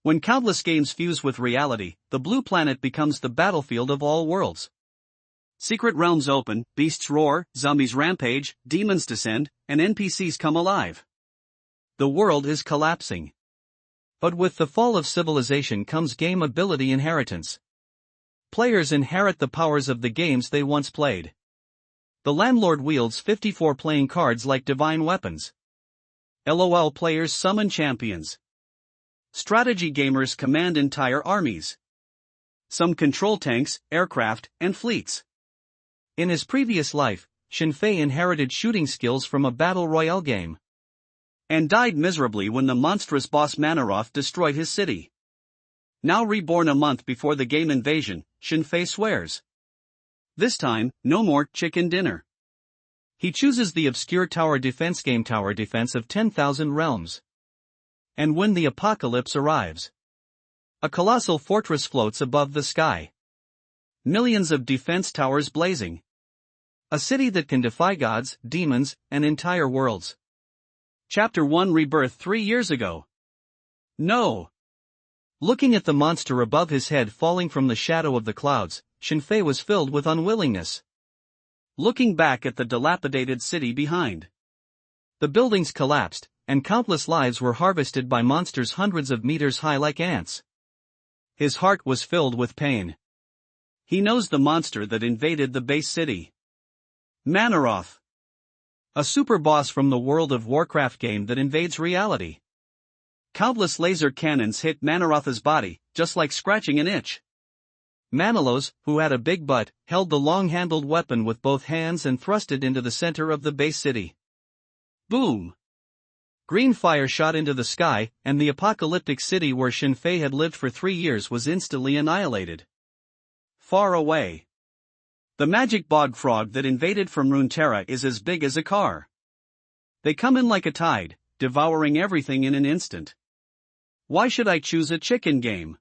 When countless games fuse with reality, the blue planet becomes the battlefield of all worlds. Secret realms open, beasts roar, zombies rampage, demons descend, and NPCs come alive. The world is collapsing. But with the fall of civilization comes game ability inheritance. Players inherit the powers of the games they once played. The landlord wields 54 playing cards like divine weapons. LOL players summon champions. Strategy gamers command entire armies. Some control tanks, aircraft, and fleets. In his previous life, Shinfei inherited shooting skills from a battle royale game. And died miserably when the monstrous boss Manaroth destroyed his city. Now reborn a month before the game invasion, Shinfei swears. This time, no more chicken dinner. He chooses the obscure tower defense game Tower Defense of 10,000 Realms. And when the apocalypse arrives, a colossal fortress floats above the sky. Millions of defense towers blazing. A city that can defy gods, demons, and entire worlds. Chapter 1 Rebirth 3 years ago. No. Looking at the monster above his head falling from the shadow of the clouds, Shinfei was filled with unwillingness. Looking back at the dilapidated city behind. The buildings collapsed, and countless lives were harvested by monsters hundreds of meters high like ants. His heart was filled with pain. He knows the monster that invaded the base city. Manaroth. A super boss from the World of Warcraft game that invades reality. Countless laser cannons hit Manaroth's body, just like scratching an itch. Manilos, who had a big butt, held the long-handled weapon with both hands and thrust it into the center of the base city. Boom! Green fire shot into the sky, and the apocalyptic city where Shinfei had lived for 3 years was instantly annihilated. Far away. The magic bog frog that invaded from Runeterra is as big as a car. They come in like a tide, devouring everything in an instant. Why should I choose a chicken game?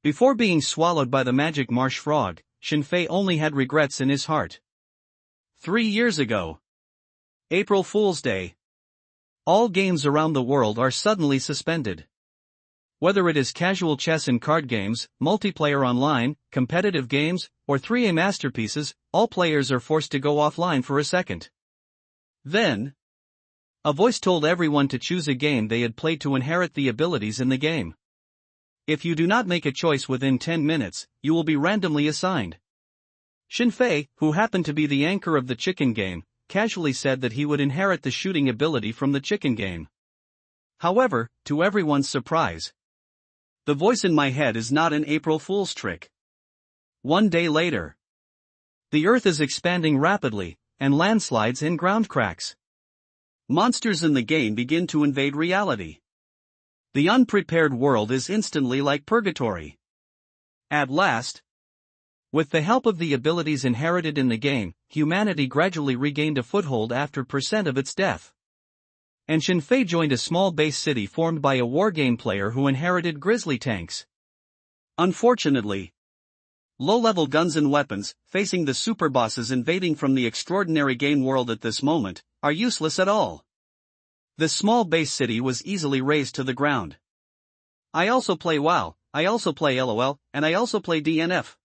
Before being swallowed by the magic marsh frog, Shinfei only had regrets in his heart. 3 years ago. April Fool's Day. All games around the world are suddenly suspended. Whether it is casual chess and card games, multiplayer online, competitive games, or 3A masterpieces, all players are forced to go offline for a second. Then, a voice told everyone to choose a game they had played to inherit the abilities in the game. If you do not make a choice within 10 minutes, you will be randomly assigned. Shinfei, who happened to be the anchor of the chicken game, casually said that he would inherit the shooting ability from the chicken game. However, to everyone's surprise, the voice in my head is not an April Fool's trick. 1 day later. The Earth is expanding rapidly, and landslides and ground cracks. Monsters in the game begin to invade reality. The unprepared world is instantly like purgatory. At last, with the help of the abilities inherited in the game, humanity gradually regained a foothold after % of its death. And Shinfei joined a small base city formed by a wargame player who inherited grizzly tanks. Unfortunately, low-level guns and weapons, facing the superbosses invading from the extraordinary game world at this moment, are useless at all. This small base city was easily razed to the ground. I also play WoW, I also play LOL, and I also play DNF.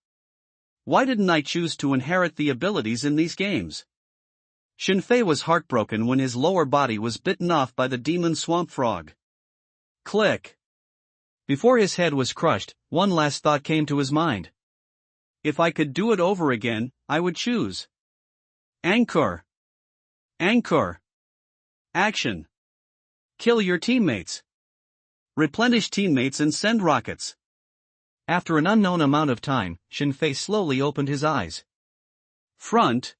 Why didn't I choose to inherit the abilities in these games? Shinfei was heartbroken when his lower body was bitten off by the demon swamp frog. Click. Before his head was crushed, one last thought came to his mind. If I could do it over again, I would choose Anchor. Anchor. Action. Kill your teammates. Replenish teammates and send rockets. After an unknown amount of time, Shinfei slowly opened his eyes. Front.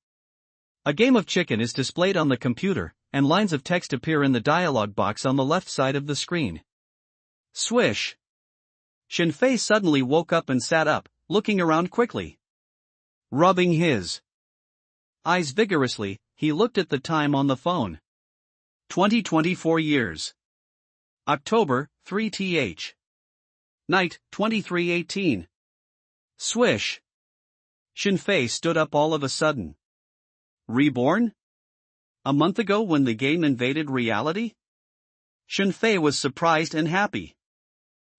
A game of chicken is displayed on the computer, and lines of text appear in the dialog box on the left side of the screen. Swish. Shinfei suddenly woke up and sat up, looking around quickly. Rubbing his eyes vigorously, he looked at the time on the phone. 2024 years. October, 3th. Night, 23:18. Swish. Shinfei stood up all of a sudden. Reborn? A month ago when the game invaded reality? Shinfei was surprised and happy.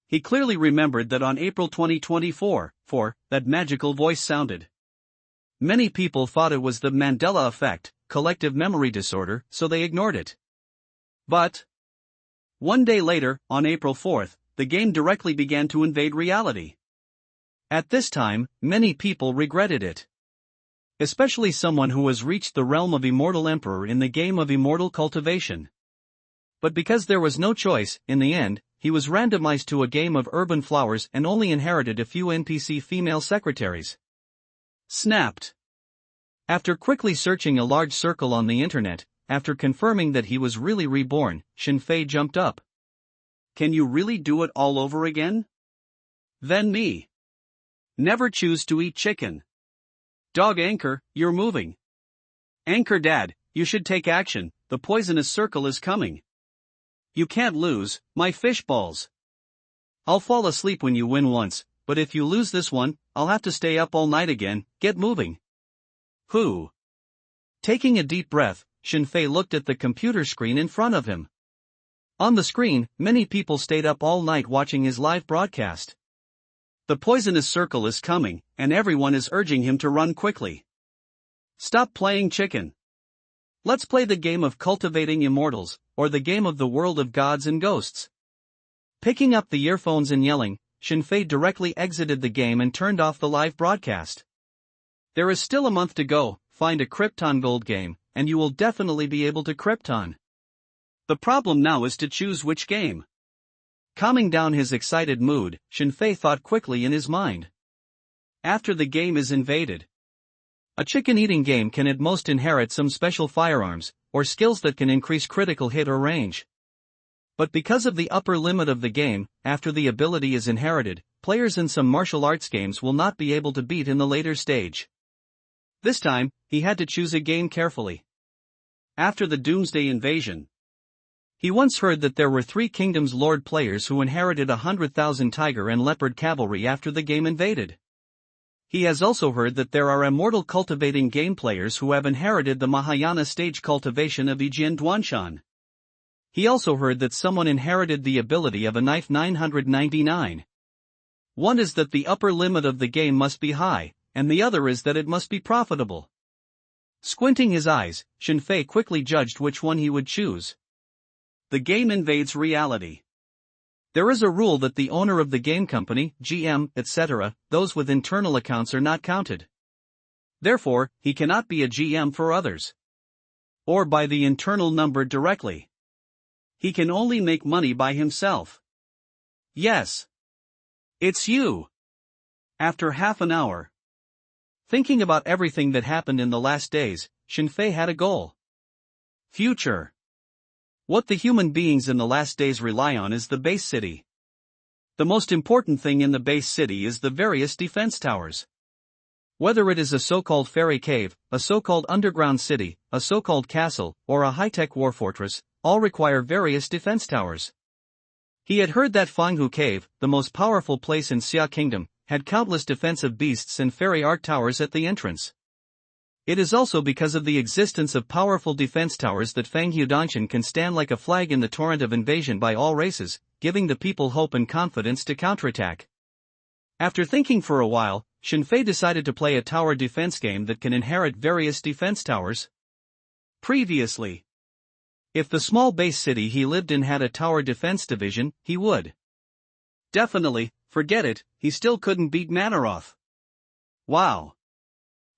He clearly remembered that on April 2024, that magical voice sounded. Many people thought it was the Mandela effect, collective memory disorder, so they ignored it. But one day later, on April 4, the game directly began to invade reality. At this time, many people regretted it. Especially someone who has reached the realm of Immortal Emperor in the game of Immortal Cultivation. But because there was no choice, in the end, he was randomized to a game of urban flowers and only inherited a few NPC female secretaries. Snapped. After quickly searching a large circle on the internet, after confirming that he was really reborn, Shinfei jumped up. Can you really do it all over again? Then me. Never choose to eat chicken. Dog Anchor, you're moving. Anchor Dad, you should take action, the poisonous circle is coming. You can't lose, my fish balls. I'll fall asleep when you win once, but if you lose this one, I'll have to stay up all night again, get moving. Who? Taking a deep breath, Shinfei looked at the computer screen in front of him. On the screen, many people stayed up all night watching his live broadcast. The poisonous circle is coming, and everyone is urging him to run quickly. Stop playing chicken. Let's play the game of cultivating immortals, or the game of the world of gods and ghosts. Picking up the earphones and yelling, Shinfei directly exited the game and turned off the live broadcast. There is still a month to go, find a Krypton Gold game, and you will definitely be able to Krypton. The problem now is to choose which game. Calming down his excited mood, Shinfei thought quickly in his mind. After the game is invaded, a chicken-eating game can at most inherit some special firearms, or skills that can increase critical hit or range. But because of the upper limit of the game, after the ability is inherited, players in some martial arts games will not be able to beat in the later stage. This time, he had to choose a game carefully. After the Doomsday Invasion, he once heard that there were 3 Kingdoms Lord players who inherited 100,000 tiger and leopard cavalry after the game invaded. He has also heard that there are immortal cultivating game players who have inherited the Mahayana stage cultivation of Ijian Duanshan. He also heard that someone inherited the ability of a knife 999. One is that the upper limit of the game must be high, and the other is that it must be profitable. Squinting his eyes, Shinfei quickly judged which one he would choose. The game invades reality. There is a rule that the owner of the game company, GM, etc., those with internal accounts are not counted. Therefore, he cannot be a GM for others. Or by the internal number directly. He can only make money by himself. Yes. It's you. After half an hour. Thinking about everything that happened in the last days, Shinfei had a goal. Future. What the human beings in the last days rely on is the base city. The most important thing in the base city is the various defense towers. Whether it is a so-called fairy cave, a so-called underground city, a so-called castle, or a high-tech war fortress, all require various defense towers. He had heard that Fanghu Cave, the most powerful place in Xia Kingdom, had countless defensive beasts and fairy art towers at the entrance. It is also because of the existence of powerful defense towers that Fanghu Danshan can stand like a flag in the torrent of invasion by all races, giving the people hope and confidence to counterattack. After thinking for a while, Shinfei decided to play a tower defense game that can inherit various defense towers. Previously, if the small base city he lived in had a tower defense division, he would. Definitely, forget it, he still couldn't beat Manaroth. Wow.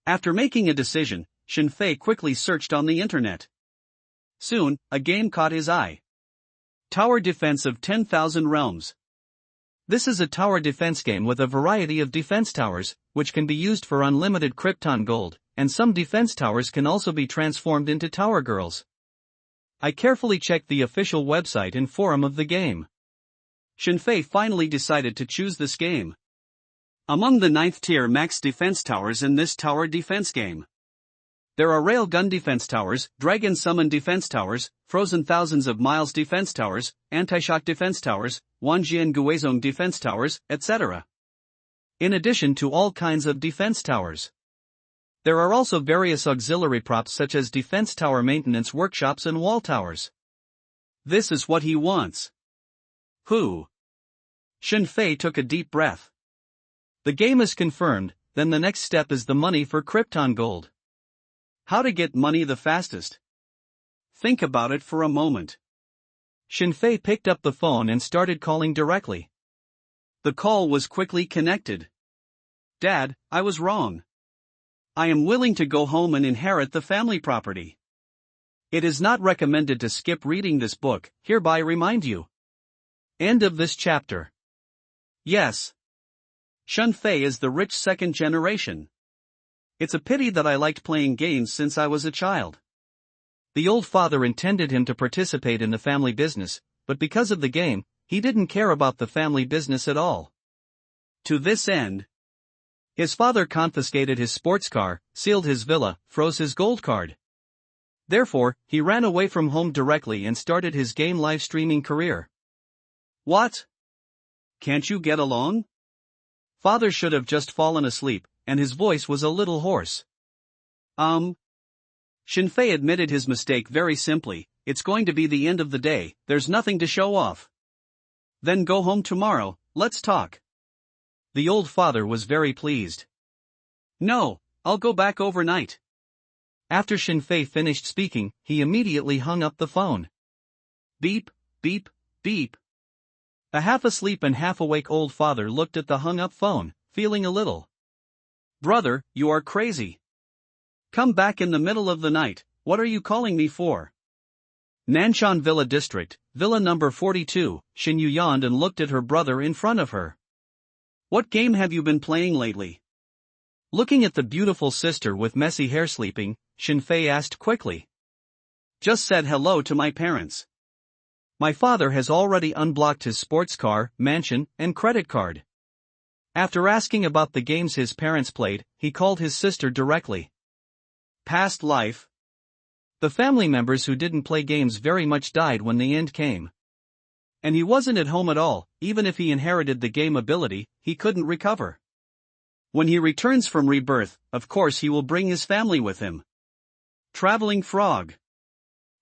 After making a decision, Shinfei quickly searched on the internet. Soon, a game caught his eye. Tower Defense of 10,000 Realms. This is a tower defense game with a variety of defense towers, which can be used for unlimited Krypton gold, and some defense towers can also be transformed into tower girls. I carefully checked the official website and forum of the game. Shinfei finally decided to choose this game. Among the 9th tier max defense towers in this tower defense game, there are railgun defense towers, dragon summon defense towers, frozen thousands of miles defense towers, anti-shock defense towers, Wanjian Guizhong defense towers, etc. In addition to all kinds of defense towers, there are also various auxiliary props such as defense tower maintenance workshops and wall towers. This is what he wants. Who? Shinfei took a deep breath. The game is confirmed, then the next step is the money for Krypton Gold. How to get money the fastest? Think about it for a moment. Shinfei picked up the phone and started calling directly. The call was quickly connected. Dad, I was wrong. I am willing to go home and inherit the family property. It is not recommended to skip reading this book, hereby remind you. End of this chapter. Yes. Shinfei is the rich second generation. It's a pity that I liked playing games since I was a child. The old father intended him to participate in the family business, but because of the game, he didn't care about the family business at all. To this end, his father confiscated his sports car, sealed his villa, froze his gold card. Therefore, he ran away from home directly and started his game live streaming career. What? Can't you get along? Father should have just fallen asleep, and his voice was a little hoarse. Shinfei admitted his mistake very simply. It's going to be the end of the day, there's nothing to show off. Then go home tomorrow, let's talk. The old father was very pleased. No, I'll go back overnight. After Shinfei finished speaking, he immediately hung up the phone. Beep, beep, beep. A half-asleep and half-awake old father looked at the hung-up phone, feeling a little. Brother, you are crazy. Come back in the middle of the night, what are you calling me for? Nanshan Villa District, Villa number 42, Xinyu yawned and looked at her brother in front of her. What game have you been playing lately? Looking at the beautiful sister with messy hair sleeping, Shinfei asked quickly. Just said hello to my parents. My father has already unblocked his sports car, mansion, and credit card. After asking about the games his parents played, he called his sister directly. Past life. The family members who didn't play games very much died when the end came. And he wasn't at home at all, even if he inherited the game ability, he couldn't recover. When he returns from rebirth, of course he will bring his family with him. Traveling frog.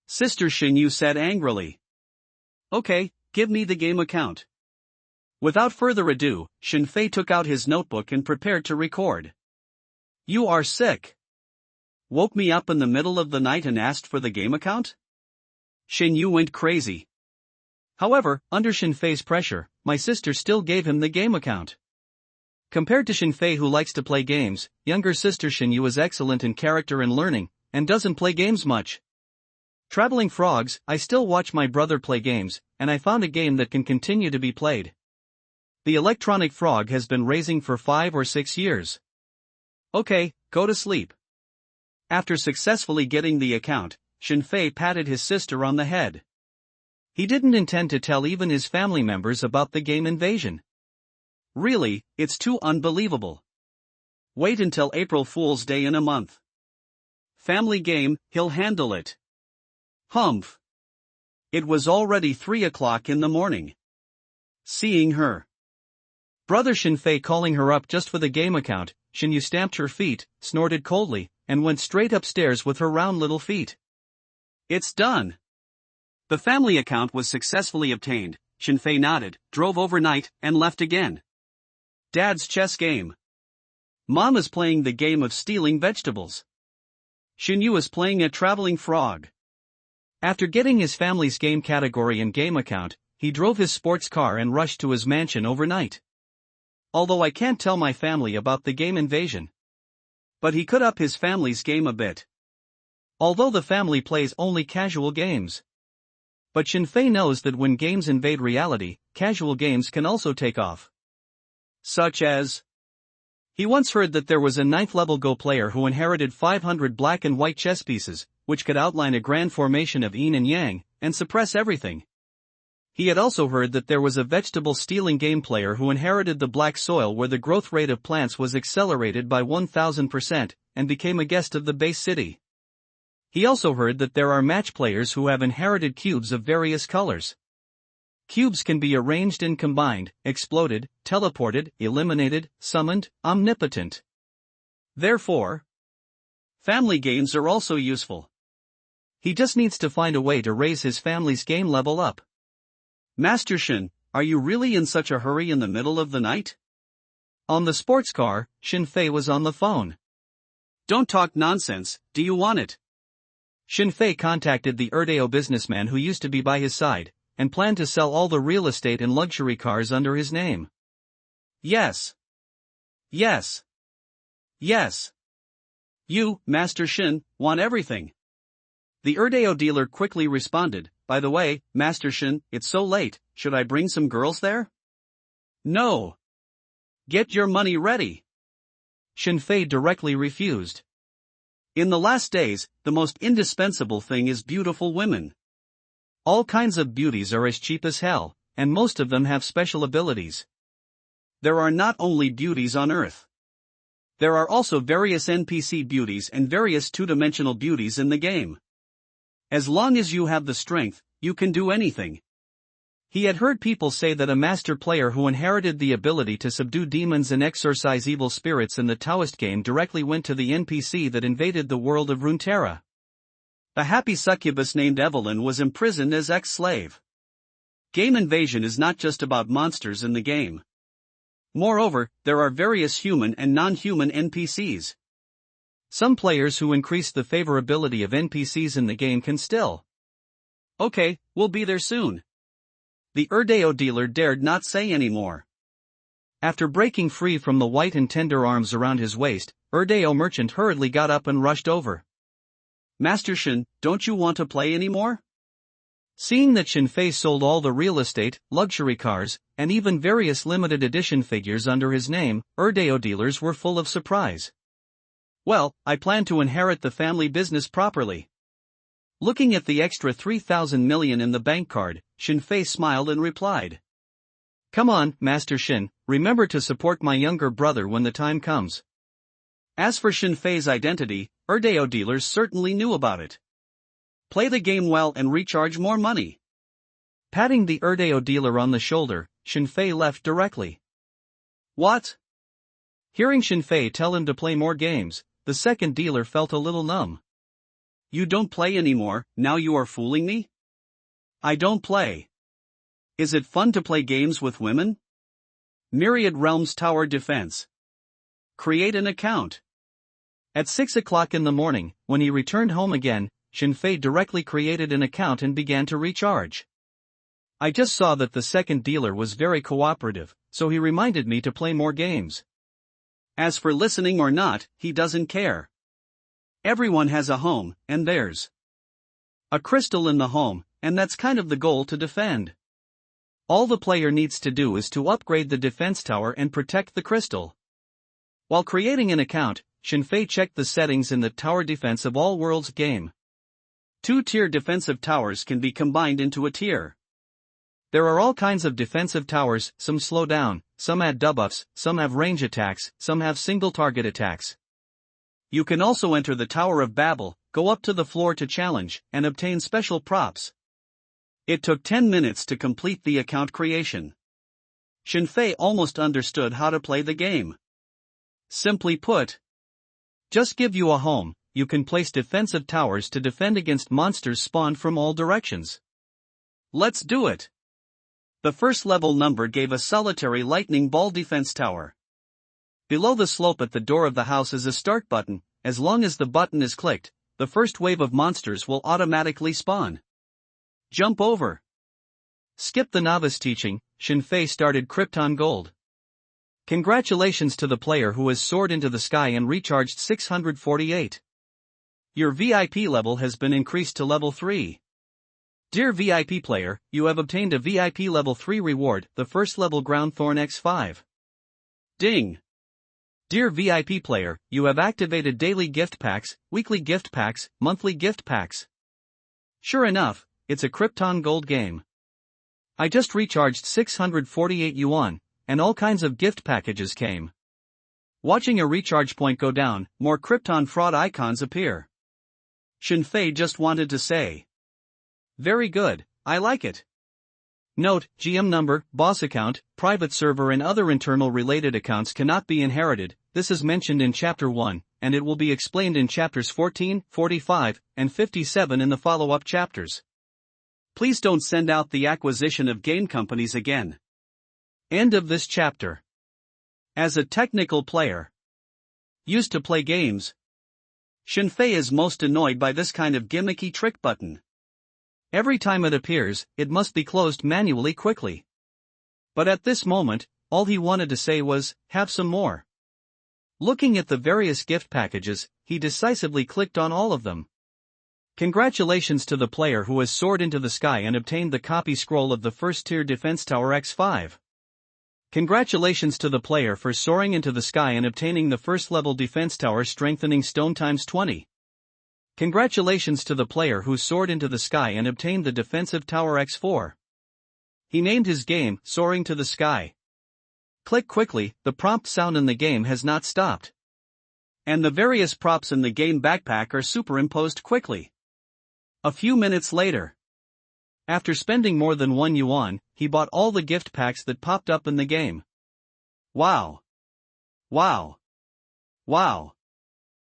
Sister Xinyu said angrily. Okay, give me the game account. Without further ado, Shinfei took out his notebook and prepared to record. You are sick. Woke me up in the middle of the night and asked for the game account? Xinyu went crazy. However, under Shinfei's pressure, my sister still gave him the game account. Compared to Shinfei, who likes to play games, younger sister Xinyu is excellent in character and learning, and doesn't play games much. Traveling frogs, I still watch my brother play games, and I found a game that can continue to be played. The electronic frog has been raising for 5 or 6 years. Okay, go to sleep. After successfully getting the account, Shinfei patted his sister on the head. He didn't intend to tell even his family members about the game invasion. Really, it's too unbelievable. Wait until April Fool's Day in a month. Family game, he'll handle it. Humph. It was already 3 o'clock in the morning. Seeing her brother Shinfei calling her up just for the game account, Xinyu stamped her feet, snorted coldly, and went straight upstairs with her round little feet. It's done. The family account was successfully obtained. Shinfei nodded, drove overnight, and left again. Dad's chess game. Mom is playing the game of stealing vegetables. Xinyu is playing a traveling frog. After getting his family's game category and game account, he drove his sports car and rushed to his mansion overnight. Although I can't tell my family about the game invasion. But he could up his family's game a bit. Although the family plays only casual games. But Shinfei knows that when games invade reality, casual games can also take off. Such as... He once heard that there was a 9th-level Go player who inherited 500 black and white chess pieces, which could outline a grand formation of yin and yang, and suppress everything. He had also heard that there was a vegetable-stealing game player who inherited the black soil where the growth rate of plants was accelerated by 1000%, and became a guest of the base city. He also heard that there are match players who have inherited cubes of various colors. Cubes can be arranged and combined, exploded, teleported, eliminated, summoned, omnipotent. Therefore, family games are also useful. He just needs to find a way to raise his family's game level up. Master Shin, are you really in such a hurry in the middle of the night? On the sports car, Shinfei was on the phone. Don't talk nonsense, do you want it? Shinfei contacted the Urdeo businessman who used to be by his side, and planned to sell all the real estate and luxury cars under his name. Yes. Yes. Yes. You, Master Shin, want everything. The Urdeo dealer quickly responded, by the way, Master Shin, it's so late, should I bring some girls there? No. Get your money ready. Shinfei directly refused. In the last days, the most indispensable thing is beautiful women. All kinds of beauties are as cheap as hell, and most of them have special abilities. There are not only beauties on Earth. There are also various NPC beauties and various two-dimensional beauties in the game. As long as you have the strength, you can do anything. He had heard people say that a master player who inherited the ability to subdue demons and exorcise evil spirits in the Taoist game directly went to the NPC that invaded the world of Runeterra. A happy succubus named Evelyn was imprisoned as ex-slave. Game invasion is not just about monsters in the game. Moreover, there are various human and non-human NPCs. Some players who increase the favorability of NPCs in the game can still. Okay, we'll be there soon. The Urdeo dealer dared not say any more. After breaking free from the white and tender arms around his waist, Urdeo merchant hurriedly got up and rushed over. Master Shin, don't you want to play anymore? Seeing that Shinfei sold all the real estate, luxury cars, and even various limited edition figures under his name, Urdeo dealers were full of surprise. Well, I plan to inherit the family business properly. Looking at the extra 3,000 million in the bank card, Shinfei smiled and replied. Come on, Master Shin, remember to support my younger brother when the time comes. As for Shinfei's identity, Urdeo dealers certainly knew about it. Play the game well and recharge more money. Patting the Urdeo dealer on the shoulder, Shinfei left directly. What? Hearing Shinfei tell him to play more games, the second dealer felt a little numb. You don't play anymore, now you are fooling me? I don't play. Is it fun to play games with women? Myriad Realms Tower Defense. Create an account. At 6 o'clock in the morning, when he returned home again, Shinfei directly created an account and began to recharge. I just saw that the second dealer was very cooperative, so he reminded me to play more games. As for listening or not, he doesn't care. Everyone has a home, and there's a crystal in the home, and that's kind of the goal to defend. All the player needs to do is to upgrade the defense tower and protect the crystal. While creating an account, Shinfei checked the settings in the Tower Defense of All Worlds game. 2-tier defensive towers can be combined into a tier. There are all kinds of defensive towers, some slow down, some add debuffs, some have range attacks, some have single target attacks. You can also enter the Tower of Babel, go up to the floor to challenge, and obtain special props. It took 10 minutes to complete the account creation. Shinfei almost understood how to play the game. Simply put, just give you a home, you can place defensive towers to defend against monsters spawned from all directions. Let's do it. The first level number gave a solitary lightning ball defense tower. Below the slope at the door of the house is a start button. As long as the button is clicked, the first wave of monsters will automatically spawn. Jump over. Skip the novice teaching, Shinfei started Krypton Gold. Congratulations to the player who has soared into the sky and recharged 648. Your VIP level has been increased to level 3. Dear VIP player, you have obtained a VIP level 3 reward, the first level Ground Thorn X5. Ding! Dear VIP player, you have activated daily gift packs, weekly gift packs, monthly gift packs. Sure enough, it's a Krypton Gold game. I just recharged 648 yuan, and all kinds of gift packages came. Watching a recharge point go down, more Krypton fraud icons appear. Shinfei just wanted to say. Very good, I like it. Note, GM number, boss account, private server and other internal related accounts cannot be inherited. This is mentioned in Chapter 1, and it will be explained in Chapters 14, 45, and 57 in the follow-up chapters. Please don't send out the acquisition of game companies again. End of this chapter. As a technical player used to play games, Shinfei is most annoyed by this kind of gimmicky trick button. Every time it appears, it must be closed manually quickly. But at this moment, all he wanted to say was, "Have some more." Looking at the various gift packages, he decisively clicked on all of them. Congratulations to the player who has soared into the sky and obtained the copy scroll of the first tier defense tower X5. Congratulations to the player for soaring into the sky and obtaining the first level defense tower strengthening stone times 20. Congratulations to the player who soared into the sky and obtained the defensive tower X4. He named his game Soaring to the Sky. Click quickly, the prompt sound in the game has not stopped. And the various props in the game backpack are superimposed quickly. A few minutes later, after spending more than 1 yuan, he bought all the gift packs that popped up in the game. Wow! Wow! Wow!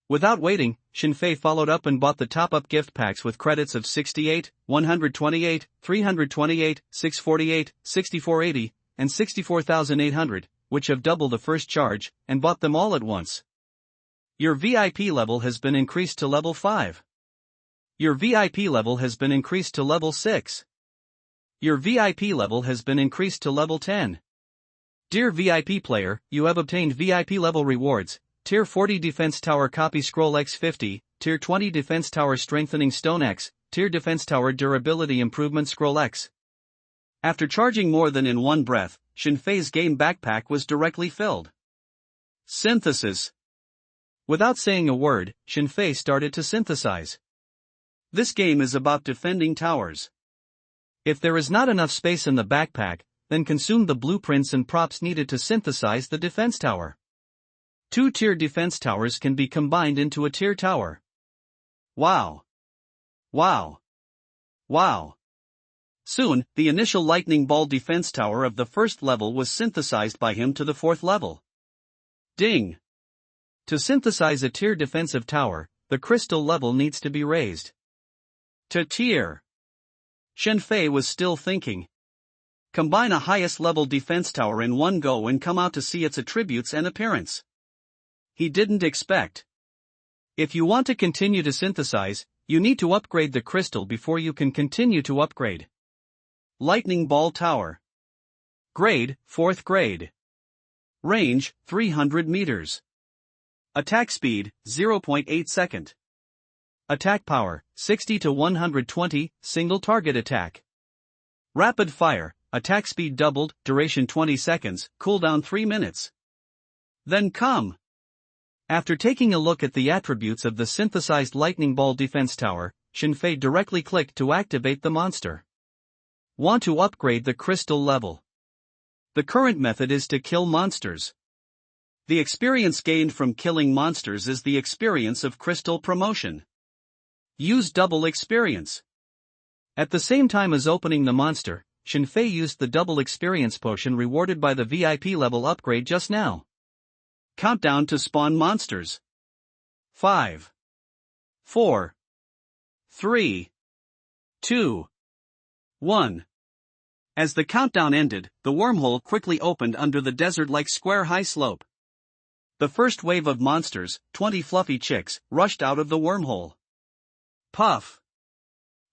Without waiting, Shinfei followed up and bought the top-up gift packs with credits of 68, 128, 328, 648, 6480, and 64,800, which have double the first charge, and bought them all at once. Your VIP level has been increased to level 5. Your VIP level has been increased to level 6. Your VIP level has been increased to level 10. Dear VIP player, you have obtained VIP level rewards: Tier 40 Defense Tower Copy Scroll X50, Tier 20 Defense Tower Strengthening Stone X, Tier Defense Tower Durability Improvement Scroll X. After charging more than in one breath, Shinfei's game backpack was directly filled. Synthesis. Without saying a word, Shinfei started to synthesize. This game is about defending towers. If there is not enough space in the backpack, then consume the blueprints and props needed to synthesize the defense tower. 2-tier defense towers can be combined into a tier tower. Wow! Wow! Wow! Soon, the initial lightning ball defense tower of the first level was synthesized by him to the 4th level. Ding! To synthesize a tier defensive tower, the crystal level needs to be raised to tier. Shinfei was still thinking. Combine a highest level defense tower in one go and come out to see its attributes and appearance. He didn't expect. If you want to continue to synthesize, you need to upgrade the crystal before you can continue to upgrade. Lightning Ball Tower. Grade, 4th grade. Range, 300 meters. Attack speed, 0.8 second. Attack power, 60 to 120, single target attack. Rapid fire, attack speed doubled, duration 20 seconds, cooldown 3 minutes. Then come. After taking a look at the attributes of the synthesized Lightning Ball Defense Tower, Shinfei directly clicked to activate the monster. Want to upgrade the crystal level. The current method is to kill monsters. The experience gained from killing monsters is the experience of crystal promotion. Use double experience. At the same time as opening the monster, Shinfei used the double experience potion rewarded by the VIP level upgrade just now. Countdown to spawn monsters. 5, 4, 3, 2, 1. As the countdown ended, the wormhole quickly opened under the desert-like square high slope. The first wave of monsters, 20 fluffy chicks, rushed out of the wormhole. Puff.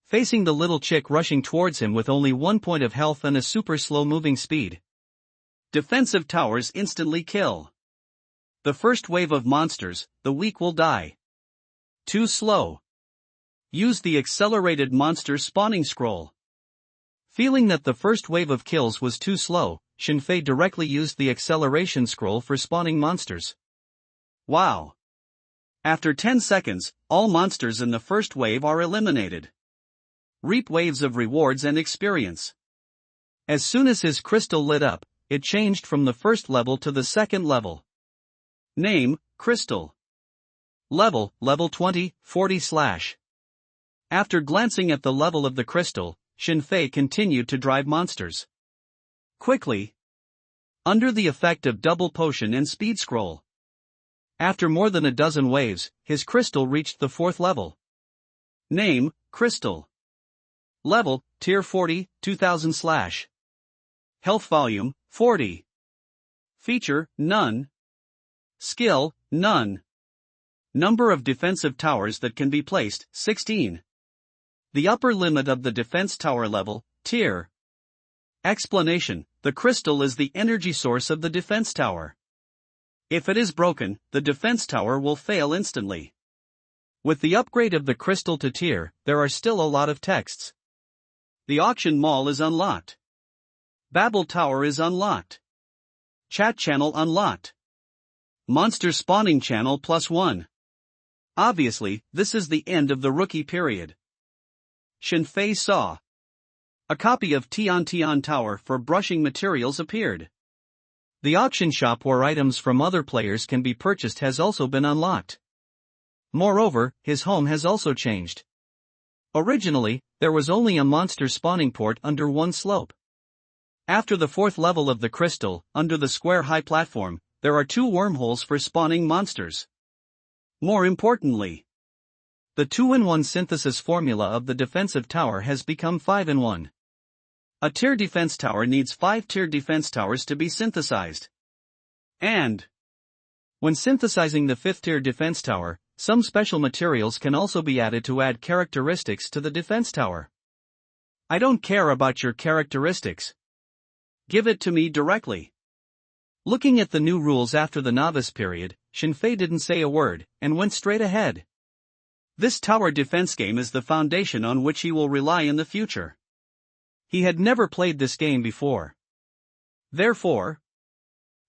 Facing the little chick rushing towards him with only 1 point of health and a super slow moving speed. Defensive towers instantly kill. The first wave of monsters, the weak will die. Too slow. Use the accelerated monster spawning scroll. Feeling that the first wave of kills was too slow, Shinfei directly used the acceleration scroll for spawning monsters. Wow! After 10 seconds, all monsters in the first wave are eliminated. Reap waves of rewards and experience. As soon as his crystal lit up, it changed from the first level to the 2nd level. Name, Crystal. Level, level 20, 40/. After glancing at the level of the crystal, Shinfei continued to drive monsters. Quickly. Under the effect of double potion and speed scroll. After more than a dozen waves, his crystal reached the 4th level. Name, Crystal. Level, Tier 40, 2000/. Health volume, 40. Feature, none. Skill, none. Number of defensive towers that can be placed, 16. The upper limit of the defense tower level, tier. Explanation: the crystal is the energy source of the defense tower. If it is broken, the defense tower will fail instantly. With the upgrade of the crystal to tier, there are still a lot of texts. The auction mall is unlocked. Babel Tower is unlocked. Chat channel unlocked. Monster spawning channel +1. Obviously, this is the end of the rookie period. Shinfei saw. A copy of Tian Tian Tower for brushing materials appeared. The auction shop where items from other players can be purchased has also been unlocked. Moreover, his home has also changed. Originally, there was only a monster spawning port under one slope. After the 4th level of the crystal, under the square high platform, there are 2 wormholes for spawning monsters. More importantly, the 2-in-1 synthesis formula of the defensive tower has become 5-in-1. A tier defense tower needs 5 tier defense towers to be synthesized. And when synthesizing the 5th tier defense tower, some special materials can also be added to add characteristics to the defense tower. I don't care about your characteristics. Give it to me directly. Looking at the new rules after the novice period, Shinfei didn't say a word, and went straight ahead. This tower defense game is the foundation on which he will rely in the future. He had never played this game before. Therefore,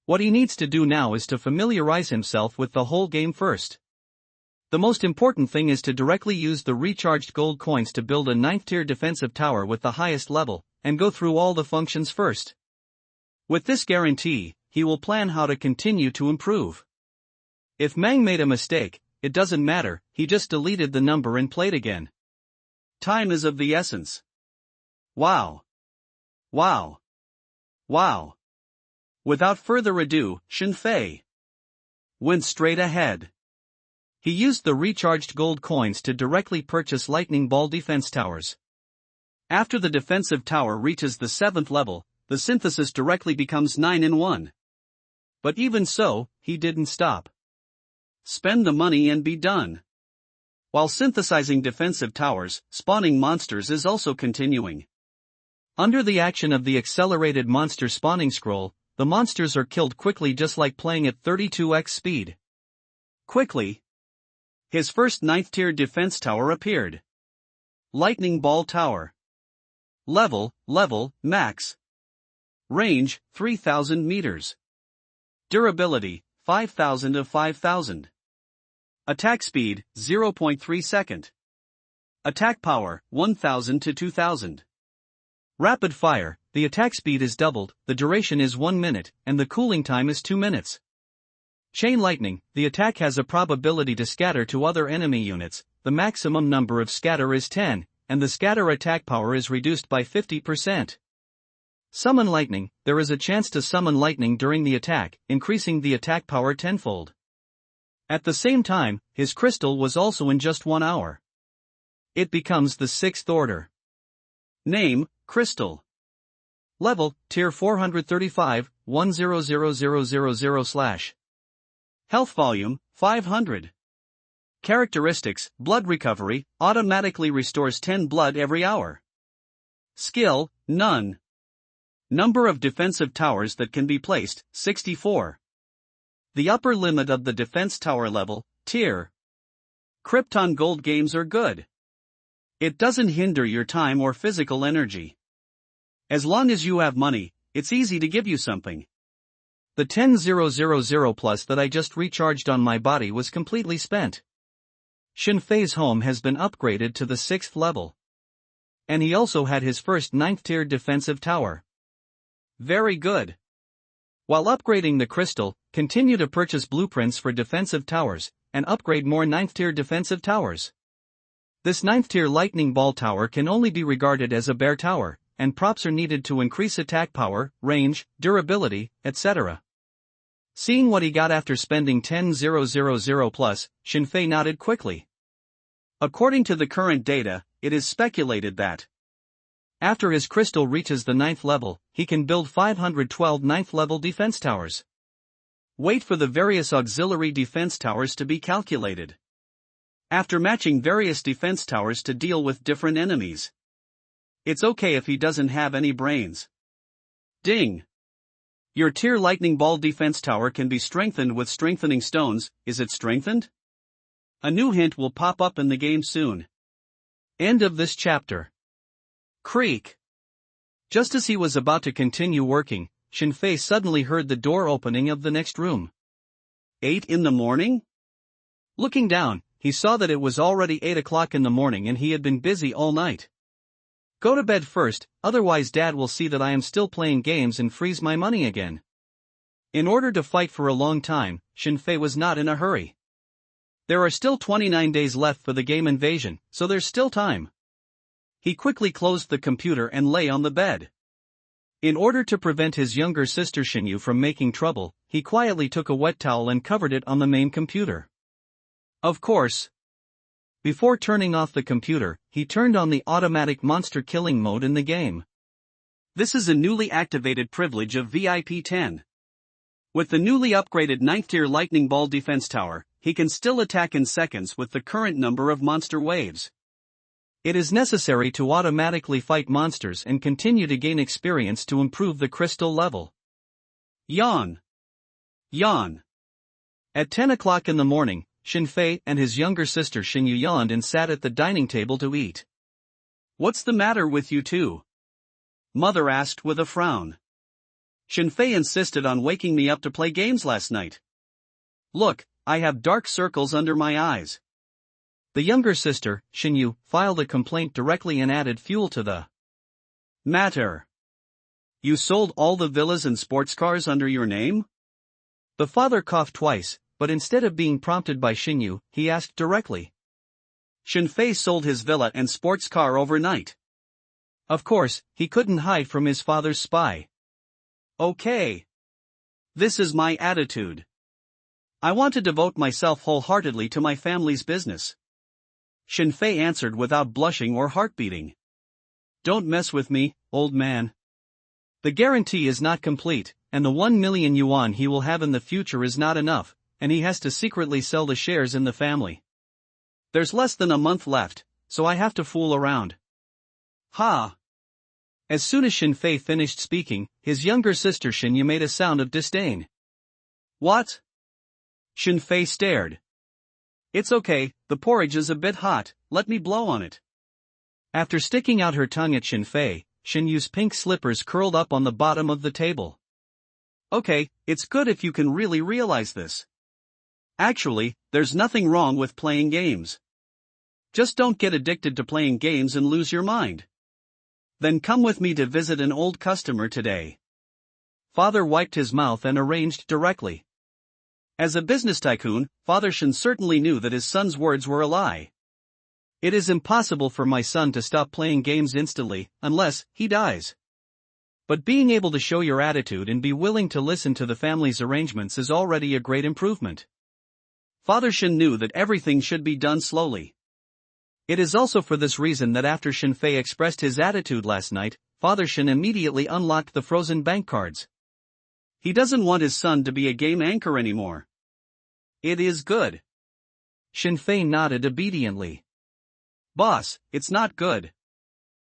what he needs to do now is to familiarize himself with the whole game first. The most important thing is to directly use the recharged gold coins to build a 9th tier defensive tower with the highest level, and go through all the functions first. With this guarantee, he will plan how to continue to improve. If Mang made a mistake, it doesn't matter, he just deleted the number and played again. Time is of the essence. Wow. Wow. Wow. Without further ado, Shinfei went straight ahead. He used the recharged gold coins to directly purchase lightning ball defense towers. After the defensive tower reaches the 7th level, the synthesis directly becomes 9-in-1. But even so, he didn't stop. Spend the money and be done. While synthesizing defensive towers, spawning monsters is also continuing. Under the action of the accelerated monster spawning scroll, the monsters are killed quickly just like playing at 32x speed. Quickly. His first 9th tier defense tower appeared. Lightning Ball Tower. Level, max. Range, 3000 meters. Durability, 5000 of 5000. Attack speed, 0.3 second. Attack power, 1000 to 2000. Rapid fire, the attack speed is doubled, the duration is 1 minute, and the cooling time is 2 minutes. Chain lightning, the attack has a probability to scatter to other enemy units, the maximum number of scatter is 10, and the scatter attack power is reduced by 50%. Summon lightning, there is a chance to summon lightning during the attack, increasing the attack power tenfold. At the same time, his crystal was also in just 1 hour. It becomes the 6th order. Name, Crystal. Level, Tier 435, 100000/. Health volume, 500. Characteristics, blood recovery, automatically restores 10 blood every hour. Skill, none. Number of defensive towers that can be placed, 64. The upper limit of the defense tower level, tier. Krypton Gold games are good. It doesn't hinder your time or physical energy. As long as you have money, it's easy to give you something. The 10,000 plus that I just recharged on my body was completely spent. Shinfei's home has been upgraded to the 6th level. And he also had his first 9th tier defensive tower. Very good. While upgrading the crystal, continue to purchase blueprints for defensive towers, and upgrade more 9th tier defensive towers. This 9th tier lightning ball tower can only be regarded as a bare tower, and props are needed to increase attack power, range, durability, etc. Seeing what he got after spending 10,000 plus, Shinfei nodded quickly. According to the current data, it is speculated that After his crystal reaches the 9th level, he can build 512 9th level defense towers. Wait for the various auxiliary defense towers to be calculated. After matching various defense towers to deal with different enemies. It's okay if he doesn't have any brains. Ding! Your tier lightning ball defense tower can be strengthened with strengthening stones. Is it strengthened? A new hint will pop up in the game soon. End of this chapter. Creak. Just as he was about to continue working, Shinfei suddenly heard the door opening of the next room. 8 in the morning? Looking down, he saw that it was already 8 o'clock in the morning and he had been busy all night. Go to bed first, otherwise Dad will see that I am still playing games and freeze my money again. In order to fight for a long time, Shinfei was not in a hurry. There are still 29 days left for the game invasion, so there's still time. He quickly closed the computer and lay on the bed. In order to prevent his younger sister Shinyu from making trouble, he quietly took a wet towel and covered it on the main computer. Of course. Before turning off the computer, he turned on the automatic monster killing mode in the game. This is a newly activated privilege of VIP 10. With the newly upgraded 9th tier lightning ball defense tower, he can still attack in seconds with the current number of monster waves. It is necessary to automatically fight monsters and continue to gain experience to improve the crystal level. Yawn. Yawn. At 10 o'clock in the morning, Shinfei and his younger sister Shinyu yawned and sat at the dining table to eat. What's the matter with you two? Mother asked with a frown. Shinfei insisted on waking me up to play games last night. Look, I have dark circles under my eyes. The younger sister, Shinyu, filed a complaint directly and added fuel to the matter. You sold all the villas and sports cars under your name? The father coughed twice, but instead of being prompted by Shinyu, he asked directly. Shinfei sold his villa and sports car overnight. Of course, he couldn't hide from his father's spy. Okay. This is my attitude. I want to devote myself wholeheartedly to my family's business. Shinfei answered without blushing or heart beating. Don't mess with me, old man. The guarantee is not complete, and the 1 million yuan he will have in the future is not enough, and he has to secretly sell the shares in the family. There's less than a month left, so I have to fool around. Ha! As soon as Shinfei finished speaking, his younger sister Shinyu made a sound of disdain. What? Shinfei stared. It's okay, the porridge is a bit hot, let me blow on it. After sticking out her tongue at Shinfei, Shinyu's pink slippers curled up on the bottom of the table. Okay, it's good if you can really realize this. Actually, there's nothing wrong with playing games. Just don't get addicted to playing games and lose your mind. Then come with me to visit an old customer today. Father wiped his mouth and arranged directly. As a business tycoon, Father Shin certainly knew that his son's words were a lie. It is impossible for my son to stop playing games instantly, unless he dies. But being able to show your attitude and be willing to listen to the family's arrangements is already a great improvement. Father Shin knew that everything should be done slowly. It is also for this reason that after Shinfei expressed his attitude last night, Father Shin immediately unlocked the frozen bank cards. He doesn't want his son to be a game anchor anymore. It is good. Shinfei nodded obediently. Boss, it's not good.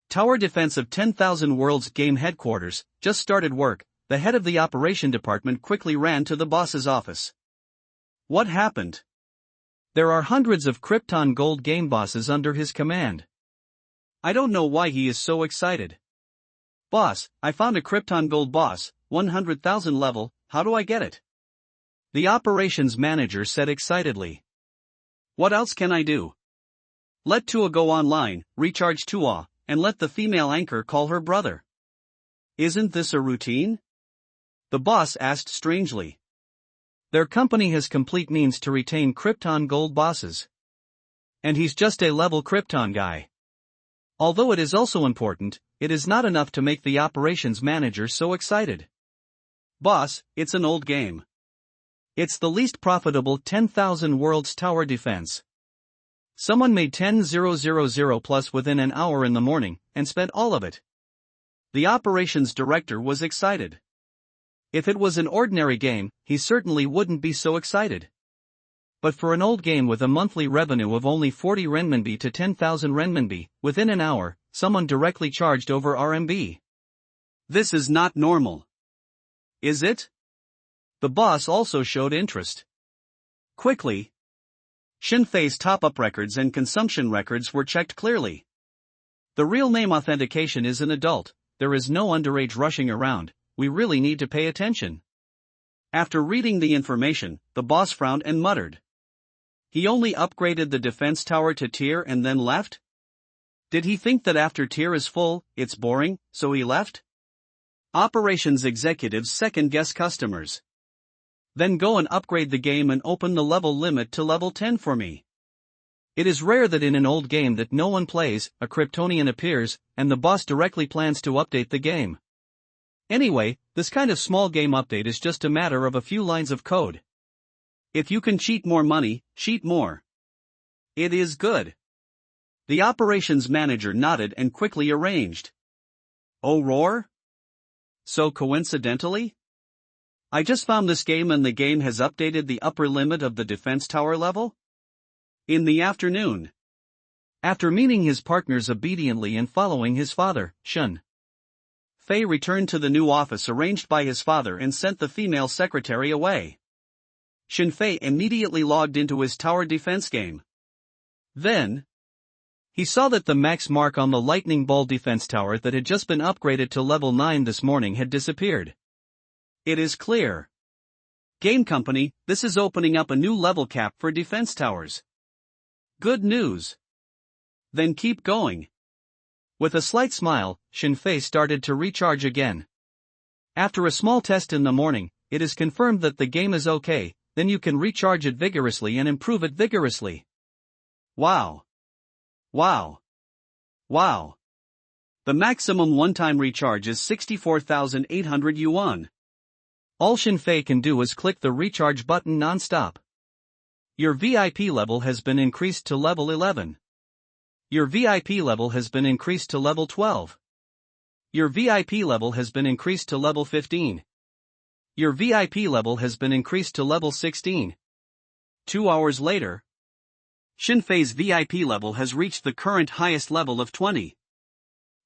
Tower defense of 10,000 World's game headquarters just started work. The head of the operation department quickly ran to the boss's office. What happened? There are hundreds of Krypton Gold game bosses under his command. I don't know why he is so excited. Boss, I found a Krypton Gold boss, 100,000 level, how do I get it? The operations manager said excitedly. What else can I do? Let Tua go online, recharge Tua, and let the female anchor call her brother. Isn't this a routine? The boss asked strangely. Their company has complete means to retain Krypton Gold bosses. And he's just a level Krypton guy. Although it is also important, it is not enough to make the operations manager so excited. Boss, it's an old game. It's the least profitable 10,000 Worlds tower defense. Someone made 10,000 plus within an hour in the morning, and spent all of it. The operations director was excited. If it was an ordinary game, he certainly wouldn't be so excited. But for an old game with a monthly revenue of only 40 renminbi to 10,000 renminbi, within an hour, someone directly charged over RMB. This is not normal. Is it? The boss also showed interest. Quickly, Xinfei's top-up records and consumption records were checked clearly. The real name authentication is an adult, there is no underage rushing around, we really need to pay attention. After reading the information, the boss frowned and muttered. He only upgraded the defense tower to tier and then left? Did he think that after tier is full, it's boring, so he left? Operations executives second-guess customers. Then go and upgrade the game and open the level limit to level 10 for me. It is rare that in an old game that no one plays, a Kryptonian appears, and the boss directly plans to update the game. Anyway, this kind of small game update is just a matter of a few lines of code. If you can cheat more money, cheat more. It is good. The operations manager nodded and quickly arranged. Oh roar? So coincidentally? I just found this game and the game has updated the upper limit of the defense tower level? In the afternoon. After meeting his partners obediently and following his father, Shun Fei returned to the new office arranged by his father and sent the female secretary away. Xinfei immediately logged into his tower defense game. Then, he saw that the max mark on the lightning ball defense tower that had just been upgraded to level 9 this morning had disappeared. It is clear. Game company, this is opening up a new level cap for defense towers. Good news. Then keep going. With a slight smile, Xinfei started to recharge again. After a small test in the morning, it is confirmed that the game is okay. Then you can recharge it vigorously and improve it vigorously. Wow. Wow. Wow. The maximum one-time recharge is 64,800 yuan. All Xinfei can do is click the recharge button non-stop. Your VIP level has been increased to level 11. Your VIP level has been increased to level 12. Your VIP level has been increased to level 15. Your VIP level has been increased to level 16. 2 hours later, Xinfei's VIP level has reached the current highest level of 20.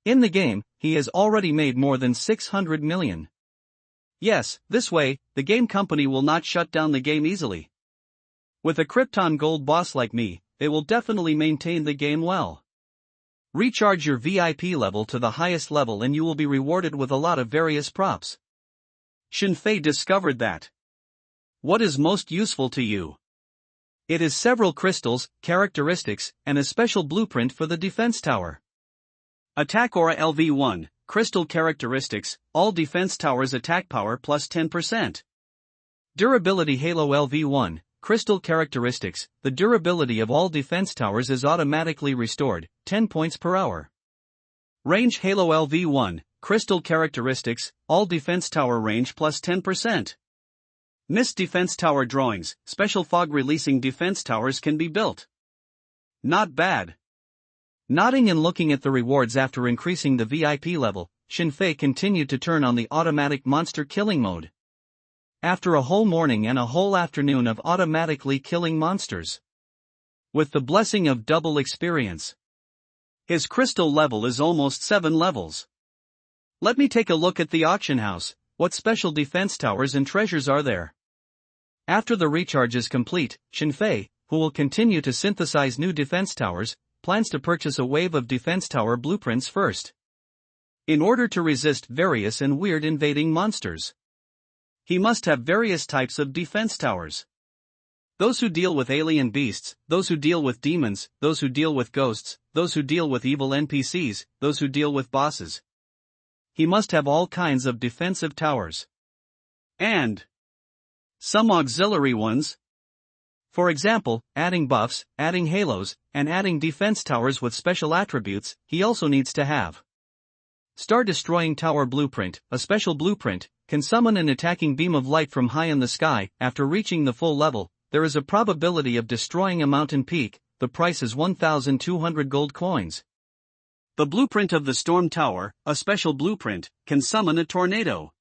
In the game, he has already made more than 600 million. Yes, this way, the game company will not shut down the game easily. With a Krypton Gold boss like me, they will definitely maintain the game well. Recharge your VIP level to the highest level and you will be rewarded with a lot of various props. Xinfei discovered that. What is most useful to you? It is several crystals, characteristics, and a special blueprint for the defense tower. Attack Aura LV1, crystal characteristics, all defense towers attack power plus 10%. Durability Halo LV1, crystal characteristics, the durability of all defense towers is automatically restored, 10 points per hour. Range Halo LV1, crystal characteristics, all defense tower range plus 10%. Mist defense tower drawings, special fog releasing defense towers can be built. Not bad. Nodding and looking at the rewards after increasing the VIP level, Xinfei continued to turn on the automatic monster killing mode. After a whole morning and a whole afternoon of automatically killing monsters, with the blessing of double experience, his crystal level is almost 7 levels. Let me take a look at the auction house. What special defense towers and treasures are there? After the recharge is complete, Xinfei, who will continue to synthesize new defense towers, plans to purchase a wave of defense tower blueprints first. In order to resist various and weird invading monsters, he must have various types of defense towers. Those who deal with alien beasts, those who deal with demons, those who deal with ghosts, those who deal with evil NPCs, those who deal with bosses. He must have all kinds of defensive towers. And some auxiliary ones. For example, adding buffs, adding halos, and adding defense towers with special attributes, he also needs to have. Star Destroying Tower Blueprint, a special blueprint, can summon an attacking beam of light from high in the sky. After reaching the full level, there is a probability of destroying a mountain peak. The price is 1,200 gold coins. The blueprint of the Storm Tower, a special blueprint, can summon a tornado.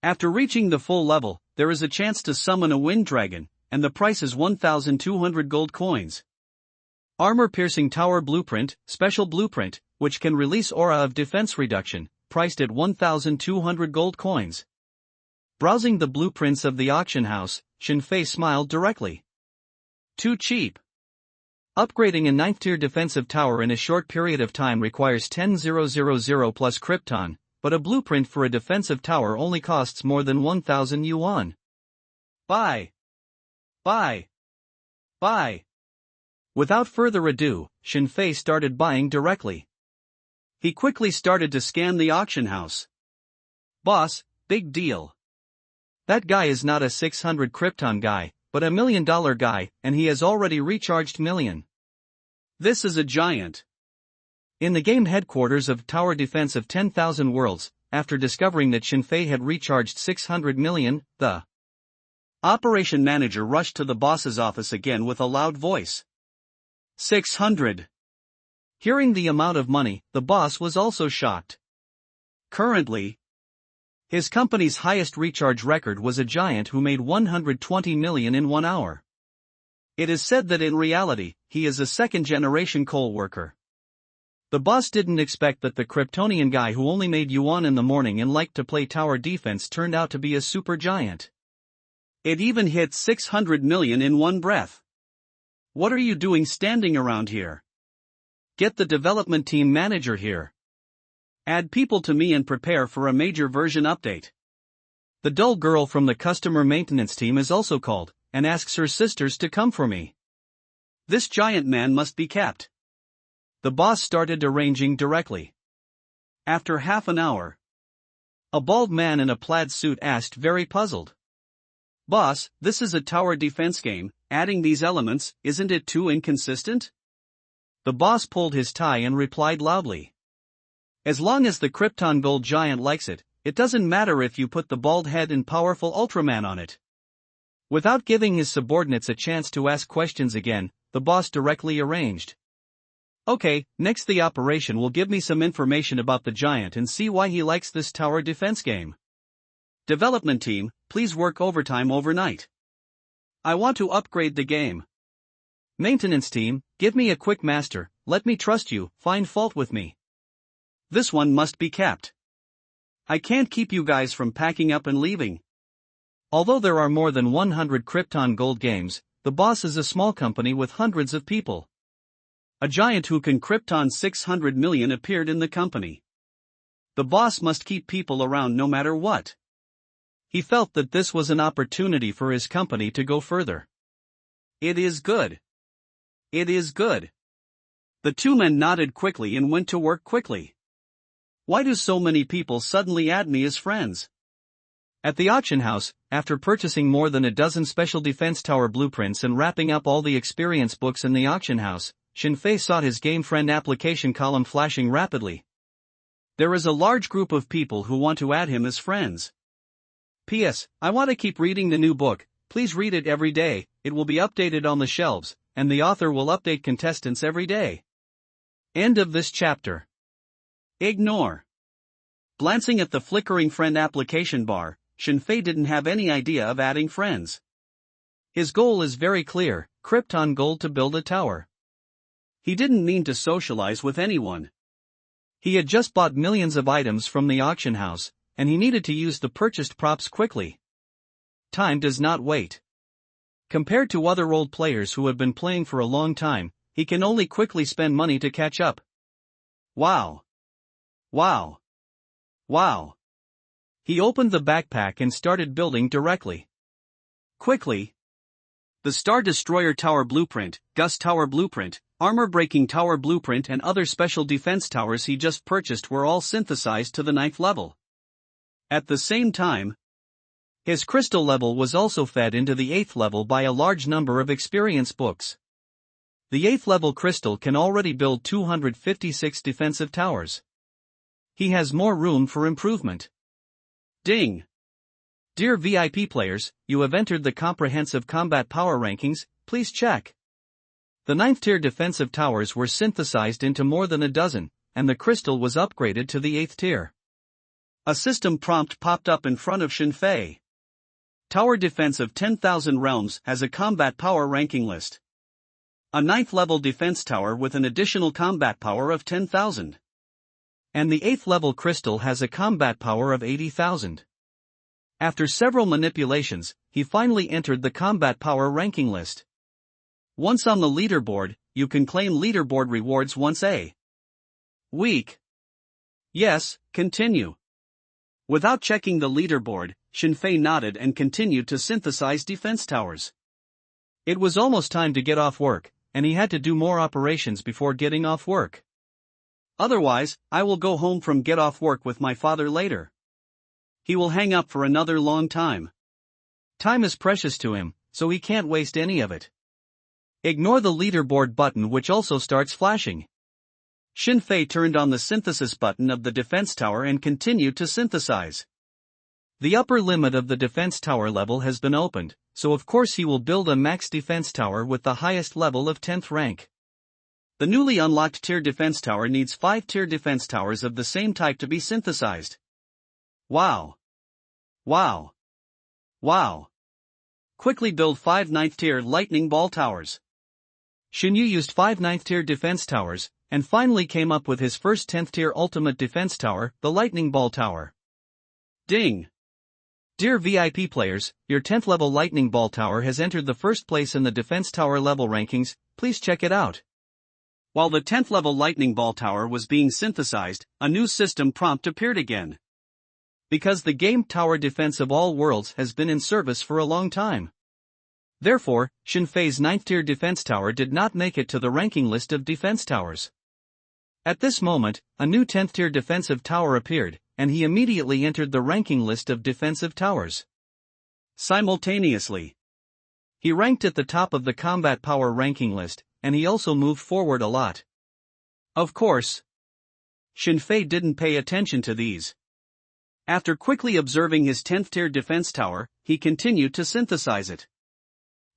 After reaching the full level, there is a chance to summon a wind dragon, and the price is 1,200 gold coins. Armor-piercing tower blueprint, special blueprint, which can release aura of defense reduction, priced at 1,200 gold coins. Browsing the blueprints of the auction house, Shinfei smiled directly. Too cheap. Upgrading a 9th tier defensive tower in a short period of time requires 10,000 plus Krypton, but a blueprint for a defensive tower only costs more than 1,000 yuan. Buy! Buy! Buy! Without further ado, Shinfei started buying directly. He quickly started to scan the auction house. Boss, big deal. That guy is not a 600 Krypton guy, but $1 million guy, and he has already recharged million. This is a giant. In the game headquarters of Tower Defense of 10,000 Worlds, after discovering that Shinfei had recharged 600 million, the operation manager rushed to the boss's office again with a loud voice. 600. Hearing the amount of money, the boss was also shocked. Currently, his company's highest recharge record was a giant who made 120 million in 1 hour. It is said that in reality, he is a second-generation coal worker. The boss didn't expect that the Kryptonian guy who only made yuan in the morning and liked to play tower defense turned out to be a super giant. It even hit 600 million in one breath. What are you doing standing around here? Get the development team manager here. Add people to me and prepare for a major version update. The dull girl from the customer maintenance team is also called, and asks her sisters to come for me. This giant man must be kept. The boss started arranging directly. After half an hour, a bald man in a plaid suit asked, very puzzled. Boss, this is a tower defense game, adding these elements, isn't it too inconsistent? The boss pulled his tie and replied loudly. As long as the Krypton Gold Giant likes it, it doesn't matter if you put the bald head and powerful Ultraman on it. Without giving his subordinates a chance to ask questions again, the boss directly arranged. Okay, next the operation will give me some information about the giant and see why he likes this tower defense game. Development team, please work overtime overnight. I want to upgrade the game. Maintenance team, give me a quick master, let me trust you, find fault with me. This one must be kept. I can't keep you guys from packing up and leaving. Although there are more than 100 Krypton Gold games, the boss is a small company with hundreds of people. A giant who can Krypton 600 million appeared in the company. The boss must keep people around no matter what. He felt that this was an opportunity for his company to go further. It is good. It is good. The two men nodded quickly and went to work quickly. Why do so many people suddenly add me as friends? At the auction house, after purchasing more than a dozen special defense tower blueprints and wrapping up all the experience books in the auction house, Shinfei saw his game friend application column flashing rapidly. There is a large group of people who want to add him as friends. P.S. I want to keep reading the new book, please read it every day, it will be updated on the shelves, and the author will update contestants every day. End of this chapter. Ignore. Glancing at the flickering friend application bar, Shinfei didn't have any idea of adding friends. His goal is very clear, Krypton Gold to build a tower. He didn't mean to socialize with anyone. He had just bought millions of items from the auction house, and he needed to use the purchased props quickly. Time does not wait. Compared to other old players who have been playing for a long time, he can only quickly spend money to catch up. Wow. Wow. Wow. He opened the backpack and started building directly. Quickly. The Star Destroyer Tower Blueprint, Gus Tower Blueprint, Armor Breaking Tower Blueprint and other special defense towers he just purchased were all synthesized to the 9th level. At the same time, his crystal level was also fed into the 8th level by a large number of experience books. The 8th level crystal can already build 256 defensive towers. He has more room for improvement. Ding! Dear VIP players, you have entered the comprehensive combat power rankings, please check. The 9th tier defensive towers were synthesized into more than a dozen, and the crystal was upgraded to the 8th tier. A system prompt popped up in front of Shinfei. Tower defense of 10,000 realms has a combat power ranking list. A 9th level defense tower with an additional combat power of 10,000. And the 8th level crystal has a combat power of 80,000. After several manipulations, he finally entered the combat power ranking list. Once on the leaderboard, you can claim leaderboard rewards once a week. Yes, continue. Without checking the leaderboard, Shinfei nodded and continued to synthesize defense towers. It was almost time to get off work, and he had to do more operations before getting off work. Otherwise, I will go home from get off work with my father later. He will hang up for another long time. Time is precious to him, so he can't waste any of it. Ignore the leaderboard button, which also starts flashing. Shinfei turned on the synthesis button of the defense tower and continued to synthesize. The upper limit of the defense tower level has been opened, so of course he will build a max defense tower with the highest level of 10th rank. The newly unlocked tier defense tower needs 5 tier defense towers of the same type to be synthesized. Wow. Wow. Wow. Quickly build 5 9th tier lightning ball towers. Shinyu used 5 9th tier defense towers, and finally came up with his first 10th tier ultimate defense tower, the lightning ball tower. Ding! Dear VIP players, your 10th level lightning ball tower has entered the first place in the defense tower level rankings, please check it out. While the 10th level lightning ball tower was being synthesized, a new system prompt appeared again. Because the game tower defense of all worlds has been in service for a long time. Therefore, Shinfei's 9th tier defense tower did not make it to the ranking list of defense towers. At this moment, a new 10th tier defensive tower appeared, and he immediately entered the ranking list of defensive towers. Simultaneously, he ranked at the top of the combat power ranking list, and he also moved forward a lot. Of course, Shinfei didn't pay attention to these. After quickly observing his 10th tier defense tower, he continued to synthesize it.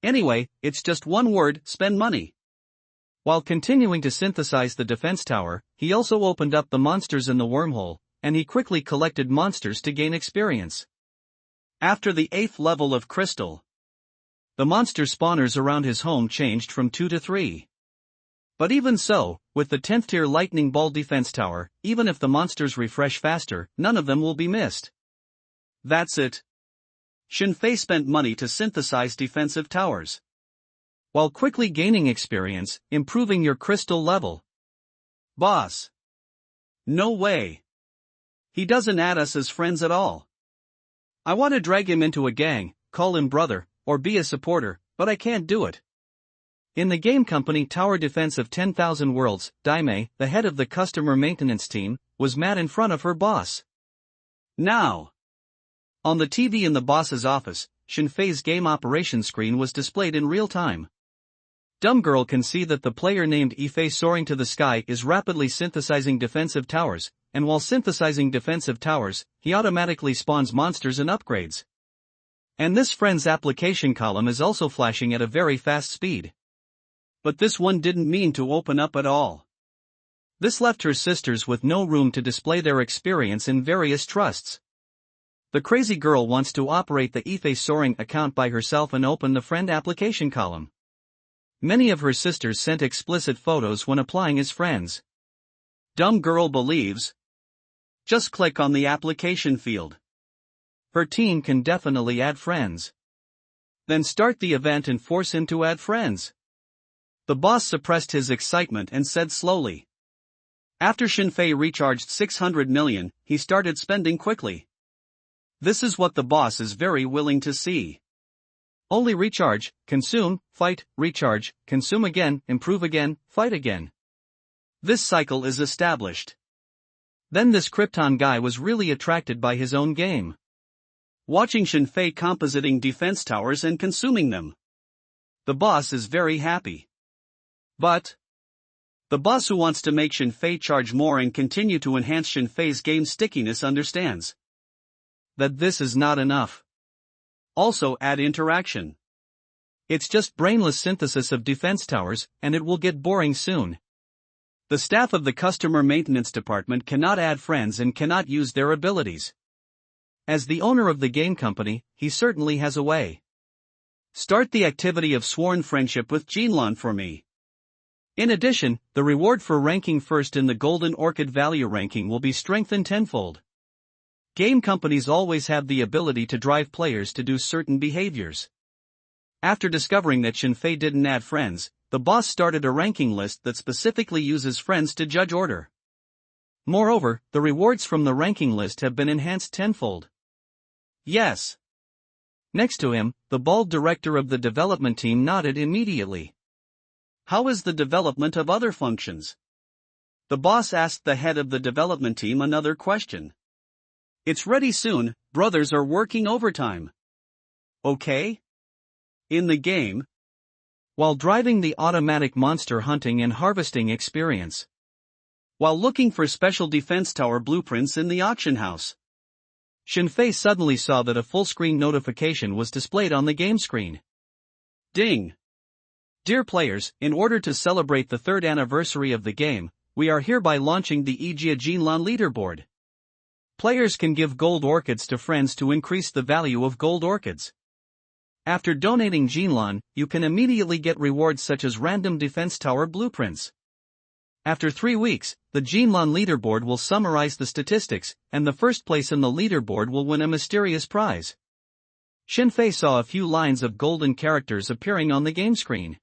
Anyway, it's just one word: spend money. While continuing to synthesize the defense tower, he also opened up the monsters in the wormhole, and he quickly collected monsters to gain experience. After the 8th level of crystal, the monster spawners around his home changed from 2 to 3. But even so, with the 10th tier lightning ball defense tower, even if the monsters refresh faster, none of them will be missed. That's it. Shinfei spent money to synthesize defensive towers, while quickly gaining experience, improving your crystal level. Boss. No way. He doesn't add us as friends at all. I want to drag him into a gang, call him brother, or be a supporter, but I can't do it. In the game company tower defense of 10,000 worlds, Daime, the head of the customer maintenance team, was mad in front of her boss. Now, on the TV in the boss's office, Shinfei's game operations screen was displayed in real time. Dumb girl can see that the player named Ife soaring to the sky is rapidly synthesizing defensive towers, and while synthesizing defensive towers, he automatically spawns monsters and upgrades. And this friend's application column is also flashing at a very fast speed. But this one didn't mean to open up at all. This left her sisters with no room to display their experience in various trusts. The crazy girl wants to operate the Ife soaring account by herself and open the friend application column. Many of her sisters sent explicit photos when applying as friends. Dumb girl believes. Just click on the application field. Her team can definitely add friends. Then start the event and force him to add friends. The boss suppressed his excitement and said slowly. After Shinfei recharged 600 million, he started spending quickly. This is what the boss is very willing to see. Only recharge, consume, fight, recharge, consume again, improve again, fight again. This cycle is established. Then this Krypton guy was really attracted by his own game. Watching Shinfei compositing defense towers and consuming them. The boss is very happy. But the boss who wants to make Shinfei charge more and continue to enhance Shinfei's game stickiness understands that this is not enough. Also add interaction. It's just brainless synthesis of defense towers, and it will get boring soon. The staff of the customer maintenance department cannot add friends and cannot use their abilities. As the owner of the game company, he certainly has a way. Start the activity of sworn friendship with Jinlan for me. In addition, the reward for ranking first in the Golden Orchid value ranking will be strengthened tenfold. Game companies always have the ability to drive players to do certain behaviors. After discovering that Shinfei didn't add friends, the boss started a ranking list that specifically uses friends to judge order. Moreover, the rewards from the ranking list have been enhanced tenfold. Yes. Next to him, the bald director of the development team nodded immediately. How is the development of other functions? The boss asked the head of the development team another question. It's ready soon, brothers are working overtime. Okay? In the game? While driving the automatic monster hunting and harvesting experience. While looking for special defense tower blueprints in the auction house. Shinfei suddenly saw that a full-screen notification was displayed on the game screen. Ding! Dear players, in order to celebrate the 3rd anniversary of the game, we are hereby launching the Ijia Jinlan leaderboard. Players can give gold orchids to friends to increase the value of gold orchids. After donating Jinlan, you can immediately get rewards such as random defense tower blueprints. After 3 weeks, the Jinlan leaderboard will summarize the statistics, and the first place in the leaderboard will win a mysterious prize. Shinfei saw a few lines of golden characters appearing on the game screen.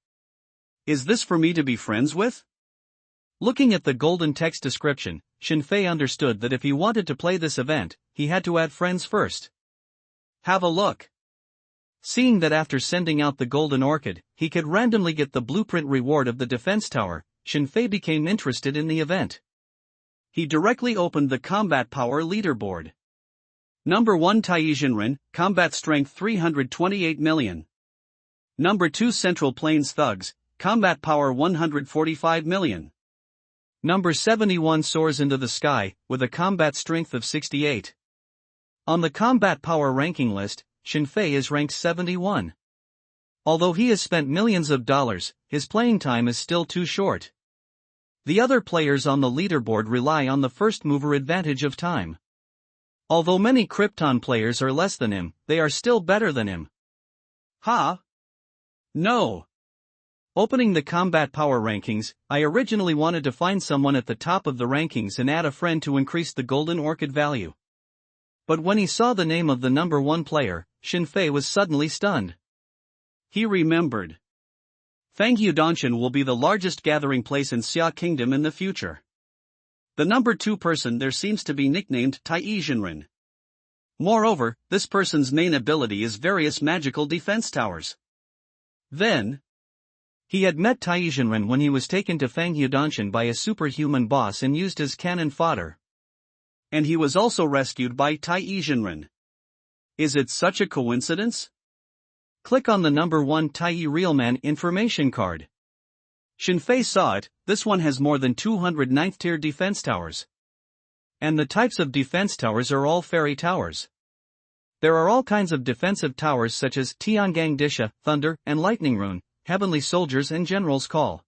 Is this for me to be friends with? Looking at the golden text description, Shinfei understood that if he wanted to play this event, he had to add friends first. Have a look. Seeing that after sending out the golden orchid, he could randomly get the blueprint reward of the defense tower, Shinfei became interested in the event. He directly opened the combat power leaderboard. Number 1 Taijinren, combat strength 328 million. Number 2 Central Plains Thugs, combat power 145 million. Number 71 soars into the sky, with a combat strength of 68. On the combat power ranking list, Shinfei is ranked 71. Although he has spent millions of dollars, his playing time is still too short. The other players on the leaderboard rely on the first mover advantage of time. Although many Krypton players are less than him, they are still better than him. Ha! No! Opening the combat power rankings, I originally wanted to find someone at the top of the rankings and add a friend to increase the golden orchid value. But when he saw the name of the number 1 player, Shinfei was suddenly stunned. He remembered. Fangyu Danshan will be the largest gathering place in Xia Kingdom in the future. The number 2 person there seems to be nicknamed Taijinren. Moreover, this person's main ability is various magical defense towers. Then, he had met Taijinren when he was taken to Fangyu Danshan by a superhuman boss and used as cannon fodder. And he was also rescued by Taijinren. Is it such a coincidence? Click on the number 1 Tai Realman information card. Shinfei saw it, this one has more than 200 9th tier defense towers. And the types of defense towers are all fairy towers. There are all kinds of defensive towers such as Tiangang Disha, Thunder, and Lightning Rune, Heavenly Soldiers and General's Call.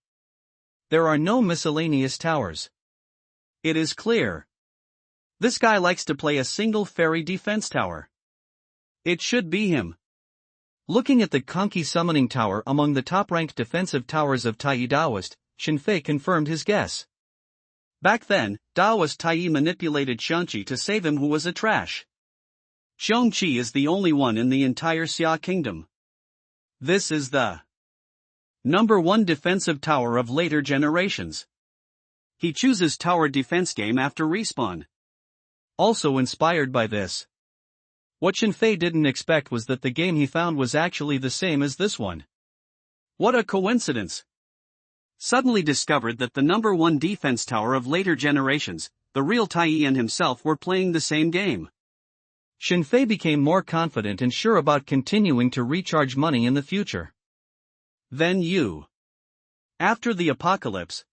There are no miscellaneous towers. It is clear. This guy likes to play a single fairy defense tower. It should be him. Looking at the Conky Summoning Tower among the top-ranked defensive towers of Tai Daoist, Shinfei confirmed his guess. Back then, Daoist Tai manipulated Xiangqi to save him who was a trash. Xiangqi is the only one in the entire Xia Kingdom. This is the number 1 defensive tower of later generations. He chooses tower defense game after respawn. Also inspired by this. What Shinfei didn't expect was that the game he found was actually the same as this one. What a coincidence! Suddenly discovered that the number 1 defense tower of later generations, the real Tai and himself were playing the same game. Shinfei became more confident and sure about continuing to recharge money in the future. Then after the apocalypse,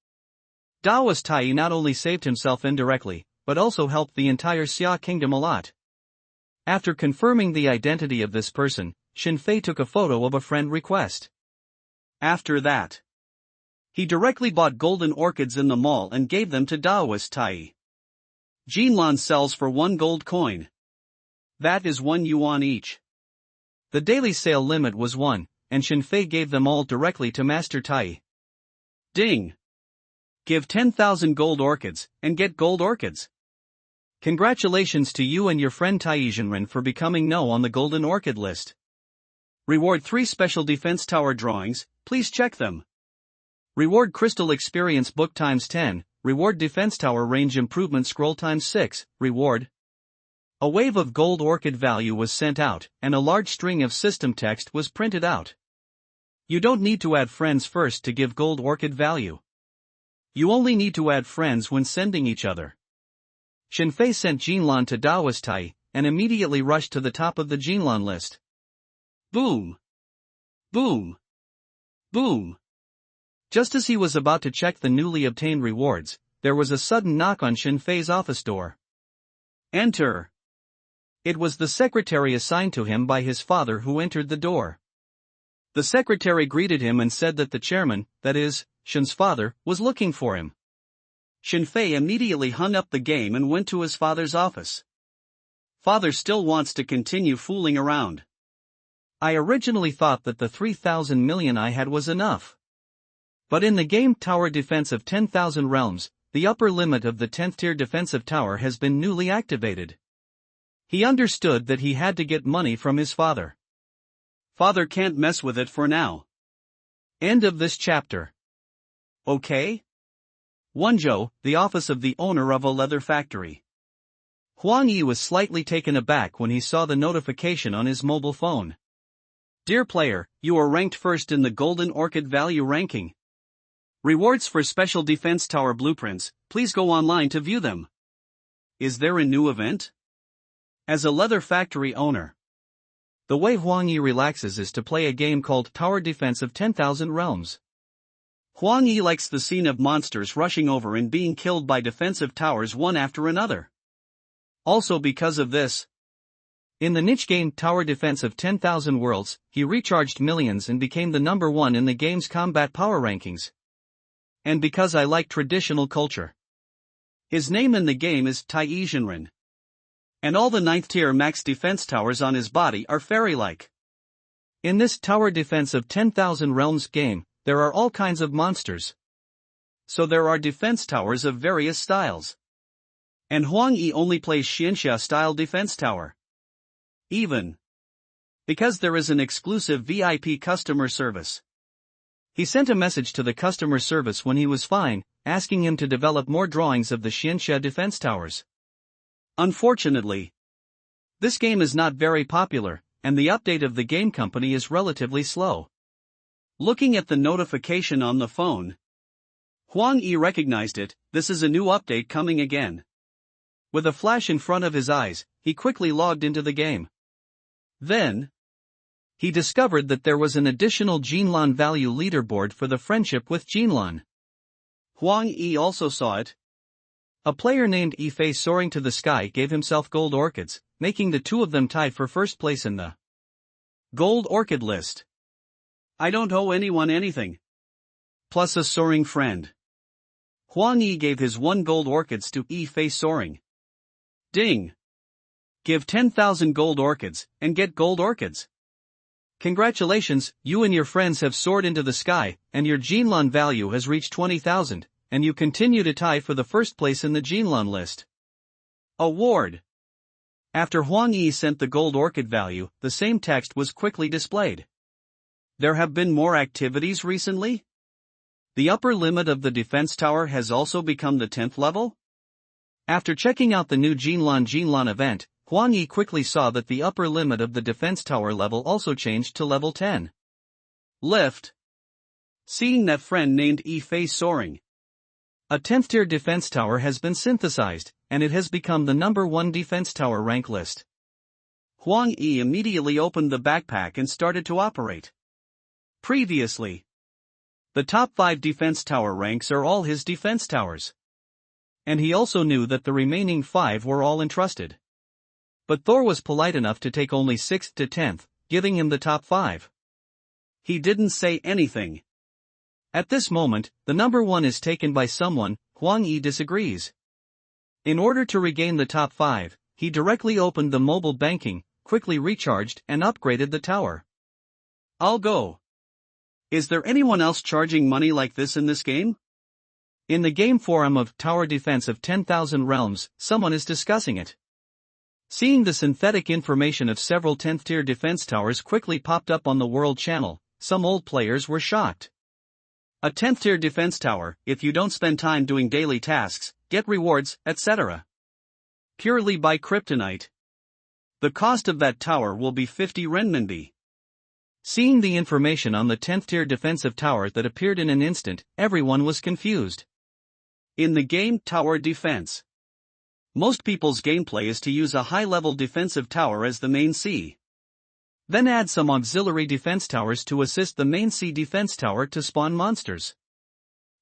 Daoist Tai not only saved himself indirectly, but also helped the entire Xia Kingdom a lot. After confirming the identity of this person, Shinfei took a photo of a friend request. After that, He directly bought golden orchids in the mall and gave them to Daoist Tai. Jinlan sells for 1 gold coin. That is 1 yuan each. The daily sale limit was 1, and Shenfei gave them all directly to Master Tai. Ding! Give 10,000 gold orchids, and get gold orchids. Congratulations to you and your friend Taizhenren for becoming No on the golden orchid list. Reward 3 special defense tower drawings, please check them. Reward crystal experience book times 10, reward defense tower range improvement scroll times 6, reward. A wave of gold orchid value was sent out, and a large string of system text was printed out. You don't need to add friends first to give gold orchid value. You only need to add friends when sending each other. Shenfei sent Jinlan to Daoist Tai, and immediately rushed to the top of the Jinlan list. Boom! Boom! Boom! Just as he was about to check the newly obtained rewards, there was a sudden knock on Shenfei's office door. Enter! It was the secretary assigned to him by his father who entered the door. The secretary greeted him and said that the chairman, that is, Shen's father, was looking for him. Shenfei immediately hung up the game and went to his father's office. Father still wants to continue fooling around. I originally thought that the 3,000 million I had was enough. But in the game Tower Defense of 10,000 Realms, the upper limit of the 10th tier defensive tower has been newly activated. He understood that he had to get money from his father. Father can't mess with it for now. End of this chapter. Okay? Wenzhou, the office of the owner of a leather factory. Huang Yi was slightly taken aback when he saw the notification on his mobile phone. Dear player, you are ranked first in the Golden Orchid Value ranking. Rewards for special defense tower blueprints, please go online to view them. Is there a new event? As a leather factory owner, the way Huang Yi relaxes is to play a game called Tower Defense of 10,000 Realms. Huang Yi likes the scene of monsters rushing over and being killed by defensive towers one after another. Also because of this, in the niche game Tower Defense of 10,000 Worlds, he recharged millions and became the number 1 in the game's combat power rankings. And because I like traditional culture. His name in the game is Taizhenren. And all the 9th tier max defense towers on his body are fairy-like. In this Tower Defense of 10,000 Realms game, there are all kinds of monsters. So there are defense towers of various styles. And Huang Yi only plays Xianxia style defense tower. Even because there is an exclusive VIP customer service. He sent a message to the customer service when he was fine, asking him to develop more drawings of the Xianxia defense towers. Unfortunately, this game is not very popular, and the update of the game company is relatively slow. Looking at the notification on the phone, Huang Yi recognized it. This is a new update coming again. With a flash in front of his eyes, he quickly logged into the game. Then, he discovered that there was an additional Jinlan value leaderboard for the friendship with Jinlan. Huang Yi also saw it. A player named Yifei soaring to the sky gave himself gold orchids, making the two of them tied for first place in the gold orchid list. I don't owe anyone anything. Plus a soaring friend. Huang Yi gave his 1 gold orchids to Yifei soaring. Ding! Give 10,000 gold orchids, and get gold orchids. Congratulations, you and your friends have soared into the sky, and your Jinlan value has reached 20,000. And you continue to tie for the first place in the Jinlan list. Award. After Huang Yi sent the gold orchid value, the same text was quickly displayed. There have been more activities recently? The upper limit of the defense tower has also become the 10th level? After checking out the new Jinlan event, Huang Yi quickly saw that the upper limit of the defense tower level also changed to level 10. Lift. Seeing that friend named Yifei soaring. A 10th tier defense tower has been synthesized, and it has become the number 1 defense tower rank list. Huang Yi immediately opened the backpack and started to operate. Previously, the top 5 defense tower ranks are all his defense towers. And he also knew that the remaining 5 were all entrusted. But Thor was polite enough to take only 6th to 10th, giving him the top 5. He didn't say anything. At this moment, the number 1 is taken by someone. Huang Yi disagrees. In order to regain the top 5, he directly opened the mobile banking, quickly recharged and upgraded the tower. I'll go. Is there anyone else charging money like this in this game? In the game forum of Tower Defense of 10,000 Realms, someone is discussing it. Seeing the synthetic information of several 10th tier defense towers quickly popped up on the world channel, some old players were shocked. A 10th tier defense tower, if you don't spend time doing daily tasks, get rewards, etc. Purely by kryptonite. The cost of that tower will be 50 renminbi. Seeing the information on the 10th tier defensive tower that appeared in an instant, everyone was confused. In the game Tower Defense, most people's gameplay is to use a high-level defensive tower as the main C. Then add some auxiliary defense towers to assist the main C defense tower to spawn monsters.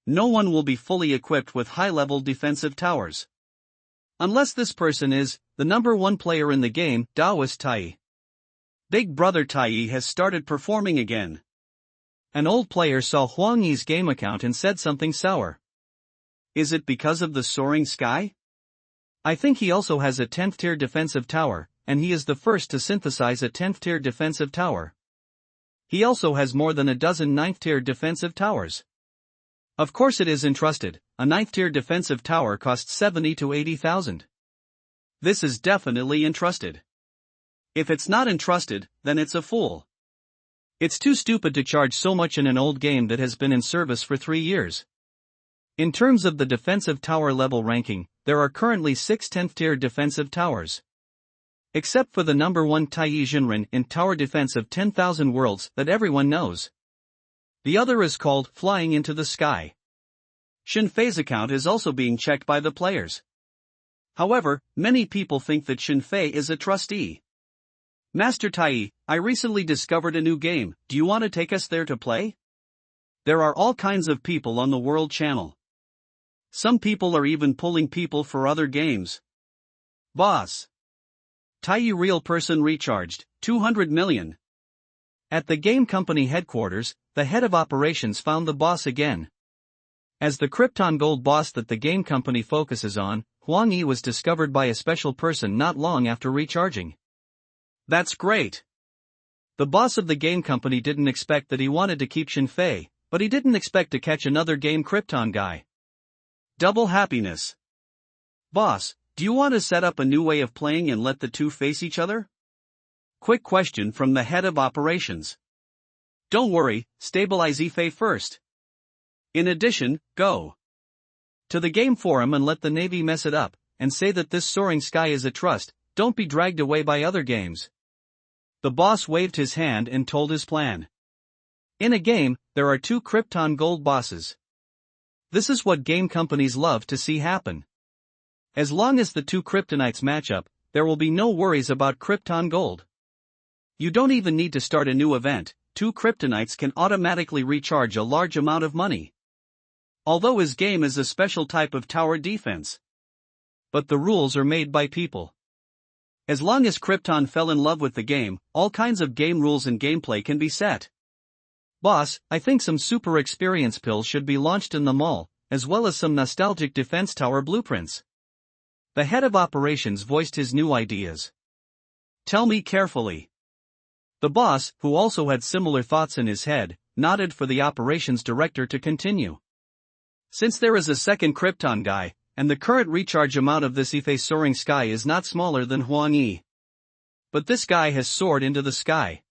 No one will be fully equipped with high-level defensive towers. Unless this person is the number 1 player in the game, Taoist Tai. Big Brother Tai has started performing again. An old player saw Huang Yi's game account and said something sour. Is it because of the soaring sky? I think he also has a 10th tier defensive tower, and he is the first to synthesize a 10th tier defensive tower. He also has more than a dozen 9th tier defensive towers. Of course it is entrusted, a 9th tier defensive tower costs 70 to 80,000. This is definitely entrusted. If it's not entrusted, then it's a fool. It's too stupid to charge so much in an old game that has been in service for 3 years. In terms of the defensive tower level ranking, there are currently 6 10th tier defensive towers. Except for the number 1 Taiyi Jinren in Tower Defense of 10,000 Worlds that everyone knows. The other is called Flying into the Sky. Xin Fei's account is also being checked by the players. However, many people think that Xin Fei is a trustee. Master Tai, I recently discovered a new game, do you want to take us there to play? There are all kinds of people on the world channel. Some people are even pulling people for other games. Boss. Tai real person recharged, 200 million. At the game company headquarters, the head of operations found the boss again. As the Krypton Gold boss that the game company focuses on, Huang Yi was discovered by a special person not long after recharging. That's great. The boss of the game company didn't expect that he wanted to keep Xin Fei, but he didn't expect to catch another game Krypton guy. Double happiness. Boss, do you want to set up a new way of playing and let the two face each other? Quick question from the head of operations. Don't worry, stabilize Ifei first. In addition, go to the game forum and let the Navy mess it up, and say that this soaring sky is a trust, don't be dragged away by other games. The boss waved his hand and told his plan. In a game, there are 2 Krypton Gold bosses. This is what game companies love to see happen. As long as the 2 Kryptonites match up, there will be no worries about Krypton Gold. You don't even need to start a new event, 2 Kryptonites can automatically recharge a large amount of money. Although his game is a special type of tower defense. But the rules are made by people. As long as Krypton fell in love with the game, all kinds of game rules and gameplay can be set. Boss, I think some super experience pills should be launched in the mall, as well as some nostalgic defense tower blueprints. The head of operations voiced his new ideas. Tell me carefully. The boss, who also had similar thoughts in his head, nodded for the operations director to continue. Since there is a second Krypton guy, and the current recharge amount of this Ifei soaring sky is not smaller than Huang Yi. But this guy has soared into the sky.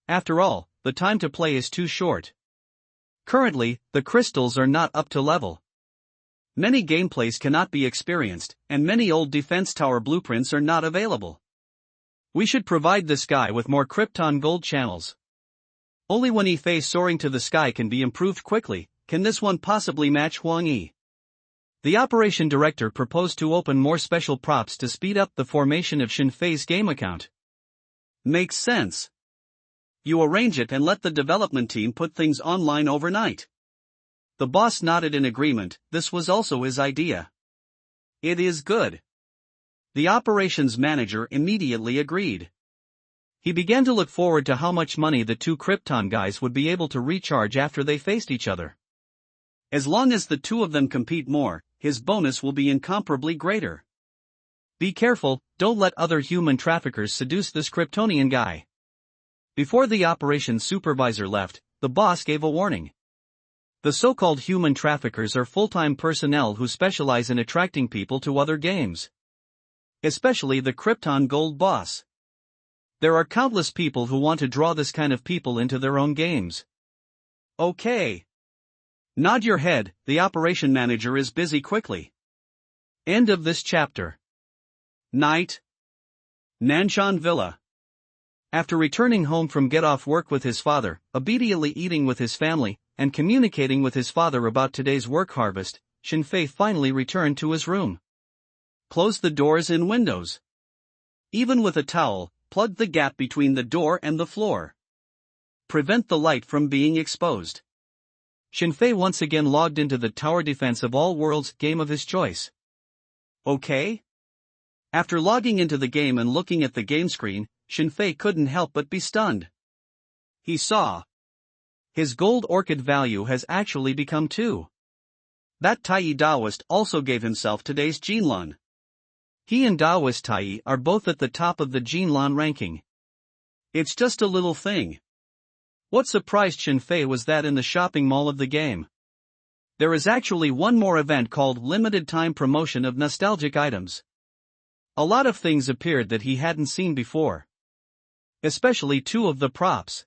After all, the time to play is too short. Currently, the crystals are not up to level. Many gameplays cannot be experienced, and many old defense tower blueprints are not available. We should provide this guy with more Krypton Gold channels. Only when Ifei soaring to the sky can be improved quickly, can this one possibly match Huang Yi. The operation director proposed to open more special props to speed up the formation of Xin Fei's game account. Makes sense. You arrange it and let the development team put things online overnight. The boss nodded in agreement, this was also his idea. It is good. The operations manager immediately agreed. He began to look forward to how much money the two Krypton guys would be able to recharge after they faced each other. As long as the two of them compete more, his bonus will be incomparably greater. Be careful, don't let other human traffickers seduce this Kryptonian guy. Before the operations supervisor left, the boss gave a warning. The so-called human traffickers are full-time personnel who specialize in attracting people to other games. Especially the Krypton Gold boss. There are countless people who want to draw this kind of people into their own games. Okay. Nod your head, the operation manager is busy quickly. End of this chapter. Night. Nanshan Villa. After returning home from get-off work with his father, obediently eating with his family, and communicating with his father about today's work harvest, Shinfei finally returned to his room. Closed the doors and windows. Even with a towel, plugged the gap between the door and the floor. Prevent the light from being exposed. Shinfei once again logged into the Tower Defense of All Worlds game of his choice. Okay? After logging into the game and looking at the game screen, Shinfei couldn't help but be stunned. He saw. His gold orchid value has actually become 2. That Tai Daoist also gave himself today's Jinlan. He and Daoist Tai are both at the top of the Jinlan ranking. It's just a little thing. What surprised Shinfei was that in the shopping mall of the game, there is actually one more event called Limited Time Promotion of Nostalgic Items. A lot of things appeared that he hadn't seen before. Especially 2 of the props.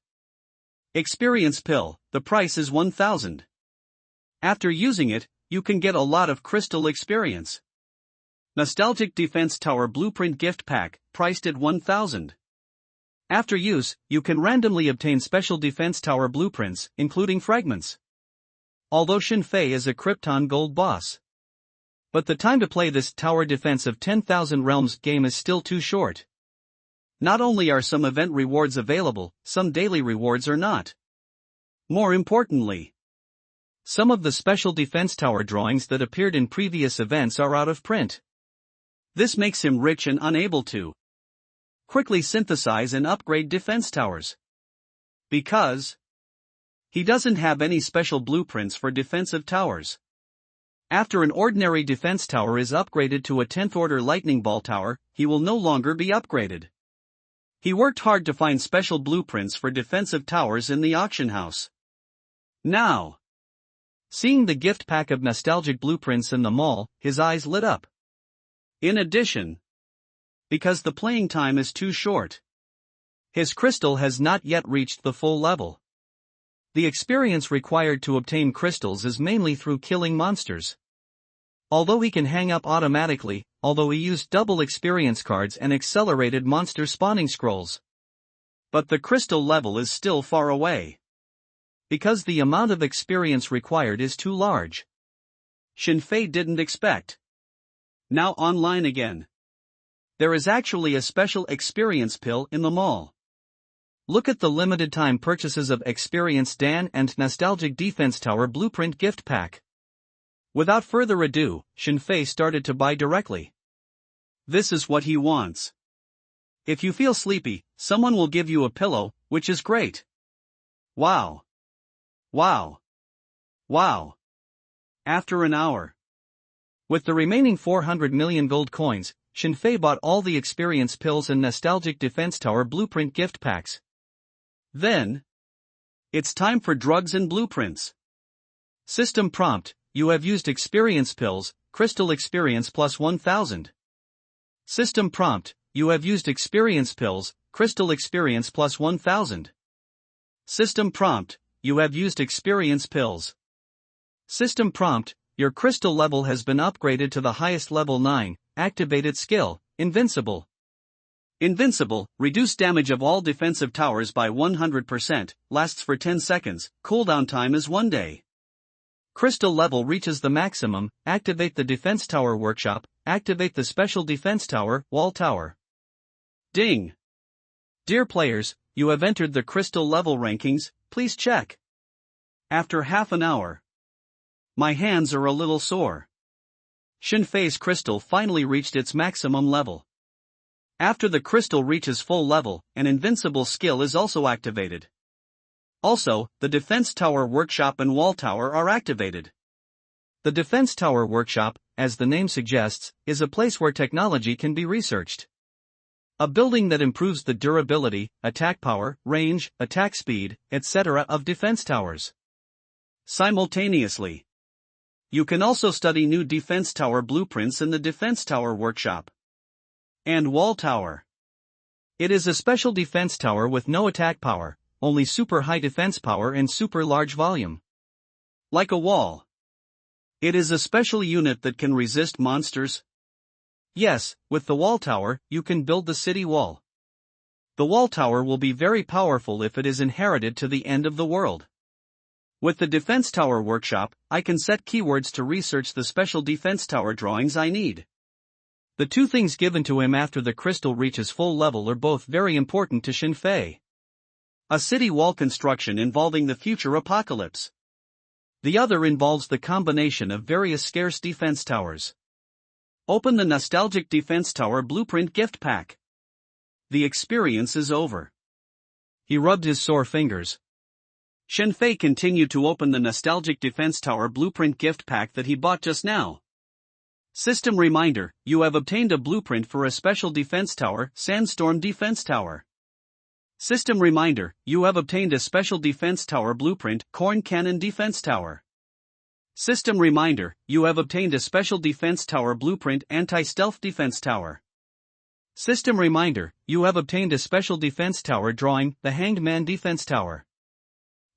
Experience Pill, the price is 1,000. After using it, you can get a lot of crystal experience. Nostalgic Defense Tower Blueprint Gift Pack, priced at 1,000. After use, you can randomly obtain special defense tower blueprints, including fragments. Although Shinfei is a Krypton Gold boss. But the time to play this Tower Defense of 10,000 Realms game is still too short. Not only are some event rewards available, some daily rewards are not. More importantly, some of the special defense tower drawings that appeared in previous events are out of print. This makes him rich and unable to quickly synthesize and upgrade defense towers. Because he doesn't have any special blueprints for defensive towers. After an ordinary defense tower is upgraded to a 10th order lightning ball tower, he will no longer be upgraded. He worked hard to find special blueprints for defensive towers in the auction house. Now, seeing the gift pack of nostalgic blueprints in the mall, his eyes lit up. In addition, because the playing time is too short, his crystal has not yet reached the full level. The experience required to obtain crystals is mainly through killing monsters. Although he can hang up automatically, although he used double experience cards and accelerated monster spawning scrolls. But the crystal level is still far away. Because the amount of experience required is too large. Shinfei didn't expect. Now online again. There is actually a special experience pill in the mall. Look at the limited time purchases of Experience Dan and Nostalgic Defense Tower Blueprint Gift Pack. Without further ado, Shinfei started to buy directly. This is what he wants. If you feel sleepy, someone will give you a pillow, which is great. Wow. Wow. Wow. After an hour. With the remaining 400 million gold coins, Shinfei bought all the experience pills and Nostalgic Defense Tower Blueprint gift packs. Then, it's time for drugs and blueprints. System prompt: you have used experience pills, crystal experience plus 1000. System prompt: you have used experience pills, crystal experience plus 1000. System prompt: you have used experience pills. System prompt: your crystal level has been upgraded to the highest level 9, activated skill, Invincible. Invincible, reduce damage of all defensive towers by 100%, lasts for 10 seconds, cooldown time is 1 day. Crystal level reaches the maximum, activate the defense tower workshop, activate the special defense tower, wall tower. Ding! Dear players, you have entered the crystal level rankings, please check. After half an hour. My hands are a little sore. Shinfei's crystal finally reached its maximum level. After the crystal reaches full level, an invincible skill is also activated. Also, the Defense Tower Workshop and Wall Tower are activated. The Defense Tower Workshop, as the name suggests, is a place where technology can be researched. A building that improves the durability, attack power, range, attack speed, etc. of defense towers. Simultaneously, you can also study new defense tower blueprints in the Defense Tower Workshop and Wall Tower. It is a special defense tower with no attack power, only super high defense power and super large volume. Like a wall. It is a special unit that can resist monsters. Yes, with the Wall Tower, you can build the city wall. The Wall Tower will be very powerful if it is inherited to the end of the world. With the Defense Tower Workshop, I can set keywords to research the special defense tower drawings I need. The two things given to him after the crystal reaches full level are both very important to Shinfei. A city wall construction involving the future apocalypse. The other involves the combination of various scarce defense towers. Open the Nostalgic Defense Tower Blueprint Gift Pack. The experience is over. He rubbed his sore fingers. Shinfei continued to open the Nostalgic Defense Tower Blueprint Gift Pack that he bought just now. System reminder, you have obtained a blueprint for a special defense tower, Sandstorm Defense Tower. System reminder, you have obtained a special defense tower blueprint, Corn Cannon Defense Tower. System reminder, you have obtained a special defense tower blueprint, Anti-Stealth Defense Tower. System reminder, you have obtained a special defense tower drawing, the Hanged Man Defense Tower.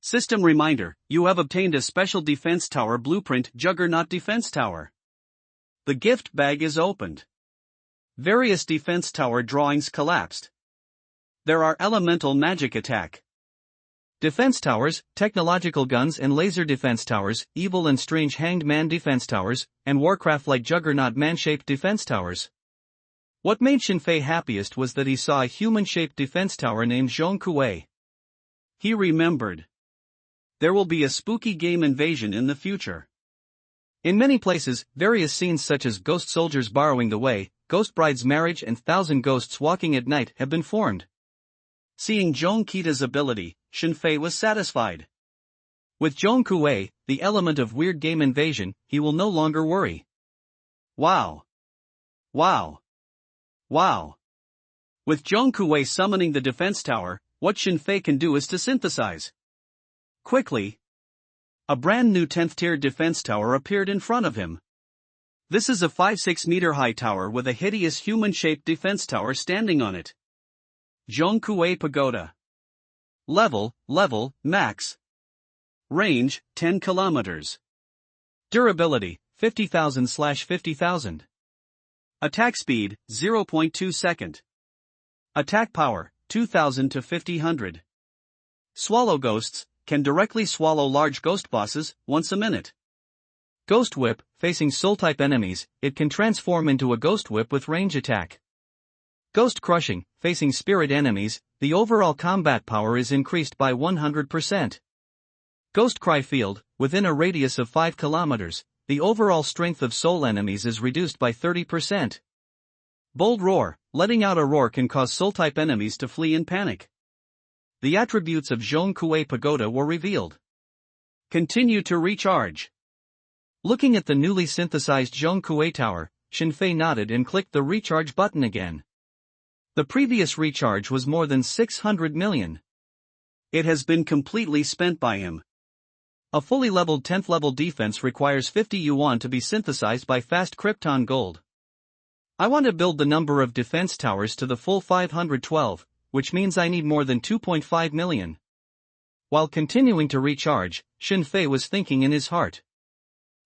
System reminder, you have obtained a special defense tower blueprint, Juggernaut Defense Tower. The gift bag is opened. Various defense tower drawings collapsed. There are elemental magic attack defense towers, technological guns and laser defense towers, evil and strange Hanged Man defense towers, and Warcraft-like Juggernaut man-shaped defense towers. What made Shinfei happiest was that he saw a human-shaped defense tower named Zhongkuei. He remembered. There will be a spooky game invasion in the future. In many places, various scenes such as ghost soldiers borrowing the way, ghost bride's marriage and 1,000 ghosts walking at night have been formed. Seeing Joan Kita's ability, Shinfei was satisfied. With Zhongkuei, the element of weird game invasion, he will no longer worry. Wow. Wow. Wow. With Zhongkuei summoning the defense tower, what Shinfei can do is to synthesize. Quickly, a brand new 10th tier defense tower appeared in front of him. This is a 5-6 meter high tower with a hideous human-shaped defense tower standing on it. Zhongkuei Pagoda. Level, max. Range, 10 kilometers. Durability, 50,000/50,000. Attack speed, 0.2 second. Attack power, 2,000 to 5,000. Swallow ghosts, can directly swallow large ghost bosses, once a minute. Ghost Whip, facing soul-type enemies, it can transform into a Ghost Whip with range attack. Ghost Crushing, facing spirit enemies, the overall combat power is increased by 100%. Ghost Cry Field, within a radius of 5 kilometers, the overall strength of soul enemies is reduced by 30%. Bold Roar, letting out a roar can cause soul-type enemies to flee in panic. The attributes of Zhongkuei Pagoda were revealed. Continue to recharge. Looking at the newly synthesized Zhongkuei Tower, Shinfei nodded and clicked the recharge button again. The previous recharge was more than 600 million. It has been completely spent by him. A fully leveled 10th level defense requires 50 yuan to be synthesized by fast Krypton Gold. I want to build the number of defense towers to the full 512, which means I need more than 2.5 million. While continuing to recharge, Shinfei was thinking in his heart.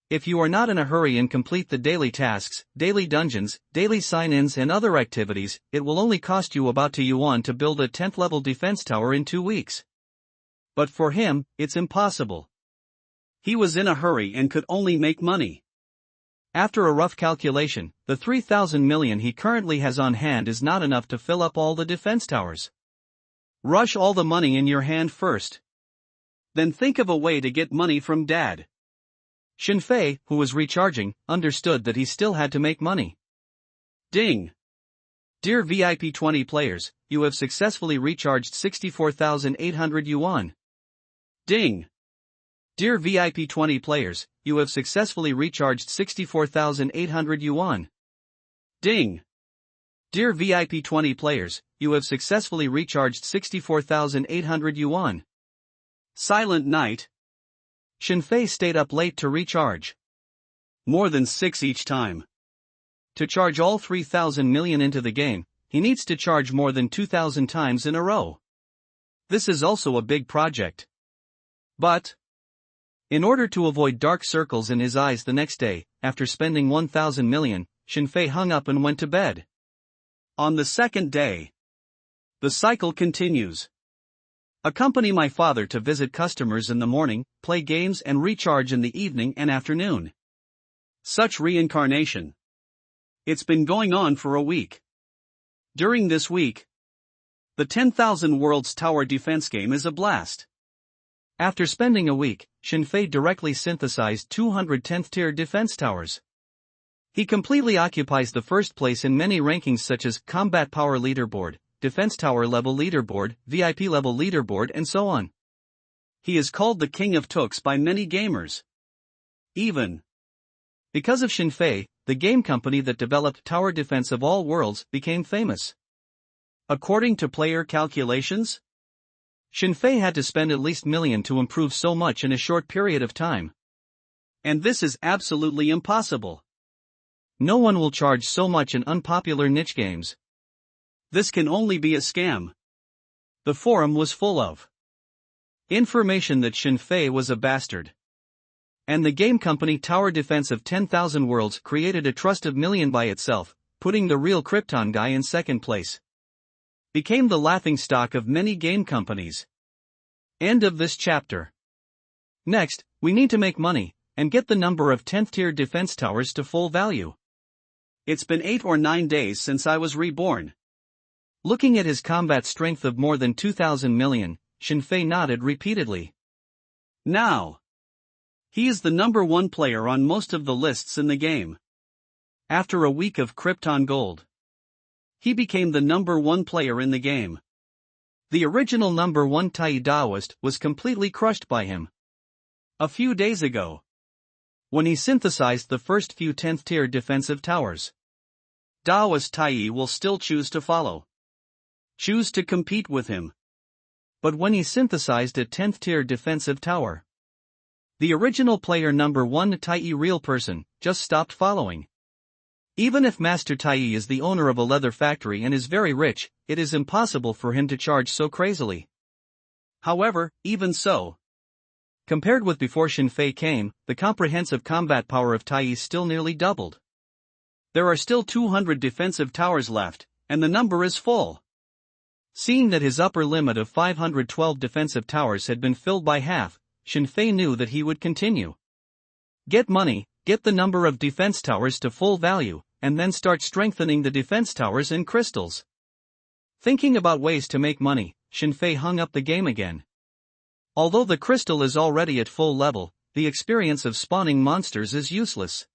If you are not in a hurry and complete the daily tasks, daily dungeons, daily sign-ins and other activities, it will only cost you about 2 yuan to build a 10th level defense tower in 2 weeks. But for him, it's impossible. He was in a hurry and could only make money. After a rough calculation, the 3,000 million he currently has on hand is not enough to fill up all the defense towers. Rush all the money in your hand first. Then think of a way to get money from Dad. Shinfei, who was recharging, understood that he still had to make money. Ding! Dear VIP 20 players, you have successfully recharged 64,800 yuan. Ding! Dear VIP 20 players, you have successfully recharged 64,800 yuan. Ding! Dear VIP 20 players, you have successfully recharged 64,800 yuan. Silent night. Shinfei stayed up late to recharge. More than 6 each time. To charge all 3,000 million into the game, he needs to charge more than 2,000 times in a row. This is also a big project. But, in order to avoid dark circles in his eyes the next day, after spending 1,000 million, Shinfei hung up and went to bed. On the second day, the cycle continues. Accompany my father to visit customers in the morning, play games and recharge in the evening and afternoon. Such reincarnation. It's been going on for a week. During this week, the 10,000 Worlds Tower Defense game is a blast. After spending a week, Shinfei directly synthesized 200 10th tier defense towers. He completely occupies the first place in many rankings such as Combat Power Leaderboard, Defense Tower Level Leaderboard, VIP Level Leaderboard and so on. He is called the King of Tooks by many gamers. Even because of Shinfei, the game company that developed Tower Defense of All Worlds became famous. According to player calculations, Shinfei had to spend at least million to improve so much in a short period of time. And this is absolutely impossible. No one will charge so much in unpopular niche games. This can only be a scam. The forum was full of information that Shinfei was a bastard. And the game company Tower Defense of 10,000 Worlds created a trust of million by itself, putting the real Krypton guy in second place. Became the laughingstock of many game companies. End of this chapter. Next, we need to make money, and get the number of 10th tier defense towers to full value. It's been 8 or 9 days since I was reborn. Looking at his combat strength of more than 2,000 million, Shinfei nodded repeatedly. Now, he is the number 1 player on most of the lists in the game. After a week of Krypton Gold, he became the number 1 player in the game. The original number 1 Tai Daoist was completely crushed by him. A few days ago, when he synthesized the first few 10th tier defensive towers, Daoist Tai will still choose to follow. Choose to compete with him. But when he synthesized a 10th tier defensive tower, the original player number 1 Tai real person just stopped following. Even if Master Tai is the owner of a leather factory and is very rich, it is impossible for him to charge so crazily. However, even so, compared with before Shinfei came, the comprehensive combat power of Tai still nearly doubled. There are still 200 defensive towers left, and the number is full. Seeing that his upper limit of 512 defensive towers had been filled by half, Shinfei knew that he would continue. Get money, get the number of defense towers to full value, and then start strengthening the defense towers in crystals. Thinking about ways to make money, Shinfei hung up the game again. Although the crystal is already at full level, the experience of spawning monsters is useless.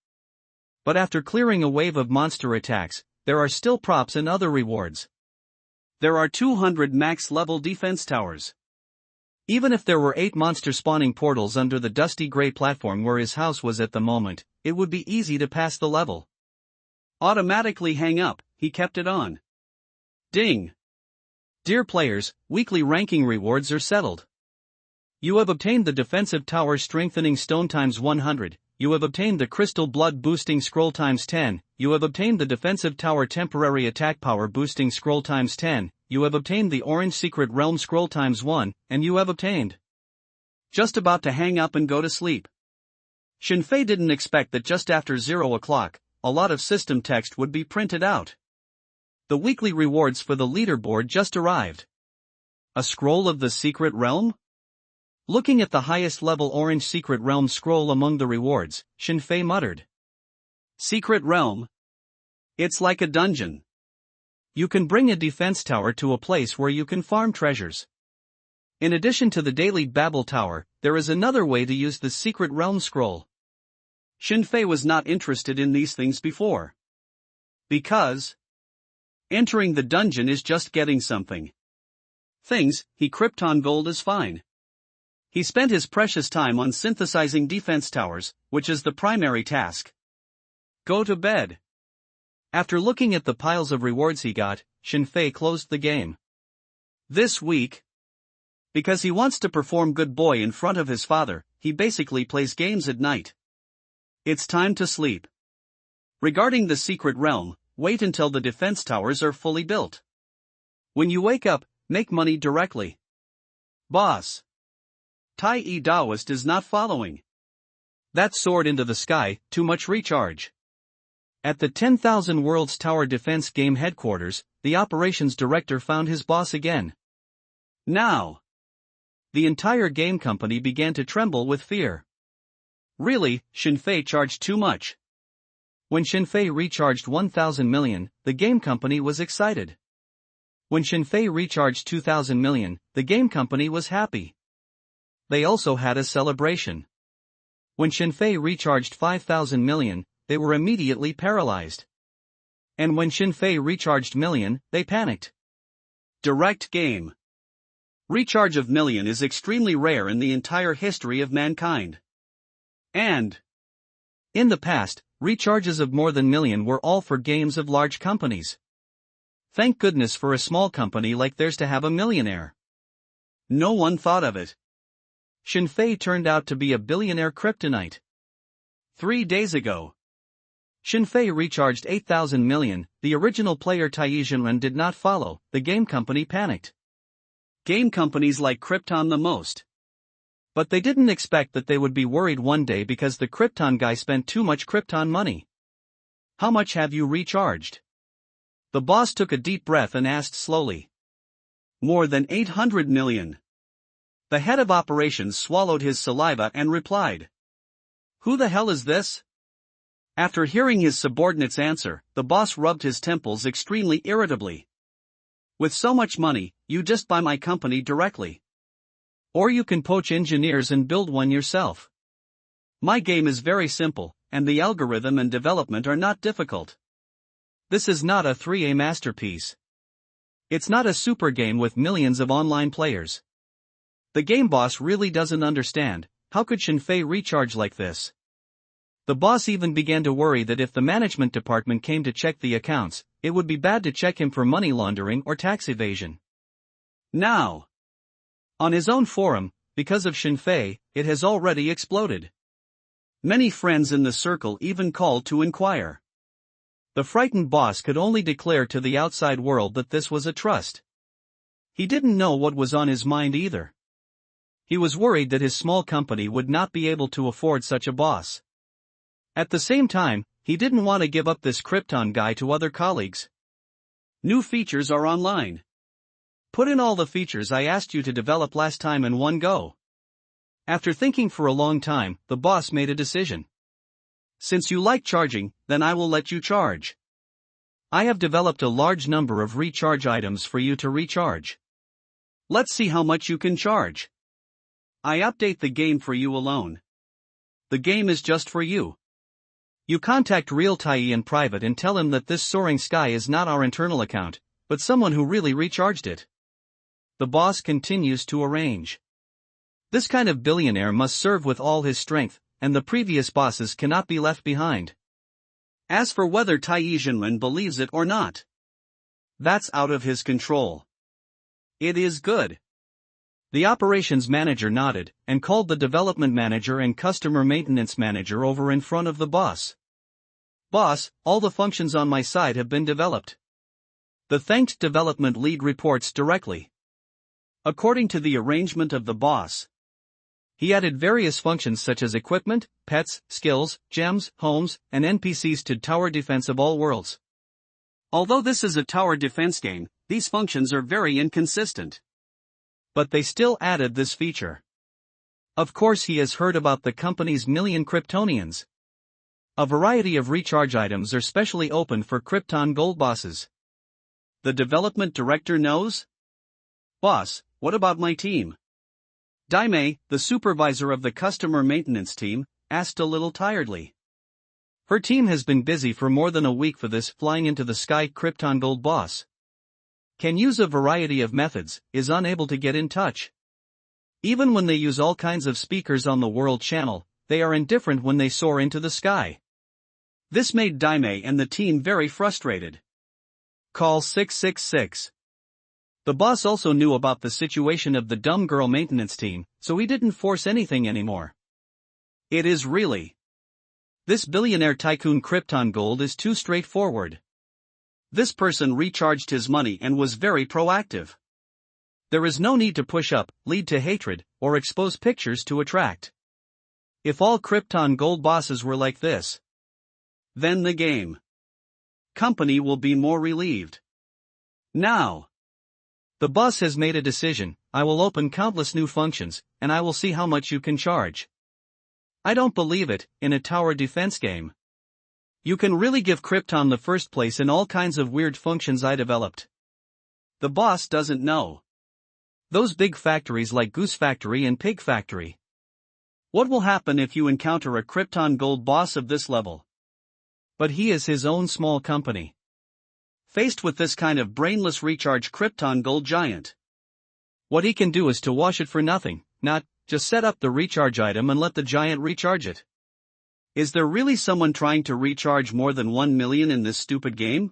But after clearing a wave of monster attacks, there are still props and other rewards. There are 200 max level defense towers. Even if there were 8 monster spawning portals under the dusty gray platform where his house was at the moment, it would be easy to pass the level. Automatically hang up, he kept it on. Ding! Dear players, weekly ranking rewards are settled. You have obtained the defensive tower strengthening stone times 100, you have obtained the crystal blood boosting scroll times 10, you have obtained the defensive tower temporary attack power boosting scroll times 10, you have obtained the orange secret realm scroll times 1, and you have obtained. Just about to hang up and go to sleep. Shinfei didn't expect that just after 0 o'clock, a lot of system text would be printed out. The weekly rewards for the leaderboard just arrived. A scroll of the secret realm? Looking at the highest level orange secret realm scroll among the rewards, Shinfei muttered. Secret realm? It's like a dungeon. You can bring a defense tower to a place where you can farm treasures. In addition to the daily Babel Tower, there is another way to use the secret realm scroll. Shinfei was not interested in these things before. Because Entering the dungeon is just getting something. Things, he Krypton gold is fine. He spent his precious time on synthesizing defense towers, which is the primary task. Go to bed. After looking at the piles of rewards he got, Shinfei closed the game. This week, because he wants to perform good boy in front of his father, he basically plays games at night. It's time to sleep. Regarding the secret realm, wait until the defense towers are fully built. When you wake up, make money directly. Boss. Tai E Daoist is not following. That soared into the sky, too much recharge. At the 10,000 Worlds Tower Defense Game headquarters, the operations director found his boss again. Now. The entire game company began to tremble with fear. Really, Shinfei charged too much. When Shinfei recharged 1,000 million, the game company was excited. When Shinfei recharged 2,000 million, the game company was happy. They also had a celebration. When Shinfei recharged 5,000 million, they were immediately paralyzed. And when Shinfei recharged million, they panicked. Direct game. Recharge of million is extremely rare in the entire history of mankind. And in the past, recharges of more than million were all for games of large companies. Thank goodness for a small company like theirs to have a millionaire. No one thought of it. Shinfei turned out to be a billionaire kryptonite. 3 days ago, Shinfei recharged 8,000 million, the original player Taiji Jinren did not follow, the game company panicked. Game companies like Krypton the most. But they didn't expect that they would be worried one day because the Krypton guy spent too much Krypton money. How much have you recharged? The boss took a deep breath and asked slowly. More than 800 million. The head of operations swallowed his saliva and replied. Who the hell is this? After hearing his subordinate's answer, the boss rubbed his temples extremely irritably. With so much money, you just buy my company directly. Or you can poach engineers and build one yourself. My game is very simple, and the algorithm and development are not difficult. This is not a 3A masterpiece. It's not a super game with millions of online players. The game boss really doesn't understand, how could Shinfei recharge like this? The boss even began to worry that if the management department came to check the accounts, it would be bad to check him for money laundering or tax evasion. Now, on his own forum, because of Shinfei, it has already exploded. Many friends in the circle even called to inquire. The frightened boss could only declare to the outside world that this was a trust. He didn't know what was on his mind either. He was worried that his small company would not be able to afford such a boss. At the same time, he didn't want to give up this Krypton guy to other colleagues. New features are online. Put in all the features I asked you to develop last time in one go. After thinking for a long time, the boss made a decision. Since you like charging, then I will let you charge. I have developed a large number of recharge items for you to recharge. Let's see how much you can charge. I update the game for you alone. The game is just for you. You contact Real Tai in private and tell him that this soaring sky is not our internal account, but someone who really recharged it. The boss continues to arrange. This kind of billionaire must serve with all his strength, and the previous bosses cannot be left behind. As for whether Taiji Jinren believes it or not, that's out of his control. It is good. The operations manager nodded, and called the development manager and customer maintenance manager over in front of the boss. Boss, all the functions on my side have been developed. The thanked development lead reports directly. According to the arrangement of the boss, he added various functions such as equipment, pets, skills, gems, homes, and NPCs to tower defense of all worlds. Although this is a tower defense game, these functions are very inconsistent. But they still added this feature. Of course he has heard about the company's million Kryptonians. A variety of recharge items are specially open for Krypton gold bosses. The development director knows? Boss, what about my team? Daimei, the supervisor of the customer maintenance team, asked a little tiredly. Her team has been busy for more than a week for this flying into the sky Krypton Gold boss. Can use a variety of methods, is unable to get in touch. Even when they use all kinds of speakers on the world channel, they are indifferent when they soar into the sky. This made Daime and the team very frustrated. Call 666. The boss also knew about the situation of the dumb girl maintenance team, so he didn't force anything anymore. It is really. This billionaire tycoon Krypton Gold is too straightforward. This person recharged his money and was very proactive. There is no need to push up, lead to hatred, or expose pictures to attract. If all Krypton Gold bosses were like this, then the game company will be more relieved. Now, the boss has made a decision. I will open countless new functions, and I will see how much you can charge. I don't believe it, in a tower defense game. You can really give Krypton the first place in all kinds of weird functions I developed. The boss doesn't know. Those big factories like Goose Factory and Pig Factory. What will happen if you encounter a Krypton Gold boss of this level? But he is his own small company. Faced with this kind of brainless recharge Krypton Gold giant, what he can do is to wash it for nothing, not just set up the recharge item and let the giant recharge it. Is there really someone trying to recharge more than 1 million in this stupid game?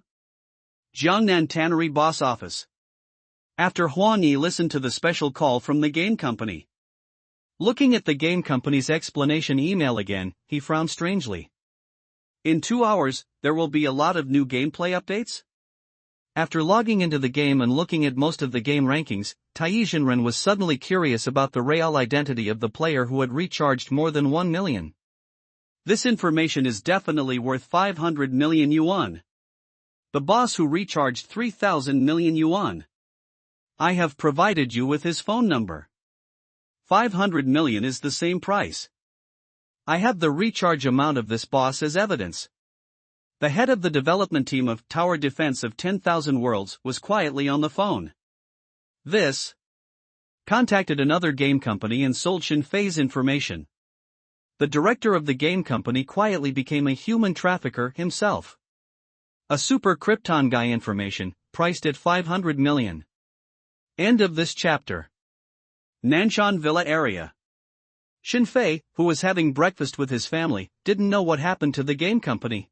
Jiangnan Tannery Boss Office. After Huang Yi listened to the special call from the game company. Looking at the game company's explanation email again, he frowned strangely. In 2 hours, there will be a lot of new gameplay updates? After logging into the game and looking at most of the game rankings, Tai Jinren was suddenly curious about the real identity of the player who had recharged more than 1 million. This information is definitely worth 500 million yuan. The boss who recharged 3,000 million yuan. I have provided you with his phone number. 500 million is the same price. I have the recharge amount of this boss as evidence. The head of the development team of Tower Defense of 10,000 Worlds was quietly on the phone. This contacted another game company and sold Shinfei's information. The director of the game company quietly became a human trafficker himself. A super Krypton guy information, priced at 500 million. End of this chapter. Nanshan Villa area. Shinfei, who was having breakfast with his family, didn't know what happened to the game company.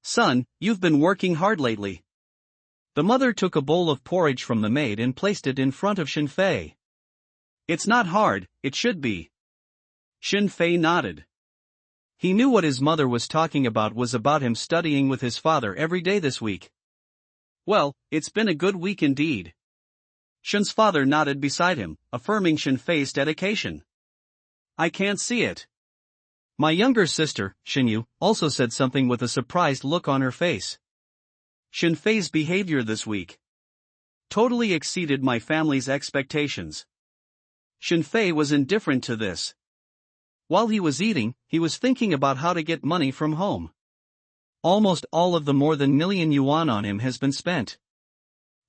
Son, you've been working hard lately. The mother took a bowl of porridge from the maid and placed it in front of Shinfei. It's not hard, it should be. Shinfei nodded. He knew what his mother was talking about was about him studying with his father every day this week. Well, it's been a good week indeed. Shin's father nodded beside him, affirming Shinfei's dedication. I can't see it. My younger sister, Shinyu, also said something with a surprised look on her face. Shinfei's behavior this week totally exceeded my family's expectations. Shinfei was indifferent to this. While he was eating, he was thinking about how to get money from home. Almost all of the more than million yuan on him has been spent.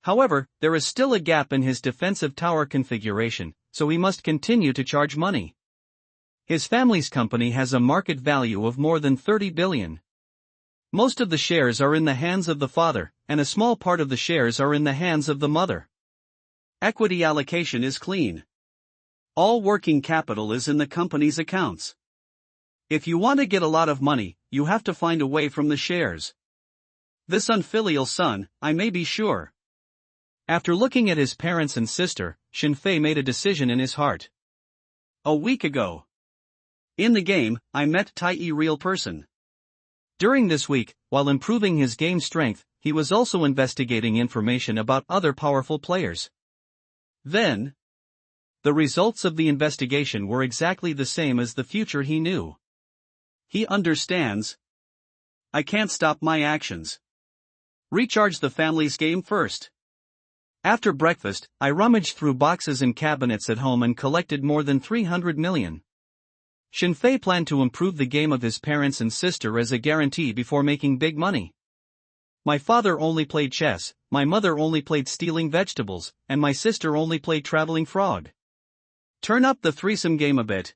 However, there is still a gap in his defensive tower configuration, so he must continue to charge money. His family's company has a market value of more than 30 billion. Most of the shares are in the hands of the father, and a small part of the shares are in the hands of the mother. Equity allocation is clean. All working capital is in the company's accounts. If you want to get a lot of money, you have to find a way from the shares. This unfilial son, I may be sure. After looking at his parents and sister, Shinfei made a decision in his heart. A week ago, in the game, I met Tai real person. During this week, while improving his game strength, he was also investigating information about other powerful players. Then, the results of the investigation were exactly the same as the future he knew. He understands. I can't stop my actions. Recharge the family's game first. After breakfast, I rummaged through boxes and cabinets at home and collected more than 300 million. Shinfei planned to improve the game of his parents and sister as a guarantee before making big money. My father only played chess, my mother only played stealing vegetables, and my sister only played traveling frog. Turn up the threesome game a bit.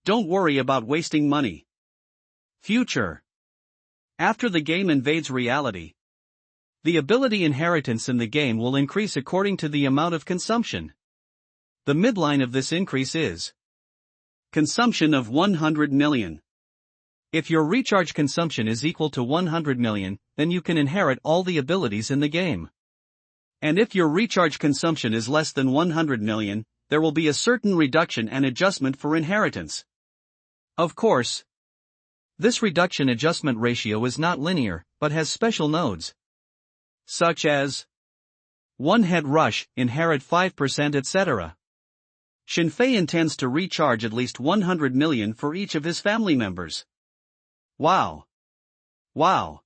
Don't worry about wasting money. Future. After the game invades reality, the ability inheritance in the game will increase according to the amount of consumption. The midline of this increase is consumption of 100 million. If your recharge consumption is equal to 100 million, then you can inherit all the abilities in the game. And if your recharge consumption is less than 100 million, there will be a certain reduction and adjustment for inheritance. Of course, this reduction adjustment ratio is not linear, but has special nodes, such as 1 head rush, inherit 5%, etc. Shinfei intends to recharge at least 100 million for each of his family members. Wow! Wow!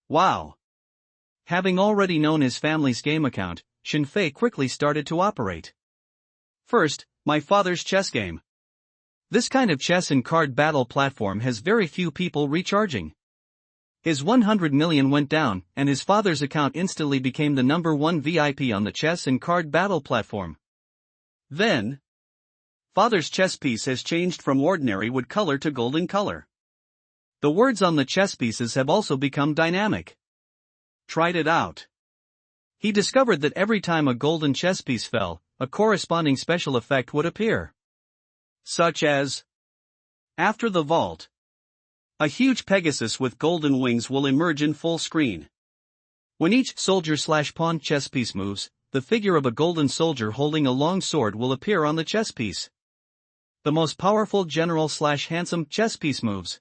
Wow! Having already known his family's game account, Shinfei quickly started to operate. First, my father's chess game. This kind of chess and card battle platform has very few people recharging. His 100 million went down, and his father's account instantly became the number 1 VIP on the chess and card battle platform. Then, father's chess piece has changed from ordinary wood color to golden color. The words on the chess pieces have also become dynamic. Tried it out. He discovered that every time a golden chess piece fell, a corresponding special effect would appear. Such as, after the vault, a huge Pegasus with golden wings will emerge in full screen. When each soldier/pawn chess piece moves, the figure of a golden soldier holding a long sword will appear on the chess piece. The most powerful general/handsome chess piece moves.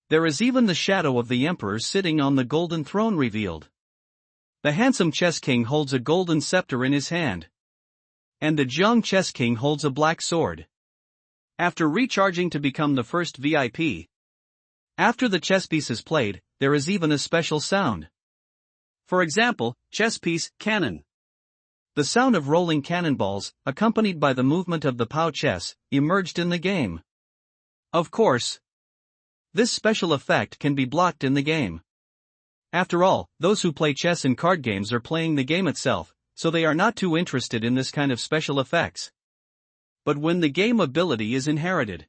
There is even the shadow of the emperor sitting on the golden throne revealed. The handsome chess king holds a golden scepter in his hand. And the Jiang chess king holds a black sword. After recharging to become the first VIP, after the chess piece is played, there is even a special sound. For example, chess piece, cannon. The sound of rolling cannonballs, accompanied by the movement of the POW chess, emerged in the game. Of course, this special effect can be blocked in the game. After all, those who play chess and card games are playing the game itself, so they are not too interested in this kind of special effects. But when the game ability is inherited,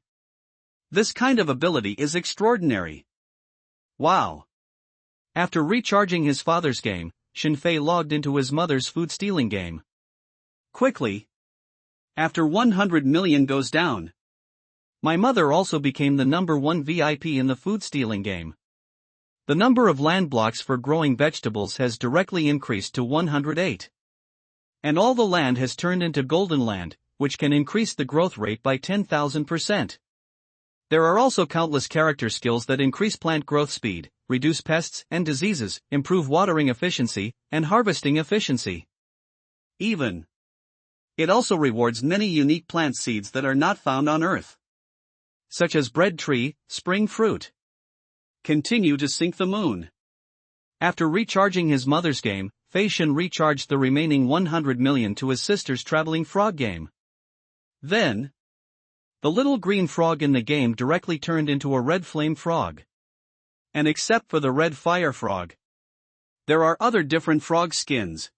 this kind of ability is extraordinary. Wow! After recharging his father's game, Shinfei logged into his mother's food stealing game. Quickly, after 100 million goes down, my mother also became the number 1 VIP in the food stealing game. The number of land blocks for growing vegetables has directly increased to 108. And all the land has turned into golden land, which can increase the growth rate by 10,000%. There are also countless character skills that increase plant growth speed, reduce pests and diseases, improve watering efficiency, and harvesting efficiency. Even, it also rewards many unique plant seeds that are not found on Earth, such as bread tree, spring fruit. Continue to sink the moon. After recharging his mother's game, Fei Shen recharged the remaining 100 million to his sister's traveling frog game. Then, the little green frog in the game directly turned into a red flame frog. And except for the red fire frog, there are other different frog skins.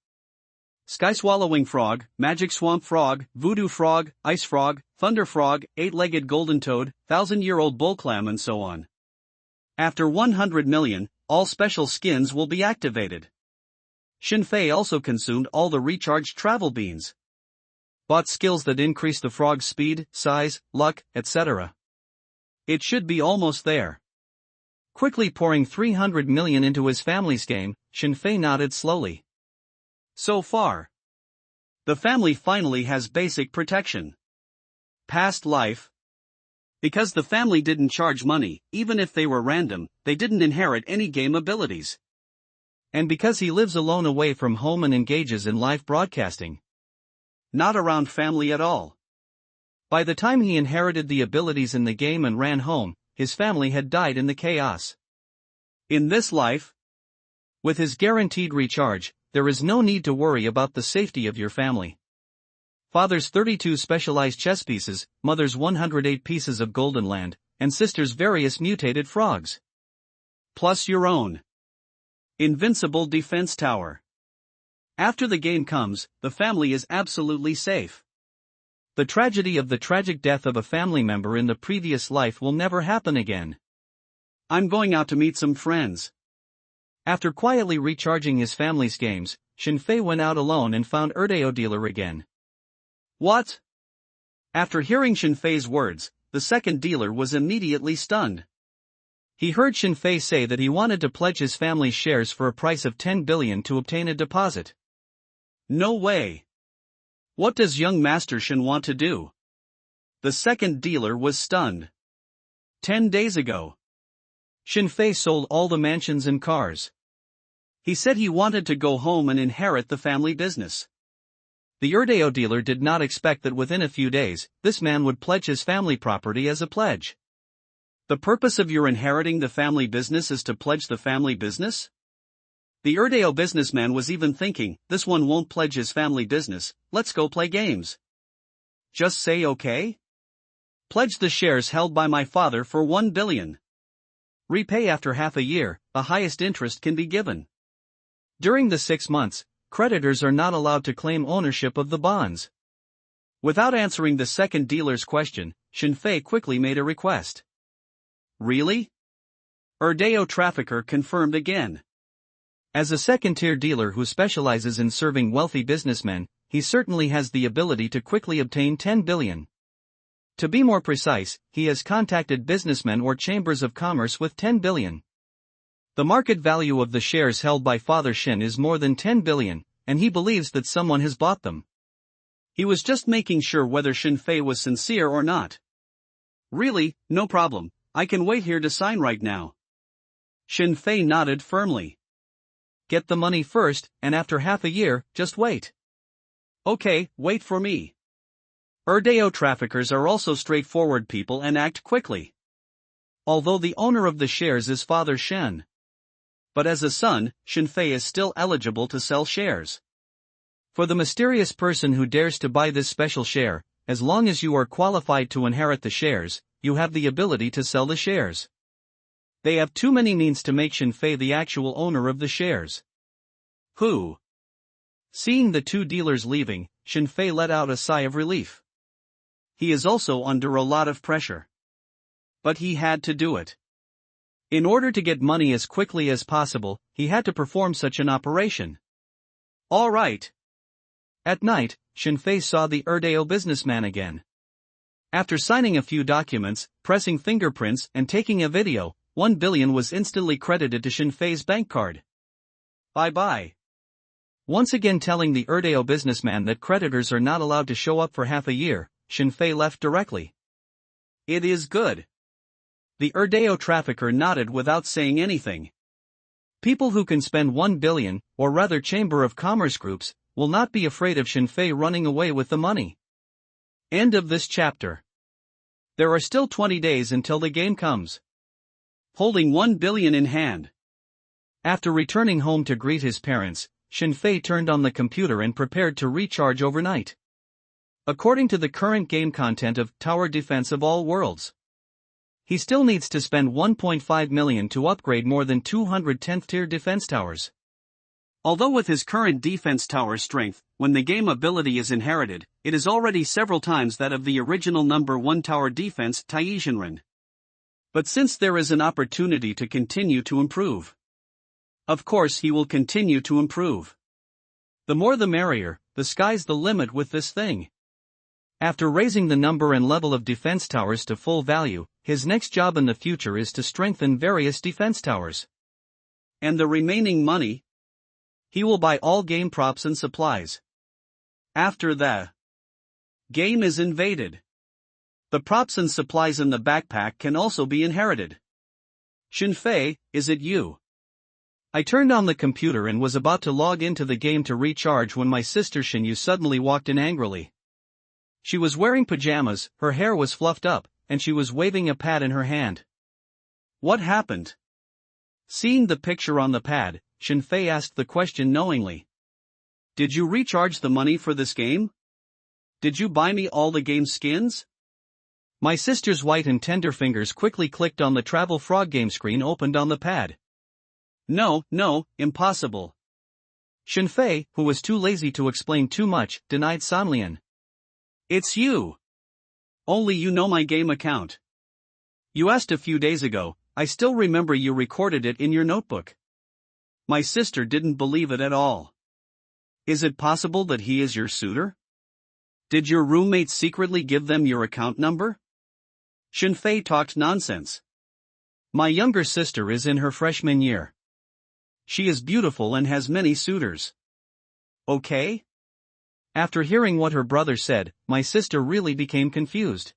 Sky swallowing frog, magic swamp frog, voodoo frog, ice frog, thunder frog, 8-legged golden toad, 1,000-year-old bull clam, and so on. After 100 million, all special skins will be activated. Shinfei also consumed all the recharged travel beans. Bought skills that increase the frog's speed, size, luck, etc. It should be almost there. Quickly pouring 300 million into his family's game, Shinfei nodded slowly. So far, the family finally has basic protection. Past life. Because the family didn't charge money, even if they were random, they didn't inherit any game abilities. And because he lives alone away from home and engages in live broadcasting, not around family at all. By the time he inherited the abilities in the game and ran home, his family had died in the chaos. In this life, with his guaranteed recharge, there is no need to worry about the safety of your family. Father's 32 specialized chess pieces, mother's 108 pieces of golden land, and sister's various mutated frogs. Plus your own invincible defense tower. After the game comes, the family is absolutely safe. The tragedy of the tragic death of a family member in the previous life will never happen again. I'm going out to meet some friends. After quietly recharging his family's games, Shinfei went out alone and found Erdeo dealer again. What? After hearing Shinfei's words, the second dealer was immediately stunned. He heard Shinfei say that he wanted to pledge his family's shares for a price of 10 billion to obtain a deposit. No way. What does young Master Shin want to do? The second dealer was stunned. 10 days ago, Shinfei sold all the mansions and cars. He said he wanted to go home and inherit the family business. The Erdeo dealer did not expect that within a few days, this man would pledge his family property as a pledge. The purpose of your inheriting the family business is to pledge the family business? The Erdeo businessman was even thinking, this one won't pledge his family business, let's go play games. Just say okay? Pledge the shares held by my father for 1 billion. Repay after half a year, the highest interest can be given. During the 6 months, creditors are not allowed to claim ownership of the bonds. Without answering the second dealer's question, Shinfei quickly made a request. Really? Erdeo trafficker confirmed again. As a second-tier dealer who specializes in serving wealthy businessmen, he certainly has the ability to quickly obtain 10 billion. To be more precise, he has contacted businessmen or chambers of commerce with 10 billion. The market value of the shares held by Father Shin is more than 10 billion, and he believes that someone has bought them. He was just making sure whether Shinfei was sincere or not. Really, no problem, I can wait here to sign right now. Shinfei nodded firmly. Get the money first, and after half a year, just wait. Okay, wait for me. Erdeo traffickers are also straightforward people and act quickly. Although the owner of the shares is Father Shen. But as a son, Shinfei is still eligible to sell shares. For the mysterious person who dares to buy this special share, as long as you are qualified to inherit the shares, you have the ability to sell the shares. They have too many means to make Shinfei the actual owner of the shares. Who? Seeing the two dealers leaving, Shinfei let out a sigh of relief. He is also under a lot of pressure. But he had to do it. In order to get money as quickly as possible, he had to perform such an operation. All right. At night, Shinfei saw the Erdeo businessman again. After signing a few documents, pressing fingerprints and taking a video, 1 billion was instantly credited to Shinfei's bank card. Bye-bye. Once again telling the Erdeo businessman that creditors are not allowed to show up for half a year, Shinfei left directly. It is good. The Erdeo trafficker nodded without saying anything. People who can spend 1 billion, or rather Chamber of Commerce groups, will not be afraid of Shinfei running away with the money. End of this chapter. There are still 20 days until the game comes. Holding 1 billion in hand. After returning home to greet his parents, Shinfei turned on the computer and prepared to recharge overnight. According to the current game content of Tower Defense of All Worlds, he still needs to spend 1.5 million to upgrade more than 200 10th tier defense towers. Although with his current defense tower strength, when the game ability is inherited, it is already several times that of the original number 1 tower defense Taishinran. But since there is an opportunity to continue to improve, of course he will continue to improve. The more the merrier, the sky's the limit with this thing. After raising the number and level of defense towers to full value, his next job in the future is to strengthen various defense towers. And the remaining money? He will buy all game props and supplies. After the game is invaded, the props and supplies in the backpack can also be inherited. Shinfei, is it you? I turned on the computer and was about to log into the game to recharge when my sister Shinyu suddenly walked in angrily. She was wearing pajamas, her hair was fluffed up, and she was waving a pad in her hand. What happened? Seeing the picture on the pad, Shinfei asked the question knowingly. Did you recharge the money for this game? Did you buy me all the game skins? My sister's white and tender fingers quickly clicked on the Travel Frog game screen opened on the pad. No, impossible. Shinfei, who was too lazy to explain too much, denied Sanlian. It's you. Only you know my game account. You asked a few days ago, I still remember you recorded it in your notebook. My sister didn't believe it at all. Is it possible that he is your suitor? Did your roommate secretly give them your account number? Shinfei talked nonsense. My younger sister is in her freshman year. She is beautiful and has many suitors. Okay? After hearing what her brother said, my sister really became confused.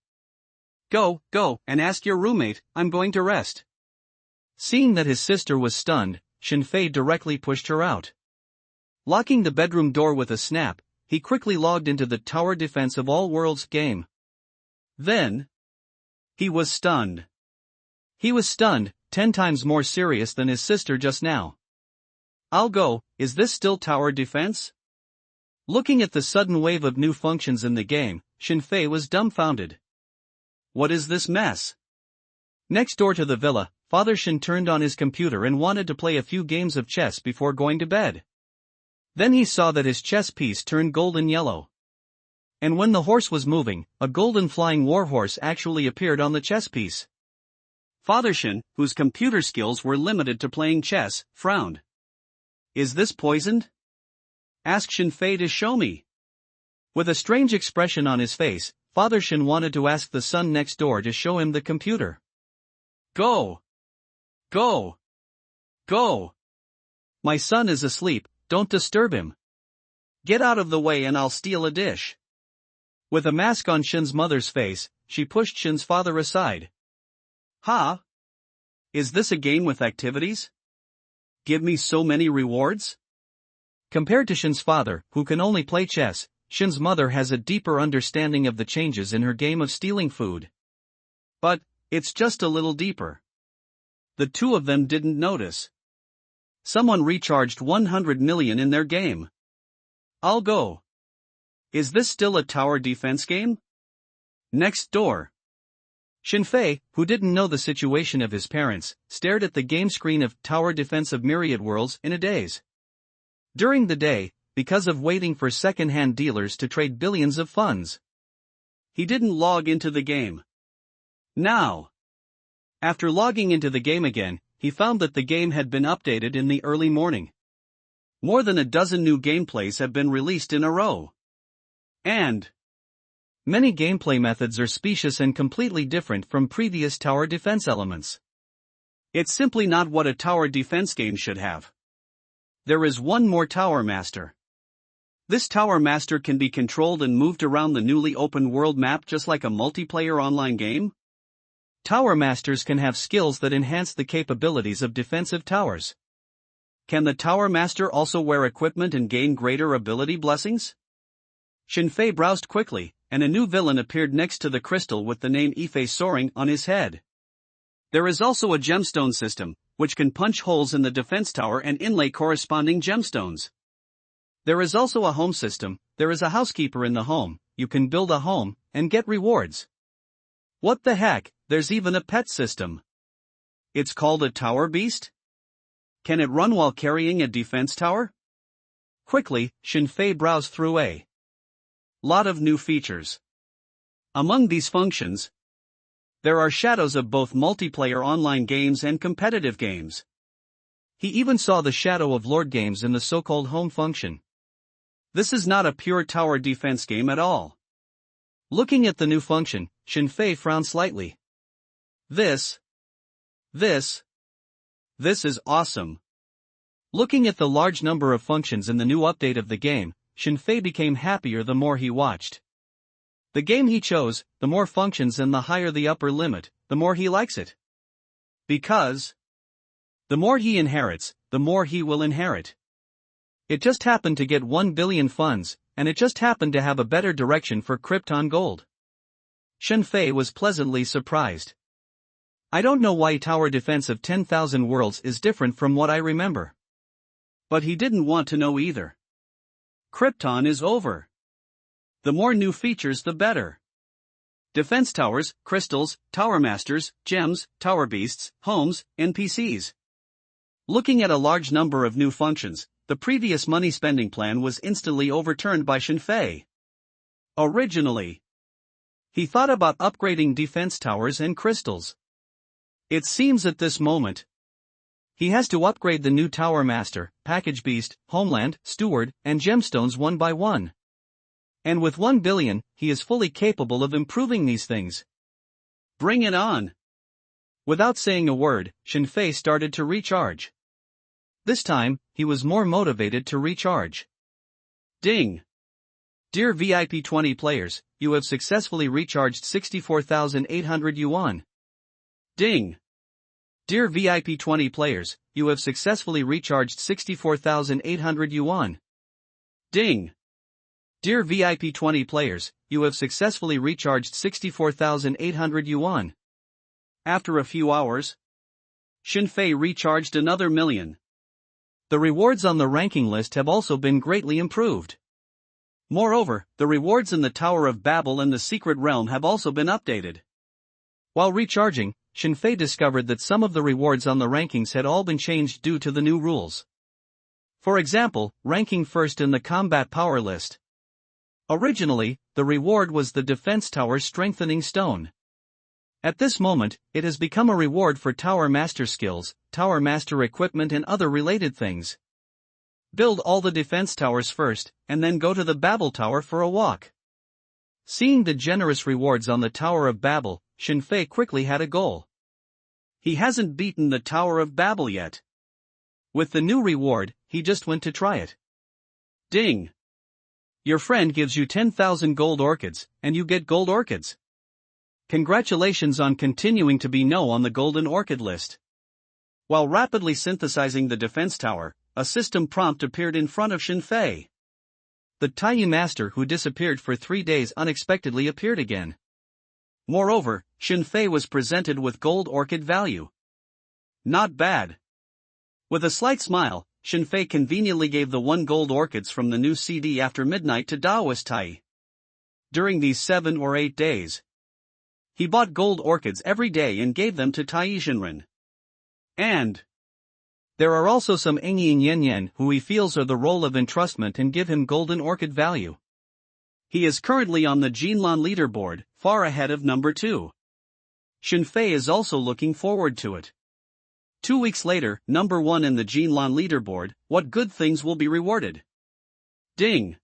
Go, and ask your roommate, I'm going to rest. Seeing that his sister was stunned, Shinfei directly pushed her out. Locking the bedroom door with a snap, he quickly logged into the Tower Defense of All Worlds game. Then, he was stunned. He was stunned, 10 times more serious than his sister just now. I'll go, is this still tower defense? Looking at the sudden wave of new functions in the game, Shinfei was dumbfounded. What is this mess? Next door to the villa, Father Shin turned on his computer and wanted to play a few games of chess before going to bed. Then he saw that his chess piece turned golden yellow. And when the horse was moving, a golden flying warhorse actually appeared on the chess piece. Father Shin, whose computer skills were limited to playing chess, frowned. Is this poisoned? Ask Shinfei to show me. With a strange expression on his face, Father Shin wanted to ask the son next door to show him the computer. Go! Go! Go! My son is asleep, don't disturb him. Get out of the way and I'll steal a dish. With a mask on Shin's mother's face, she pushed Shin's father aside. Ha! Is this a game with activities? Give me so many rewards? Compared to Shin's father, who can only play chess, Shin's mother has a deeper understanding of the changes in her game of stealing food. But, it's just a little deeper. The two of them didn't notice. Someone recharged 100 million in their game. I'll go. Is this still a tower defense game? Next door. Shinfei, who didn't know the situation of his parents, stared at the game screen of Tower Defense of Myriad Worlds in a daze. During the day, because of waiting for second-hand dealers to trade billions of funds, he didn't log into the game. Now, after logging into the game again, he found that the game had been updated in the early morning. More than a dozen new gameplays have been released in a row. And many gameplay methods are specious and completely different from previous tower defense elements. It's simply not what a tower defense game should have. There is one more Tower Master. This Tower Master can be controlled and moved around the newly opened world map just like a multiplayer online game. Tower Masters can have skills that enhance the capabilities of defensive towers. Can the Tower Master also wear equipment and gain greater ability blessings? Shinfei browsed quickly, and a new villain appeared next to the crystal with the name Ife soaring on his head. There is also a gemstone system, which can punch holes in the defense tower and inlay corresponding gemstones. There is also a home system, there is a housekeeper in the home, you can build a home, and get rewards. What the heck, there's even a pet system. It's called a tower beast? Can it run while carrying a defense tower? Quickly, Shinfei browsed through a lot of new features. Among these functions, there are shadows of both multiplayer online games and competitive games. He even saw the shadow of Lord games in the so-called home function. This is not a pure tower defense game at all. Looking at the new function, Shinfei frowned slightly. This is awesome. Looking at the large number of functions in the new update of the game, Shinfei became happier the more he watched. The game he chose, the more functions and the higher the upper limit, the more he likes it. Because the more he inherits, the more he will inherit. It just happened to get 1 billion funds, and it just happened to have a better direction for Krypton Gold. Shinfei was pleasantly surprised. I don't know why Tower Defense of 10,000 Worlds is different from what I remember. But he didn't want to know either. Krypton is over. The more new features the better. Defense towers, crystals, tower masters, gems, tower beasts, homes, NPCs. Looking at a large number of new functions, the previous money spending plan was instantly overturned by Shinfei. Originally, he thought about upgrading defense towers and crystals. It seems at this moment, he has to upgrade the new Tower Master, Package Beast, Homeland, Steward, and Gemstones one by one. And with 1 billion, he is fully capable of improving these things. Bring it on! Without saying a word, Shinfei started to recharge. This time, he was more motivated to recharge. Ding! Dear VIP 20 players, you have successfully recharged 64,800 yuan. Ding! Dear VIP 20 players, you have successfully recharged 64,800 yuan. Ding! Dear VIP 20 players, you have successfully recharged 64,800 yuan. After a few hours, Shinfei recharged another million. The rewards on the ranking list have also been greatly improved. Moreover, the rewards in the Tower of Babel and the Secret Realm have also been updated. While recharging, Shinfei discovered that some of the rewards on the rankings had all been changed due to the new rules. For example, ranking first in the Combat Power list. Originally, the reward was the Defense Tower Strengthening Stone. At this moment, it has become a reward for Tower Master skills, Tower Master equipment and other related things. Build all the defense towers first, and then go to the Babel Tower for a walk. Seeing the generous rewards on the Tower of Babel, Shinfei quickly had a goal. He hasn't beaten the Tower of Babel yet. With the new reward, he just went to try it. Ding! Your friend gives you 10,000 gold orchids, and you get gold orchids. Congratulations on continuing to be no on the golden orchid list. While rapidly synthesizing the defense tower, a system prompt appeared in front of Shinfei. The Taiyu master who disappeared for 3 days unexpectedly appeared again. Moreover, Shinfei was presented with gold orchid value. Not bad. With a slight smile, Shinfei conveniently gave the 1 gold orchids from the new CD after midnight to Daoist Tai. During these 7 or 8 days, he bought gold orchids every day and gave them to Tai Shinren. And there are also some Engyin Yen Yen who he feels are the role of entrustment and give him golden orchid value. He is currently on the Jinlan leaderboard, far ahead of number 2. Shinfei is also looking forward to it. 2 weeks later, number 1 in the Jinlan leaderboard, what good things will be rewarded? Ding!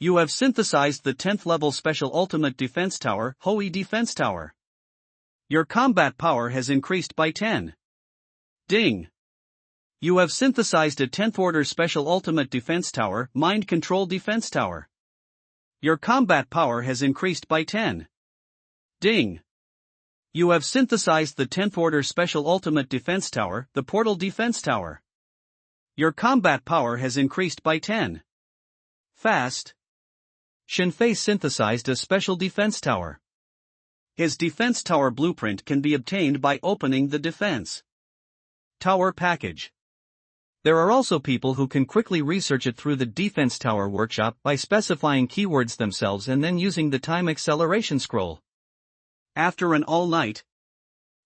You have synthesized the 10th level special ultimate defense tower, Hoi Defense Tower. Your combat power has increased by 10. Ding! You have synthesized a 10th order special ultimate defense tower, Mind Control Defense Tower. Your combat power has increased by 10. Ding! You have synthesized the 10th order special ultimate defense tower, the Portal Defense Tower. Your combat power has increased by 10. Fast! Shinfei synthesized a special defense tower. His defense tower blueprint can be obtained by opening the defense tower package. There are also people who can quickly research it through the Defense Tower workshop by specifying keywords themselves and then using the time acceleration scroll. After an all-night,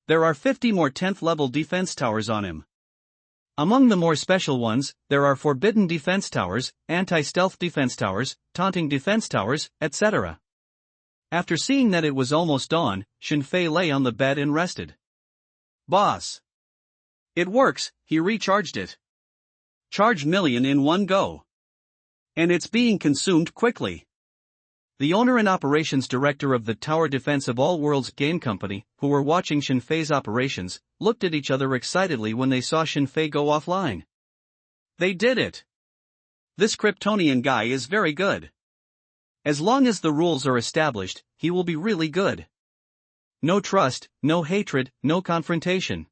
there are 50 more 10th level defense towers on him. Among the more special ones, there are Forbidden Defense Towers, Anti-Stealth Defense Towers, Taunting Defense Towers, etc. After seeing that it was almost dawn, Shinfei lay on the bed and rested. Boss! It works, he recharged it. Charge million in one go. And it's being consumed quickly. The owner and operations director of the Tower Defense of All Worlds game company, who were watching Shinfei's operations, looked at each other excitedly when they saw Shinfei go offline. They did it. This Kryptonian guy is very good. As long as the rules are established, he will be really good. No trust, no hatred, no confrontation.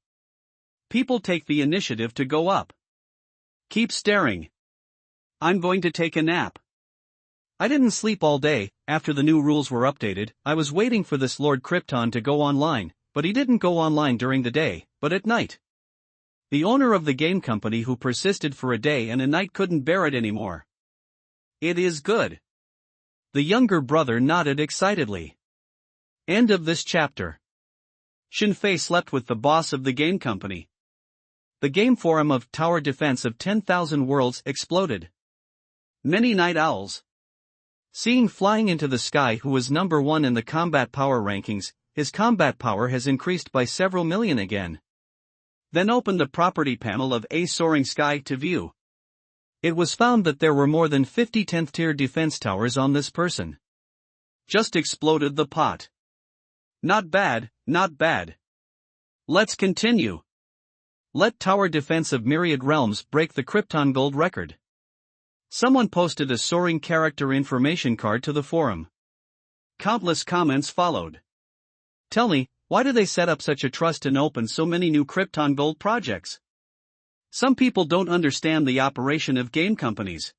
People take the initiative to go up. Keep staring. I'm going to take a nap. I didn't sleep all day. After the new rules were updated, I was waiting for this Lord Krypton to go online, but he didn't go online during the day, but at night. The owner of the game company who persisted for a day and a night couldn't bear it anymore. It is good. The younger brother nodded excitedly. End of this chapter. Shinfei slept with the boss of the game company. The game forum of Tower Defense of 10,000 Worlds exploded. Many night owls, seeing flying into the sky who was number 1 in the combat power rankings, his combat power has increased by several million again. Then open the property panel of A Soaring Sky to view. It was found that there were more than 50 10th tier defense towers on this person. Just exploded the pot. Not bad, not bad. Let's continue. Let tower defense of Myriad Realms break the Krypton Gold record. Someone posted a soaring character information card to the forum. Countless comments followed. Tell me, why do they set up such a trust and open so many new Krypton Gold projects? Some people don't understand the operation of game companies.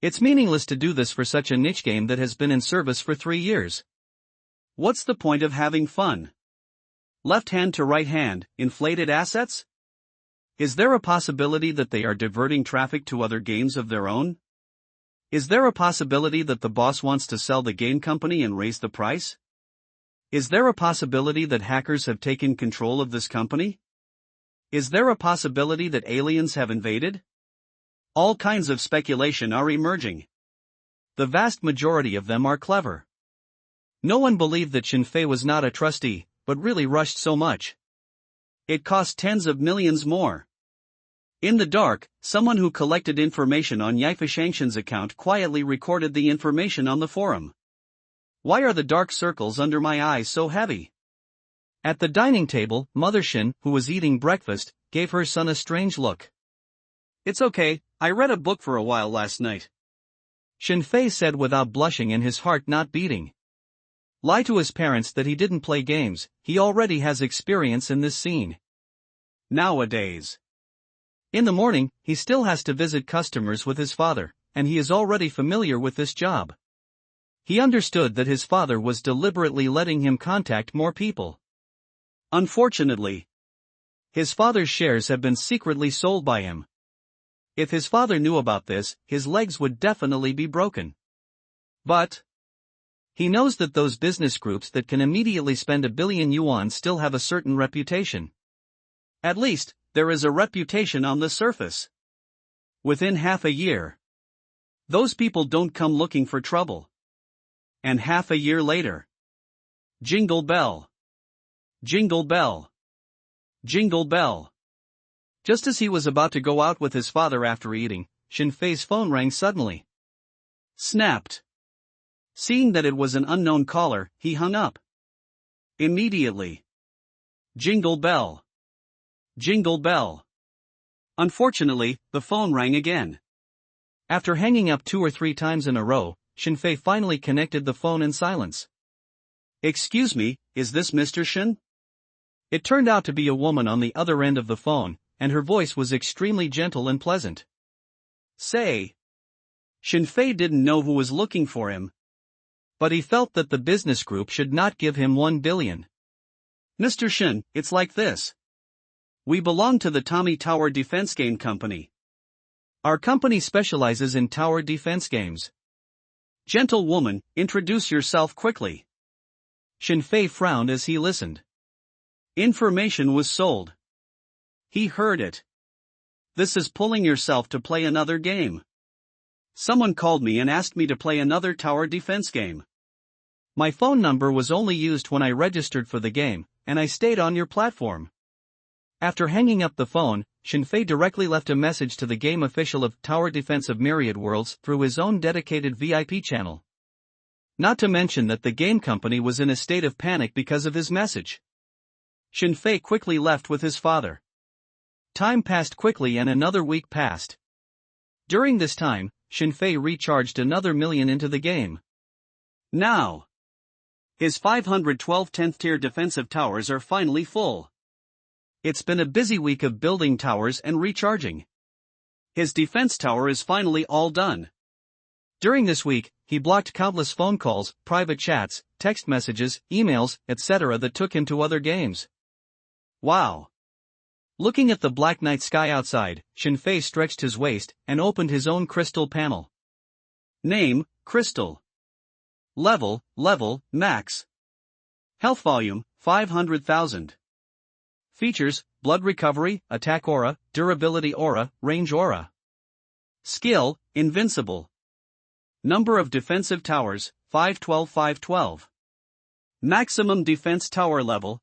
It's meaningless to do this for such a niche game that has been in service for 3 years. What's the point of having fun? Left hand to right hand, inflated assets? Is there a possibility that they are diverting traffic to other games of their own? Is there a possibility that the boss wants to sell the game company and raise the price? Is there a possibility that hackers have taken control of this company? Is there a possibility that aliens have invaded? All kinds of speculation are emerging. The vast majority of them are clever. No one believed that Shinfei was not a trustee, but really rushed so much. It cost tens of millions more. In the dark, someone who collected information on Yifa Shangshan's account quietly recorded the information on the forum. Why are the dark circles under my eyes so heavy? At the dining table, Mother Shin, who was eating breakfast, gave her son a strange look. It's okay, I read a book for a while last night. Shinfei said without blushing and his heart not beating. Lie to his parents that he didn't play games, he already has experience in this scene. Nowadays. In the morning, he still has to visit customers with his father, and he is already familiar with this job. He understood that his father was deliberately letting him contact more people. Unfortunately, his father's shares have been secretly sold by him. If his father knew about this, his legs would definitely be broken. But he knows that those business groups that can immediately spend 1 billion yuan still have a certain reputation. At least, there is a reputation on the surface. Within half a year, those people don't come looking for trouble. And half a year later, jingle bell. Jingle bell. Jingle bell. Just as he was about to go out with his father after eating, Shinfei's phone rang suddenly. Snapped. Seeing that it was an unknown caller, he hung up. Immediately. Jingle bell. Jingle bell. Unfortunately, the phone rang again. After hanging up 2 or 3 times in a row, Shinfei finally connected the phone in silence. Excuse me, is this Mr. Shin? It turned out to be a woman on the other end of the phone, and her voice was extremely gentle and pleasant. Say. Shinfei didn't know who was looking for him. But he felt that the business group should not give him 1 billion. Mr. Shin, it's like this. We belong to the Tommy Tower Defense Game Company. Our company specializes in tower defense games. Gentle woman, introduce yourself quickly. Shinfei frowned as he listened. Information was sold. He heard it. This is pulling yourself to play another game. Someone called me and asked me to play another tower defense game. My phone number was only used when I registered for the game, and I stayed on your platform. After hanging up the phone, Shinfei directly left a message to the game official of Tower Defense of Myriad Worlds through his own dedicated VIP channel. Not to mention that the game company was in a state of panic because of his message. Shinfei quickly left with his father. Time passed quickly and another week passed. During this time, Shinfei recharged another million into the game. Now, his 512 10th tier defensive towers are finally full. It's been a busy week of building towers and recharging. His defense tower is finally all done. During this week, he blocked countless phone calls, private chats, text messages, emails, etc. that took him to other games. Wow. Looking at the black night sky outside, Shinfei stretched his waist and opened his own crystal panel. Name, Crystal. Level, max. Health volume, 500,000. Features, blood recovery, attack aura, durability aura, range aura. Skill, invincible. Number of defensive towers, 512. Maximum defense tower level.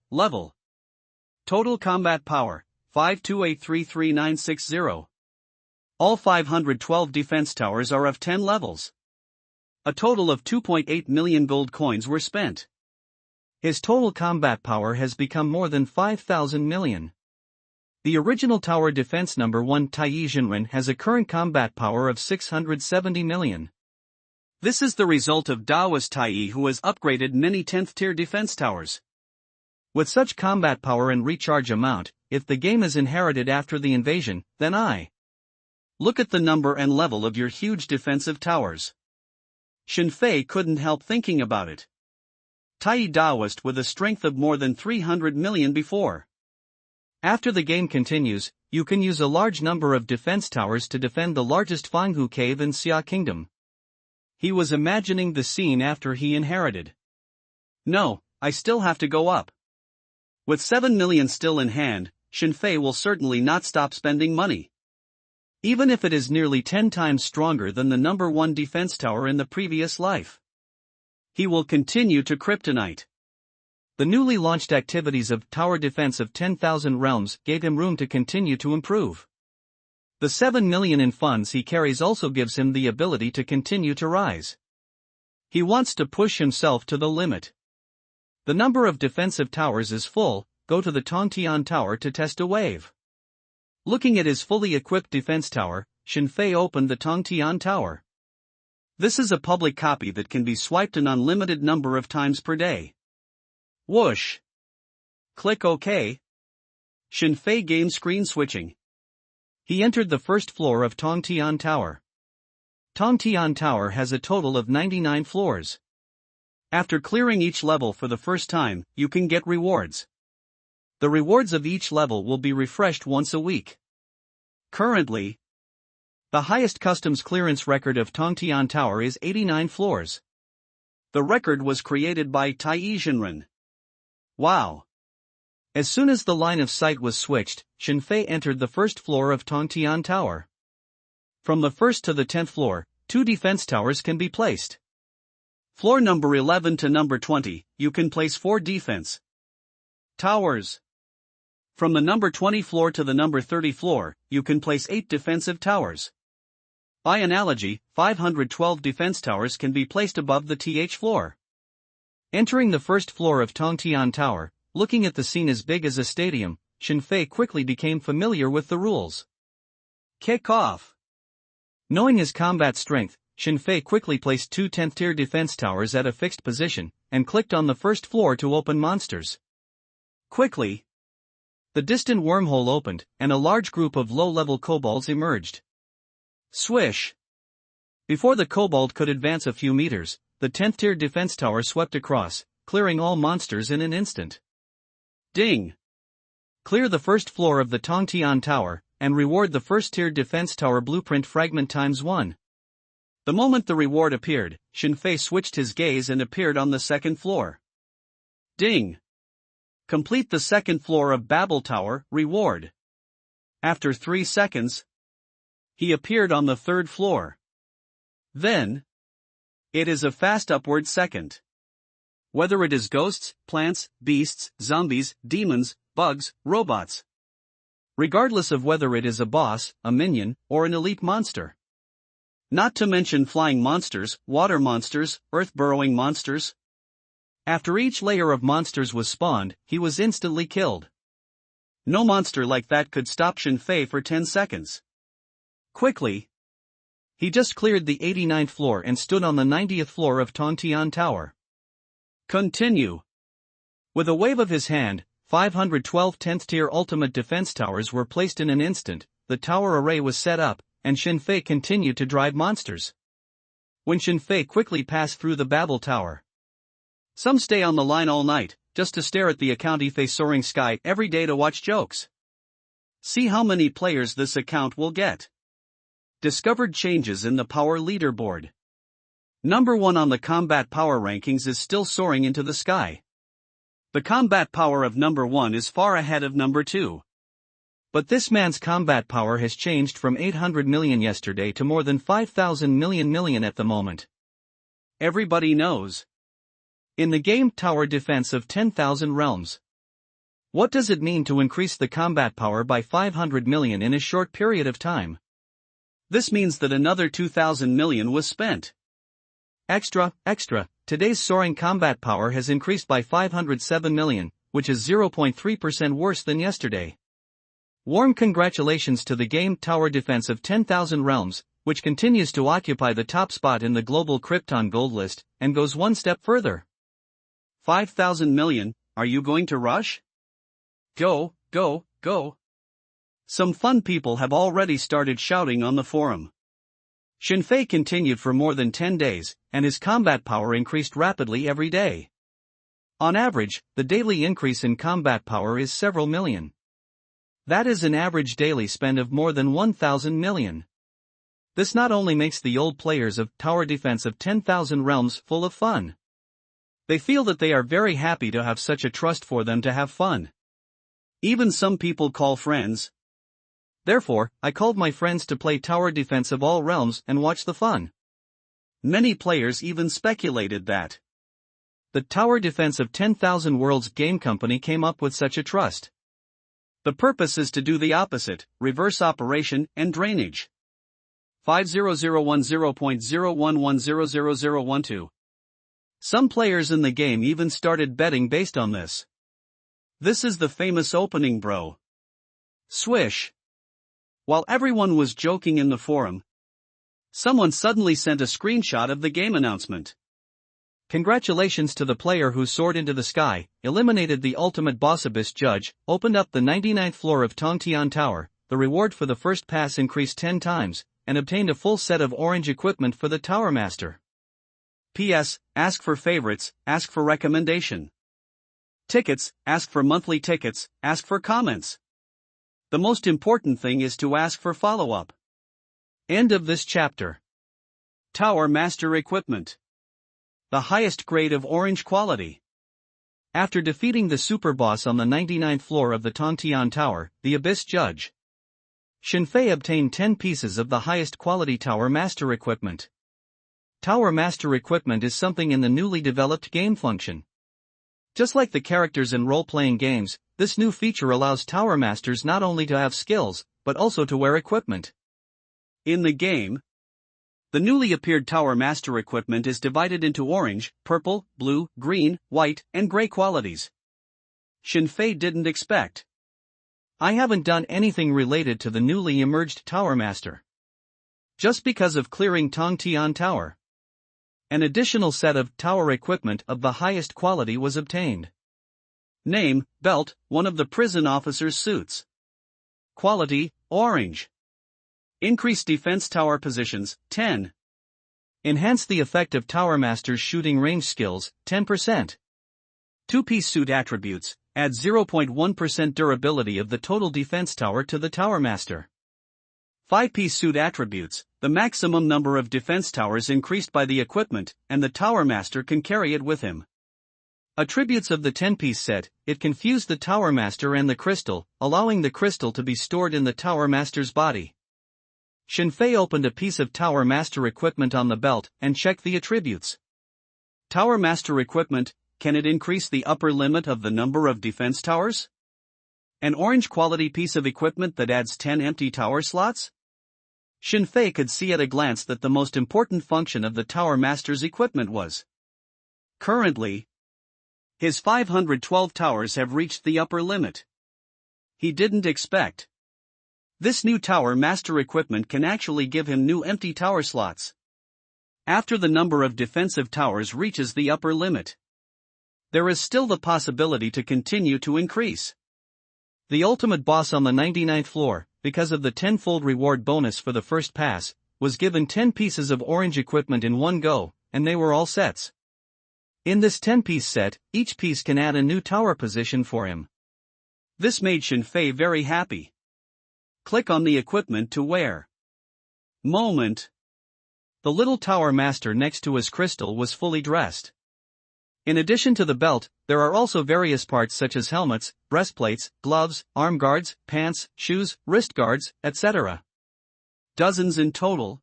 Total combat power, 528333960. All 512 defense towers are of 10 levels. A total of 2.8 million gold coins were spent. His total combat power has become more than 5,000 million. The original tower defense number 1 Taiyi Jinren has a current combat power of 670 million. This is the result of Daoist Taiyi, who has upgraded many 10th tier defense towers. With such combat power and recharge amount, if the game is inherited after the invasion, then look at the number and level of your huge defensive towers. Shinfei couldn't help thinking about it. Taiyi Daoist with a strength of more than 300 million before. After the game continues, you can use a large number of defense towers to defend the largest Fanghu cave in Xia Kingdom. He was imagining the scene after he inherited. No, I still have to go up. With 7 million still in hand, Shinfei will certainly not stop spending money. Even if it is nearly 10 times stronger than the number 1 defense tower in the previous life. He will continue to kryptonite. The newly launched activities of Tower Defense of 10,000 Realms gave him room to continue to improve. The 7 million in funds he carries also gives him the ability to continue to rise. He wants to push himself to the limit. The number of defensive towers is full. Go to the Tongtian Tower to test a wave. Looking at his fully equipped defense tower, Shinfei opened the Tongtian Tower. This is a public copy that can be swiped an unlimited number of times per day. Whoosh! Click OK. Shinfei game screen switching. He entered the first floor of Tongtian Tower. Tongtian Tower has a total of 99 floors. After clearing each level for the first time, you can get rewards. The rewards of each level will be refreshed once a week. Currently, the highest customs clearance record of Tongtian Tower is 89 floors. The record was created by Taiyi Jinren. Wow! As soon as the line of sight was switched, Shinfei entered the first floor of Tongtian Tower. From the first to the 10th floor, 2 defense towers can be placed. Floor number 11 to number 20, you can place 4 defense towers. From the number 20 floor to the number 30 floor, you can place 8 defensive towers. By analogy, 512 defense towers can be placed above the th floor. Entering the first floor of Tongtian Tower, looking at the scene as big as a stadium, Shinfei quickly became familiar with the rules. Kick off! Knowing his combat strength, Shinfei quickly placed 2 10th tier defense towers at a fixed position, and clicked on the first floor to open monsters. Quickly, the distant wormhole opened, and a large group of low-level kobolds emerged. Swish! Before the kobold could advance a few meters, the 10th tier defense tower swept across, clearing all monsters in an instant. Ding! Clear the first floor of the Tongtian Tower, and reward the first tier defense tower blueprint fragment ×1. The moment the reward appeared, Shinfei switched his gaze and appeared on the second floor. Ding! Complete the second floor of Babel Tower, reward. After 3 seconds, he appeared on the third floor. Then, it is a fast upward second. Whether it is ghosts, plants, beasts, zombies, demons, bugs, robots. Regardless of whether it is a boss, a minion, or an elite monster. Not to mention flying monsters, water monsters, earth-burrowing monsters. After each layer of monsters was spawned, he was instantly killed. No monster like that could stop Shinfei for 10 seconds. Quickly, he just cleared the 89th floor and stood on the 90th floor of Tongtian Tower. Continue. With a wave of his hand, 512 10th tier ultimate defense towers were placed in an instant, the tower array was set up, and Shinfei continued to drive monsters. When Shinfei quickly passed through the Babel Tower. Some stay on the line all night, just to stare at the account if soaring sky every day to watch jokes. See how many players this account will get. Discovered changes in the power leaderboard. Number 1 on the combat power rankings is still soaring into the sky. The combat power of number 1 is far ahead of number 2. But this man's combat power has changed from 800 million yesterday to more than 5,000 million at the moment. Everybody knows. In the game Tower Defense of 10,000 Realms. What does it mean to increase the combat power by 500 million in a short period of time? This means that another 2,000 million was spent. Extra, today's soaring combat power has increased by 507 million, which is 0.3% worse than yesterday. Warm congratulations to the game Tower Defense of 10,000 Realms, which continues to occupy the top spot in the global Krypton Gold list, and goes one step further. 5,000 million, are you going to rush? Go, go, go. Some fun people have already started shouting on the forum. Shinfei continued for more than 10 days, and his combat power increased rapidly every day. On average, the daily increase in combat power is several million. That is an average daily spend of more than 1,000 million. This not only makes the old players of Tower Defense of 10,000 Realms full of fun. They feel that they are very happy to have such a trust for them to have fun. Even some people call friends. Therefore, I called my friends to play Tower Defense of all realms and watch the fun. Many players even speculated that the Tower Defense of 10,000 Worlds game company came up with such a trust. The purpose is to do the opposite, reverse operation and drainage. 50010.011000012. Some players in the game even started betting based on this. This is the famous opening, bro. Swish. While everyone was joking in the forum, someone suddenly sent a screenshot of the game announcement. Congratulations to the player who soared into the sky, eliminated the ultimate boss abyss judge, opened up the 99th floor of Tongtian Tower, the reward for the first pass increased 10 times, and obtained a full set of orange equipment for the Tower Master. P.S. Ask for favorites, ask for recommendation. Tickets, ask for monthly tickets, ask for comments. The most important thing is to ask for follow-up. End of this chapter. Tower Master Equipment. The highest grade of orange quality. After defeating the super boss on the 99th floor of the Tongtian Tower, the Abyss Judge, Shinfei obtained 10 pieces of the highest quality Tower Master Equipment. Tower Master Equipment is something in the newly developed game function. Just like the characters in role-playing games, this new feature allows Tower Masters not only to have skills, but also to wear equipment. In the game, the newly appeared Tower Master Equipment is divided into orange, purple, blue, green, white, and gray qualities. Shinfei didn't expect. I haven't done anything related to the newly emerged Tower Master. Just because of clearing Tongtian Tower, an additional set of tower equipment of the highest quality was obtained. Name, belt, one of the prison officer's suits. Quality, orange. Increase defense tower positions, 10. Enhance the effect of Tower Master's shooting range skills, 10%. Two-piece suit attributes, add 0.1% durability of the total defense tower to the Tower Master. 5-piece suit attributes, the maximum number of defense towers increased by the equipment, and the Tower Master can carry it with him. Attributes of the 10-piece set, it can fuse the Tower Master and the crystal, allowing the crystal to be stored in the Tower Master's body. Shinfei opened a piece of Tower Master equipment on the belt and checked the attributes. Tower Master equipment, can it increase the upper limit of the number of defense towers? An orange quality piece of equipment that adds 10 empty tower slots? Shinfei could see at a glance that the most important function of the Tower Master's equipment was. Currently, his 512 towers have reached the upper limit. He didn't expect. This new Tower Master equipment can actually give him new empty tower slots. After the number of defensive towers reaches the upper limit, there is still the possibility to continue to increase. The ultimate boss on the 99th floor, because of the 10-fold reward bonus for the first pass, was given 10 pieces of orange equipment in one go, and they were all sets. In this 10-piece set, each piece can add a new tower position for him. This made Shinfei very happy. Click on the equipment to wear. Moment. The little Tower Master next to his crystal was fully dressed. In addition to the belt, there are also various parts such as helmets, breastplates, gloves, arm guards, pants, shoes, wrist guards, etc. Dozens in total.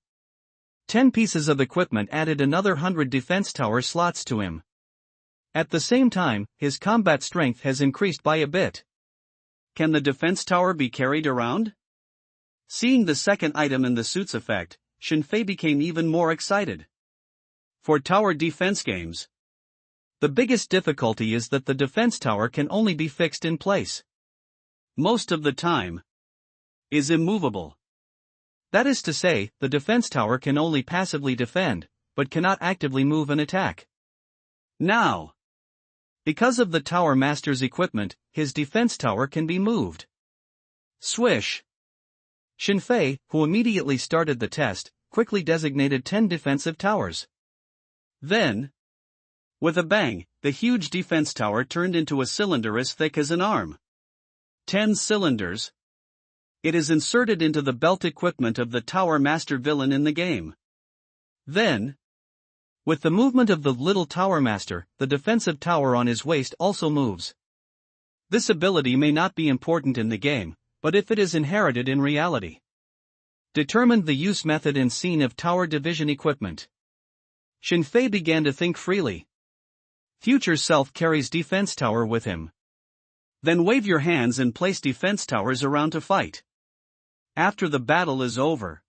10 pieces of equipment added another 100 defense tower slots to him. At the same time, his combat strength has increased by a bit. Can the defense tower be carried around? Seeing the second item in the suit's effect, Shinfei became even more excited. For tower defense games, the biggest difficulty is that the defense tower can only be fixed in place. Most of the time, is immovable. That is to say, the defense tower can only passively defend, but cannot actively move and attack. Now, because of the Tower Master's equipment, his defense tower can be moved. Swish! Shinfei, who immediately started the test, quickly designated 10 defensive towers. Then, with a bang, the huge defense tower turned into a cylinder as thick as an arm. 10 cylinders. It is inserted into the belt equipment of the Tower Master villain in the game. Then, with the movement of the little Tower Master, the defensive tower on his waist also moves. This ability may not be important in the game, but if it is inherited in reality. Determined the use method and scene of tower division equipment. Shinfei began to think freely. Future self carries defense tower with him. Then wave your hands and place defense towers around to fight. After the battle is over.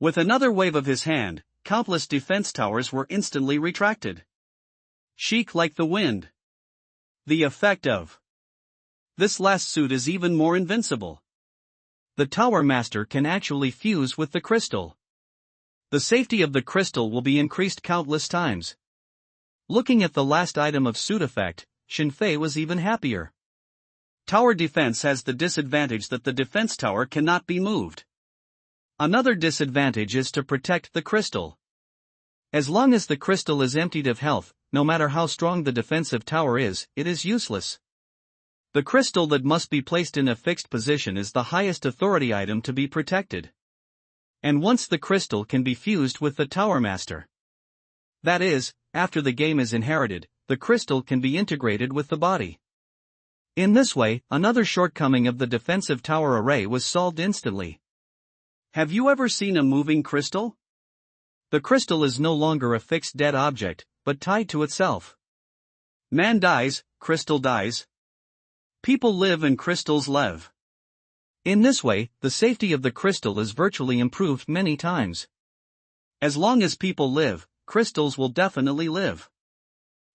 With another wave of his hand, countless defense towers were instantly retracted. Chic like the wind. The effect of this last suit is even more invincible. The Tower Master can actually fuse with the crystal. The safety of the crystal will be increased countless times. Looking at the last item of suit effect, Shinfei was even happier. Tower defense has the disadvantage that the defense tower cannot be moved. Another disadvantage is to protect the crystal. As long as the crystal is emptied of health, no matter how strong the defensive tower is, it is useless. The crystal that must be placed in a fixed position is the highest authority item to be protected. And once the crystal can be fused with the Tower Master. That is, after the game is inherited, the crystal can be integrated with the body. In this way, another shortcoming of the defensive tower array was solved instantly. Have you ever seen a moving crystal? The crystal is no longer a fixed dead object, but tied to itself. Man dies, crystal dies. People live and crystals live. In this way, the safety of the crystal is virtually improved many times. As long as people live, crystals will definitely live.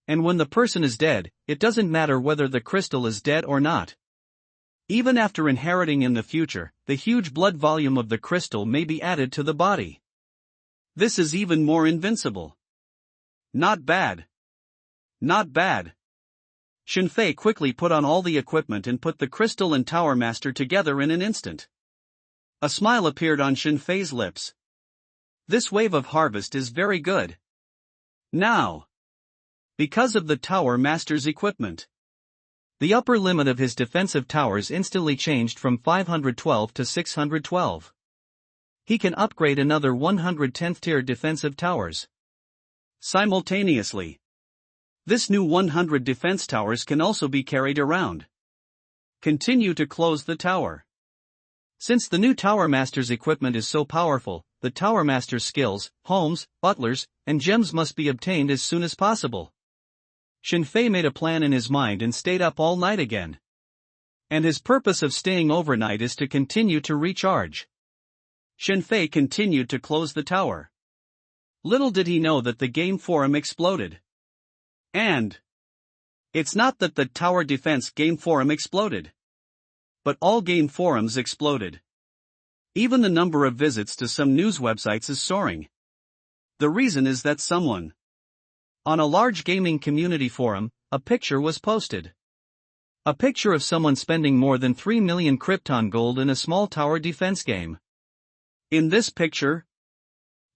And when the person is dead, it doesn't matter whether the crystal is dead or not. Even after inheriting in the future, the huge blood volume of the crystal may be added to the body. This is even more invincible. Not bad. Not bad. Shinfei quickly put on all the equipment and put the crystal and Tower Master together in an instant. A smile appeared on Shinfei's lips. This wave of harvest is very good. Now, because of the Tower Master's equipment, the upper limit of his defensive towers instantly changed from 512 to 612. He can upgrade another 110th tier defensive towers. Simultaneously, this new 100 defense towers can also be carried around. Continue to close the tower. Since the new Tower Master's equipment is so powerful, the Tower Master's skills, homes, butlers, and gems must be obtained as soon as possible. Shinfei made a plan in his mind and stayed up all night again. And his purpose of staying overnight is to continue to recharge. Shinfei continued to close the tower. Little did he know that the game forum exploded. And it's not that the tower defense game forum exploded, but all game forums exploded. Even the number of visits to some news websites is soaring. The reason is that someone on a large gaming community forum, a picture was posted. A picture of someone spending more than 3 million Krypton gold in a small tower defense game. In this picture,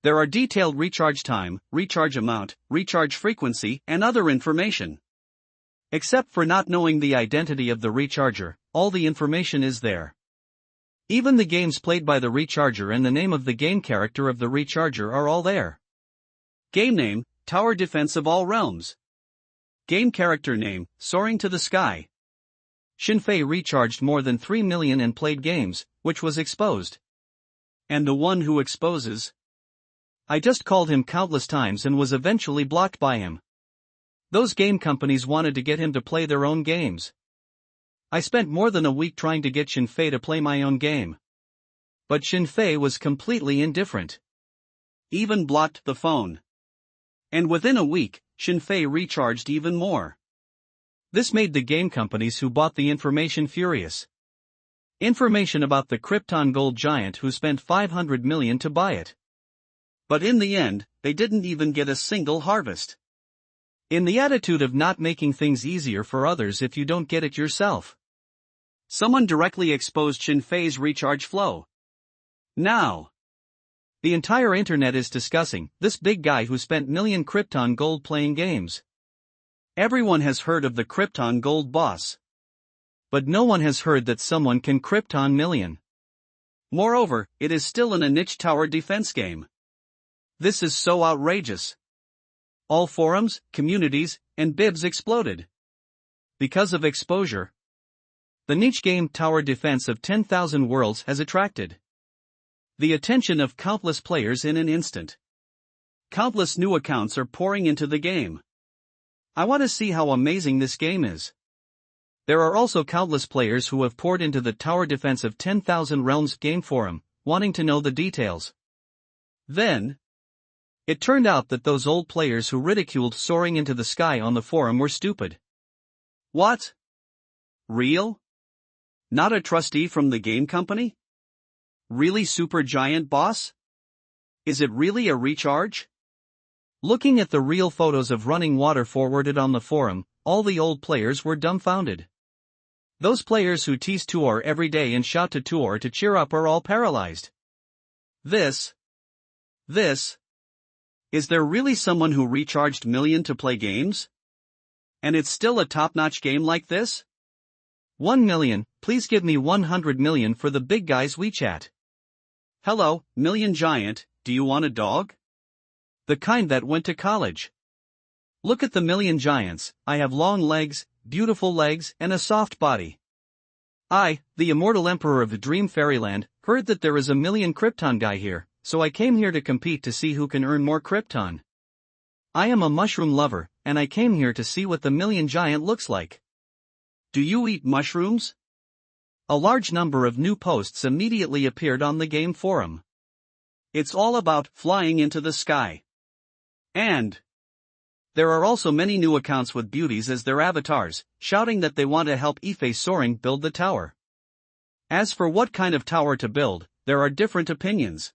there are detailed recharge time, recharge amount, recharge frequency, and other information. Except for not knowing the identity of the recharger, all the information is there. Even the games played by the recharger and the name of the game character of the recharger are all there. Game name, Tower Defense of All Realms. Game character name, Soaring to the Sky. Shinfei recharged more than 3 million and played games, which was exposed. And the one who exposes? I just called him countless times and was eventually blocked by him. Those game companies wanted to get him to play their own games. I spent more than a week trying to get Shinfei to play my own game. But Shinfei was completely indifferent. Even blocked the phone. And within a week, Shinfei recharged even more. This made the game companies who bought the information furious. Information about the Krypton gold giant who spent 500 million to buy it. But in the end, they didn't even get a single harvest. In the attitude of not making things easier for others if you don't get it yourself. Someone directly exposed Shinfei's recharge flow. Now, the entire internet is discussing this big guy who spent million Krypton gold playing games. Everyone has heard of the Krypton gold boss. But no one has heard that someone can Krypton million. Moreover, it is still in a niche tower defense game. This is so outrageous. All forums, communities, and bibs exploded. Because of exposure. The niche game tower defense of 10,000 worlds has attracted the attention of countless players in an instant. Countless new accounts are pouring into the game. I want to see how amazing this game is. There are also countless players who have poured into the tower defense of 10,000 realms game forum, wanting to know the details. Then, it turned out that those old players who ridiculed soaring into the sky on the forum were stupid. What? Real? Not a trustee from the game company? Really super giant boss? Is it really a recharge? Looking at the real photos of running water forwarded on the forum, all the old players were dumbfounded. Those players who tease Tuor every day and shout to Tuor to cheer up are all paralyzed. This. Is there really someone who recharged million to play games? And it's still a top-notch game like this? 1 million, please give me 100 million for the big guy's WeChat. Hello, Million Giant, do you want a dog? The kind that went to college. Look at the Million Giants, I have long legs, beautiful legs, and a soft body. I, the immortal emperor of the Dream Fairyland, heard that there is a million Krypton guy here, so I came here to compete to see who can earn more Krypton. I am a mushroom lover, and I came here to see what the Million Giant looks like. Do you eat mushrooms? A large number of new posts immediately appeared on the game forum. It's all about flying into the sky. And there are also many new accounts with beauties as their avatars, shouting that they want to help Ife Soaring build the tower. As for what kind of tower to build, there are different opinions.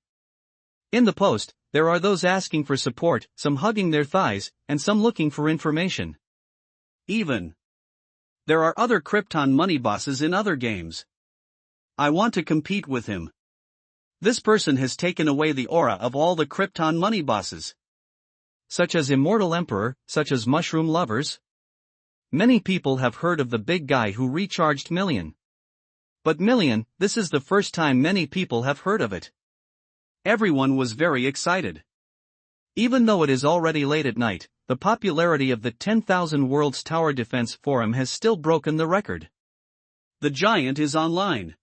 In the post, there are those asking for support, some hugging their thighs, and some looking for information. Even there are other Krypton money bosses in other games. I want to compete with him. This person has taken away the aura of all the Krypton money bosses. Such as Immortal Emperor, such as Mushroom Lovers. Many people have heard of the big guy who recharged million. But million, this is the first time many people have heard of it. Everyone was very excited. Even though it is already late at night, the popularity of the 10,000 Worlds Tower Defense Forum has still broken the record. The giant is online.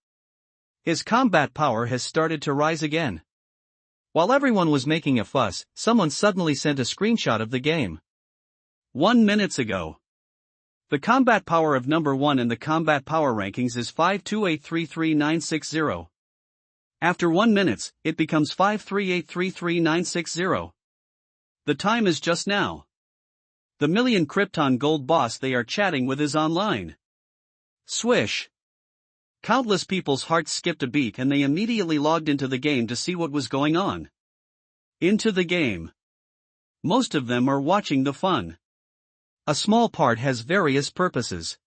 His combat power has started to rise again. While everyone was making a fuss, someone suddenly sent a screenshot of the game. 1 minute ago. The combat power of number 1 in the combat power rankings is 52833,960. After 1 minute, it becomes 53833,960. The time is just now. The million Krypton gold boss they are chatting with is online. Swish. Countless people's hearts skipped a beat and they immediately logged into the game to see what was going on. Into the game. Most of them are watching the fun. A small part has various purposes.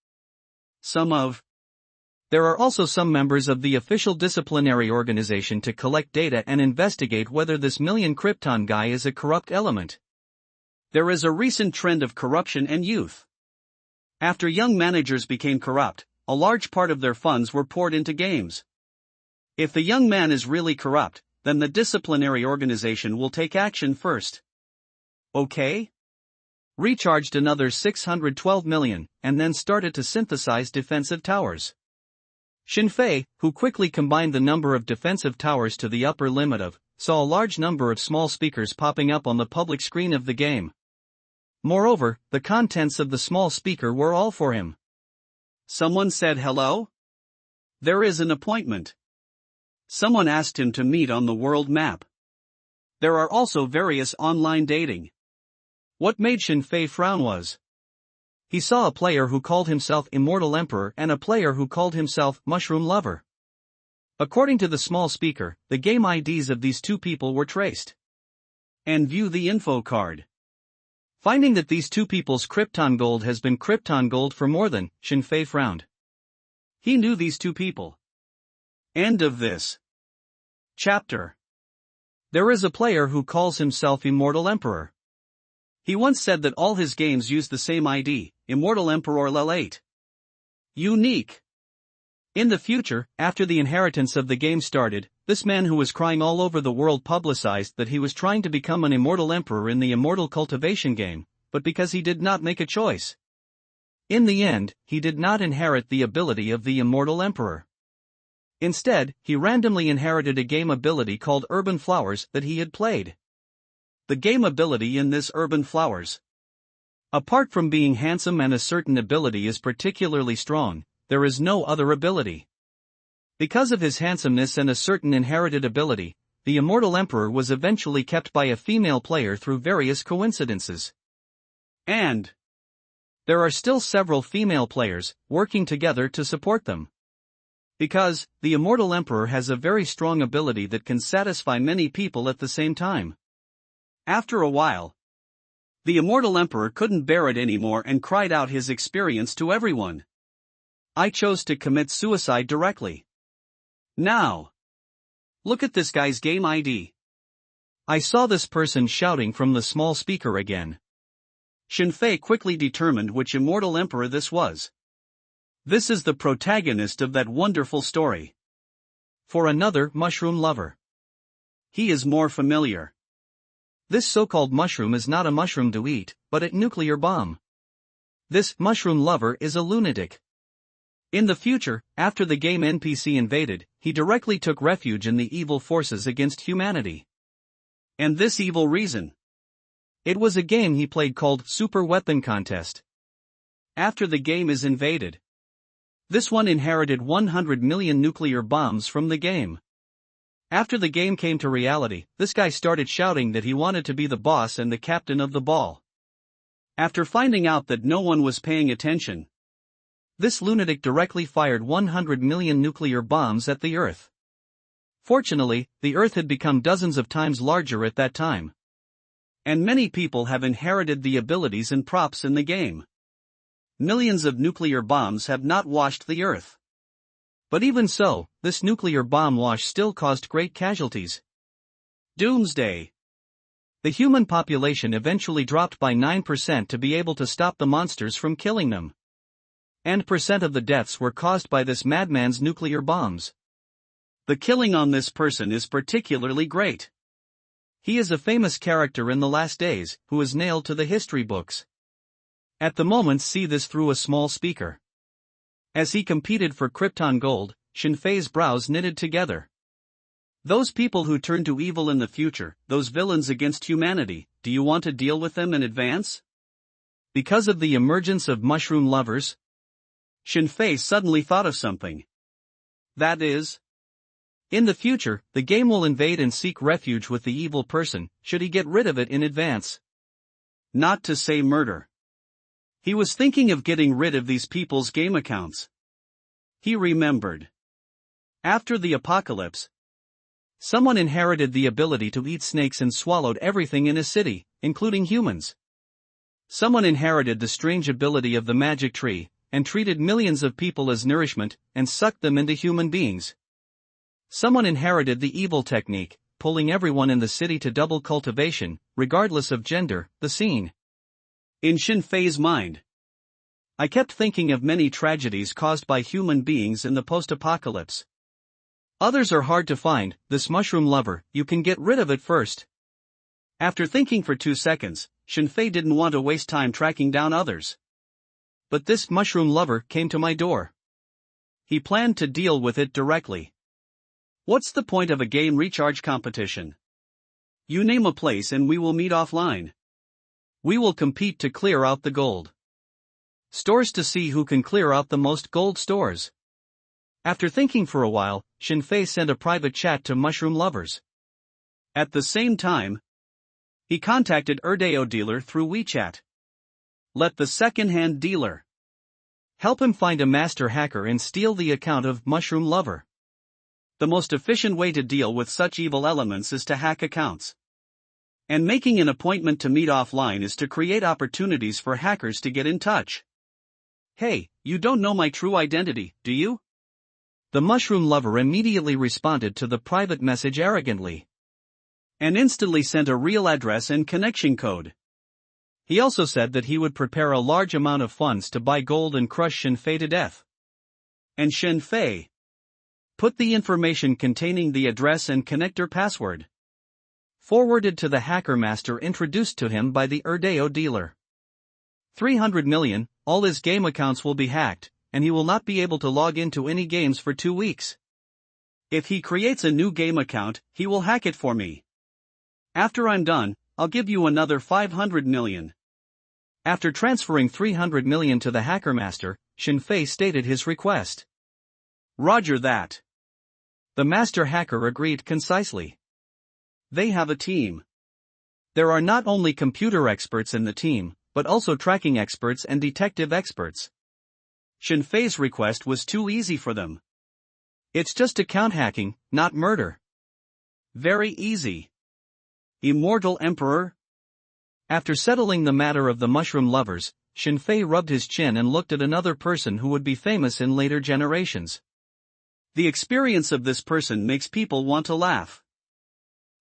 There are also some members of the official disciplinary organization to collect data and investigate whether this million Krypton guy is a corrupt element. There is a recent trend of corruption and youth. After young managers became corrupt, a large part of their funds were poured into games. If the young man is really corrupt, then the disciplinary organization will take action first. Okay? Recharged another 612 million, and then started to synthesize defensive towers. Shinfei, who quickly combined the number of defensive towers to the upper limit of, saw a large number of small speakers popping up on the public screen of the game. Moreover, the contents of the small speaker were all for him. Someone said hello? There is an appointment. Someone asked him to meet on the world map. There are also various online dating. What made Shin Fei frown was he saw a player who called himself Immortal Emperor and a player who called himself Mushroom Lover. According to the small speaker, the game IDs of these two people were traced. And view the info card. Finding that these two people's Krypton gold has been Krypton gold for more than, Shin Fei frowned. He knew these two people. End of this chapter. There is a player who calls himself Immortal Emperor. He once said that all his games use the same ID, Immortal Emperor Lel8. Unique. In the future, after the inheritance of the game started, this man who was crying all over the world publicized that he was trying to become an Immortal Emperor in the Immortal Cultivation game, but because he did not make a choice. In the end, he did not inherit the ability of the Immortal Emperor. Instead, he randomly inherited a game ability called Urban Flowers that he had played. The game ability in this Urban Flowers. Apart from being handsome and a certain ability is particularly strong, there is no other ability. Because of his handsomeness and a certain inherited ability, the Immortal Emperor was eventually kept by a female player through various coincidences. And there are still several female players, working together to support them. Because, the Immortal Emperor has a very strong ability that can satisfy many people at the same time. After a while, the Immortal Emperor couldn't bear it anymore and cried out his experience to everyone. I chose to commit suicide directly. Now, look at this guy's game ID. I saw this person shouting from the small speaker again. Shin Fei quickly determined which Immortal Emperor this was. This is the protagonist of that wonderful story. For another Mushroom Lover. He is more familiar. This so-called mushroom is not a mushroom to eat, but a nuclear bomb. This Mushroom Lover is a lunatic. In the future, after the game NPC invaded, he directly took refuge in the evil forces against humanity. And this evil reason? It was a game he played called Super Weapon Contest. After the game is invaded, this one inherited 100 million nuclear bombs from the game. After the game came to reality, this guy started shouting that he wanted to be the boss and the captain of the ball. After finding out that no one was paying attention, this lunatic directly fired 100 million nuclear bombs at the Earth. Fortunately, the Earth had become dozens of times larger at that time. And many people have inherited the abilities and props in the game. Millions of nuclear bombs have not washed the Earth. But even so, this nuclear bomb wash still caused great casualties. Doomsday. The human population eventually dropped by 9% to be able to stop the monsters from killing them. And percent of the deaths were caused by this madman's nuclear bombs. The killing on this person is particularly great. He is a famous character in the last days, who is nailed to the history books. At the moment see this through a small speaker. As he competed for Krypton Gold, Shin Fei's brows knitted together. Those people who turn to evil in the future, those villains against humanity, do you want to deal with them in advance? Because of the emergence of mushroom lovers? Shin Fei suddenly thought of something. That is, in the future, the game will invade and seek refuge with the evil person, should he get rid of it in advance. Not to say murder. He was thinking of getting rid of these people's game accounts. He remembered. After the apocalypse, someone inherited the ability to eat snakes and swallowed everything in a city, including humans. Someone inherited the strange ability of the magic tree, and treated millions of people as nourishment, and sucked them into human beings. Someone inherited the evil technique, pulling everyone in the city to double cultivation, regardless of gender, the scene. In Shin Fei's mind, I kept thinking of many tragedies caused by human beings in the post-apocalypse. Others are hard to find. This mushroom lover, you can get rid of it first. After thinking for 2 seconds, Shin Fei didn't want to waste time tracking down others. But this mushroom lover came to my door. He planned to deal with it directly. What's the point of a game recharge competition? You name a place and we will meet offline. We will compete to clear out the gold stores to see who can clear out the most gold stores. After thinking for a while, Shinfei sent a private chat to mushroom lovers. At the same time, he contacted Erdeo dealer through WeChat. Let the second-hand dealer help him find a master hacker and steal the account of mushroom lover. The most efficient way to deal with such evil elements is to hack accounts. And making an appointment to meet offline is to create opportunities for hackers to get in touch. Hey, you don't know my true identity, do you? The mushroom lover immediately responded to the private message arrogantly, and instantly sent a real address and connection code. He also said that he would prepare a large amount of funds to buy gold and crush Shinfei to death. And Shinfei put the information containing the address and connector password forwarded to the hacker master introduced to him by the Erdeo dealer. 300 million, all his game accounts will be hacked, and he will not be able to log into any games for 2 weeks. If he creates a new game account, he will hack it for me. After I'm done, I'll give you another 500 million. After transferring 300 million to the hacker master, Shinfei stated his request. Roger that. The master hacker agreed concisely. They have a team. There are not only computer experts in the team, but also tracking experts and detective experts. Shinfei's request was too easy for them. It's just account hacking, not murder. Very easy. Immortal Emperor? After settling the matter of the mushroom lovers, Shinfei rubbed his chin and looked at another person who would be famous in later generations. The experience of this person makes people want to laugh.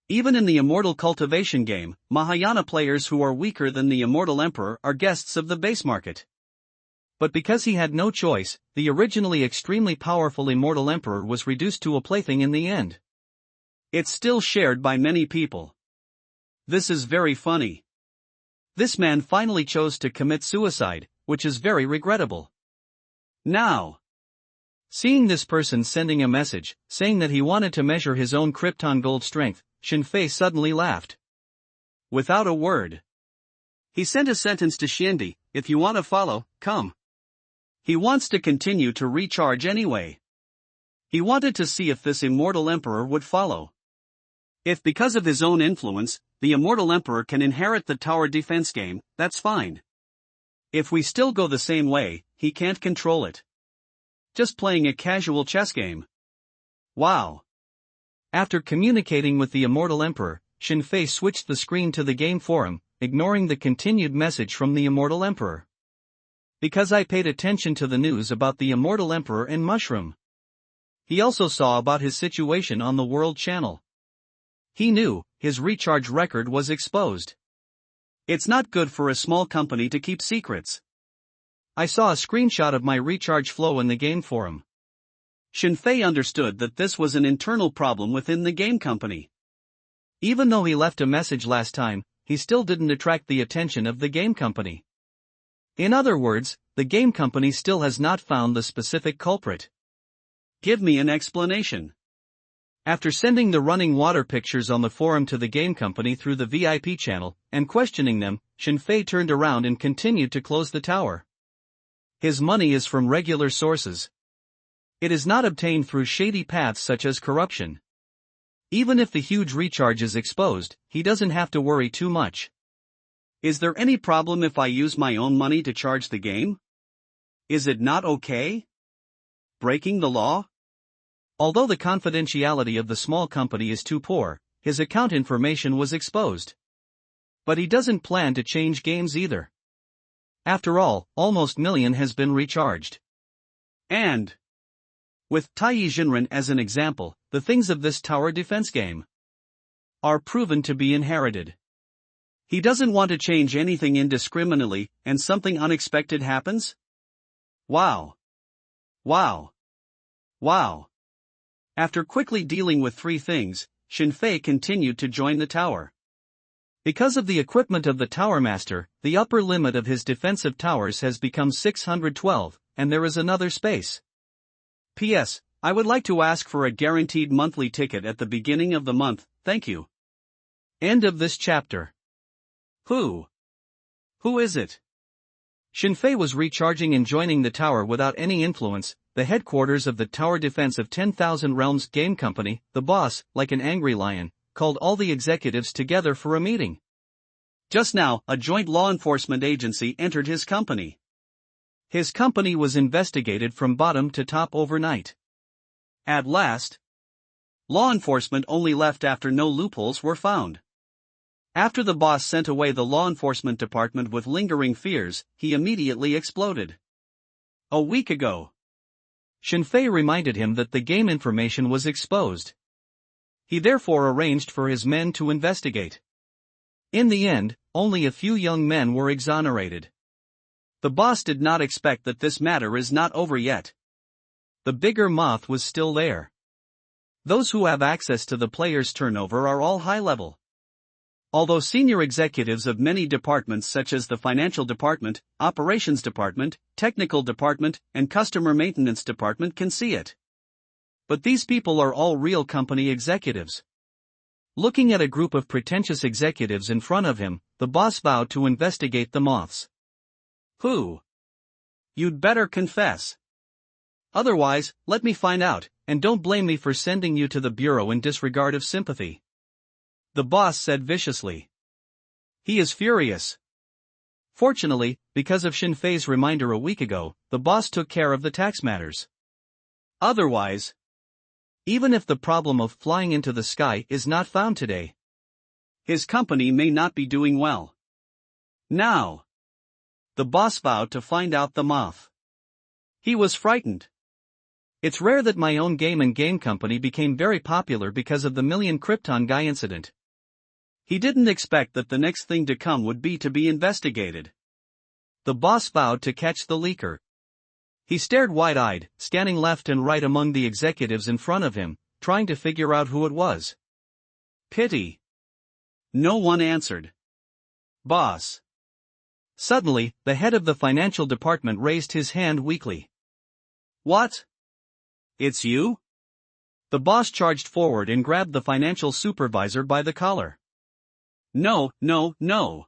Even in the Immortal Cultivation game, Mahayana players who are weaker than the Immortal Emperor are guests of the base market. But because he had no choice, the originally extremely powerful Immortal Emperor was reduced to a plaything in the end. It's still shared by many people. This is very funny. This man finally chose to commit suicide, which is very regrettable. Now, seeing this person sending a message, saying that he wanted to measure his own Krypton gold strength, Shinfei suddenly laughed. Without a word, he sent a sentence to Shindy, if you want to follow, come. He wants to continue to recharge anyway. He wanted to see if this Immortal Emperor would follow. If because of his own influence, the Immortal Emperor can inherit the tower defense game, that's fine. If we still go the same way, he can't control it. Just playing a casual chess game. Wow. After communicating with the Immortal Emperor, Shinfei switched the screen to the game forum, ignoring the continued message from the Immortal Emperor. Because I paid attention to the news about the Immortal Emperor and Mushroom. He also saw about his situation on the World Channel. He knew, his recharge record was exposed. It's not good for a small company to keep secrets. I saw a screenshot of my recharge flow in the game forum. Shinfei understood that this was an internal problem within the game company. Even though he left a message last time, he still didn't attract the attention of the game company. In other words, the game company still has not found the specific culprit. Give me an explanation. After sending the running water pictures on the forum to the game company through the VIP channel, and questioning them, Shinfei turned around and continued to close the tower. His money is from regular sources. It is not obtained through shady paths such as corruption. Even if the huge recharge is exposed, he doesn't have to worry too much. Is there any problem if I use my own money to charge the game? Is it not okay? Breaking the law? Although the confidentiality of the small company is too poor, his account information was exposed. But he doesn't plan to change games either. After all, almost million has been recharged. And with Taiyi Jinren as an example, the things of this tower defense game are proven to be inherited. He doesn't want to change anything indiscriminately, and something unexpected happens? Wow. Wow. Wow. After quickly dealing with 3 things, Shinfei continued to join the tower. Because of the equipment of the Tower Master, the upper limit of his defensive towers has become 612, and there is another space. P.S. I would like to ask for a guaranteed monthly ticket at the beginning of the month, thank you. End of this chapter. Who? Who is it? Shinfei was recharging and joining the tower without any influence, the headquarters of the Tower Defense of 10,000 Realms Game Company. The boss, like an angry lion, called all the executives together for a meeting. Just now, a joint law enforcement agency entered his company. His company was investigated from bottom to top overnight. At last, law enforcement only left after no loopholes were found. After the boss sent away the law enforcement department with lingering fears, he immediately exploded. A week ago, Shinfei reminded him that the game information was exposed. He therefore arranged for his men to investigate. In the end, only a few young men were exonerated. The boss did not expect that this matter is not over yet. The bigger moth was still there. Those who have access to the player's turnover are all high level. Although senior executives of many departments such as the financial department, operations department, technical department, and customer maintenance department can see it. But these people are all real company executives. Looking at a group of pretentious executives in front of him, the boss vowed to investigate the moths. Who? You'd better confess. Otherwise, let me find out, and don't blame me for sending you to the bureau in disregard of sympathy. The boss said viciously. He is furious. Fortunately, because of Shinfei's reminder a week ago, the boss took care of the tax matters. Otherwise, even if the problem of flying into the sky is not found today, his company may not be doing well. Now, the boss vowed to find out the moth. He was frightened. It's rare that my own game and game company became very popular because of the Million Krypton Guy incident. He didn't expect that the next thing to come would be to be investigated. The boss vowed to catch the leaker. He stared wide-eyed, scanning left and right among the executives in front of him, trying to figure out who it was. Pity. No one answered. Boss. Suddenly, the head of the financial department raised his hand weakly. What? It's you? The boss charged forward and grabbed the financial supervisor by the collar. No, no, no.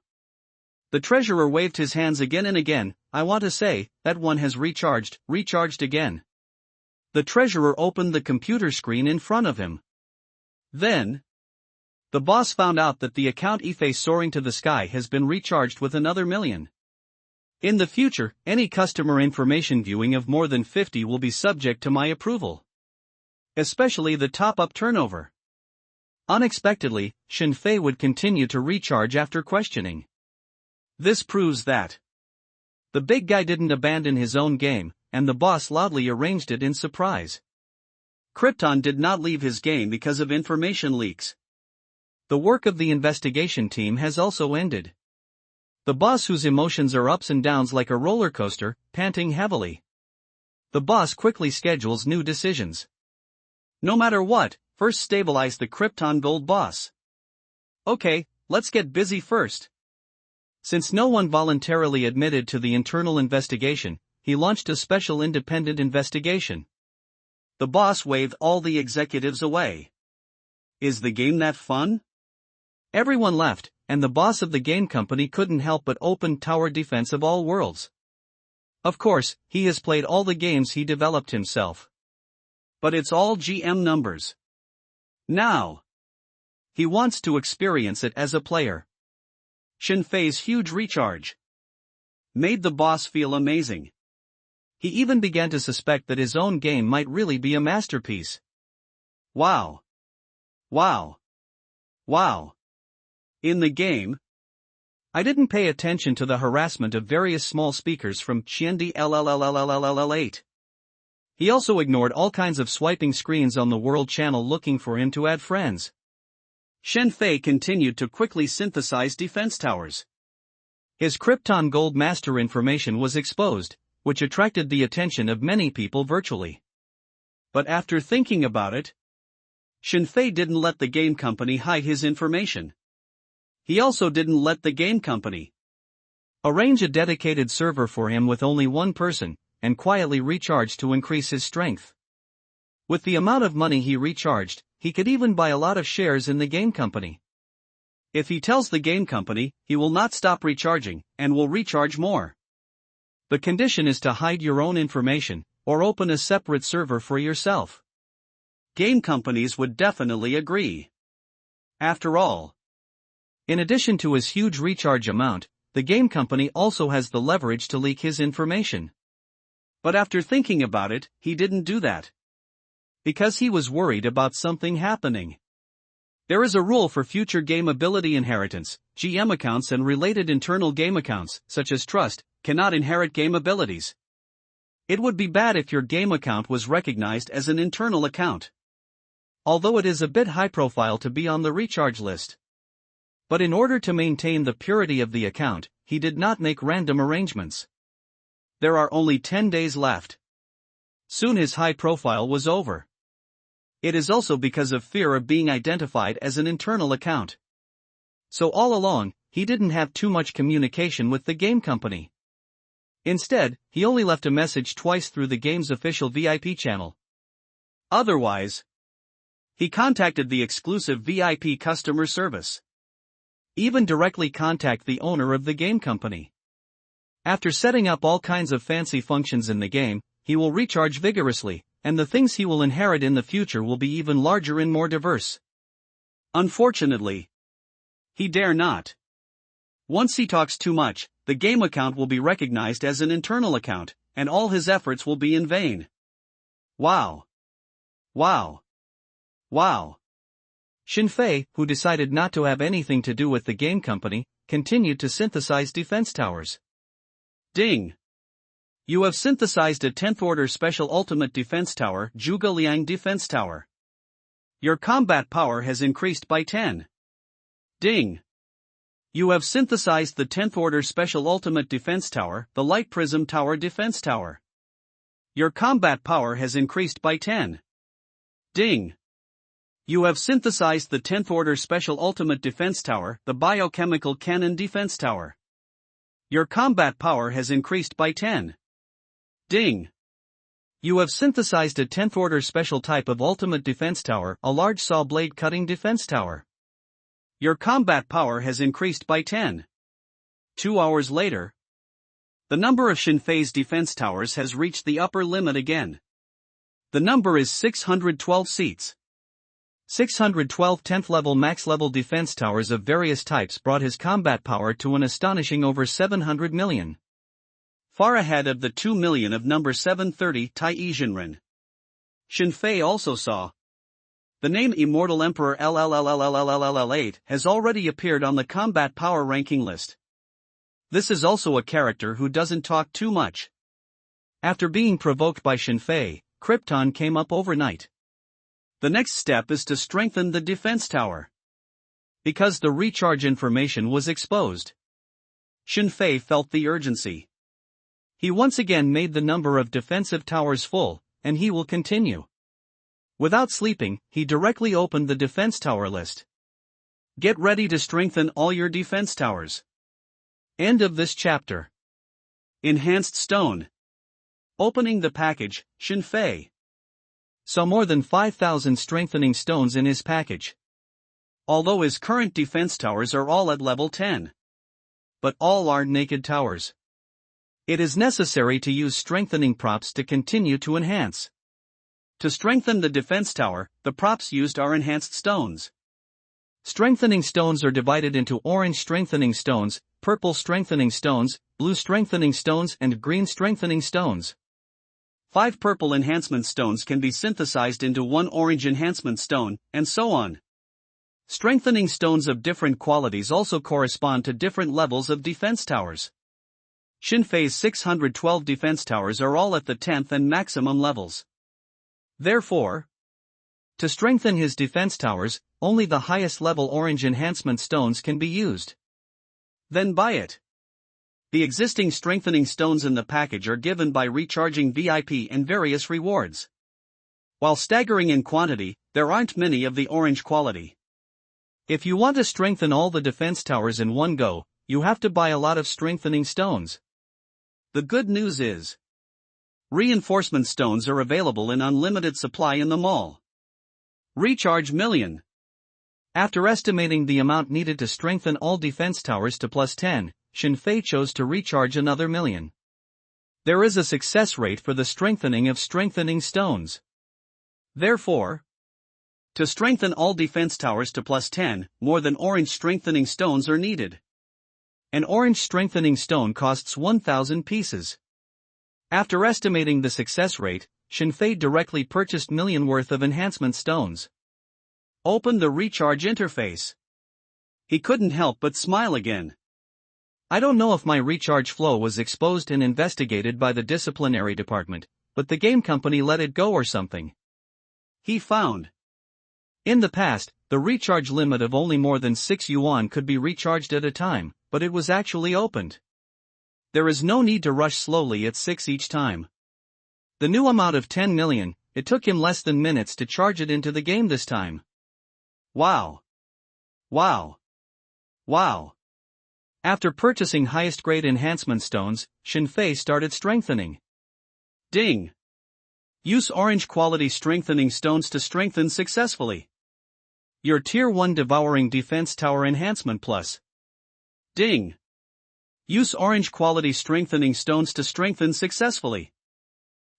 The treasurer waved his hands again and again. I want to say, that one has recharged again. The treasurer opened the computer screen in front of him. Then, the boss found out that the account Ife soaring to the sky has been recharged with another million. In the future, any customer information viewing of more than 50 will be subject to my approval. Especially the top-up turnover. Unexpectedly, Shinfei would continue to recharge after questioning. This proves that the big guy didn't abandon his own game, and the boss loudly arranged it in surprise. Krypton did not leave his game because of information leaks. The work of the investigation team has also ended. The boss, whose emotions are ups and downs like a roller coaster, panting heavily. The boss quickly schedules new decisions. No matter what, first stabilize the Krypton Gold boss. Okay, let's get busy first. Since no one voluntarily admitted to the internal investigation, he launched a special independent investigation. The boss waved all the executives away. Is the game that fun? Everyone left, and the boss of the game company couldn't help but open Tower Defense of all worlds. Of course, he has played all the games he developed himself. But it's all GM numbers. Now, he wants to experience it as a player. Shinfei's huge recharge made the boss feel amazing. He even began to suspect that his own game might really be a masterpiece. Wow. Wow. Wow. In the game, I didn't pay attention to the harassment of various small speakers from Chiendi LLLLLLL8. He also ignored all kinds of swiping screens on the world channel looking for him to add friends. Shinfei continued to quickly synthesize defense towers. His Krypton Gold Master information was exposed, which attracted the attention of many people virtually. But after thinking about it, Shinfei didn't let the game company hide his information. He also didn't let the game company arrange a dedicated server for him with only one person, and quietly recharge to increase his strength. With the amount of money he recharged, he could even buy a lot of shares in the game company. If he tells the game company, he will not stop recharging, and will recharge more. The condition is to hide your own information, or open a separate server for yourself. Game companies would definitely agree. After all, in addition to his huge recharge amount, the game company also has the leverage to leak his information. But after thinking about it, he didn't do that. Because he was worried about something happening. There is a rule for future game ability inheritance. GM accounts and related internal game accounts, such as Trust, cannot inherit game abilities. It would be bad if your game account was recognized as an internal account. Although it is a bit high profile to be on the recharge list. But in order to maintain the purity of the account, he did not make random arrangements. There are only 10 days left. Soon his high profile was over. It is also because of fear of being identified as an internal account. So all along, he didn't have too much communication with the game company. Instead, he only left a message twice through the game's official VIP channel. Otherwise, he contacted the exclusive VIP customer service. Even directly contact the owner of the game company. After setting up all kinds of fancy functions in the game, he will recharge vigorously, and the things he will inherit in the future will be even larger and more diverse. Unfortunately, he dare not. Once he talks too much, the game account will be recognized as an internal account, and all his efforts will be in vain. Wow. Wow. Wow. Shinfei, who decided not to have anything to do with the game company, continued to synthesize defense towers. Ding. You have synthesized a 10th order special ultimate defense tower, Zhuge Liang Defense Tower. Your combat power has increased by 10. Ding. You have synthesized the 10th order special ultimate defense tower, the Light Prism Tower Defense Tower. Your combat power has increased by 10. Ding. You have synthesized the 10th order special ultimate defense tower, the Biochemical Cannon Defense Tower. Your combat power has increased by 10. Ding. You have synthesized a 10th order special type of ultimate defense tower, a large saw blade cutting defense tower. Your combat power has increased by 10. 2 hours later, the number of Shinfei's defense towers has reached the upper limit again. The number is 612 seats. 612 10th level max level defense towers of various types brought his combat power to an astonishing over 700 million. Far ahead of the 2 million of number 730 Tai Zhenren. Shinfei also saw. The name Immortal Emperor LLLLLLLL8 has already appeared on the combat power ranking list. This is also a character who doesn't talk too much. After being provoked by Shinfei, Krypton came up overnight. The next step is to strengthen the defense tower. Because the recharge information was exposed, Shinfei felt the urgency. He once again made the number of defensive towers full, and he will continue. Without sleeping, he directly opened the defense tower list. Get ready to strengthen all your defense towers. End of this chapter. Enhanced Stone. Opening the package, Shinfei saw more than 5,000 strengthening stones in his package. Although his current defense towers are all at level 10. But all are naked towers. It is necessary to use strengthening props to continue to enhance. To strengthen the defense tower, the props used are enhanced stones. Strengthening stones are divided into orange strengthening stones, purple strengthening stones, blue strengthening stones, and green strengthening stones. 5 purple enhancement stones can be synthesized into 1 orange enhancement stone, and so on. Strengthening stones of different qualities also correspond to different levels of defense towers. Shinfei's 612 defense towers are all at the 10th and maximum levels. Therefore, to strengthen his defense towers, only the highest level orange enhancement stones can be used. Then buy it. The existing strengthening stones in the package are given by recharging VIP and various rewards. While staggering in quantity, there aren't many of the orange quality. If you want to strengthen all the defense towers in one go, you have to buy a lot of strengthening stones. The good news is, reinforcement stones are available in unlimited supply in the mall. Recharge Million. After estimating the amount needed to strengthen all defense towers to plus 10, Xinfei chose to recharge another million. There is a success rate for the strengthening of strengthening stones. Therefore, to strengthen all defense towers to plus 10, more than orange strengthening stones are needed. An orange strengthening stone costs 1,000 pieces. After estimating the success rate, Xinfei directly purchased million worth of enhancement stones. Open the recharge interface. He couldn't help but smile again. I don't know if my recharge flow was exposed and investigated by the disciplinary department, but the game company let it go or something. He found. In the past, the recharge limit of only more than 6 yuan could be recharged at a time, but it was actually opened. There is no need to rush slowly at 6 each time. The new amount of 10 million, it took him less than minutes to charge it into the game this time. Wow. Wow. Wow. After purchasing highest grade enhancement stones, Xinfei started strengthening. Ding. Use orange quality strengthening stones to strengthen successfully. Your Tier 1 Devouring Defense Tower Enhancement Plus. Ding. Use orange quality strengthening stones to strengthen successfully.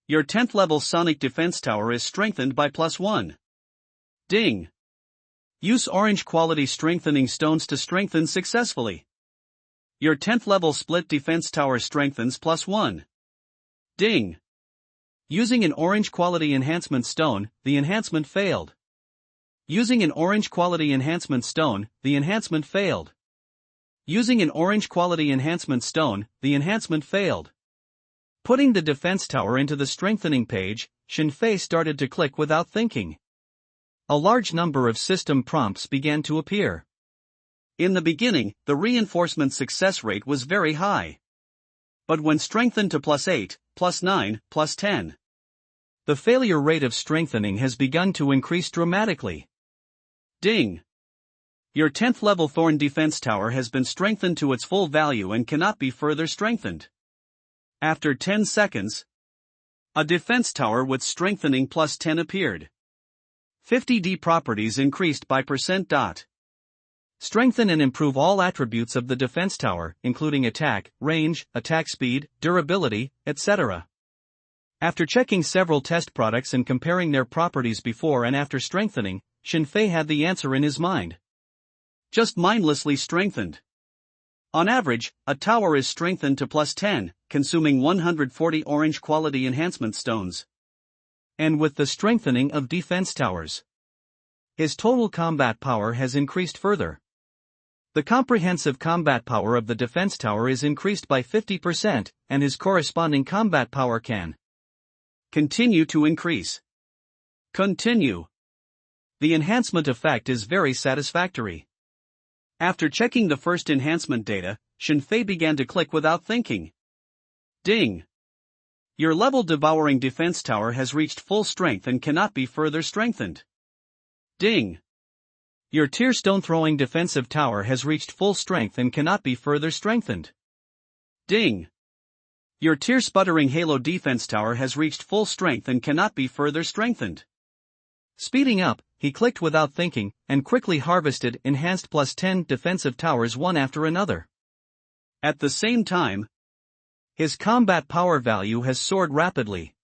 Your 10th level Sonic Defense Tower is strengthened by plus 1. Ding. Use orange quality strengthening stones to strengthen successfully. Your 10th level Split Defense Tower strengthens plus 1. Ding. Using an orange quality enhancement stone, the enhancement failed. Using an orange quality enhancement stone, the enhancement failed. Using an orange quality enhancement stone, the enhancement failed. Putting the defense tower into the strengthening page, Xinfei started to click without thinking. A large number of system prompts began to appear. In the beginning, the reinforcement success rate was very high. But when strengthened to plus 8, plus 9, plus 10, the failure rate of strengthening has begun to increase dramatically. Ding. Your 10th level Thorn Defense Tower has been strengthened to its full value and cannot be further strengthened. After 10 seconds, a defense tower with strengthening plus 10 appeared. 50D properties increased by %. Strengthen and improve all attributes of the defense tower, including attack, range, attack speed, durability, etc. After checking several test products and comparing their properties before and after strengthening, Xinfei had the answer in his mind. Just mindlessly strengthened. On average, a tower is strengthened to plus 10, consuming 140 orange quality enhancement stones. And with the strengthening of defense towers, his total combat power has increased further. The comprehensive combat power of the defense tower is increased by 50%, and his corresponding combat power can continue to increase. Continue. The enhancement effect is very satisfactory. After checking the first enhancement data, Xinfei began to click without thinking. Ding. Your level Devouring Defense Tower has reached full strength and cannot be further strengthened. Ding. Your Tier Stone Throwing Defensive Tower has reached full strength and cannot be further strengthened. Ding. Your Tier Sputtering Halo Defense Tower has reached full strength and cannot be further strengthened. Speeding up, he clicked without thinking, and quickly harvested enhanced plus 10 defensive towers one after another. At the same time, his combat power value has soared rapidly.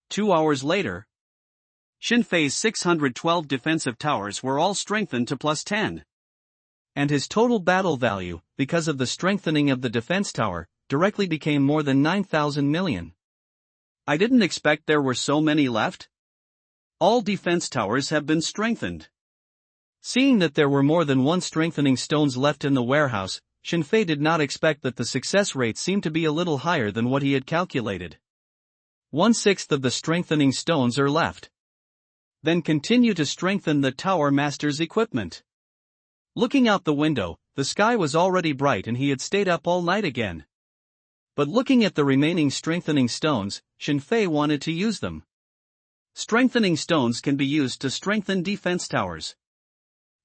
2 hours later, Xinfei's 612 defensive towers were all strengthened to plus 10. And his total battle value, because of the strengthening of the defense tower, directly became more than 9,000 million. I didn't expect there were so many left. All defense towers have been strengthened. Seeing that there were more than one strengthening stones left in the warehouse, Xinfei did not expect that the success rate seemed to be a little higher than what he had calculated. 1/6 of the strengthening stones are left. Then continue to strengthen the Tower Master's equipment. Looking out the window, the sky was already bright and he had stayed up all night again. But looking at the remaining strengthening stones, Xinfei wanted to use them. Strengthening stones can be used to strengthen defense towers.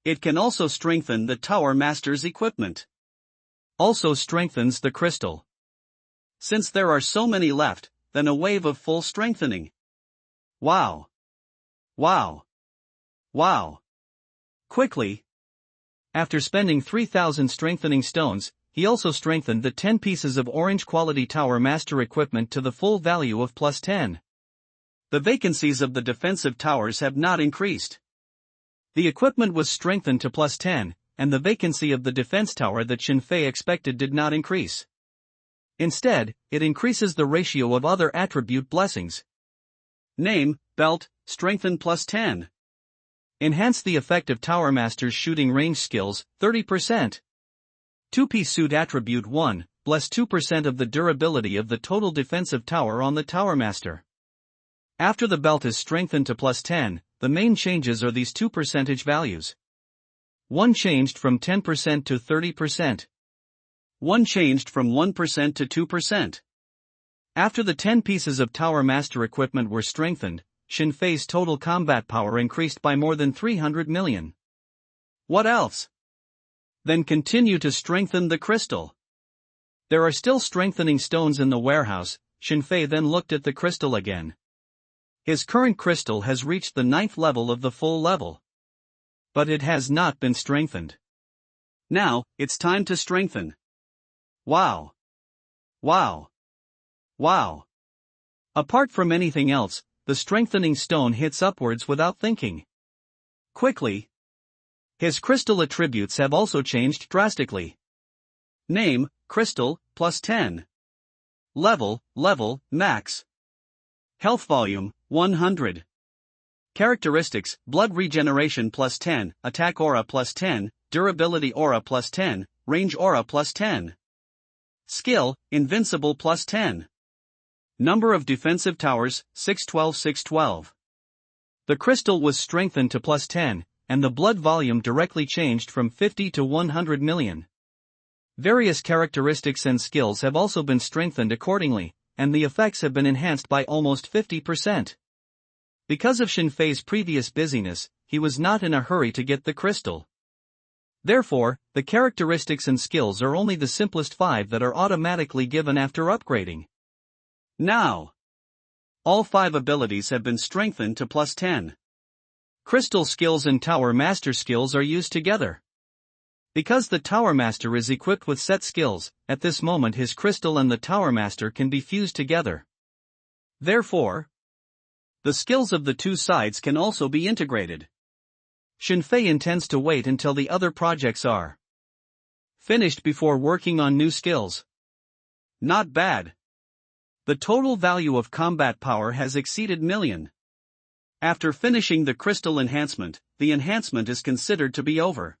It can also strengthen the Tower Master's equipment. Also strengthens the crystal. Since there are so many left, then a wave of full strengthening. Wow. Wow. Wow. quickly. After spending 3,000 strengthening stones, he also strengthened the 10 pieces of orange quality Tower Master equipment to the full value of plus 10. The vacancies of the defensive towers have not increased. The equipment was strengthened to plus 10, and the vacancy of the defense tower that Shinfei expected did not increase. Instead, it increases the ratio of other attribute blessings. Name, belt, strengthen plus 10. Enhance the effect of Tower Master's shooting range skills, 30%. 2-piece suit attribute 1, bless 2% of the durability of the total defensive tower on the Tower Master. After the belt is strengthened to plus 10, the main changes are these two percentage values. 1 changed from 10% to 30%. 1 changed from 1% to 2%. After the 10 pieces of Tower Master equipment were strengthened, Shinfei's total combat power increased by more than 300 million. What else? Then continue to strengthen the crystal. There are still strengthening stones in the warehouse. Shinfei then looked at the crystal again. His current crystal has reached the 9th level of the full level. But it has not been strengthened. Now, it's time to strengthen. Wow. Wow. Wow. Apart from anything else, the strengthening stone hits upwards without thinking. Quickly. His crystal attributes have also changed drastically. Name, crystal, plus 10. Level, max. Health volume, 100. Characteristics, blood regeneration plus 10, attack aura plus 10, durability aura plus 10, range aura plus 10. Skill, invincible plus 10. Number of defensive towers, 612. The crystal was strengthened to plus 10, and the blood volume directly changed from 50 to 100 million. Various characteristics and skills have also been strengthened accordingly, and the effects have been enhanced by almost 50%. Because of Shinfei's previous busyness, he was not in a hurry to get the crystal. Therefore, the characteristics and skills are only the simplest 5 that are automatically given after upgrading. Now, all 5 abilities have been strengthened to plus 10. Crystal skills and Tower Master skills are used together. Because the Tower Master is equipped with set skills, at this moment his crystal and the Tower Master can be fused together. Therefore, the skills of the two sides can also be integrated. Shinfei intends to wait until the other projects are finished before working on new skills. Not bad. The total value of combat power has exceeded million. After finishing the crystal enhancement, the enhancement is considered to be over.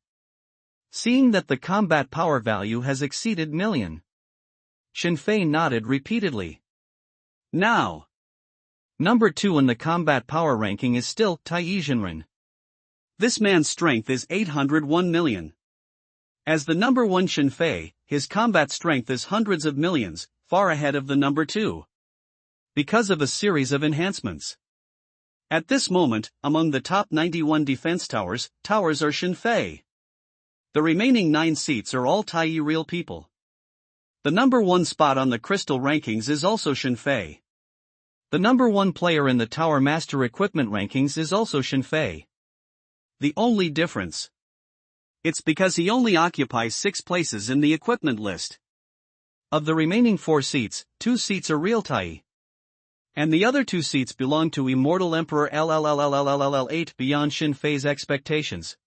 Seeing that the combat power value has exceeded million, Shinfei nodded repeatedly. Now, number 2 in the combat power ranking is still Tai Jinren. This man's strength is 801 million. As the number 1 Shinfei, his combat strength is hundreds of millions, far ahead of the number 2. Because of a series of enhancements. At this moment, among the top 91 defense towers are Shinfei. The remaining 9 seats are all Tai real people. The number 1 spot on the crystal rankings is also Shinfei. The number 1 player in the Tower Master equipment rankings is also Shinfei. The only difference. It's because he only occupies 6 places in the equipment list. Of the remaining 4 seats, 2 seats are real Tai. And the other 2 seats belong to Immortal Emperor LLLLLLL8 beyond Shinfei's expectations.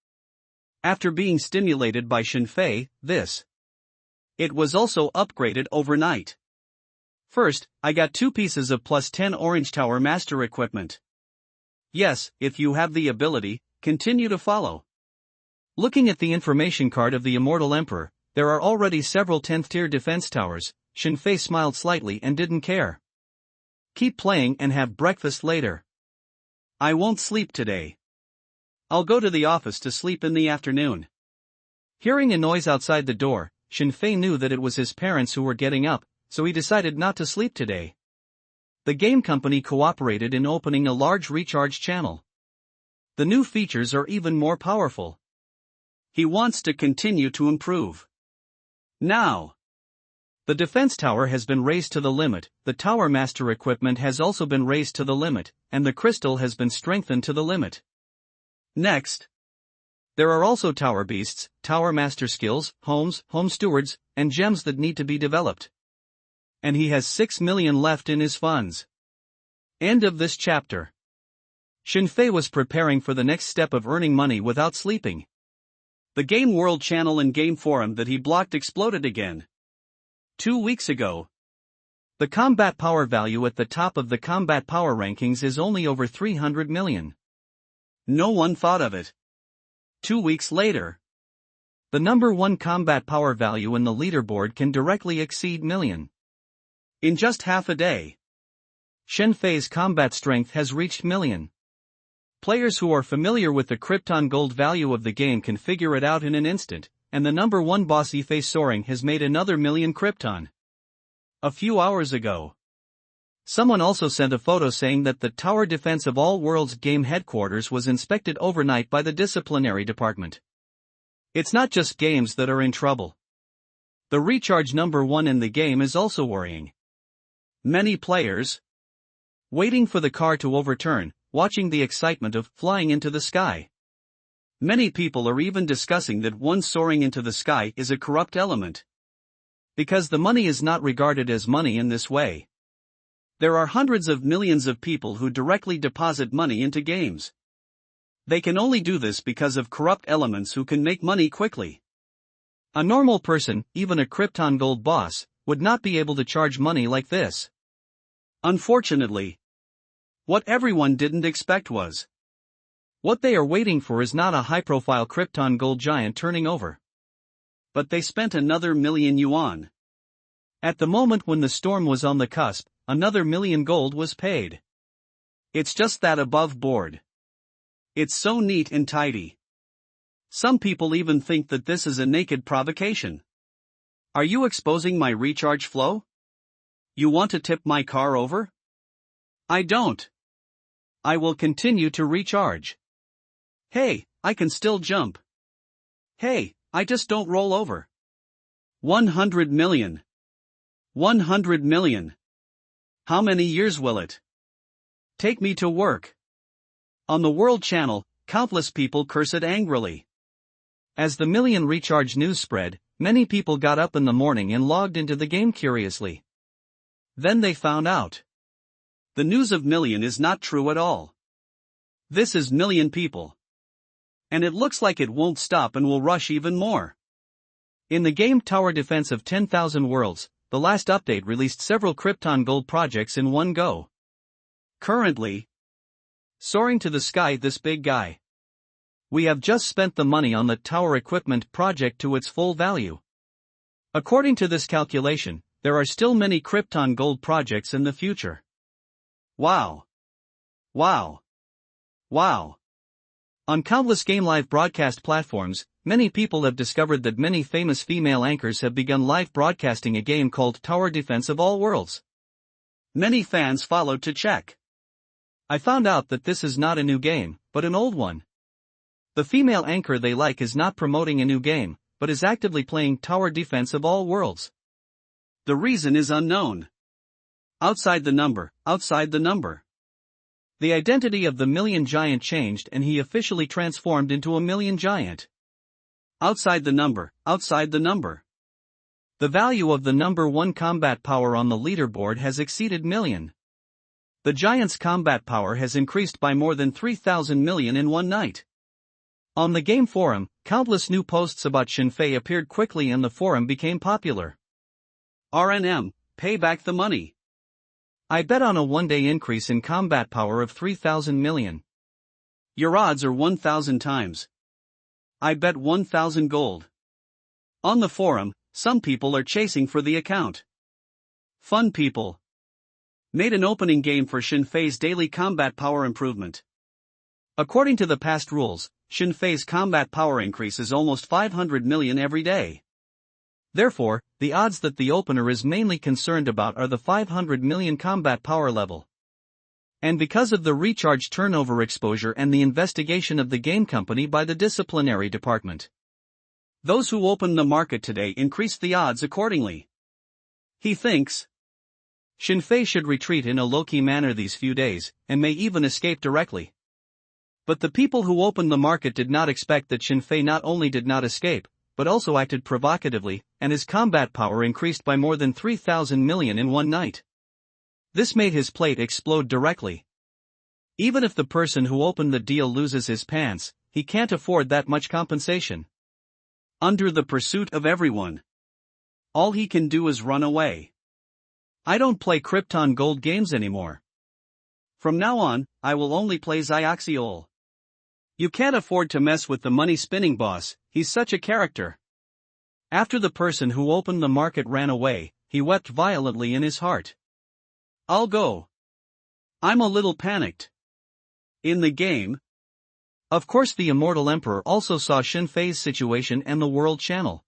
After being stimulated by Shinfei, it was also upgraded overnight. First, I got 2 pieces of plus 10 Orange Tower Master equipment. Yes, if you have the ability, continue to follow. Looking at the information card of the Immortal Emperor, there are already several 10th tier defense towers. Shinfei smiled slightly and didn't care. Keep playing and have breakfast later. I won't sleep today. I'll go to the office to sleep in the afternoon. Hearing a noise outside the door, Shinfei knew that it was his parents who were getting up, so he decided not to sleep today. The game company cooperated in opening a large recharge channel. The new features are even more powerful. He wants to continue to improve. Now, the defense tower has been raised to the limit, the Tower Master equipment has also been raised to the limit, and the crystal has been strengthened to the limit. Next, There are also tower beasts, tower master skills, homes, home stewards, and gems that need to be developed. And he has 6 million left in his funds. End of this chapter. Shinfei was preparing for the next step of earning money without sleeping. The Game World channel and game forum that he blocked exploded again. 2 weeks ago. The combat power value at the top of the combat power rankings is only over 300 million. No one thought of it. 2 weeks later. The number 1 combat power value in the leaderboard can directly exceed million. In just half a day. Shenfei's combat strength has reached million. Players who are familiar with the Krypton gold value of the game can figure it out in an instant, and the number 1 boss Ifei Soaring has made another million Krypton. A few hours ago. Someone also sent a photo saying that the Tower Defense of All Worlds game headquarters was inspected overnight by the disciplinary department. It's not just games that are in trouble. The recharge number 1 in the game is also worrying. Many players waiting for the car to overturn, watching the excitement of flying into the sky. Many people are even discussing that one soaring into the sky is a corrupt element. Because the money is not regarded as money in this way. There are hundreds of millions of people who directly deposit money into games. They can only do this because of corrupt elements who can make money quickly. A normal person, even a Krypton Gold boss, would not be able to charge money like this. Unfortunately, what everyone didn't expect was what they are waiting for is not a high-profile Krypton Gold giant turning over. But they spent another million yuan. At the moment when the storm was on the cusp, another million gold was paid. It's just that above board. It's so neat and tidy. Some people even think that this is a naked provocation. Are you exposing my recharge flow? You want to tip my car over? I don't. I will continue to recharge. Hey, I can still jump. Hey, I just don't roll over. 100 million. 100 million. How many years will it take me to work? On the World Channel, countless people curse it angrily. As the million recharge news spread, many people got up in the morning and logged into the game curiously. Then they found out. The news of million is not true at all. This is million people. And it looks like it won't stop and will rush even more. In the game Tower Defense of 10,000 Worlds, the last update released several Krypton Gold projects in one go. Currently, soaring to the sky this big guy. We have just spent the money on the tower equipment project to its full value. According to this calculation, there are still many Krypton Gold projects in the future. Wow. Wow. Wow. On countless game live broadcast platforms, many people have discovered that many famous female anchors have begun live broadcasting a game called Tower Defense of All Worlds. Many fans followed to check. I found out that this is not a new game, but an old one. The female anchor they like is not promoting a new game, but is actively playing Tower Defense of All Worlds. The reason is unknown. Outside the number, outside the number. The identity of the million giant changed and he officially transformed into a million giant. Outside the number, outside the number. The value of the number 1 combat power on the leaderboard has exceeded million. The giant's combat power has increased by more than 3,000 million in one night. On the game forum, countless new posts about Shinfei appeared quickly and the forum became popular. RNM, pay back the money. I bet on a one-day increase in combat power of 3,000 million. Your odds are 1,000 times. I bet 1,000 gold. On the forum, some people are chasing for the account. Fun people made an opening game for Shinfei's daily combat power improvement. According to the past rules, Shinfei's combat power increase is almost 500 million every day. Therefore, the odds that the opener is mainly concerned about are the 500 million combat power level. And because of the recharge turnover exposure and the investigation of the game company by the disciplinary department. Those who opened the market today increased the odds accordingly. He thinks Shinfei should retreat in a low-key manner these few days, and may even escape directly. But the people who opened the market did not expect that Shinfei not only did not escape, but also acted provocatively, and his combat power increased by more than 3,000 million in one night. This made his plate explode directly. Even if the person who opened the deal loses his pants, he can't afford that much compensation. Under the pursuit of everyone, all he can do is run away. I don't play Krypton Gold games anymore. From now on, I will only play Xiaoxiol. You can't afford to mess with the money-spinning boss, he's such a character. After the person who opened the market ran away, he wept violently in his heart. I'll go. I'm a little panicked. In the game. Of course, the Immortal Emperor also saw Shinfei's situation and the World Channel.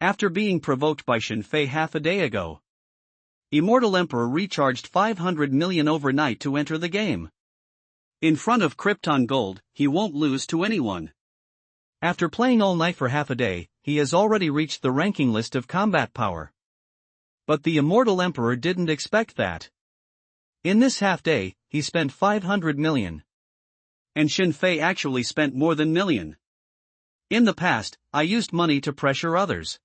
After being provoked by Shinfei half a day ago, Immortal Emperor recharged 500 million overnight to enter the game. In front of Krypton Gold, he won't lose to anyone. After playing all night for half a day, he has already reached the ranking list of combat power. But the Immortal Emperor didn't expect that. In this half day, he spent 500 million. And Shinfei actually spent more than million. In the past, I used money to pressure others.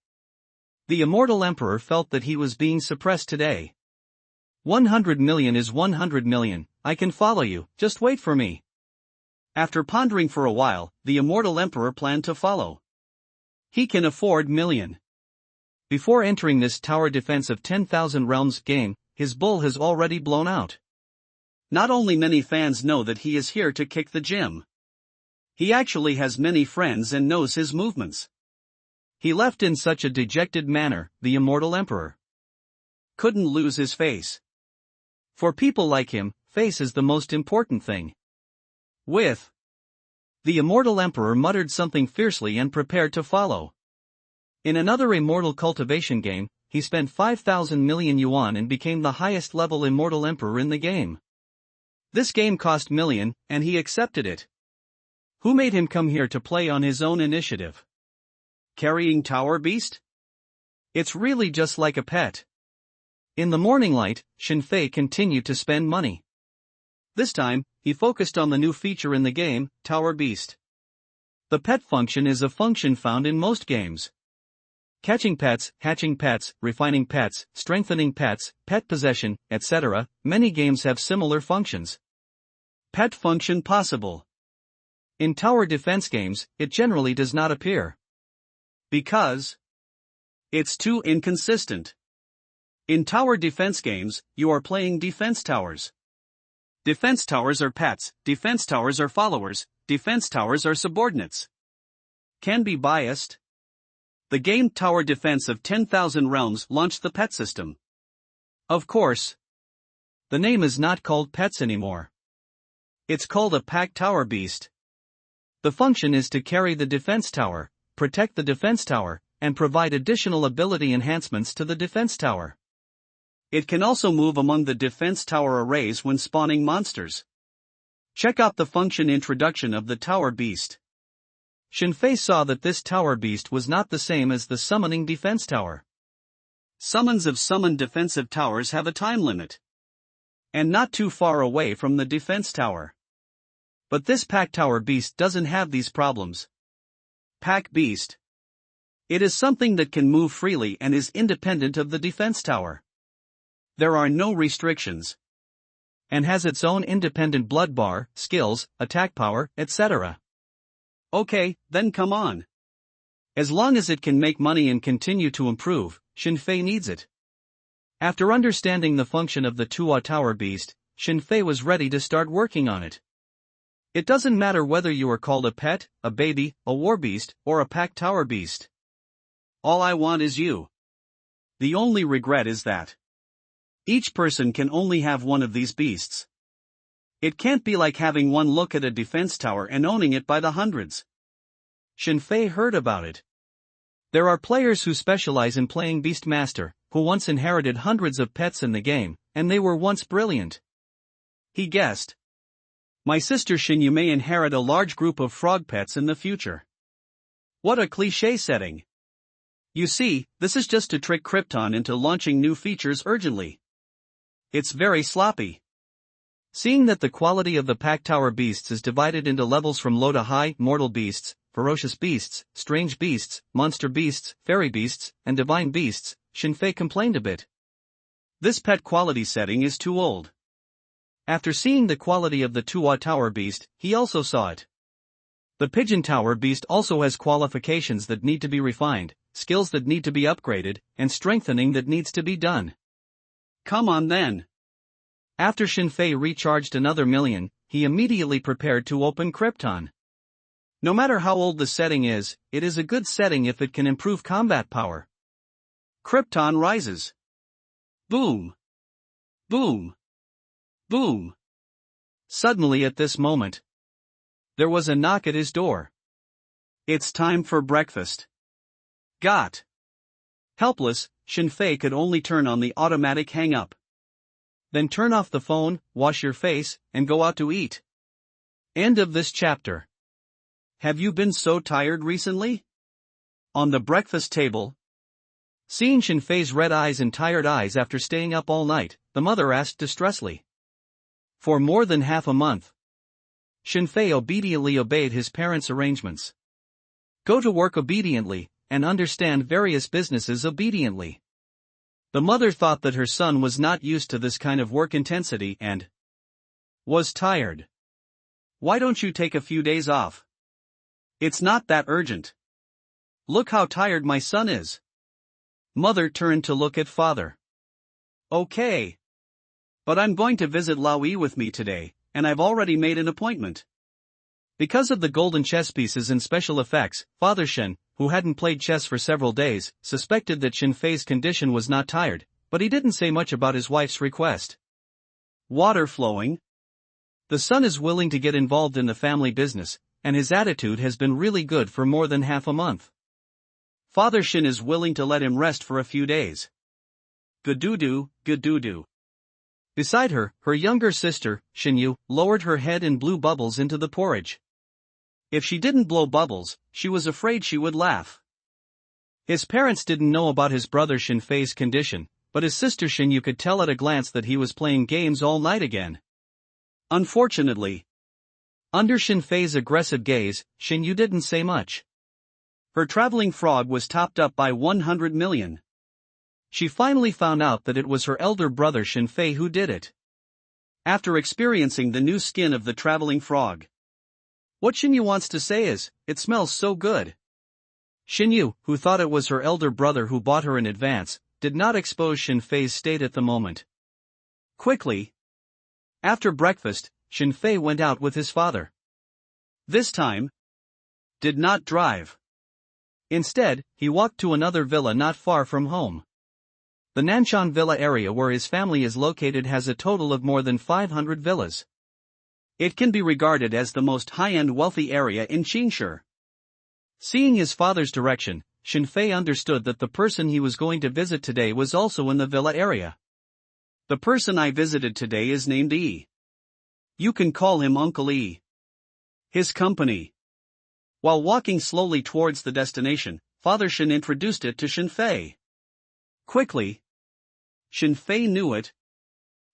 The Immortal Emperor felt that he was being suppressed today. 100 million is 100 million, I can follow you, just wait for me. After pondering for a while, the Immortal Emperor planned to follow. He can afford million. Before entering this tower defense of 10,000 realms game, his bull has already blown out. Not only many fans know that he is here to kick the gym. He actually has many friends and knows his movements. He left in such a dejected manner, the Immortal Emperor couldn't lose his face. For people like him, face is the most important thing. The Immortal Emperor muttered something fiercely and prepared to follow. In another Immortal Cultivation game, he spent 5,000 million yuan and became the highest level Immortal Emperor in the game. This game cost million, and he accepted it. Who made him come here to play on his own initiative? Carrying Tower Beast? It's really just like a pet. In the morning light, Shinfei continued to spend money. This time, he focused on the new feature in the game, Tower Beast. The pet function is a function found in most games. Catching pets, hatching pets, refining pets, strengthening pets, pet possession, etc. Many games have similar functions. Pet function possible. In tower defense games, it generally does not appear. Because it's too inconsistent. In tower defense games, you are playing defense towers. Defense towers are pets, defense towers are followers, defense towers are subordinates. Can be biased. The game Tower Defense of 10,000 Realms launched the pet system. Of course. The name is not called pets anymore. It's called a pack tower beast. The function is to carry the defense tower, protect the defense tower, and provide additional ability enhancements to the defense tower. It can also move among the defense tower arrays when spawning monsters. Check out the function introduction of the Tower Beast. Shinfei saw that this Tower Beast was not the same as the summoning defense tower. Summons of summoned defensive towers have a time limit. And not too far away from the defense tower. But this Pack Tower Beast doesn't have these problems. Pack Beast. It is something that can move freely and is independent of the defense tower. There are no restrictions. And has its own independent blood bar, skills, attack power, etc. Okay, then come on. As long as it can make money and continue to improve, Shinfei needs it. After understanding the function of the Tua Tower Beast, Shinfei was ready to start working on it. It doesn't matter whether you are called a pet, a baby, a war beast, or a pack tower beast. All I want is you. The only regret is that each person can only have one of these beasts. It can't be like having one look at a defense tower and owning it by the hundreds. Shinfei heard about it. There are players who specialize in playing Beastmaster, who once inherited hundreds of pets in the game, and they were once brilliant. He guessed. My sister Shin may inherit a large group of frog pets in the future. What a cliché setting. You see, this is just to trick Krypton into launching new features urgently. It's very sloppy. Seeing that the quality of the pack tower beasts is divided into levels from low to high, mortal beasts, ferocious beasts, strange beasts, monster beasts, fairy beasts, and divine beasts, Shinfei complained a bit. This pet quality setting is too old. After seeing the quality of the Tuwa Tower beast, he also saw it. The Pigeon Tower beast also has qualifications that need to be refined, skills that need to be upgraded, and strengthening that needs to be done. Come on then. After Shinfei recharged another million, he immediately prepared to open Krypton. No matter how old the setting is, it is a good setting if it can improve combat power. Krypton rises. Boom. Boom. Boom. Suddenly at this moment, there was a knock at his door. It's time for breakfast. Got. Helpless, Shinfei could only turn on the automatic hang-up. Then turn off the phone, wash your face, and go out to eat. End of this chapter. Have you been so tired recently? On the breakfast table. Seeing Shinfei's red eyes and tired eyes after staying up all night, the mother asked distressfully. For more than half a month, Shinfei obediently obeyed his parents' arrangements. Go to work obediently, and understand various businesses obediently. The mother thought that her son was not used to this kind of work intensity and was tired. Why don't you take a few days off? It's not that urgent. Look how tired my son is. Mother turned to look at father. Okay. But I'm going to visit Laoi with me today, and I've already made an appointment. Because of the golden chess pieces and special effects, Father Shen, who hadn't played chess for several days, suspected that Shinfei's condition was not tired, but he didn't say much about his wife's request. Water flowing. The son is willing to get involved in the family business, and his attitude has been really good for more than half a month. Father Shin is willing to let him rest for a few days. Good-doo-doo, good-doo-doo. Beside her, her younger sister, Shinyu, lowered her head and blew bubbles into the porridge. If she didn't blow bubbles, she was afraid she would laugh. His parents didn't know about his brother Shinfei's condition, but his sister Shinyu could tell at a glance that he was playing games all night again. Unfortunately, under Shinfei's aggressive gaze, Shinyu didn't say much. Her traveling frog was topped up by 100 million. She finally found out that it was her elder brother Shinfei who did it. After experiencing the new skin of the traveling frog, what Shinyu wants to say is, it smells so good. Shinyu, who thought it was her elder brother who bought her in advance, did not expose Shinfei's state at the moment. Quickly, after breakfast, Shinfei went out with his father. This time, did not drive. Instead, he walked to another villa not far from home. The Nanshan Villa area where his family is located has a total of more than 500 villas. It can be regarded as the most high-end wealthy area in Qingshi. Seeing his father's direction, Shinfei understood that the person he was going to visit today was also in the villa area. The person I visited today is named Yi. You can call him Uncle Yi. His company. While walking slowly towards the destination, Father Shin introduced it to Shinfei. Quickly, Shinfei knew it.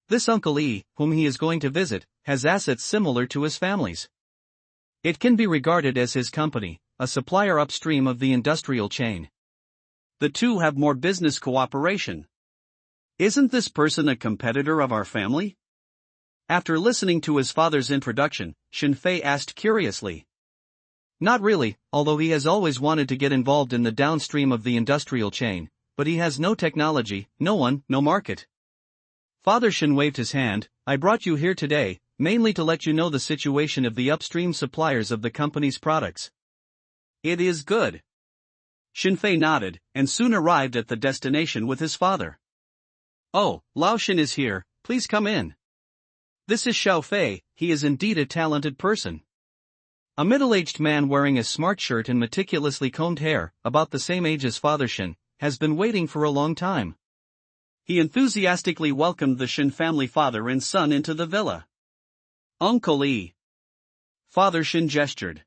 This Uncle Yi, whom he is going to visit, has assets similar to his family's. It can be regarded as his company, a supplier upstream of the industrial chain. The two have more business cooperation. Isn't this person a competitor of our family? After listening to his father's introduction, Shinfei asked curiously. Not really, although he has always wanted to get involved in the downstream of the industrial chain, but he has no technology, no one, no market. Father Shin waved his hand. I brought you here today, mainly to let you know the situation of the upstream suppliers of the company's products. It is good. Shinfei nodded, and soon arrived at the destination with his father. Oh, Lao Shin is here, please come in. This is Xiao Fei, he is indeed a talented person. A middle-aged man wearing a smart shirt and meticulously combed hair, about the same age as Father Shin, has been waiting for a long time. He enthusiastically welcomed the Shin family father and son into the villa. Uncle Yi. Father Shin gestured.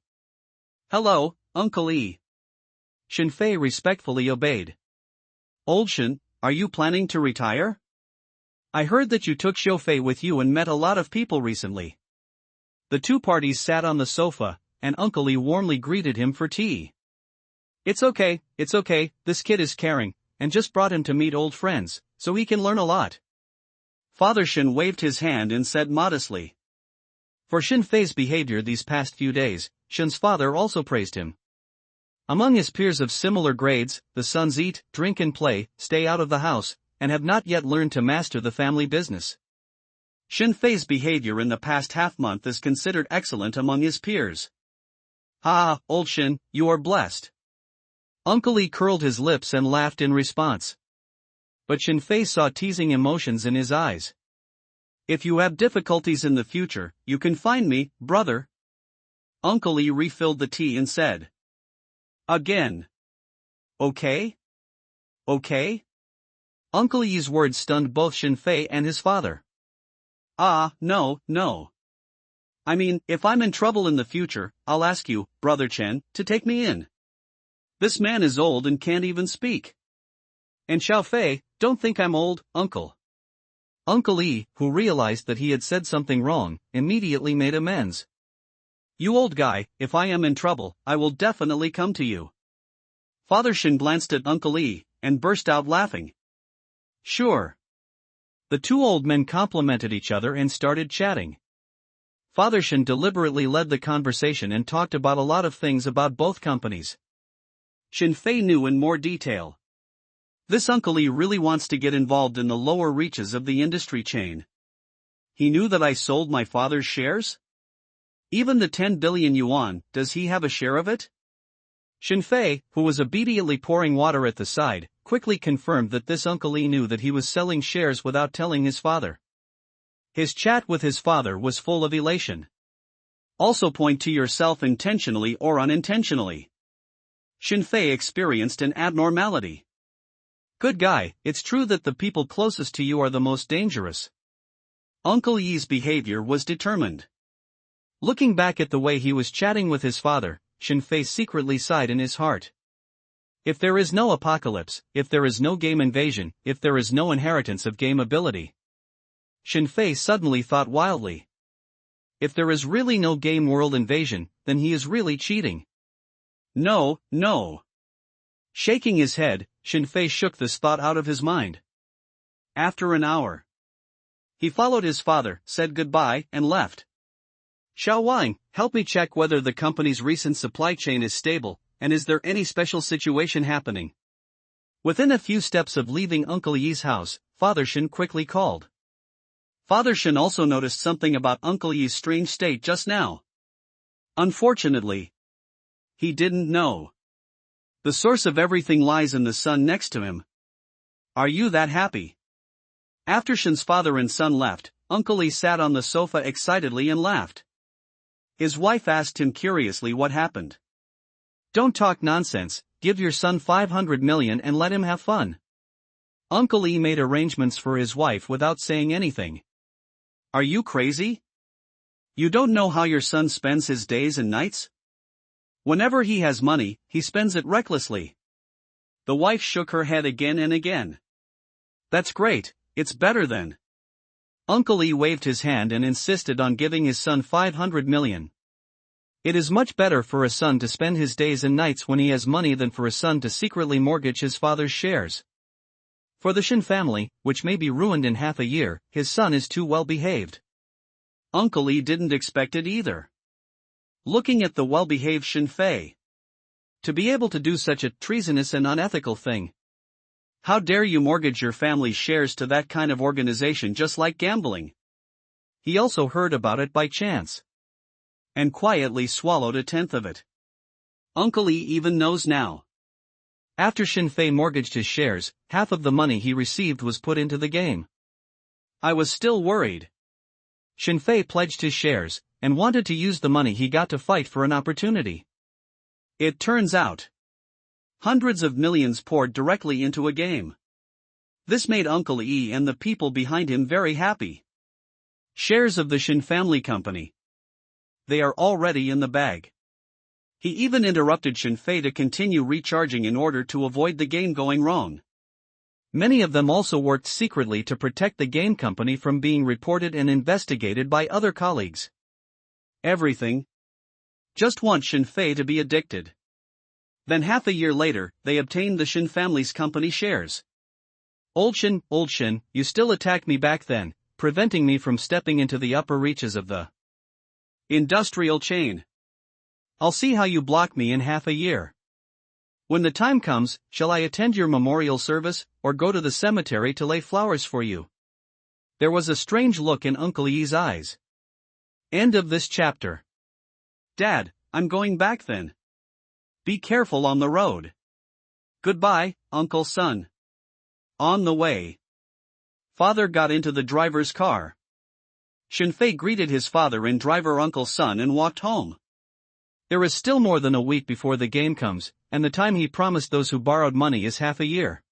Hello, Uncle Yi. Shinfei respectfully obeyed. Old Shin, are you planning to retire? I heard that you took Xiaofei with you and met a lot of people recently. The two parties sat on the sofa, and Uncle Lee warmly greeted him for tea. It's okay, this kid is caring, and just brought him to meet old friends, so he can learn a lot. Father Shin waved his hand and said modestly. For Shin Fei's behavior these past few days, Shin's father also praised him. Among his peers of similar grades, the sons eat, drink and play, stay out of the house, and have not yet learned to master the family business. Shin Fei's behavior in the past half-month is considered excellent among his peers. Ah, old Shin, you are blessed. Uncle Lee curled his lips and laughed in response. But Shin Fei saw teasing emotions in his eyes. If you have difficulties in the future, you can find me, brother. Uncle Lee refilled the tea and said. Again. Okay? Okay? Uncle Lee's words stunned both Shin Fei and his father. Ah, no. I mean, if I'm in trouble in the future, I'll ask you, Brother Chen, to take me in. This man is old and can't even speak. And Xiao Fei, don't think I'm old, uncle. Uncle Lee, who realized that he had said something wrong, immediately made amends. You old guy, if I am in trouble, I will definitely come to you. Father Shin glanced at Uncle Lee, and burst out laughing. Sure. The two old men complimented each other and started chatting. Father Shin deliberately led the conversation and talked about a lot of things about both companies. Shin Fei knew in more detail. This Uncle Lee really wants to get involved in the lower reaches of the industry chain. He knew that I sold my father's shares? Even the 10 billion yuan, does he have a share of it? Shin Fei, who was obediently pouring water at the side, quickly confirmed that this Uncle Lee knew that he was selling shares without telling his father. His chat with his father was full of elation. Also point to yourself intentionally or unintentionally. Shin Fei experienced an abnormality. Good guy, it's true that the people closest to you are the most dangerous. Uncle Yi's behavior was determined. Looking back at the way he was chatting with his father, Shin Fei secretly sighed in his heart. If there is no apocalypse, if there is no game invasion, if there is no inheritance of game ability. Shin Fei suddenly thought wildly. If there is really no game world invasion, then he is really cheating. No. Shaking his head, Shin Fei shook this thought out of his mind. After an hour, he followed his father, said goodbye, and left. Xiao Wang, help me check whether the company's recent supply chain is stable, and is there any special situation happening? Within a few steps of leaving Uncle Yi's house, Father Shin quickly called. Father Shin also noticed something about Uncle Yi's strange state just now. Unfortunately, he didn't know. The source of everything lies in the sun next to him. Are you that happy? After Shin's father and son left, Uncle Lee sat on the sofa excitedly and laughed. His wife asked him curiously what happened. Don't talk nonsense, give your son 500 million and let him have fun. Uncle Lee made arrangements for his wife without saying anything. Are you crazy? You don't know how your son spends his days and nights? Whenever he has money, he spends it recklessly. The wife shook her head again and again. That's great, it's better then. Uncle Lee waved his hand and insisted on giving his son 500 million. It is much better for a son to spend his days and nights when he has money than for a son to secretly mortgage his father's shares. For the Shin family, which may be ruined in half a year, his son is too well behaved. Uncle Lee didn't expect it either. Looking at the well-behaved Shin Fei. To be able to do such a treasonous and unethical thing. How dare you mortgage your family's shares to that kind of organization just like gambling? He also heard about it by chance. And quietly swallowed a tenth of it. Uncle Lee even knows now. After Shin Fei mortgaged his shares, half of the money he received was put into the game. I was still worried. Shin Fei pledged his shares, and wanted to use the money he got to fight for an opportunity. It turns out, hundreds of millions poured directly into a game. This made Uncle E and the people behind him very happy. Shares of the Shin family company. They are already in the bag. He even interrupted Shin Fei to continue recharging in order to avoid the game going wrong. Many of them also worked secretly to protect the game company from being reported and investigated by other colleagues. Everything. Just want Shinfei to be addicted. Then half a year later, they obtained the Shin family's company shares. Old Shin, you still attacked me back then, preventing me from stepping into the upper reaches of the industrial chain. I'll see how you block me in half a year. When the time comes, shall I attend your memorial service, or go to the cemetery to lay flowers for you? There was a strange look in Uncle Yi's eyes. End of this chapter. Dad, I'm going back then. Be careful on the road. Goodbye, Uncle Son. On the way. Father got into the driver's car. Shinfei greeted his father and driver Uncle Son and walked home. There is still more than a week before the game comes, and the time he promised those who borrowed money is half a year.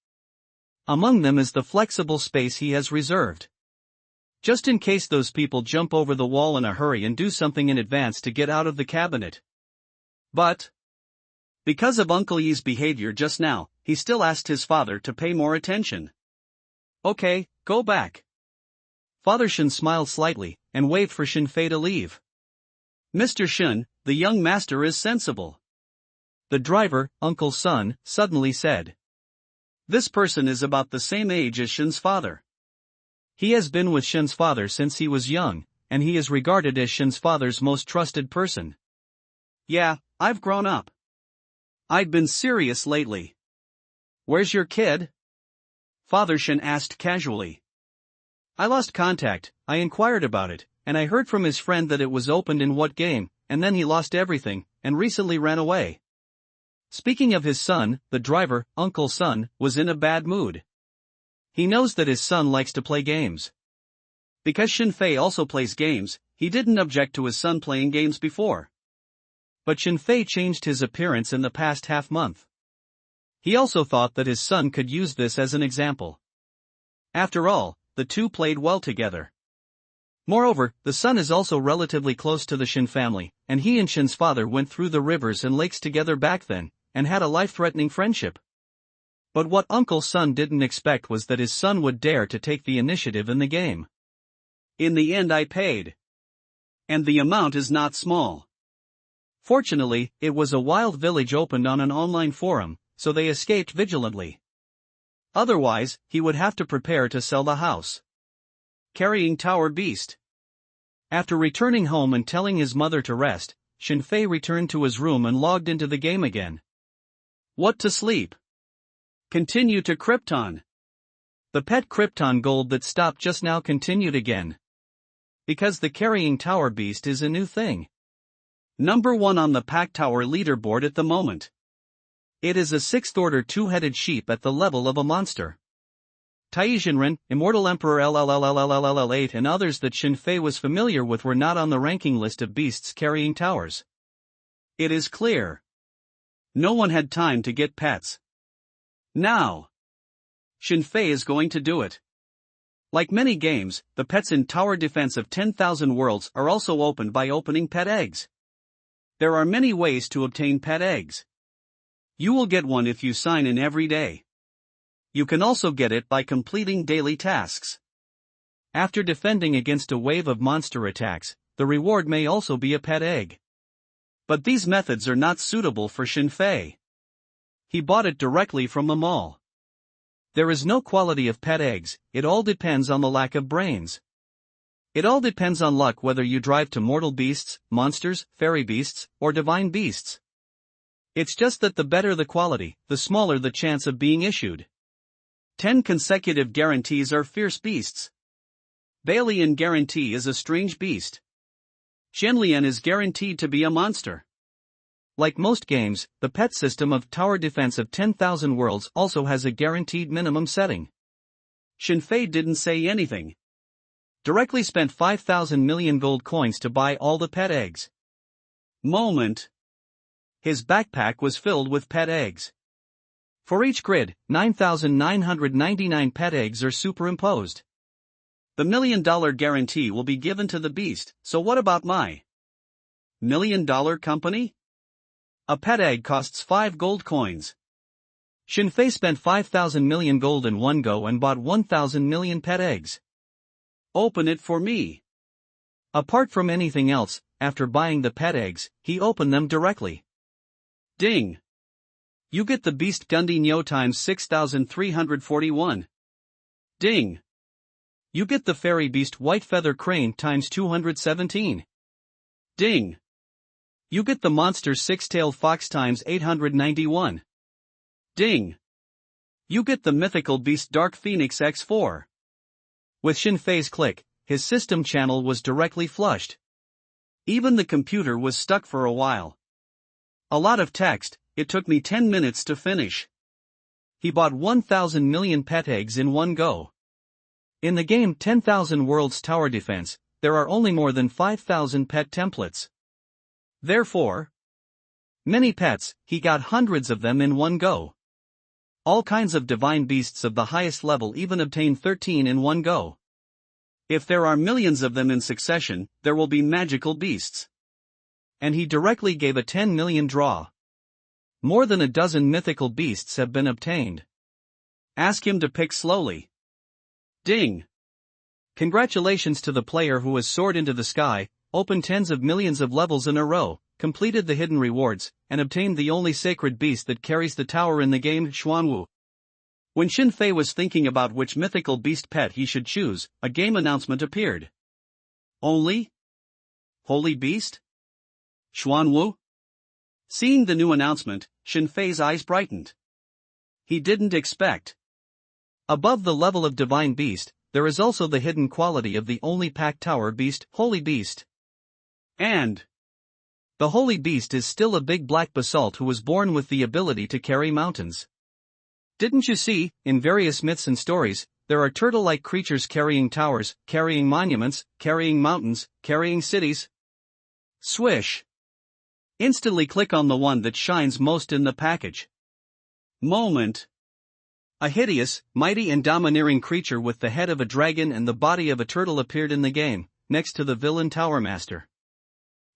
Among them is the flexible space he has reserved. Just in case those people jump over the wall in a hurry and do something in advance to get out of the cabinet. But, because of Uncle Yi's behavior just now, he still asked his father to pay more attention. Okay, go back. Father Shin smiled slightly, and waved for Shinfei to leave. Mr. Shin, the young master is sensible. The driver, Uncle Son, suddenly said. This person is about the same age as Shin's father. He has been with Shin's father since he was young, and he is regarded as Shin's father's most trusted person. Yeah, I've grown up. I've been serious lately. Where's your kid? Father Shin asked casually. I lost contact, I inquired about it, and I heard from his friend that it was opened in what game, and then he lost everything, and recently ran away. Speaking of his son, the driver, Uncle Son, was in a bad mood. He knows that his son likes to play games. Because Shinfei also plays games, he didn't object to his son playing games before. But Shinfei changed his appearance in the past half-month. He also thought that his son could use this as an example. After all, the two played well together. Moreover, the son is also relatively close to the Shin family, and he and Shin's father went through the rivers and lakes together back then, and had a life-threatening friendship. But what Uncle Son didn't expect was that his son would dare to take the initiative in the game. In the end I paid. And the amount is not small. Fortunately, it was a wild village opened on an online forum, so they escaped vigilantly. Otherwise, he would have to prepare to sell the house. Carrying Tower Beast. After returning home and telling his mother to rest, Shinfei returned to his room and logged into the game again. What to sleep? Continue to Krypton. The pet Krypton gold that stopped just now continued again. Because the carrying Tower Beast is a new thing. Number 1 on the Pack Tower leaderboard at the moment. It is a 6th-order two-headed sheep at the level of a monster. Taishinren, Immortal Emperor LLLLLLL8 and others that Shinfei was familiar with were not on the ranking list of beasts carrying towers. It is clear. No one had time to get pets. Now, Shinfei is going to do it. Like many games, the pets in Tower Defense of 10,000 Worlds are also opened by opening pet eggs. There are many ways to obtain pet eggs. You will get one if you sign in every day. You can also get it by completing daily tasks. After defending against a wave of monster attacks, the reward may also be a pet egg. But these methods are not suitable for Shinfei. He bought it directly from the mall. There is no quality of pet eggs, it all depends on the lack of brains. It all depends on luck whether you drive to mortal beasts, monsters, fairy beasts, or divine beasts. It's just that the better the quality, the smaller the chance of being issued. 10 consecutive guarantees are fierce beasts. Balian guarantee is a strange beast. Shenlian is guaranteed to be a monster. Like most games, the pet system of Tower Defense of 10,000 Worlds also has a guaranteed minimum setting. Shinfei didn't say anything. Directly spent 5,000 million gold coins to buy all the pet eggs. Moment. His backpack was filled with pet eggs. For each grid, 9,999 pet eggs are superimposed. The $1 million guarantee will be given to the beast, so what about my $1 million company? A pet egg costs 5 gold coins. Shinfei spent 5,000 million gold in one go and bought 1,000 million pet eggs. Open it for me. Apart from anything else, after buying the pet eggs, he opened them directly. Ding! You get the Beast Gundy Nyo times 6,341. Ding! You get the Fairy Beast White Feather Crane times 217. Ding! You get the Monster Six-Tailed Fox times 891. Ding! You get the Mythical Beast Dark Phoenix X4. With Shinfei's click, his system channel was directly flushed. Even the computer was stuck for a while. A lot of text, it took me 10 minutes to finish. He bought 1,000 million pet eggs in one go. In the game 10,000 Worlds Tower Defense, there are only more than 5,000 pet templates. Therefore, many pets, he got hundreds of them in one go. All kinds of divine beasts of the highest level even obtain 13 in one go. If there are millions of them in succession, there will be magical beasts. And he directly gave a 10 million draw. More than a dozen mythical beasts have been obtained. Ask him to pick slowly. Ding! Congratulations to the player who has soared into the sky, opened tens of millions of levels in a row, completed the hidden rewards, and obtained the only sacred beast that carries the tower in the game, Xuanwu. When Shinfei was thinking about which mythical beast pet he should choose, a game announcement appeared. Only? Holy Beast? Xuanwu? Seeing the new announcement, Shinfei's eyes brightened. He didn't expect. Above the level of Divine Beast, there is also the hidden quality of the only pack tower beast, Holy Beast. And the Holy Beast is still a big black basalt who was born with the ability to carry mountains. Didn't you see, in various myths and stories, there are turtle-like creatures carrying towers, carrying monuments, carrying mountains, carrying cities? Swish! Instantly click on the one that shines most in the package. Moment. A hideous, mighty and domineering creature with the head of a dragon and the body of a turtle appeared in the game, next to the villain Tower Master.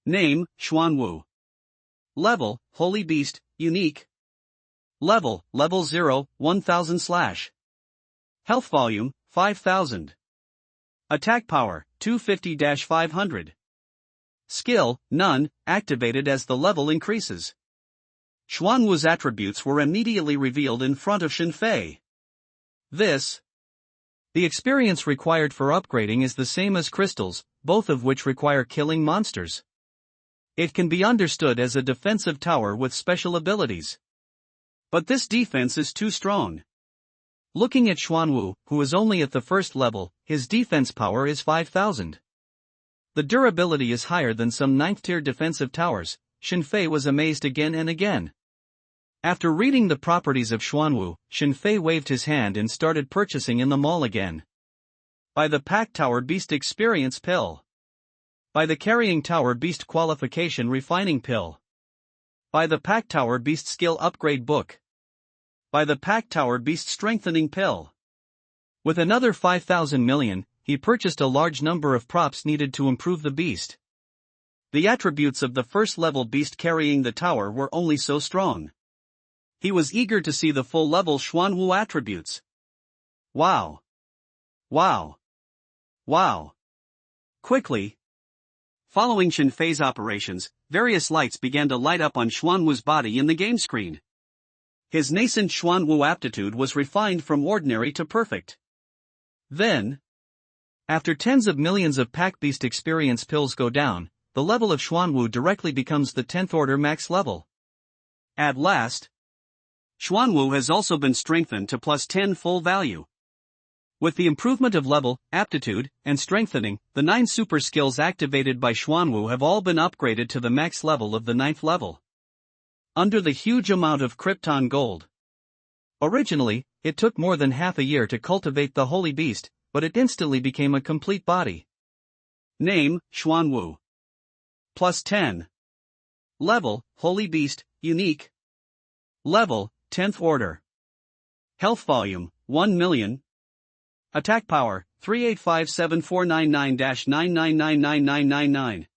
Name, Xuanwu. Level, Holy Beast, Unique. Level, Level 0, 1000/. Health Volume, 5000. Attack Power, 250-500. Skill, None, activated as the level increases. Xuanwu's attributes were immediately revealed in front of Shinfei. The experience required for upgrading is the same as crystals, both of which require killing monsters. It can be understood as a defensive tower with special abilities. But this defense is too strong. Looking at Xuanwu, who is only at the first level, his defense power is 5000. The durability is higher than some 9th-tier defensive towers. Shinfei was amazed again and again. After reading the properties of Xuanwu, Shinfei waved his hand and started purchasing in the mall again. Buy the Pack Tower Beast Experience Pill. Buy the Carrying Tower Beast Qualification Refining Pill. Buy the Pack Tower Beast Skill Upgrade Book. Buy the Pack Tower Beast Strengthening Pill. With another 5,000 million, he purchased a large number of props needed to improve the beast. The attributes of the first-level beast carrying the tower were only so strong. He was eager to see the full-level Xuanwu attributes. Wow! Wow! Wow! Quickly! Following Shinfei's operations, various lights began to light up on Xuanwu's body in the game screen. His nascent Xuanwu aptitude was refined from ordinary to perfect. Then, after tens of millions of Pack Beast experience pills go down, the level of Xuanwu directly becomes the 10th order max level. At last, Xuanwu has also been strengthened to plus 10 full value. With the improvement of level, aptitude, and strengthening, the 9 super skills activated by Xuanwu have all been upgraded to the max level of the 9th level. Under the huge amount of Krypton gold. Originally, it took more than half a year to cultivate the Holy Beast, but it instantly became a complete body. Name, Xuanwu. Plus 10. Level, Holy Beast, Unique. Level, 10th Order. Health Volume, 1 million. Attack Power, 3857499-9999999.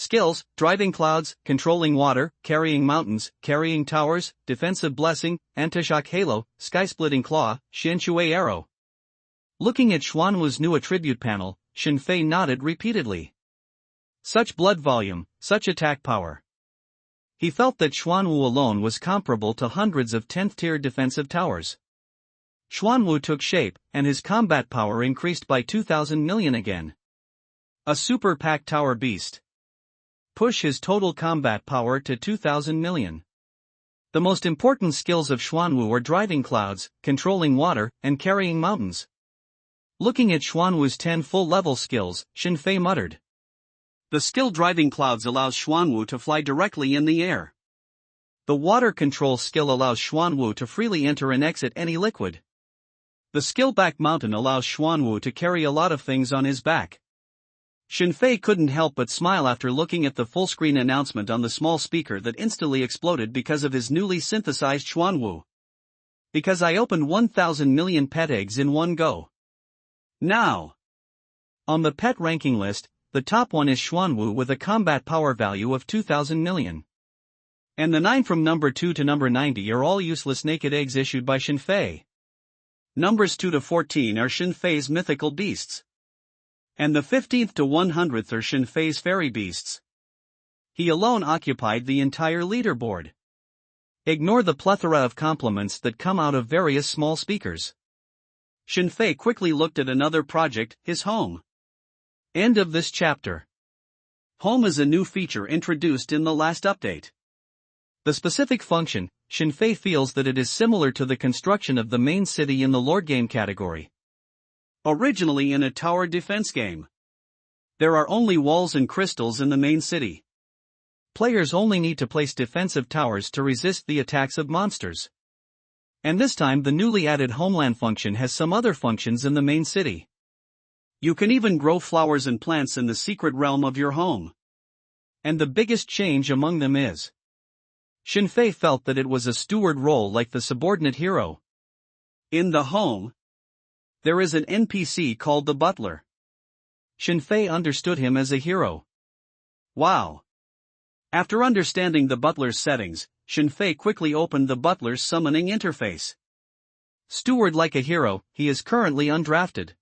Skills: driving clouds, controlling water, carrying mountains, carrying towers, defensive blessing, anti-shock halo, sky-splitting claw, Xianshui arrow. Looking at Xuanwu's new attribute panel, Xinfei nodded repeatedly. Such blood volume, such attack power. He felt that Xuanwu alone was comparable to hundreds of 10th-tier defensive towers. Xuanwu took shape, and his combat power increased by 2,000 million again. A super pack tower beast. Push his total combat power to 2,000 million. The most important skills of Xuanwu are driving clouds, controlling water, and carrying mountains. Looking at Xuanwu's 10 full-level skills, Xinfei muttered. The skill driving clouds allows Xuanwu to fly directly in the air. The water control skill allows Xuanwu to freely enter and exit any liquid. The skill back mountain allows Xuanwu to carry a lot of things on his back. Xinfei couldn't help but smile after looking at the full-screen announcement on the small speaker that instantly exploded because of his newly synthesized Xuanwu. Because I opened 1,000 million pet eggs in one go. Now, on the pet ranking list, the top one is Xuanwu with a combat power value of 2,000 million. And the 9 from number 2 to number 90 are all useless naked eggs issued by Xinfei. Numbers 2 to 14 are Xinfei's mythical beasts. And the 15th to 100th are Xinfei's fairy beasts. He alone occupied the entire leaderboard. Ignore the plethora of compliments that come out of various small speakers. Xinfei quickly looked at another project, his home. End of this chapter. Home is a new feature introduced in the last update. The specific function, Xinfei feels that it is similar to the construction of the main city in the Lord game category. Originally in a tower defense game. There are only walls and crystals in the main city. Players only need to place defensive towers to resist the attacks of monsters. And this time the newly added homeland function has some other functions in the main city. You can even grow flowers and plants in the secret realm of your home. And the biggest change among them is Xinfei felt that it was a steward role like the subordinate hero. In the home, there is an NPC called the butler. Xinfei understood him as a hero. Wow. After understanding the butler's settings, Xinfei quickly opened the butler's summoning interface. Steward like a hero, he is currently undrafted.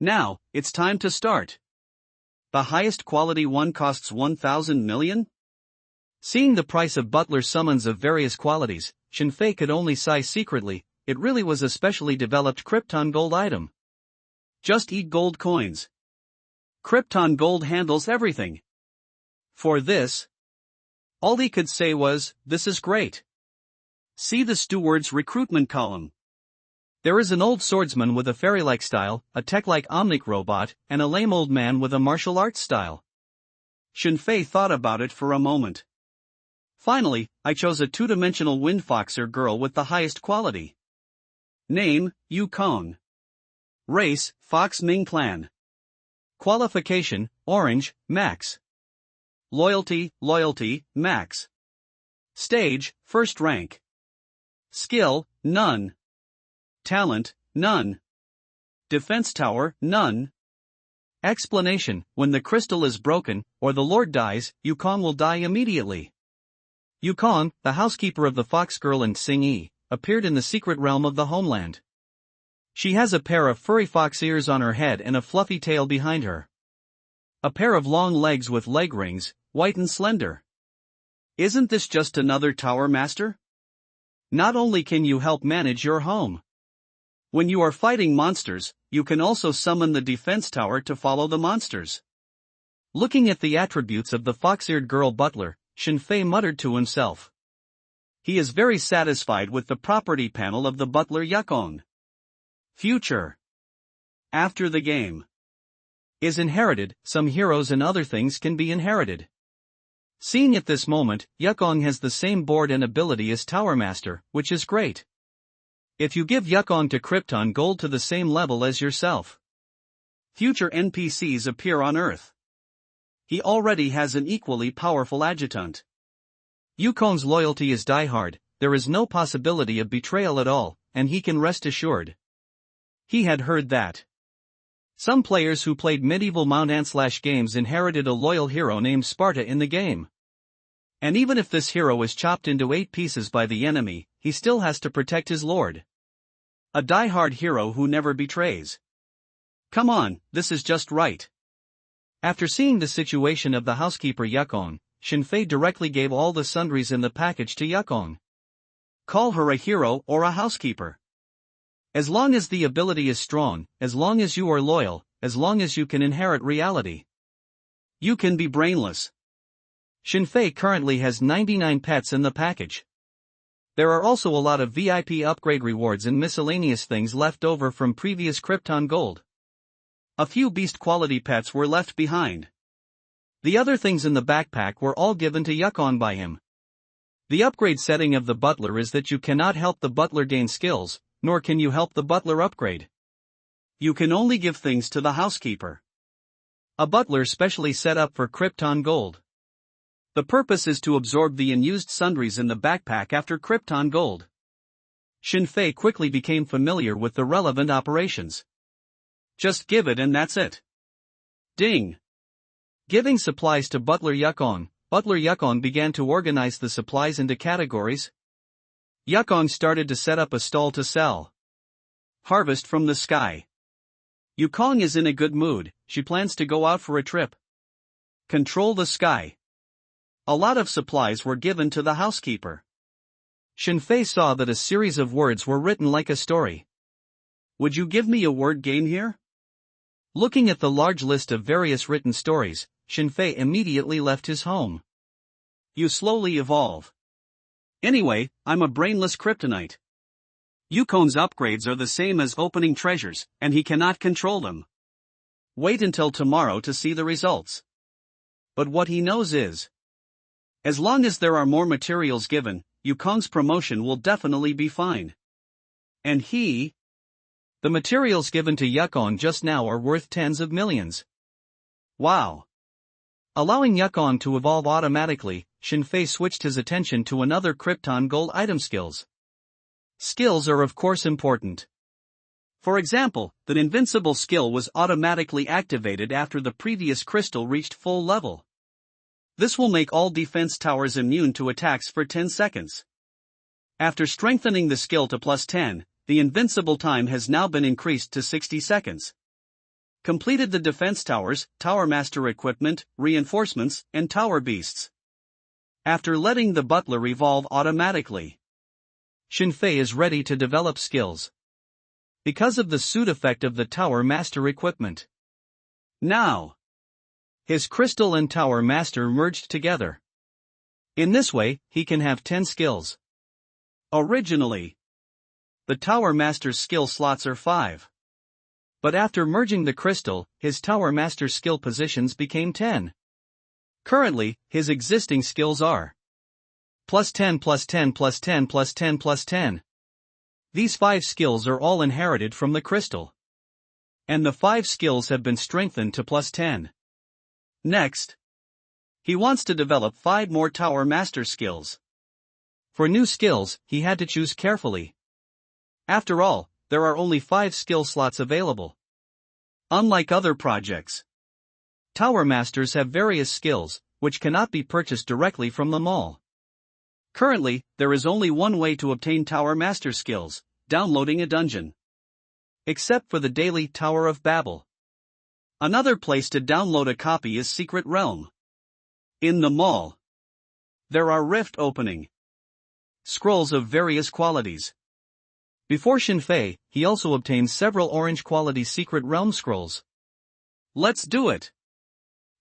Now, it's time to start. The highest quality one costs 1,000 million? Seeing the price of butler summons of various qualities, Xinfei could only sigh secretly. It really was a specially developed Krypton gold item. Just eat gold coins. Krypton gold handles everything. For this, all he could say was, "This is great." See the steward's recruitment column. There is an old swordsman with a fairy-like style, a tech-like omnic robot, and a lame old man with a martial arts style. Xinfei thought about it for a moment. Finally, I chose a two-dimensional windfoxer girl with the highest quality. Name, Yukong. Race, Fox Ming Clan. Qualification, Orange, Max. Loyalty, Max. Stage, First rank. Skill, none. Talent, none. Defense tower, none. Explanation: when the crystal is broken, or the Lord dies, Yukong will die immediately. Yukong, the housekeeper of the Fox Girl and Xing-Yi, appeared in the secret realm of the homeland. She has a pair of furry fox ears on her head and a fluffy tail behind her. A pair of long legs with leg rings, white and slender. Isn't this just another tower master? Not only can you help manage your home. When you are fighting monsters, you can also summon the defense tower to follow the monsters. Looking at the attributes of the fox-eared girl butler, Xinfei muttered to himself. He is very satisfied with the property panel of the butler Yukong. Future. After the game. Is inherited. Some heroes and other things can be inherited. Seeing at this moment, Yukong has the same board and ability as Tower Master, which is great. If you give Yukong to Krypton Gold to the same level as yourself. Future NPCs appear on Earth. He already has an equally powerful adjutant. Yukong's loyalty is diehard, there is no possibility of betrayal at all, and he can rest assured. He had heard that. Some players who played medieval Mount / games inherited a loyal hero named Sparta in the game. And even if this hero is chopped into 8 pieces by the enemy, he still has to protect his lord. A die-hard hero who never betrays. Come on, this is just right. After seeing the situation of the housekeeper Yukong, Shinfei directly gave all the sundries in the package to Yukong. Call her a hero or a housekeeper. As long as the ability is strong, as long as you are loyal, as long as you can inherit reality, you can be brainless. Shinfei currently has 99 pets in the package. There are also a lot of VIP upgrade rewards and miscellaneous things left over from previous Krypton Gold. A few beast quality pets were left behind. The other things in the backpack were all given to Yukong by him. The upgrade setting of the butler is that you cannot help the butler gain skills, nor can you help the butler upgrade. You can only give things to the housekeeper. A butler specially set up for Krypton Gold. The purpose is to absorb the unused sundries in the backpack after Krypton Gold. Shinfei quickly became familiar with the relevant operations. Just give it and that's it. Ding! Giving supplies to Butler Yukong, Butler Yukong began to organize the supplies into categories. Yukong started to set up a stall to sell. Harvest from the sky. Yukong is in a good mood, she plans to go out for a trip. Control the sky. A lot of supplies were given to the housekeeper. Shinfei saw that a series of words were written like a story. Would you give me a word game here? Looking at the large list of various written stories, Shinfei immediately left his home. You slowly evolve. Anyway, I'm a brainless kryptonite. Yukong's upgrades are the same as opening treasures, and he cannot control them. Wait until tomorrow to see the results. But what he knows is, as long as there are more materials given, Yukong's promotion will definitely be fine. And the materials given to Yukong just now are worth tens of millions. Wow. Allowing Yukong to evolve automatically, Shinfei switched his attention to another Krypton Gold item skills. Skills are of course important. For example, the invincible skill was automatically activated after the previous crystal reached full level. This will make all defense towers immune to attacks for 10 seconds. After strengthening the skill to +10, the invincible time has now been increased to 60 seconds. Completed the defense towers, Tower Master equipment, reinforcements, and tower beasts. After letting the butler evolve automatically, Shinfei is ready to develop skills. Because of the suit effect of the Tower Master equipment. Now, his crystal and Tower Master merged together. In this way, he can have 10 skills. Originally, the Tower Master's skill slots are 5. But after merging the crystal, his Tower Master skill positions became 10. Currently, his existing skills are +10 +10 +10 +10 +10. These 5 skills are all inherited from the crystal. And the 5 skills have been strengthened to +10. Next, he wants to develop 5 more Tower Master skills. For new skills, he had to choose carefully. After all, there are only 5 skill slots available. Unlike other projects, Tower Masters have various skills, which cannot be purchased directly from the mall. Currently, there is only one way to obtain Tower Master skills, downloading a dungeon. Except for the daily Tower of Babel. Another place to download a copy is Secret Realm. In the mall, there are rift opening scrolls of various qualities. Before Shinfei, he also obtained several orange quality Secret Realm scrolls. Let's do it!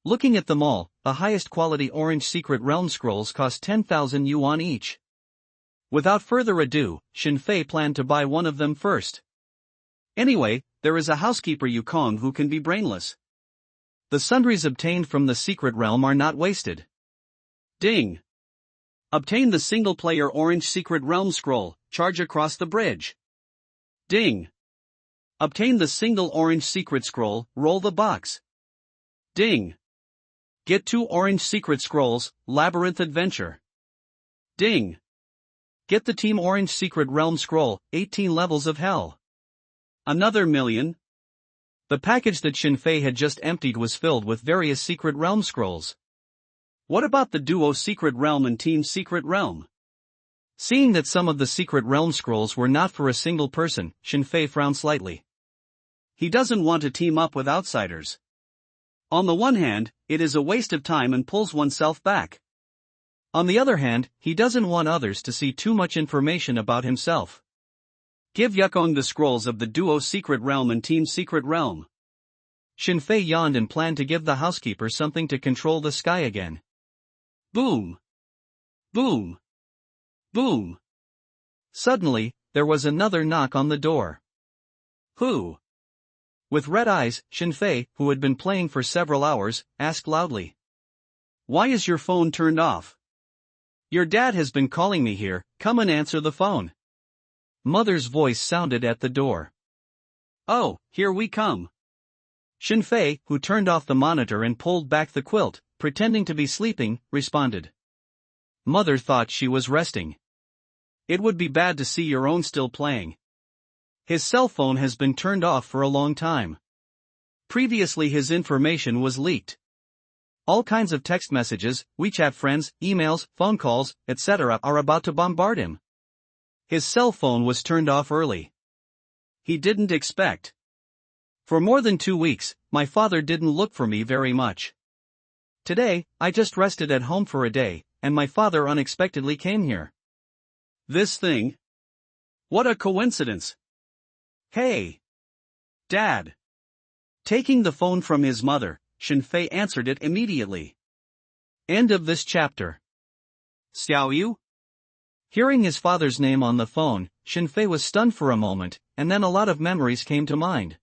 Looking at them all, the highest quality orange Secret Realm scrolls cost 10,000 yuan each. Without further ado, Shinfei planned to buy one of them first. Anyway, there is a housekeeper Yukong who can be brainless. The sundries obtained from the Secret Realm are not wasted. Ding! Obtain the single-player orange Secret Realm scroll, charge across the bridge. Ding! Obtain the single orange secret scroll, roll the box. Ding! Get 2 orange secret scrolls, labyrinth adventure. Ding! Get the Team Orange Secret Realm scroll, 18 levels of hell. Another million. The package that Shinfei had just emptied was filled with various Secret Realm scrolls. What about the duo Secret Realm and Team Secret Realm? Seeing that some of the Secret Realm scrolls were not for a single person, Shinfei frowned slightly. He doesn't want to team up with outsiders. On the one hand, it is a waste of time and pulls oneself back. On the other hand, he doesn't want others to see too much information about himself. Give Yukong the scrolls of the duo Secret Realm and Team Secret Realm. Shinfei yawned and planned to give the housekeeper something to control the sky again. Boom! Boom! Boom! Suddenly, there was another knock on the door. Who? With red eyes, Shinfei, who had been playing for several hours, asked loudly. Why is your phone turned off? Your dad has been calling me here, come and answer the phone. Mother's voice sounded at the door. Oh, here we come. Shinfei, who turned off the monitor and pulled back the quilt, pretending to be sleeping, responded. Mother thought she was resting. It would be bad to see your own still playing. His cell phone has been turned off for a long time. Previously his information was leaked. All kinds of text messages, WeChat friends, emails, phone calls, etc. are about to bombard him. His cell phone was turned off early. He didn't expect. For more than 2 weeks, my father didn't look for me very much. Today, I just rested at home for a day, and my father unexpectedly came here. This thing? What a coincidence. Hey! Dad! Taking the phone from his mother, Shinfei answered it immediately. End of this chapter. Xiaoyu? Hearing his father's name on the phone, Shinfei was stunned for a moment, and then a lot of memories came to mind.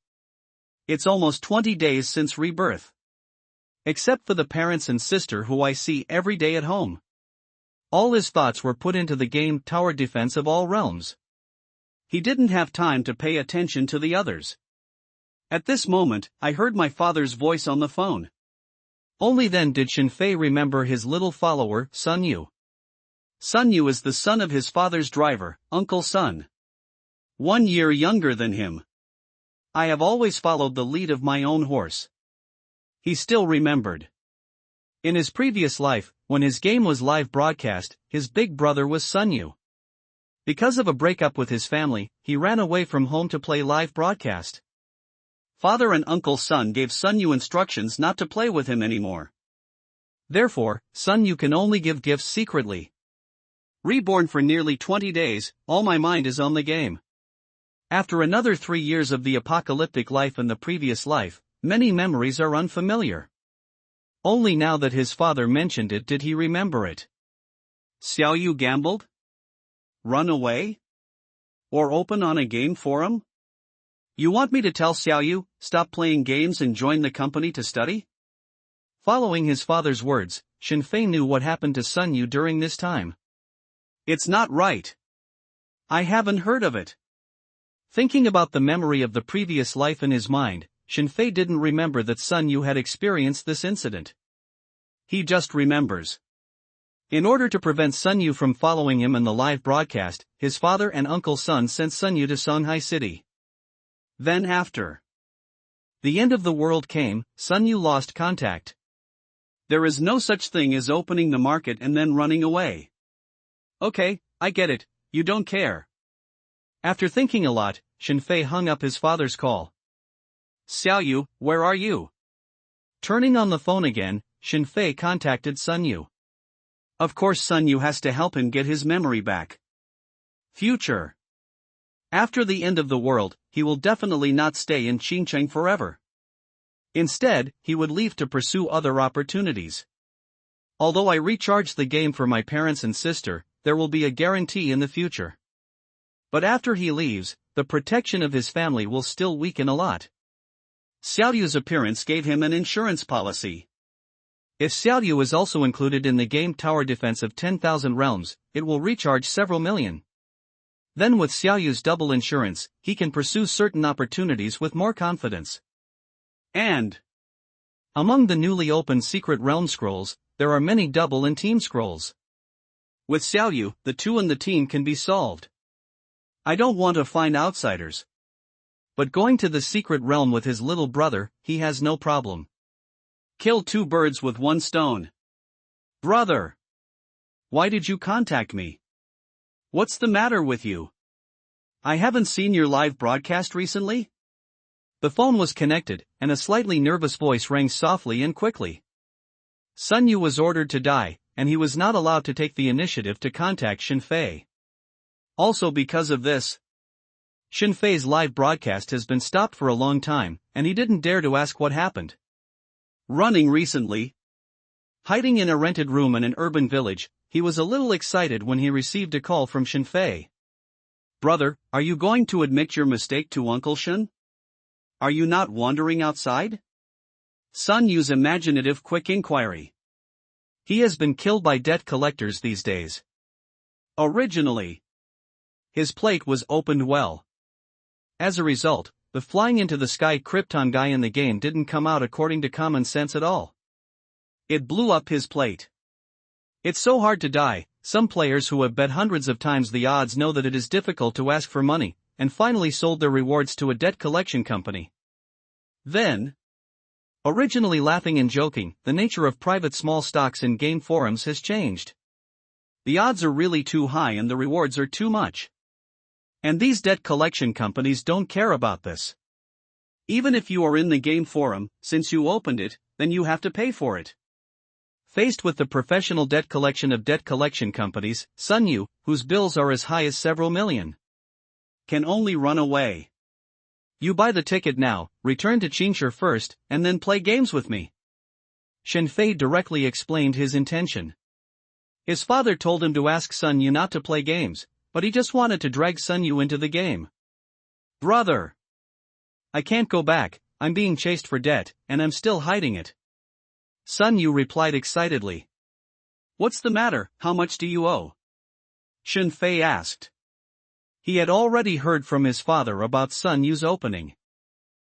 It's almost 20 days since rebirth. Except for the parents and sister who I see every day at home. All his thoughts were put into the game Tower Defense of All Realms. He didn't have time to pay attention to the others. At this moment, I heard my father's voice on the phone. Only then did Shinfei remember his little follower, Sun Yu. Sun Yu is the son of his father's driver, Uncle Sun. 1 year younger than him. I have always followed the lead of my own horse. He still remembered. In his previous life, when his game was live broadcast, his big brother was Sun Yu. Because of a breakup with his family, he ran away from home to play live broadcast. Father and Uncle Sun gave Sun Yu instructions not to play with him anymore. Therefore, Sun Yu can only give gifts secretly. Reborn for nearly 20 days, all my mind is on the game. After another 3 years of the apocalyptic life and the previous life, many memories are unfamiliar. Only now that his father mentioned it did he remember it. Xiaoyu gambled? Run away? Or open on a game forum? You want me to tell Xiaoyu, stop playing games and join the company to study? Following his father's words, Shinfei knew what happened to Sun Yu during this time. It's not right. I haven't heard of it. Thinking about the memory of the previous life in his mind, Shinfei didn't remember that Sun Yu had experienced this incident. He just remembers. In order to prevent Sun Yu from following him in the live broadcast, his father and Uncle Sun sent Sun Yu to Songhai City. Then after the end of the world came, Sun Yu lost contact. There is no such thing as opening the market and then running away. Okay, I get it, you don't care. After thinking a lot, Shinfei hung up his father's call. Xiaoyu, where are you? Turning on the phone again, Shinfei contacted Sun Yu. Of course Sun Yu has to help him get his memory back. Future. After the end of the world, he will definitely not stay in Xinjiang forever. Instead, he would leave to pursue other opportunities. Although I recharged the game for my parents and sister, there will be a guarantee in the future. But after he leaves, the protection of his family will still weaken a lot. Xiaoyu's appearance gave him an insurance policy. If Xiaoyu is also included in the game Tower Defense of 10,000 Realms, it will recharge several million. Then with Xiaoyu's double insurance, he can pursue certain opportunities with more confidence. And among the newly opened Secret Realm scrolls, there are many double and team scrolls. With Xiaoyu, the two in the team can be solved. I don't want to find outsiders. But going to the secret realm with his little brother, he has no problem. Kill two birds with one stone. Brother! Why did you contact me? What's the matter with you? I haven't seen your live broadcast recently? The phone was connected, and a slightly nervous voice rang softly and quickly. Sun Yu was ordered to die, and he was not allowed to take the initiative to contact Shin Fei. Also because of this, Shin Fei's live broadcast has been stopped for a long time, and he didn't dare to ask what happened. Running recently. Hiding in a rented room in an urban village, he was a little excited when he received a call from Shin Fei. Brother, are you going to admit your mistake to Uncle Shin? Are you not wandering outside? Sun Yu's imaginative quick inquiry. He has been killed by debt collectors these days. Originally, his plate was opened well. As a result, the flying into the sky Krypton guy in the game didn't come out according to common sense at all. It blew up his plate. It's so hard to die. Some players who have bet hundreds of times the odds know that it is difficult to ask for money, and finally sold their rewards to a debt collection company. Then, originally laughing and joking, the nature of private small stocks in game forums has changed. The odds are really too high and the rewards are too much. And these debt collection companies don't care about this. Even if you are in the game forum, since you opened it, then you have to pay for it. Faced with the professional debt collection companies, Sun Yu, whose bills are as high as several million, can only run away. You buy the ticket now, return to Qingshi first, and then play games with me. Shin Fei directly explained his intention. His father told him to ask Sun Yu not to play games, but he just wanted to drag Sun Yu into the game. Brother! I can't go back, I'm being chased for debt, and I'm still hiding it. Sun Yu replied excitedly. What's the matter, how much do you owe? Shin Fei asked. He had already heard from his father about Sun Yu's opening.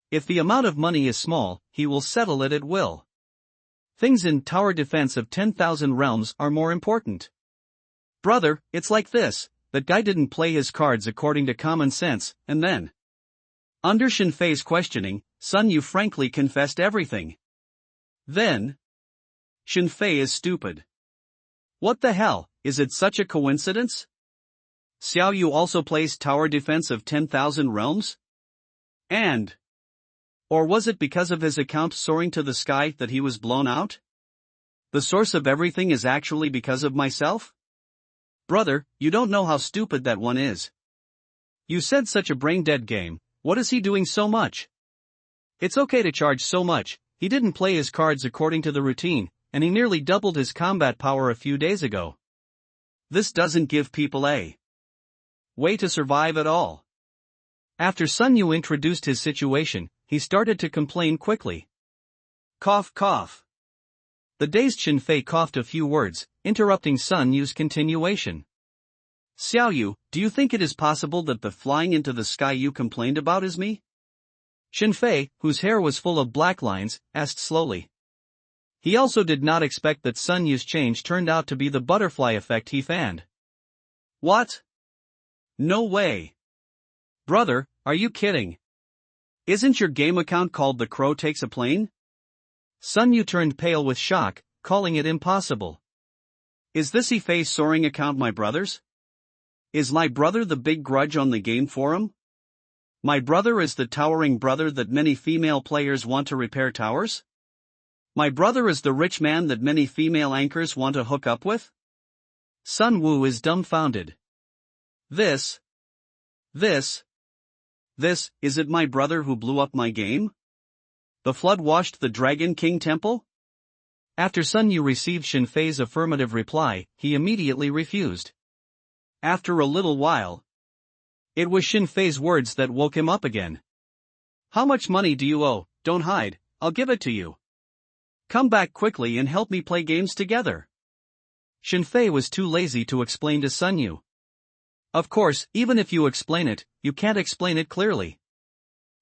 If the amount of money is small, he will settle it at will. Things in tower defense of 10,000 realms are more important. Brother, it's like this, that guy didn't play his cards according to common sense, and then, under Shin Fei's questioning, Sun Yu frankly confessed everything. Then, Shin Fei is stupid. What the hell, is it such a coincidence? Xiao Yu also plays tower defense of 10,000 realms? And, or was it because of his account soaring to the sky that he was blown out? The source of everything is actually because of myself? Brother, you don't know how stupid that one is. You said such a brain-dead game, what is he doing so much? It's okay to charge so much, he didn't play his cards according to the routine, and he nearly doubled his combat power a few days ago. This doesn't give people a way to survive at all. After Sun Yu introduced his situation, he started to complain quickly. Cough cough. The dazed Shin Fei coughed a few words, interrupting Sun Yu's continuation. Xiao Yu, do you think it is possible that the flying into the sky you complained about is me? Shin Fei, whose hair was full of black lines, asked slowly. He also did not expect that Sun Yu's change turned out to be the butterfly effect he fanned. What? No way. Brother, are you kidding? Isn't your game account called The Crow Takes a Plane? Sun Yu turned pale with shock, calling it impossible. Is this Ifei's soaring account my brother's? Is my brother the big grudge on the game forum? My brother is the towering brother that many female players want to repair towers? My brother is the rich man that many female anchors want to hook up with? Sun Wu is dumbfounded. This, is it my brother who blew up my game? The flood washed the Dragon King Temple? After Sun Yu received Shin Fei's affirmative reply, he immediately refused. After a little while, it was Shin Fei's words that woke him up again. How much money do you owe? Don't hide, I'll give it to you. Come back quickly and help me play games together. Shin Fei was too lazy to explain to Sun Yu. Of course, even if you explain it, you can't explain it clearly.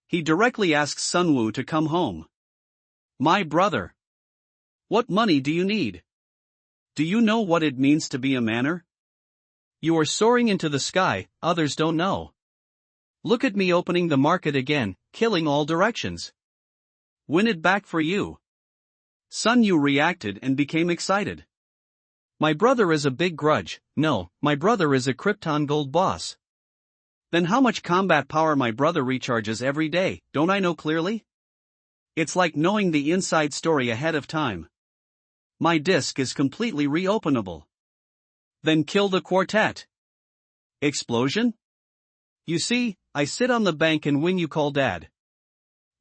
He directly asks Sun Wu to come home. My brother. What money do you need? Do you know what it means to be a manner? You are soaring into the sky, others don't know. Look at me opening the market again, killing all directions. Win it back for you. Sun Yu reacted and became excited. My brother is a big grudge. No, my brother is a Krypton Gold boss. Then how much combat power my brother recharges every day, don't I know clearly? It's like knowing the inside story ahead of time. My disk is completely reopenable. Then kill the quartet. Explosion? You see, I sit on the bank and win, you call dad.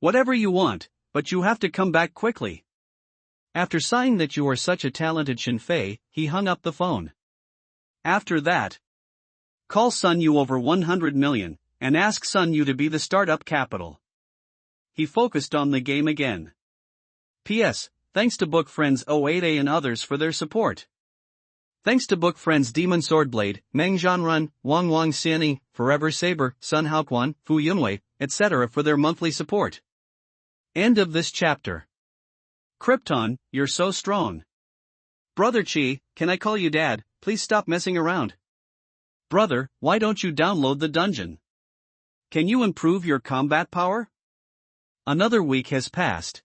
Whatever you want, but you have to come back quickly. After sighing that you are such a talented Shinfei, he hung up the phone. After that, call Sun Yu over 100 million, and ask Sun Yu to be the startup capital. He focused on the game again. P.S. Thanks to book friends 08A and others for their support. Thanks to book friends Demon Swordblade, Meng Zhanrun, Wang Xiani, Forever Saber, Sun Haoquan, Fu Yunwei, etc. for their monthly support. End of this chapter. Krypton, you're so strong. Brother Chi, can I call you dad? Please stop messing around. Brother, why don't you download the dungeon? Can you improve your combat power? Another week has passed.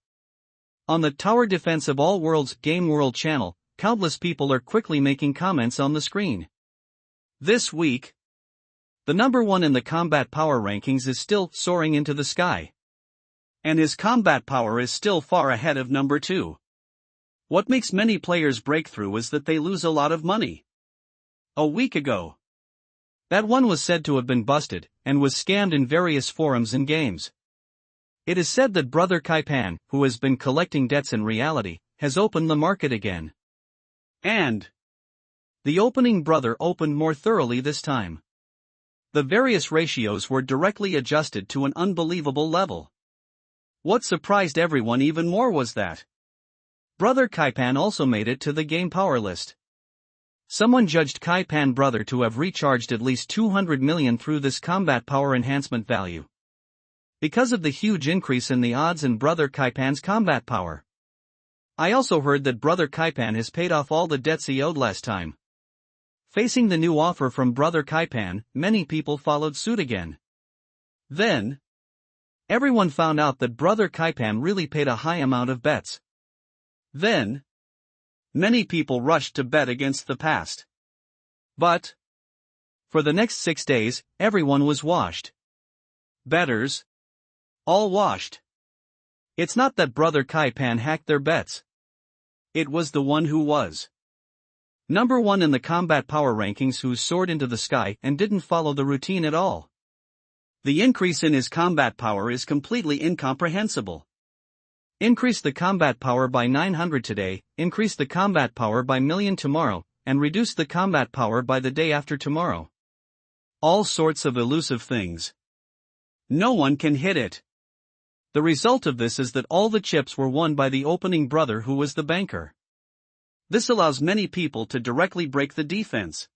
On the Tower Defense of All Worlds Game World channel, countless people are quickly making comments on the screen. This week, the number one in the combat power rankings is still soaring into the sky. And his combat power is still far ahead of number 2. What makes many players break through is that they lose a lot of money. A week ago, that one was said to have been busted, and was scammed in various forums and games. It is said that Brother Kaipan, who has been collecting debts in reality, has opened the market again. And the opening brother opened more thoroughly this time. The various ratios were directly adjusted to an unbelievable level. What surprised everyone even more was that Brother Kaipan also made it to the game power list. Someone judged Kaipan brother to have recharged at least 200 million through this combat power enhancement value. Because of the huge increase in the odds in Brother Kaipan's combat power. I also heard that Brother Kaipan has paid off all the debts he owed last time. Facing the new offer from Brother Kaipan, many people followed suit again. Then, everyone found out that Brother Kaipan really paid a high amount of bets. Then, many people rushed to bet against the past. But, for the next 6 days, everyone was washed. Bettors, all washed. It's not that Brother Kaipan hacked their bets. It was the one who was number 1 in the combat power rankings who soared into the sky and didn't follow the routine at all. The increase in his combat power is completely incomprehensible. Increase the combat power by 900 today, increase the combat power by million tomorrow, and reduce the combat power by the day after tomorrow. All sorts of elusive things. No one can hit it. The result of this is that all the chips were won by the opening brother who was the banker. This allows many people to directly break the defense.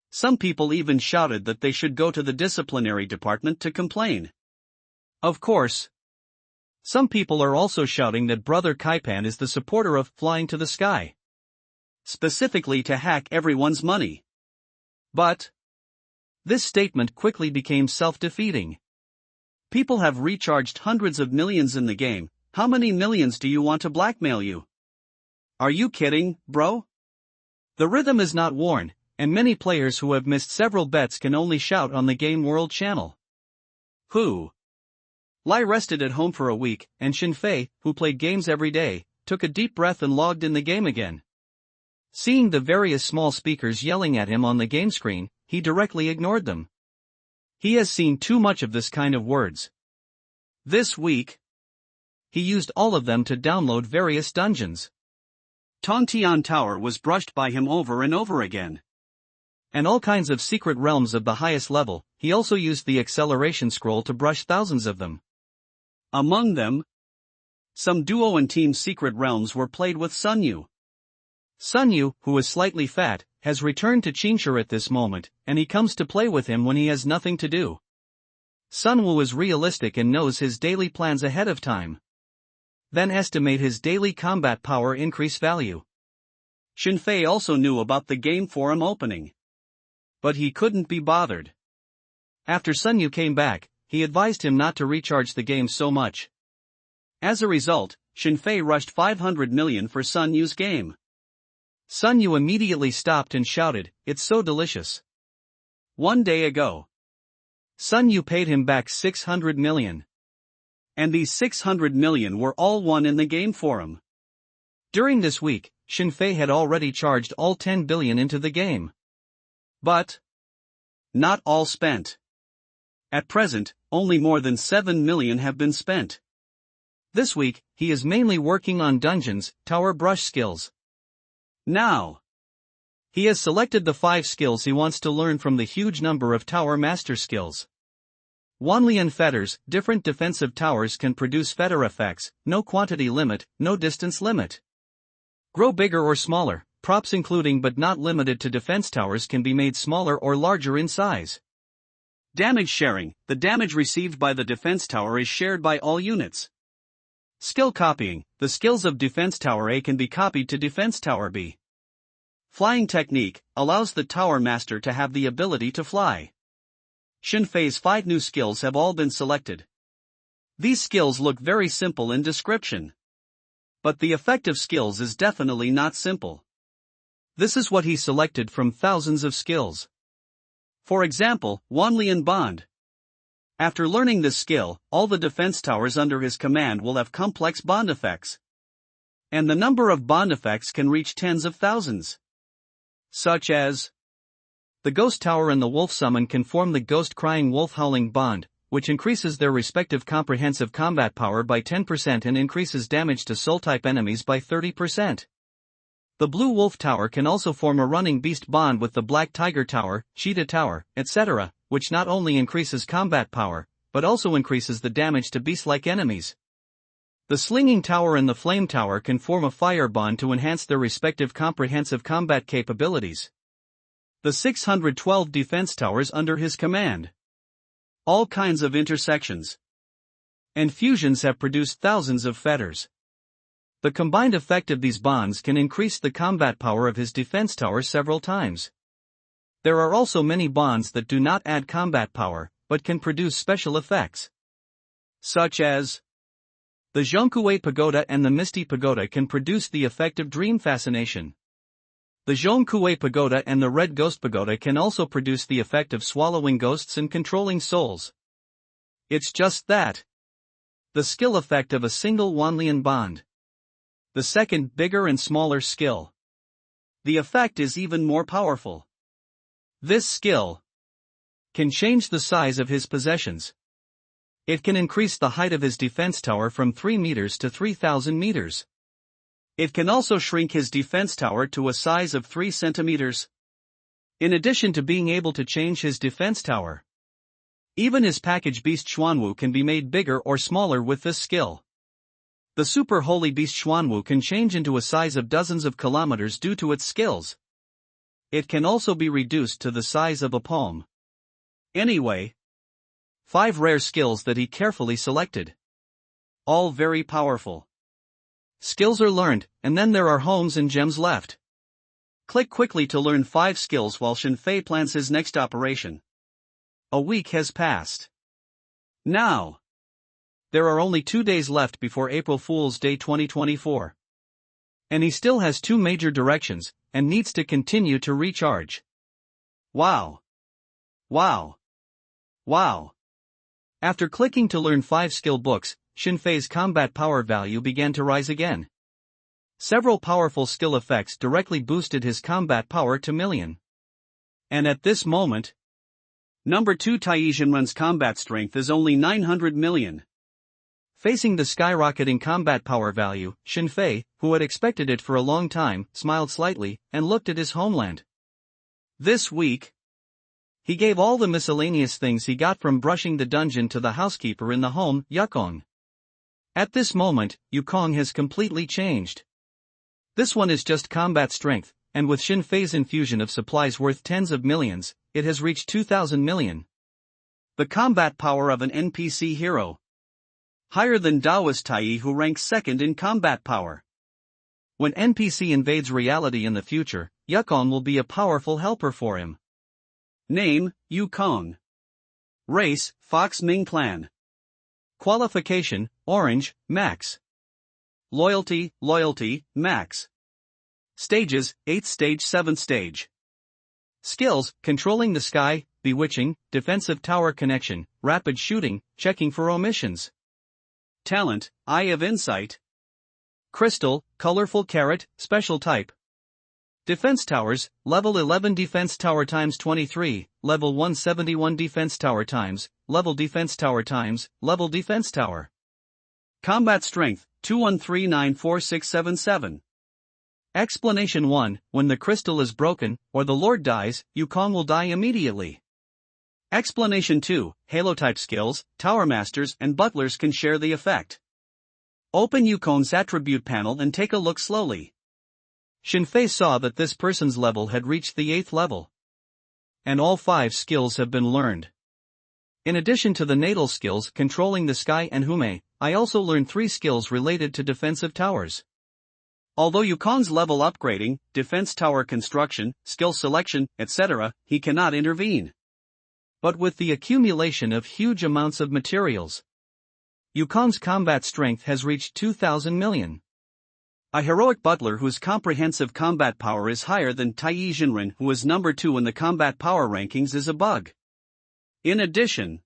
Some people even shouted that they should go to the disciplinary department to complain. Of course, some people are also shouting that Brother Kaipan is the supporter of flying to the sky, specifically to hack everyone's money. But this statement quickly became self-defeating. People have recharged hundreds of millions in the game. How many millions do you want to blackmail you? Are you kidding, bro? The rhythm is not worn, and many players who have missed several bets can only shout on the Game World channel. Who? Lai rested at home for a week, and Shinfei, who played games every day, took a deep breath and logged in the game again. Seeing the various small speakers yelling at him on the game screen, he directly ignored them. He has seen too much of this kind of words. This week, he used all of them to download various dungeons. Tongtian Tower was brushed by him over and over again. And all kinds of secret realms of the highest level. He also used the acceleration scroll to brush thousands of them. Among them, some duo and team secret realms were played with Sun Yu. Sun Yu, who is slightly fat, has returned to Qingshi at this moment, and he comes to play with him when he has nothing to do. Sun Wu is realistic and knows his daily plans ahead of time. Then estimate his daily combat power increase value. Shinfei also knew about the game forum opening. But he couldn't be bothered. After Sun Yu came back, he advised him not to recharge the game so much. As a result, Shinfei rushed 500 million for Sun Yu's game. Sun Yu immediately stopped and shouted, "It's so delicious." One day ago, Sun Yu paid him back 600 million. And these 600 million were all won in the game for him. During this week, Shinfei had already charged all 10 billion into the game. But not all spent. At present, only more than 7 million have been spent. This week, he is mainly working on dungeons, tower brush skills. Now, he has selected the 5 skills he wants to learn from the huge number of tower master skills. Wanlian fetters, different defensive towers can produce fetter effects, no quantity limit, no distance limit. Grow bigger or smaller, props including but not limited to defense towers can be made smaller or larger in size. Damage sharing, the damage received by the defense tower is shared by all units. Skill copying, the skills of defense tower A can be copied to defense tower B. Flying technique, allows the tower master to have the ability to fly. Shinfei's 5 new skills have all been selected. These skills look very simple in description. But the effect of skills is definitely not simple. This is what he selected from thousands of skills. For example, Wanlian Bond. After learning this skill, all the defense towers under his command will have complex bond effects. And the number of bond effects can reach tens of thousands. Such as the Ghost Tower and the Wolf Summon can form the Ghost Crying Wolf Howling Bond, which increases their respective comprehensive combat power by 10% and increases damage to soul-type enemies by 30%. The Blue Wolf Tower can also form a Running Beast Bond with the Black Tiger Tower, Cheetah Tower, etc., which not only increases combat power, but also increases the damage to beast-like enemies. The Slinging Tower and the Flame Tower can form a Fire Bond to enhance their respective comprehensive combat capabilities. The 612 defense towers under his command. All kinds of intersections and fusions have produced thousands of fetters. The combined effect of these bonds can increase the combat power of his defense tower several times. There are also many bonds that do not add combat power, but can produce special effects. Such as the Zhonkue Pagoda and the Misty Pagoda can produce the effect of dream fascination. The Zhonkue Pagoda and the Red Ghost Pagoda can also produce the effect of swallowing ghosts and controlling souls. It's just that. The skill effect of a single Wanlian bond. The second, bigger and smaller skill. The effect is even more powerful. This skill can change the size of his possessions. It can increase the height of his defense tower from 3 meters to 3,000 meters. It can also shrink his defense tower to a size of 3 centimeters. In addition to being able to change his defense tower, even his package Beast Xuanwu can be made bigger or smaller with this skill. The Super Holy Beast Xuanwu can change into a size of dozens of kilometers due to its skills. It can also be reduced to the size of a palm. Anyway, 5 rare skills that he carefully selected. All very powerful. Skills are learned, and then there are homes and gems left. Click quickly to learn 5 skills while Shinfei plans his next operation. A week has passed. Now, there are only 2 days left before April Fool's Day 2024. And he still has 2 major directions, and needs to continue to recharge. Wow. Wow. Wow. After clicking to learn 5 skill books, Shinfei's combat power value began to rise again. Several powerful skill effects directly boosted his combat power to million. And at this moment, number 2 Taizhenren's combat strength is only 900 million. Facing the skyrocketing combat power value, Shinfei, who had expected it for a long time, smiled slightly, and looked at his homeland. This week, he gave all the miscellaneous things he got from brushing the dungeon to the housekeeper in the home, Yukong. At this moment, Yukong has completely changed. This one is just combat strength, and with Shinfei's infusion of supplies worth tens of millions, it has reached 2,000 million. The combat power of an NPC hero. Higher than Daoist Tai, who ranks second in combat power. When NPC invades reality in the future, Yukong will be a powerful helper for him. Name, Yukong. Race, Fox Ming Clan. Qualification, Orange, Max. Loyalty, Max. Stages, 8th stage 7th stage. Skills, Controlling the Sky, Bewitching, Defensive Tower Connection, Rapid Shooting, Checking for Omissions. Talent, Eye of Insight. Crystal, Colorful Carrot, Special Type. Defense Towers, Level 11 Defense Tower times 23, Level 171 Defense Tower times, Level Defense Tower times, Level Defense Tower. Combat Strength, 21394677. Explanation 1, when the crystal is broken, or the Lord dies, Yukong will die immediately. Explanation 2, Halo-type skills, Tower Masters and Butlers can share the effect. Open Yukong's attribute panel and take a look slowly. Shinfei saw that this person's level had reached the 8th level. And all 5 skills have been learned. In addition to the natal skills Controlling the Sky and Hume, I also learned 3 skills related to defensive towers. Although Yukong's level upgrading, defense tower construction, skill selection, etc., he cannot intervene. But with the accumulation of huge amounts of materials, Yukong's combat strength has reached 2,000 million. A heroic butler whose comprehensive combat power is higher than Taiyi Jinren, who is number 2 in the combat power rankings, is a bug. In addition,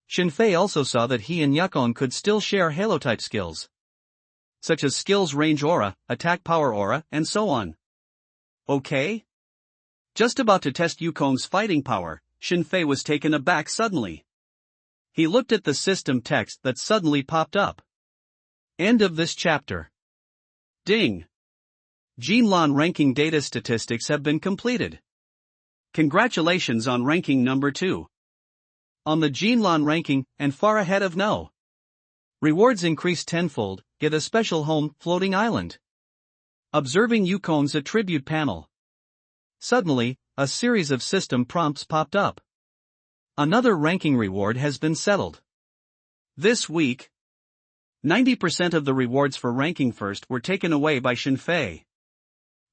Shinfei also saw that he and Yukong could still share Halo-type skills, such as skills range aura, attack power aura, and so on. Okay? Just about to test Yukong's fighting power, Shinfei was taken aback suddenly. He looked at the system text that suddenly popped up. End of this chapter. Ding! Jinlan ranking data statistics have been completed. Congratulations on ranking number 2. On the Jinlan ranking, and far ahead of No. Rewards increase tenfold, get a special home, floating island. Observing Yukong's attribute panel. Suddenly, a series of system prompts popped up. Another ranking reward has been settled. This week, 90% of the rewards for ranking first were taken away by Shinfei.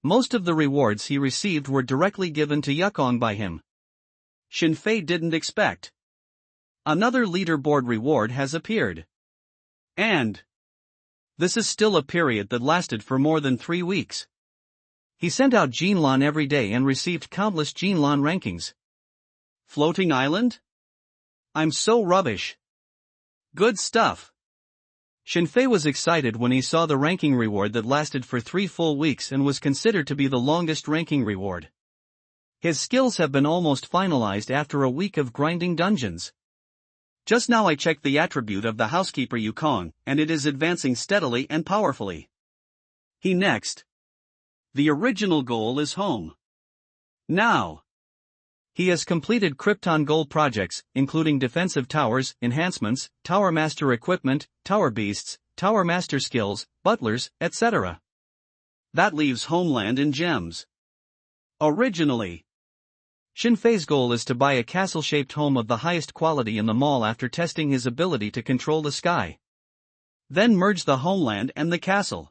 Most of the rewards he received were directly given to Yukong by him. Shinfei didn't expect. Another leaderboard reward has appeared. And this is still a period that lasted for more than 3 weeks. He sent out Jinlan every day and received countless Jinlan rankings. Floating island? I'm so rubbish. Good stuff. Shinfei was excited when he saw the ranking reward that lasted for 3 full weeks and was considered to be the longest ranking reward. His skills have been almost finalized after a week of grinding dungeons. Just now I checked the attribute of the housekeeper Yukong, and it is advancing steadily and powerfully. He next. The original goal is home. Now. He has completed Krypton goal projects, including defensive towers, enhancements, Tower Master equipment, Tower Beasts, Tower Master skills, butlers, etc. That leaves Homeland and gems. Originally, Shinfei's goal is to buy a castle-shaped home of the highest quality in the mall after testing his ability to control the sky. Then merge the Homeland and the castle.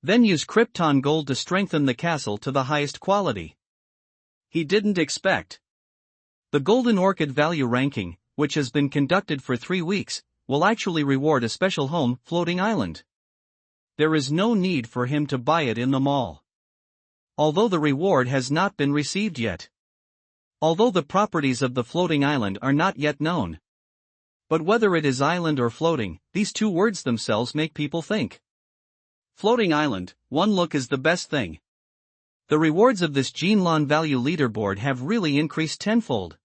Then use Krypton gold to strengthen the castle to the highest quality. He didn't expect. The Golden Orchid value ranking, which has been conducted for 3 weeks, will actually reward a special home, floating island. There is no need for him to buy it in the mall. Although the reward has not been received yet. Although the properties of the floating island are not yet known. But whether it is island or floating, these 2 words themselves make people think. Floating island, one look is the best thing. The rewards of this Jinlan value leaderboard have really increased tenfold.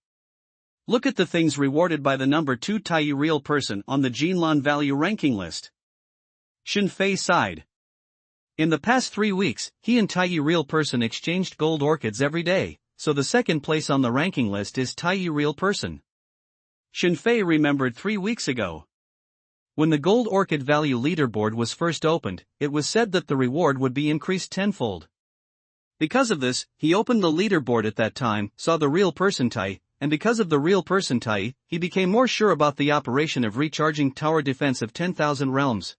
Look at the things rewarded by the number 2 Taiyi real person on the Jinlan value ranking list. Shinfei sighed. In the past 3 weeks, he and Taiyi real person exchanged gold orchids every day, so the second place on the ranking list is Taiyi real person. Shinfei remembered 3 weeks ago. When the gold orchid value leaderboard was first opened, it was said that the reward would be increased tenfold. Because of this, he opened the leaderboard at that time, saw the real person Tai, and because of the real person Tai, he became more sure about the operation of recharging tower defense of 10,000 realms.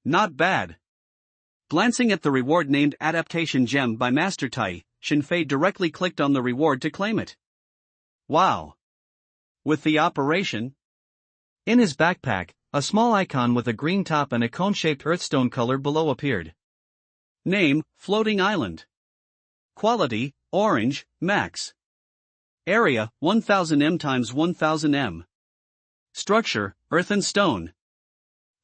Not bad. Glancing at the reward named Adaptation Gem by Master Tai, Shinfei directly clicked on the reward to claim it. Wow. With the operation, in his backpack, a small icon with a green top and a cone-shaped earthstone color below appeared. Name, Floating Island. Quality, Orange, Max. Area, 1000 m x 1000 m. Structure, earth and stone.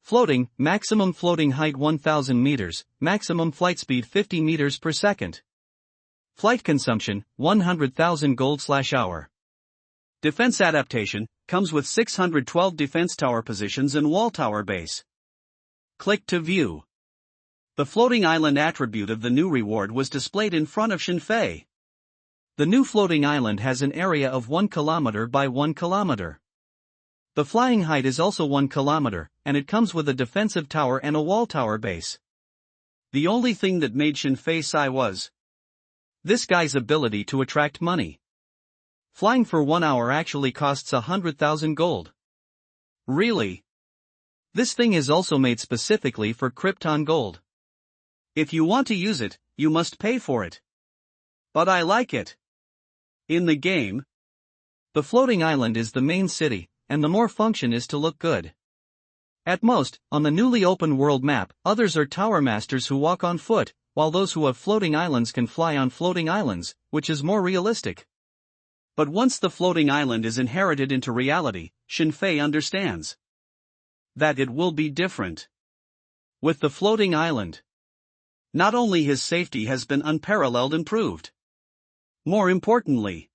Floating, maximum floating height 1000 meters, maximum flight speed 50 meters per second. Flight consumption, 100,000 gold/hour. Defense adaptation, comes with 612 defense tower positions and wall tower base. Click to view. The floating island attribute of the new reward was displayed in front of Shinfei. The new floating island has an area of 1 kilometer by 1 kilometer. The flying height is also 1 kilometer, and it comes with a defensive tower and a wall tower base. The only thing that made Shinfei sigh was this guy's ability to attract money. Flying for 1 hour actually costs 100,000 gold. Really? This thing is also made specifically for Krypton gold. If you want to use it, you must pay for it. But I like it. In the game, the floating island is the main city, and the more function is to look good. At most, on the newly opened world map, others are tower masters who walk on foot, while those who have floating islands can fly on floating islands, which is more realistic. But once the floating island is inherited into reality, Shinfei understands that it will be different. With the floating island, not only his safety has been unparalleled improved. More importantly,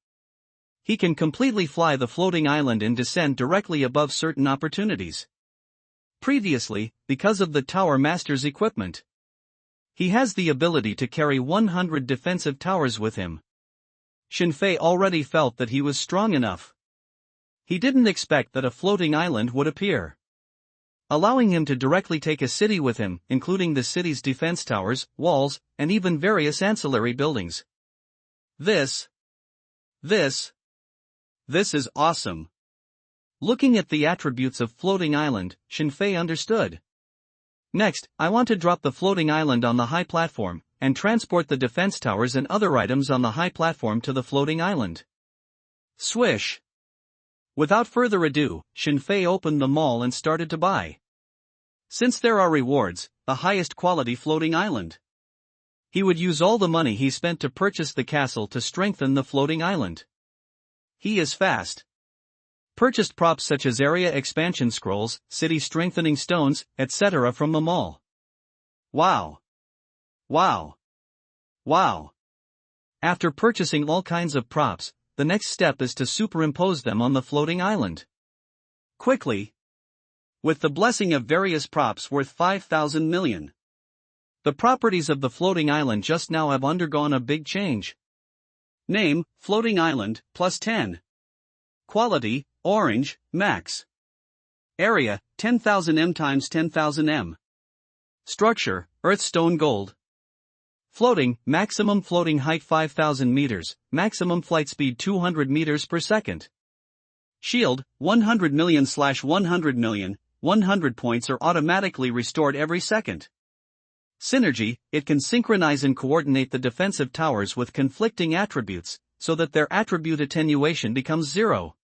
he can completely fly the floating island and descend directly above certain opportunities. Previously, because of the Tower Master's equipment, he has the ability to carry 100 defensive towers with him. Shinfei already felt that he was strong enough. He didn't expect that a floating island would appear, allowing him to directly take a city with him, including the city's defense towers, walls, and even various ancillary buildings. This is awesome. Looking at the attributes of floating island, Shinfei understood. Next, I want to drop the floating island on the high platform, and transport the defense towers and other items on the high platform to the floating island. Swish. Without further ado, Shinfei opened the mall and started to buy. Since there are rewards, the highest quality floating island, he would use all the money he spent to purchase the castle to strengthen the floating island. He is fast. Purchased props such as area expansion scrolls, city strengthening stones, etc. from the mall. Wow. Wow. Wow. After purchasing all kinds of props, the next step is to superimpose them on the floating island. Quickly. With the blessing of various props worth 5,000 million. The properties of the floating island just now have undergone a big change. Name, Floating Island, +10. Quality, Orange, Max. Area, 10,000 m x 10,000 m. Structure, earthstone gold. Floating, maximum floating height 5,000 meters, maximum flight speed 200 meters per second. Shield, 100 million/100 million, 100 points are automatically restored every second. Synergy, it can synchronize and coordinate the defensive towers with conflicting attributes, so that their attribute attenuation becomes 0.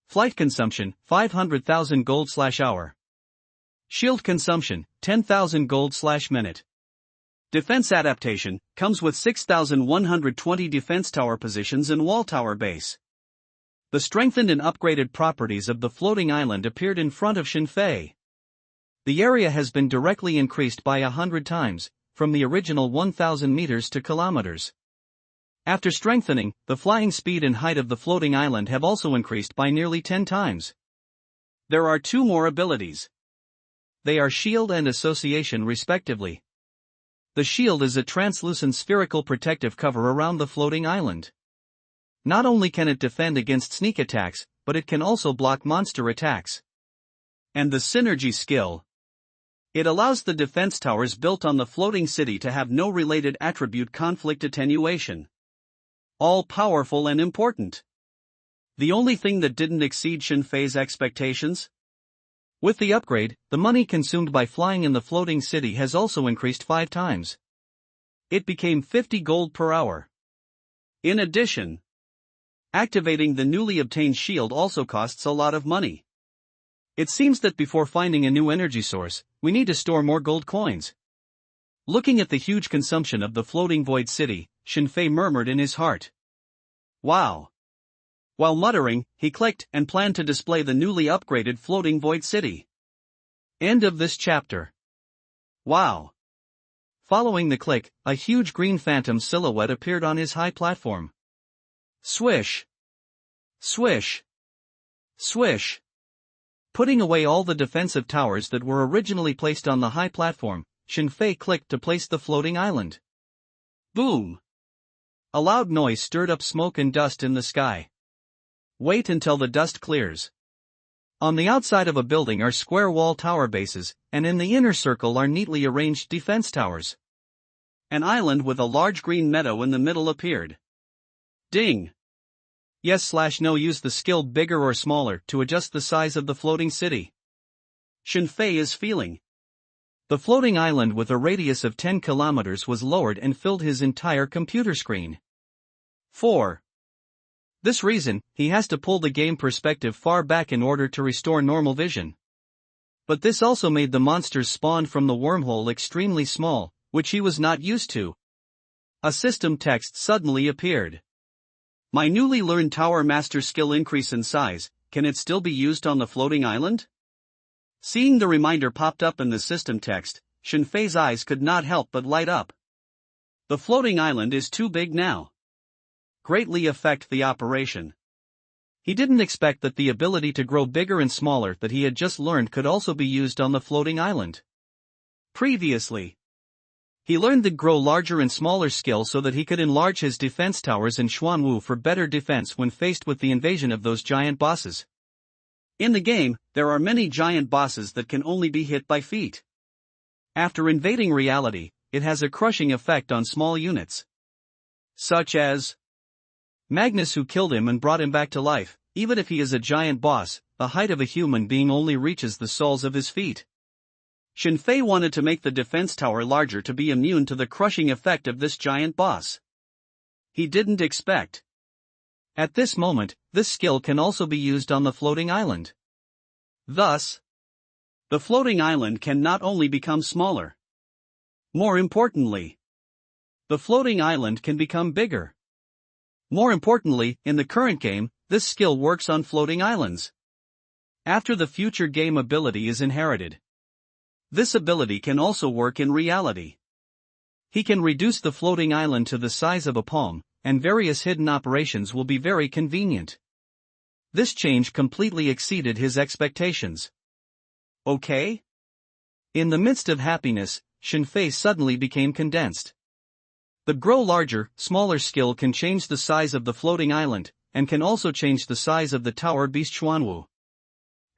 Flight consumption, 500,000 gold/hour. Shield consumption, 10,000 gold/minute. Defense adaptation, comes with 6,120 defense tower positions and wall tower base. The strengthened and upgraded properties of the floating island appeared in front of Shinfei. The area has been directly increased by 100 times, from the original 1,000 meters to kilometers. After strengthening, the flying speed and height of the floating island have also increased by nearly 10 times. There are 2 more abilities. They are Shield and Association respectively. The shield is a translucent spherical protective cover around the floating island. Not only can it defend against sneak attacks, but it can also block monster attacks. And the synergy skill. It allows the defense towers built on the floating city to have no related attribute conflict attenuation. All powerful and important. The only thing that didn't exceed Shinfei's expectations? With the upgrade, the money consumed by flying in the floating city has also increased 5 times. It became 50 gold per hour. In addition, Activating the newly obtained shield also costs a lot of money. It seems that before finding a new energy source, we need to store more gold coins. Looking at the huge consumption of the floating void city, Shinfei murmured in his heart. Wow. While muttering, he clicked and planned to display the newly upgraded floating void city. End of this chapter. Wow. Following the click, a huge green phantom silhouette appeared on his high platform. Swish. Swish. Swish. Putting away all the defensive towers that were originally placed on the high platform, Shinfei clicked to place the floating island. Boom. A loud noise stirred up smoke and dust in the sky. Wait until the dust clears. On the outside of a building are square wall tower bases, and in the inner circle are neatly arranged defense towers. An island with a large green meadow in the middle appeared. Ding. Yes/no. Use the skill bigger or smaller to adjust the size of the floating city. Shinfei is feeling. The floating island with a radius of 10 kilometers was lowered and filled his entire computer screen. 4. This reason, he has to pull the game perspective far back in order to restore normal vision. But this also made the monsters spawned from the wormhole extremely small, which he was not used to. A system text suddenly appeared. My newly learned Tower Master skill increase in size, can it still be used on the floating island? Seeing the reminder popped up in the system text, Shinfei's eyes could not help but light up. The floating island is too big now. Greatly affect the operation. He didn't expect that the ability to grow bigger and smaller that he had just learned could also be used on the floating island. Previously, he learned the grow larger and smaller skill so that he could enlarge his defense towers in Xuanwu for better defense when faced with the invasion of those giant bosses. In the game, there are many giant bosses that can only be hit by feet. After invading reality, it has a crushing effect on small units. Such as Magnus, who killed him and brought him back to life. Even if he is a giant boss, the height of a human being only reaches the soles of his feet. Shinfei wanted to make the defense tower larger to be immune to the crushing effect of this giant boss. He didn't expect. At this moment, this skill can also be used on the floating island. Thus, the floating island can not only become smaller. More importantly, the floating island can become bigger. More importantly, in the current game, this skill works on floating islands. After the future game ability is inherited, this ability can also work in reality. He can reduce the floating island to the size of a palm, and various hidden operations will be very convenient. This change completely exceeded his expectations. Okay? In the midst of happiness, Shinfei suddenly became condensed. The grow larger, smaller skill can change the size of the floating island, and can also change the size of the tower beast Xuanwu.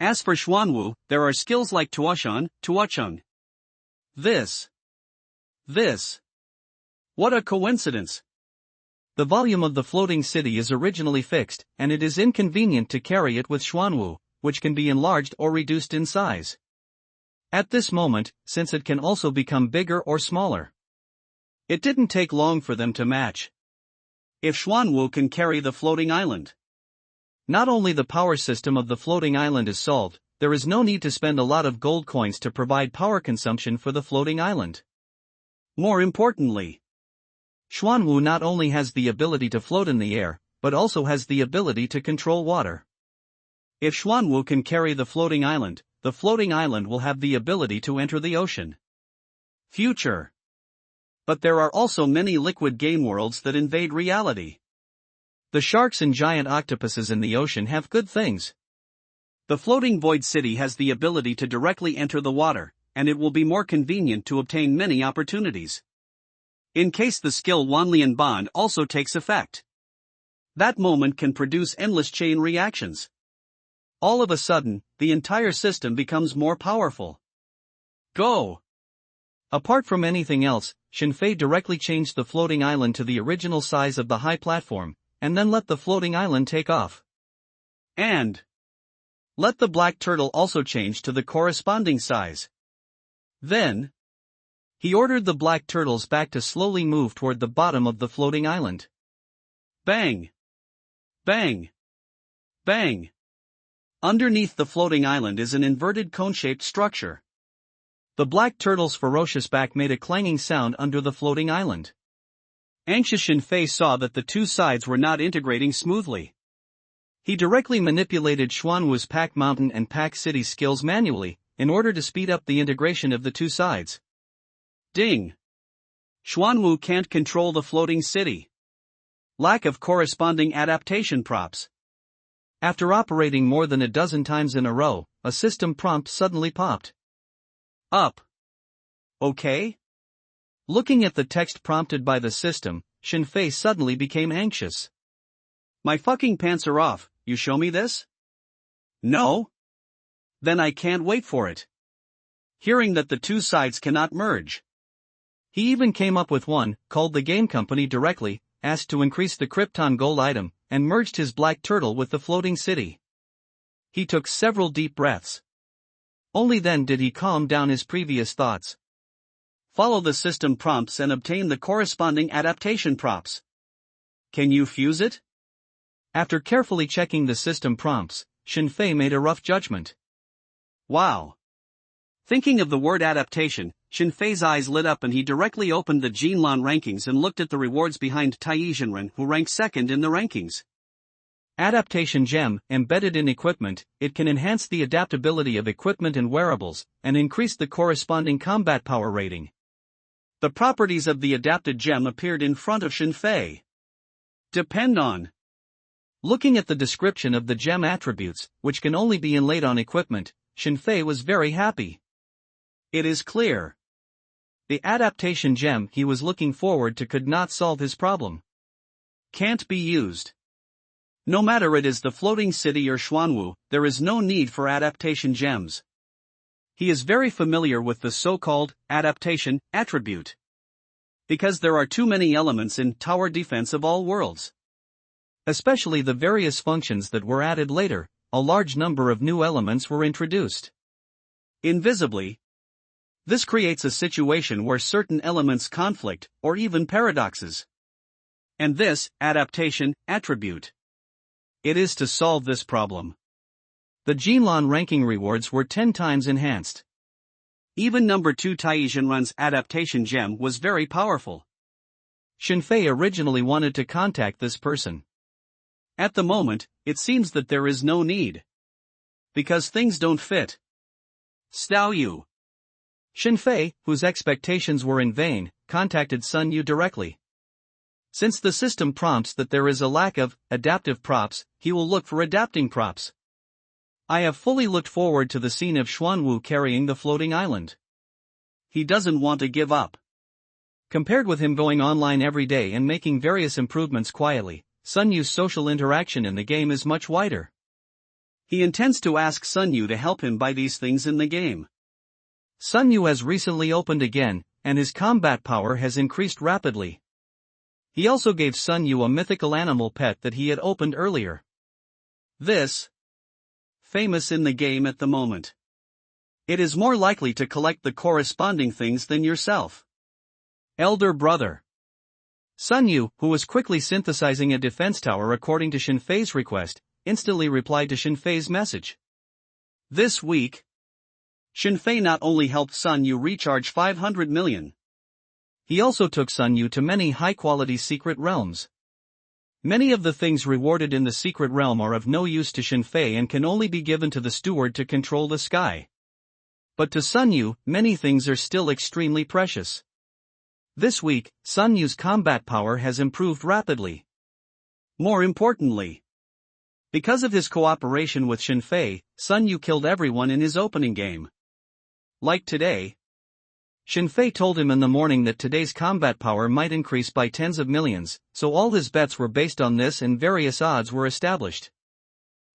As for Xuanwu, there are skills like Tuoshan, Tuocheng. This. What a coincidence. The volume of the floating city is originally fixed, and it is inconvenient to carry it with Xuanwu, which can be enlarged or reduced in size. At this moment, since it can also become bigger or smaller, it didn't take long for them to match. If Xuanwu can carry the floating island, not only the power system of the floating island is solved, there is no need to spend a lot of gold coins to provide power consumption for the floating island. More importantly, Xuanwu not only has the ability to float in the air, but also has the ability to control water. If Xuanwu can carry the floating island will have the ability to enter the ocean. Future. But there are also many liquid game worlds that invade reality. The sharks and giant octopuses in the ocean have good things. The floating void city has the ability to directly enter the water, and it will be more convenient to obtain many opportunities. In case the skill Wanlian Bond also takes effect, that moment can produce endless chain reactions. All of a sudden, the entire system becomes more powerful. Go! Apart from anything else, Shinfei directly changed the floating island to the original size of the high platform, and then let the floating island take off. And let the black turtle also change to the corresponding size. Then he ordered the black turtles back to slowly move toward the bottom of the floating island. Bang! Bang! Bang! Underneath the floating island is an inverted cone-shaped structure. The black turtle's ferocious back made a clanging sound under the floating island. Anxious Shinfei saw that the two sides were not integrating smoothly. He directly manipulated Xuanwu's Pack Mountain and Pack City skills manually, in order to speed up the integration of the two sides. Ding! Xuanwu can't control the floating city. Lack of corresponding adaptation props. After operating more than a dozen times in a row, a system prompt suddenly popped up. Okay? Looking at the text prompted by the system, Shinfei suddenly became anxious. My fucking pants are off, you show me this? No? Then I can't wait for it. Hearing that the two sides cannot merge. He even came up with one, called the game company directly, asked to increase the Krypton gold item, and merged his black turtle with the floating city. He took several deep breaths. Only then did he calm down his previous thoughts. Follow the system prompts and obtain the corresponding adaptation props. Can you fuse it? After carefully checking the system prompts, Shinfei made a rough judgment. Wow! Thinking of the word adaptation, Shinfei's eyes lit up and he directly opened the Jinlan rankings and looked at the rewards behind Taizhenren, who ranked second in the rankings. Adaptation gem, embedded in equipment, it can enhance the adaptability of equipment and wearables, and increase the corresponding combat power rating. The properties of the adapted gem appeared in front of Shinfei. Depend on. Looking at the description of the gem attributes, which can only be inlaid on equipment, Shinfei was very happy. It is clear. The adaptation gem he was looking forward to could not solve his problem. Can't be used. No matter it is the floating city or Xuanwu, there is no need for adaptation gems. He is very familiar with the so-called adaptation attribute. Because there are too many elements in tower defense of all worlds. Especially the various functions that were added later, a large number of new elements were introduced. Invisibly. This creates a situation where certain elements conflict, or even paradoxes. And this, adaptation, attribute. It is to solve this problem. The Jinlan ranking rewards were 10 times enhanced. Even number 2 Taizhenren's adaptation gem was very powerful. Shinfei originally wanted to contact this person. At the moment, it seems that there is no need. Because things don't fit. Stao Yu. Shinfei, whose expectations were in vain, contacted Sun Yu directly. Since the system prompts that there is a lack of adaptive props, he will look for adapting props. I have fully looked forward to the scene of Xuanwu carrying the floating island. He doesn't want to give up. Compared with him going online every day and making various improvements quietly, Sun Yu's social interaction in the game is much wider. He intends to ask Sun Yu to help him buy these things in the game. Sun Yu has recently opened again, and his combat power has increased rapidly. He also gave Sun Yu a mythical animal pet that he had opened earlier. This, famous in the game at the moment. It is more likely to collect the corresponding things than yourself. Elder brother. Sun Yu, who was quickly synthesizing a defense tower according to Shinfei's request, instantly replied to Shinfei's message. This week, Shinfei not only helped Sun Yu recharge 500 million. He also took Sun Yu to many high-quality secret realms. Many of the things rewarded in the secret realm are of no use to Shinfei and can only be given to the steward to control the sky. But to Sun Yu, many things are still extremely precious. This week, Sun Yu's combat power has improved rapidly. More importantly, because of his cooperation with Shinfei, Sun Yu killed everyone in his opening game. Like today, Shinfei told him in the morning that today's combat power might increase by tens of millions, so all his bets were based on this and various odds were established.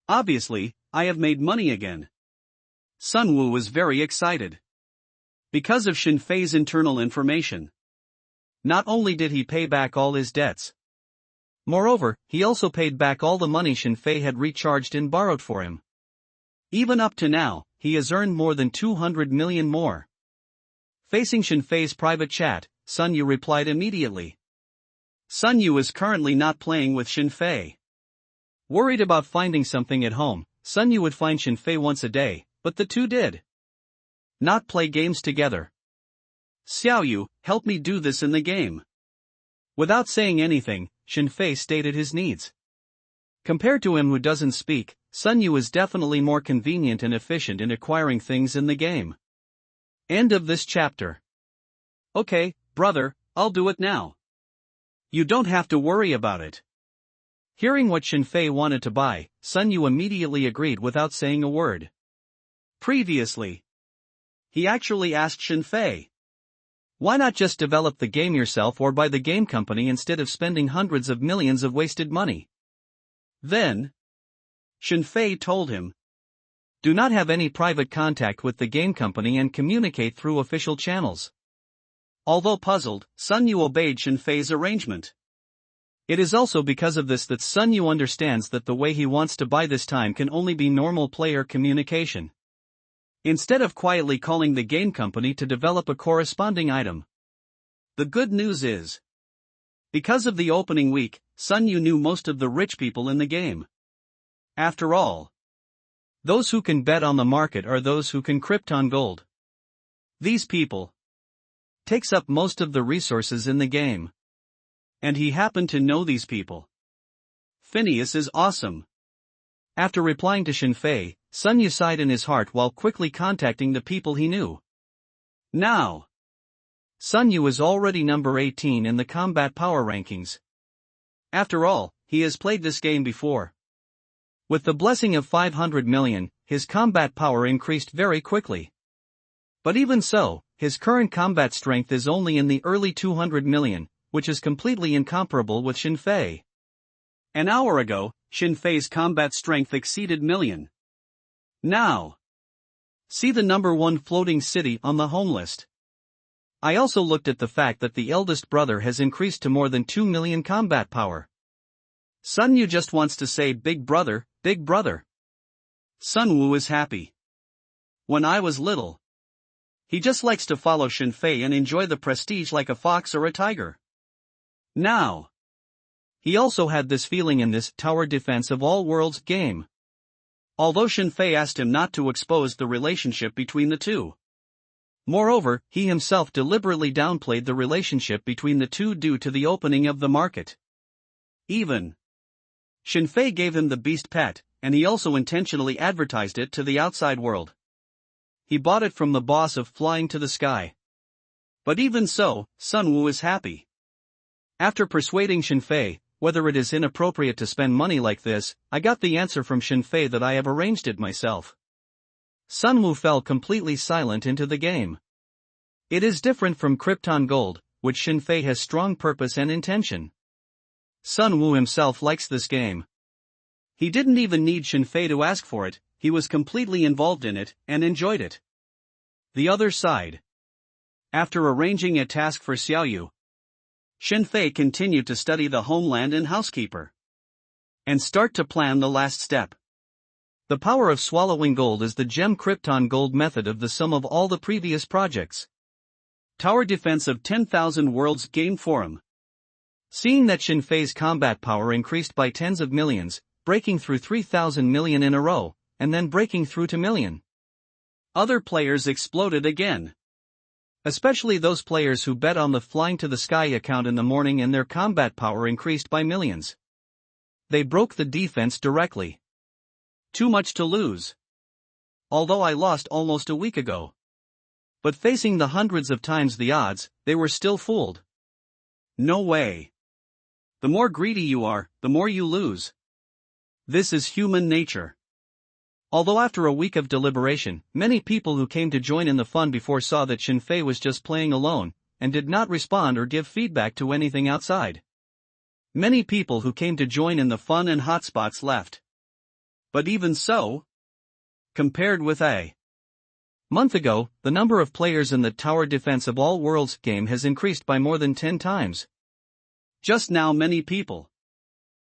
Obviously, I have made money again. Sun Wu was very excited. Because of Shinfei's internal information. Not only did he pay back all his debts. Moreover, he also paid back all the money Shinfei had recharged and borrowed for him. Even up to now, he has earned more than 200 million more. Facing Shinfei's private chat, Sun Yu replied immediately. Sun Yu is currently not playing with Shinfei. Worried about finding something at home, Sun Yu would find Shinfei once a day, but the two did not play games together. Xiao Yu, help me do this in the game. Without saying anything, Shinfei stated his needs. Compared to him who doesn't speak, Sun Yu is definitely more convenient and efficient in acquiring things in the game. End of this chapter. Okay, brother, I'll do it now. You don't have to worry about it. Hearing what Shinfei wanted to buy, Sun Yu immediately agreed without saying a word. Previously, he actually asked Shinfei, why not just develop the game yourself or buy the game company instead of spending hundreds of millions of wasted money? Then, Shinfei told him, do not have any private contact with the game company and communicate through official channels. Although puzzled, Sun Yu obeyed Shinfei's arrangement. It is also because of this that Sun Yu understands that the way he wants to buy this time can only be normal player communication, instead of quietly calling the game company to develop a corresponding item. The good news is, because of the opening week, Sun Yu knew most of the rich people in the game. After all, those who can bet on the market are those who can Krypton gold. These people takes up most of the resources in the game. And he happened to know these people. Phineas is awesome. After replying to Shinfei, Sun Yu sighed in his heart while quickly contacting the people he knew. Now, Sun Yu is already number 18 in the combat power rankings. After all, he has played this game before. With the blessing of 500 million, his combat power increased very quickly. But even so, his current combat strength is only in the early 200 million, which is completely incomparable with Shinfei. An hour ago, Shinfei's combat strength exceeded million. Now, see the number 1 floating city on the home list. I also looked at the fact that the eldest brother has increased to more than 2 million combat power. Sun Yu just wants to say big brother, big brother. Sun Wu is happy. When I was little, he just likes to follow Shinfei and enjoy the prestige like a fox or a tiger. Now, he also had this feeling in this Tower Defense of All Worlds game. Although Shinfei asked him not to expose the relationship between the two. Moreover, he himself deliberately downplayed the relationship between the two due to the opening of the market. Even Shinfei gave him the beast pet, and he also intentionally advertised it to the outside world. He bought it from the boss of Flying to the Sky. But even so, Sun Wu is happy. After persuading Shinfei, whether it is inappropriate to spend money like this, I got the answer from Shinfei that I have arranged it myself. Sun Wu fell completely silent into the game. It is different from Krypton Gold, which Shinfei has strong purpose and intention. Sun Wu himself likes this game. He didn't even need Shinfei to ask for it, he was completely involved in it, and enjoyed it. The other side. After arranging a task for Xiao Yu, Shinfei continued to study the homeland and housekeeper. And start to plan the last step. The power of swallowing gold is the gem Krypton gold method of the sum of all the previous projects. Tower defense of 10,000 worlds game forum. Seeing that Shinfei's combat power increased by tens of millions, breaking through 3,000 million in a row, and then breaking through to million. Other players exploded again. Especially those players who bet on the Flying to the Sky account in the morning and their combat power increased by millions. They broke the defense directly. Too much to lose. Although I lost almost a week ago. But facing the hundreds of times the odds, they were still fooled. No way. The more greedy you are, the more you lose. This is human nature. Although after a week of deliberation, many people who came to join in the fun before saw that Shinfei was just playing alone, and did not respond or give feedback to anything outside. Many people who came to join in the fun and hotspots left. But even so, compared with a month ago, the number of players in the Tower Defense of All Worlds game has increased by more than 10 times. Just now many people.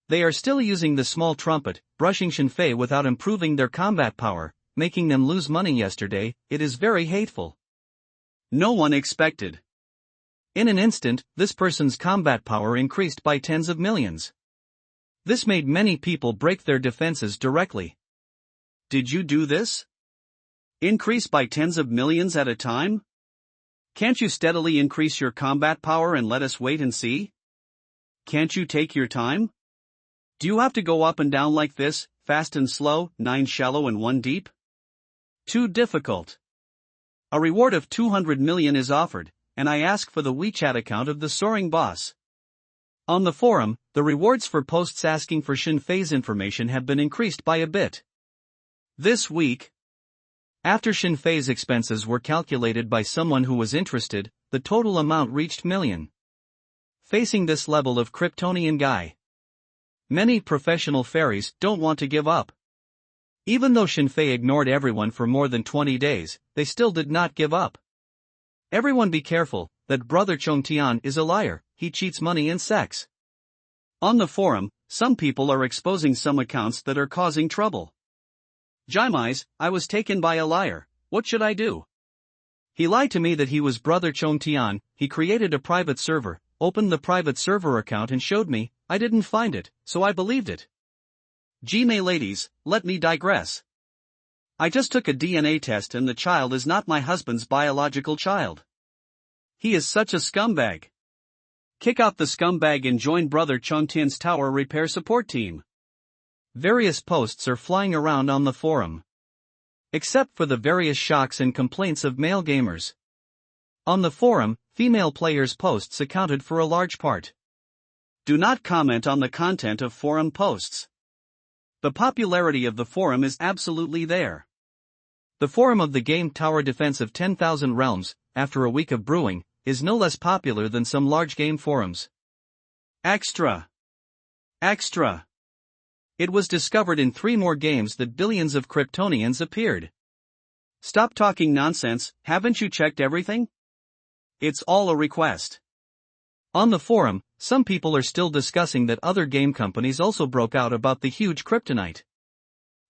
They are still using the small trumpet, brushing Shinfei without improving their combat power, making them lose money yesterday. It is very hateful. No one expected. In an instant, this person's combat power increased by tens of millions. This made many people break their defenses directly. Did you do this? Increase by tens of millions at a time? Can't you steadily increase your combat power and let us wait and see? Can't you take your time? Do you have to go up and down like this, fast and slow, 9 shallow and 1 deep? Too difficult. A reward of 200 million is offered, and I ask for the WeChat account of the soaring boss. On the forum, the rewards for posts asking for Shinfei's information have been increased by a bit. This week, after Shinfei's expenses were calculated by someone who was interested, the total amount reached million. Facing this level of Kryptonian guy, many professional fairies don't want to give up. Even though Shinfei ignored everyone for more than 20 days, they still did not give up. Everyone be careful, that brother Chongtian is a liar, he cheats money and sex. On the forum, some people are exposing some accounts that are causing trouble. Jaimise, I was taken by a liar, what should I do? He lied to me that he was brother Chongtian, he created a private server, opened the private server account and showed me, I didn't find it, so I believed it. Gmail ladies, let me digress. I just took a DNA test and the child is not my husband's biological child. He is such a scumbag. Kick out the scumbag and join brother Chongtian's tower repair support team. Various posts are flying around on the forum. Except for the various shocks and complaints of male gamers. On the forum, female players' posts accounted for a large part. Do not comment on the content of forum posts. The popularity of the forum is absolutely there. The forum of the game Tower Defense of 10,000 Realms, after a week of brewing, is no less popular than some large game forums. Extra! It was discovered in 3 more games that billions of Kryptonians appeared. Stop talking nonsense, haven't you checked everything? It's all a request. On the forum, some people are still discussing that other game companies also broke out about the huge kryptonite.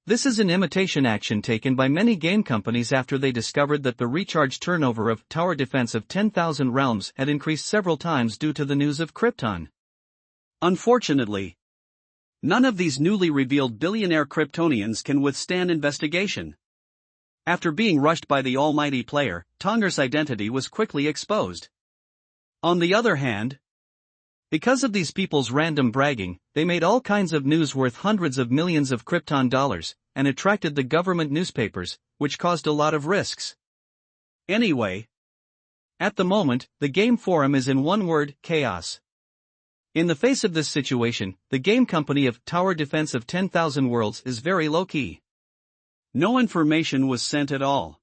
This is an imitation action taken by many game companies after they discovered that the recharge turnover of Tower Defense of 10,000 Realms had increased several times due to the news of Krypton. Unfortunately, none of these newly revealed billionaire Kryptonians can withstand investigation. After being rushed by the almighty player, Tonger's identity was quickly exposed. On the other hand, because of these people's random bragging, they made all kinds of news worth hundreds of millions of Krypton dollars, and attracted the government newspapers, which caused a lot of risks. Anyway, at the moment, the game forum is in one word, chaos. In the face of this situation, the game company of Tower Defense of 10,000 Worlds is very low-key. No information was sent at all.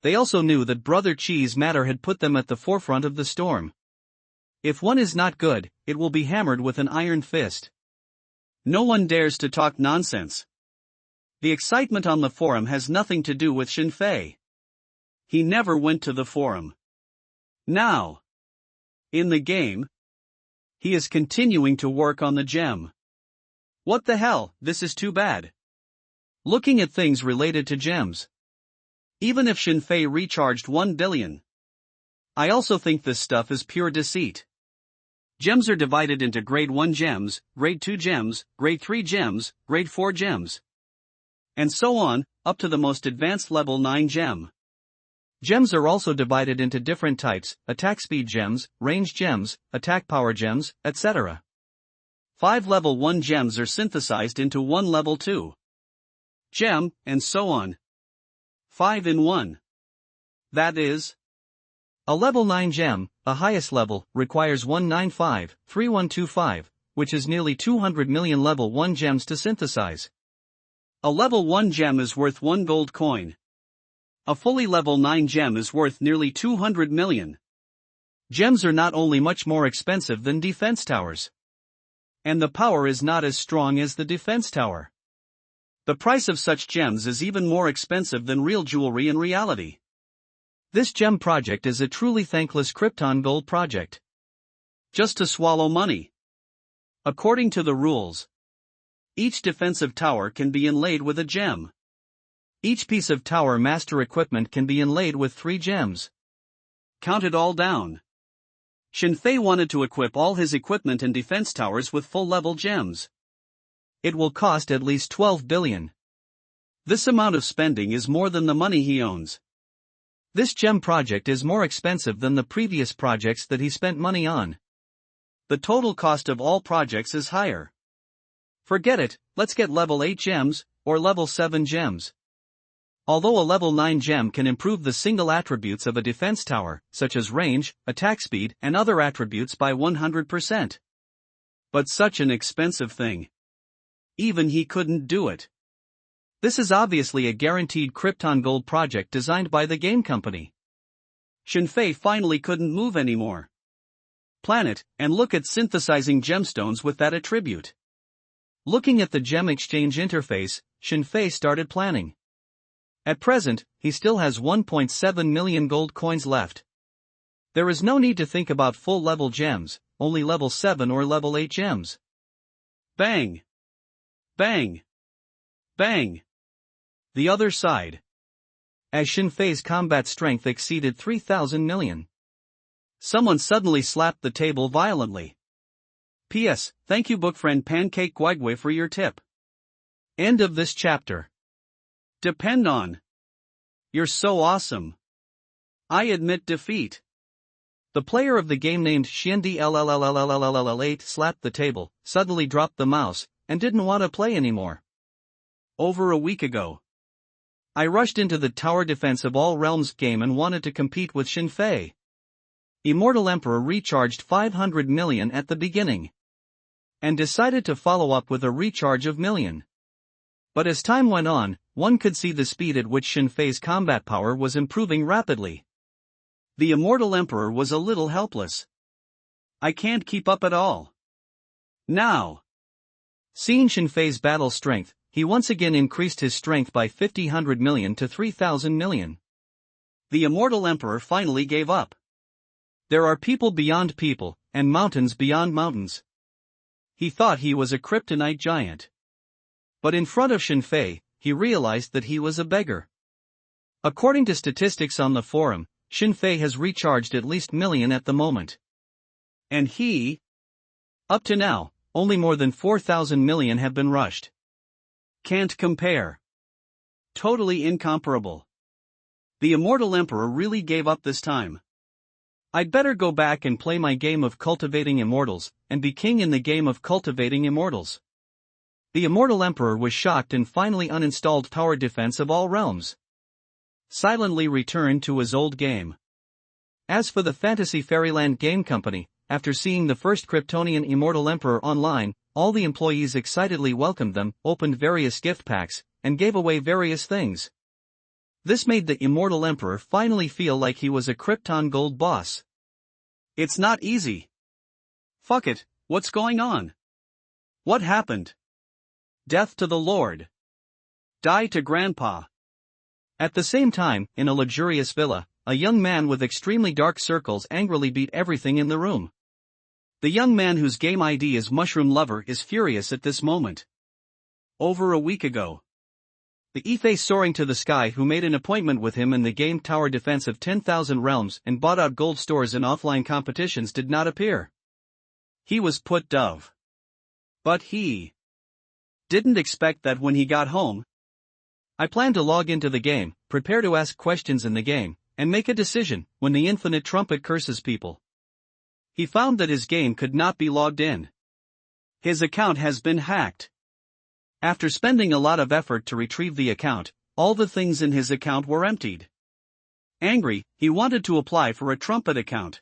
They also knew that Brother Chi's matter had put them at the forefront of the storm. If one is not good, it will be hammered with an iron fist. No one dares to talk nonsense. The excitement on the forum has nothing to do with Shinfei. He never went to the forum. Now, in the game, he is continuing to work on the gem. What the hell, this is too bad. Looking at things related to gems. Even if Shinfei recharged 1 billion. I also think this stuff is pure deceit. Gems are divided into grade 1 gems, grade 2 gems, grade 3 gems, grade 4 gems. And so on, up to the most advanced level 9 gem. Gems are also divided into different types, attack speed gems, range gems, attack power gems, etc. 5 level 1 gems are synthesized into 1 level 2 gem, and so on. 5 in 1. That is, a level 9 gem, a highest level, requires 195,3125, which is nearly 200 million level 1 gems to synthesize. A level 1 gem is worth 1 gold coin. A fully level 9 gem is worth nearly 200 million. Gems are not only much more expensive than defense towers. And the power is not as strong as the defense tower. The price of such gems is even more expensive than real jewelry in reality. This gem project is a truly thankless Krypton gold project. Just to swallow money. According to the rules, each defensive tower can be inlaid with a gem. Each piece of tower master equipment can be inlaid with 3 gems. Count it all down. Shinfei wanted to equip all his equipment and defense towers with full-level gems. It will cost at least 12 billion. This amount of spending is more than the money he owns. This gem project is more expensive than the previous projects that he spent money on. The total cost of all projects is higher. Forget it, let's get level 8 gems, or level 7 gems. Although a level 9 gem can improve the single attributes of a defense tower, such as range, attack speed, and other attributes by 100%. But such an expensive thing. Even he couldn't do it. This is obviously a guaranteed Krypton Gold project designed by the game company. Shinfei finally couldn't move anymore. Planet, and look at synthesizing gemstones with that attribute. Looking at the gem exchange interface, Shinfei started planning. At present, he still has 1.7 million gold coins left. There is no need to think about full level gems, only level 7 or level 8 gems. Bang! Bang! Bang! The other side. As Shinfei's combat strength exceeded 3,000 million. Someone suddenly slapped the table violently. P.S. Thank you book friend Pancake Guigui for your tip. End of this chapter. Depend on. You're so awesome. I admit defeat. The player of the game named Shiendi LLLLLLL8 slapped the table, suddenly dropped the mouse, and didn't want to play anymore. Over a week ago, I rushed into the Tower Defense of All Realms game and wanted to compete with Shinfei. Immortal Emperor recharged 500 million at the beginning. And decided to follow up with a recharge of million. But as time went on, one could see the speed at which Shinfei's combat power was improving rapidly. The Immortal Emperor was a little helpless. I can't keep up at all. Now. Seeing Shinfei's battle strength, he once again increased his strength by 500 million to 3,000 million. The Immortal Emperor finally gave up. There are people beyond people, and mountains beyond mountains. He thought he was a kryptonite giant. But in front of Shinfei, he realized that he was a beggar. According to statistics on the forum, Shinfei has recharged at least million at the moment. And he? Up to now, only more than 4,000 million have been rushed. Can't compare. Totally incomparable. The Immortal Emperor really gave up this time. I'd better go back and play my game of cultivating immortals, and be king in the game of cultivating immortals. The Immortal Emperor was shocked and finally uninstalled Tower Defense of All Realms. Silently returned to his old game. As for the Fantasy Fairyland Game Company, after seeing the first Kryptonian Immortal Emperor online, all the employees excitedly welcomed them, opened various gift packs, and gave away various things. This made the Immortal Emperor finally feel like he was a Krypton Gold boss. It's not easy. Fuck it, what's going on? What happened? Death to the Lord. Die to Grandpa. At the same time, in a luxurious villa, a young man with extremely dark circles angrily beat everything in the room. The young man whose game ID is Mushroom Lover is furious at this moment. Over a week ago, the Ife soaring to the sky who made an appointment with him in the game Tower Defense of 10,000 Realms and bought out gold stores in offline competitions did not appear. He was put dove. But he didn't expect that when he got home. I plan to log into the game, prepare to ask questions in the game, and make a decision when the infinite trumpet curses people. He found that his game could not be logged in. His account has been hacked. After spending a lot of effort to retrieve the account, all the things in his account were emptied. Angry, he wanted to apply for a trumpet account.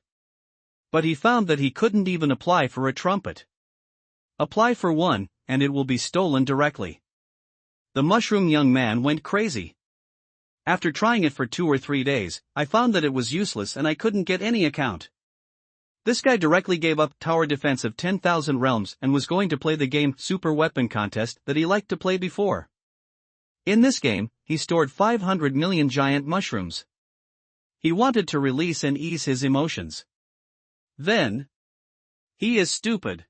But he found that he couldn't even apply for a trumpet. Apply for one, and it will be stolen directly. The mushroom young man went crazy. After trying it for 2 or 3 days, I found that it was useless and I couldn't get any account. This guy directly gave up Tower Defense of 10,000 Realms and was going to play the game Super Weapon Contest that he liked to play before. In this game, he stored 500 million giant mushrooms. He wanted to release and ease his emotions. Then, he is stupid.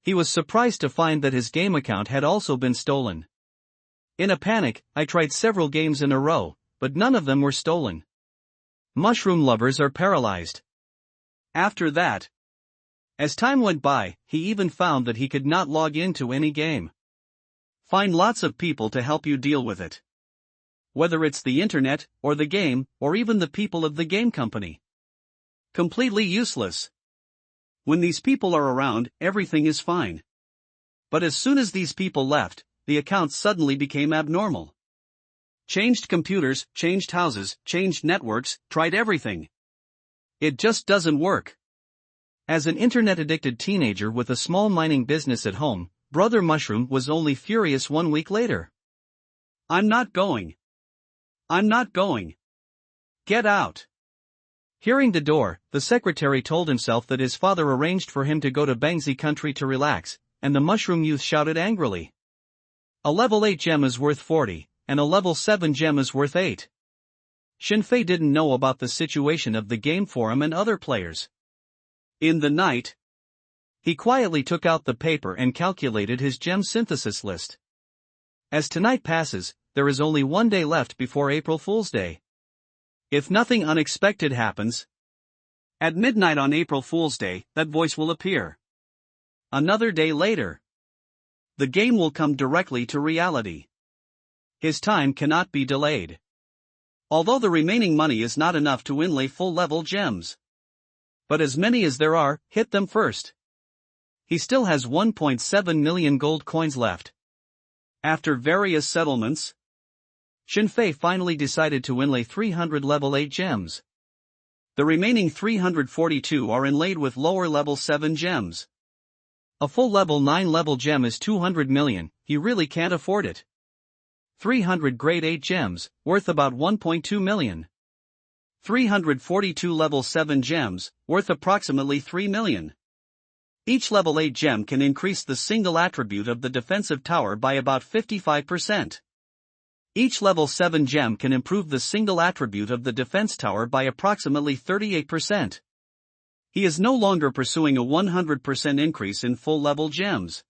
He was surprised to find that his game account had also been stolen. In a panic, I tried several games in a row, but none of them were stolen. Mushroom lovers are paralyzed. After that, as time went by, he even found that he could not log into any game. Find lots of people to help you deal with it. Whether it's the internet, or the game, or even the people of the game company. Completely useless. When these people are around, everything is fine. But as soon as these people left, the accounts suddenly became abnormal. Changed computers, changed houses, changed networks, tried everything. It just doesn't work. As an internet-addicted teenager with a small mining business at home, Brother Mushroom was only furious 1 week later. I'm not going. I'm not going. Get out. Hearing the door, the secretary told himself that his father arranged for him to go to Bangzi country to relax, and the mushroom youth shouted angrily. A level 8 gem is worth 40, and a level 7 gem is worth 8. Shinfei didn't know about the situation of the game forum and other players. In the night, he quietly took out the paper and calculated his gem synthesis list. As tonight passes, there is only 1 day left before April Fool's Day. If nothing unexpected happens, at midnight on April Fool's Day, that voice will appear. Another day later, the game will come directly to reality. His time cannot be delayed. Although the remaining money is not enough to inlay full-level gems. But as many as there are, hit them first. He still has 1.7 million gold coins left. After various settlements, Shinfei finally decided to inlay 300 level 8 gems. The remaining 342 are inlaid with lower level 7 gems. A full level 9 level gem is 200 million, he really can't afford it. 300 grade 8 gems, worth about 1.2 million. 342 level 7 gems, worth approximately 3 million. Each level 8 gem can increase the single attribute of the defensive tower by about 55%. Each level 7 gem can improve the single attribute of the defense tower by approximately 38%. He is no longer pursuing a 100% increase in full level gems.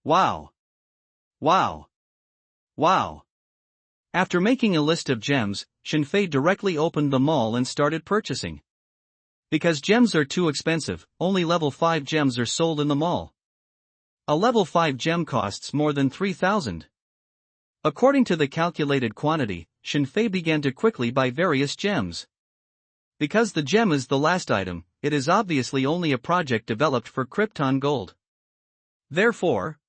Wow. Wow. Wow. After making a list of gems, Shinfei directly opened the mall and started purchasing. Because gems are too expensive, only level 5 gems are sold in the mall. A level 5 gem costs more than 3,000. According to the calculated quantity, Shinfei began to quickly buy various gems. Because the gem is the last item, it is obviously only a project developed for Krypton Gold. Therefore,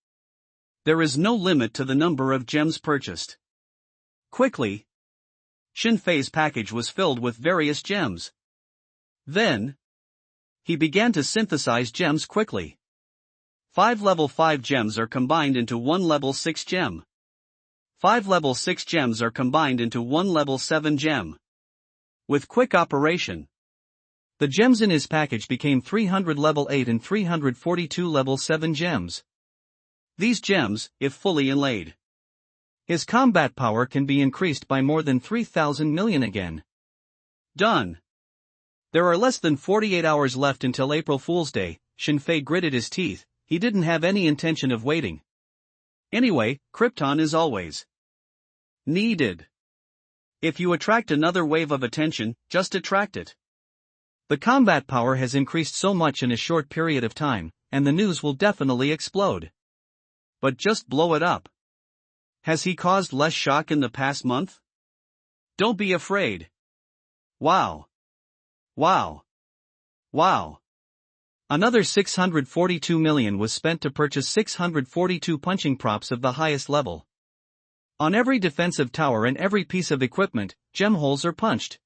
there is no limit to the number of gems purchased. Quickly, Shinfei's package was filled with various gems. Then, he began to synthesize gems quickly. 5 level 5 gems are combined into 1 level 6 gem. 5 level 6 gems are combined into 1 level 7 gem. With quick operation, the gems in his package became 300 level 8 and 342 level 7 gems. These gems, if fully inlaid, his combat power can be increased by more than 3,000 million again. Done. There are less than 48 hours left until April Fool's Day. Shinfei gritted his teeth, he didn't have any intention of waiting. Anyway, Krypton is always needed. If you attract another wave of attention, just attract it. The combat power has increased so much in a short period of time, and the news will definitely explode. But just blow it up. Has he caused less shock in the past month? Don't be afraid. Wow. Wow. Wow. Another 642 million was spent to purchase 642 punching props of the highest level. On every defensive tower and every piece of equipment, gem holes are punched.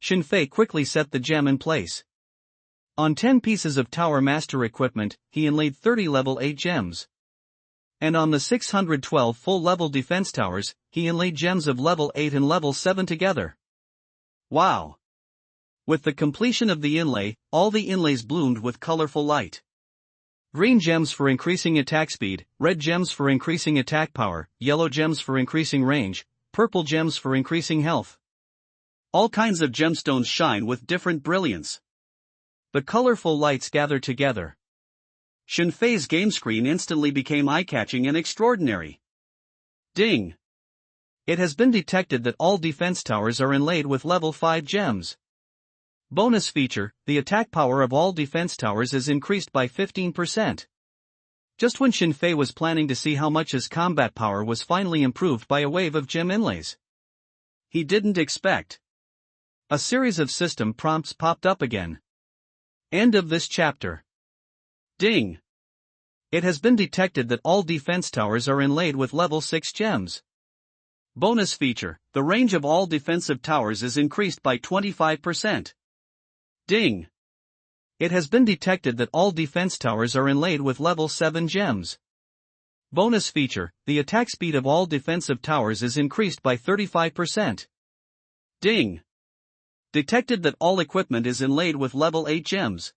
Shinfei quickly set the gem in place. On 10 pieces of tower master equipment, he inlaid 30 level 8 gems. And on the 612 full-level defense towers, he inlaid gems of level 8 and level 7 together. Wow! With the completion of the inlay, all the inlays bloomed with colorful light. Green gems for increasing attack speed, red gems for increasing attack power, yellow gems for increasing range, purple gems for increasing health. All kinds of gemstones shine with different brilliance. The colorful lights gather together. Shinfei's game screen instantly became eye-catching and extraordinary. Ding! It has been detected that all defense towers are inlaid with level 5 gems. Bonus feature, the attack power of all defense towers is increased by 15%. Just when Shinfei was planning to see how much his combat power was finally improved by a wave of gem inlays, he didn't expect. A series of system prompts popped up again. End of this chapter. Ding! It has been detected that all defense towers are inlaid with level 6 gems. Bonus feature: the range of all defensive towers is increased by 25%. Ding! It has been detected that all defense towers are inlaid with level 7 gems. Bonus feature: the attack speed of all defensive towers is increased by 35%. Ding! Detected that all equipment is inlaid with level 8 gems.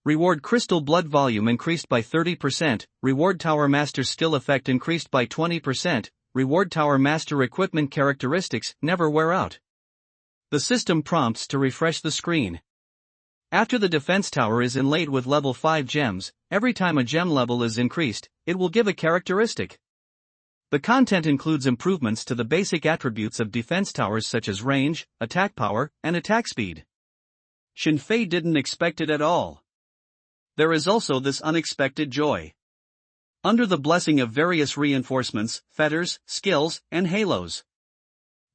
Reward crystal blood volume increased by 30%, reward tower master skill effect increased by 20%, reward tower master equipment characteristics never wear out. The system prompts to refresh the screen. After the defense tower is inlaid with level 5 gems, every time a gem level is increased, it will give a characteristic. The content includes improvements to the basic attributes of defense towers such as range, attack power, and attack speed. Shinfei didn't expect it at all. There is also this unexpected joy. Under the blessing of various reinforcements, fetters, skills, and halos,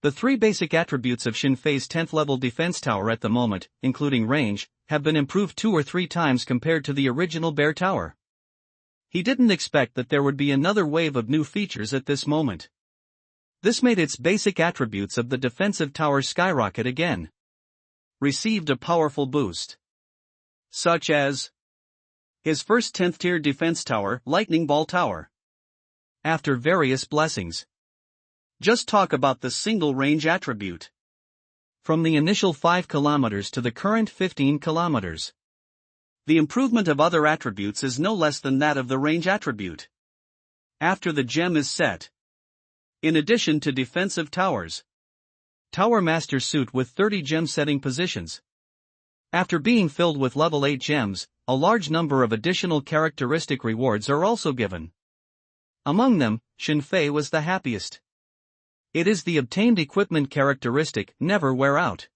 the 3 basic attributes of Shinfei's 10th level defense tower at the moment, including range, have been improved 2 or 3 times compared to the original Bear Tower. He didn't expect that there would be another wave of new features at this moment. This made its basic attributes of the defensive tower skyrocket again. Received a powerful boost. Such as his first 10th tier defense tower, Lightning Ball Tower. After various blessings. Just talk about the single range attribute. From the initial 5 kilometers to the current 15 kilometers. The improvement of other attributes is no less than that of the range attribute. After the gem is set. In addition to defensive towers. Tower Master Suit with 30 gem setting positions. After being filled with level 8 gems, a large number of additional characteristic rewards are also given. Among them, Shinfei was the happiest. It is the obtained equipment characteristic, never wear out.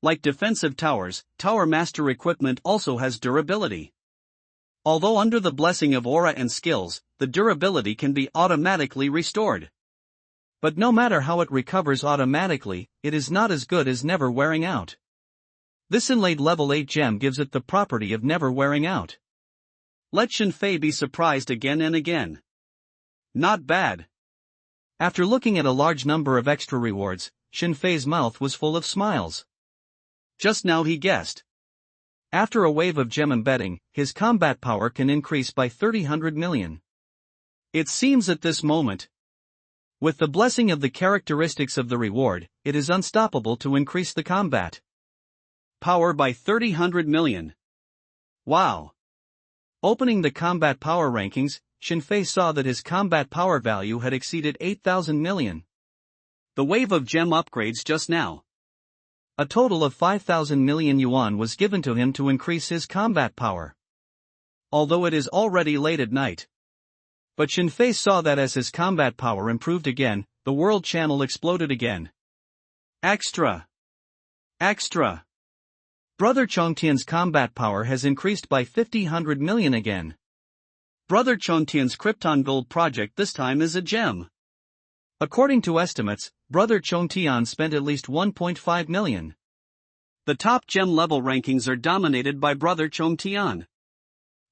Like defensive towers, Tower Master equipment also has durability. Although under the blessing of aura and skills, the durability can be automatically restored. But no matter how it recovers automatically, it is not as good as never wearing out. This inlaid level 8 gem gives it the property of never wearing out. Let Shinfei be surprised again and again. Not bad. After looking at a large number of extra rewards, Shinfei's mouth was full of smiles. Just now he guessed. After a wave of gem embedding, his combat power can increase by 300 million. It seems at this moment, with the blessing of the characteristics of the reward, it is unstoppable to increase the combat power by 300 million. Wow! Opening the combat power rankings, Shinfei saw that his combat power value had exceeded 8,000 million. The wave of gem upgrades just now. A total of 5,000 million yuan was given to him to increase his combat power. Although it is already late at night. But Shinfei saw that as his combat power improved again, the world channel exploded again. Extra! Extra! Brother Chongtian's combat power has increased by 5,000 million again. Brother Chongtian's Krypton Gold project this time is a gem. According to estimates, Brother Chongtian spent at least 1.5 million. The top gem level rankings are dominated by Brother Chongtian.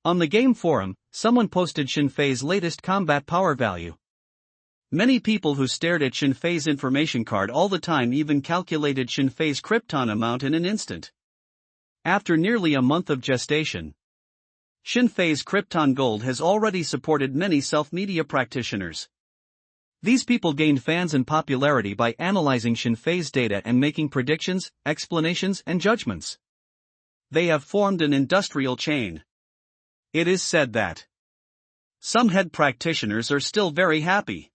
On the game forum, someone posted Shinfei's latest combat power value. Many people who stared at Shinfei's information card all the time even calculated Shinfei's Krypton amount in an instant. After nearly a month of gestation, Shinfei's Krypton Gold has already supported many self-media practitioners. These people gained fans and popularity by analyzing Shinfei's data and making predictions, explanations, and judgments. They have formed an industrial chain. It is said that some head practitioners are still very happy.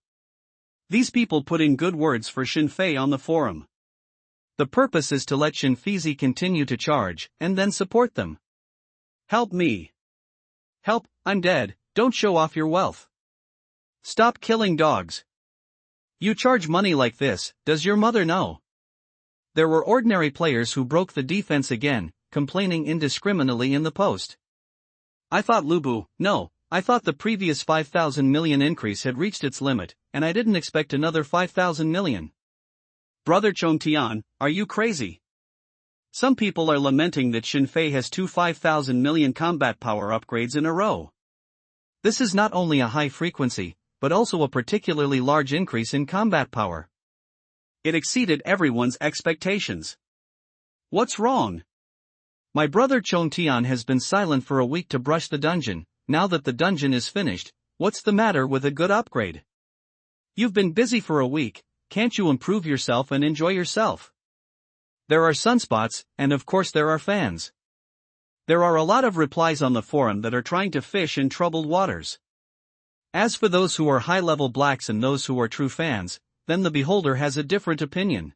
These people put in good words for Shinfei on the forum. The purpose is to let Shinfei continue to charge, and then support them. Help me. Help, I'm dead, don't show off your wealth. Stop killing dogs. You charge money like this, does your mother know? There were ordinary players who broke the defense again, complaining indiscriminately in the post. I thought Lubu, no, I thought the previous 5,000 million increase had reached its limit, and I didn't expect another 5,000 million. Brother Chongtian, are you crazy? Some people are lamenting that Shinfei has two 5,000 million combat power upgrades in a row. This is not only a high frequency, but also a particularly large increase in combat power. It exceeded everyone's expectations. What's wrong? My brother Chongtian has been silent for a week to brush the dungeon. Now that the dungeon is finished, what's the matter with a good upgrade? You've been busy for a week, can't you improve yourself and enjoy yourself? There are sunspots, and of course there are fans. There are a lot of replies on the forum that are trying to fish in troubled waters. As for those who are high-level blacks and those who are true fans, then the beholder has a different opinion.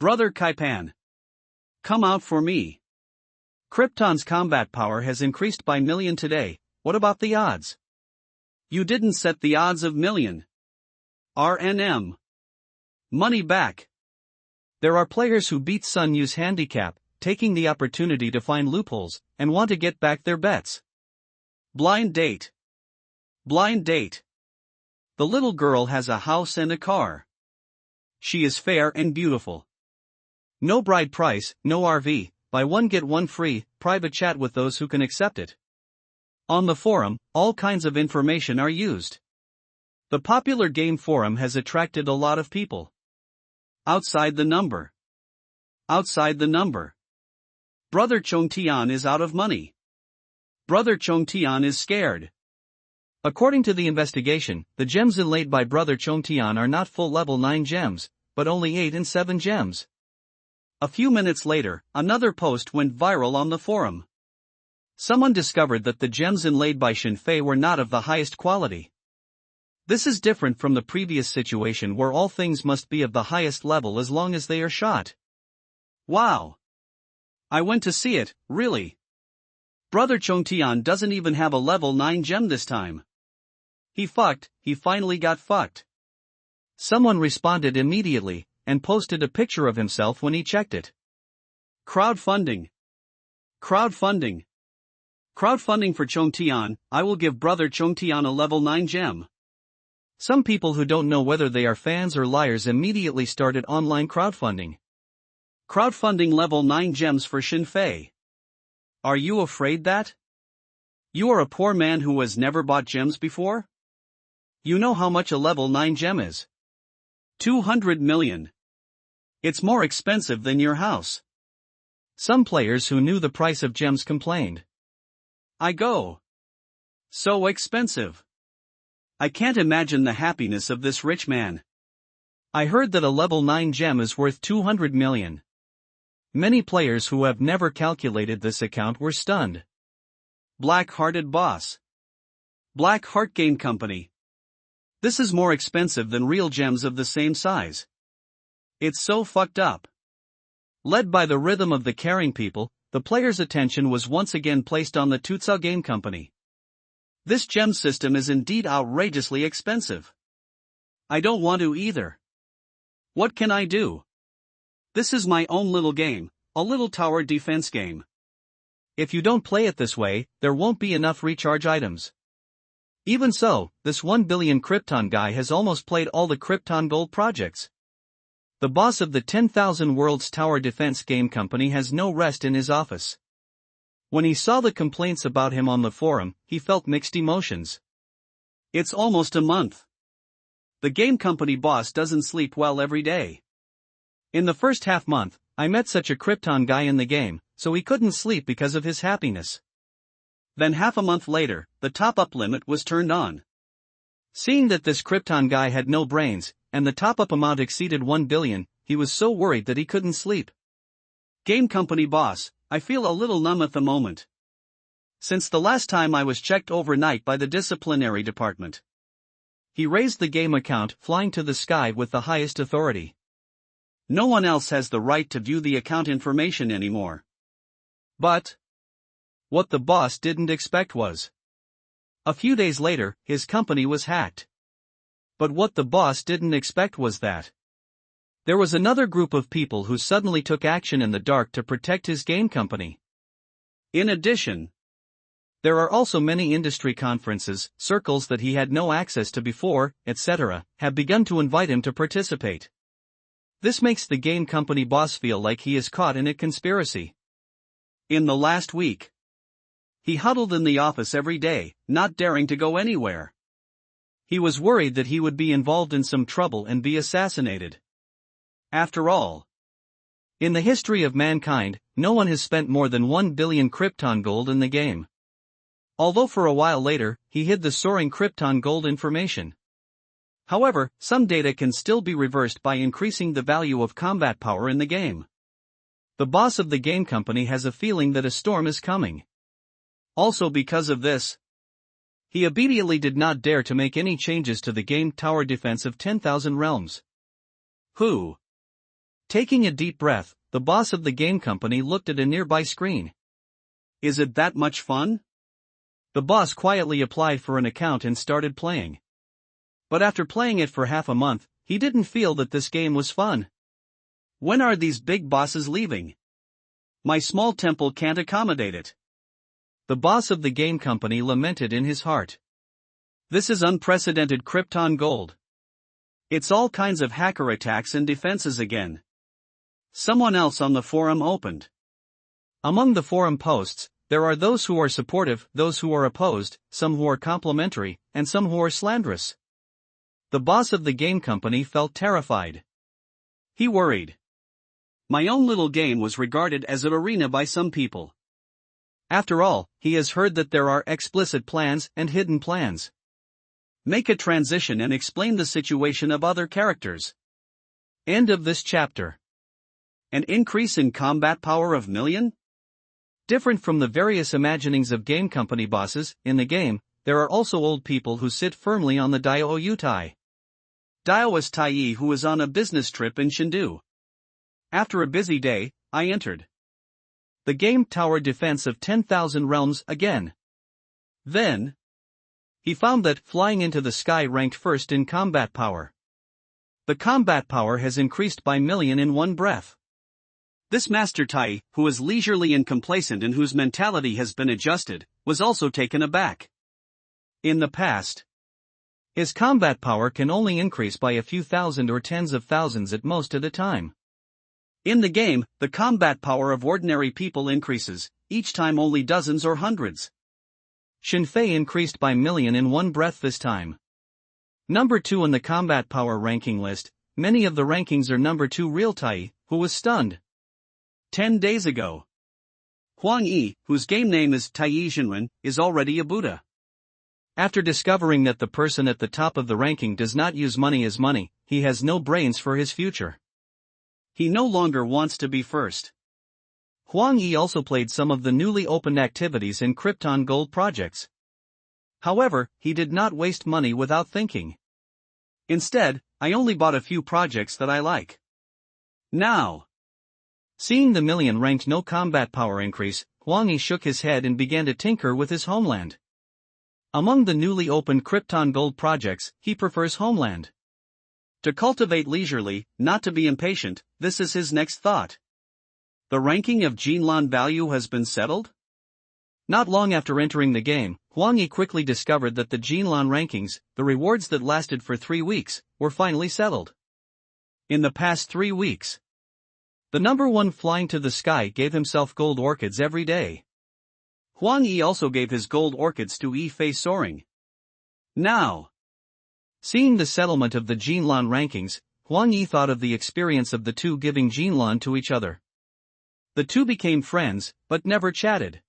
Brother Kaipan, come out for me. Krypton's combat power has increased by million today. What about the odds? You didn't set the odds of million. RNM. Money back. There are players who beat Sun Yu's handicap, taking the opportunity to find loopholes, and want to get back their bets. Blind date. Blind date. The little girl has a house and a car. She is fair and beautiful. No bride price, no RV, buy one get one free, private chat with those who can accept it. On the forum, all kinds of information are used. The popular game forum has attracted a lot of people. Outside the number. Outside the number. Brother Chongtian is out of money. Brother Chongtian is scared. According to the investigation, the gems inlaid by Brother Chongtian are not full level 9 gems, but only 8 and 7 gems. A few minutes later, another post went viral on the forum. Someone discovered that the gems inlaid by Shinfei were not of the highest quality. This is different from the previous situation where all things must be of the highest level as long as they are shot. Wow! I went to see it, really. Brother Chongtian doesn't even have a level 9 gem this time. He finally got fucked. Someone responded immediately, and posted a picture of himself when he checked it. Crowdfunding. Crowdfunding. Crowdfunding for Chongtian, I will give Brother Chongtian a level 9 gem. Some people who don't know whether they are fans or liars immediately started online crowdfunding. Crowdfunding level 9 gems for Shinfei. Are you afraid that? You are a poor man who has never bought gems before? You know how much a level 9 gem is. 200 million. It's more expensive than your house. Some players who knew the price of gems complained. I go. So expensive. I can't imagine the happiness of this rich man. I heard that a level 9 gem is worth 200 million. Many players who have never calculated this account were stunned. Black-hearted boss. Black Heart Game Company. This is more expensive than real gems of the same size. It's so fucked up. Led by the rhythm of the caring people, the players' attention was once again placed on the Tutsa Game Company. This gem system is indeed outrageously expensive. I don't want to either. What can I do? This is my own little game, a little tower defense game. If you don't play it this way, there won't be enough recharge items. Even so, this 1 billion Krypton guy has almost played all the Krypton Gold projects. The boss of the 10,000 Worlds Tower Defense Game Company has no rest in his office. When he saw the complaints about him on the forum, he felt mixed emotions. It's almost a month. The game company boss doesn't sleep well every day. In the first half month, I met such a Krypton guy in the game, so he couldn't sleep because of his happiness. Then half a month later, the top-up limit was turned on. Seeing that this Krypton guy had no brains, and the top-up amount exceeded 1 billion, he was so worried that he couldn't sleep. Game company boss, I feel a little numb at the moment. Since the last time I was checked overnight by the disciplinary department. He raised the game account, flying to the sky with the highest authority. No one else has the right to view the account information anymore. But what the boss didn't expect was, a few days later, his company was hacked. But what the boss didn't expect was that there was another group of people who suddenly took action in the dark to protect his game company. In addition, There are also many industry conferences, circles that he had no access to before, etc., have begun to invite him to participate. This makes the game company boss feel like he is caught in a conspiracy. In the last week, he huddled in the office every day, not daring to go anywhere. He was worried that he would be involved in some trouble and be assassinated. After all, in the history of mankind, no one has spent more than 1 billion Krypton gold in the game. Although for a while later, he hid the soaring Krypton gold information. However, some data can still be reversed by increasing the value of combat power in the game. The boss of the game company has a feeling that a storm is coming. Also because of this, he immediately did not dare to make any changes to the game tower defense of 10,000 realms. Who? Taking a deep breath, the boss of the game company looked at a nearby screen. Is it that much fun? The boss quietly applied for an account and started playing. But after playing it for half a month, he didn't feel that this game was fun. When are these big bosses leaving? My small temple can't accommodate it. The boss of the game company lamented in his heart. This is unprecedented Krypton gold. It's all kinds of hacker attacks and defenses again. Someone else on the forum opened. Among the forum posts, there are those who are supportive, those who are opposed, some who are complimentary, and some who are slanderous. The boss of the game company felt terrified. He worried. My own little game was regarded as an arena by some people. After all, he has heard that there are explicit plans and hidden plans. Make a transition and explain the situation of other characters. End of this chapter. An increase in combat power of million? Different from the various imaginings of game company bosses, in the game, there are also old people who sit firmly on the Daiyutai. Daiwa Tai who was on a business trip in Shindu. After a busy day, I entered the game tower defense of 10,000 realms again. Then, he found that flying into the sky ranked first in combat power. The combat power has increased by million in one breath. This Master Tai, who is leisurely and complacent and whose mentality has been adjusted, was also taken aback. In the past, his combat power can only increase by a few thousand or tens of thousands at most at a time. In the game, the combat power of ordinary people increases, each time only dozens or hundreds. Shinfei increased by million in one breath this time. Number 2 on the combat power ranking list, many of the rankings are number 2 Real Tai, who was stunned. 10 days ago. Huang Yi, whose game name is Tai Jinwen, is already a Buddha. After discovering that the person at the top of the ranking does not use money as money, he has no brains for his future. He no longer wants to be first. Huang Yi also played some of the newly opened activities in Krypton Gold projects. However, he did not waste money without thinking. Instead, I only bought a few projects that I like. Now, seeing the million ranked no combat power increase, Huang Yi shook his head and began to tinker with his homeland. Among the newly opened Krypton Gold projects, he prefers Homeland. To cultivate leisurely, not to be impatient, this is his next thought. The ranking of Jinlan value has been settled? Not long after entering the game, Huang Yi quickly discovered that the Jinlan rankings, the rewards that lasted for 3 weeks, were finally settled. In the past 3 weeks, the number 1 flying to the sky gave himself gold orchids every day. Huang Yi also gave his gold orchids to Yi-Fei soaring. Now, seeing the settlement of the Jinlan rankings, Huang Yi thought of the experience of the two giving Jinlan to each other. The two became friends, but never chatted.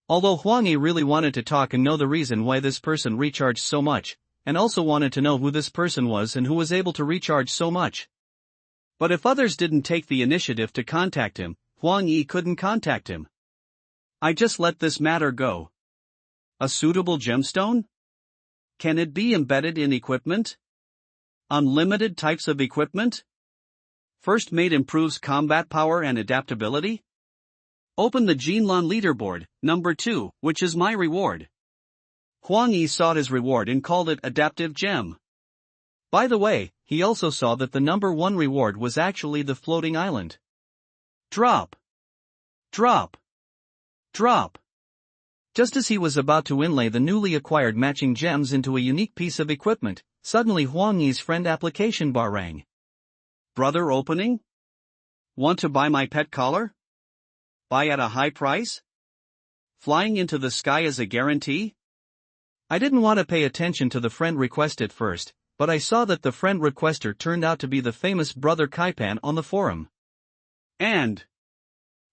Although Huang Yi really wanted to talk and know the reason why this person recharged so much, and also wanted to know who this person was and who was able to recharge so much. But if others didn't take the initiative to contact him, Huang Yi couldn't contact him. I just let this matter go. A suitable gemstone? Can it be embedded in equipment? Unlimited types of equipment? First mate improves combat power and adaptability? Open the Jinlan leaderboard, number 2, which is my reward. Huang Yi sought his reward and called it Adaptive Gem. By the way, he also saw that the number 1 reward was actually the floating island. Drop. Drop. Drop. Just as he was about to inlay the newly acquired matching gems into a unique piece of equipment, suddenly Huang Yi's friend application bar rang. Brother opening? Want to buy my pet collar? Buy at a high price? Flying into the sky as a guarantee? I didn't want to pay attention to the friend request at first, but I saw that the friend requester turned out to be the famous Brother Kaipan on the forum. And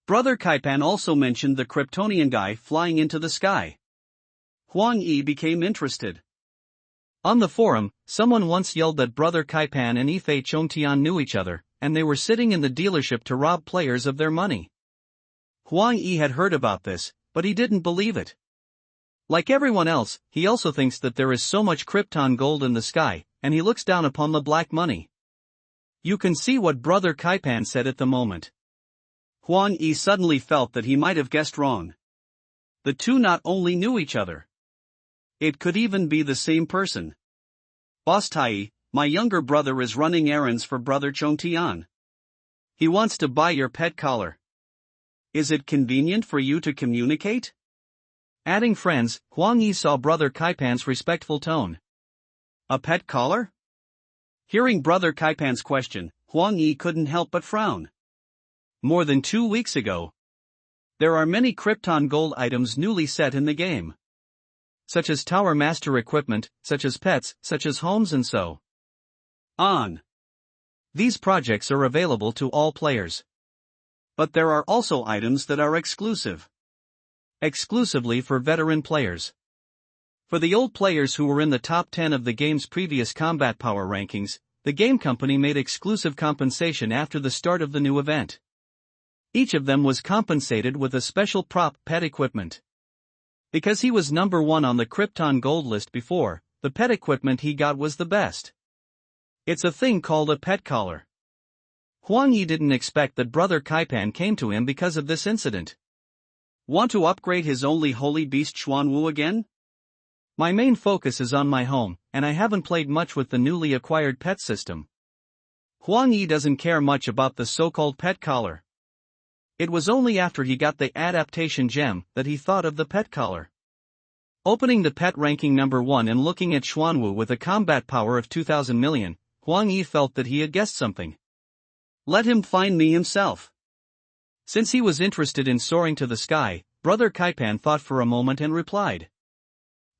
Brother Kaipan also mentioned the Kryptonian guy flying into the sky. Huang Yi became interested. On the forum, someone once yelled that Brother Kaipan and Ifei Chongtian knew each other, and they were sitting in the dealership to rob players of their money. Huang Yi had heard about this, but he didn't believe it. Like everyone else, he also thinks that there is so much Krypton gold in the sky, and he looks down upon the black money. You can see what Brother Kaipan said at the moment. Huang Yi suddenly felt that he might have guessed wrong. The two not only knew each other. It could even be the same person. Boss Tai, my younger brother is running errands for Brother Chongtian. He wants to buy your pet collar. Is it convenient for you to communicate? Adding friends, Huang Yi saw Brother Kaipan's respectful tone. A pet collar? Hearing Brother Kaipan's question, Huang Yi couldn't help but frown. More than 2 weeks ago. There are many Krypton gold items newly set in the game. Such as Tower Master equipment, such as pets, such as homes and so on. These projects are available to all players. But there are also items that are exclusive. Exclusively for veteran players. For the old players who were in the top 10 of the game's previous combat power rankings, the game company made exclusive compensation after the start of the new event. Each of them was compensated with a special prop pet equipment. Because he was number 1 on the Krypton Gold list before, the pet equipment he got was the best. It's a thing called a pet collar. Huang Yi didn't expect that Brother Kaipan came to him because of this incident. Want to upgrade his only holy beast Xuanwu again? My main focus is on my home, and I haven't played much with the newly acquired pet system. Huang Yi doesn't care much about the so-called pet collar. It was only after he got the adaptation gem that he thought of the pet collar. Opening the pet ranking number 1 and looking at Xuanwu with a combat power of 2,000 million, Huang Yi felt that he had guessed something. Let him find me himself. Since he was interested in soaring to the sky, Brother Kaipan thought for a moment and replied.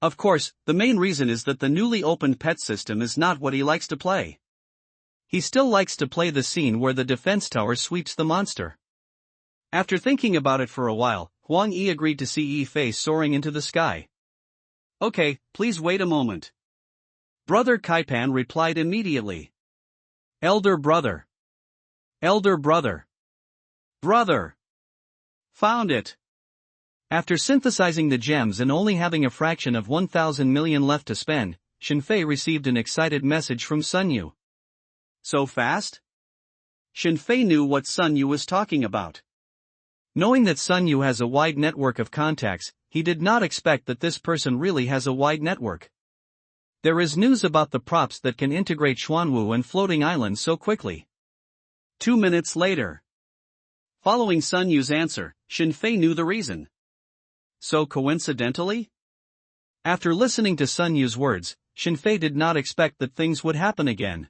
Of course, the main reason is that the newly opened pet system is not what he likes to play. He still likes to play the scene where the defense tower sweeps the monster. After thinking about it for a while, Huang Yi agreed to see Ifei soaring into the sky. Okay, please wait a moment. Brother Kaipan replied immediately. Elder brother. Elder brother. Brother. Found it. After synthesizing the gems and only having a fraction of 1,000 million left to spend, Shinfei received an excited message from Sun Yu. So fast? Shinfei knew what Sun Yu was talking about. Knowing that Sun Yu has a wide network of contacts, he did not expect that this person really has a wide network. There is news about the props that can integrate Xuanwu and floating islands so quickly. 2 minutes later. Following Sun Yu's answer, Shinfei knew the reason. So coincidentally? After listening to Sun Yu's words, Shinfei did not expect that things would happen again.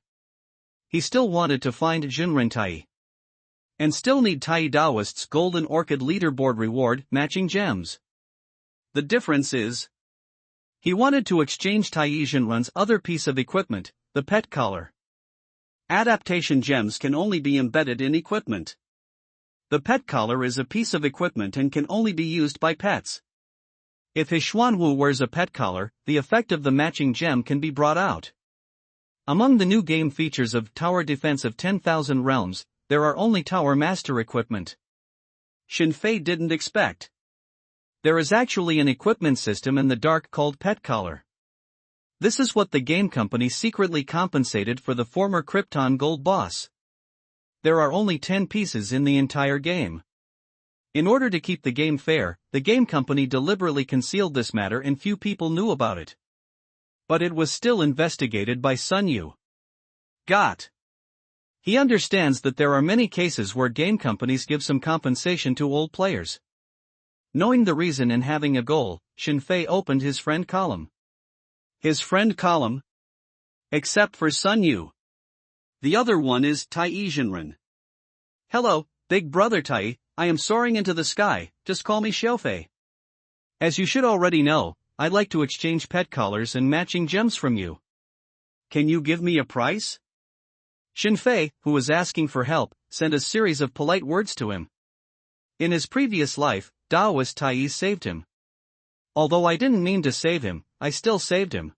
He still wanted to find Junren Tai. And still need Tai Daoist's Golden Orchid leaderboard reward matching gems. The difference is, he wanted to exchange Tai Junren's other piece of equipment, the pet collar. Adaptation gems can only be embedded in equipment. The pet collar is a piece of equipment and can only be used by pets. If his Xuanwu wears a pet collar, the effect of the matching gem can be brought out. Among the new game features of Tower Defense of 10,000 Realms, there are only Tower Master equipment. Shinfei didn't expect. There is actually an equipment system in the dark called Pet Collar. This is what the game company secretly compensated for the former Krypton Gold boss. There are only 10 pieces in the entire game. In order to keep the game fair, the game company deliberately concealed this matter and few people knew about it. But it was still investigated by Sun Yu. He understands that there are many cases where game companies give some compensation to old players. Knowing the reason and having a goal, Shinfei opened his friend column. His friend column? Except for Sun Yu. The other one is Tai Zhenren. Hello, big brother Tai, I am soaring into the sky, just call me Xiaofei. As you should already know, I'd like to exchange pet collars and matching gems from you. Can you give me a price? Shinfei, who was asking for help, sent a series of polite words to him. In his previous life, Daoist Tai saved him. Although I didn't mean to save him, I still saved him.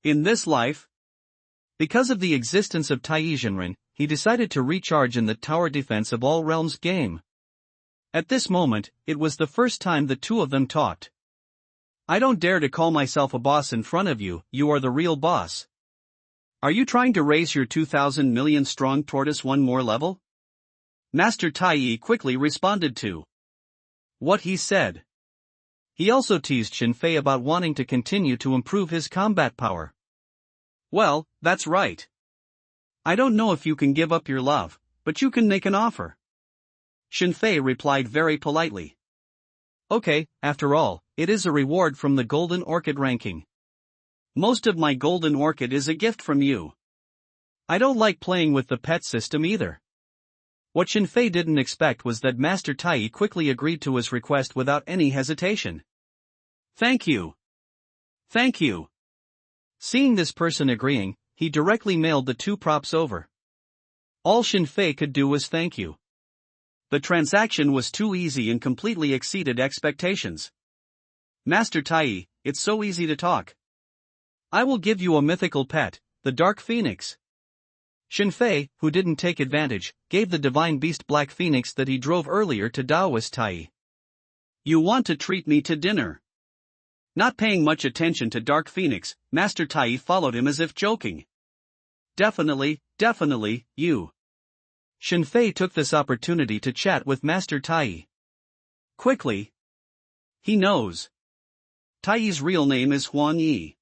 In this life? Because of the existence of Tai Zhenren, he decided to recharge in the Tower Defense of All Realms game. At this moment, it was the first time the two of them talked. I don't dare to call myself a boss in front of you, you are the real boss. Are you trying to raise your 2,000 million strong tortoise one more level? Master Tai quickly responded to what he said. He also teased Shinfei about wanting to continue to improve his combat power. Well, that's right. I don't know if you can give up your love, but you can make an offer. Shinfei replied very politely. Okay, after all, it is a reward from the Golden Orchid ranking. Most of my Golden Orchid is a gift from you. I don't like playing with the pet system either. What Shinfei didn't expect was that Master Tai quickly agreed to his request without any hesitation. Thank you. Thank you. Seeing this person agreeing, he directly mailed the two props over. All Shinfei could do was thank you. The transaction was too easy and completely exceeded expectations. Master Tai, it's so easy to talk. I will give you a mythical pet, the Dark Phoenix. Shinfei, who didn't take advantage, gave the divine beast Black Phoenix that he drove earlier to Daoist Tai. You want to treat me to dinner? Not paying much attention to Dark Phoenix, Master Tai followed him as if joking. Definitely, you. Shinfei took this opportunity to chat with Master Tai. Quickly. He knows. Tai's real name is Huan Yi.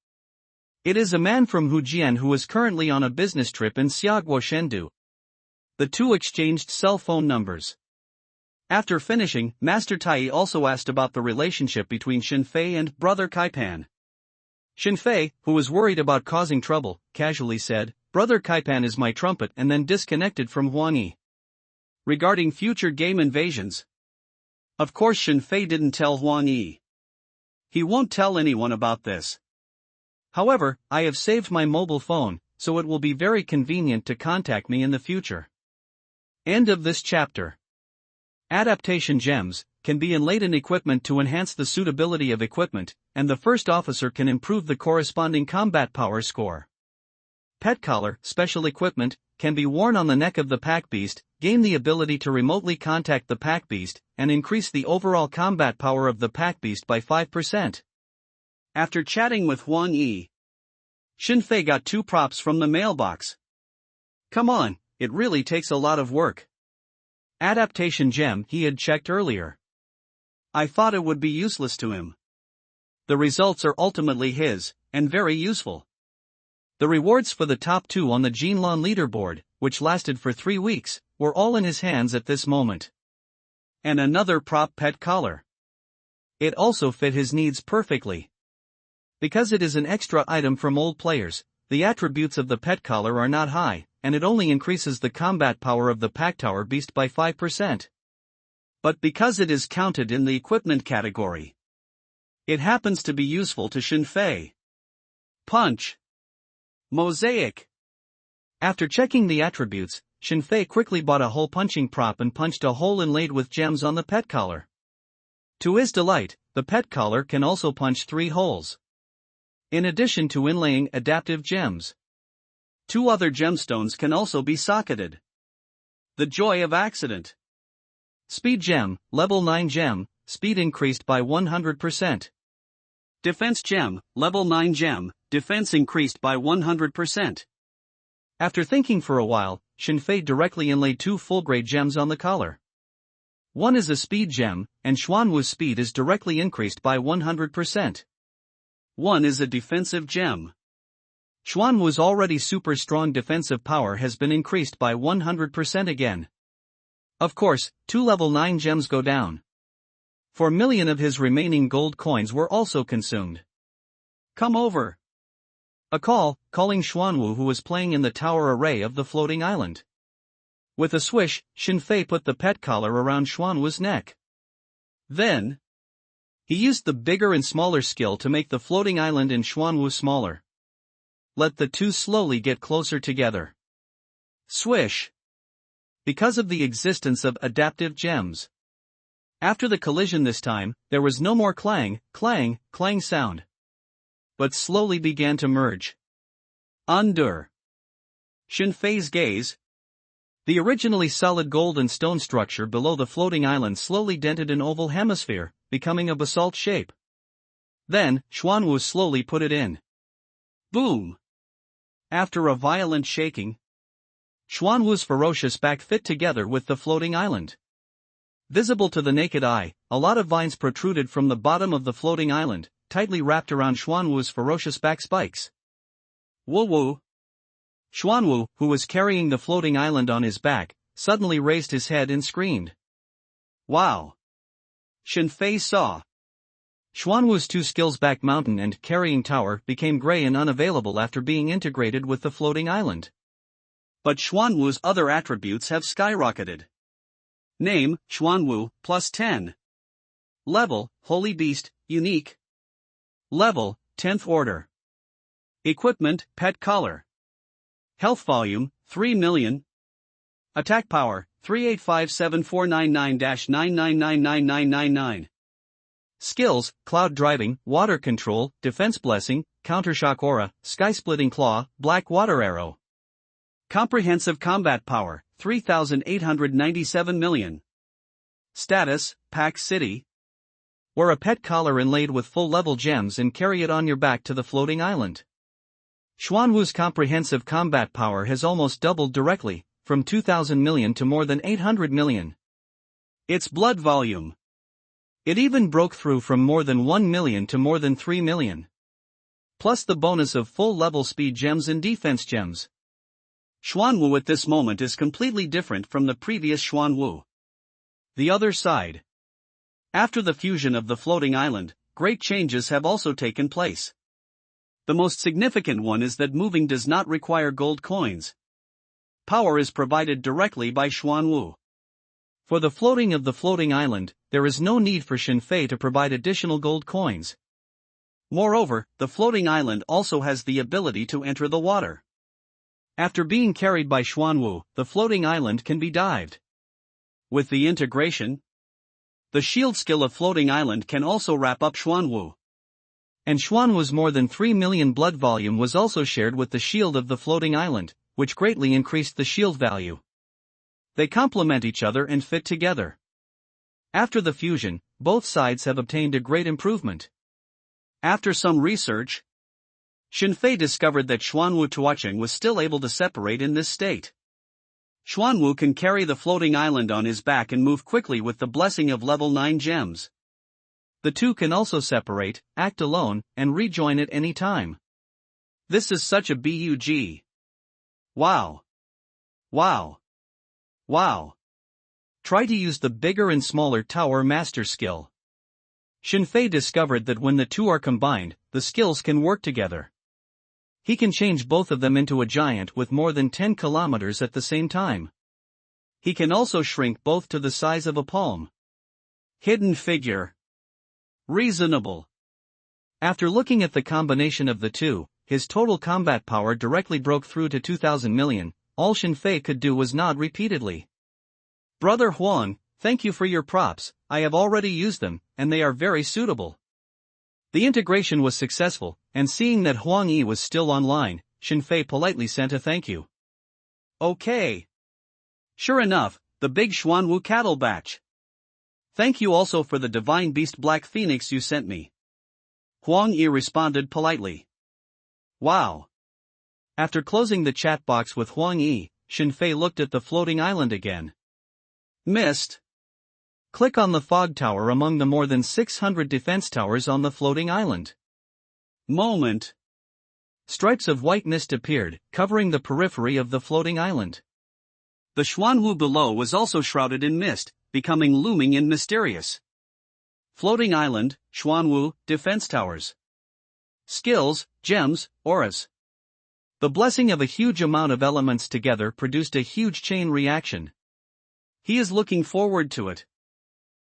It is a man from Hujian who is currently on a business trip in Xiaguo Shendu. The two exchanged cell phone numbers. After finishing, Master Tai also asked about the relationship between Shinfei and Brother Kaipan. Shinfei, who was worried about causing trouble, casually said, Brother Kaipan is my trumpet, and then disconnected from Huan Yi. Regarding future game invasions. Of course Shinfei didn't tell Huan Yi. He won't tell anyone about this. However, I have saved my mobile phone, so it will be very convenient to contact me in the future. End of this chapter. Adaptation gems can be inlaid in equipment to enhance the suitability of equipment, and the first officer can improve the corresponding combat power score. Pet collar, special equipment, can be worn on the neck of the pack beast, gain the ability to remotely contact the pack beast, and increase the overall combat power of the pack beast by 5%. After chatting with Huan Yi, Shinfei got two props from the mailbox. Come on, it really takes a lot of work. Adaptation gem he had checked earlier. I thought it would be useless to him. The results are ultimately his, and very useful. The rewards for the top two on the Jinlan leaderboard, which lasted for 3 weeks, were all in his hands at this moment. And another prop pet collar. It also fit his needs perfectly. Because it is an extra item from old players, the attributes of the pet collar are not high, and it only increases the combat power of the pack tower beast by 5%. But because it is counted in the equipment category, it happens to be useful to Shinfei. Punch. Mosaic. After checking the attributes, Shinfei quickly bought a hole punching prop and punched a hole inlaid with gems on the pet collar. To his delight, the pet collar can also punch 3 holes. In addition to inlaying adaptive gems, 2 other gemstones can also be socketed. The joy of accident. Speed gem, level 9 gem, speed increased by 100%. Defense gem, level 9 gem, defense increased by 100%. After thinking for a while, Shinfei directly inlaid 2 full-grade gems on the collar. One is a speed gem, and Xuanwu's speed is directly increased by 100%. One is a defensive gem. Xuanwu's already super strong defensive power has been increased by 100% again. Of course, 2 level 9 gems go down. 4 million of his remaining gold coins were also consumed. Come over. A call, calling Xuanwu, who was playing in the tower array of the floating island. With a swish, Xinfei put the pet collar around Xuanwu's neck. Then, he used the bigger and smaller skill to make the floating island in Xuanwu smaller. Let the two slowly get closer together. Swish. Because of the existence of adaptive gems. After the collision this time, there was no more clang, clang, clang sound. But slowly began to merge. Under Xinfei's gaze, the originally solid gold and stone structure below the floating island slowly dented an oval hemisphere, becoming a basalt shape. Then, Xuanwu slowly put it in. Boom! After a violent shaking, Xuanwu's ferocious back fit together with the floating island. Visible to the naked eye, a lot of vines protruded from the bottom of the floating island, tightly wrapped around Xuanwu's ferocious back spikes. Woo-woo! Xuanwu, who was carrying the floating island on his back, suddenly raised his head and screamed. Wow! Xinfei saw. Xuanwu's two skills, back mountain and carrying tower, became gray and unavailable after being integrated with the floating island. But Xuanwu's other attributes have skyrocketed. Name, Xuanwu, +10. Level, Holy Beast, Unique. Level, 10th order. Equipment, Pet Collar. Health volume, 3 million. Attack power, 3857499-9999999. Skills, Cloud Driving, Water Control, Defense Blessing, Countershock Aura, Sky-Splitting Claw, Black Water Arrow. Comprehensive Combat Power, 3,897 million. Status, Pack City. Wear a pet collar inlaid with full-level gems and carry it on your back to the floating island. Xuanwu's comprehensive combat power has almost doubled directly, from 2,000 million to more than 800 million. Its blood volume. It even broke through from more than 1 million to more than 3 million. Plus the bonus of full-level speed gems and defense gems. Xuanwu at this moment is completely different from the previous Xuanwu. The other side. After the fusion of the floating island, great changes have also taken place. The most significant one is that moving does not require gold coins. Power is provided directly by Xuanwu. For the floating of the floating island, there is no need for Xinfei to provide additional gold coins. Moreover, the floating island also has the ability to enter the water. After being carried by Xuanwu, the floating island can be dived. With the integration, the shield skill of floating island can also wrap up Xuanwu. And Xuanwu's more than 3 million blood volume was also shared with the shield of the floating island, which greatly increased the shield value. They complement each other and fit together. After the fusion, both sides have obtained a great improvement. After some research, Xinfei discovered that Xuanwu Tuocheng was still able to separate in this state. Xuanwu can carry the floating island on his back and move quickly with the blessing of level 9 gems. The two can also separate, act alone, and rejoin at any time. This is such a bug. Wow. Wow. Wow. Try to use the bigger and smaller tower master skill. Xinfei discovered that when the two are combined, the skills can work together. He can change both of them into a giant with more than 10 kilometers at the same time. He can also shrink both to the size of a palm. Hidden figure. Reasonable. After looking at the combination of the two, his total combat power directly broke through to 2,000 million. All Xinfei could do was nod repeatedly. Brother Huang, thank you for your props, I have already used them, and they are very suitable. The integration was successful, and seeing that Huang Yi was still online, Xinfei politely sent a thank you. Okay. Sure enough, the big Xuanwu cattle batch. Thank you also for the divine beast Black Phoenix you sent me. Huang Yi responded politely. Wow. After closing the chat box with Huang Yi, Xinfei looked at the floating island again. Missed. Click on the fog tower among the more than 600 defense towers on the floating island. Moment. Stripes of white mist appeared, covering the periphery of the floating island. The Xuanwu below was also shrouded in mist, becoming looming and mysterious. Floating Island, Xuanwu, Defense Towers. Skills, Gems, Auras. The blessing of a huge amount of elements together produced a huge chain reaction. He is looking forward to it.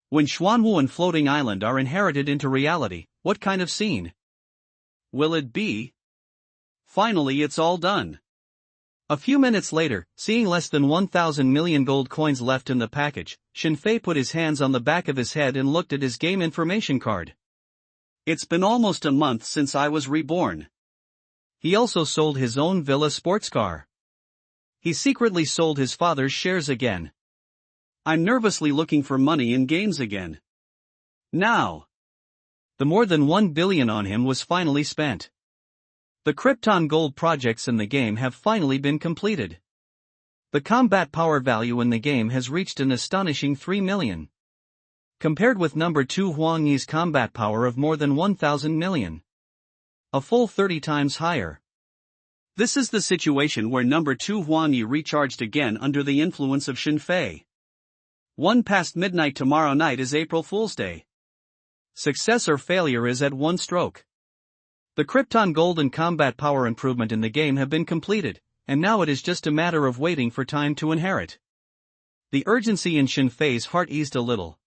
When Xuanwu and Floating Island are inherited into reality, what kind of scene will it be? Finally, it's all done. A few minutes later, seeing less than 1,000 million gold coins left in the package, Shinfei put his hands on the back of his head and looked at his game information card. It's been almost a month since I was reborn. He also sold his own villa sports car. He secretly sold his father's shares again. I'm nervously looking for money in games again. Now. The more than 1 billion on him was finally spent. The Krypton Gold projects in the game have finally been completed. The combat power value in the game has reached an astonishing 3 million. Compared with number 2 Huang Yi's combat power of more than 1,000 million. A full 30 times higher. This is the situation where number 2 Huang Yi recharged again under the influence of Shinfei. 1 past midnight tomorrow night is April Fool's Day. Success or failure is at one stroke. The Krypton Gold and combat power improvement in the game have been completed, and now it is just a matter of waiting for time to inherit. The urgency in Shinfei's heart eased a little.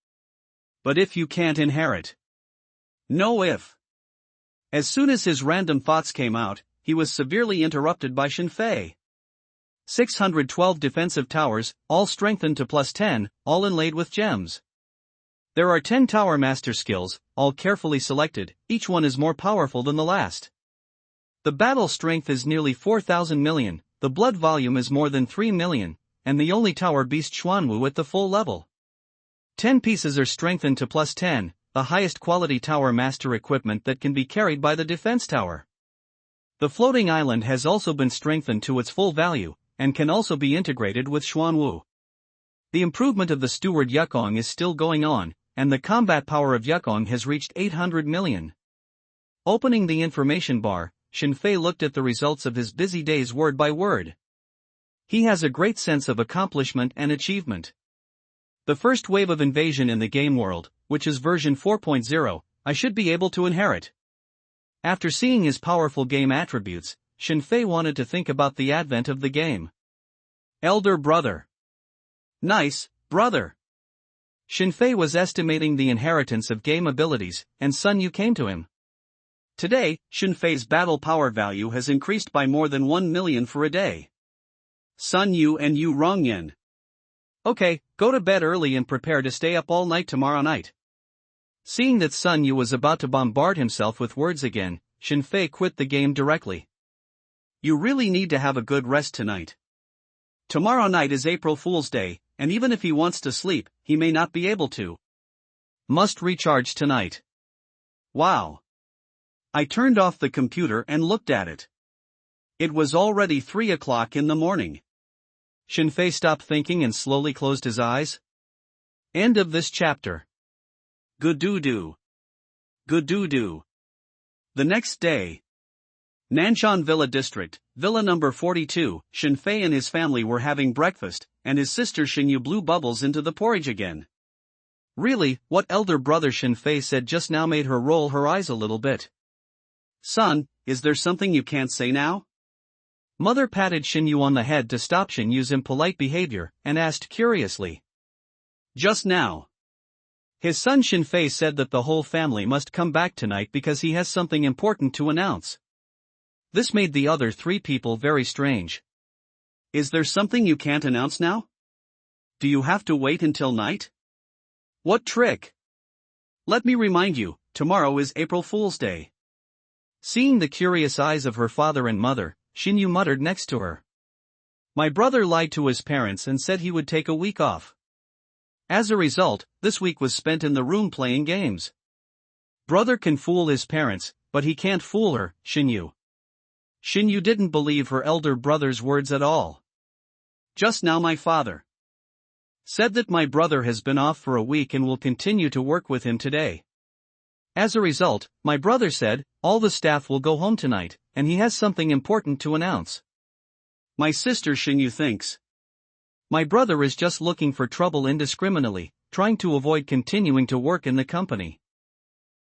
But if you can't inherit? No if. As soon as his random thoughts came out, he was severely interrupted by Shinfei. 612 defensive towers, all strengthened to +10, all inlaid with gems. There are 10 Tower Master skills, all carefully selected, each one is more powerful than the last. The battle strength is nearly 4,000 million, the blood volume is more than 3 million, and the only tower beast Xuanwu at the full level. 10 pieces are strengthened to +10, the highest quality Tower Master equipment that can be carried by the defense tower. The floating island has also been strengthened to its full value, and can also be integrated with Xuanwu. The improvement of the steward Yukong is still going on, and the combat power of Yukong has reached 800 million. Opening the information bar, Shinfei looked at the results of his busy days word by word. He has a great sense of accomplishment and achievement. The first wave of invasion in the game world, which is version 4.0, I should be able to inherit. After seeing his powerful game attributes, Shinfei wanted to think about the advent of the game. Elder brother. Nice, brother. Shinfei was estimating the inheritance of game abilities, and Sun Yu came to him. Today, Shinfei's battle power value has increased by more than 1 million for a day. Sun Yu and Yu Rongyan. Okay, go to bed early and prepare to stay up all night tomorrow night. Seeing that Sun Yu was about to bombard himself with words again, Shinfei quit the game directly. You really need to have a good rest tonight. Tomorrow night is April Fool's Day, and even if he wants to sleep, he may not be able to. Must recharge tonight. Wow. I turned off the computer and looked at it. It was already 3 o'clock in the morning. Shinfei stopped thinking and slowly closed his eyes. End of this chapter. Good-doo-doo. Good-doo-doo. The next day. Nanshan Villa District, Villa number 42, Shinfei and his family were having breakfast, and his sister Xinyu blew bubbles into the porridge again. Really, what elder brother Shinfei said just now made her roll her eyes a little bit. Son, is there something you can't say now? Mother patted Xinyu on the head to stop Xinyu's impolite behavior, and asked curiously. Just now. His son Shinfei said that the whole family must come back tonight because he has something important to announce. This made the other 3 people very strange. Is there something you can't announce now? Do you have to wait until night? What trick? Let me remind you, tomorrow is April Fool's Day. Seeing the curious eyes of her father and mother, Xinyu muttered next to her. My brother lied to his parents and said he would take a week off. As a result, this week was spent in the room playing games. Brother can fool his parents, but he can't fool her, Xinyu. Xinyu didn't believe her elder brother's words at all. Just now my father said that my brother has been off for a week and will continue to work with him today. As a result, my brother said, all the staff will go home tonight, and he has something important to announce. My sister Xinyu thinks. My brother is just looking for trouble indiscriminately, trying to avoid continuing to work in the company.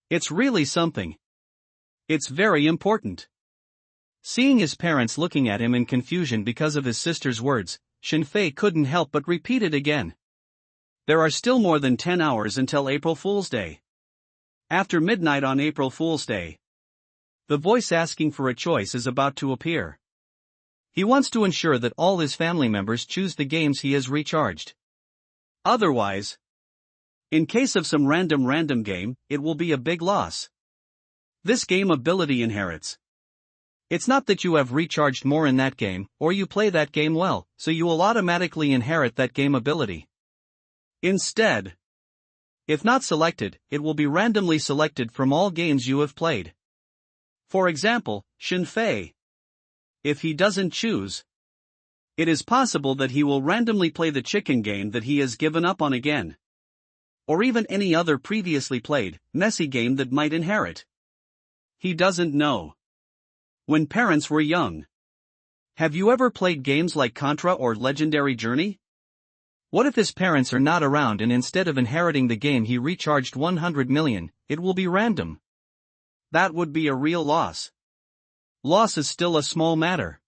It's really something. It's very important. Seeing his parents looking at him in confusion because of his sister's words, Shinfei couldn't help but repeat it again. There are still more than 10 hours until April Fool's Day. After midnight on April Fool's Day, the voice asking for a choice is about to appear. He wants to ensure that all his family members choose the games he has recharged. Otherwise, in case of some random game, it will be a big loss. This game ability inherits. It's not that you have recharged more in that game, or you play that game well, so you will automatically inherit that game ability. Instead, if not selected, it will be randomly selected from all games you have played. For example, Shinfei. If he doesn't choose, it is possible that he will randomly play the chicken game that he has given up on again. Or even any other previously played, messy game that might inherit. He doesn't know. When parents were young. Have you ever played games like Contra or Legendary Journey? What if his parents are not around and instead of inheriting the game he recharged 100 million, it will be random? That would be a real loss. Loss is still a small matter.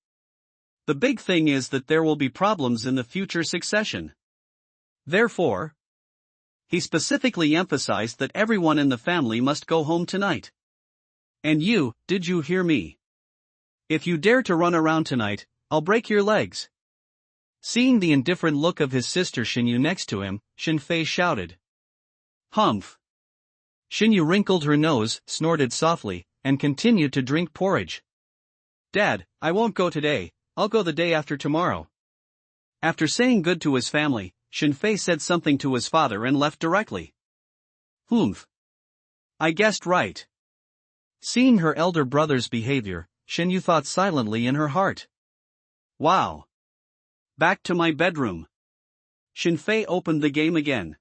The big thing is that there will be problems in the future succession. Therefore, he specifically emphasized that everyone in the family must go home tonight. And you, did you hear me? If you dare to run around tonight, I'll break your legs. Seeing the indifferent look of his sister Shinyu next to him, Shinfei shouted. Humph. Shinyu wrinkled her nose, snorted softly, and continued to drink porridge. Dad, I won't go today, I'll go the day after tomorrow. After saying good to his family, Shinfei said something to his father and left directly. Humph. I guessed right. Seeing her elder brother's behavior, Shinyu thought silently in her heart. Wow. Back to my bedroom. Shinfei opened the game again.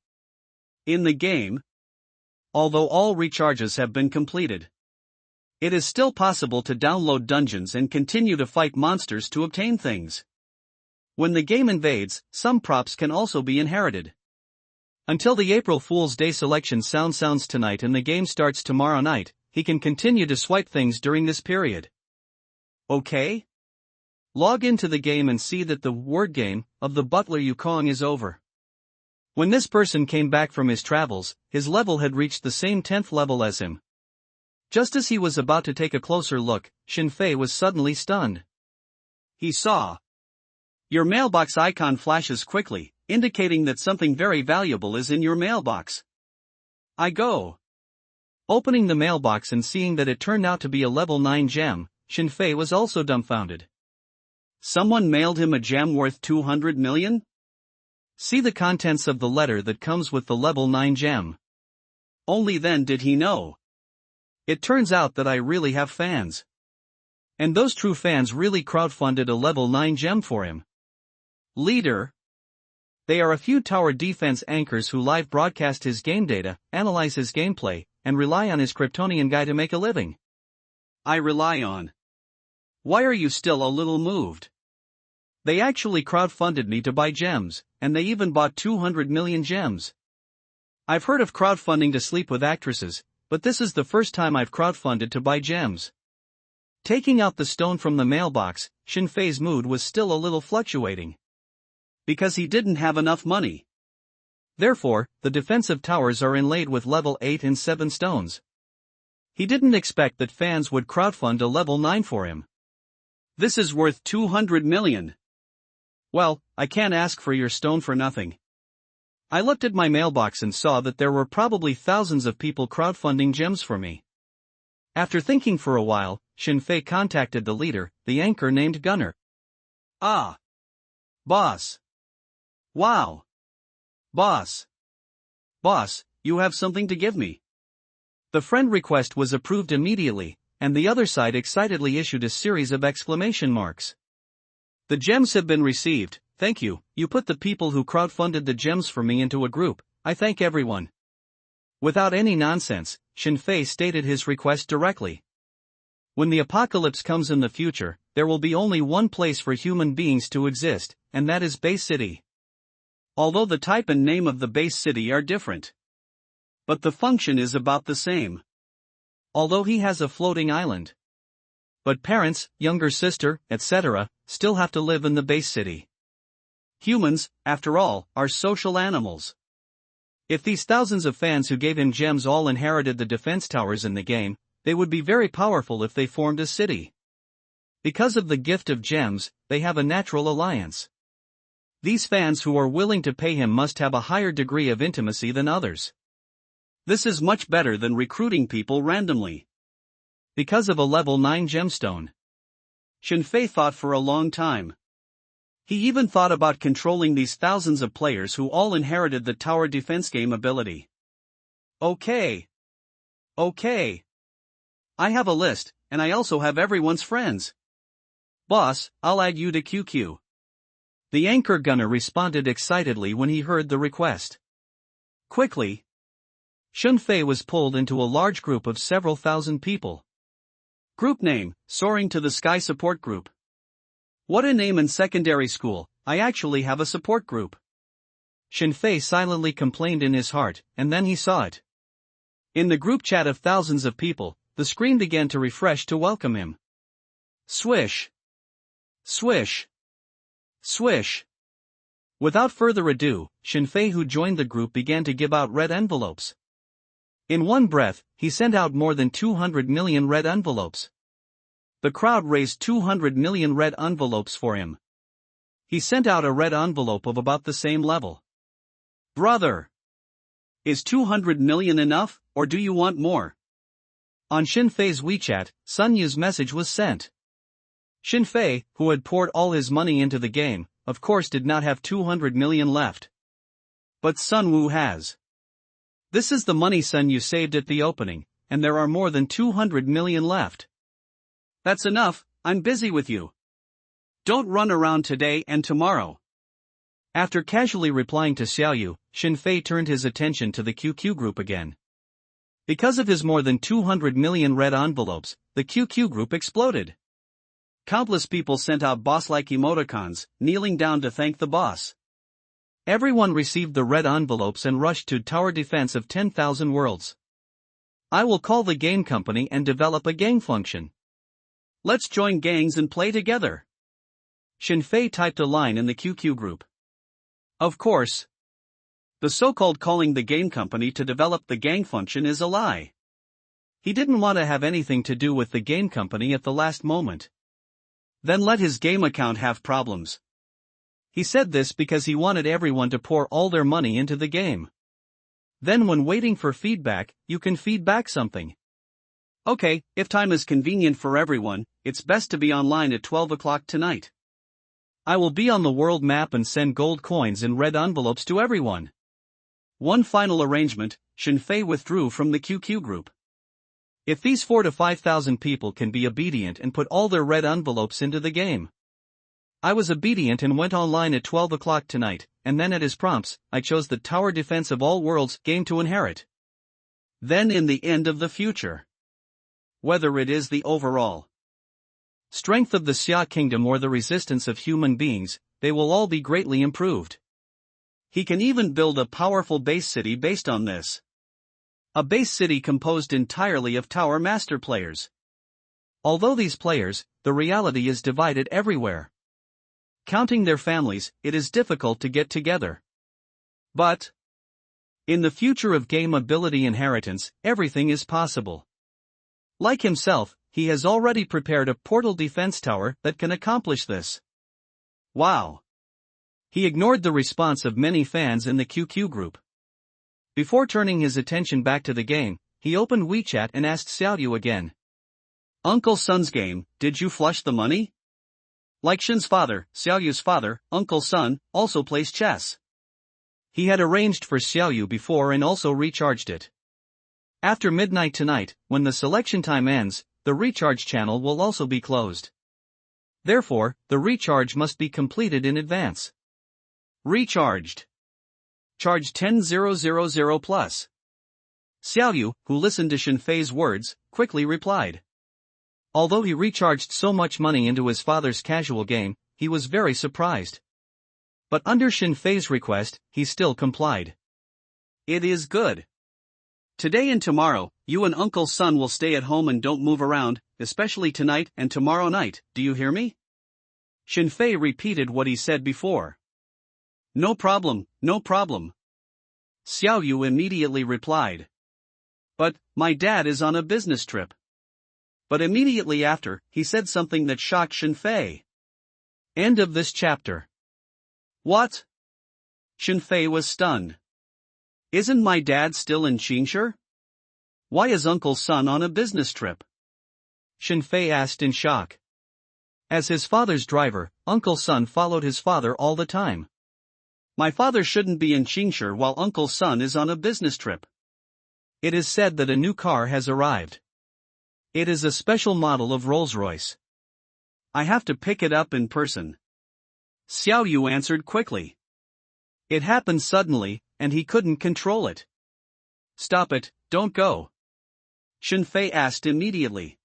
In the game, although all recharges have been completed, it is still possible to download dungeons and continue to fight monsters to obtain things. When the game invades, some props can also be inherited. Until the April Fool's Day selection sounds tonight and the game starts tomorrow night, he can continue to swipe things during this period. Okay? Log into the game and see that the word game of the butler Yukong is over. When this person came back from his travels, his level had reached the same 10th level as him. Just as he was about to take a closer look, Shinfei was suddenly stunned. He saw. Your mailbox icon flashes quickly, indicating that something very valuable is in your mailbox. I go. Opening the mailbox and seeing that it turned out to be a level 9 gem, Shinfei was also dumbfounded. Someone mailed him a gem worth 200 million? See the contents of the letter that comes with the level 9 gem. Only then did he know. It turns out that I really have fans. And those true fans really crowdfunded a level 9 gem for him. Leader. They are a few tower defense anchors who live broadcast his game data, analyze his gameplay, and rely on his Kryptonian guy to make a living. I rely on. Why are you still a little moved? They actually crowdfunded me to buy gems, and they even bought 200 million gems. I've heard of crowdfunding to sleep with actresses, but this is the first time I've crowdfunded to buy gems. Taking out the stone from the mailbox, Shinfei's mood was still a little fluctuating. Because he didn't have enough money. Therefore, the defensive towers are inlaid with level 8 and 7 stones. He didn't expect that fans would crowdfund a level 9 for him. This is worth 200 million. Well, I can't ask for your stone for nothing. I looked at my mailbox and saw that there were probably thousands of people crowdfunding gems for me. After thinking for a while, Shinfei contacted the leader, the anchor named Gunner. Ah. Boss. Wow. Boss. Boss, you have something to give me. The friend request was approved immediately, and the other side excitedly issued a series of exclamation marks. The gems have been received, thank you. You put the people who crowdfunded the gems for me into a group, I thank everyone. Without any nonsense, Shinfei stated his request directly. When the apocalypse comes in the future, there will be only one place for human beings to exist, and that is Base City. Although the type and name of the base city are different. But the function is about the same. although he has a floating island. But parents, younger sister, etc., still have to live in the base city. Humans, after all, are social animals. If these thousands of fans who gave him gems all inherited the defense towers in the game, they would be very powerful if they formed a city. Because of the gift of gems, they have a natural alliance. These fans who are willing to pay him must have a higher degree of intimacy than others. This is much better than recruiting people randomly. Because of a level 9 gemstone. Shenfei thought for a long time. He even thought about controlling these thousands of players who all inherited the tower defense game ability. Okay. I have a list, and I also have everyone's friends. Boss, I'll add you to QQ. The anchor gunner responded excitedly when he heard the request. Quickly, Shenfei was pulled into a large group of several thousand people. Group name, Soaring to the Sky Support Group. What a name in secondary school, I actually have a support group. Shenfei silently complained in his heart, and then he saw it. In the group chat of thousands of people, the screen began to refresh to welcome him. Swish. Swish. Swish. Without further ado, Shenfei, who joined the group, began to give out red envelopes. In one breath, he sent out more than 200 million red envelopes. The crowd raised 200 million red envelopes for him. He sent out a red envelope of about the same level. Brother! Is 200 million enough, or do you want more? On Shenfei's WeChat, Sun Yu's message was sent. Shenfei, who had poured all his money into the game, of course did not have 200 million left. But Sun Wu has. This is the money Sun Yu saved at the opening, and there are more than 200 million left. That's enough, I'm busy with you. Don't run around today and tomorrow. After casually replying to Xiaoyu, Shenfei turned his attention to the QQ group again. Because of his more than 200 million red envelopes, the QQ group exploded. Countless people sent out boss-like emoticons, kneeling down to thank the boss. Everyone received the red envelopes and rushed to tower defense of 10,000 worlds. I will call the game company and develop a gang function. Let's join gangs and play together. Shenfei typed a line in the QQ group. Of course. The so-called calling the game company to develop the gang function is a lie. He didn't want to have anything to do with the game company at the last moment. Then let his game account have problems. He said this because he wanted everyone to pour all their money into the game. Then when waiting for feedback, you can feed back something. Okay, if time is convenient for everyone, it's best to be online at 12 o'clock tonight. I will be on the world map and send gold coins in red envelopes to everyone. One final arrangement, Shenfei withdrew from the QQ group. If these 4,000 to 5,000 people can be obedient and put all their red envelopes into the game. I was obedient and went online at 12 o'clock tonight, and then at his prompts, I chose the Tower Defense of All Worlds game to inherit. Then in the end of the future. Whether it is the overall strength of the Xia Kingdom or the resistance of human beings, they will all be greatly improved. He can even build a powerful base city based on this. A base city composed entirely of Tower Master players. Although these players, the reality is divided everywhere. Counting their families, it is difficult to get together. But in the future of game ability inheritance, everything is possible. Like himself, he has already prepared a portal defense tower that can accomplish this. Wow! He ignored the response of many fans in the QQ group. Before turning his attention back to the game, he opened WeChat and asked Xiaoyu again. Uncle Sun's game, did you flush the money? Like Shin's father, Xiaoyu's father, Uncle Sun, also plays chess. He had arranged for Xiaoyu before and also recharged it. After midnight tonight, when the selection time ends, the recharge channel will also be closed. Therefore, the recharge must be completed in advance. Recharged. Charge 10,000 plus. Xiaoyu, who listened to Shenfei's words, quickly replied. Although he recharged so much money into his father's casual game, he was very surprised. But under Shenfei's request, he still complied. It is good. Today and tomorrow, you and Uncle Sun will stay at home and don't move around, especially tonight and tomorrow night, do you hear me? Shinfei repeated what he said before. No problem, no problem. Xiaoyu immediately replied. But, my dad is on a business trip. But immediately after, he said something that shocked Shinfei. End of this chapter. What? Shinfei was stunned. Isn't my dad still in Qingshi? Why is Uncle Sun on a business trip? Shinfei asked in shock. As his father's driver, Uncle Sun followed his father all the time. My father shouldn't be in Qingshi while Uncle Sun is on a business trip. It is said that a new car has arrived. It is a special model of Rolls-Royce. I have to pick it up in person. Xiaoyu answered quickly. It happened suddenly, and he couldn't control it. Stop it, don't go. Shinfei asked immediately.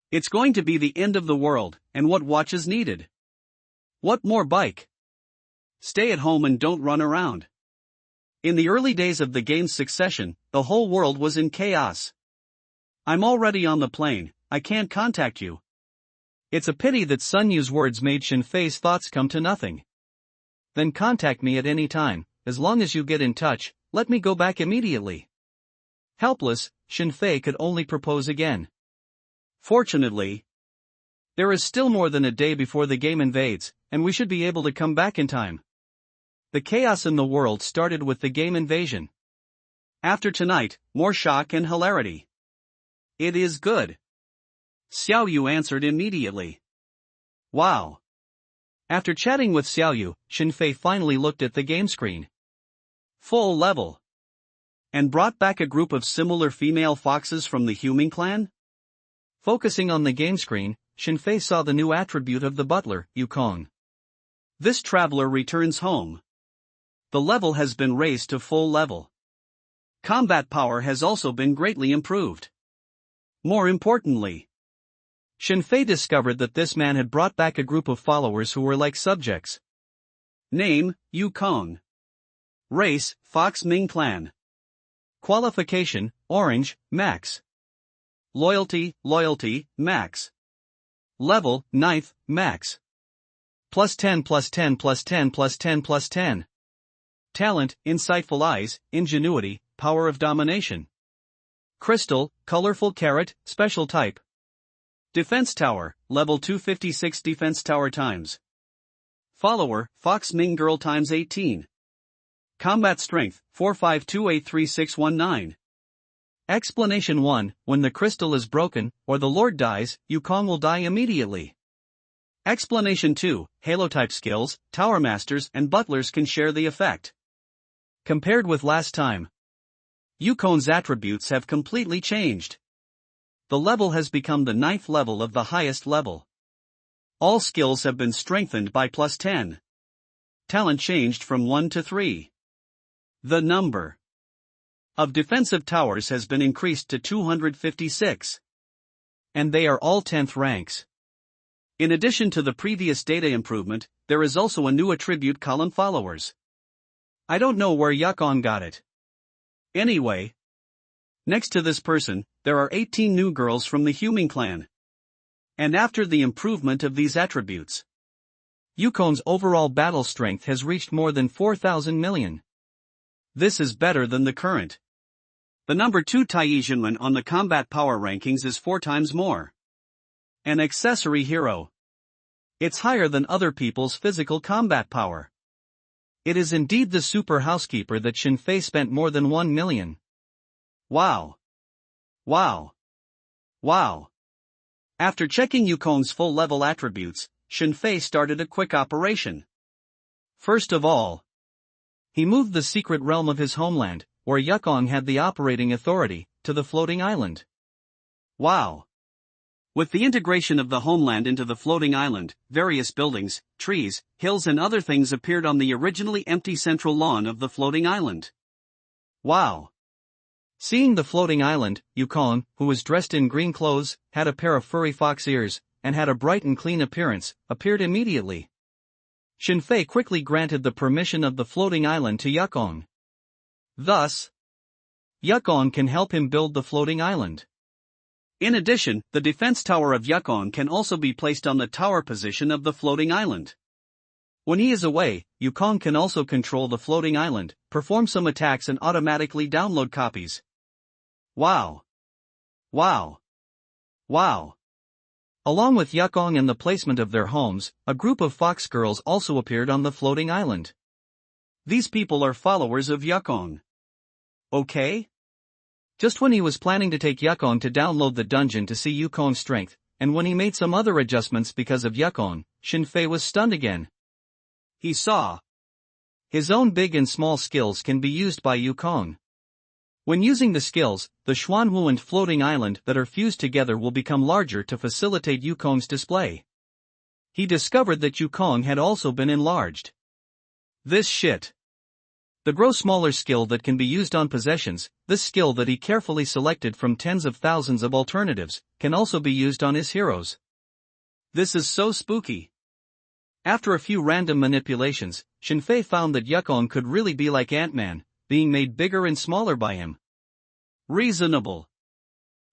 It's going to be the end of the world, and what watch is needed? What more bike? Stay at home and don't run around. In the early days of the game's succession, the whole world was in chaos. I'm already on the plane, I can't contact you. It's a pity that Sun Yu's words made Shinfei's thoughts come to nothing. Then contact me at any time, as long as you get in touch, let me go back immediately. Helpless, Shinfei could only propose again. Fortunately, there is still more than a day before the game invades, and we should be able to come back in time. The chaos in the world started with the game invasion. After tonight, more shock and hilarity. It is good. Xiaoyu answered immediately. Wow. After chatting with Xiaoyu, Shinfei finally looked at the game screen. Full level. And brought back a group of similar female foxes from the human clan? Focusing on the game screen, Shinfei saw the new attribute of the butler, Yukong. This traveler returns home. The level has been raised to full level. Combat power has also been greatly improved. More importantly, Shinfei discovered that this man had brought back a group of followers who were like subjects. Name, Yukong. Race, Fox Ming Clan. Qualification, Orange, Max. Loyalty, Max. Level, 9th, Max. Plus 10 plus 10 plus 10 plus 10 plus 10. Talent, Insightful Eyes, Ingenuity, Power of Domination. Crystal, Colorful Carrot, Special Type. Defense Tower, Level 256 Defense Tower times. Follower, Fox Ming Girl times 18. Combat Strength, 452836619. Explanation 1, when the crystal is broken, or the Lord dies, Yukong will die immediately. Explanation 2, Halo-type skills, Tower Masters and Butlers can share the effect. Compared with last time, Yukong's attributes have completely changed. The level has become the 9th level of the highest level. All skills have been strengthened by plus 10. Talent changed from 1 to 3. The number of defensive towers has been increased to 256. And they are all 10th ranks. In addition to the previous data improvement, there is also a new attribute column followers. I don't know where Yukong got it. Anyway, next to this person, there are 18 new girls from the human clan. And after the improvement of these attributes, Yukong's overall battle strength has reached more than 4,000 million. This is better than the current. The number 2 Taijinman on the combat power rankings is 4 times more. An accessory hero. It's higher than other people's physical combat power. It is indeed the super housekeeper that Shinfei spent more than 1 million. Wow. Wow. Wow. After checking Yukong's full level attributes, Shinfei started a quick operation. First of all, he moved the secret realm of his homeland, where Yukong had the operating authority, to the floating island. Wow. With the integration of the homeland into the floating island, various buildings, trees, hills and other things appeared on the originally empty central lawn of the floating island. Wow. Seeing the floating island, Yukong, who was dressed in green clothes, had a pair of furry fox ears, and had a bright and clean appearance, appeared immediately. Shinfei quickly granted the permission of the floating island to Yukong. Thus, Yukon can help him build the floating island. In addition, the defense tower of Yukon can also be placed on the tower position of the floating island. When he is away, Yukon can also control the floating island, perform some attacks and automatically download copies. Wow! Wow! Wow! Along with Yukon and the placement of their homes, a group of fox girls also appeared on the floating island. These people are followers of Yukon. Okay? Just when he was planning to take Yukon to download the dungeon to see Yukon's strength, and when he made some other adjustments because of Yukon, Shinfei was stunned again. He saw. His own big and small skills can be used by Yukon. When using the skills, the Xuanwu and floating island that are fused together will become larger to facilitate Yukon's display. He discovered that Yukon had also been enlarged. This shit. The grow smaller skill that can be used on possessions, this skill that he carefully selected from tens of thousands of alternatives, can also be used on his heroes. This is so spooky. After a few random manipulations, Shinfei found that Yukon could really be like Ant-Man, being made bigger and smaller by him. Reasonable.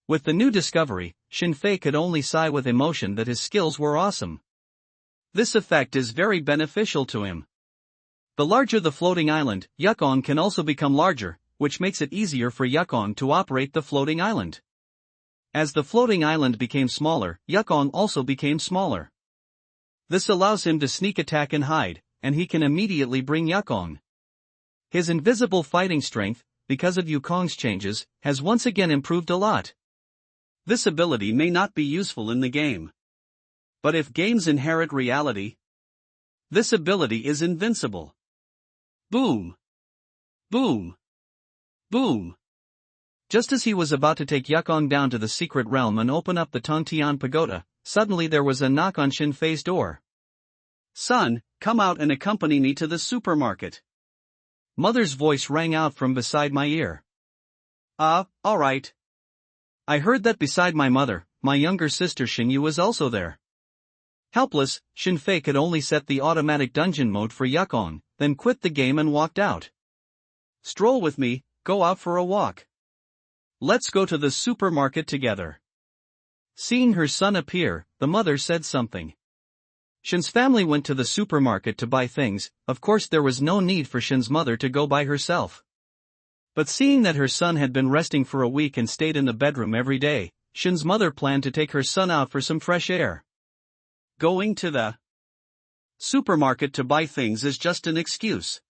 With the new discovery, Shinfei could only sigh with emotion that his skills were awesome. This effect is very beneficial to him. The larger the floating island, Yukon can also become larger, which makes it easier for Yukon to operate the floating island. As the floating island became smaller, Yukon also became smaller. This allows him to sneak attack and hide, and he can immediately bring Yukon. His invisible fighting strength, because of Yukon's changes, has once again improved a lot. This ability may not be useful in the game. But if games inherit reality, this ability is invincible. Boom! Boom! Boom! Just as he was about to take Yukon down to the secret realm and open up the Tontian Pagoda, suddenly there was a knock on Shinfei's door. Son, come out and accompany me to the supermarket. Mother's voice rang out from beside my ear. Alright. I heard that beside my mother, my younger sister Xinyu was also there. Helpless, Shinfei could only set the automatic dungeon mode for Yukon, then quit the game and walked out. Stroll with me, go out for a walk. Let's go to the supermarket together. Seeing her son appear, the mother said something. Shin's family went to the supermarket to buy things. Of course there was no need for Shin's mother to go by herself. But seeing that her son had been resting for a week and stayed in the bedroom every day, Shin's mother planned to take her son out for some fresh air. Going to the supermarket to buy things is just an excuse.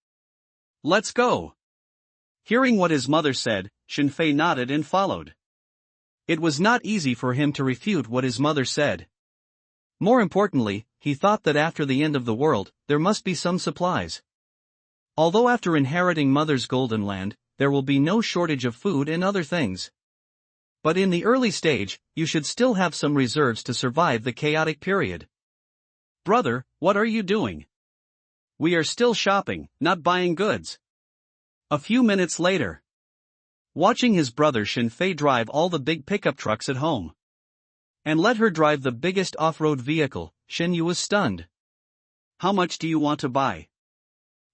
Let's go. Hearing what his mother said, Shinfei nodded and followed. It was not easy for him to refute what his mother said. More importantly, he thought that after the end of the world, there must be some supplies. Although after inheriting Mother's golden land, there will be no shortage of food and other things. But in the early stage, you should still have some reserves to survive the chaotic period. Brother, what are you doing? We are still shopping, not buying goods. A few minutes later. Watching his brother Shinfei drive all the big pickup trucks at home. And let her drive the biggest off-road vehicle, Xinyu was stunned. How much do you want to buy?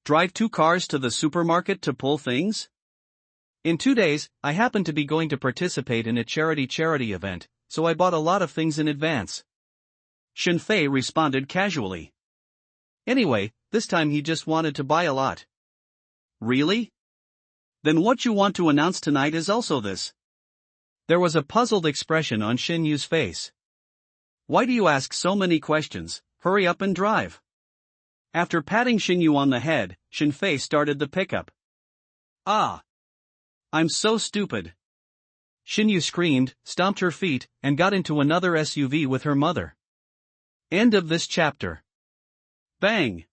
Drive 2 cars to the supermarket to pull things? In 2 days, I happen to be going to participate in a charity event, so I bought a lot of things in advance. Shinfei responded casually. Anyway, this time he just wanted to buy a lot. Really? Then what you want to announce tonight is also this. There was a puzzled expression on Xinyu's face. Why do you ask so many questions? Hurry up and drive. After patting Xinyu on the head, Shinfei started the pickup. I'm so stupid. Xinyu screamed, stomped her feet, and got into another SUV with her mother. End of this chapter. Bang!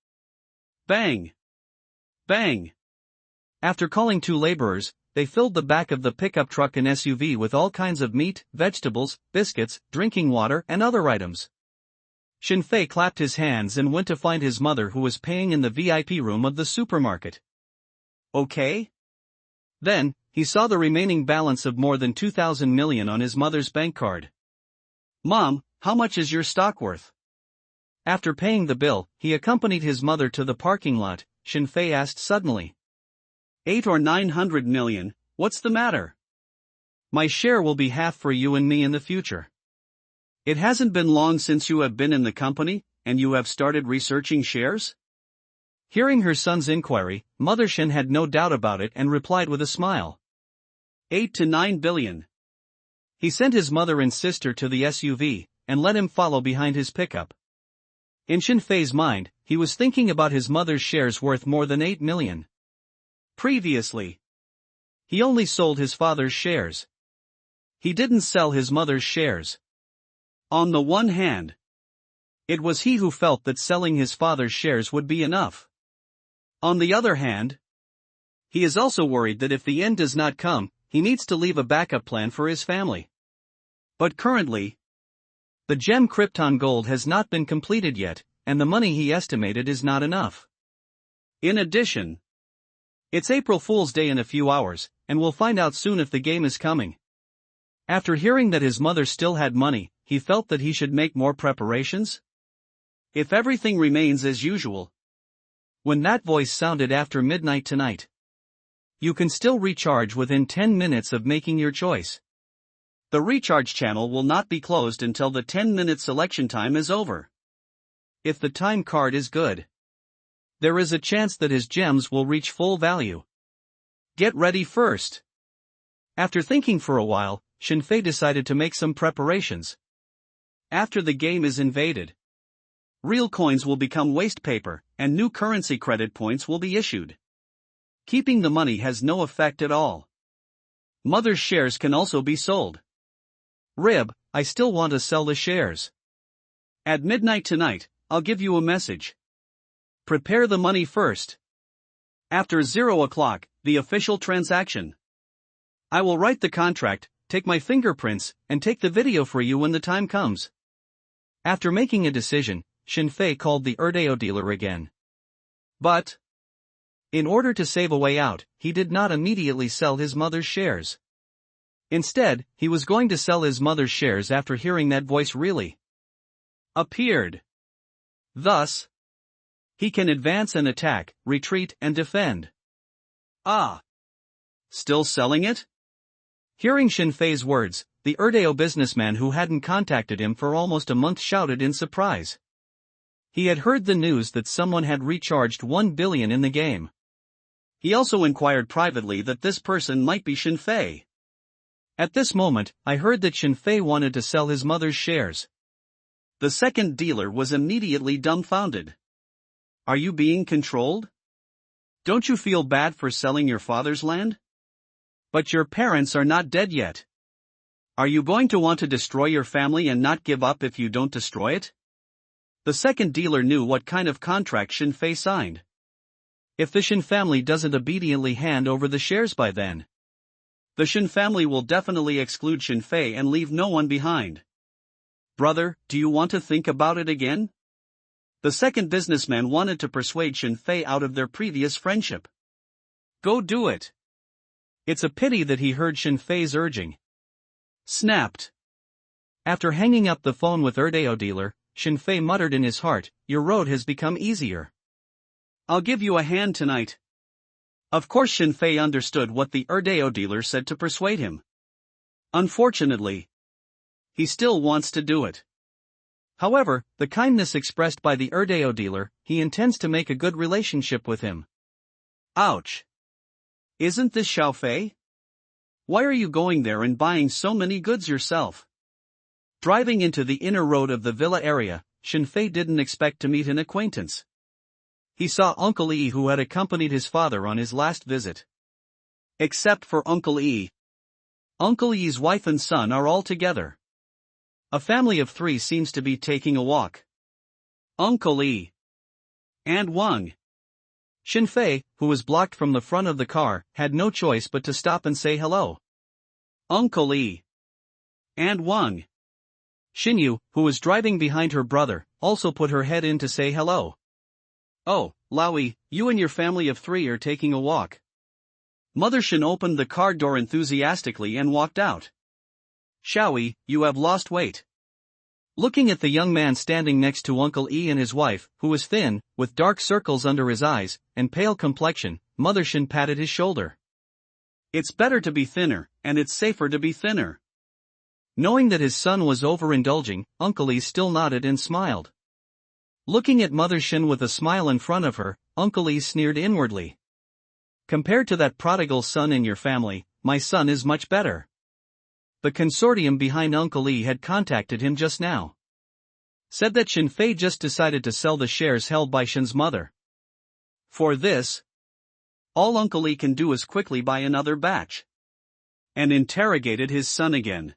Bang! Bang! After calling 2 laborers, they filled the back of the pickup truck and SUV with all kinds of meat, vegetables, biscuits, drinking water, and other items. Shinfei clapped his hands and went to find his mother, who was paying in the VIP room of the supermarket. Okay? Then, he saw the remaining balance of more than 2,000 million on his mother's bank card. Mom, how much is your stock worth? After paying the bill, he accompanied his mother to the parking lot. Shinfei asked suddenly. 800 or 900 million, what's the matter? My share will be half for you and me in the future. It hasn't been long since you have been in the company, and you have started researching shares? Hearing her son's inquiry, Mother Shin had no doubt about it and replied with a smile. 8 to 9 billion. He sent his mother and sister to the SUV, and let him follow behind his pickup. In Shin Fei's mind, he was thinking about his mother's shares worth more than 8 million. Previously, he only sold his father's shares. He didn't sell his mother's shares. On the one hand, it was he who felt that selling his father's shares would be enough. On the other hand, he is also worried that if the end does not come, he needs to leave a backup plan for his family. But currently, the gem Krypton Gold has not been completed yet, and the money he estimated is not enough. In addition, it's April Fool's Day in a few hours, and we'll find out soon if the game is coming. After hearing that his mother still had money, he felt that he should make more preparations. If everything remains as usual. When that voice sounded after midnight tonight. You can still recharge within 10 minutes of making your choice. The recharge channel will not be closed until the 10-minute selection time is over. If the time card is good, there is a chance that his gems will reach full value. Get ready first. After thinking for a while, Shin Fei decided to make some preparations. After the game is invaded, real coins will become waste paper, and new currency credit points will be issued. Keeping the money has no effect at all. Mother's shares can also be sold. Rib, I still want to sell the shares. At midnight tonight, I'll give you a message. Prepare the money first. After 0 o'clock, the official transaction. I will write the contract, take my fingerprints, and take the video for you when the time comes. After making a decision, Shin Fei called the Erdeo dealer again. But, in order to save a way out, he did not immediately sell his mother's shares. Instead, he was going to sell his mother's shares after hearing that voice really appeared. Thus, he can advance and attack, retreat and defend. Ah! Still selling it? Hearing Shin Fei's words, the Erdeo businessman who hadn't contacted him for almost a month shouted in surprise. He had heard the news that someone had recharged 1 billion in the game. He also inquired privately that this person might be Shin Fei. At this moment, I heard that Shin Fei wanted to sell his mother's shares. The second dealer was immediately dumbfounded. Are you being controlled? Don't you feel bad for selling your father's land? But your parents are not dead yet. Are you going to want to destroy your family and not give up if you don't destroy it? The second dealer knew what kind of contract Shin Fei signed. If the Shin family doesn't obediently hand over the shares by then, the Shin family will definitely exclude Shin Fei and leave no one behind. Brother, do you want to think about it again? The second businessman wanted to persuade Shin Fei out of their previous friendship. Go do it. It's a pity that he heard Shin Fei's urging. Snapped. After hanging up the phone with Erdeo dealer, Shin Fei muttered in his heart, your road has become easier. I'll give you a hand tonight. Of course Shin Fei understood what the Erdeo dealer said to persuade him. Unfortunately, he still wants to do it. However, the kindness expressed by the Erdeo dealer, he intends to make a good relationship with him. Ouch. Isn't this Xiao Fei? Why are you going there and buying so many goods yourself? Driving into the inner road of the villa area, Shin Fei didn't expect to meet an acquaintance. He saw Uncle Yi who had accompanied his father on his last visit. Except for Uncle Yi. Uncle Yi's wife and son are all together. A family of 3 seems to be taking a walk. Uncle Yi and Wang. Shin Fei, who was blocked from the front of the car, had no choice but to stop and say hello. Uncle Yi and Wang. Xinyu, who was driving behind her brother, also put her head in to say hello. Oh, Laoyi, you and your family of 3 are taking a walk. Mother Shin opened the car door enthusiastically and walked out. Xiaoyi, you have lost weight. Looking at the young man standing next to Uncle Yi and his wife, who was thin, with dark circles under his eyes, and pale complexion, Mother Shin patted his shoulder. It's better to be thinner, and it's safer to be thinner. Knowing that his son was overindulging, Uncle Lee still nodded and smiled. Looking at Mother Shin with a smile in front of her, Uncle Lee sneered inwardly. Compared to that prodigal son in your family, my son is much better. The consortium behind Uncle Lee had contacted him just now. Said that Shin Fei just decided to sell the shares held by Shin's mother. For this, all Uncle Lee can do is quickly buy another batch. And interrogated his son again.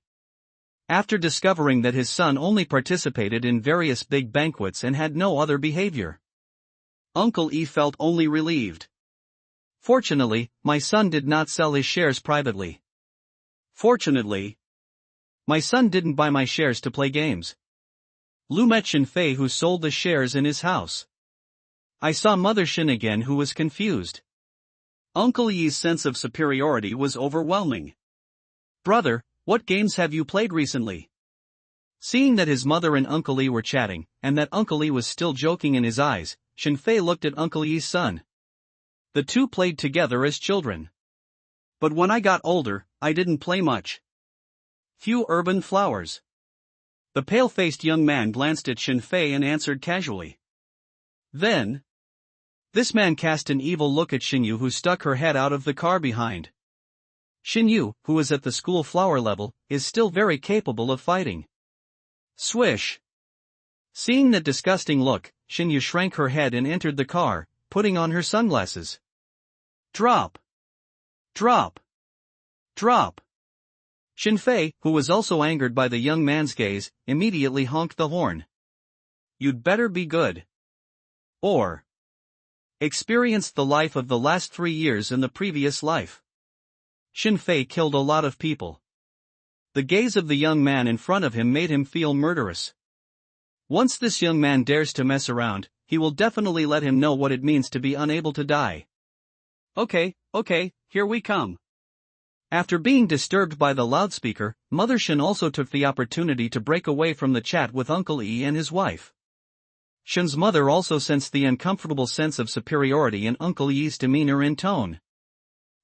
After discovering that his son only participated in various big banquets and had no other behavior, Uncle E felt only relieved. Fortunately, my son did not sell his shares privately. Fortunately, my son didn't buy my shares to play games. Lu met Shin Fei, who sold the shares in his house. I saw Mother Shin again, who was confused. Uncle Yi's sense of superiority was overwhelming. Brother, what games have you played recently? Seeing that his mother and Uncle Lee were chatting, and that Uncle Lee was still joking in his eyes, Shin Fei looked at Uncle Yi's son. The two played together as children. But when I got older, I didn't play much. Few urban flowers. The pale-faced young man glanced at Shin Fei and answered casually. Then, this man cast an evil look at Xinyu, who stuck her head out of the car behind. Xinyu, who is at the school flower level, is still very capable of fighting. Swish! Seeing that disgusting look, Xinyu shrank her head and entered the car, putting on her sunglasses. Drop! Drop! Drop! Shin Fei, who was also angered by the young man's gaze, immediately honked the horn. You'd better be good. Or experienced the life of the last 3 years in the previous life. Shin Fei killed a lot of people. The gaze of the young man in front of him made him feel murderous. Once this young man dares to mess around, he will definitely let him know what it means to be unable to die. Okay, here we come. After being disturbed by the loudspeaker, Mother Shin also took the opportunity to break away from the chat with Uncle E and his wife. Shin's mother also sensed the uncomfortable sense of superiority in Uncle Yi's demeanor and tone.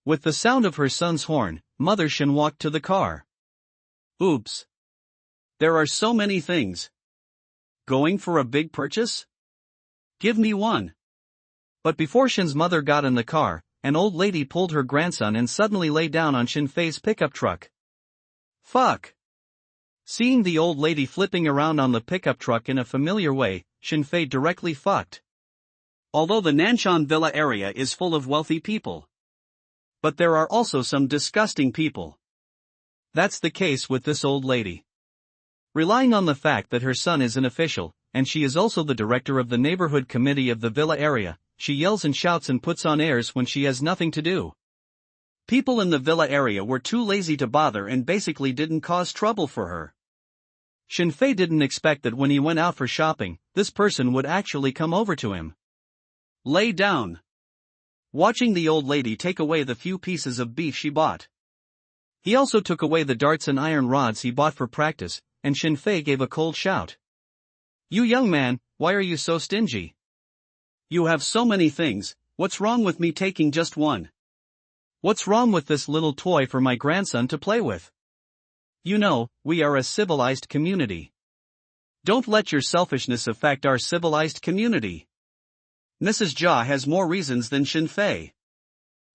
With the sound of her son's horn, Mother Shin walked to the car. Oops. There are so many things. Going for a big purchase? Give me one. But before Shin's mother got in the car, an old lady pulled her grandson and suddenly lay down on Shin Fei's pickup truck. Fuck! Seeing the old lady flipping around on the pickup truck in a familiar way, Shin Fei directly fucked. Although the Nanshan Villa area is full of wealthy people, but there are also some disgusting people. That's the case with this old lady. Relying on the fact that her son is an official, and she is also the director of the neighborhood committee of the villa area, she yells and shouts and puts on airs when she has nothing to do. People in the villa area were too lazy to bother and basically didn't cause trouble for her. Shin Fei didn't expect that when he went out for shopping, this person would actually come over to him. Lay down. Watching the old lady take away the few pieces of beef she bought. He also took away the darts and iron rods he bought for practice, and Shin Fei gave a cold shout. You young man, why are you so stingy? You have so many things, what's wrong with me taking just one? What's wrong with this little toy for my grandson to play with? You know, we are a civilized community. Don't let your selfishness affect our civilized community. Mrs. Jia has more reasons than Shin Fei.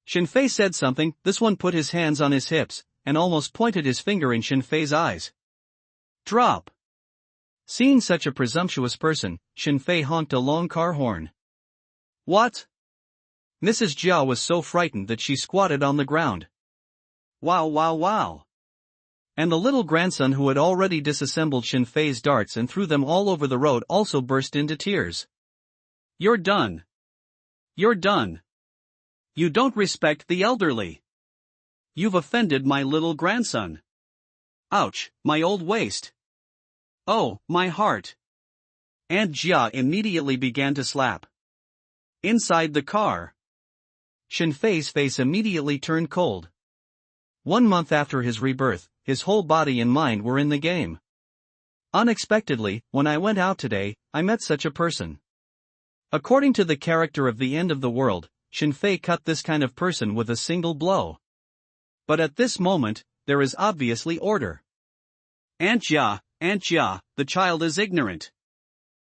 Shin Fei said something. This one put his hands on his hips, and almost pointed his finger in Shin Fei's eyes. Drop. Seeing such a presumptuous person, Shin Fei honked a long car horn. What? Mrs. Jia was so frightened that she squatted on the ground. Wow. And the little grandson, who had already disassembled Shin Fei's darts and threw them all over the road, also burst into tears. You're done. You're done. You don't respect the elderly. You've offended my little grandson. Ouch, my old waist. Oh, my heart. Aunt Jia immediately began to slap. Inside the car, Shin Fei's face immediately turned cold. 1 month after his rebirth, his whole body and mind were in the game. Unexpectedly, when I went out today, I met such a person. According to the character of the end of the world, Shin Fei cut this kind of person with a single blow. But at this moment, there is obviously order. Aunt Ja, the child is ignorant.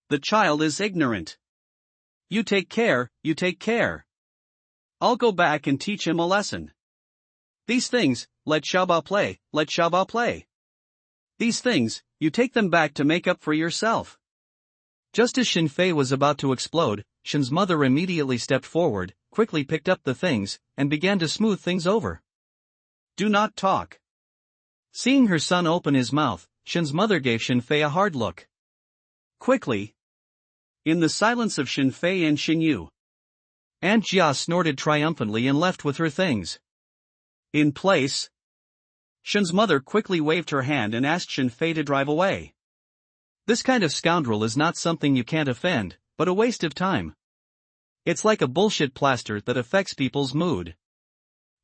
The child is ignorant. You take care, you take care. I'll go back and teach him a lesson. These things, let Xiaobao play, let Xiaobao play. These things, you take them back to make up for yourself. Just as Xinfei was about to explode, Shen's mother immediately stepped forward, quickly picked up the things, and began to smooth things over. Do not talk. Seeing her son open his mouth, Shen's mother gave Xinfei a hard look. Quickly. In the silence of Xinfei and Xinyu, Aunt Jia snorted triumphantly and left with her things. In place. Shen's mother quickly waved her hand and asked Xinfei to drive away. This kind of scoundrel is not something you can't offend, but a waste of time. It's like a bullshit plaster that affects people's mood.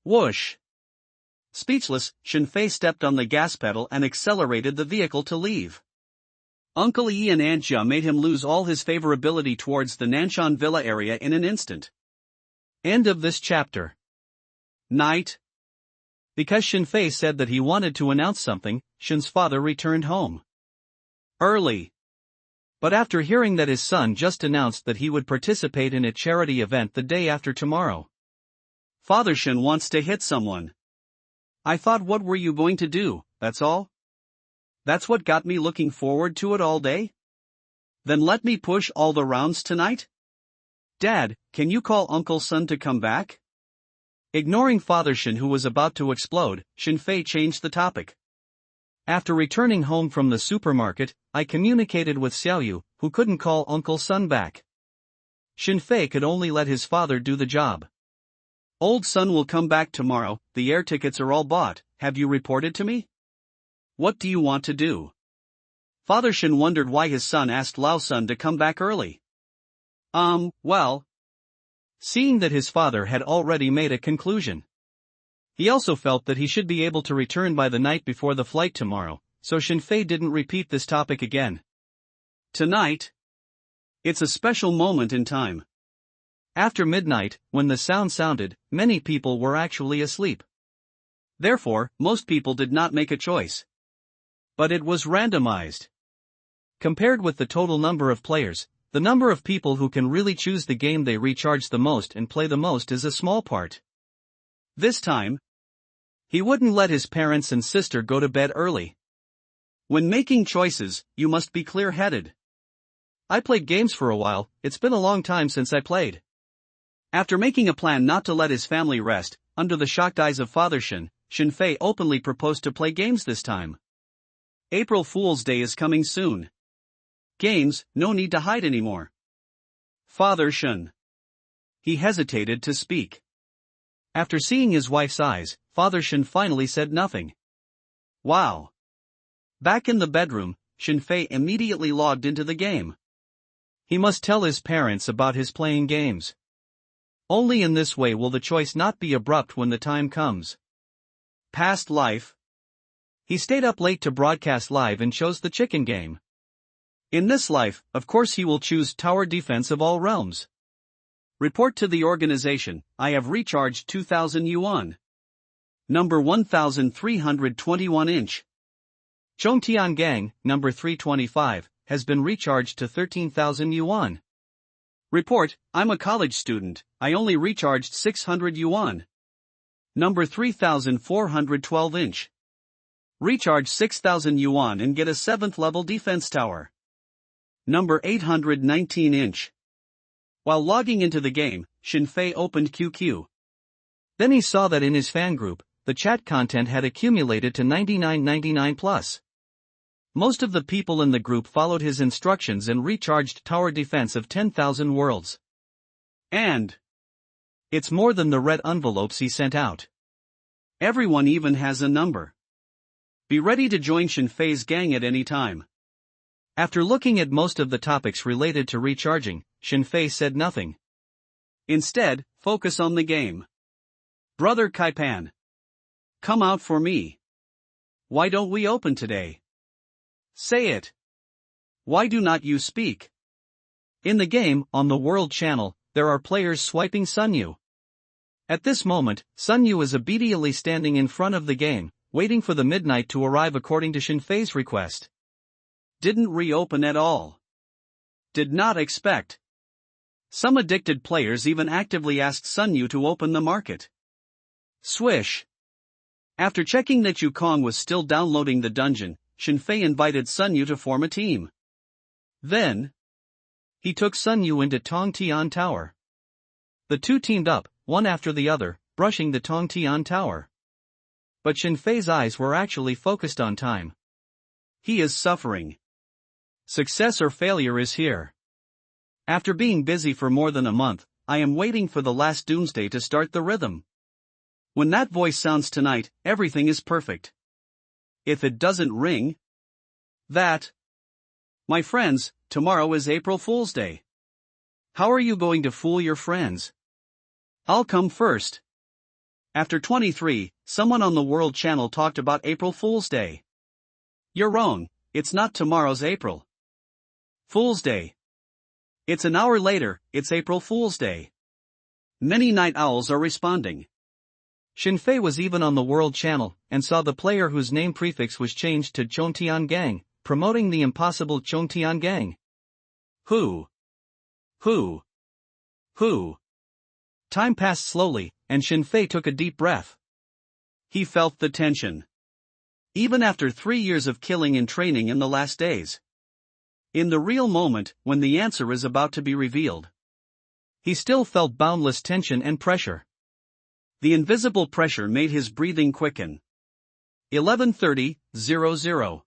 Whoosh. Speechless, Xinfei stepped on the gas pedal and accelerated the vehicle to leave. Uncle Yi and Aunt Jia made him lose all his favorability towards the Nanshan Villa area in an instant. End of this chapter. Night. Because Xinfei said that he wanted to announce something, Shen's father returned home early. But after hearing that his son just announced that he would participate in a charity event the day after tomorrow. Father Shen wants to hit someone. I thought, what were you going to do, that's all? That's what got me looking forward to it all day? Then let me push all the rounds tonight? Dad, can you call Uncle Sun to come back? Ignoring Father Shen, who was about to explode, Xinfei changed the topic. After returning home from the supermarket, I communicated with Xiaoyu, who couldn't call Uncle Sun back. Xinfei could only let his father do the job. Old Sun will come back tomorrow, the air tickets are all bought, have you reported to me? What do you want to do? Father Shen wondered why his son asked Lao Sun to come back early. Well. Seeing that his father had already made a conclusion. He also felt that he should be able to return by the night before the flight tomorrow, so Xinfei didn't repeat this topic again. Tonight? It's a special moment in time. After midnight, when the sound sounded, many people were actually asleep. Therefore, most people did not make a choice. But it was randomized. Compared with the total number of players, the number of people who can really choose the game they recharge the most and play the most is a small part. This time, he wouldn't let his parents and sister go to bed early. When making choices, you must be clear-headed. I played games for a while, it's been a long time since I played. After making a plan not to let his family rest, under the shocked eyes of Father Shen, Xinfei openly proposed to play games this time. April Fool's Day is coming soon. Games, no need to hide anymore. Father Shen. He hesitated to speak. After seeing his wife's eyes, Father Shen finally said nothing. Wow. Back in the bedroom, Xinfei immediately logged into the game. He must tell his parents about his playing games. Only in this way will the choice not be abrupt when the time comes. Past life. He stayed up late to broadcast live and chose the chicken game. In this life, of course he will choose Tower Defense of all realms. Report to the organization, I have recharged 2,000 yuan. Number 1321 inch. Zhongtian Gang, number 325, has been recharged to 13,000 yuan. Report, I'm a college student, I only recharged 600 yuan. Number 3412 inch. Recharge 6,000 yuan and get a 7th level defense tower. Number 819 inch. While logging into the game, Xinfei opened QQ. Then he saw that in his fan group, the chat content had accumulated to 9999 plus. Most of the people in the group followed his instructions and recharged tower defense of 10,000 worlds. And it's more than the red envelopes he sent out. Everyone even has a number. Be ready to join Xinfei's gang at any time. After looking at most of the topics related to recharging, Xinfei said nothing. Instead, focus on the game. Brother Kaipan. Come out for me. Why don't we open today? Say it. Why do not you speak? In the game, on the World Channel, there are players swiping Sunyu. At this moment, Sun Yu is obediently standing in front of the game, waiting for the midnight to arrive according to Shinfei's request. Didn't reopen at all. Did not expect. Some addicted players even actively asked Sun Yu to open the market. Swish. After checking that Yukong was still downloading the dungeon, Shinfei invited Sun Yu to form a team. Then, he took Sun Yu into Tongtian Tower. The two teamed up, one after the other, brushing the Tongtian Tower. But Shinfei's eyes were actually focused on time. He is suffering. Success or failure is here. After being busy for more than a month, I am waiting for the last doomsday to start the rhythm. When that voice sounds tonight, everything is perfect. If it doesn't ring, that. My friends, tomorrow is April Fool's Day. How are you going to fool your friends? I'll come first. After 23, someone on the World Channel talked about April Fool's Day. You're wrong, it's not tomorrow's April Fool's Day. It's an hour later, it's April Fool's Day. Many night owls are responding. Shinfei was even on the World Channel, and saw the player whose name prefix was changed to Chongtian Gang, promoting the impossible Chongtian Gang. Who? Time passed slowly, and Shinfei took a deep breath. He felt the tension. Even after 3 years of killing and training in the last days. In the real moment, when the answer is about to be revealed, he still felt boundless tension and pressure. The invisible pressure made his breathing quicken. 11:30, 00.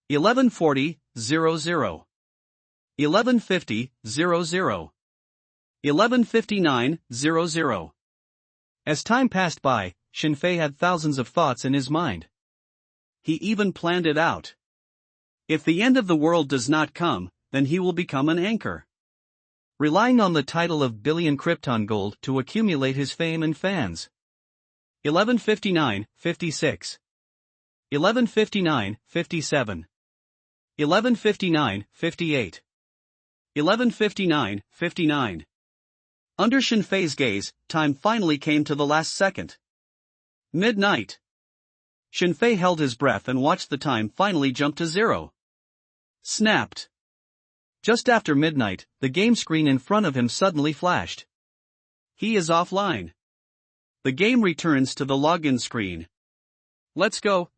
11:40, 00. 11:50, 00. 11:59, 00. As time passed by, Shinfei had thousands of thoughts in his mind. He even planned it out. If the end of the world does not come, then he will become an anchor, relying on the title of Billion Krypton Gold to accumulate his fame and fans. 11:59, 56. 11:59, 57. 11:59, 58. 11:59, 59. Under Shinfei's gaze, time finally came to the last second. Midnight. Shinfei held his breath and watched the time finally jump to 0. Snapped. Just after midnight, the game screen in front of him suddenly flashed. He is offline. The game returns to the login screen. Let's go.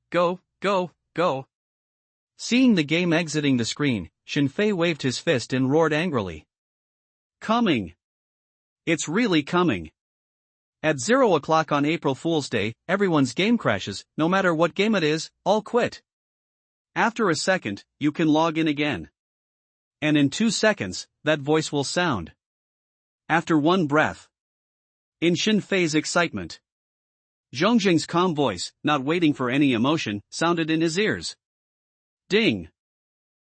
Seeing the game exiting the screen, Shinfei waved his fist and roared angrily. Coming. It's really coming. At 0 o'clock on April Fool's Day, everyone's game crashes, no matter what game it is, all quit. After a second, you can log in again. And in 2 seconds, that voice will sound. After one breath. In Shinfei's excitement. Zhongjing's calm voice, not waiting for any emotion, sounded in his ears. Ding.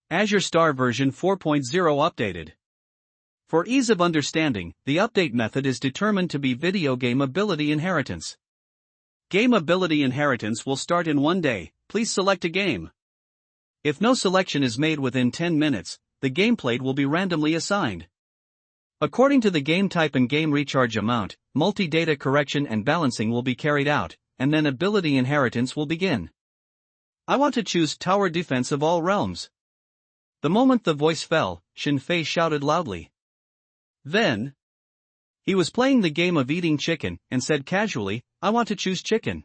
Azure Star version 4.0 updated. For ease of understanding, the update method is determined to be video game ability inheritance. Game ability inheritance will start in 1 day, please select a game. If no selection is made within 10 minutes, the game played will be randomly assigned. According to the game type and game recharge amount, multi-data correction and balancing will be carried out, and then ability inheritance will begin. I want to choose Tower Defense of All Realms. The moment the voice fell, Shinfei shouted loudly. Then, he was playing the game of eating chicken, and said casually, I want to choose chicken.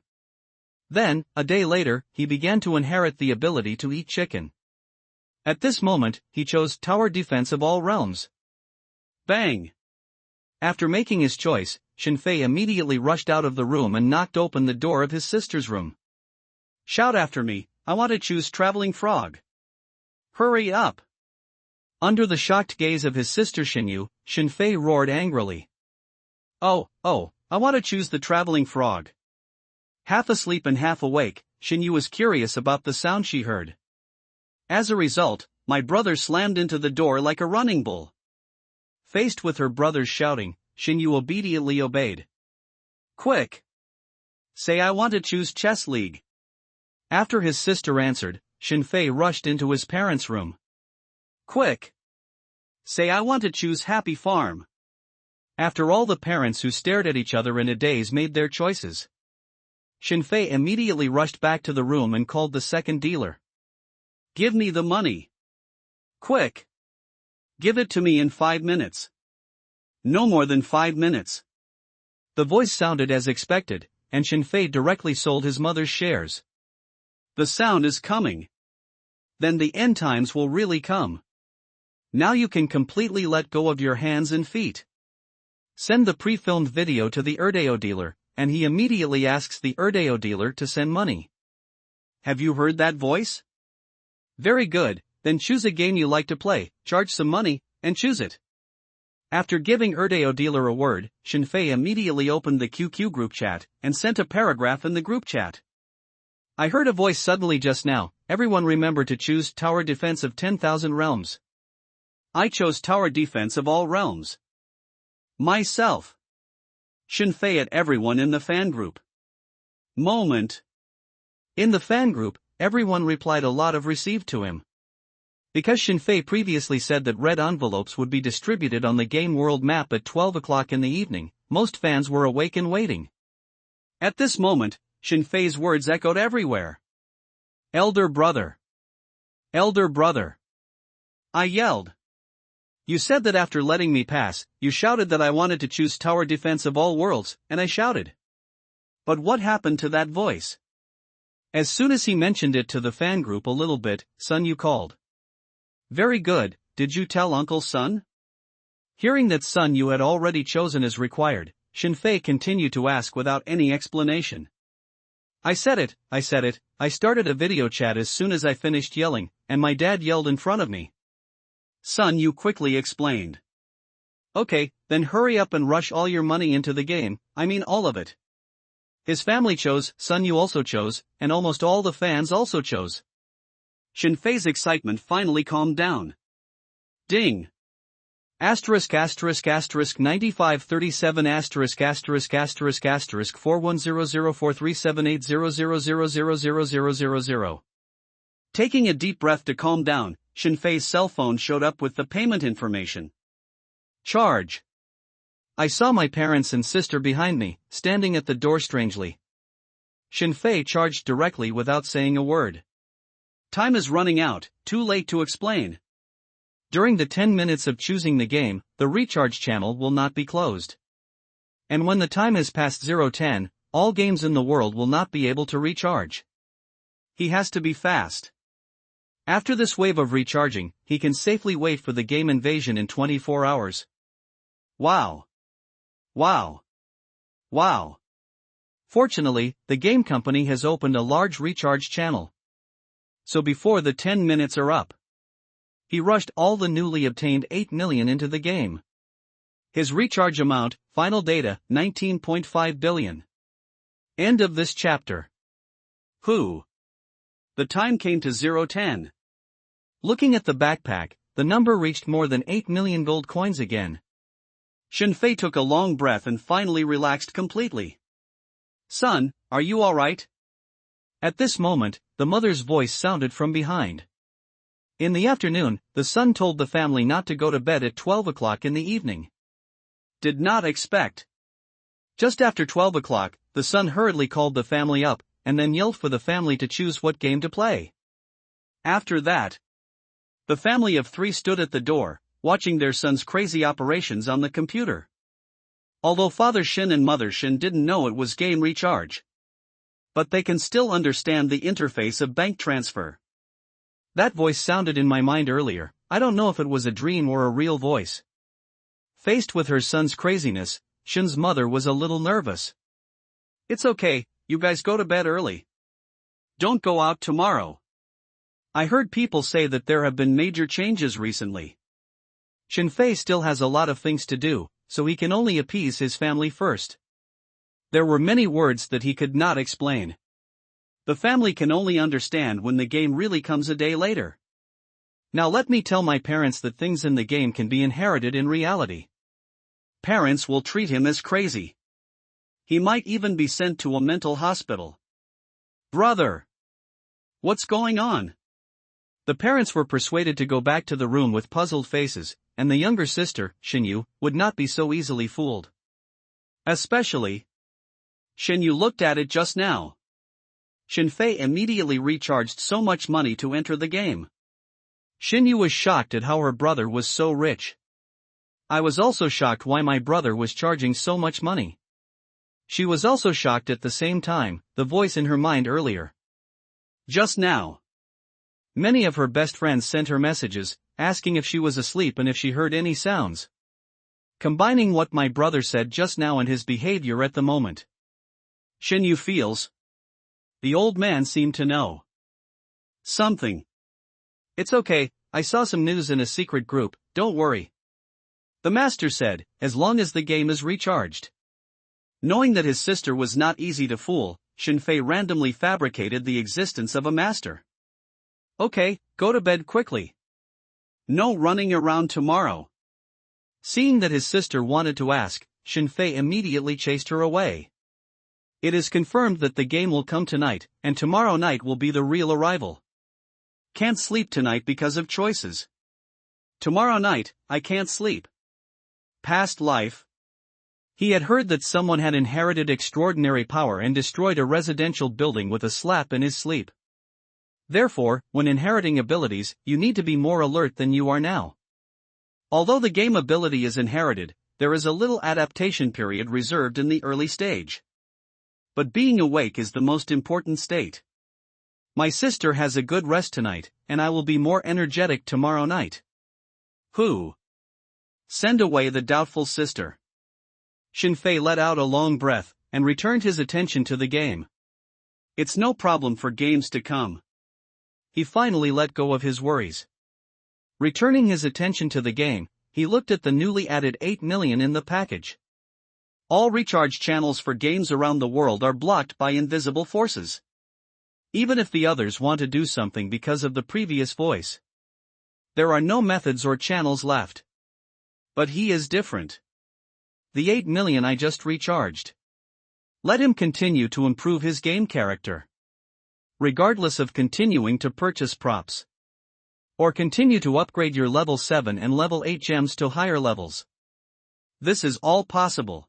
Then, a day later, he began to inherit the ability to eat chicken. At this moment, he chose Tower Defense of All Realms. Bang! After making his choice, Shinfei immediately rushed out of the room and knocked open the door of his sister's room. Shout after me, I want to choose Traveling Frog. Hurry up! Under the shocked gaze of his sister Xinyu, Shinfei roared angrily. Oh, I want to choose the Traveling Frog. Half asleep and half awake, Xinyu was curious about the sound she heard. As a result, my brother slammed into the door like a running bull. Faced with her brother's shouting, Xinyu obediently obeyed. Quick! Say I want to choose Chess League. After his sister answered, Shinfei rushed into his parents' room. Quick! Say I want to choose Happy Farm. After all, the parents who stared at each other in a daze made their choices. Shinfei immediately rushed back to the room and called the second dealer. Give me the money. Quick. Give it to me in 5 minutes. No more than 5 minutes. The voice sounded as expected, and Shinfei directly sold his mother's shares. The sound is coming. Then the end times will really come. Now you can completely let go of your hands and feet. Send the pre-filmed video to the Erdeo dealer, and he immediately asks the Erdeo dealer to send money. Have you heard that voice? Very good, then choose a game you like to play, charge some money, and choose it. After giving Erdeo dealer a word, Shinfei immediately opened the QQ group chat, and sent a paragraph in the group chat. I heard a voice suddenly just now, everyone remember to choose Tower Defense of 10,000 Realms. I chose Tower Defense of all realms. Myself. Shinfei at everyone in the fan group. Moment. In the fan group, everyone replied a lot of received to him. Because Shinfei previously said that red envelopes would be distributed on the game world map at 12 o'clock in the evening, most fans were awake and waiting. At this moment, Shinfei's words echoed everywhere. Elder brother. Elder brother. I yelled. You said that after letting me pass, you shouted that I wanted to choose Tower Defense of all worlds, and I shouted. But what happened to that voice? As soon as he mentioned it to the fan group a little bit, son, you called. Very good, did you tell Uncle Son? Hearing that son you had already chosen as required, Shinfei continued to ask without any explanation. I said it, I started a video chat as soon as I finished yelling, and my dad yelled in front of me. Son, you quickly explained. Okay, then hurry up and rush all your money into the game, I mean all of it. His family chose, son, you also chose, and almost all the fans also chose. Shinfei's excitement finally calmed down. Ding! Asterisk 9537 asterisk 4100437800000000. Taking a deep breath to calm down, Shinfei's cell phone showed up with the payment information. Charge. I saw my parents and sister behind me, standing at the door strangely. Shinfei charged directly without saying a word. Time is running out, too late to explain. During the 10 minutes of choosing the game, the recharge channel will not be closed. And when the time has passed 0:10, all games in the world will not be able to recharge. He has to be fast. After this wave of recharging, he can safely wait for the game invasion in 24 hours. Wow. Wow. Wow. Fortunately, the game company has opened a large recharge channel. So before the 10 minutes are up, he rushed all the newly obtained 8 million into the game. His recharge amount, final data, 19.5 billion. End of this chapter. Who? The time came to 0:10. Looking at the backpack, the number reached more than 8 million gold coins again. Shinfei took a long breath and finally relaxed completely. Son, are you alright? At this moment, the mother's voice sounded from behind. In the afternoon, the son told the family not to go to bed at 12 o'clock in the evening. Did not expect. Just after 12 o'clock, the son hurriedly called the family up, and then yelled for the family to choose what game to play. After that, the family of 3 stood at the door, watching their son's crazy operations on the computer. Although Father Shin and Mother Shin didn't know it was game recharge, but they can still understand the interface of bank transfer. That voice sounded in my mind earlier, I don't know if it was a dream or a real voice. Faced with her son's craziness, Shin's mother was a little nervous. It's okay, you guys go to bed early. Don't go out tomorrow. I heard people say that there have been major changes recently. Shinfei still has a lot of things to do, so he can only appease his family first. There were many words that he could not explain. The family can only understand when the game really comes a day later. Now let me tell my parents that things in the game can be inherited in reality. Parents will treat him as crazy. He might even be sent to a mental hospital. Brother! What's going on? The parents were persuaded to go back to the room with puzzled faces, and the younger sister, Shinyu, would not be so easily fooled. Especially. Shinyu looked at it just now. Shinfei immediately recharged so much money to enter the game. Shinyu was shocked at how her brother was so rich. I was also shocked why my brother was charging so much money. She was also shocked at the same time, the voice in her mind earlier. Just now. Many of her best friends sent her messages, asking if she was asleep and if she heard any sounds. Combining what my brother said just now and his behavior at the moment. Shinyu feels. The old man seemed to know something. It's okay, I saw some news in a secret group, don't worry. The master said, as long as the game is recharged. Knowing that his sister was not easy to fool, Shinfei randomly fabricated the existence of a master. Okay, go to bed quickly. No running around tomorrow. Seeing that his sister wanted to ask, Shinfei immediately chased her away. It is confirmed that the game will come tonight, and tomorrow night will be the real arrival. Can't sleep tonight because of choices. Tomorrow night, I can't sleep. Past life. He had heard that someone had inherited extraordinary power and destroyed a residential building with a slap in his sleep. Therefore, when inheriting abilities, you need to be more alert than you are now. Although the game ability is inherited, there is a little adaptation period reserved in the early stage. But being awake is the most important state. My sister has a good rest tonight, and I will be more energetic tomorrow night. Who? Send away the doubtful sister. Shinfei let out a long breath, and returned his attention to the game. It's no problem for games to come. He finally let go of his worries. Returning his attention to the game, he looked at the newly added 8 million in the package. All recharge channels for games around the world are blocked by invisible forces. Even if the others want to do something because of the previous voice. There are no methods or channels left. But he is different. The 8 million I just recharged. Let him continue to improve his game character. Regardless of continuing to purchase props. Or continue to upgrade your level 7 and level 8 gems to higher levels. This is all possible.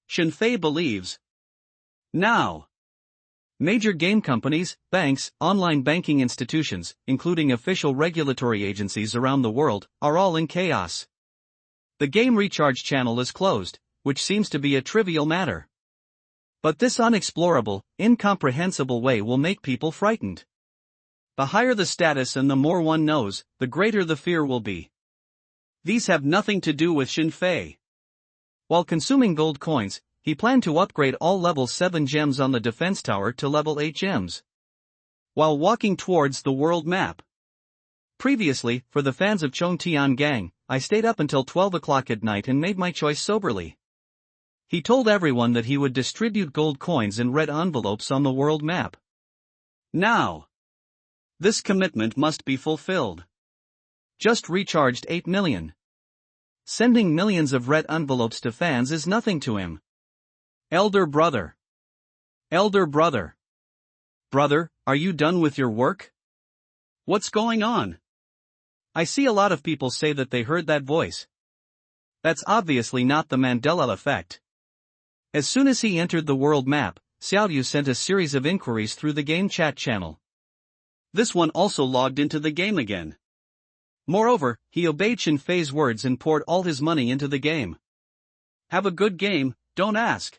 Shinfei believes. Now. Major game companies, banks, online banking institutions, including official regulatory agencies around the world, are all in chaos. The game recharge channel is closed, which seems to be a trivial matter. But this unexplorable, incomprehensible way will make people frightened. The higher the status and the more one knows, the greater the fear will be. These have nothing to do with Shinfei. While consuming gold coins, he planned to upgrade all level 7 gems on the defense tower to level 8 gems. While walking towards the world map. Previously, for the fans of Chongtian, I stayed up until 12 o'clock at night and made my choice soberly. He told everyone that he would distribute gold coins in red envelopes on the world map. Now. This commitment must be fulfilled. Just recharged 8 million. Sending millions of red envelopes to fans is nothing to him. Elder brother. Elder brother. Brother, are you done with your work? What's going on? I see a lot of people say that they heard that voice. That's obviously not the Mandela effect. As soon as he entered the world map, Xiaoyu sent a series of inquiries through the game chat channel. This one also logged into the game again. Moreover, he obeyed Shinfei's words and poured all his money into the game. Have a good game, don't ask.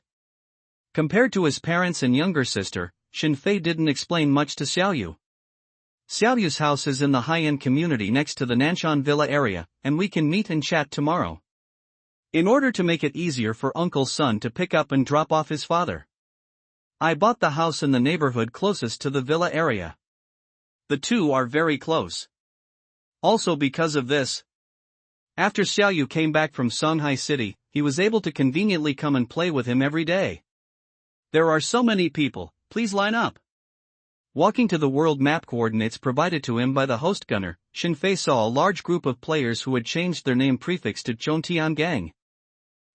Compared to his parents and younger sister, Shinfei didn't explain much to Xiaoyu. Xiaoyu's house is in the high-end community next to the Nanshan Villa area, and we can meet and chat tomorrow. In order to make it easier for Uncle's son to pick up and drop off his father, I bought the house in the neighborhood closest to the villa area. The two are very close. Also because of this, after Xiaoyu came back from Songhai City, he was able to conveniently come and play with him every day. There are so many people, please line up. Walking to the world map coordinates provided to him by the host gunner, Shinfei saw a large group of players who had changed their name prefix to Chongtian.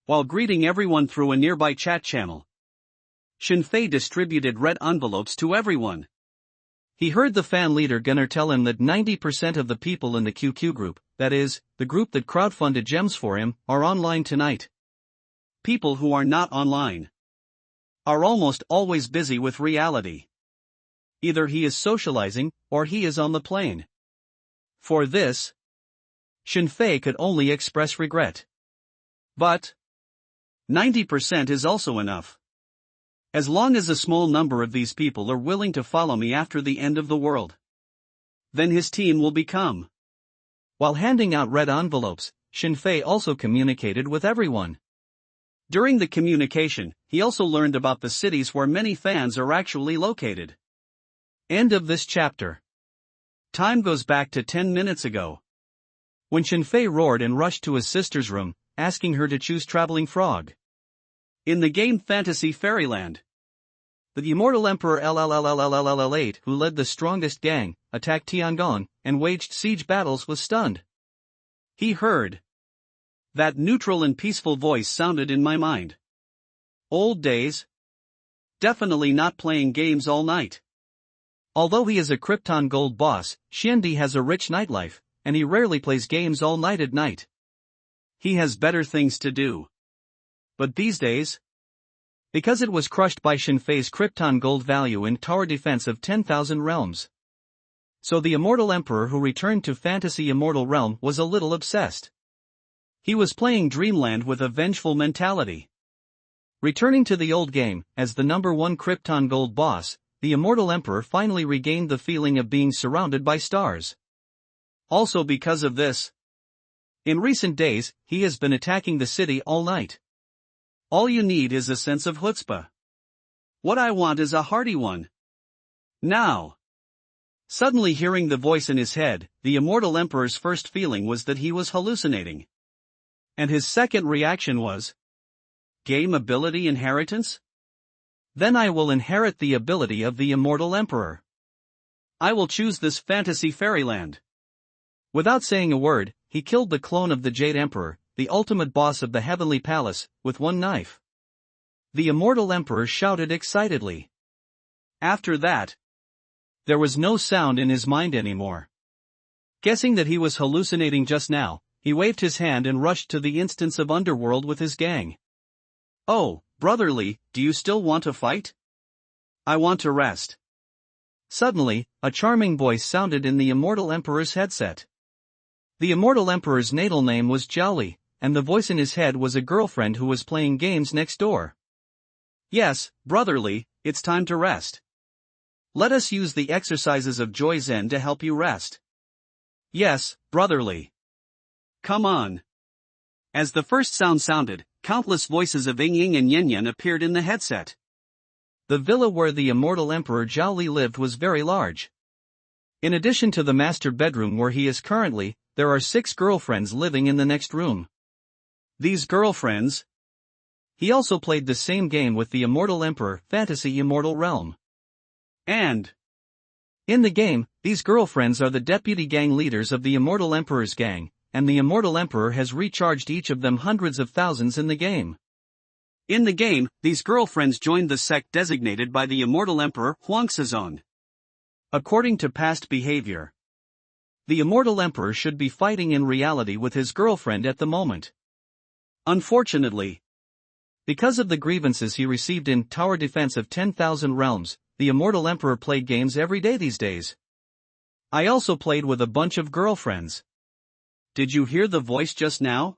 While greeting everyone through a nearby chat channel, Shinfei distributed red envelopes to everyone. He heard the fan leader gunner tell him that 90% of the people in the QQ group, that is, the group that crowdfunded gems for him, are online tonight. People who are not online are almost always busy with reality. Either he is socializing, or he is on the plane. For this, Shinfei could only express regret. But 90% is also enough. As long as a small number of these people are willing to follow me after the end of the world, then his team will become. While handing out red envelopes, Shinfei also communicated with everyone. During the communication, he also learned about the cities where many fans are actually located. End of this chapter. Time goes back to 10 minutes ago, when Shinfei roared and rushed to his sister's room, asking her to choose Traveling Frog. In the game Fantasy Fairyland, the immortal Emperor LLLLLLL8, who led the strongest gang, attacked Tiangong, and waged siege battles, was stunned. He heard that neutral and peaceful voice sounded in my mind. Old days. Definitely not playing games all night. Although he is a Krypton Gold boss, Xiandi has a rich nightlife, and he rarely plays games all night at night. He has better things to do. But these days, because it was crushed by Shinfei's Krypton Gold value in tower defense of 10,000 realms. So the immortal emperor who returned to Fantasy Immortal Realm was a little obsessed. He was playing Dreamland with a vengeful mentality. Returning to the old game, as the #1 Krypton Gold boss, the immortal emperor finally regained the feeling of being surrounded by stars. Also because of this, in recent days, he has been attacking the city all night. All you need is a sense of chutzpah. What I want is a hearty one. Now. Suddenly hearing the voice in his head, the immortal emperor's first feeling was that he was hallucinating. And his second reaction was, game ability inheritance? Then I will inherit the ability of the immortal emperor. I will choose this Fantasy Fairyland. Without saying a word, he killed the clone of the Jade Emperor, the ultimate boss of the Heavenly Palace, with one knife. The immortal emperor shouted excitedly. After that, there was no sound in his mind anymore. Guessing that he was hallucinating just now, he waved his hand and rushed to the instance of Underworld with his gang. Oh, brotherly, do you still want to fight? I want to rest. Suddenly, a charming voice sounded in the immortal emperor's headset. The immortal emperor's natal name was Jiaoli, and the voice in his head was a girlfriend who was playing games next door. Yes, brotherly, it's time to rest. Let us use the exercises of Joy Zen to help you rest. Yes, brotherly. Come on. As the first sound sounded, countless voices of Ying Ying and Yin Yin appeared in the headset. The villa where the immortal emperor Jiaoli lived was very large. In addition to the master bedroom where he is currently, there are 6 girlfriends living in the next room. These girlfriends. He also played the same game with the immortal emperor, Fantasy Immortal Realm. And in the game, these girlfriends are the deputy gang leaders of the immortal emperor's gang, and the immortal emperor has recharged each of them hundreds of thousands in the game. In the game, these girlfriends joined the sect designated by the immortal emperor, Huangsazon. According to past behavior, the immortal emperor should be fighting in reality with his girlfriend at the moment. Unfortunately, because of the grievances he received in tower defense of 10,000 realms, the immortal emperor played games every day these days. I also played with a bunch of girlfriends. Did you hear the voice just now?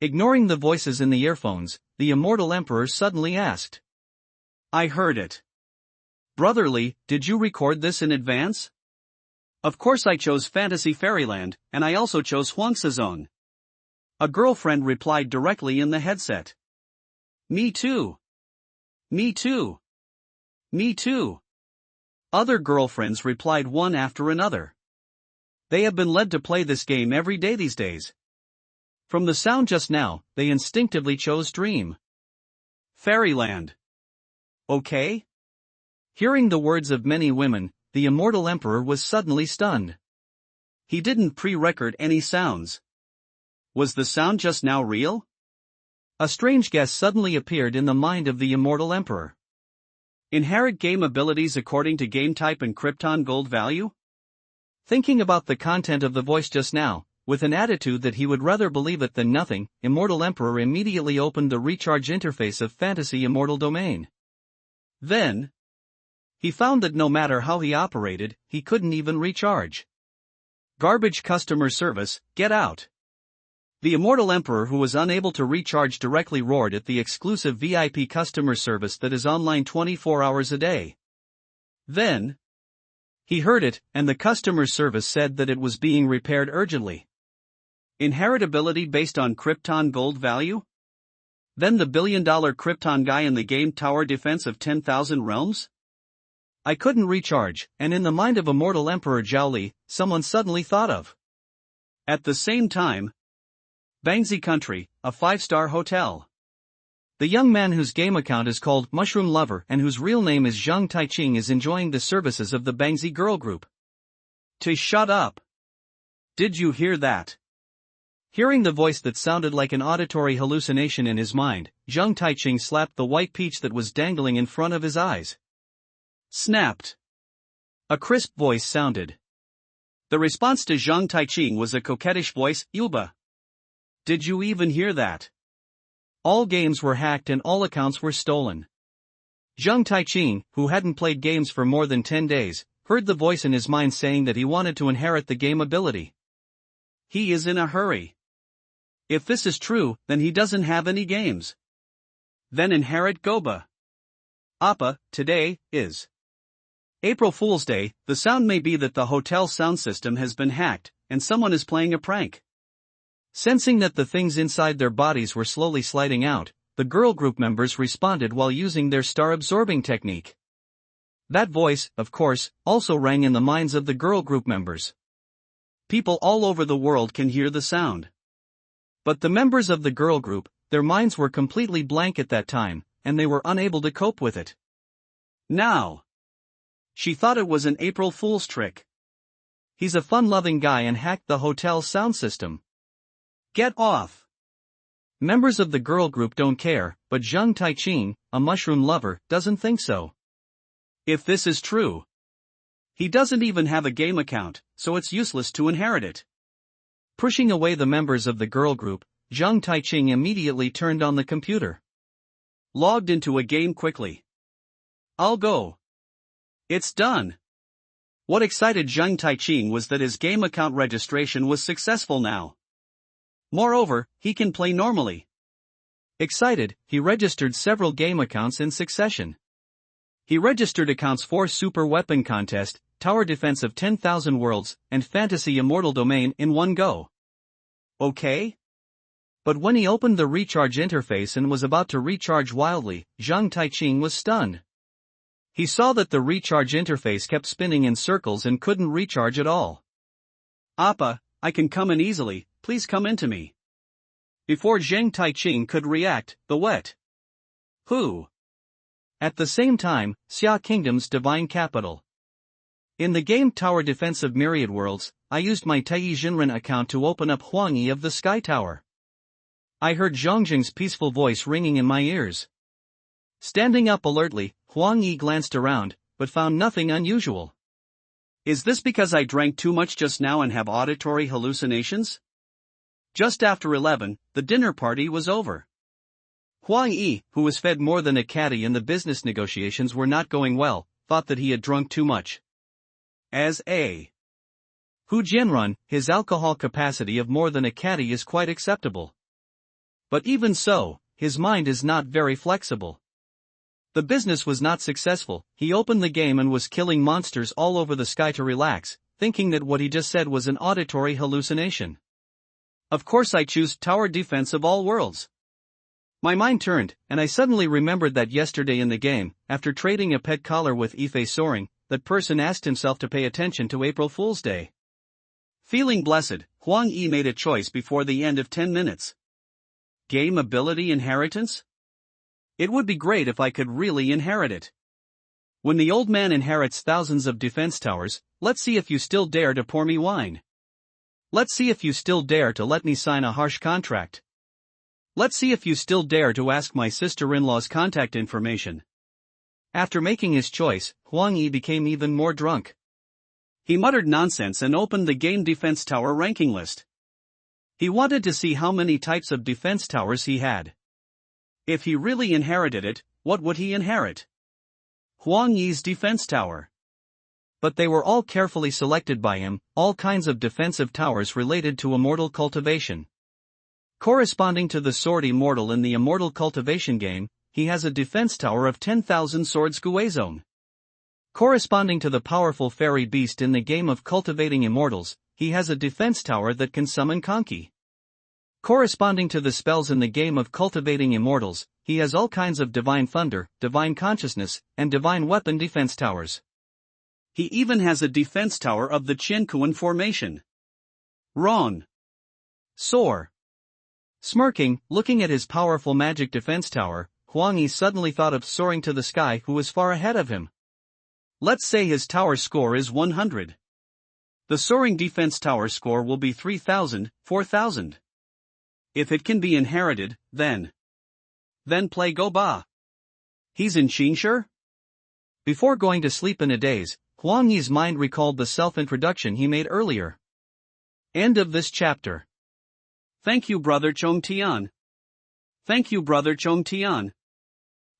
Ignoring the voices in the earphones, the immortal emperor suddenly asked. I heard it. Brotherly, did you record this in advance? Of course I chose Fantasy Fairyland, and I also chose Huangsazon. A girlfriend replied directly in the headset. Me too. Me too. Me too. Other girlfriends replied one after another. They have been led to play this game every day these days. From the sound just now, they instinctively chose Dream Fairyland. Okay? Hearing the words of many women, the immortal emperor was suddenly stunned. He didn't pre-record any sounds. Was the sound just now real? A strange guess suddenly appeared in the mind of the immortal emperor. Inherit game abilities according to game type and Krypton Gold value? Thinking about the content of the voice just now, With an attitude that he would rather believe it than nothing, Immortal Emperor immediately opened the recharge interface of Fantasy Immortal Domain. Then, he found that no matter how he operated, he couldn't even recharge. Garbage customer service, get out. The Immortal Emperor, who was unable to recharge directly, roared at the exclusive VIP customer service that is online 24 hours a day. Then, he heard it, and the customer service said that it was being repaired urgently. Inheritability based on Krypton gold value? Then the billion-dollar Krypton guy in the game tower defense of 10,000 realms? I couldn't recharge, and in the mind of Immortal Emperor Zhao, someone suddenly thought of. At the same time, Bangzi Country, a 5-star hotel. The young man whose game account is called Mushroom Lover and whose real name is Zhang Taiching is enjoying the services of the Bangzi girl group. Shut up. Did you hear that? Hearing the voice that sounded like an auditory hallucination in his mind, Zhang Taiching slapped the white peach that was dangling in front of his eyes. Snapped. A crisp voice sounded. The response to Zhang Taiching was a coquettish voice, Yuba. Did you even hear that? All games were hacked and all accounts were stolen. Zhang Taiching, who hadn't played games for more than 10 days, heard the voice in his mind saying that he wanted to inherit the game ability. He is in a hurry. If this is true, then he doesn't have any games. Then inherit Goba. Appa, today, is April Fool's Day. The sound may be that the hotel sound system has been hacked, and someone is playing a prank. Sensing that the things inside their bodies were slowly sliding out, the girl group members responded while using their star-absorbing technique. That voice, of course, also rang in the minds of the girl group members. People all over the world can hear the sound. But the members of the girl group, their minds were completely blank at that time, and they were unable to cope with it. Now, she thought it was an April Fool's trick. He's a fun-loving guy and hacked the hotel's sound system. Get off! Members of the girl group don't care, but Zhang Taiching, a mushroom lover, doesn't think so. If this is true, he doesn't even have a game account, so it's useless to inherit it. Pushing away the members of the girl group, Zhang Taiching immediately turned on the computer. Logged into a game quickly. I'll go. It's done. What excited Zhang Taiching was that his game account registration was successful now. Moreover, he can play normally. Excited, he registered several game accounts in succession. He registered accounts for Super Weapon Contest, Tower Defense of 10,000 Worlds, and Fantasy Immortal Domain in one go. Okay? But when he opened the recharge interface and was about to recharge wildly, Zhang Taiching was stunned. He saw that the recharge interface kept spinning in circles and couldn't recharge at all. Appa, I can come in easily, please come into me. Before Zhang Taiching could react, the wet. Who? At the same time, Xia Kingdom's divine capital. In the game Tower Defense of Myriad Worlds, I used my Taiyi Jinren account to open up Huang Yi of the Sky Tower. I heard Zhongjing's peaceful voice ringing in my ears. Standing up alertly, Huang Yi glanced around, but found nothing unusual. Is this because I drank too much just now and have auditory hallucinations? Just after 11, the dinner party was over. Huang Yi, who was fed more than a caddy and the business negotiations were not going well, thought that he had drunk too much. As a Hu Jianrun, his alcohol capacity of more than a caddy is quite acceptable. But even so, his mind is not very flexible. The business was not successful. He opened the game and was killing monsters all over the sky to relax, thinking that what he just said was an auditory hallucination. Of course I choose Tower Defense of all worlds. My mind turned, and I suddenly remembered that yesterday in the game, after trading a pet collar with Ife Soaring, that person asked himself to pay attention to April Fool's Day. Feeling blessed, Huang Yi made a choice before the end of 10 minutes. Game ability inheritance? It would be great if I could really inherit it. When the old man inherits thousands of defense towers, let's see if you still dare to pour me wine. Let's see if you still dare to let me sign a harsh contract. Let's see if you still dare to ask my sister-in-law's contact information. After making his choice, Huang Yi became even more drunk. He muttered nonsense and opened the game defense tower ranking list. He wanted to see how many types of defense towers he had. If he really inherited it, what would he inherit? Huang Yi's defense tower. But they were all carefully selected by him, all kinds of defensive towers related to immortal cultivation. Corresponding to the sword immortal in the immortal cultivation game, he has a defense tower of 10,000 swords Guizong. Corresponding to the powerful fairy beast in the game of cultivating immortals, he has a defense tower that can summon Conky. Corresponding to the spells in the game of cultivating immortals, he has all kinds of divine thunder, divine consciousness, and divine weapon defense towers. He even has a defense tower of the Qiankuan formation. Ron. Soar. Smirking, looking at his powerful magic defense tower, Huang Yi suddenly thought of soaring to the sky who was far ahead of him. Let's say his tower score is 100. The soaring defense tower score will be 3,000, 4,000. If it can be inherited, then play Go Ba. He's in Xinshi? Before going to sleep in a daze, Huang Yi's mind recalled the self-introduction he made earlier. End of this chapter. Thank you, Brother Chong Tian. Thank you, Brother Chong Tian.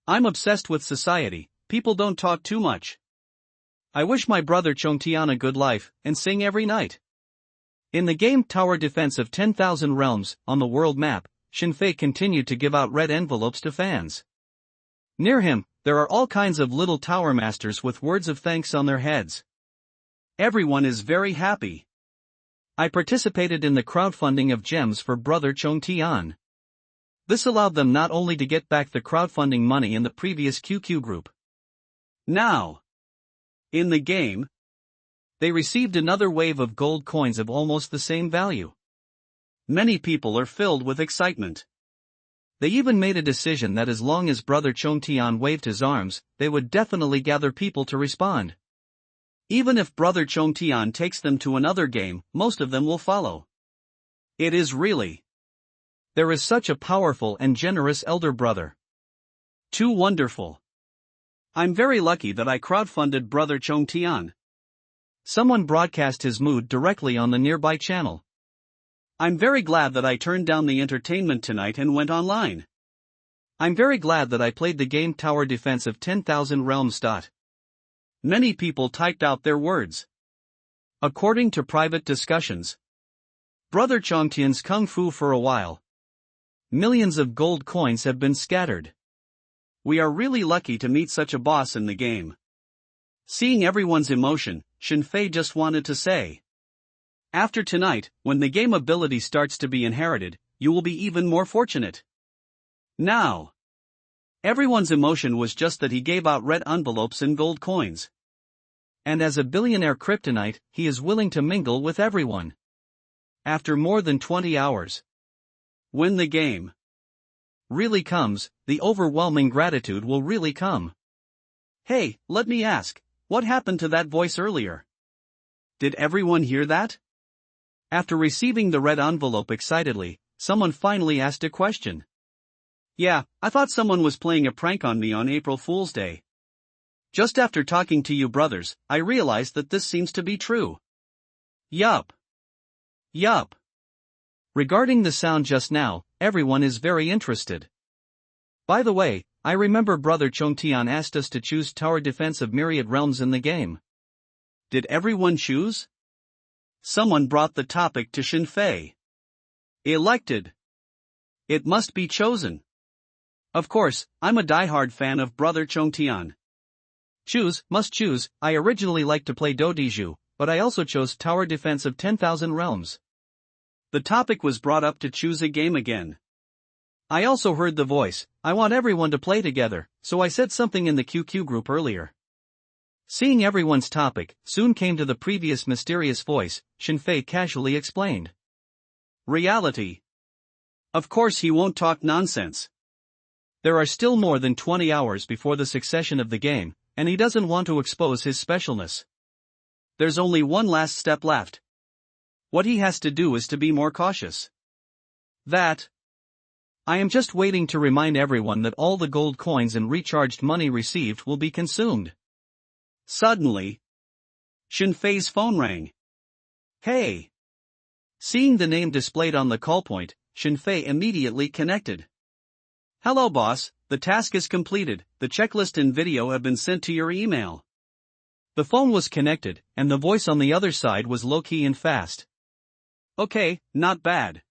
I'm obsessed with society, people don't talk too much. I wish my brother Chong Tian a good life, and sing every night. In the game Tower Defense of 10,000 Realms, on the world map, Xinfei continued to give out red envelopes to fans. Near him, there are all kinds of little tower masters with words of thanks on their heads. Everyone is very happy. I participated in the crowdfunding of gems for Brother Chong Tian. This allowed them not only to get back the crowdfunding money in the previous QQ group. Now, in the game, they received another wave of gold coins of almost the same value. Many people are filled with excitement. They even made a decision that as long as Brother Chong Tian waved his arms, they would definitely gather people to respond. Even if Brother Chong Tian takes them to another game, most of them will follow. It is really. There is such a powerful and generous elder brother. Too wonderful. I'm very lucky that I crowdfunded Brother Chong Tian. Someone broadcast his mood directly on the nearby channel. I'm very glad that I turned down the entertainment tonight and went online. I'm very glad that I played the game Tower Defense of 10,000 Realms. Many people typed out their words. According to private discussions, Brother Chong Tian's kung fu for a while. Millions of gold coins have been scattered. We are really lucky to meet such a boss in the game. Seeing everyone's emotion, Xinfei just wanted to say. After tonight, when the game ability starts to be inherited, you will be even more fortunate. Now. Everyone's emotion was just that he gave out red envelopes and gold coins. And as a billionaire kryptonite, he is willing to mingle with everyone. After more than 20 hours. When the game really comes, the overwhelming gratitude will really come. Hey, let me ask, what happened to that voice earlier? Did everyone hear that? After receiving the red envelope excitedly, someone finally asked a question. Yeah, I thought someone was playing a prank on me on April Fool's Day. Just after talking to you brothers, I realized that this seems to be true. Yup. Yup. Regarding the sound just now, everyone is very interested. By the way, I remember Brother Chong Tian asked us to choose Tower Defense of Myriad Realms in the game. Did everyone choose? Someone brought the topic to Xinfei. Elected. It must be chosen. Of course, I'm a diehard fan of Brother Chong Tian. Choose, must choose. I originally liked to play Dodiju, but I also chose Tower Defense of 10,000 Realms. The topic was brought up to choose a game again. I also heard the voice, I want everyone to play together, so I said something in the QQ group earlier. Seeing everyone's topic, soon came to the previous mysterious voice, Xinfei casually explained. Reality. Of course he won't talk nonsense. There are still more than 20 hours before the succession of the game, and he doesn't want to expose his specialness. There's only one last step left. What he has to do is to be more cautious. That. I am just waiting to remind everyone that all the gold coins and recharged money received will be consumed. Suddenly, Xinfei's phone rang. Hey. Seeing the name displayed on the call point, Shinfei immediately connected. Hello boss, the task is completed, the checklist and video have been sent to your email. The phone was connected, and the voice on the other side was low-key and fast. Okay, not bad.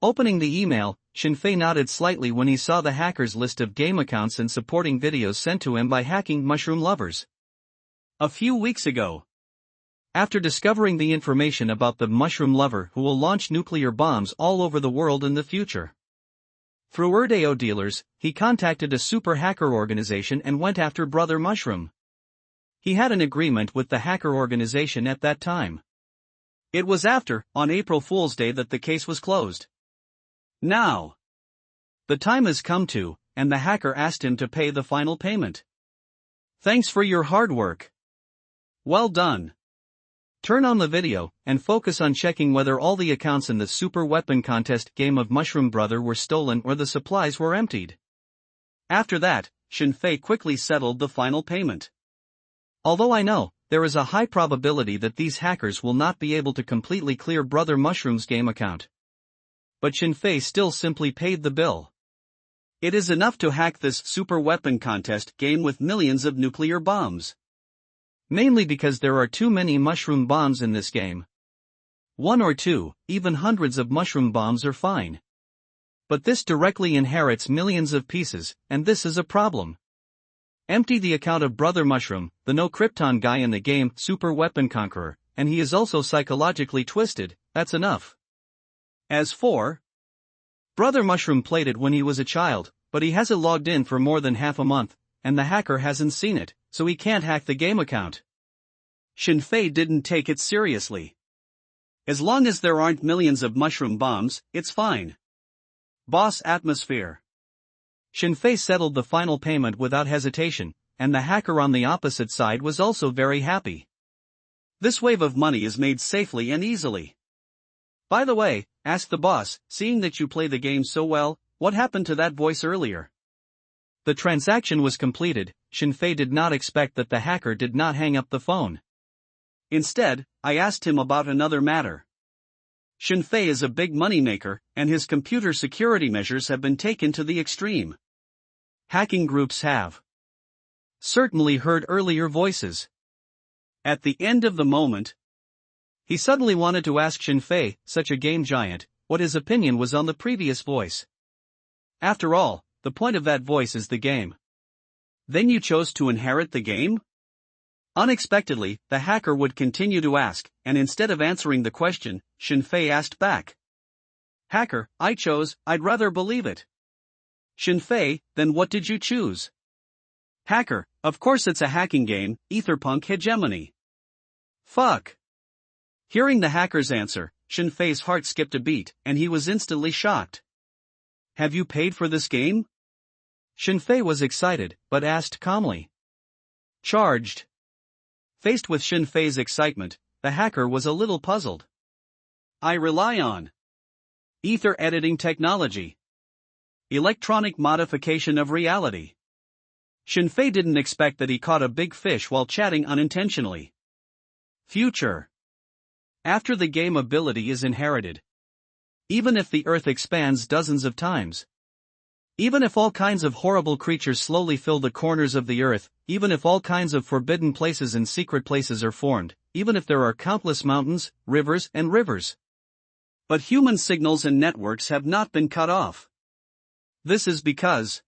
Opening the email, Shinfei nodded slightly when he saw the hacker's list of game accounts and supporting videos sent to him by hacking mushroom lovers. A few weeks ago. After discovering the information about the mushroom lover who will launch nuclear bombs all over the world in the future. Through Erdeo dealers, he contacted a super hacker organization and went after Brother Mushroom. He had an agreement with the hacker organization at that time. It was on April Fool's Day that the case was closed. Now, the time has come to, and the hacker asked him to pay the final payment. Thanks for your hard work. Well done. Turn on the video, and focus on checking whether all the accounts in the Super Weapon Contest game of Mushroom Brother were stolen or the supplies were emptied. After that, Shinfei quickly settled the final payment. Although I know, there is a high probability that these hackers will not be able to completely clear Brother Mushroom's game account. But Shinfei still simply paid the bill. It is enough to hack this Super Weapon Contest game with millions of nuclear bombs. Mainly because there are too many mushroom bombs in this game. 1 or 2, even hundreds of mushroom bombs are fine. But this directly inherits millions of pieces, and this is a problem. Empty the account of Brother Mushroom, the no Krypton guy in the game, Super Weapon Conqueror, and he is also psychologically twisted, that's enough. As for Brother Mushroom played it when he was a child, but he hasn't logged in for more than half a month, and the hacker hasn't seen it, so he can't hack the game account. Shinfei didn't take it seriously. As long as there aren't millions of mushroom bombs, it's fine. Boss atmosphere. Shinfei settled the final payment without hesitation, and the hacker on the opposite side was also very happy. This wave of money is made safely and easily. By the way, asked the boss, seeing that you play the game so well, what happened to that voice earlier? The transaction was completed. Shinfei did not expect that the hacker did not hang up the phone. Instead, I asked him about another matter. Shinfei is a big moneymaker, and his computer security measures have been taken to the extreme. Hacking groups have certainly heard earlier voices. At the end of the moment, he suddenly wanted to ask Shinfei, such a game giant, what his opinion was on the previous voice. After all, the point of that voice is the game. Then you chose to inherit the game? Unexpectedly, the hacker would continue to ask, and instead of answering the question, Shinfei asked back. Hacker, I chose, I'd rather believe it. Shinfei, then what did you choose? Hacker, of course it's a hacking game, Etherpunk Hegemony. Fuck. Hearing the hacker's answer, Shinfei's heart skipped a beat, and he was instantly shocked. Have you paid for this game? Shinfei was excited, but asked calmly. Charged. Faced with Shinfei's excitement, the hacker was a little puzzled. I rely on ether editing technology. Electronic modification of reality. Shinfei didn't expect that he caught a big fish while chatting unintentionally. Future. After the game ability is inherited. Even if the Earth expands dozens of times. Even if all kinds of horrible creatures slowly fill the corners of the Earth, even if all kinds of forbidden places and secret places are formed, even if there are countless mountains, rivers, and rivers. But human signals and networks have not been cut off. This is because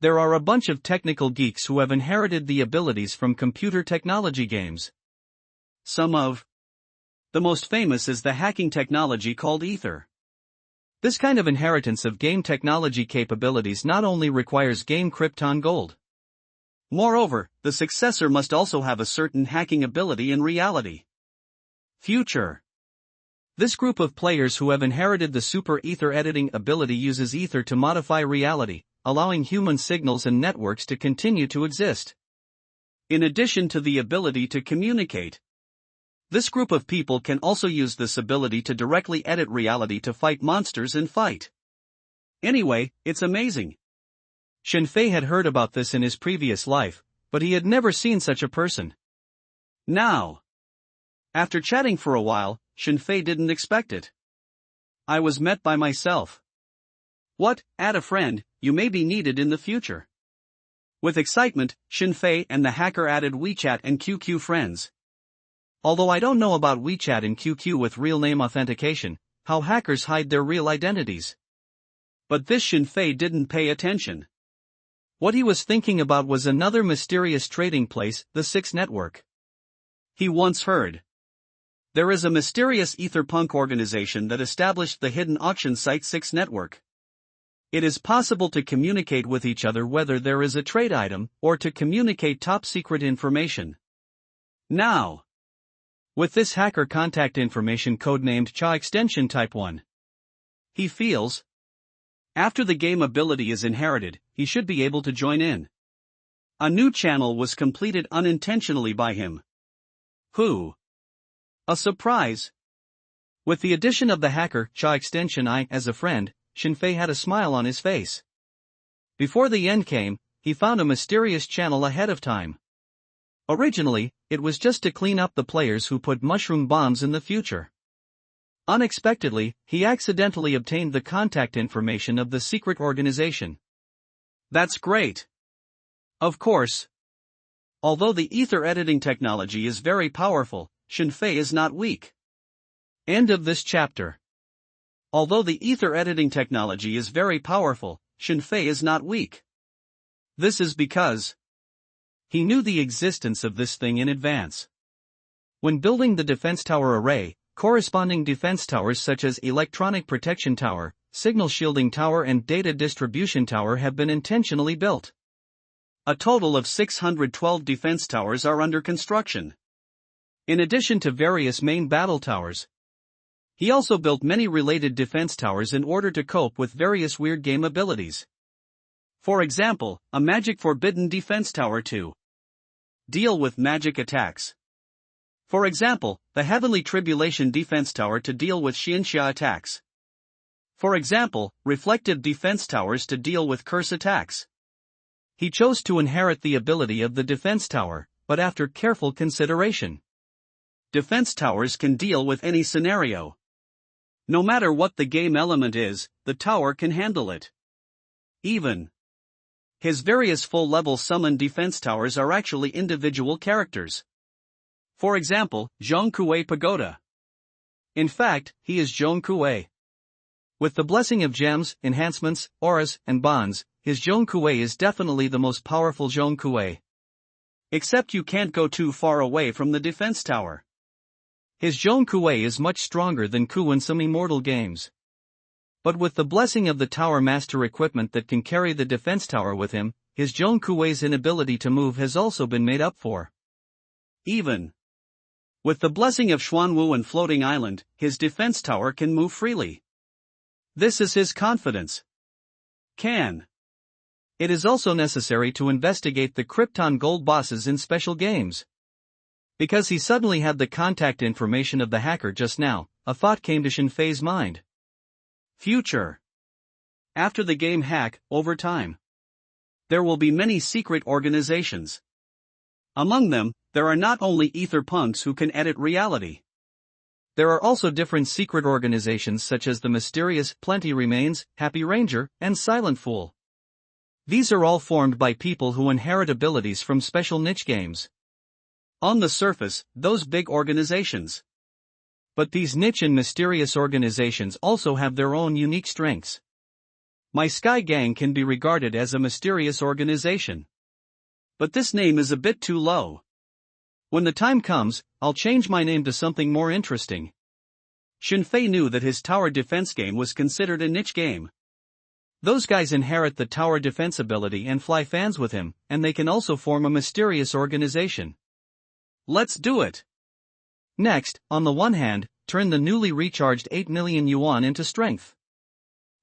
there are a bunch of technical geeks who have inherited the abilities from computer technology games. Some of the most famous is the hacking technology called Ether. This kind of inheritance of game technology capabilities not only requires game Krypton gold. Moreover, the successor must also have a certain hacking ability in reality. Future. This group of players who have inherited the super ether editing ability uses ether to modify reality, allowing human signals and networks to continue to exist. In addition to the ability to communicate, this group of people can also use this ability to directly edit reality to fight monsters and fight. Anyway, it's amazing. Shinfei had heard about this in his previous life, but he had never seen such a person. Now, After chatting for a while, Shinfei didn't expect it. I was met by myself. What, add a friend, you may be needed in the future. With excitement, Shinfei and the hacker added WeChat and QQ friends. Although I don't know about WeChat and QQ with real name authentication, how hackers hide their real identities. But this Shinfei didn't pay attention. What he was thinking about was another mysterious trading place, the Six Network. He once heard. There is a mysterious etherpunk organization that established the hidden auction site Six Network. It is possible to communicate with each other whether there is a trade item, or to communicate top secret information. Now, with this hacker contact information codenamed CHA extension type 1. He feels, after the game ability is inherited, he should be able to join in. A new channel was completed unintentionally by him. Who? A surprise. With the addition of the hacker CHA extension I as a friend, Shinfei had a smile on his face. Before the end came, he found a mysterious channel ahead of time. Originally, it was just to clean up the players who put mushroom bombs in the future. Unexpectedly, he accidentally obtained the contact information of the secret organization. That's great. Of course. Although the ether editing technology is very powerful, Shinfei is not weak. End of this chapter. Although the ether editing technology is very powerful, Shinfei is not weak. This is because he knew the existence of this thing in advance. When building the defense tower array, corresponding defense towers such as electronic protection tower, signal shielding tower and data distribution tower have been intentionally built. A total of 612 defense towers are under construction. In addition to various main battle towers, he also built many related defense towers in order to cope with various weird game abilities. For example, a magic forbidden defense tower to deal with magic attacks. For example, the Heavenly Tribulation defense tower to deal with Xianxia attacks. For example, reflective defense towers to deal with curse attacks. He chose to inherit the ability of the defense tower, but after careful consideration. Defense towers can deal with any scenario. No matter what the game element is, the tower can handle it. Even his various full-level summon defense towers are actually individual characters. For example, Zhongkuei Pagoda. In fact, he is Zhongkuei. With the blessing of gems, enhancements, auras, and bonds, his Zhongkuei is definitely the most powerful Zhongkuei. Except you can't go too far away from the defense tower. His Zhongkuei is much stronger than Ku in some immortal games. But with the blessing of the Tower Master equipment that can carry the defense tower with him, his Zhongkuei's inability to move has also been made up for. Even with the blessing of Xuanwu and Floating Island, his defense tower can move freely. This is his confidence. It is also necessary to investigate the Krypton Gold bosses in special games. Because he suddenly had the contact information of the hacker just now, a thought came to Shinfei's mind. Future. After the game hack, over time, there will be many secret organizations. Among them, there are not only ether punks who can edit reality. There are also different secret organizations such as the mysterious Plenty Remains, Happy Ranger, and Silent Fool. These are all formed by people who inherit abilities from special niche games. On the surface, those big organizations. But these niche and mysterious organizations also have their own unique strengths. My Sky Gang can be regarded as a mysterious organization. But this name is a bit too low. When the time comes, I'll change my name to something more interesting. Shinfei knew that his tower defense game was considered a niche game. Those guys inherit the tower defense ability and fly fans with him, and they can also form a mysterious organization. Let's do it. Next, on the one hand, turn the newly recharged 8 million yuan into strength.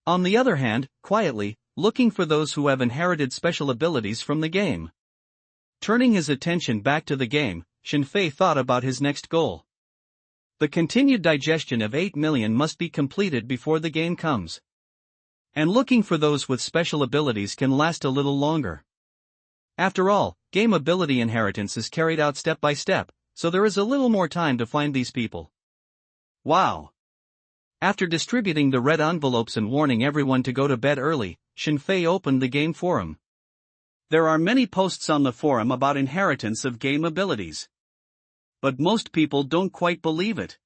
On the other hand, quietly, looking for those who have inherited special abilities from the game. Turning his attention back to the game, Shinfei thought about his next goal. The continued digestion of 8 million must be completed before the game comes. And looking for those with special abilities can last a little longer. After all, game ability inheritance is carried out step by step, so there is a little more time to find these people. Wow. After distributing the red envelopes and warning everyone to go to bed early, Shinfei opened the game forum. There are many posts on the forum about inheritance of game abilities. But most people don't quite believe it.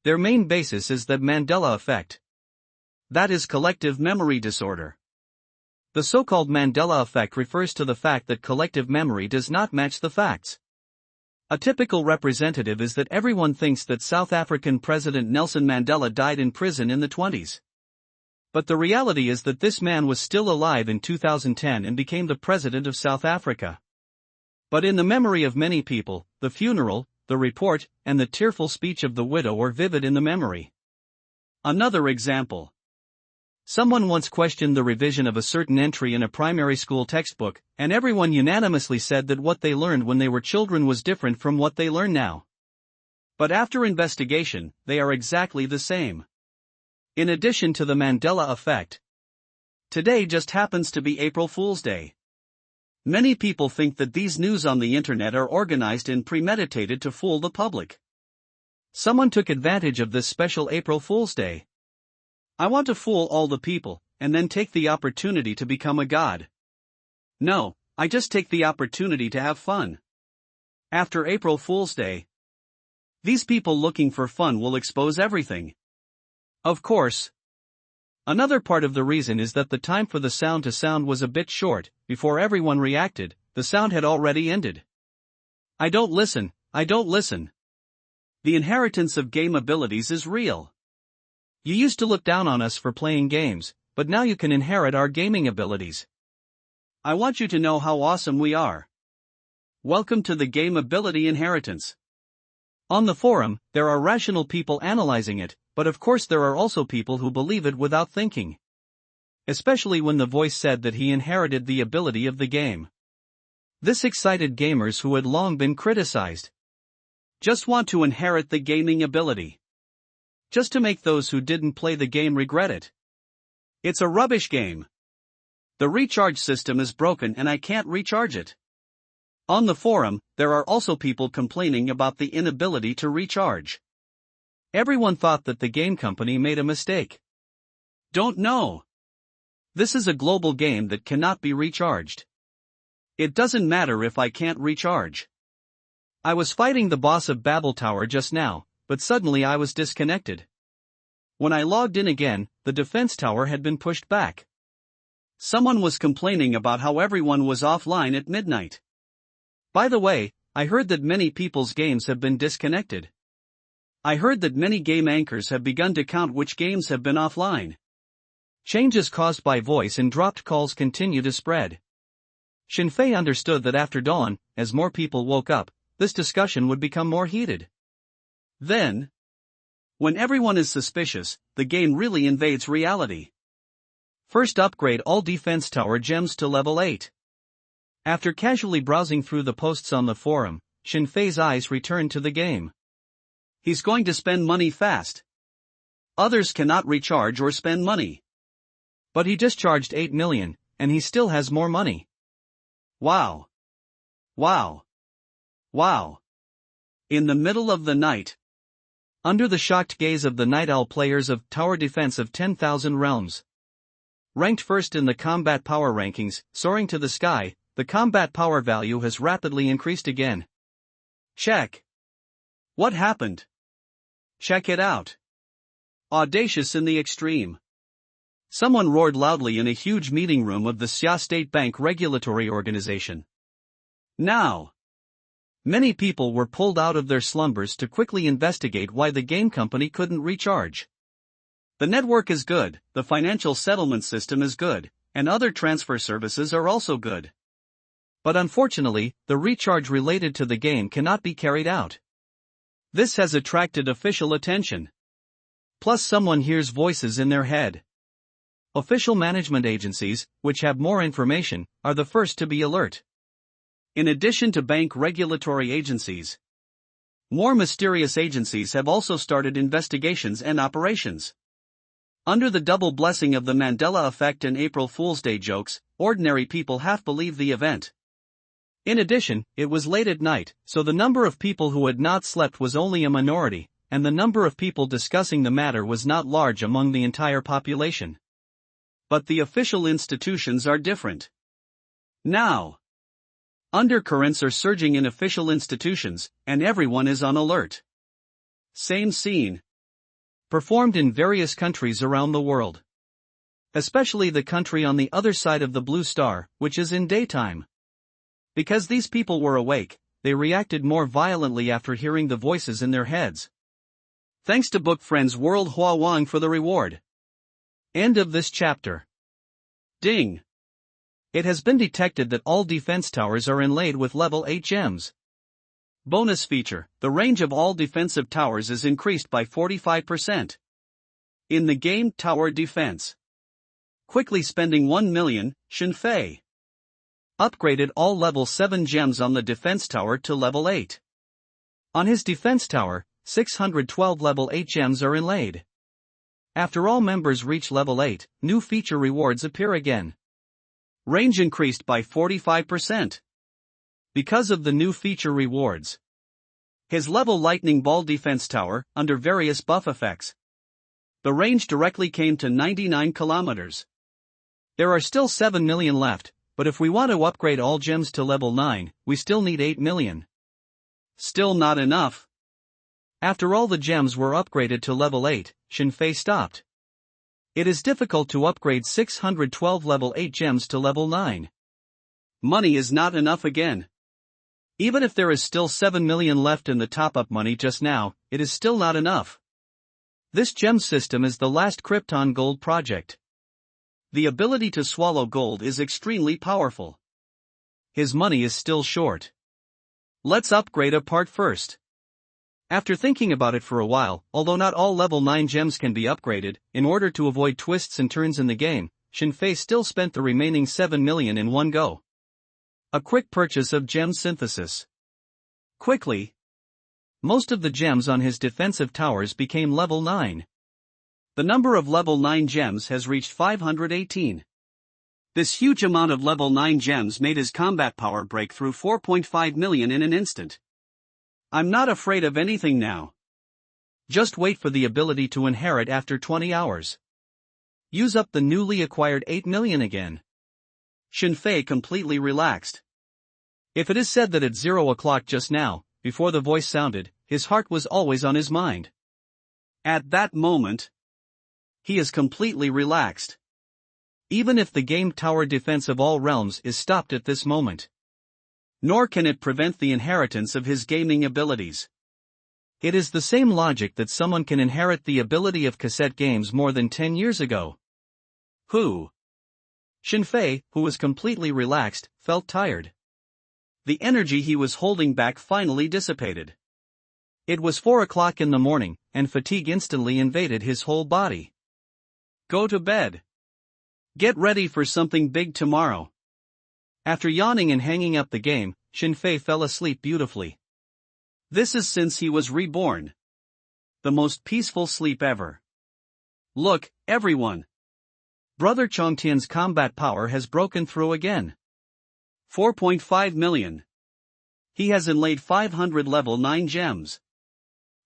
Their main basis is the Mandela effect. That is collective memory disorder. The so-called Mandela effect refers to the fact that collective memory does not match the facts. A typical representative is that everyone thinks that South African President Nelson Mandela died in prison in the 20s. But the reality is that this man was still alive in 2010 and became the president of South Africa. But in the memory of many people, the funeral, the report, and the tearful speech of the widow are vivid in the memory. Another example. Someone once questioned the revision of a certain entry in a primary school textbook, and everyone unanimously said that what they learned when they were children was different from what they learn now. But after investigation, they are exactly the same. In addition to the Mandela effect, today just happens to be April Fool's Day. Many people think that these news on the internet are organized and premeditated to fool the public. Someone took advantage of this special April Fool's Day. I want to fool all the people, and then take the opportunity to become a god. No, I just take the opportunity to have fun. After April Fool's Day, these people looking for fun will expose everything. Of course. Another part of the reason is that the time for the sound to sound was a bit short. Before everyone reacted, the sound had already ended. I don't listen. The inheritance of game abilities is real. You used to look down on us for playing games, but now you can inherit our gaming abilities. I want you to know how awesome we are. Welcome to the game ability inheritance. On the forum, there are rational people analyzing it, but of course there are also people who believe it without thinking. Especially when the voice said that he inherited the ability of the game. This excited gamers who had long been criticized. Just want to inherit the gaming ability. Just to make those who didn't play the game regret it. It's a rubbish game. The recharge system is broken and I can't recharge it. On the forum, there are also people complaining about the inability to recharge. Everyone thought that the game company made a mistake. Don't know. This is a global game that cannot be recharged. It doesn't matter if I can't recharge. I was fighting the boss of Babel Tower just now, but suddenly I was disconnected. When I logged in again, the defense tower had been pushed back. Someone was complaining about how everyone was offline at midnight. By the way, I heard that many people's games have been disconnected. I heard that many game anchors have begun to count which games have been offline. Changes caused by voice and dropped calls continue to spread. Shinfei understood that after dawn, as more people woke up, this discussion would become more heated. Then, when everyone is suspicious, the game really invades reality. First, upgrade all defense tower gems to level 8. After casually browsing through the posts on the forum, Shinfei's eyes returned to the game. He's going to spend money fast. Others cannot recharge or spend money. But he just charged 8 million, and he still has more money. Wow. Wow. Wow. In the middle of the night. Under the shocked gaze of the Night Owl players of Tower Defense of 10,000 Realms. Ranked first in the combat power rankings, soaring to the sky, the combat power value has rapidly increased again. Check. What happened? Check it out. Audacious in the extreme. Someone roared loudly in a huge meeting room of the Xia State Bank Regulatory Organization. Now. Many people were pulled out of their slumbers to quickly investigate why the game company couldn't recharge. The network is good, the financial settlement system is good, and other transfer services are also good. But unfortunately, the recharge related to the game cannot be carried out. This has attracted official attention. Plus someone hears voices in their head. Official management agencies, which have more information, are the first to be alert. In addition to bank regulatory agencies, more mysterious agencies have also started investigations and operations. Under the double blessing of the Mandela effect and April Fool's Day jokes, ordinary people half believe the event. In addition, it was late at night, so the number of people who had not slept was only a minority, and the number of people discussing the matter was not large among the entire population. But the official institutions are different. Now, undercurrents are surging in official institutions, and everyone is on alert. Same scene. Performed in various countries around the world. Especially the country on the other side of the blue star, which is in daytime. Because these people were awake, they reacted more violently after hearing the voices in their heads. Thanks to Book Friends World Hua Wang for the reward. End of this chapter. Ding. It has been detected that all defense towers are inlaid with level 8 gems. Bonus feature, the range of all defensive towers is increased by 45%. In the game Tower Defense. Quickly spending 1 million, Shenfei upgraded all level 7 gems on the defense tower to level 8. On his defense tower, 612 level 8 gems are inlaid. After all members reach level 8, new feature rewards appear again. Range increased by 45%. Because of the new feature rewards. His level lightning ball defense tower, under various buff effects. The range directly came to 99 kilometers. There are still 7 million left, but if we want to upgrade all gems to level 9, we still need 8 million. Still not enough. After all the gems were upgraded to level 8, Shenfei stopped. It is difficult to upgrade 612 level 8 gems to level 9. Money is not enough again. Even if there is still 7 million left in the top-up money just now, it is still not enough. This gem system is the last Krypton Gold project. The ability to swallow gold is extremely powerful. His money is still short. Let's upgrade a part first. After thinking about it for a while, although not all level 9 gems can be upgraded, in order to avoid twists and turns in the game, Shenfei still spent the remaining 7 million in one go. A quick purchase of gem synthesis. Quickly. Most of the gems on his defensive towers became level 9. The number of level 9 gems has reached 518. This huge amount of level 9 gems made his combat power break through 4.5 million in an instant. I'm not afraid of anything now. Just wait for the ability to inherit after 20 hours. Use up the newly acquired 8 million again. Shenfei completely relaxed. If it is said that at 0 o'clock just now, before the voice sounded, his heart was always on his mind. At that moment, he is completely relaxed. Even if the game tower defense of all realms is stopped at this moment. Nor can it prevent the inheritance of his gaming abilities. It is the same logic that someone can inherit the ability of cassette games more than 10 years ago. Who? Shenfei, who was completely relaxed, felt tired. The energy he was holding back finally dissipated. It was 4 o'clock in the morning, and fatigue instantly invaded his whole body. Go to bed. Get ready for something big tomorrow. After yawning and hanging up the game, Shenfei fell asleep beautifully. This is since he was reborn. The most peaceful sleep ever. Look, everyone. Brother Chongtian's combat power has broken through again. 4.5 million. He has inlaid 500 level 9 gems.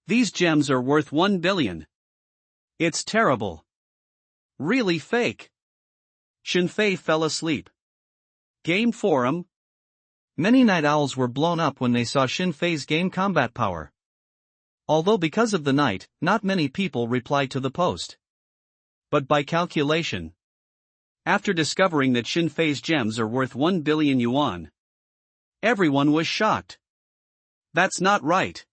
These gems are worth 1 billion. It's terrible. Really fake. Shenfei fell asleep. Game forum. Many night owls were blown up when they saw Shenfei's game combat power. Although because of the night, not many people replied to the post. But by calculation, after discovering that Shenfei's gems are worth 1 billion yuan, everyone was shocked. That's not right.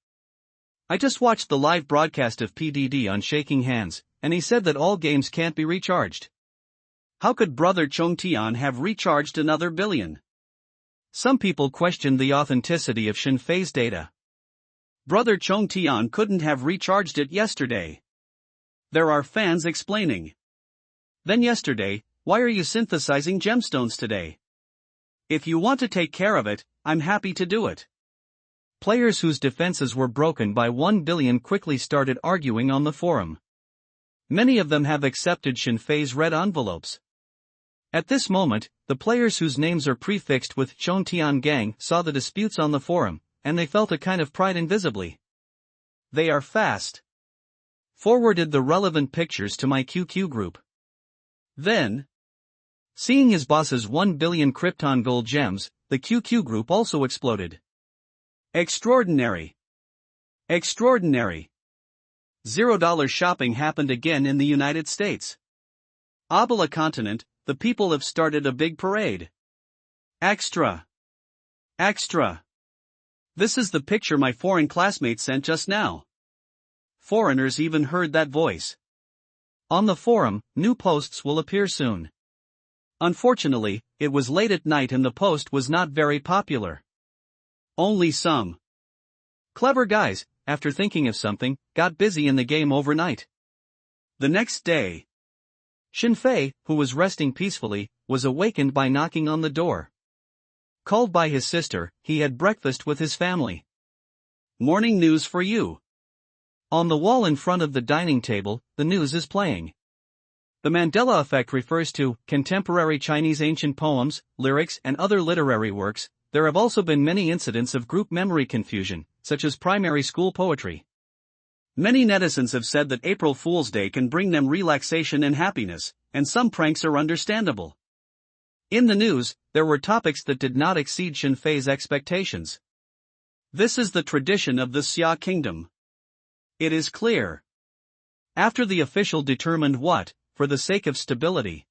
I just watched the live broadcast of PDD on Shaking Hands, and he said that all games can't be recharged. How could Brother Chongtian have recharged another billion? Some people questioned the authenticity of Shenfei's data. Brother Chongtian couldn't have recharged it yesterday. There are fans explaining. Then yesterday, why are you synthesizing gemstones today? If you want to take care of it, I'm happy to do it. Players whose defenses were broken by 1 billion quickly started arguing on the forum. Many of them have accepted Shenfei's red envelopes. At this moment, the players whose names are prefixed with Chontian Gang saw the disputes on the forum, and they felt a kind of pride invisibly. They are fast. Forwarded the relevant pictures to my QQ group. Then, seeing his boss's 1 billion Krypton gold gems, the QQ group also exploded. Extraordinary. Extraordinary. $0 shopping happened again in the United States. Abala continent, the people have started a big parade. Extra. Extra. This is the picture my foreign classmate sent just now. Foreigners even heard that voice. On the forum, new posts will appear soon. Unfortunately, it was late at night and the post was not very popular. Only some clever guys, after thinking of something, got busy in the game overnight. The next day, Shinfei, who was resting peacefully, was awakened by knocking on the door. Called by his sister, he had breakfast with his family. Morning news for you. On the wall in front of the dining table, the news is playing. The Mandela effect refers to contemporary Chinese ancient poems, lyrics, and other literary works. There have also been many incidents of group memory confusion, such as primary school poetry. Many netizens have said that April Fool's Day can bring them relaxation and happiness, and some pranks are understandable. In the news, there were topics that did not exceed Shinfei's expectations. This is the tradition of the Xia kingdom. It is clear. After the official determined what, for the sake of stability,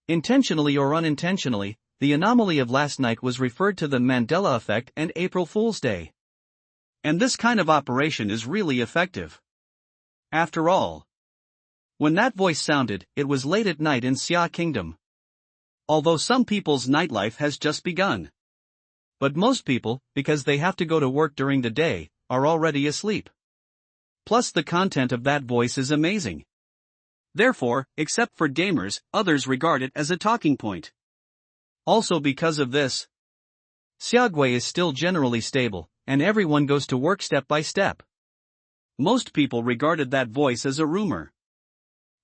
intentionally or unintentionally, the anomaly of last night was referred to the Mandela effect and April Fool's Day. And this kind of operation is really effective. After all, when that voice sounded, it was late at night in Xia Kingdom. Although some people's nightlife has just begun. But most people, because they have to go to work during the day, are already asleep. Plus the content of that voice is amazing. Therefore, except for gamers, others regard it as a talking point. Also because of this, Xiaogui is still generally stable, and everyone goes to work step by step. Most people regarded that voice as a rumor.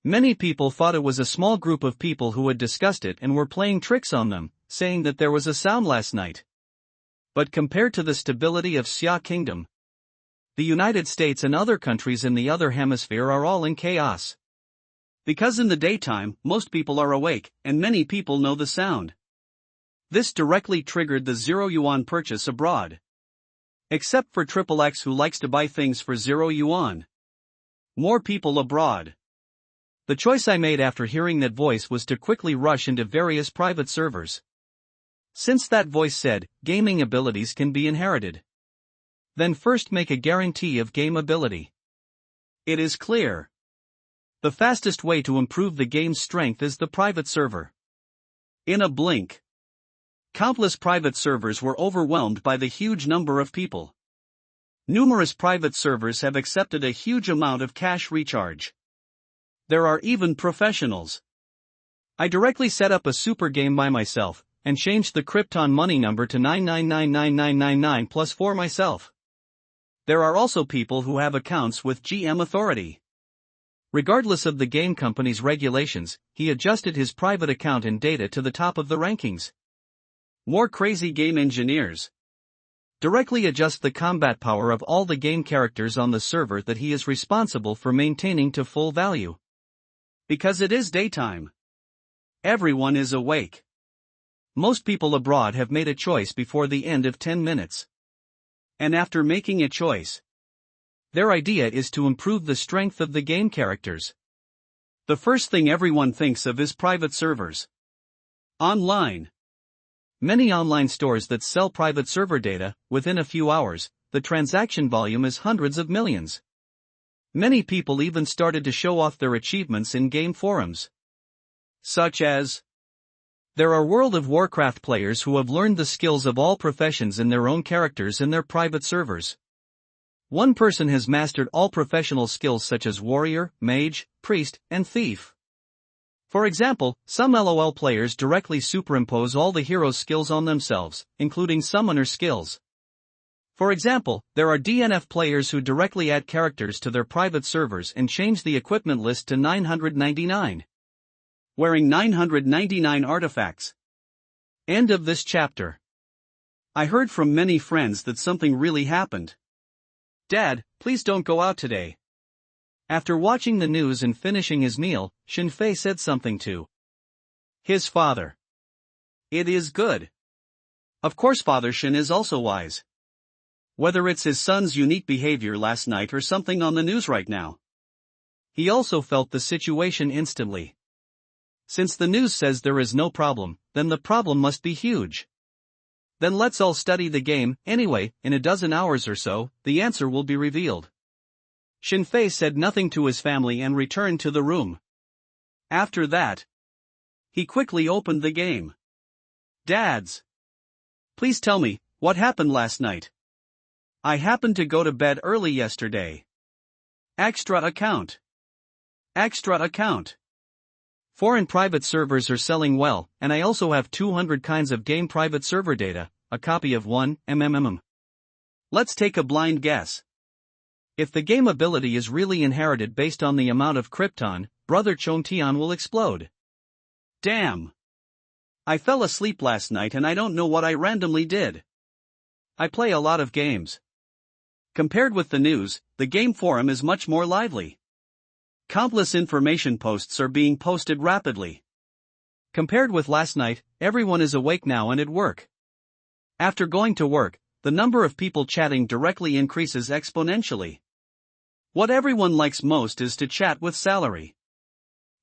Many people thought it was a small group of people who had discussed it and were playing tricks on them, saying that there was a sound last night. But compared to the stability of Xia Kingdom, the United States and other countries in the other hemisphere are all in chaos. Because in the daytime, most people are awake, and many people know the sound. This directly triggered the 0 yuan purchase abroad. Except for XXX who likes to buy things for 0 yuan. More people abroad. The choice I made after hearing that voice was to quickly rush into various private servers. Since that voice said, gaming abilities can be inherited. Then first make a guarantee of game ability. It is clear. The fastest way to improve the game's strength is the private server. In a blink, countless private servers were overwhelmed by the huge number of people. Numerous private servers have accepted a huge amount of cash recharge. There are even professionals. I directly set up a super game by myself, and changed the Krypton money number to 9999999 plus 4 myself. There are also people who have accounts with GM Authority. Regardless of the game company's regulations, he adjusted his private account and data to the top of the rankings. More crazy game engineers directly adjust the combat power of all the game characters on the server that he is responsible for maintaining to full value. Because it is daytime. Everyone is awake. Most people abroad have made a choice before the end of 10 minutes. And after making a choice, their idea is to improve the strength of the game characters. The first thing everyone thinks of is private servers. Online. Many online stores that sell private server data, within a few hours, the transaction volume is hundreds of millions. Many people even started to show off their achievements in game forums. Such as, there are World of Warcraft players who have learned the skills of all professions in their own characters in their private servers. One person has mastered all professional skills such as warrior, mage, priest, and thief. For example, some LOL players directly superimpose all the heroes' skills on themselves, including summoner skills. For example, there are DNF players who directly add characters to their private servers and change the equipment list to 999. wearing 999 artifacts. End of this chapter. I heard from many friends that something really happened. Dad, please don't go out today. After watching the news and finishing his meal, Shinfei said something to his father. It is good. Of course, Father Shin is also wise. Whether it's his son's unique behavior last night or something on the news right now. He also felt the situation instantly. Since the news says there is no problem, then the problem must be huge. Then let's all study the game. Anyway, in a dozen hours or so, the answer will be revealed. Shinfei said nothing to his family and returned to the room. After that, he quickly opened the game. Dads, please tell me, what happened last night? I happened to go to bed early yesterday. Extra account. Extra account. Foreign private servers are selling well, and I also have 200 kinds of game private server data, a copy of 1 MMM. Let's take a blind guess. If the game ability is really inherited based on the amount of Krypton, Brother Chontian will explode. Damn. I fell asleep last night and I don't know what I randomly did. I play a lot of games. Compared with the news, the game forum is much more lively. Countless information posts are being posted rapidly. Compared with last night, everyone is awake now and at work. After going to work, the number of people chatting directly increases exponentially. What everyone likes most is to chat with salary.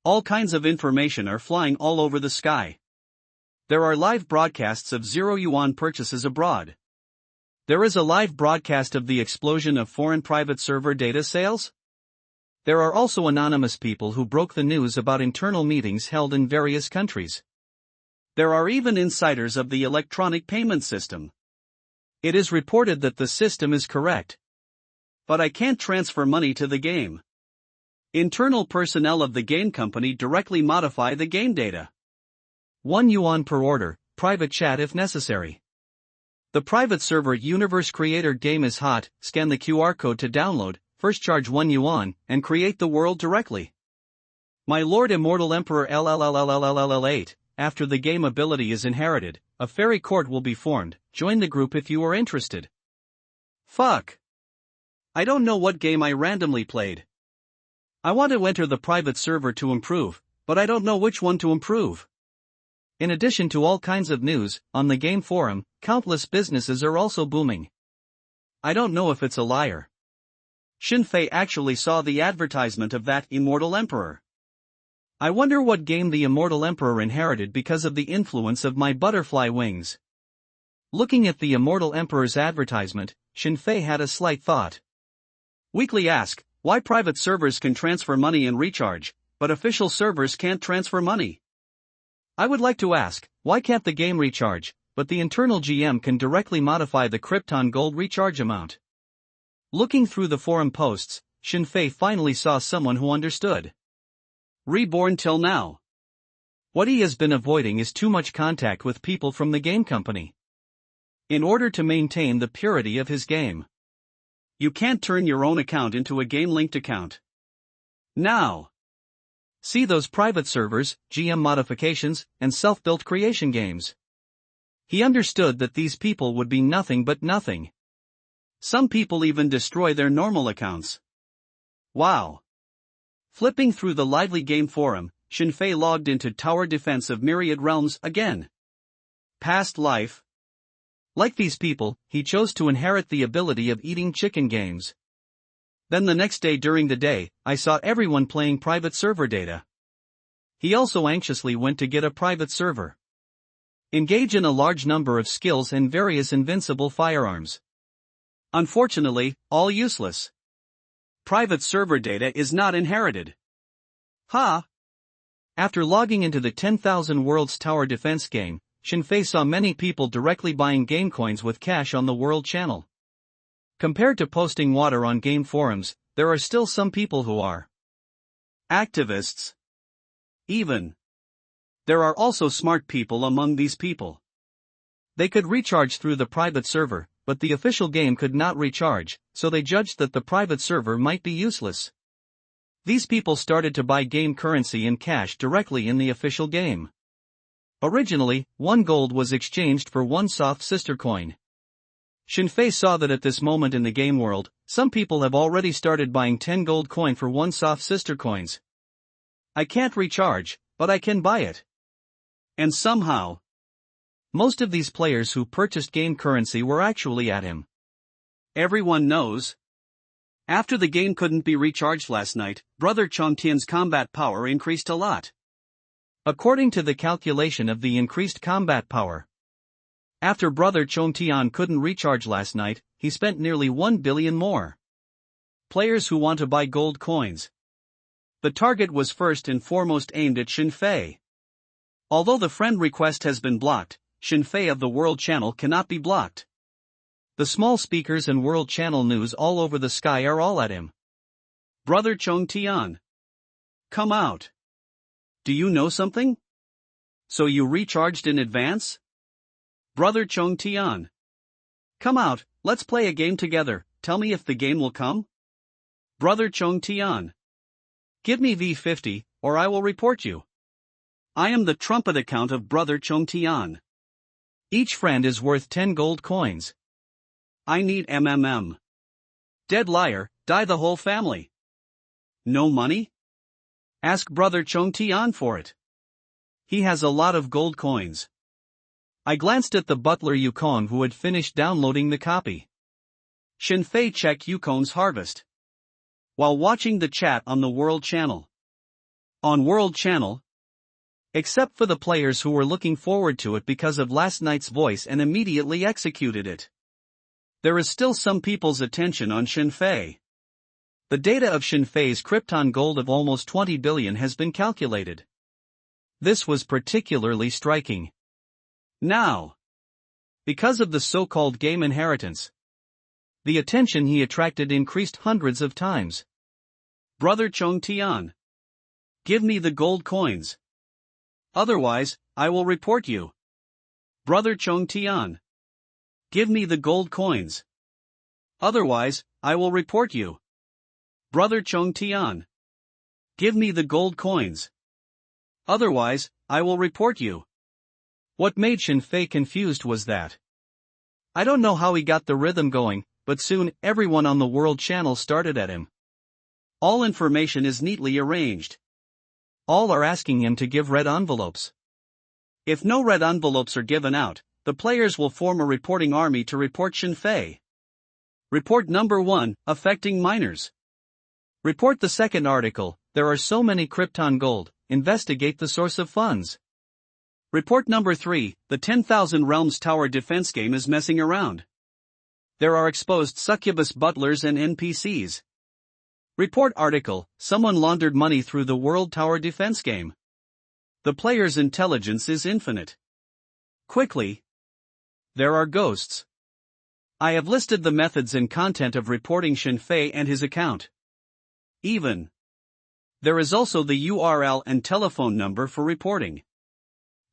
All kinds of information are flying all over the sky. There are live broadcasts of 0 yuan purchases abroad. There is a live broadcast of the explosion of foreign private server data sales. There are also anonymous people who broke the news about internal meetings held in various countries. There are even insiders of the electronic payment system. It is reported that the system is correct. But I can't transfer money to the game. Internal personnel of the game company directly modify the game data. 1 yuan per order, private chat if necessary. The private server Universe Creator game is hot. Scan the QR code to download. First charge 1 yuan, and create the world directly. My Lord Immortal Emperor LLLLLLL8, after the game ability is inherited, a fairy court will be formed. Join the group if you are interested. Fuck. I don't know what game I randomly played. I want to enter the private server to improve, but I don't know which one to improve. In addition to all kinds of news, on the game forum, countless businesses are also booming. I don't know if it's a liar. Shinfei actually saw the advertisement of that Immortal Emperor. I wonder what game the Immortal Emperor inherited because of the influence of my butterfly wings. Looking at the Immortal Emperor's advertisement, Shinfei had a slight thought. Weekly ask, why private servers can transfer money and recharge, but official servers can't transfer money? I would like to ask, why can't the game recharge, but the internal GM can directly modify the Krypton Gold recharge amount? Looking through the forum posts, Shinfei finally saw someone who understood. Reborn till now. What he has been avoiding is too much contact with people from the game company. In order to maintain the purity of his game. You can't turn your own account into a game-linked account. Now. See those private servers, GM modifications, and self-built creation games. He understood that these people would be nothing but nothing. Some people even destroy their normal accounts. Wow. Flipping through the lively game forum, Shinfei logged into Tower Defense of Myriad Realms again. Past life. Like these people, he chose to inherit the ability of eating chicken games. Then the next day during the day, I saw everyone playing private server data. He also anxiously went to get a private server. Engage in a large number of skills and various invincible firearms. Unfortunately, all useless. Private server data is not inherited. Ha! After logging into the 10,000 Worlds Tower Defense game, Shinfei saw many people directly buying game coins with cash on the World channel. Compared to posting water on game forums, there are still some people who are activists. Even. There are also smart people among these people. They could recharge through the private server, but the official game could not recharge, so they judged that the private server might be useless. These people started to buy game currency in cash directly in the official game. Originally, 1 gold was exchanged for 1 soft sister coin. Shinfei saw that at this moment in the game world, some people have already started buying 10 gold coin for 1 soft sister coins. I can't recharge, but I can buy it. And somehow, most of these players who purchased game currency were actually at him. Everyone knows. After the game couldn't be recharged last night, Brother Chongtian's combat power increased a lot. According to the calculation of the increased combat power, after Brother Chongtian couldn't recharge last night, he spent nearly 1 billion more. Players who want to buy gold coins. The target was first and foremost aimed at Shinfei. Although the friend request has been blocked, Shinfei of the World Channel cannot be blocked. The small speakers and World Channel news all over the sky are all at him. Brother Chongtian, come out. Do you know something? So you recharged in advance? Brother Chongtian, come out, let's play a game together, tell me if the game will come? Brother Chongtian, give me V50, or I will report you. I am the trumpet account of Brother Chongtian. Each friend is worth 10 gold coins. I need MMM. Dead liar, die the whole family. No money? Ask Brother Chongtian for it. He has a lot of gold coins. I glanced at the butler Yukon who had finished downloading the copy. Shinfei check Yukon's harvest. While watching the chat on the World Channel. On World Channel, except for the players who were looking forward to it because of last night's voice and immediately executed it. There is still some people's attention on Shinfei. The data of Shinfei's Krypton gold of almost 20 billion has been calculated. This was particularly striking. Now, because of the so-called game inheritance, the attention he attracted increased hundreds of times. Brother Chongtian, give me the gold coins. Otherwise, I will report you. Brother Chongtian, give me the gold coins. Otherwise, I will report you. Brother Chongtian, give me the gold coins. Otherwise, I will report you. What made Shinfei confused was that, I don't know how he got the rhythm going, but soon everyone on the World Channel started at him. All information is neatly arranged. All are asking him to give red envelopes. If no red envelopes are given out, the players will form a reporting army to report Shinfei. Report number 1, affecting minors. Report the second article, there are so many Krypton gold, investigate the source of funds. Report number 3, the 10,000 Realms Tower defense game is messing around. There are exposed succubus butlers and NPCs. Report article, someone laundered money through the World Tower defense game. The player's intelligence is infinite. Quickly. There are ghosts. I have listed the methods and content of reporting Shinfei and his account. Even. There is also the URL and telephone number for reporting.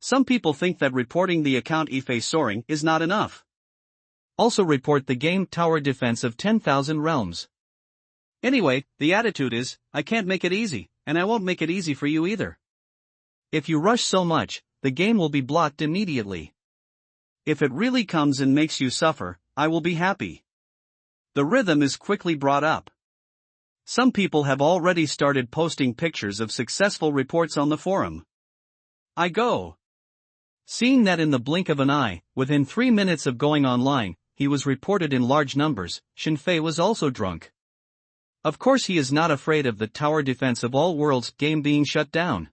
Some people think that reporting the account Ife Soaring is not enough. Also report the game tower defense of 10,000 realms. Anyway, the attitude is, I can't make it easy, and I won't make it easy for you either. If you rush so much, the game will be blocked immediately. If it really comes and makes you suffer, I will be happy. The rhythm is quickly brought up. Some people have already started posting pictures of successful reports on the forum. I go. Seeing that in the blink of an eye, within 3 minutes of going online, he was reported in large numbers, Shinfei was also drunk. Of course he is not afraid of the tower defense of all worlds game being shut down.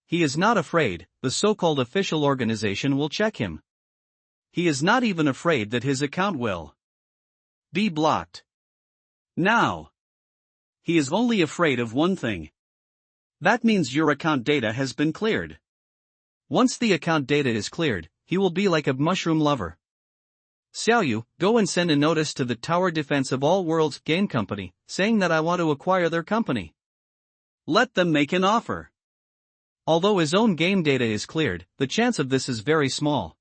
He is not afraid, the so-called official organization will check him. He is not even afraid that his account will be blocked. Now. He is only afraid of one thing. That means your account data has been cleared. Once the account data is cleared, he will be like a mushroom lover. Xiaoyu, go and send a notice to the Tower Defense of All Worlds game company, saying that I want to acquire their company. Let them make an offer. Although his own game data is cleared, the chance of this is very small.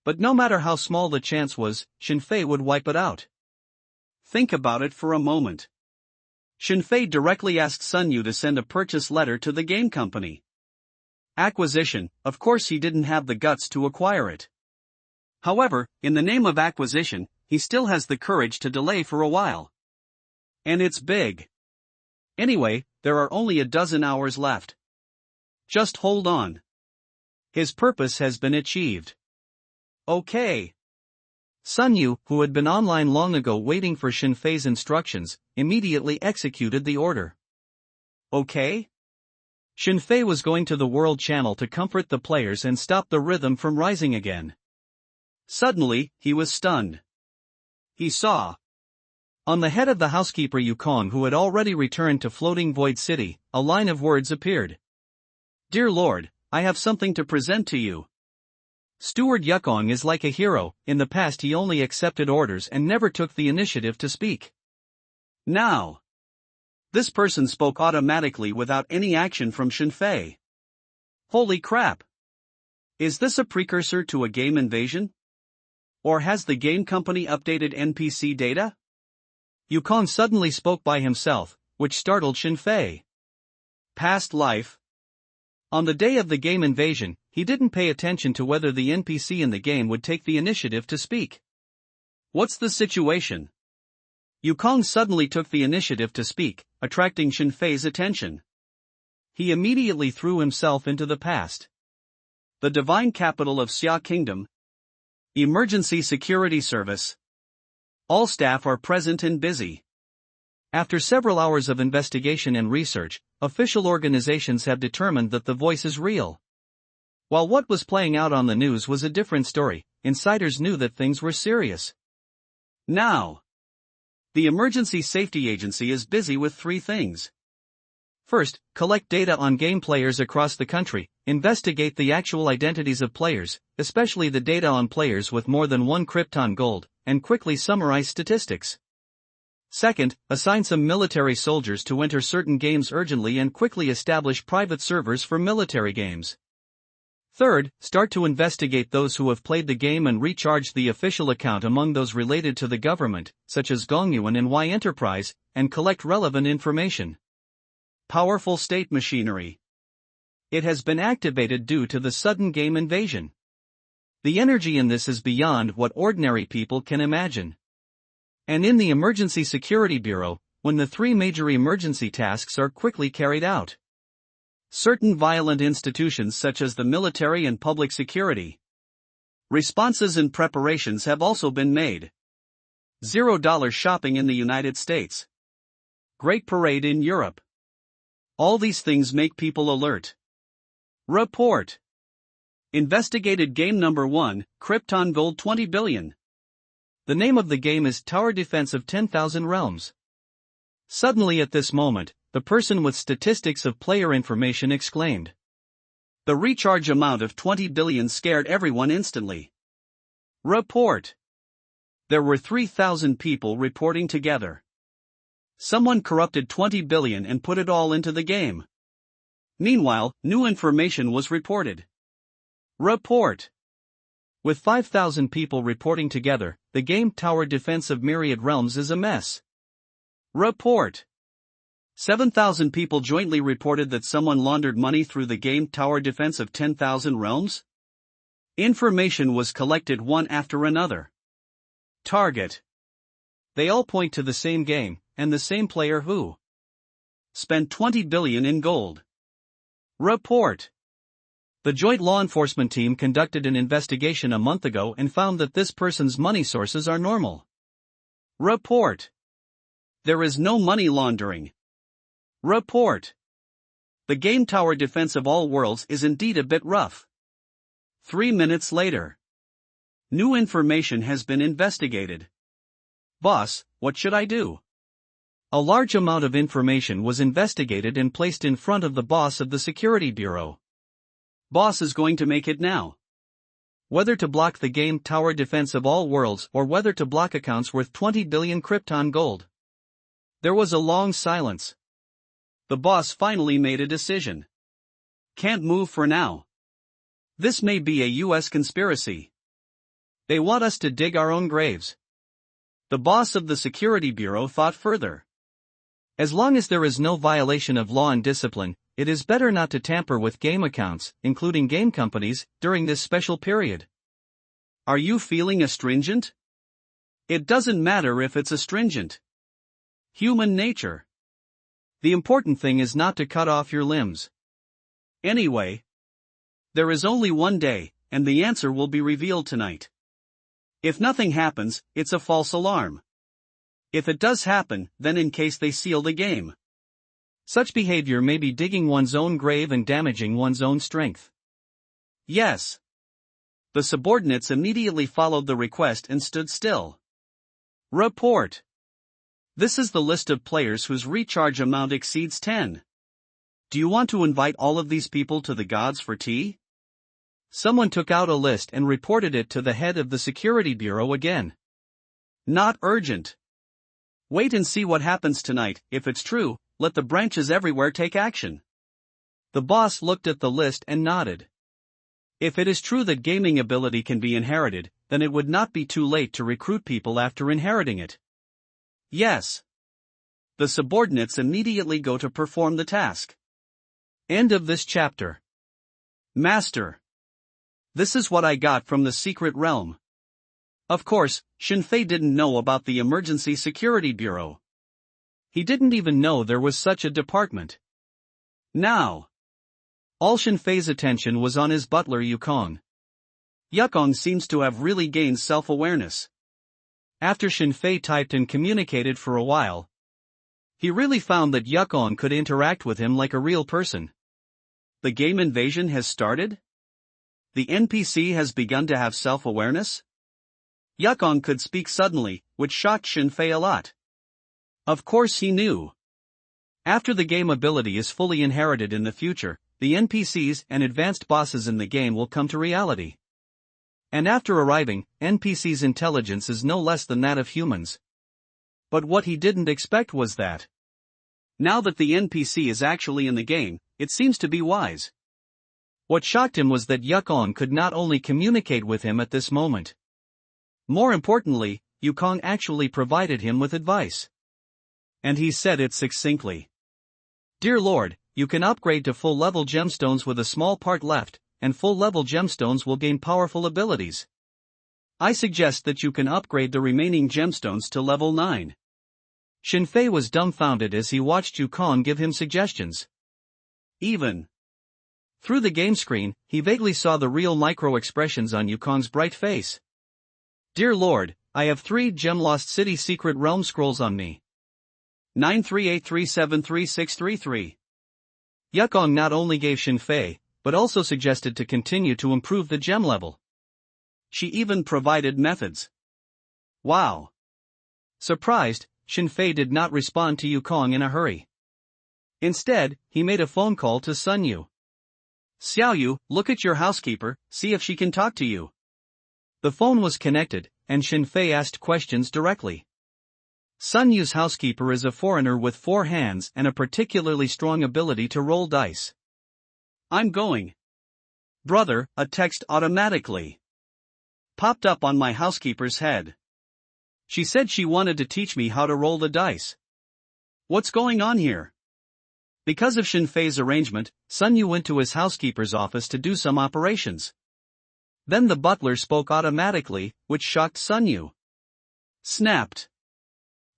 But no matter how small the chance was, Shinfei would wipe it out. Think about it for a moment. Shinfei directly asked Sun Yu to send a purchase letter to the game company. Acquisition, of course he didn't have the guts to acquire it. However, in the name of acquisition, he still has the courage to delay for a while. And it's big. Anyway, there are only a dozen hours left. Just hold on. His purpose has been achieved. Okay. Sun Yu, who had been online long ago waiting for Shinfei's instructions, immediately executed the order. Okay? Shinfei was going to the World Channel to comfort the players and stop the rhythm from rising again. Suddenly, he was stunned. He saw. On the head of the housekeeper Yukong, who had already returned to Floating Void City, a line of words appeared. Dear Lord, I have something to present to you. Steward Yukong is like a hero. In the past he only accepted orders and never took the initiative to speak. Now. This person spoke automatically without any action from Shinfei. Holy crap! Is this a precursor to a game invasion? Or has the game company updated NPC data? Yukong suddenly spoke by himself, which startled Shinfei. Past life. On the day of the game invasion, he didn't pay attention to whether the NPC in the game would take the initiative to speak. What's the situation? Yukong suddenly took the initiative to speak, attracting Shinfei's attention. He immediately threw himself into the past. The divine capital of Xia Kingdom. Emergency Security Service. All staff are present and busy. After several hours of investigation and research, official organizations have determined that the voice is real. While what was playing out on the news was a different story, insiders knew that things were serious. Now. The Emergency Safety Agency is busy with 3 things. First, collect data on game players across the country, investigate the actual identities of players, especially the data on players with more than 1 Krypton Gold, and quickly summarize statistics. Second, assign some military soldiers to enter certain games urgently and quickly establish private servers for military games. Third, start to investigate those who have played the game and recharge the official account among those related to the government, such as Gongyuan and Y Enterprise, and collect relevant information. Powerful state machinery. It has been activated due to the sudden game invasion. The energy in this is beyond what ordinary people can imagine. And in the Emergency Security Bureau, when the 3 major emergency tasks are quickly carried out. Certain violent institutions such as the military and public security. Responses and preparations have also been made. $0 shopping in the United States. Great parade in Europe. All these things make people alert. Report. Investigated game number 1, Krypton Gold 20 billion. The name of the game is Tower Defense of 10,000 Realms. Suddenly at this moment, the person with statistics of player information exclaimed. The recharge amount of 20 billion scared everyone instantly. Report. There were 3,000 people reporting together. Someone corrupted 20 billion and put it all into the game. Meanwhile, new information was reported. Report. With 5,000 people reporting together, the game Tower Defense of Myriad Realms is a mess. Report. 7,000 people jointly reported that someone laundered money through the game Tower Defense of 10,000 Realms. Information was collected one after another. Target. They all point to the same game, and the same player who spent 20 billion in gold. Report. The joint law enforcement team conducted an investigation a month ago and found that this person's money sources are normal. Report. There is no money laundering. Report. The game Tower Defense of All Worlds is indeed a bit rough. 3 minutes later. New information has been investigated. Boss, what should I do? A large amount of information was investigated and placed in front of the boss of the Security Bureau. Boss is going to make it now. Whether to block the game Tower Defense of All Worlds or whether to block accounts worth 20 billion Krypton Gold. There was a long silence. The boss finally made a decision. Can't move for now. This may be a US conspiracy. They want us to dig our own graves. The boss of the Security Bureau thought further. As long as there is no violation of law and discipline, it is better not to tamper with game accounts, including game companies, during this special period. Are you feeling astringent? It doesn't matter if it's astringent. Human nature. The important thing is not to cut off your limbs. Anyway, there is only one day, and the answer will be revealed tonight. If nothing happens, it's a false alarm. If it does happen, then in case they seal the game. Such behavior may be digging one's own grave and damaging one's own strength. Yes. The subordinates immediately followed the request and stood still. Report. This is the list of players whose recharge amount exceeds 10. Do you want to invite all of these people to the gods for tea? Someone took out a list and reported it to the head of the security bureau again. Not urgent. Wait and see what happens tonight. If it's true, let the branches everywhere take action. The boss looked at the list and nodded. If it is true that gaming ability can be inherited, then it would not be too late to recruit people after inheriting it. Yes. The subordinates immediately go to perform the task. End of this chapter. Master. This is what I got from the secret realm. Of course, Shinfei didn't know about the Emergency Security Bureau. He didn't even know there was such a department. Now, all Shinfei's attention was on his butler Yukong. Yukong seems to have really gained self-awareness. After Shinfei typed and communicated for a while, he really found that Yukong could interact with him like a real person. The game invasion has started? The NPC has begun to have self-awareness? Yukong could speak suddenly, which shocked Shinfei a lot. Of course he knew. After the game ability is fully inherited in the future, the NPCs and advanced bosses in the game will come to reality. And after arriving, NPC's intelligence is no less than that of humans. But what he didn't expect was that, now that the NPC is actually in the game, it seems to be wise. What shocked him was that Yukong could not only communicate with him at this moment. More importantly, Yukong actually provided him with advice. And he said it succinctly. Dear Lord, you can upgrade to full-level gemstones with a small part left, and full-level gemstones will gain powerful abilities. I suggest that you can upgrade the remaining gemstones to level 9. Shinfei was dumbfounded as he watched Yukong give him suggestions. Even through the game screen, he vaguely saw the real micro-expressions on Yukong's bright face. Dear Lord, I have 3 Gem Lost City Secret Realm scrolls on me. 938373633. Yukong not only gave Shinfei, but also suggested to continue to improve the gem level. She even provided methods. Wow. Surprised, Shinfei did not respond to Yukong in a hurry. Instead, he made a phone call to Sun Yu. Xiaoyu, look at your housekeeper, see if she can talk to you. The phone was connected, and Shinfei asked questions directly. Sun Yu's housekeeper is a foreigner with 4 hands and a particularly strong ability to roll dice. I'm going. Brother, a text automatically popped up on my housekeeper's head. She said she wanted to teach me how to roll the dice. What's going on here? Because of Shinfei's arrangement, Sun Yu went to his housekeeper's office to do some operations. Then the butler spoke automatically, which shocked Sun Yu. Snapped.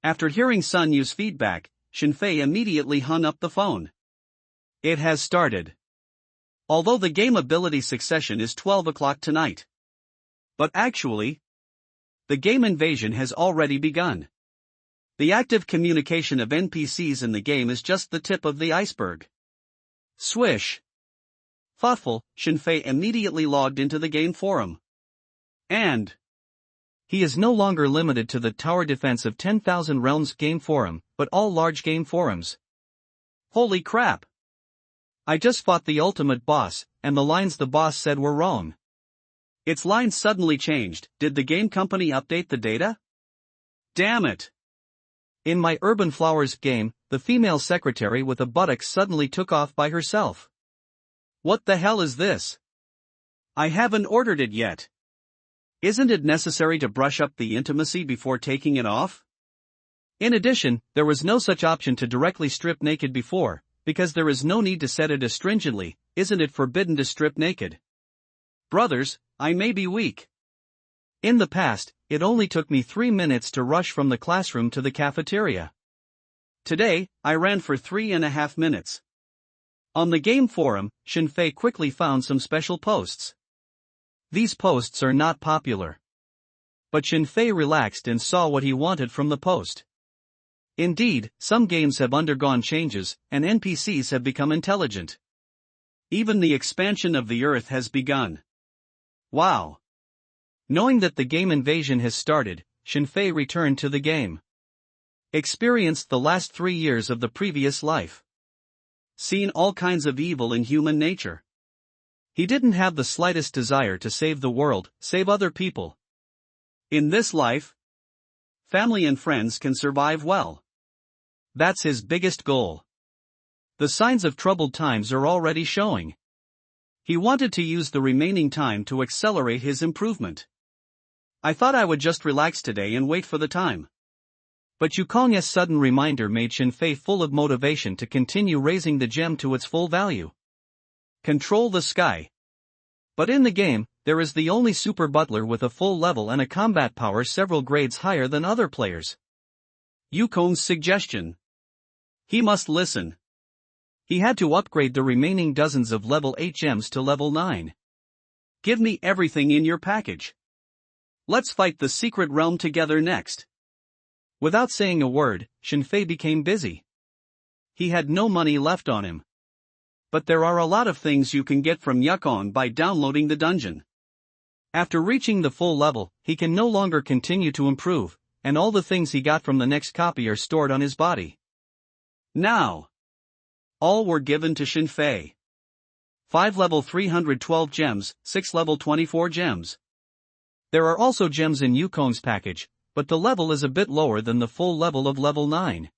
After hearing Sun Yu's feedback, Shinfei immediately hung up the phone. It has started. Although the game ability succession is 12 o'clock tonight. But actually, the game invasion has already begun. The active communication of NPCs in the game is just the tip of the iceberg. Swish. Thoughtful, Shinfei immediately logged into the game forum. And he is no longer limited to the Tower Defense of 10,000 Realms game forum, but all large game forums. Holy crap! I just fought the ultimate boss, and the lines the boss said were wrong. Its lines suddenly changed. Did the game company update the data? Damn it! In my Urban Flowers game, the female secretary with a buttocks suddenly took off by herself. What the hell is this? I haven't ordered it yet. Isn't it necessary to brush up the intimacy before taking it off? In addition, there was no such option to directly strip naked before, because there is no need to set it astringently, isn't it forbidden to strip naked? Brothers, I may be weak. In the past, it only took me 3 minutes to rush from the classroom to the cafeteria. Today, I ran for 3.5 minutes. On the game forum, Shinfei quickly found some special posts. These posts are not popular. But Shinfei relaxed and saw what he wanted from the post. Indeed, some games have undergone changes, and NPCs have become intelligent. Even the expansion of the Earth has begun. Wow! Knowing that the game invasion has started, Shinfei returned to the game. Experienced the last 3 years of the previous life. Seen all kinds of evil in human nature. He didn't have the slightest desire to save the world, save other people. In this life, family and friends can survive well. That's his biggest goal. The signs of troubled times are already showing. He wanted to use the remaining time to accelerate his improvement. I thought I would just relax today and wait for the time. But Yukong's sudden reminder made Shinfei full of motivation to continue raising the gem to its full value. Control the sky. But in the game, there is the only super butler with a full level and a combat power several grades higher than other players. Yukong's suggestion. He must listen. He had to upgrade the remaining dozens of level 8 gems to level 9. Give me everything in your package. Let's fight the secret realm together next. Without saying a word, Shinfei became busy. He had no money left on him. But there are a lot of things you can get from Yukong by downloading the dungeon. After reaching the full level, he can no longer continue to improve, and all the things he got from the next copy are stored on his body. Now, all were given to Shinfei. 5 level 312 gems, 6 level 24 gems. There are also gems in Yukong's package, but the level is a bit lower than the full level of level 9.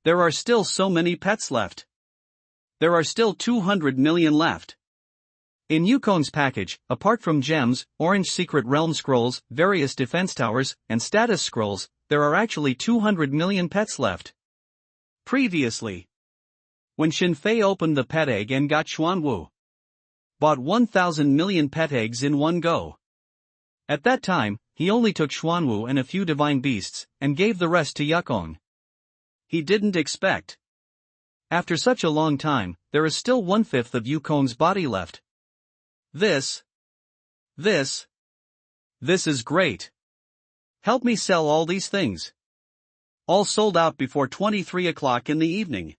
There are still so many pets left. There are still 200 million left. In Yukong's package, apart from gems, orange secret realm scrolls, various defense towers, and status scrolls, there are actually 200 million pets left. Previously, when Shinfei opened the pet egg and got Xuanwu, bought 1,000 million pet eggs in one go. At that time, he only took Xuanwu and a few divine beasts, and gave the rest to Yukong. He didn't expect. After such a long time, there is still 1/5 of Yukong's body left. This is great. Help me sell all these things. All sold out before 23 o'clock in the evening.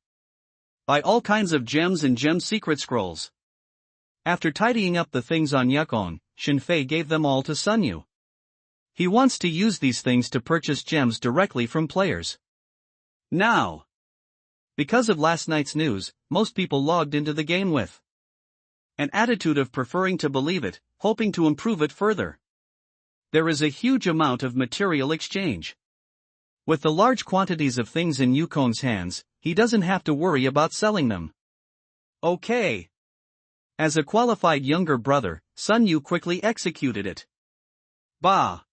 Buy all kinds of gems and gem secret scrolls. After tidying up the things on Yukong, Shinfei gave them all to Sunyu. He wants to use these things to purchase gems directly from players. Now, because of last night's news, most people logged into the game with an attitude of preferring to believe it, hoping to improve it further. There is a huge amount of material exchange. With the large quantities of things in Yukong's hands, he doesn't have to worry about selling them. Okay. As a qualified younger brother, Sunyu quickly executed it. Bah!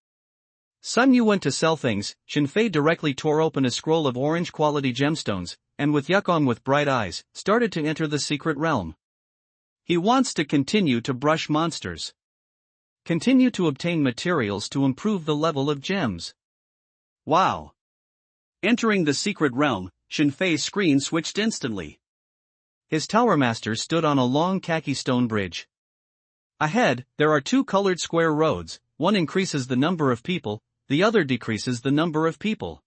Sunyu went to sell things. Shinfei directly tore open a scroll of orange quality gemstones, and with Yukong with bright eyes, started to enter the secret realm. He wants to continue to brush monsters. Continue to obtain materials to improve the level of gems. Wow! Entering the secret realm, Shinfei's screen switched instantly. His tower master stood on a long khaki stone bridge. Ahead, there are 2 colored square roads, one increases the number of people, the other decreases the number of people.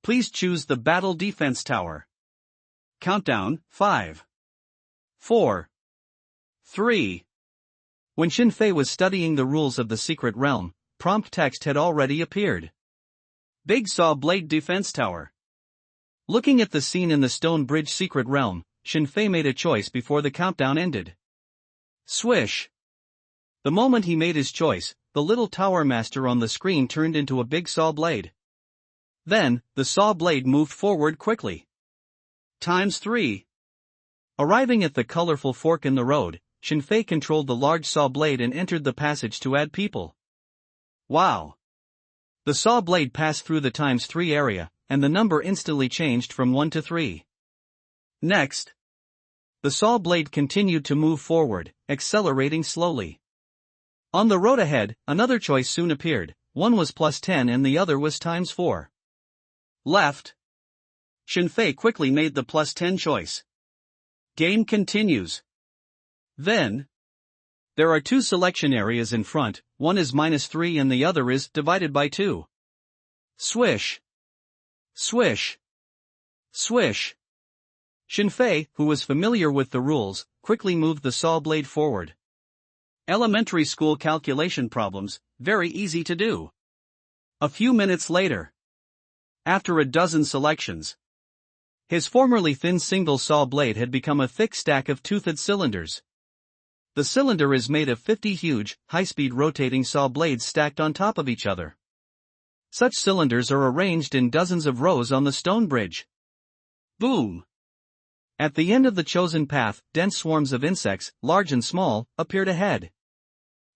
Please choose the battle defense tower. Countdown, 5, 4, 3. When Shinfei was studying the rules of the secret realm, prompt text had already appeared. Big Saw Blade Defense Tower. Looking at the scene in the stone bridge secret realm, Shinfei made a choice before the countdown ended. Swish. The moment he made his choice, the little tower master on the screen turned into a big saw blade. Then, the saw blade moved forward quickly. ×3. Arriving at the colorful fork in the road, Shinfei controlled the large saw blade and entered the passage to add people. Wow! The saw blade passed through the ×3 area, and the number instantly changed from 1 to 3. Next, the saw blade continued to move forward, accelerating slowly. On the road ahead, another choice soon appeared. One was +10 and the other was ×4. Left. Shinfei quickly made the +10 choice. Game continues. Then, there are two selection areas in front, one is -3 and the other is divided by 2. Swish. Swish. Swish. Shinfei, who was familiar with the rules, quickly moved the saw blade forward. Elementary school calculation problems, very easy to do. A few minutes later, after a dozen selections, his formerly thin single saw blade had become a thick stack of toothed cylinders. The cylinder is made of 50 huge, high-speed rotating saw blades stacked on top of each other. Such cylinders are arranged in dozens of rows on the stone bridge. Boom! At the end of the chosen path, dense swarms of insects, large and small, appeared ahead.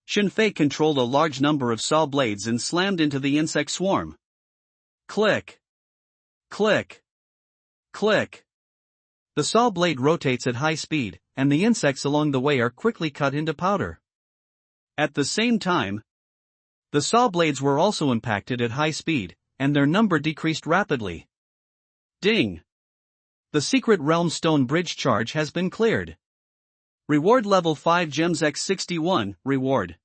Shinfei controlled a large number of saw blades and slammed into the insect swarm. Click! Click! Click! The saw blade rotates at high speed, and the insects along the way are quickly cut into powder. At the same time, the saw blades were also impacted at high speed, and their number decreased rapidly. Ding! The Secret Realm Stone Bridge charge has been cleared. Reward level 5 gems x61, reward.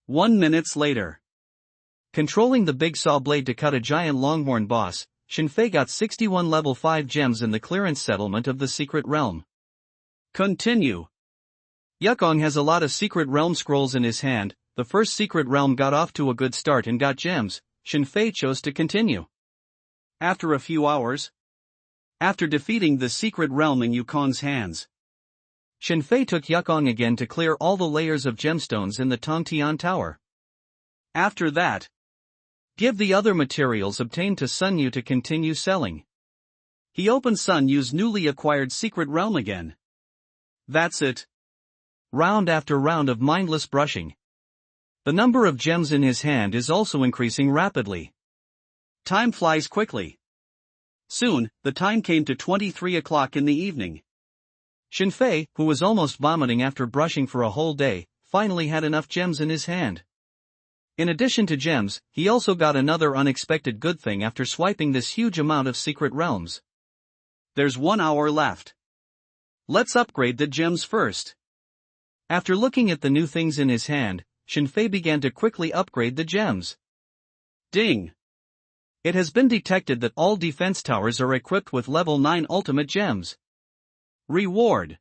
1 minute later. Controlling the big saw blade to cut a giant longhorn boss, Shinfei got 61 level 5 gems in the clearance settlement of the Secret Realm. Continue. Yukong has a lot of Secret Realm scrolls in his hand. The first Secret Realm got off to a good start and got gems. Shinfei chose to continue. After a few hours, after defeating the Secret Realm in Yukong's hands, Shinfei took Yukong again to clear all the layers of gemstones in the Tongtian Tower. After that, give the other materials obtained to Sun Yu to continue selling. He opened Sun Yu's newly acquired Secret Realm again. That's it. Round after round of mindless brushing. The number of gems in his hand is also increasing rapidly. Time flies quickly. Soon, the time came to 23 o'clock in the evening. Shinfei, who was almost vomiting after brushing for a whole day, finally had enough gems in his hand. In addition to gems, he also got another unexpected good thing after swiping this huge amount of secret realms. There's 1 hour left. Let's upgrade the gems first. After looking at the new things in his hand, Shinfei began to quickly upgrade the gems. Ding! It has been detected that all defense towers are equipped with level 9 ultimate gems. Reward.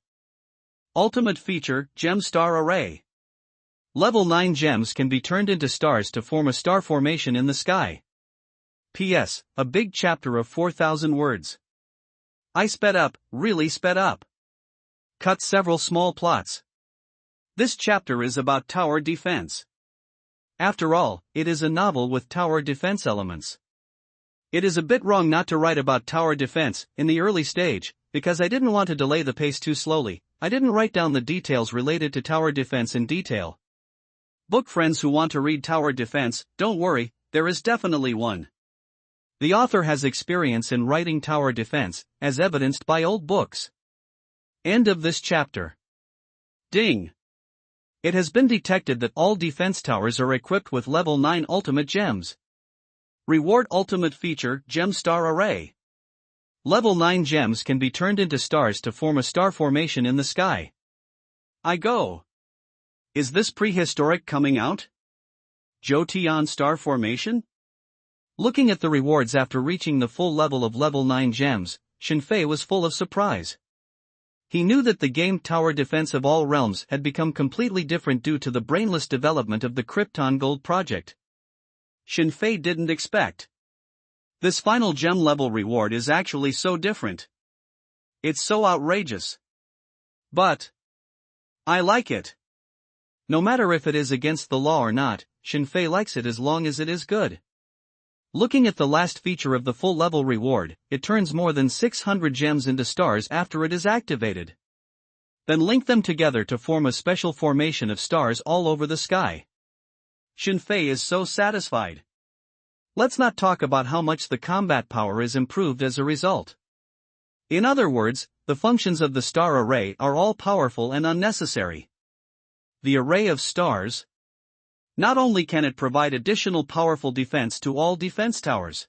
Ultimate feature, Gem Star Array. Level 9 gems can be turned into stars to form a star formation in the sky. P.S. A big chapter of 4,000 words. I sped up, really sped up. Cut several small plots. This chapter is about tower defense. After all, it is a novel with tower defense elements. It is a bit wrong not to write about tower defense in the early stage, because I didn't want to delay the pace too slowly. I didn't write down the details related to tower defense in detail. Book friends who want to read tower defense, don't worry, there is definitely one. The author has experience in writing tower defense, as evidenced by old books. End of this chapter. Ding! It has been detected that all defense towers are equipped with level 9 ultimate gems. Reward ultimate feature, Gem Star Array. Level 9 gems can be turned into stars to form a star formation in the sky. I go. Is this prehistoric coming out? Jotian star formation? Looking at the rewards after reaching the full level of level 9 gems, Shinfei was full of surprise. He knew that the game Tower Defense of All Realms had become completely different due to the brainless development of the Krypton Gold project. Shinfei didn't expect. This final gem level reward is actually so different. It's so outrageous. But I like it. No matter if it is against the law or not, Shinfei likes it as long as it is good. Looking at the last feature of the full level reward, it turns more than 600 gems into stars after it is activated. Then link them together to form a special formation of stars all over the sky. Shinfei is so satisfied. Let's not talk about how much the combat power is improved as a result. In other words, the functions of the star array are all powerful and unnecessary. The array of stars. Not only can it provide additional powerful defense to all defense towers.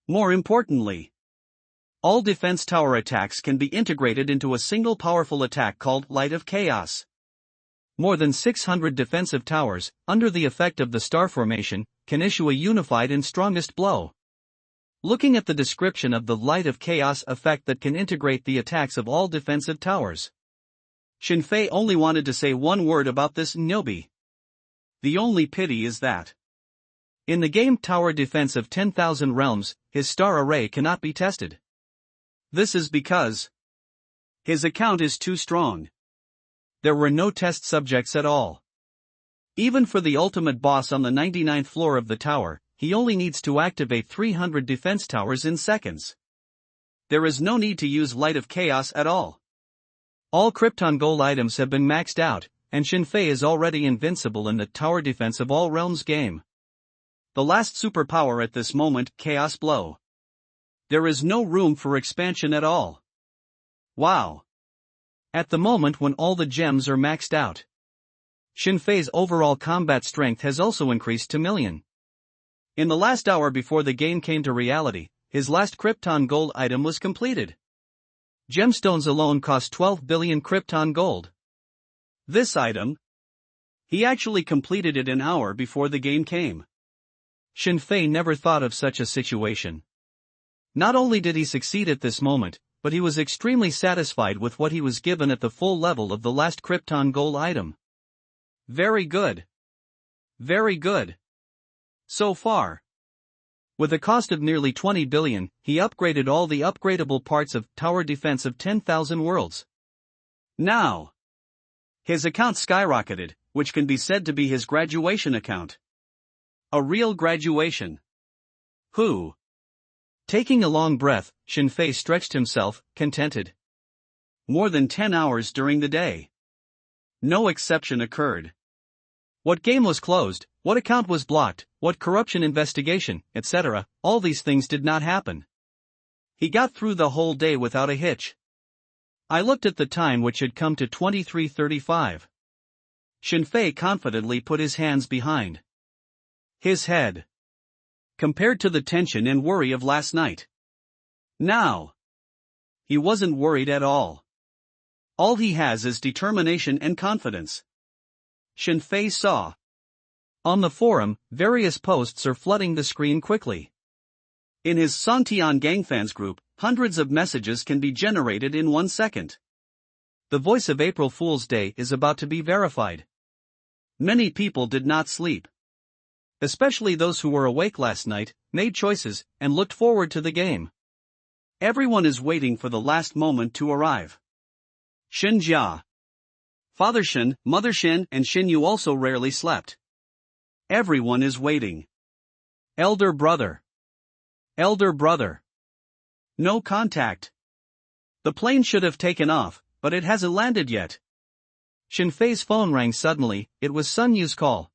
More importantly, all defense tower attacks can be integrated into a single powerful attack called Light of Chaos. More than 600 defensive towers, under the effect of the star formation, can issue a unified and strongest blow. Looking at the description of the Light of Chaos effect that can integrate the attacks of all defensive towers. Shinfei only wanted to say one word about this Nyobi. The only pity is that in the game Tower Defense of 10,000 Realms, his star array cannot be tested. This is because his account is too strong. There were no test subjects at all. Even for the ultimate boss on the 99th floor of the tower, he only needs to activate 300 defense towers in seconds. There is no need to use Light of Chaos at all. All Krypton Gold items have been maxed out, and Shinfei is already invincible in the Tower Defense of All Realms game. The last superpower at this moment, Chaos Blow. There is no room for expansion at all. Wow. At the moment when all the gems are maxed out, Shinfei's overall combat strength has also increased to million. In the last hour before the game came to reality, his last Krypton Gold item was completed. Gemstones alone cost 12 billion Krypton Gold. This item, he actually completed it an hour before the game came. Shinfei never thought of such a situation. Not only did he succeed at this moment, but he was extremely satisfied with what he was given at the full level of the last Krypton Gold item. Very good. Very good. So far. With a cost of nearly 20 billion, he upgraded all the upgradable parts of Tower Defense of 10,000 Worlds. Now, his account skyrocketed, which can be said to be his graduation account. A real graduation. Who? Taking a long breath, Shinfei stretched himself, contented. More than 10 hours during the day. No exception occurred. What game was closed, what account was blocked, what corruption investigation, etc., all these things did not happen. He got through the whole day without a hitch. I looked at the time, which had come to 23:35. Shinfei confidently put his hands behind his head. Compared to the tension and worry of last night, now, he wasn't worried at all. All he has is determination and confidence. Shinfei saw. On the forum, various posts are flooding the screen quickly. In his Songtian Gang fans group, hundreds of messages can be generated in 1 second. The voice of April Fool's Day is about to be verified. Many people did not sleep. Especially those who were awake last night, made choices, and looked forward to the game. Everyone is waiting for the last moment to arrive. Shin Jia. Father Shin, Mother Shin, and Shin Yu also rarely slept. Everyone is waiting. Elder brother. Elder brother. No contact. The plane should have taken off, but it hasn't landed yet. Shinfei's phone rang suddenly. It was Sun Yu's call.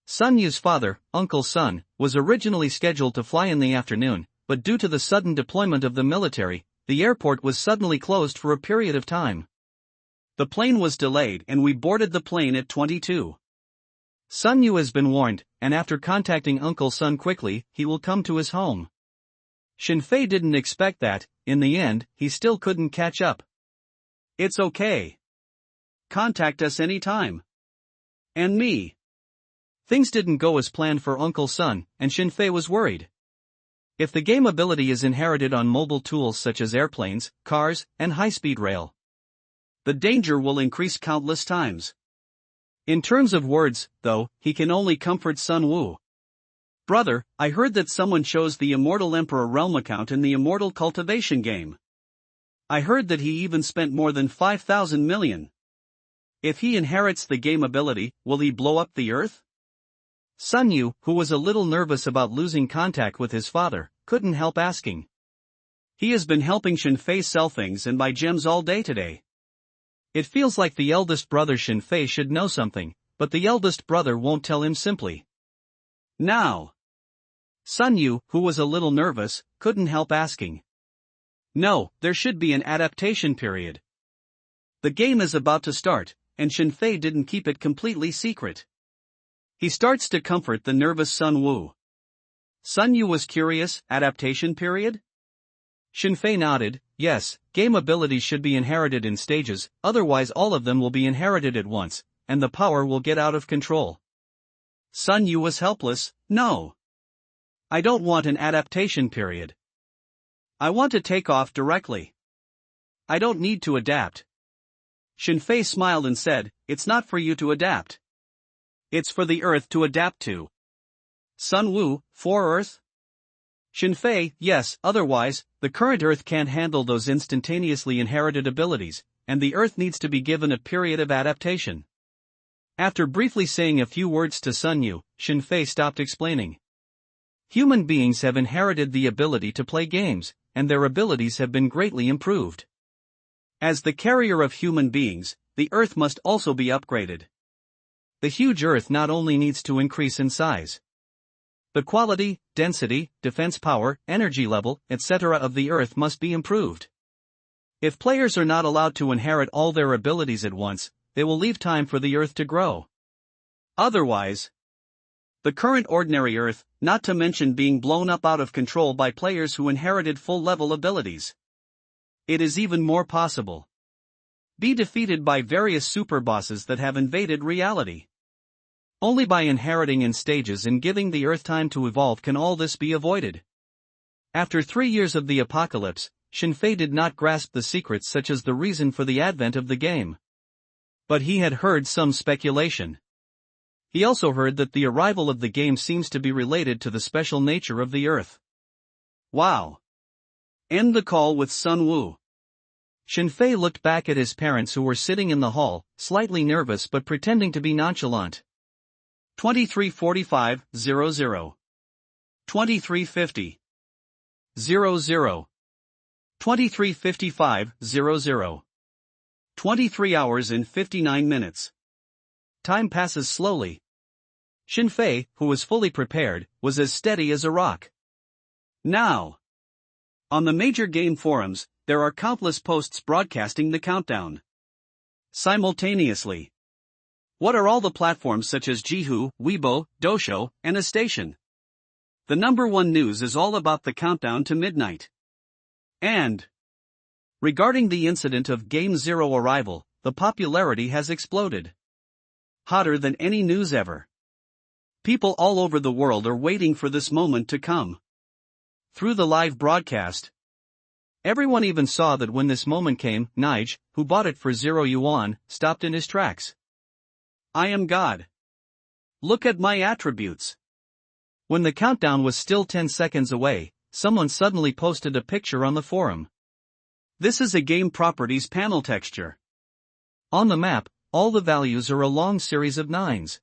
Sun Yu's father, Uncle Sun, was originally scheduled to fly in the afternoon, but due to the sudden deployment of the military, the airport was suddenly closed for a period of time. The plane was delayed and we boarded the plane at 22. Sun Yu has been warned, and after contacting Uncle Sun quickly, he will come to his home. Shinfei didn't expect that. In the end, he still couldn't catch up. It's okay. Contact us anytime. And me. Things didn't go as planned for Uncle Sun, and Shinfei was worried. If the game ability is inherited on mobile tools such as airplanes, cars, and high-speed rail, the danger will increase countless times. In terms of words, though, he can only comfort Sun Wu. Brother, I heard that someone chose the Immortal Emperor Realm account in the Immortal Cultivation game. I heard that he even spent more than 5,000 million. If he inherits the game ability, will he blow up the earth? Sun Yu, who was a little nervous about losing contact with his father, couldn't help asking. He has been helping Shinfei sell things and buy gems all day today. It feels like the eldest brother Shinfei should know something, but the eldest brother won't tell him simply. Now. Sun Yu, who was a little nervous, couldn't help asking. No, there should be an adaptation period. The game is about to start, and Shinfei didn't keep it completely secret. He starts to comfort the nervous Sun Wu. Sun Yu was curious, adaptation period? Shinfei nodded, yes, game abilities should be inherited in stages, otherwise all of them will be inherited at once, and the power will get out of control. Sun Yu was helpless, no. I don't want an adaptation period. I want to take off directly. I don't need to adapt. Shinfei smiled and said, it's not for you to adapt. It's for the Earth to adapt to. Sun Wu, for Earth? Shinfei, yes, otherwise, the current Earth can't handle those instantaneously inherited abilities, and the Earth needs to be given a period of adaptation. After briefly saying a few words to Sun Yu, Shinfei stopped explaining. Human beings have inherited the ability to play games, and their abilities have been greatly improved. As the carrier of human beings, the Earth must also be upgraded. The huge Earth not only needs to increase in size. The quality, density, defense power, energy level, etc. of the Earth must be improved. If players are not allowed to inherit all their abilities at once, they will leave time for the Earth to grow. Otherwise, the current ordinary Earth, not to mention being blown up out of control by players who inherited full-level abilities. It is even more possible. Be defeated by various super bosses that have invaded reality. Only by inheriting in stages and giving the Earth time to evolve can all this be avoided. After 3 years of the apocalypse, Shinfei did not grasp the secrets such as the reason for the advent of the game. But he had heard some speculation. He also heard that the arrival of the game seems to be related to the special nature of the Earth. Wow. End the call with Sun Wu. Shinfei looked back at his parents who were sitting in the hall, slightly nervous but pretending to be nonchalant. 23:45, 00. 23:50. 00. 23:55, 00. 23 hours and 59 minutes. Time passes slowly. Shinfei, who was fully prepared, was as steady as a rock. Now. On the major game forums, there are countless posts broadcasting the countdown. Simultaneously. What are all the platforms such as Jihu, Weibo, Dosho, and a station? The number one news is all about the countdown to midnight. And regarding the incident of Game Zero arrival, the popularity has exploded. Hotter than any news ever. People all over the world are waiting for this moment to come. Through the live broadcast, everyone even saw that when this moment came, Nige, who bought it for 0 yuan, stopped in his tracks. I am God. Look at my attributes. When the countdown was still 10 seconds away, someone suddenly posted a picture on the forum. This is a game properties panel texture. On the map, all the values are a long series of 9s.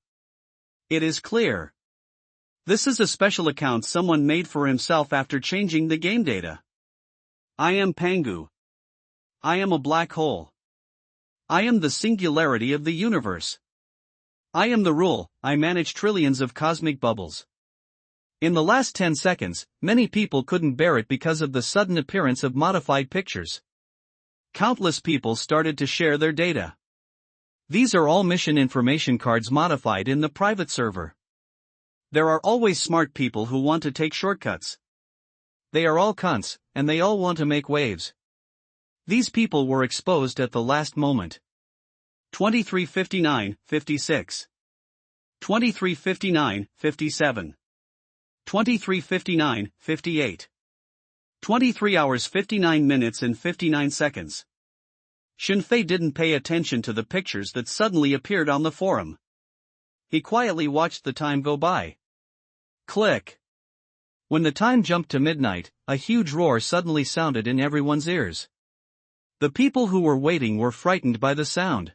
It is clear. This is a special account someone made for himself after changing the game data. I am Pangu. I am a black hole. I am the singularity of the universe. I am the rule, I manage trillions of cosmic bubbles. In the last 10 seconds, many people couldn't bear it because of the sudden appearance of modified pictures. Countless people started to share their data. These are all mission information cards modified in the private server. There are always smart people who want to take shortcuts. They are all cunts, and they all want to make waves. These people were exposed at the last moment. 23:59, 56. 23:59, 57. 23:59, 58. 23 hours 59 minutes and 59 seconds. Shinfei didn't pay attention to the pictures that suddenly appeared on the forum. He quietly watched the time go by. Click. When the time jumped to midnight, a huge roar suddenly sounded in everyone's ears. The people who were waiting were frightened by the sound.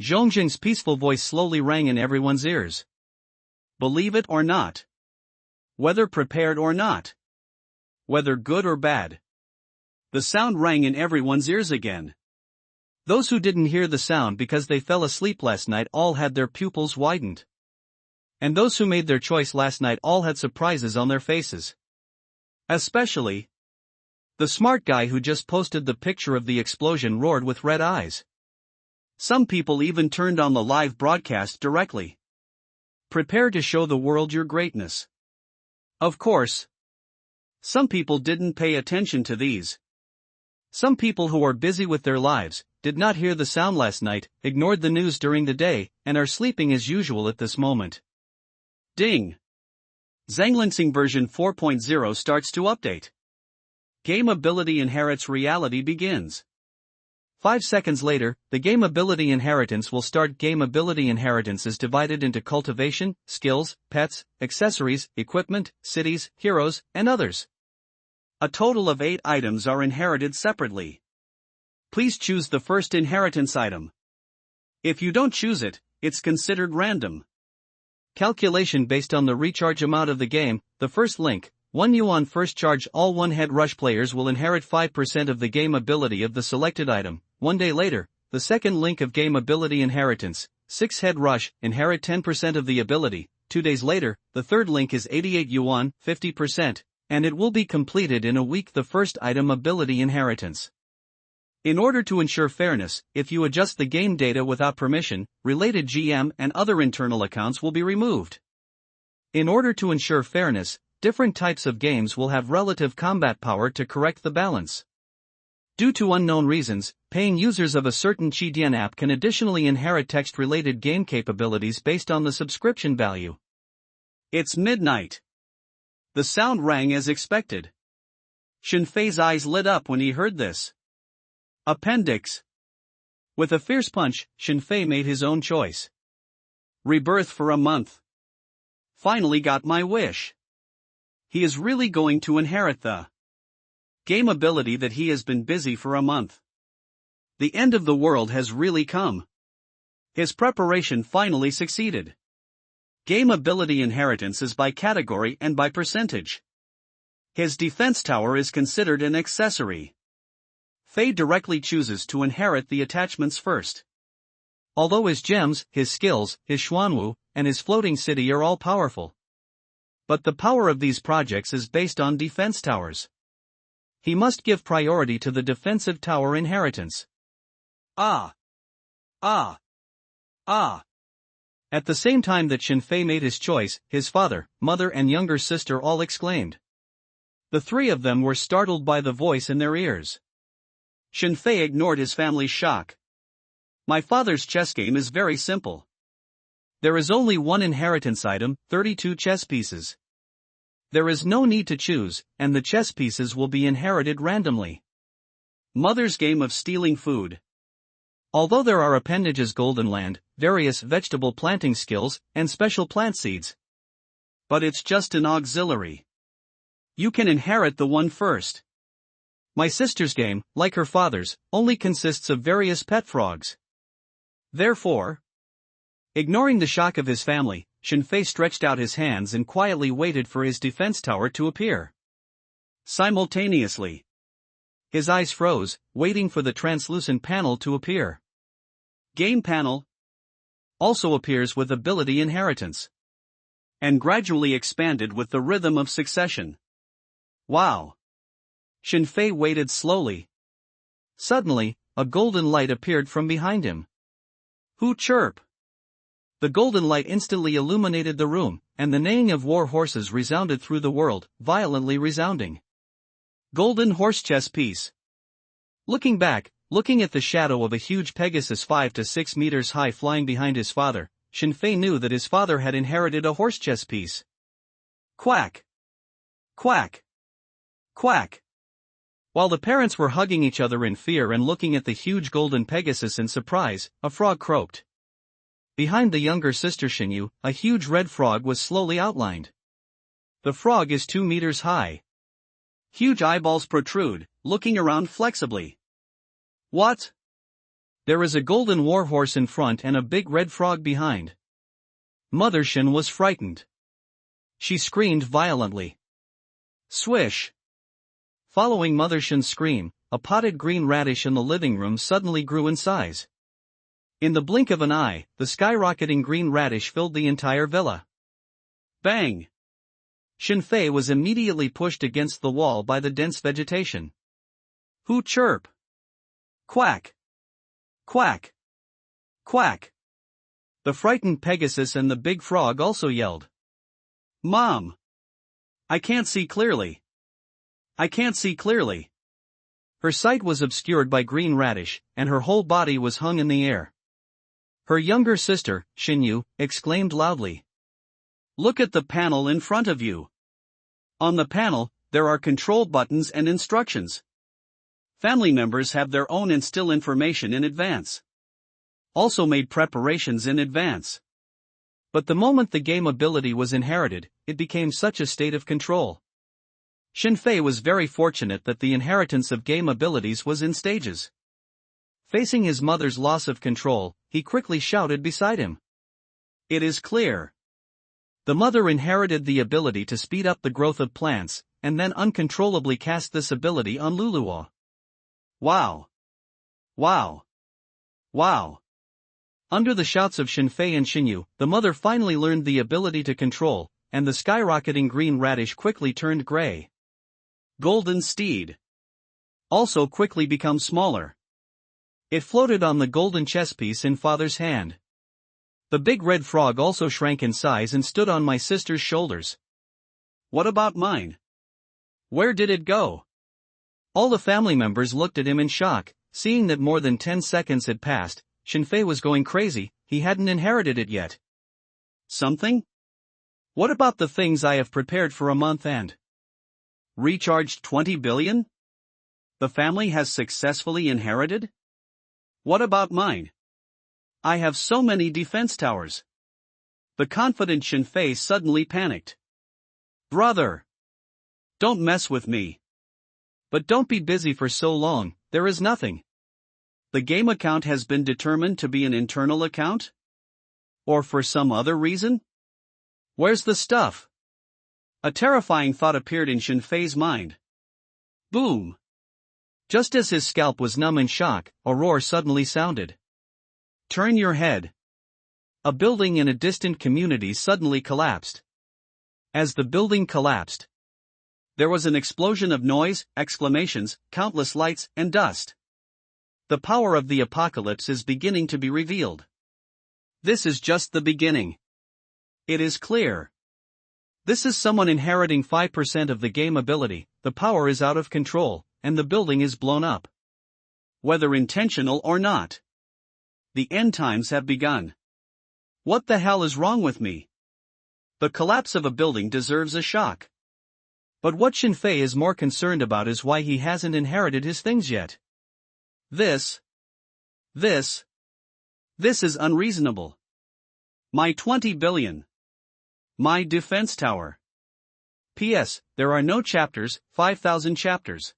Zhongjing's peaceful voice slowly rang in everyone's ears. Believe it or not. Whether prepared or not. Whether good or bad. The sound rang in everyone's ears again. Those who didn't hear the sound because they fell asleep last night all had their pupils widened. And those who made their choice last night all had surprises on their faces. Especially the smart guy who just posted the picture of the explosion roared with red eyes. Some people even turned on the live broadcast directly. Prepare to show the world your greatness. Of course, some people didn't pay attention to these. Some people who are busy with their lives, did not hear the sound last night, ignored the news during the day, and are sleeping as usual at this moment. Ding! Zhanglingsing version 4.0 starts to update. Game ability inherits reality begins. 5 seconds later, the game ability inheritance will start. Game ability inheritance is divided into cultivation, skills, pets, accessories, equipment, cities, heroes, and others. A total of 8 items are inherited separately. Please choose the first inheritance item. If you don't choose it, it's considered random. Calculation based on the recharge amount of the game. The first link, 1 yuan first charge. All 1 head rush players will inherit 5% of the game ability of the selected item. 1 day later, the second link of game ability inheritance, 6 head rush, inherit 10% of the ability. 2 days later, the third link is 88 yuan, 50%, and it will be completed in a week. The first item ability inheritance. In order to ensure fairness, if you adjust the game data without permission, related GM and other internal accounts will be removed. In order to ensure fairness, different types of games will have relative combat power to correct the balance. Due to unknown reasons, paying users of a certain Qidian app can additionally inherit text-related game capabilities based on the subscription value. It's midnight. The sound rang as expected. Shenfei's eyes lit up when he heard this. Appendix. With a fierce punch, Shenfei made his own choice. Rebirth for a month. Finally got my wish. He is really going to inherit the game ability that he has been busy for a month. The end of the world has really come. His preparation finally succeeded. Game ability inheritance is by category and by percentage. His defense tower is considered an accessory. Fei directly chooses to inherit the attachments first. Although his gems, his skills, his xuanwu, and his floating city are all powerful. But the power of these projects is based on defense towers. He must give priority to the defensive tower inheritance. Ah! Ah! Ah! At the same time that Shenfei made his choice, his father, mother and younger sister all exclaimed. The 3 of them were startled by the voice in their ears. Shenfei ignored his family's shock. My father's chess game is very simple. There is only 1 inheritance item, 32 chess pieces. There is no need to choose, and the chess pieces will be inherited randomly. Mother's game of stealing food. Although there are appendages Golden Land, various vegetable planting skills, and special plant seeds. But it's just an auxiliary. You can inherit the one first. My sister's game, like her father's, only consists of various pet frogs. Therefore, ignoring the shock of his family, Shenfei stretched out his hands and quietly waited for his defense tower to appear. Simultaneously, his eyes froze, waiting for the translucent panel to appear. Game panel also appears with ability inheritance, and gradually expanded with the rhythm of succession. Wow! Shenfei waited slowly. Suddenly, a golden light appeared from behind him. Hoo chirp! The golden light instantly illuminated the room, and the neighing of war horses resounded through the world, violently resounding. Golden horse chess piece. Looking back, looking at the shadow of a huge Pegasus 5 to 6 meters high flying behind his father, Shenfei knew that his father had inherited a horse chess piece. Quack! Quack! Quack! While the parents were hugging each other in fear and looking at the huge golden Pegasus in surprise, a frog croaked. Behind the younger sister Xingyu, a huge red frog was slowly outlined. The frog is 2 meters high. Huge eyeballs protrude, looking around flexibly. What? There is a golden warhorse in front and a big red frog behind. Mother Shen was frightened. She screamed violently. Swish! Following Mother Shen's scream, a potted green radish in the living room suddenly grew in size. In the blink of an eye, the skyrocketing green radish filled the entire villa. Bang! Shinfei was immediately pushed against the wall by the dense vegetation. Who chirp? Quack! Quack! Quack! The frightened Pegasus and the big frog also yelled. Mom! I can't see clearly. I can't see clearly. Her sight was obscured by green radish, and her whole body was hung in the air. Her younger sister, Shinyu, exclaimed loudly. Look at the panel in front of you. On the panel, there are control buttons and instructions. Family members have their own instill information in advance. Also made preparations in advance. But the moment the game ability was inherited, it became such a state of control. Shinfei was very fortunate that the inheritance of game abilities was in stages. Facing his mother's loss of control, he quickly shouted beside him. It is clear. The mother inherited the ability to speed up the growth of plants, and then uncontrollably cast this ability on Luluo. Wow! Wow! Wow! Under the shouts of Shinfei and Shinyu, the mother finally learned the ability to control, and the skyrocketing green radish quickly turned gray. Golden steed. Also quickly become smaller. It floated on the golden chess piece in father's hand. The big red frog also shrank in size and stood on my sister's shoulders. What about mine? Where did it go? All the family members looked at him in shock, seeing that more than 10 seconds had passed. Shinfei was going crazy, he hadn't inherited it yet. Something? What about the things I have prepared for a month and recharged 20 billion? The family has successfully inherited? What about mine? I have so many defense towers. The confident Shinfei suddenly panicked. Brother! Don't mess with me. But don't be busy for so long, there is nothing. The game account has been determined to be an internal account? Or for some other reason? Where's the stuff? A terrifying thought appeared in Shinfei's mind. Boom! Just as his scalp was numb in shock, a roar suddenly sounded. Turn your head. A building in a distant community suddenly collapsed. As the building collapsed, there was an explosion of noise, exclamations, countless lights, and dust. The power of the apocalypse is beginning to be revealed. This is just the beginning. It is clear. This is someone inheriting 5% of the game ability, the power is out of control, and the building is blown up. Whether intentional or not. The end times have begun. What the hell is wrong with me? The collapse of a building deserves a shock. But what Shinfei is more concerned about is why he hasn't inherited his things yet. This is unreasonable. My 20 billion. My defense tower. P.S. There are no chapters, 5,000 chapters.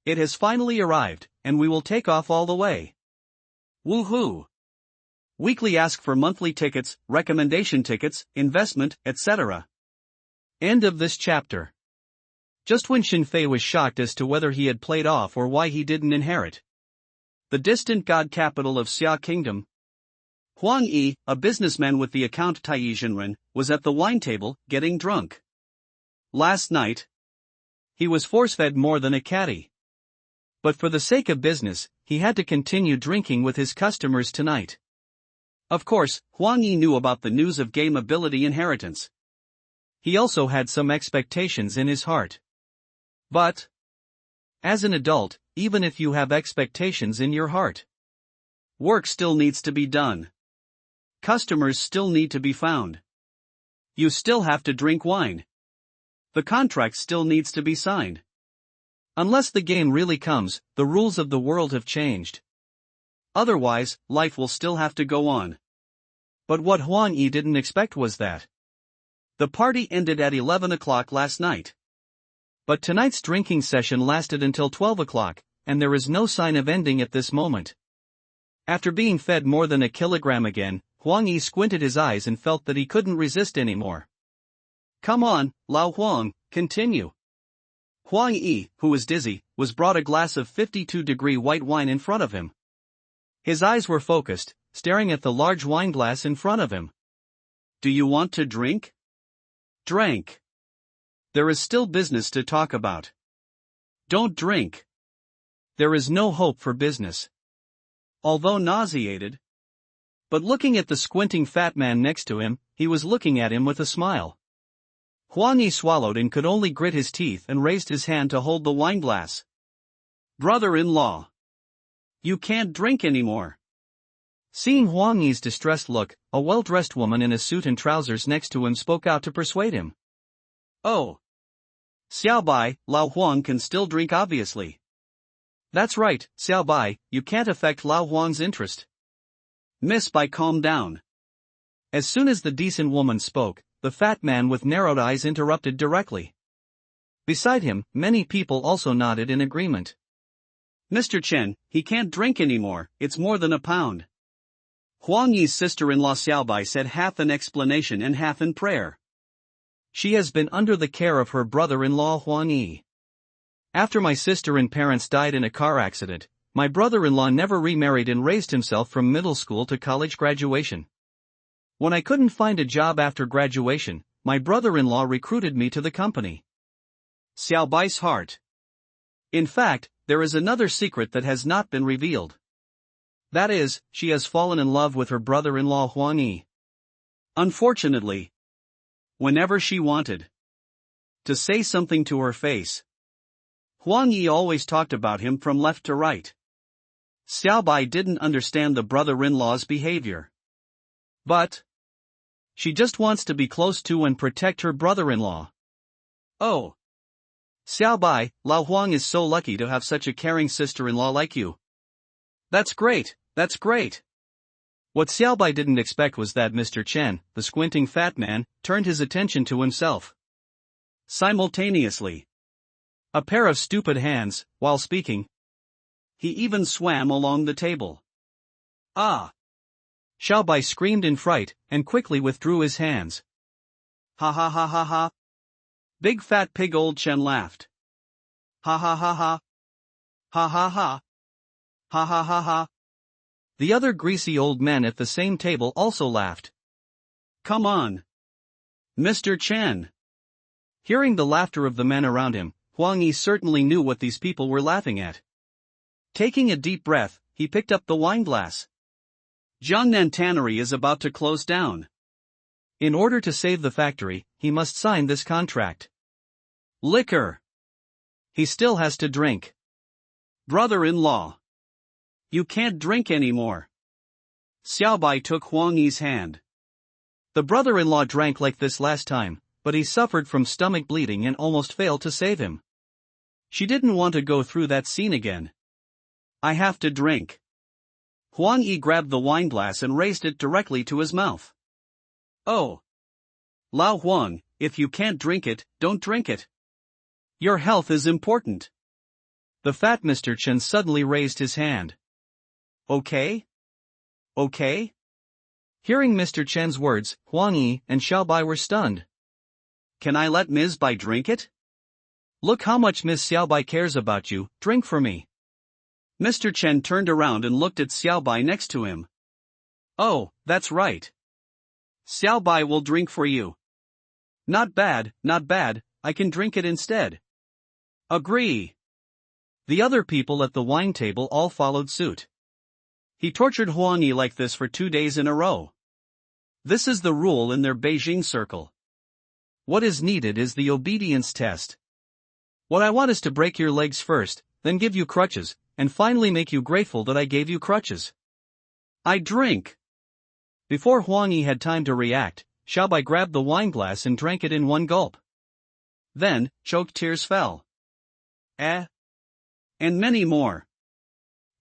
It has finally arrived, and we will take off all the way. Woohoo! Weekly ask for monthly tickets, recommendation tickets, investment, etc. End of this chapter. Just when Shinfei was shocked as to whether he had played off or why he didn't inherit. The distant god capital of Xia Kingdom. Huang Yi, a businessman with the account Taizhenren, was at the wine table, getting drunk. Last night, he was force-fed more than a caddy. But for the sake of business, he had to continue drinking with his customers tonight. Of course, Huang Yi knew about the news of game ability inheritance. He also had some expectations in his heart. But, as an adult, even if you have expectations in your heart, work still needs to be done. Customers still need to be found. You still have to drink wine. The contract still needs to be signed. Unless the game really comes, the rules of the world have changed. Otherwise, life will still have to go on. But what Huang Yi didn't expect was that the party ended at 11 o'clock last night. But tonight's drinking session lasted until 12 o'clock, and there is no sign of ending at this moment. After being fed more than a kilogram again, Huang Yi squinted his eyes and felt that he couldn't resist anymore. Come on, Lao Huang, continue. Huang Yi, who was dizzy, was brought a glass of 52-degree white wine in front of him. His eyes were focused, staring at the large wine glass in front of him. Do you want to drink? Drank. There is still business to talk about. Don't drink. There is no hope for business. Although nauseated, but looking at the squinting fat man next to him, he was looking at him with a smile. Huang Yi swallowed and could only grit his teeth and raised his hand to hold the wineglass. Brother-in-law. You can't drink anymore. Seeing Huang Yi's distressed look, a well-dressed woman in a suit and trousers next to him spoke out to persuade him. Oh. Xiaobai, Lao Huang can still drink obviously. That's right, Xiaobai, you can't affect Lao Huang's interest. Miss Bai, calm down. As soon as the decent woman spoke, the fat man with narrowed eyes interrupted directly. Beside him, many people also nodded in agreement. Mr. Chen, he can't drink anymore, it's more than a pound. Huang Yi's sister-in-law Xiaobai said, half in explanation and half in prayer. She has been under the care of her brother-in-law Huang Yi. After my sister and parents died in a car accident, my brother-in-law never remarried and raised himself from middle school to college graduation. When I couldn't find a job after graduation, my brother-in-law recruited me to the company. Xiaobai's heart. In fact, there is another secret that has not been revealed. That is, she has fallen in love with her brother-in-law Huang Yi. Unfortunately, whenever she wanted to say something to her face, Huang Yi always talked about him from left to right. Xiaobai didn't understand the brother-in-law's behavior. But she just wants to be close to and protect her brother-in-law. Oh. Xiaobai, Lao Huang is so lucky to have such a caring sister-in-law like you. That's great, that's great. What Xiaobai didn't expect was that Mr. Chen, the squinting fat man, turned his attention to himself. Simultaneously. A pair of stupid hands, while speaking. He even swam along the table. Ah! Xiaobai screamed in fright, and quickly withdrew his hands. Ha ha ha ha ha. Big fat pig old Chen laughed. Ha ha ha ha. Ha ha ha. Ha ha ha ha. The other greasy old men at the same table also laughed. Come on. Mr. Chen. Hearing the laughter of the men around him, Huang Yi certainly knew what these people were laughing at. Taking a deep breath, he picked up the wineglass. Jiangnan Tannery is about to close down. In order to save the factory, he must sign this contract. Liquor. He still has to drink. Brother-in-law. You can't drink anymore. Xiaobai took Huang Yi's hand. The brother-in-law drank like this last time, but he suffered from stomach bleeding and almost failed to save him. She didn't want to go through that scene again. I have to drink. Huang Yi grabbed the wineglass and raised it directly to his mouth. Oh. Lao Huang, if you can't drink it, don't drink it. Your health is important. The fat Mr. Chen suddenly raised his hand. Okay? Okay? Hearing Mr. Chen's words, Huang Yi and Xiaobai were stunned. Can I let Ms. Bai drink it? Look how much Ms. Xiaobai cares about you, drink for me. Mr. Chen turned around and looked at Xiaobai next to him. Oh, that's right. Xiaobai will drink for you. Not bad, I can drink it instead. Agree. The other people at the wine table all followed suit. He tortured Huang Yi like this for 2 days in a row. This is the rule in their Beijing circle. What is needed is the obedience test. What I want is to break your legs first, then give you crutches, and finally make you grateful that I gave you crutches. I drink. Before Huang Yi had time to react, Xiaobai grabbed the wineglass and drank it in one gulp. Then, choked tears fell. And many more.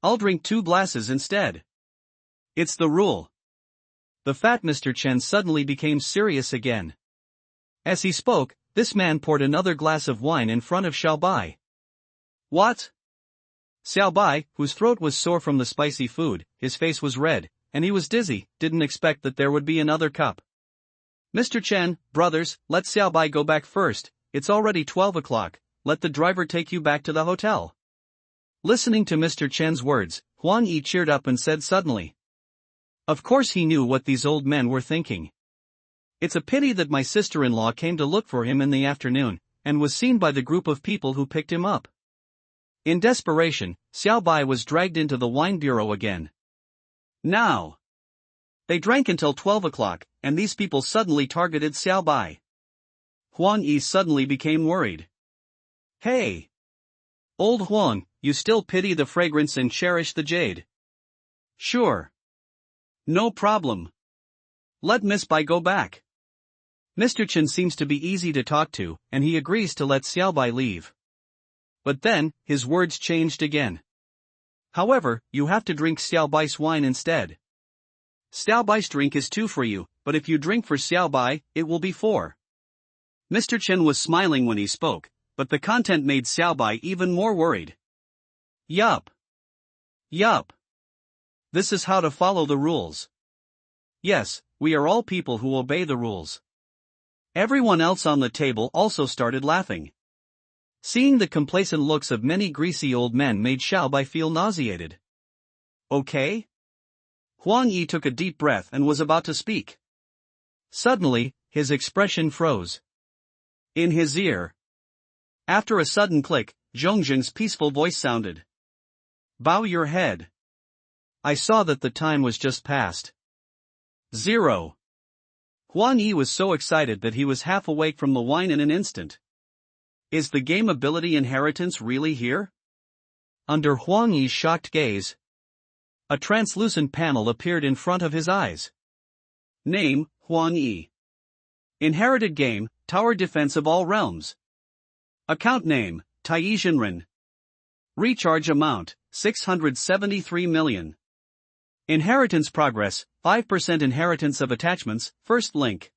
I'll drink 2 glasses instead. It's the rule. The fat Mr. Chen suddenly became serious again. As he spoke, this man poured another glass of wine in front of Xiaobai. What? Xiaobai, whose throat was sore from the spicy food, his face was red, and he was dizzy, didn't expect that there would be another cup. Mr. Chen, brothers, let Xiaobai go back first, it's already 12 o'clock, let the driver take you back to the hotel. Listening to Mr. Chen's words, Huang Yi cheered up and said suddenly. Of course he knew what these old men were thinking. It's a pity that my sister-in-law came to look for him in the afternoon, and was seen by the group of people who picked him up. In desperation, Xiaobai was dragged into the wine bureau again. Now. They drank until 12 o'clock, and these people suddenly targeted Xiaobai. Huang Yi suddenly became worried. Hey! Old Huang, you still pity the fragrance and cherish the jade? Sure. No problem. Let Miss Bai go back. Mr. Chen seems to be easy to talk to, and he agrees to let Xiaobai leave. But then, his words changed again. However, you have to drink Xiaobai's wine instead. Xiaobai's drink is 2 for you, but if you drink for Xiaobai, it will be 4. Mr. Chen was smiling when he spoke, but the content made Xiaobai even more worried. Yup. Yup. This is how to follow the rules. Yes, we are all people who obey the rules. Everyone else on the table also started laughing. Seeing the complacent looks of many greasy old men made Xiaobai feel nauseated. Okay? Huang Yi took a deep breath and was about to speak. Suddenly, his expression froze. In his ear. After a sudden click, Zhongzheng's peaceful voice sounded. Bow your head. I saw that the time was just past. 0. Huang Yi was so excited that he was half awake from the wine in an instant. Is the game ability inheritance really here? Under Huang Yi's shocked gaze, a translucent panel appeared in front of his eyes. Name, Huang Yi. Inherited game, Tower Defense of All Realms. Account name, Taizhenren. Recharge amount, 673 million. Inheritance progress, 5% inheritance of attachments, first link.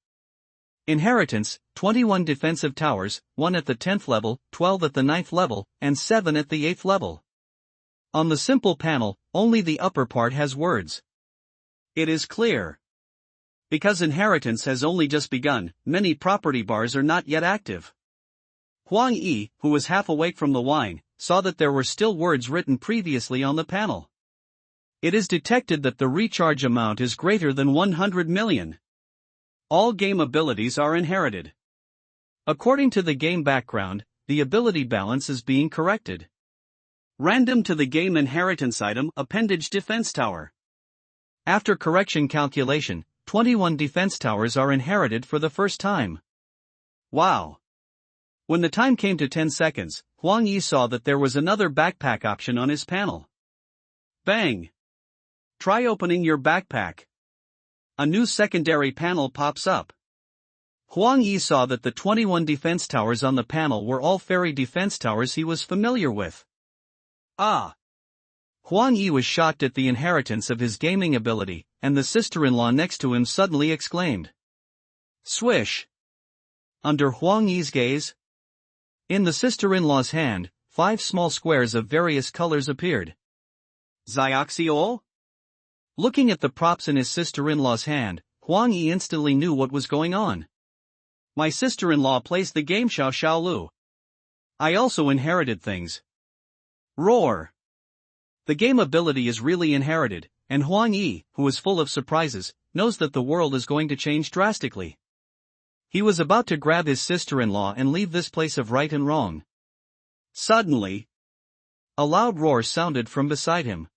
Inheritance, 21 defensive towers, 1 at the 10th level, 12 at the 9th level, and 7 at the 8th level. On the simple panel, only the upper part has words. It is clear. Because inheritance has only just begun, many property bars are not yet active. Huang Yi, who was half awake from the wine, saw that there were still words written previously on the panel. It is detected that the recharge amount is greater than 100 million. All game abilities are inherited. According to the game background, the ability balance is being corrected. Random to the game inheritance item appendage defense tower. After correction calculation, 21 defense towers are inherited for the first time. Wow. When the time came to 10 seconds, Huang Yi saw that there was another backpack option on his panel. Bang! Try opening your backpack. A new secondary panel pops up. Huang Yi saw that the 21 defense towers on the panel were all fairy defense towers he was familiar with. Ah! Huang Yi was shocked at the inheritance of his gaming ability, and the sister-in-law next to him suddenly exclaimed. Swish! Under Huang Yi's gaze, in the sister-in-law's hand, 5 small squares of various colors appeared. Zioxiol? Looking at the props in his sister-in-law's hand, Huang Yi instantly knew what was going on. My sister-in-law plays the game Xiao Xiao Lu. I also inherited things. Roar! The game ability is really inherited, and Huang Yi, who is full of surprises, knows that the world is going to change drastically. He was about to grab his sister-in-law and leave this place of right and wrong. Suddenly, a loud roar sounded from beside him.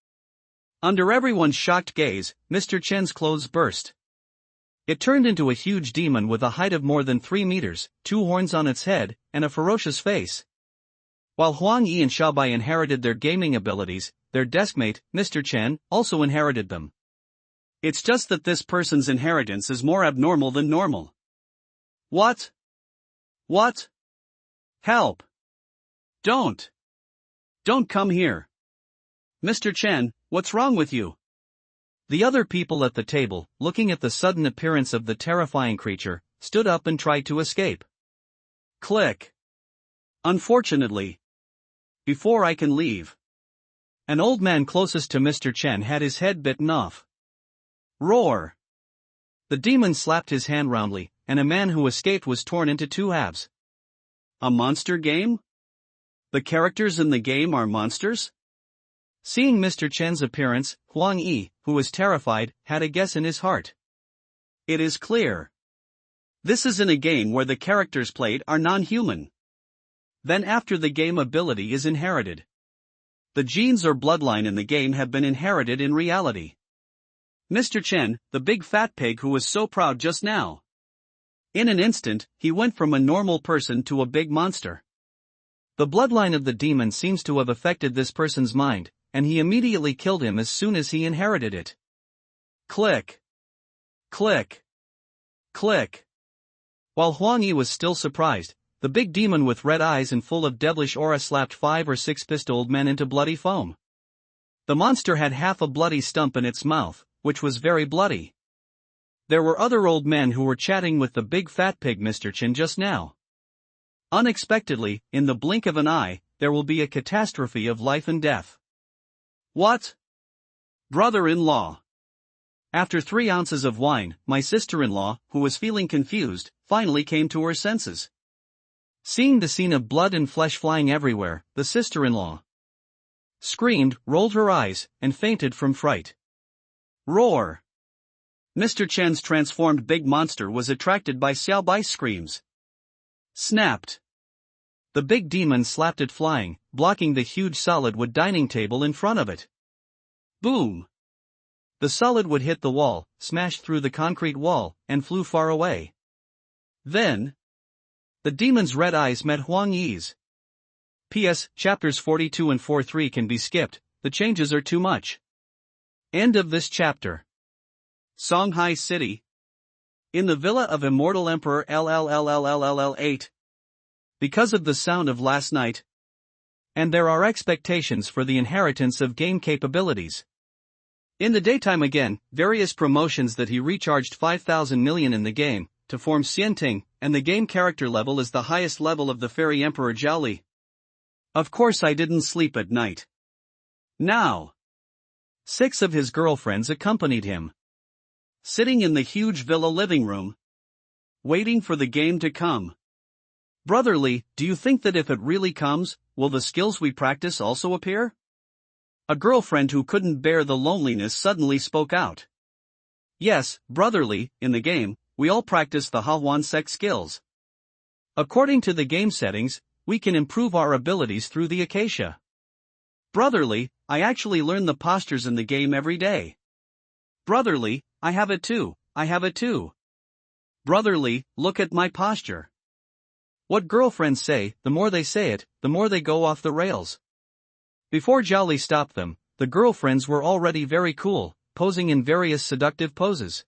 Under everyone's shocked gaze, Mr. Chen's clothes burst. It turned into a huge demon with a height of more than 3 meters, 2 horns on its head, and a ferocious face. While Huang Yi and Xiaobai inherited their gaming abilities, their deskmate, Mr. Chen, also inherited them. It's just that this person's inheritance is more abnormal than normal. What? What? Help! Don't! Don't come here! Mr. Chen, what's wrong with you? The other people at the table, looking at the sudden appearance of the terrifying creature, stood up and tried to escape. Click! Unfortunately, before I can leave, an old man closest to Mr. Chen had his head bitten off. Roar! The demon slapped his hand roundly, and a man who escaped was torn into 2 halves. A monster game? The characters in the game are monsters? Seeing Mr. Chen's appearance, Huang Yi, who was terrified, had a guess in his heart. It is clear. This is in a game where the characters played are non-human. Then after the game ability is inherited. The genes or bloodline in the game have been inherited in reality. Mr. Chen, the big fat pig who was so proud just now. In an instant, he went from a normal person to a big monster. The bloodline of the demon seems to have affected this person's mind, and he immediately killed him as soon as he inherited it. Click. Click. Click. While Huang Yi was still surprised, the big demon with red eyes and full of devilish aura slapped 5 or 6 pissed old men into bloody foam. The monster had half a bloody stump in its mouth, which was very bloody. There were other old men who were chatting with the big fat pig Mr. Chen just now. Unexpectedly, in the blink of an eye, there will be a catastrophe of life and death. What? Brother-in-law. After 3 ounces of wine, my sister-in-law, who was feeling confused, finally came to her senses. Seeing the scene of blood and flesh flying everywhere, the sister-in-law screamed, rolled her eyes, and fainted from fright. Roar. Mr. Chen's transformed big monster was attracted by Xiao Bai's screams. Snapped. The big demon slapped it flying, blocking the huge solid wood dining table in front of it. Boom. The solid wood hit the wall, smashed through the concrete wall, and flew far away. Then, the demon's red eyes met Huang Yi's. P.S. Chapters 42 and 43 can be skipped, the changes are too much. End of this chapter. Songhai City. In the villa of Immortal Emperor LLLLLLL8. Because of the sound of last night. And there are expectations for the inheritance of game capabilities. In the daytime again, various promotions that he recharged 5,000 million in the game, to form Xianting, and the game character level is the highest level of the Fairy Emperor Zhao. Of course I didn't sleep at night. Now. 6 of his girlfriends accompanied him. Sitting in the huge villa living room. Waiting for the game to come. Brotherly, do you think that if it really comes, will the skills we practice also appear? A girlfriend who couldn't bear the loneliness suddenly spoke out. Yes, brotherly, in the game, we all practice the Hahuan Sec skills. According to the game settings, we can improve our abilities through the acacia. Brotherly, I actually learn the postures in the game every day. Brotherly, I have it too, I have it too. Brotherly, look at my posture. What girlfriends say, the more they say it, the more they go off the rails. Before Zhao stopped them, the girlfriends were already very cool, posing in various seductive poses.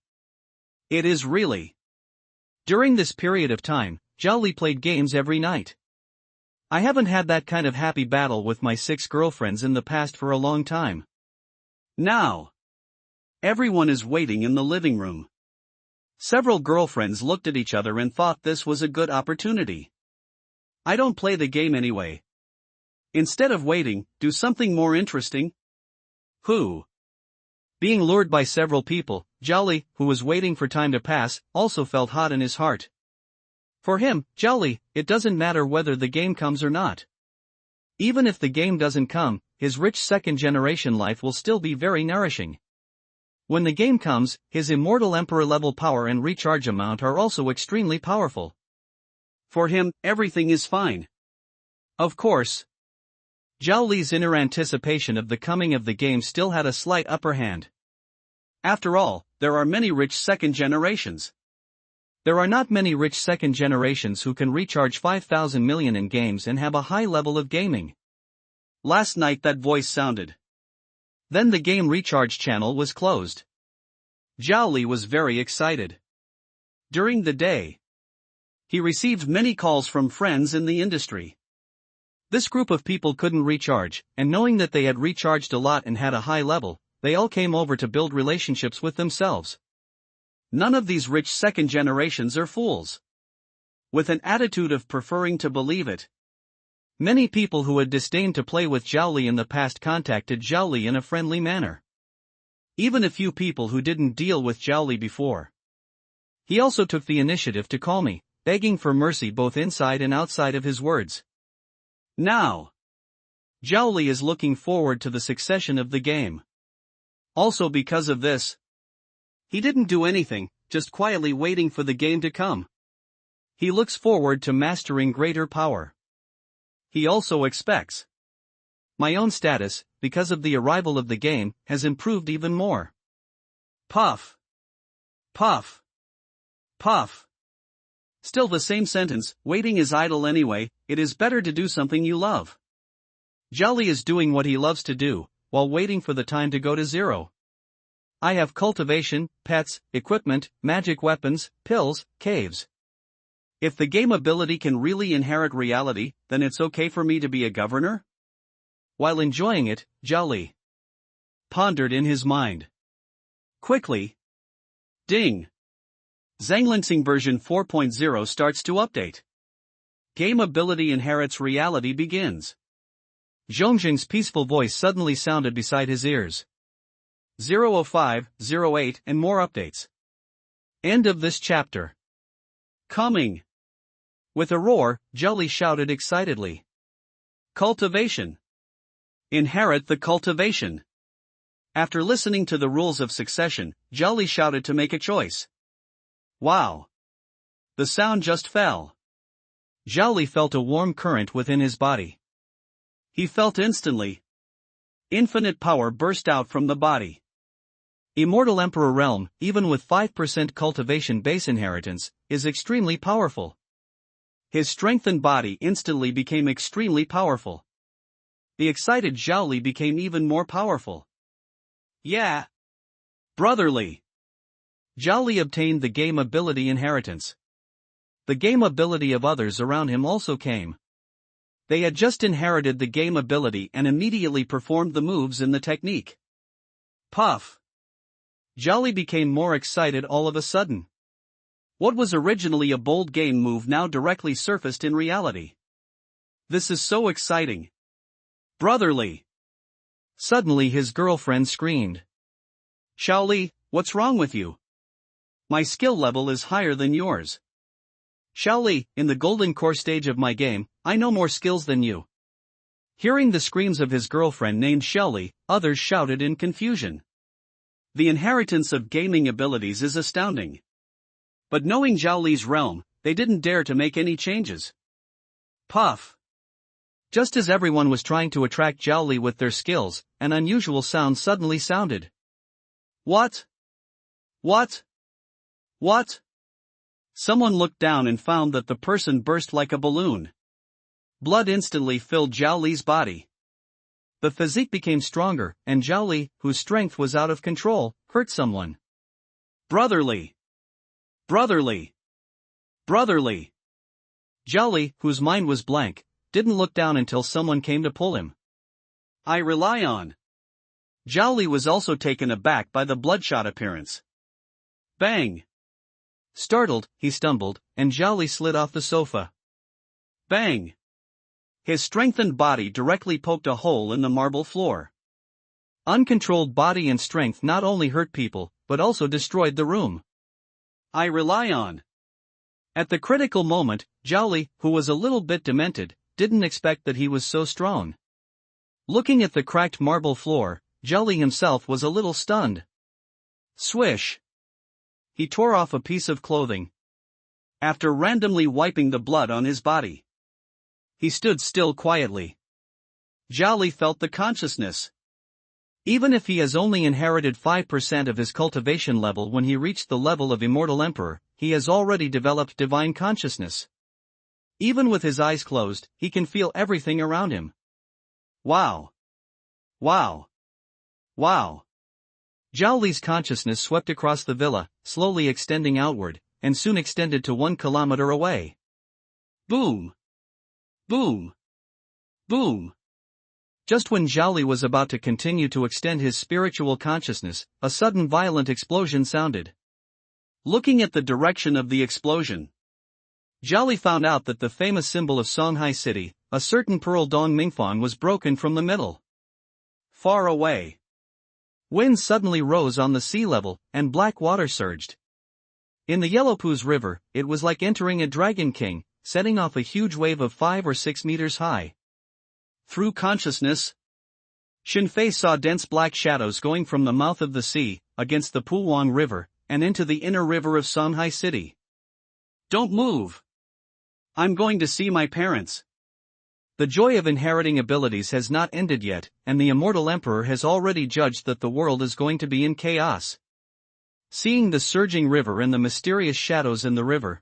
It is really. During this period of time, Zhao played games every night. I haven't had that kind of happy battle with my 6 girlfriends in the past for a long time. Now. Everyone is waiting in the living room. Several girlfriends looked at each other and thought this was a good opportunity. I don't play the game anyway. Instead of waiting, do something more interesting. Who? Being lured by several people, Zhao, who was waiting for time to pass, also felt hot in his heart. For him, Zhao, it doesn't matter whether the game comes or not. Even if the game doesn't come, his rich second-generation life will still be very nourishing. When the game comes, his Immortal Emperor level power and recharge amount are also extremely powerful. For him, everything is fine. Of course. Zhao inner anticipation of the coming of the game still had a slight upper hand. After all, there are many rich second generations. There are not many rich second generations who can recharge 5,000 million in games and have a high level of gaming. Last night that voice sounded. Then the game recharge channel was closed. Zhao was very excited. During the day, he received many calls from friends in the industry. This group of people couldn't recharge, and knowing that they had recharged a lot and had a high level, they all came over to build relationships with themselves. None of these rich second generations are fools. With an attitude of preferring to believe it. Many people who had disdained to play with Zhao in the past contacted Zhao in a friendly manner. Even a few people who didn't deal with Zhao before. He also took the initiative to call me, begging for mercy both inside and outside of his words. Now, Zhao is looking forward to the succession of the game. Also because of this, he didn't do anything, just quietly waiting for the game to come. He looks forward to mastering greater power. He also expects. My own status, because of the arrival of the game, has improved even more. Puff. Puff. Puff. Still the same sentence, waiting is idle anyway, it is better to do something you love. Jolly is doing what he loves to do, while waiting for the time to go to zero. I have cultivation, pets, equipment, magic weapons, pills, caves. If the game ability can really inherit reality, then it's okay for me to be a governor? While enjoying it, Jolly pondered in his mind. Quickly. Ding. Zhanglinsing version 4.0 starts to update. Game ability inherits reality begins. Zhongjing's peaceful voice suddenly sounded beside his ears. 005, 08 and more updates. End of this chapter. Coming. With a roar, Jolly shouted excitedly. Cultivation. Inherit the cultivation. After listening to the rules of succession, Jolly shouted to make a choice. Wow. The sound just fell. Jolly felt a warm current within his body. He felt instantly. Infinite power burst out from the body. Immortal Emperor Realm, even with 5% cultivation base inheritance, is extremely powerful. His strengthened body instantly became extremely powerful. The excited Jolly became even more powerful. Yeah. Brotherly. Jolly obtained the game ability inheritance. The game ability of others around him also came. They had just inherited the game ability and immediately performed the moves in the technique. Puff. Jolly became more excited all of a sudden. What was originally a bold game move now directly surfaced in reality. This is so exciting. Brotherly. Suddenly his girlfriend screamed. Xiaoli, what's wrong with you? My skill level is higher than yours. Xiaoli, in the golden core stage of my game, I know more skills than you. Hearing the screams of his girlfriend named Xiaoli, others shouted in confusion. The inheritance of gaming abilities is astounding. But knowing Zhaoli's realm, they didn't dare to make any changes. Puff. Just as everyone was trying to attract Zhaoli with their skills, an unusual sound suddenly sounded. What? What? What? Someone looked down and found that the person burst like a balloon. Blood instantly filled Zhaoli's body. The physique became stronger, and Zhaoli, whose strength was out of control, hurt someone. Brotherly. Brotherly. Brotherly. Zhaoli, whose mind was blank, didn't look down until someone came to pull him. I rely on. Zhaoli was also taken aback by the bloodshot appearance. Bang. Startled, he stumbled, and Zhaoli slid off the sofa. Bang. His strengthened body directly poked a hole in the marble floor. Uncontrolled body and strength not only hurt people, but also destroyed the room. I rely on. At the critical moment, Zhaoli, who was a little bit demented, didn't expect that he was so strong. Looking at the cracked marble floor, Zhaoli himself was a little stunned. Swish. He tore off a piece of clothing. After randomly wiping the blood on his body, he stood still quietly. Zhaoli felt the consciousness. Even if he has only inherited 5% of his cultivation level when he reached the level of Immortal Emperor, he has already developed divine consciousness. Even with his eyes closed, he can feel everything around him. Wow. Wow. Wow. Zhaoli's consciousness swept across the villa, slowly extending outward, and soon extended to 1 kilometer away. Boom. Boom. Boom. Just when Zhaoli was about to continue to extend his spiritual consciousness, a sudden violent explosion sounded. Looking at the direction of the explosion, Zhaoli found out that the famous symbol of Songhai City, a certain Pearl Dong Mingfang, was broken from the middle. Far away. Wind suddenly rose on the sea level, and black water surged. In the Yellowpoos River, it was like entering a Dragon King, setting off a huge wave of 5 or 6 meters high. Through consciousness, Shinfei saw dense black shadows going from the mouth of the sea, against the Pulwang River, and into the inner river of Songhai City. Don't move. I'm going to see my parents. The joy of inheriting abilities has not ended yet, and the immortal emperor has already judged that the world is going to be in chaos. Seeing the surging river and the mysterious shadows in the river,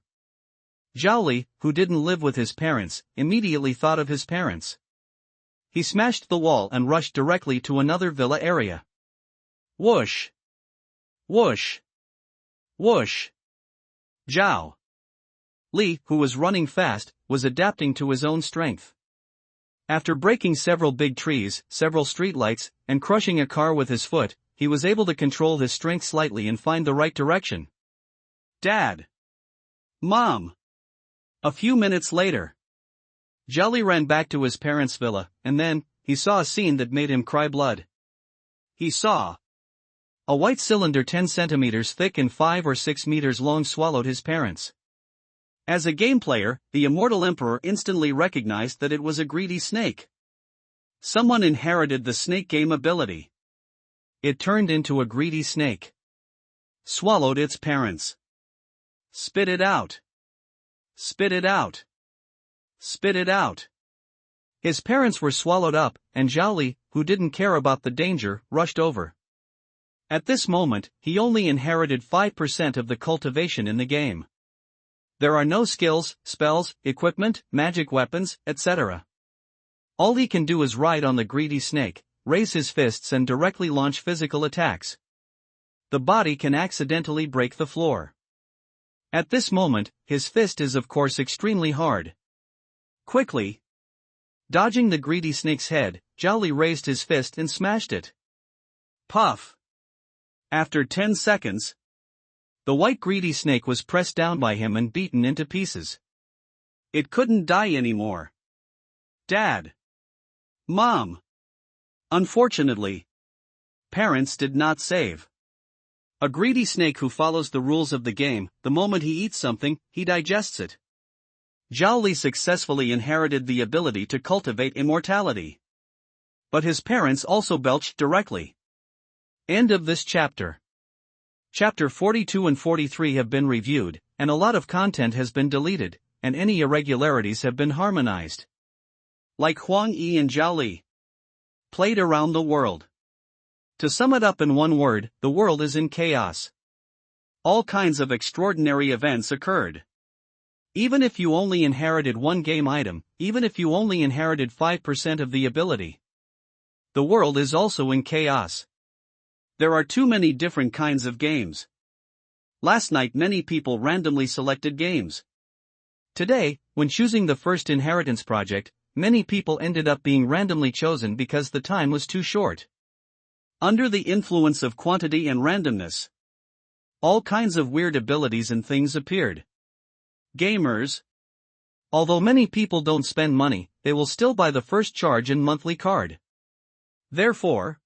Zhao Li, who didn't live with his parents, immediately thought of his parents. He smashed the wall and rushed directly to another villa area. Whoosh! Whoosh! Whoosh! Zhao Li, who was running fast, was adapting to his own strength. After breaking several big trees, several streetlights, and crushing a car with his foot, he was able to control his strength slightly and find the right direction. Dad! Mom! A few minutes later, Zhao Li ran back to his parents' villa, and then, he saw a scene that made him cry blood. He saw a white cylinder 10 centimeters thick and 5 or 6 meters long swallowed his parents. As a game player, the immortal emperor instantly recognized that it was a greedy snake. Someone inherited the snake game ability. It turned into a greedy snake. Swallowed its parents. Spit it out. Spit it out. Spit it out. His parents were swallowed up, and Zhao Li, who didn't care about the danger, rushed over. At this moment, he only inherited 5% of the cultivation in the game. There are no skills, spells, equipment, magic weapons, etc. All he can do is ride on the greedy snake, raise his fists and directly launch physical attacks. The body can accidentally break the floor. At this moment, his fist is of course extremely hard. Quickly dodging the greedy snake's head, Zhao Li raised his fist and smashed it. Puff! After 10 seconds, the white greedy snake was pressed down by him and beaten into pieces. It couldn't die anymore. Dad! Mom! Unfortunately, parents did not save. A greedy snake who follows the rules of the game, the moment he eats something, he digests it. Zhao Li successfully inherited the ability to cultivate immortality. But his parents also belched directly. End of this chapter. Chapter 42 and 43 have been reviewed, and a lot of content has been deleted, and any irregularities have been harmonized. Like Huang Yi and Zhao Li. Played around the world. To sum it up in one word, the world is in chaos. All kinds of extraordinary events occurred. Even if you only inherited one game item, even if you only inherited 5% of the ability, the world is also in chaos. There are too many different kinds of games. Last night many people randomly selected games. Today, when choosing the first inheritance project, many people ended up being randomly chosen because the time was too short. Under the influence of quantity and randomness, all kinds of weird abilities and things appeared. Gamers. Although many people don't spend money, they will still buy the first charge and monthly card. Therefore,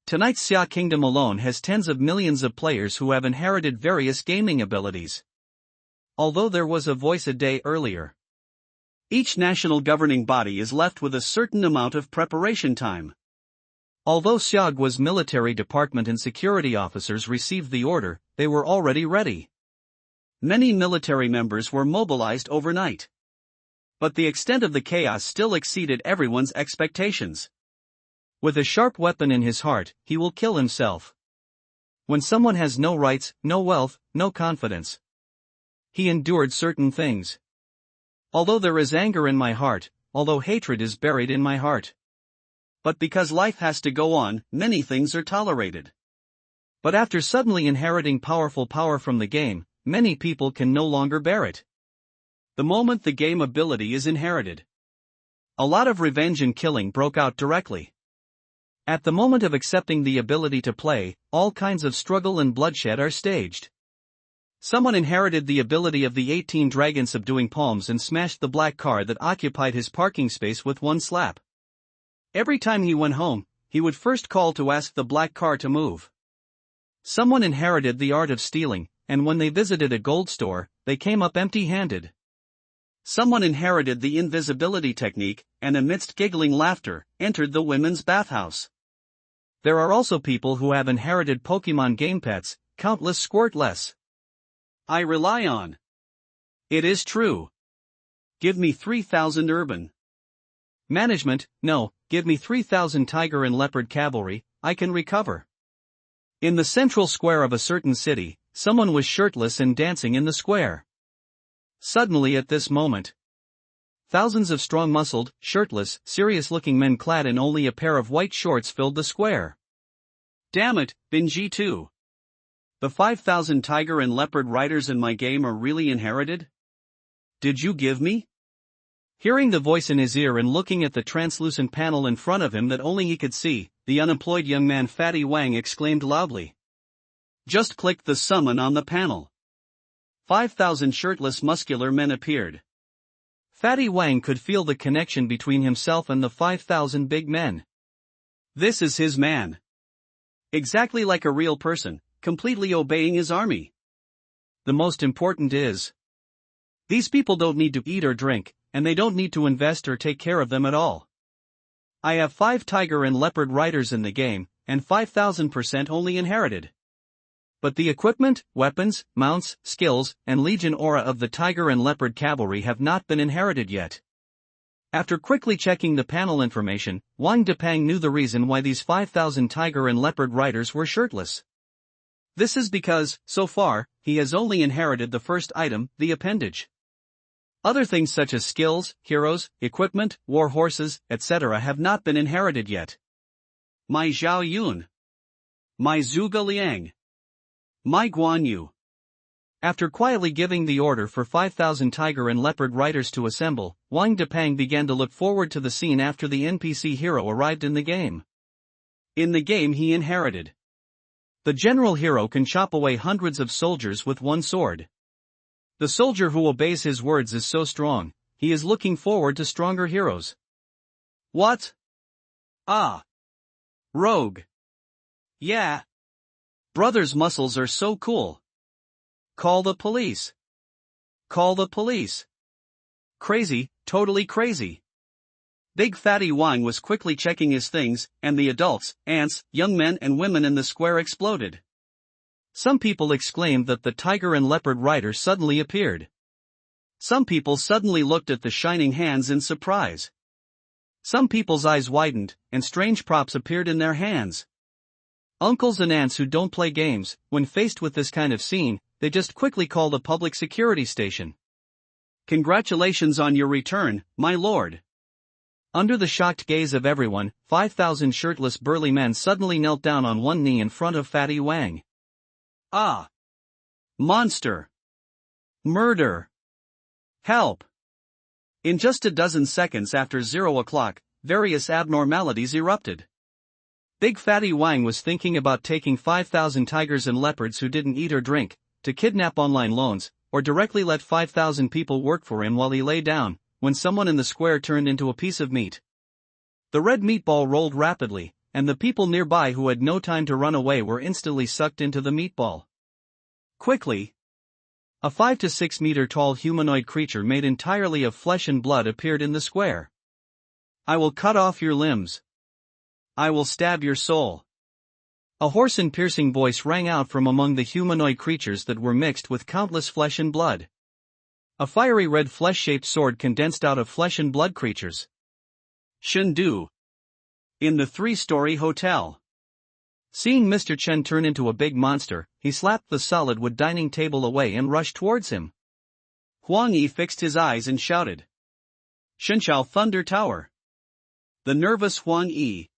tonight's Xia Kingdom alone has tens of millions of players who have inherited various gaming abilities. Although there was a voice a day earlier, each national governing body is left with a certain amount of preparation time. Although Xiagua's military department and security officers received the order, they were already ready. Many military members were mobilized overnight. But the extent of the chaos still exceeded everyone's expectations. With a sharp weapon in his heart, he will kill himself. When someone has no rights, no wealth, no confidence, he endured certain things. Although there is anger in my heart, although hatred is buried in my heart. But because life has to go on, many things are tolerated. But after suddenly inheriting powerful power from the game, many people can no longer bear it. The moment the game ability is inherited, a lot of revenge and killing broke out directly. At the moment of accepting the ability to play, all kinds of struggle and bloodshed are staged. Someone inherited the ability of the 18 dragon subduing palms and smashed the black car that occupied his parking space with one slap. Every time he went home, he would first call to ask the black car to move. Someone inherited the art of stealing, and when they visited a gold store, they came up empty-handed. Someone inherited the invisibility technique, and amidst giggling laughter, entered the women's bathhouse. There are also people who have inherited Pokemon game pets, countless Squirtless. I rely on. It is true. Give me 3,000 urban. Management, no, give me 3,000 tiger and leopard cavalry, I can recover. In the central square of a certain city, someone was shirtless and dancing in the square. Suddenly at this moment, thousands of strong-muscled, shirtless, serious-looking men clad in only a pair of white shorts filled the square. Damn it, Binji too. The 5,000 tiger and leopard riders in my game are really inherited? Did you give me? Hearing the voice in his ear and looking at the translucent panel in front of him that only he could see, the unemployed young man Fatty Wang exclaimed loudly. Just clicked the summon on the panel. 5,000 shirtless muscular men appeared. Fatty Wang could feel the connection between himself and the 5,000 big men. This is his man. Exactly like a real person, completely obeying his army. The most important is, these people don't need to eat or drink, and they don't need to invest or take care of them at all. I have 5 tiger and leopard riders in the game, and 5,000% only inherited. But the equipment, weapons, mounts, skills, and legion aura of the tiger and leopard cavalry have not been inherited yet. After quickly checking the panel information, Wang Depang knew the reason why these 5,000 tiger and leopard riders were shirtless. This is because, so far, he has only inherited the first item, the appendage. Other things such as skills, heroes, equipment, war horses, etc. have not been inherited yet. My Zhao Yun. My Zhuge Liang. My Guan Yu. After quietly giving the order for 5,000 tiger and leopard riders to assemble, Wang Depang began to look forward to the scene after the NPC hero arrived in the game. In the game he inherited. The general hero can chop away hundreds of soldiers with one sword. The soldier who obeys his words is so strong, he is looking forward to stronger heroes. What? Ah. Rogue. Yeah. Brother's muscles are so cool. Call the police. Call the police. Crazy, totally crazy. Big Fatty Wang was quickly checking his things, and the adults, ants, young men and women in the square exploded. Some people exclaimed that the tiger and leopard rider suddenly appeared. Some people suddenly looked at the shining hands in surprise. Some people's eyes widened, and strange props appeared in their hands. Uncles and aunts who don't play games, when faced with this kind of scene, they just quickly called a public security station. Congratulations on your return, my lord. Under the shocked gaze of everyone, 5,000 shirtless burly men suddenly knelt down on one knee in front of Fatty Wang. Ah! Monster! Murder! Help! In just a dozen seconds after 0 o'clock, various abnormalities erupted. Big Fatty Wang was thinking about taking 5,000 tigers and leopards who didn't eat or drink, to kidnap online loans, or directly let 5,000 people work for him while he lay down, when someone in the square turned into a piece of meat. The red meatball rolled rapidly, and the people nearby who had no time to run away were instantly sucked into the meatball. Quickly, a 5 to 6 meter tall humanoid creature made entirely of flesh and blood appeared in the square. I will cut off your limbs. I will stab your soul. A hoarse and piercing voice rang out from among the humanoid creatures that were mixed with countless flesh and blood. A fiery red flesh-shaped sword condensed out of flesh and blood creatures. Shendu. In the 3-story hotel. Seeing Mr. Chen turn into a big monster, he slapped the solid wood dining table away and rushed towards him. Huang Yi fixed his eyes and shouted. Shenshao Thunder Tower. The nervous Huang Yi.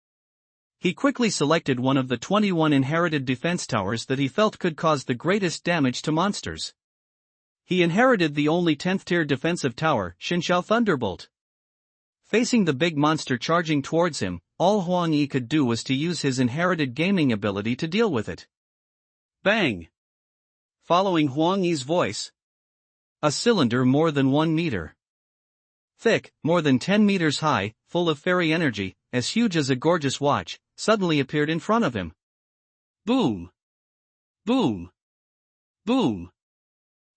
He quickly selected one of the 21 inherited defense towers that he felt could cause the greatest damage to monsters. He inherited the only 10th tier defensive tower, Shenshao Thunderbolt. Facing the big monster charging towards him, all Huang Yi could do was to use his inherited gaming ability to deal with it. Bang! Following Huang Yi's voice, a cylinder more than 1 meter thick, more than 10 meters high, full of fairy energy, as huge as a gorgeous watch, suddenly appeared in front of him. Boom! Boom! Boom!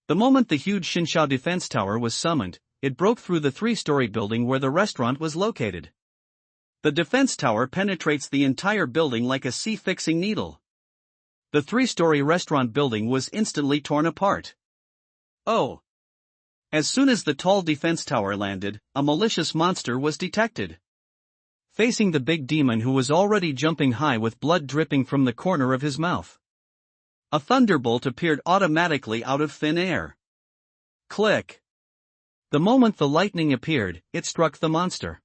The moment the huge Shenshao defense tower was summoned, it broke through the 3-story building where the restaurant was located. The defense tower penetrates the entire building like a sea-fixing needle. The 3-story restaurant building was instantly torn apart. Oh! As soon as the tall defense tower landed, a malicious monster was detected. Facing the big demon who was already jumping high with blood dripping from the corner of his mouth. A thunderbolt appeared automatically out of thin air. Click. The moment the lightning appeared, it struck the monster.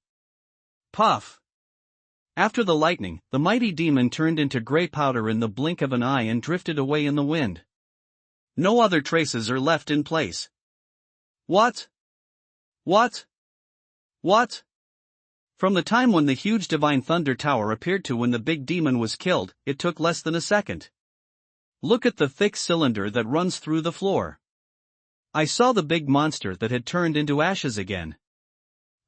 Puff. After the lightning, the mighty demon turned into gray powder in the blink of an eye and drifted away in the wind. No other traces are left in place. What? What? What? From the time when the huge divine thunder tower appeared to when the big demon was killed, it took less than a second. Look at the thick cylinder that runs through the floor. I saw the big monster that had turned into ashes again.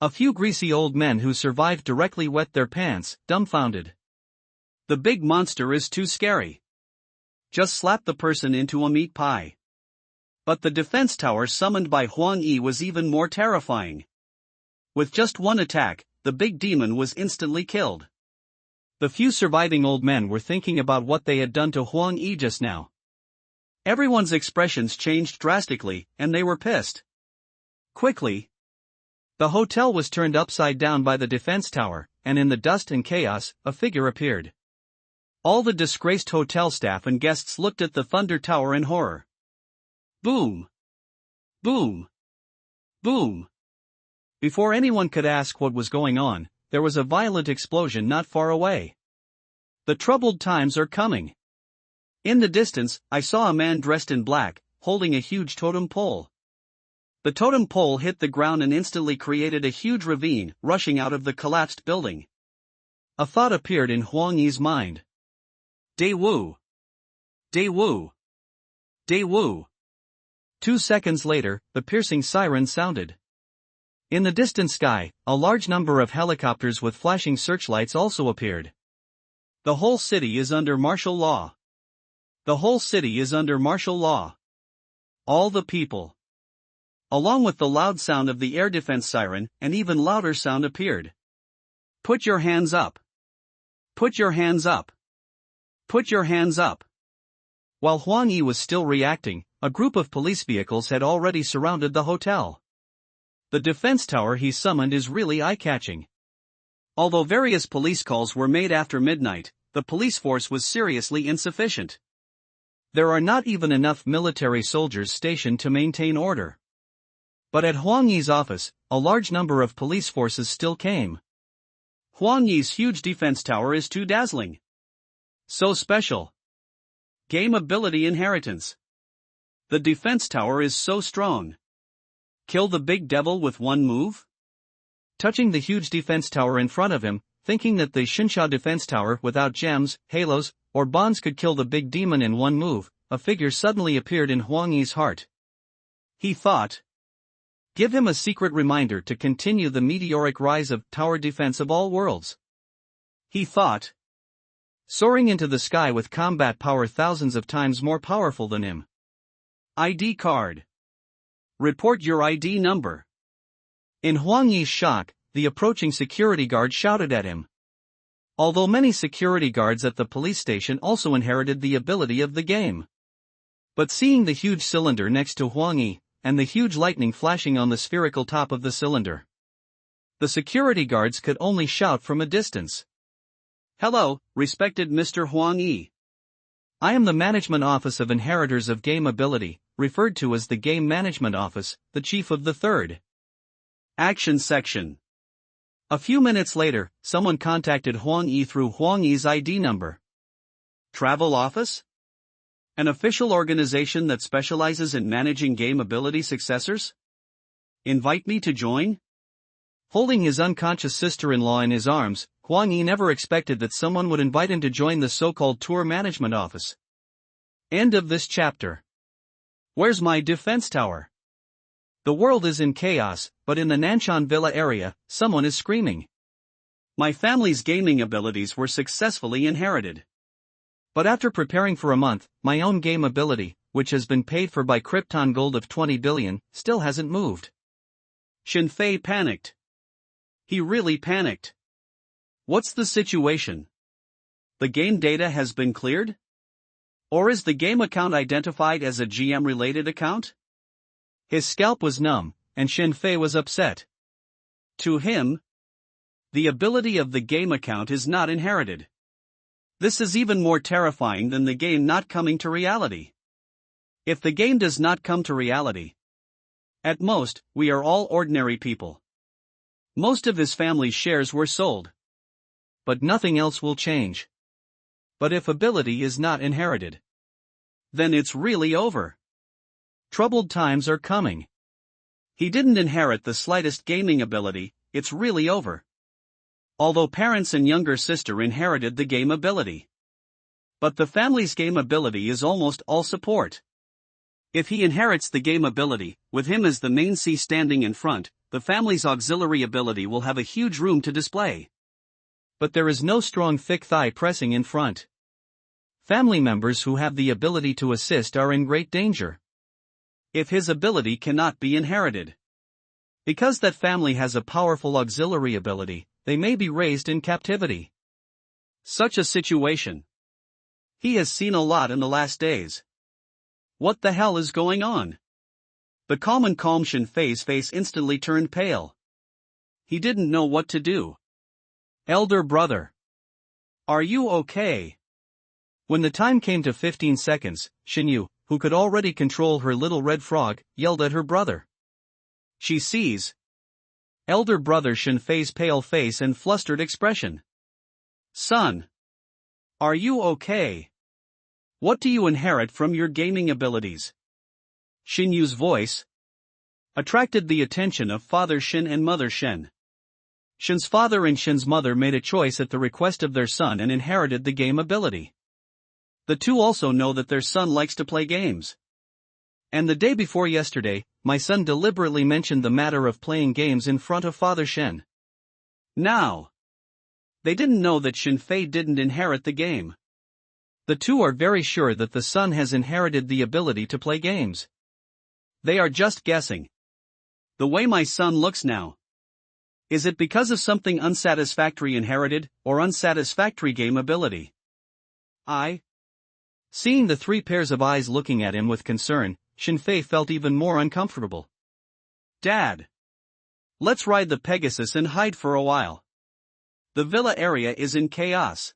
A few greasy old men who survived directly wet their pants, dumbfounded. The big monster is too scary. Just slap the person into a meat pie. But the defense tower summoned by Huang Yi was even more terrifying. With just one attack, the big demon was instantly killed. The few surviving old men were thinking about what they had done to Huang Yi just now. Everyone's expressions changed drastically, and they were pissed. Quickly, the hotel was turned upside down by the defense tower, and in the dust and chaos, a figure appeared. All the disgraced hotel staff and guests looked at the thunder tower in horror. Boom! Boom! Boom! Before anyone could ask what was going on, there was a violent explosion not far away. The troubled times are coming. In the distance, I saw a man dressed in black, holding a huge totem pole. The totem pole hit the ground and instantly created a huge ravine, rushing out of the collapsed building. A thought appeared in Huang Yi's mind. Daewoo! Daewoo! Daewoo! 2 seconds later, the piercing siren sounded. In the distant sky, a large number of helicopters with flashing searchlights also appeared. The whole city is under martial law. The whole city is under martial law. All the people. Along with the loud sound of the air defense siren, an even louder sound appeared. Put your hands up. Put your hands up. Put your hands up. While Huang Yi was still reacting, a group of police vehicles had already surrounded the hotel. The defense tower he summoned is really eye-catching. Although various police calls were made after midnight, the police force was seriously insufficient. There are not even enough military soldiers stationed to maintain order. But at Huang Yi's office, a large number of police forces still came. Huang Yi's huge defense tower is too dazzling. So special. Game ability inheritance. The defense tower is so strong. Kill the big devil with one move? Touching the huge defense tower in front of him, thinking that the Shinsha defense tower without gems, halos, or bonds could kill the big demon in one move, a figure suddenly appeared in Huang Yi's heart. He thought. Give him a secret reminder to continue the meteoric rise of tower defense of all worlds. He thought. Soaring into the sky with combat power thousands of times more powerful than him. ID card. Report your ID number. In Huang Yi's shock, the approaching security guard shouted at him. Although many security guards at the police station also inherited the ability of the game. But seeing the huge cylinder next to Huang Yi, and the huge lightning flashing on the spherical top of the cylinder, the security guards could only shout from a distance. Hello, respected Mr. Huang Yi. I am the Management Office of Inheritors of Game Ability, referred to as the Game Management Office, the chief of the 3rd Action Section. A few minutes later, someone contacted Huang Yi through Huang Yi's ID number. Travel Office? An official organization that specializes in managing game ability successors? Invite me to join? Holding his unconscious sister-in-law in his arms, Huang Yi never expected that someone would invite him to join the so-called tour management office. End of this chapter. Where's my defense tower? The world is in chaos, but in the Nanshan Villa area, someone is screaming. My family's gaming abilities were successfully inherited. But after preparing for a month, my own game ability, which has been paid for by Krypton gold of 20 billion, still hasn't moved. Shinfei panicked. He really panicked. What's the situation? The game data has been cleared? Or is the game account identified as a GM-related account? His scalp was numb, and Xin Fei was upset. To him, the ability of the game account is not inherited. This is even more terrifying than the game not coming to reality. If the game does not come to reality, at most, we are all ordinary people. Most of his family's shares were sold. But nothing else will change. But if ability is not inherited, then it's really over. Troubled times are coming. He didn't inherit the slightest gaming ability, it's really over. Although parents and younger sister inherited the game ability. But the family's game ability is almost all support. If he inherits the game ability, with him as the main C standing in front, the family's auxiliary ability will have a huge room to display. But there is no strong thick thigh pressing in front. Family members who have the ability to assist are in great danger. If his ability cannot be inherited. Because that family has a powerful auxiliary ability, they may be raised in captivity. Such a situation. He has seen a lot in the last days. What the hell is going on? The calm Xin Fei's face instantly turned pale. He didn't know what to do. Elder brother. Are you okay? When the time came to 15 seconds, Xin Yu, who could already control her little red frog, yelled at her brother. She sees elder brother Xin Fei's pale face and flustered expression. Son. Are you okay? What do you inherit from your gaming abilities? Xin Yu's voice attracted the attention of Father Xin and Mother Shen. Xin's father and Xin's mother made a choice at the request of their son and inherited the game ability. The two also know that their son likes to play games. And the day before yesterday, my son deliberately mentioned the matter of playing games in front of Father Shen. Now, they didn't know that Xin Fei didn't inherit the game. The two are very sure that the son has inherited the ability to play games. They are just guessing. The way my son looks now. Is it because of something unsatisfactory inherited, or unsatisfactory game ability? Seeing the three pairs of eyes looking at him with concern, Xin Fei felt even more uncomfortable. Dad. Let's ride the Pegasus and hide for a while. The villa area is in chaos.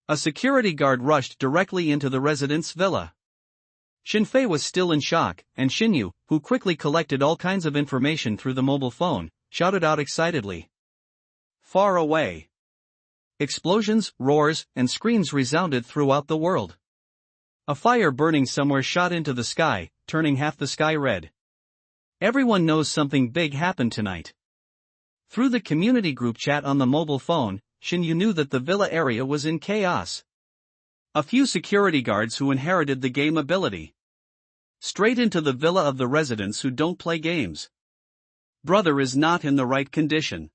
A security guard rushed directly into the resident's villa. Xin Fei was still in shock, and Xin Yu, who quickly collected all kinds of information through the mobile phone, shouted out excitedly. Far away. Explosions, roars, and screams resounded throughout the world. A fire burning somewhere shot into the sky, turning half the sky red. Everyone knows something big happened tonight. Through the community group chat on the mobile phone, Xin Yu knew that the villa area was in chaos. A few security guards who inherited the game ability. Straight into the villa of the residents who don't play games. Brother is not in the right condition.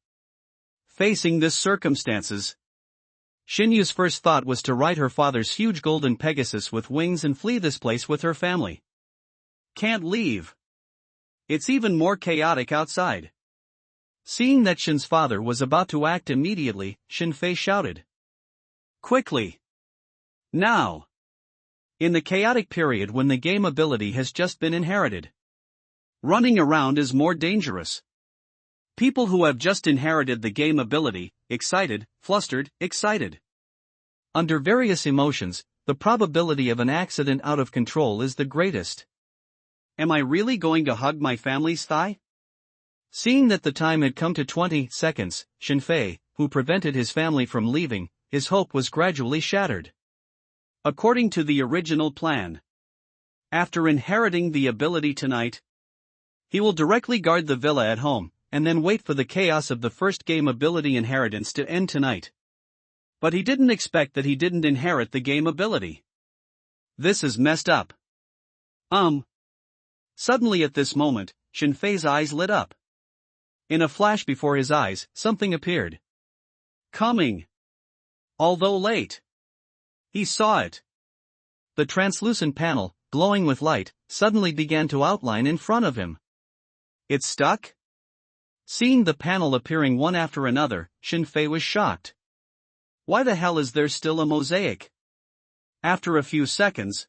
Facing this circumstances, Xin Yu's first thought was to ride her father's huge golden Pegasus with wings and flee this place with her family. Can't leave. It's even more chaotic outside. Seeing that Xin's father was about to act immediately, Xin Fei shouted. Quickly! Now! In the chaotic period when the game ability has just been inherited. Running around is more dangerous. People who have just inherited the game ability, excited, flustered, excited. Under various emotions, the probability of an accident out of control is the greatest. Am I really going to hug my family's thigh? Seeing that the time had come to 20 seconds, Xin Fei, who prevented his family from leaving, his hope was gradually shattered. According to the original plan, after inheriting the ability tonight, he will directly guard the villa at home, and then wait for the chaos of the first game ability inheritance to end tonight. But he didn't expect that he didn't inherit the game ability. This is messed up. Suddenly at this moment, Xin Fei's eyes lit up. In a flash before his eyes, something appeared. Coming. Although late. He saw it. The translucent panel, glowing with light, suddenly began to outline in front of him. It's stuck? Seeing the panel appearing one after another, Xin Fei was shocked. Why the hell is there still a mosaic? After a few seconds,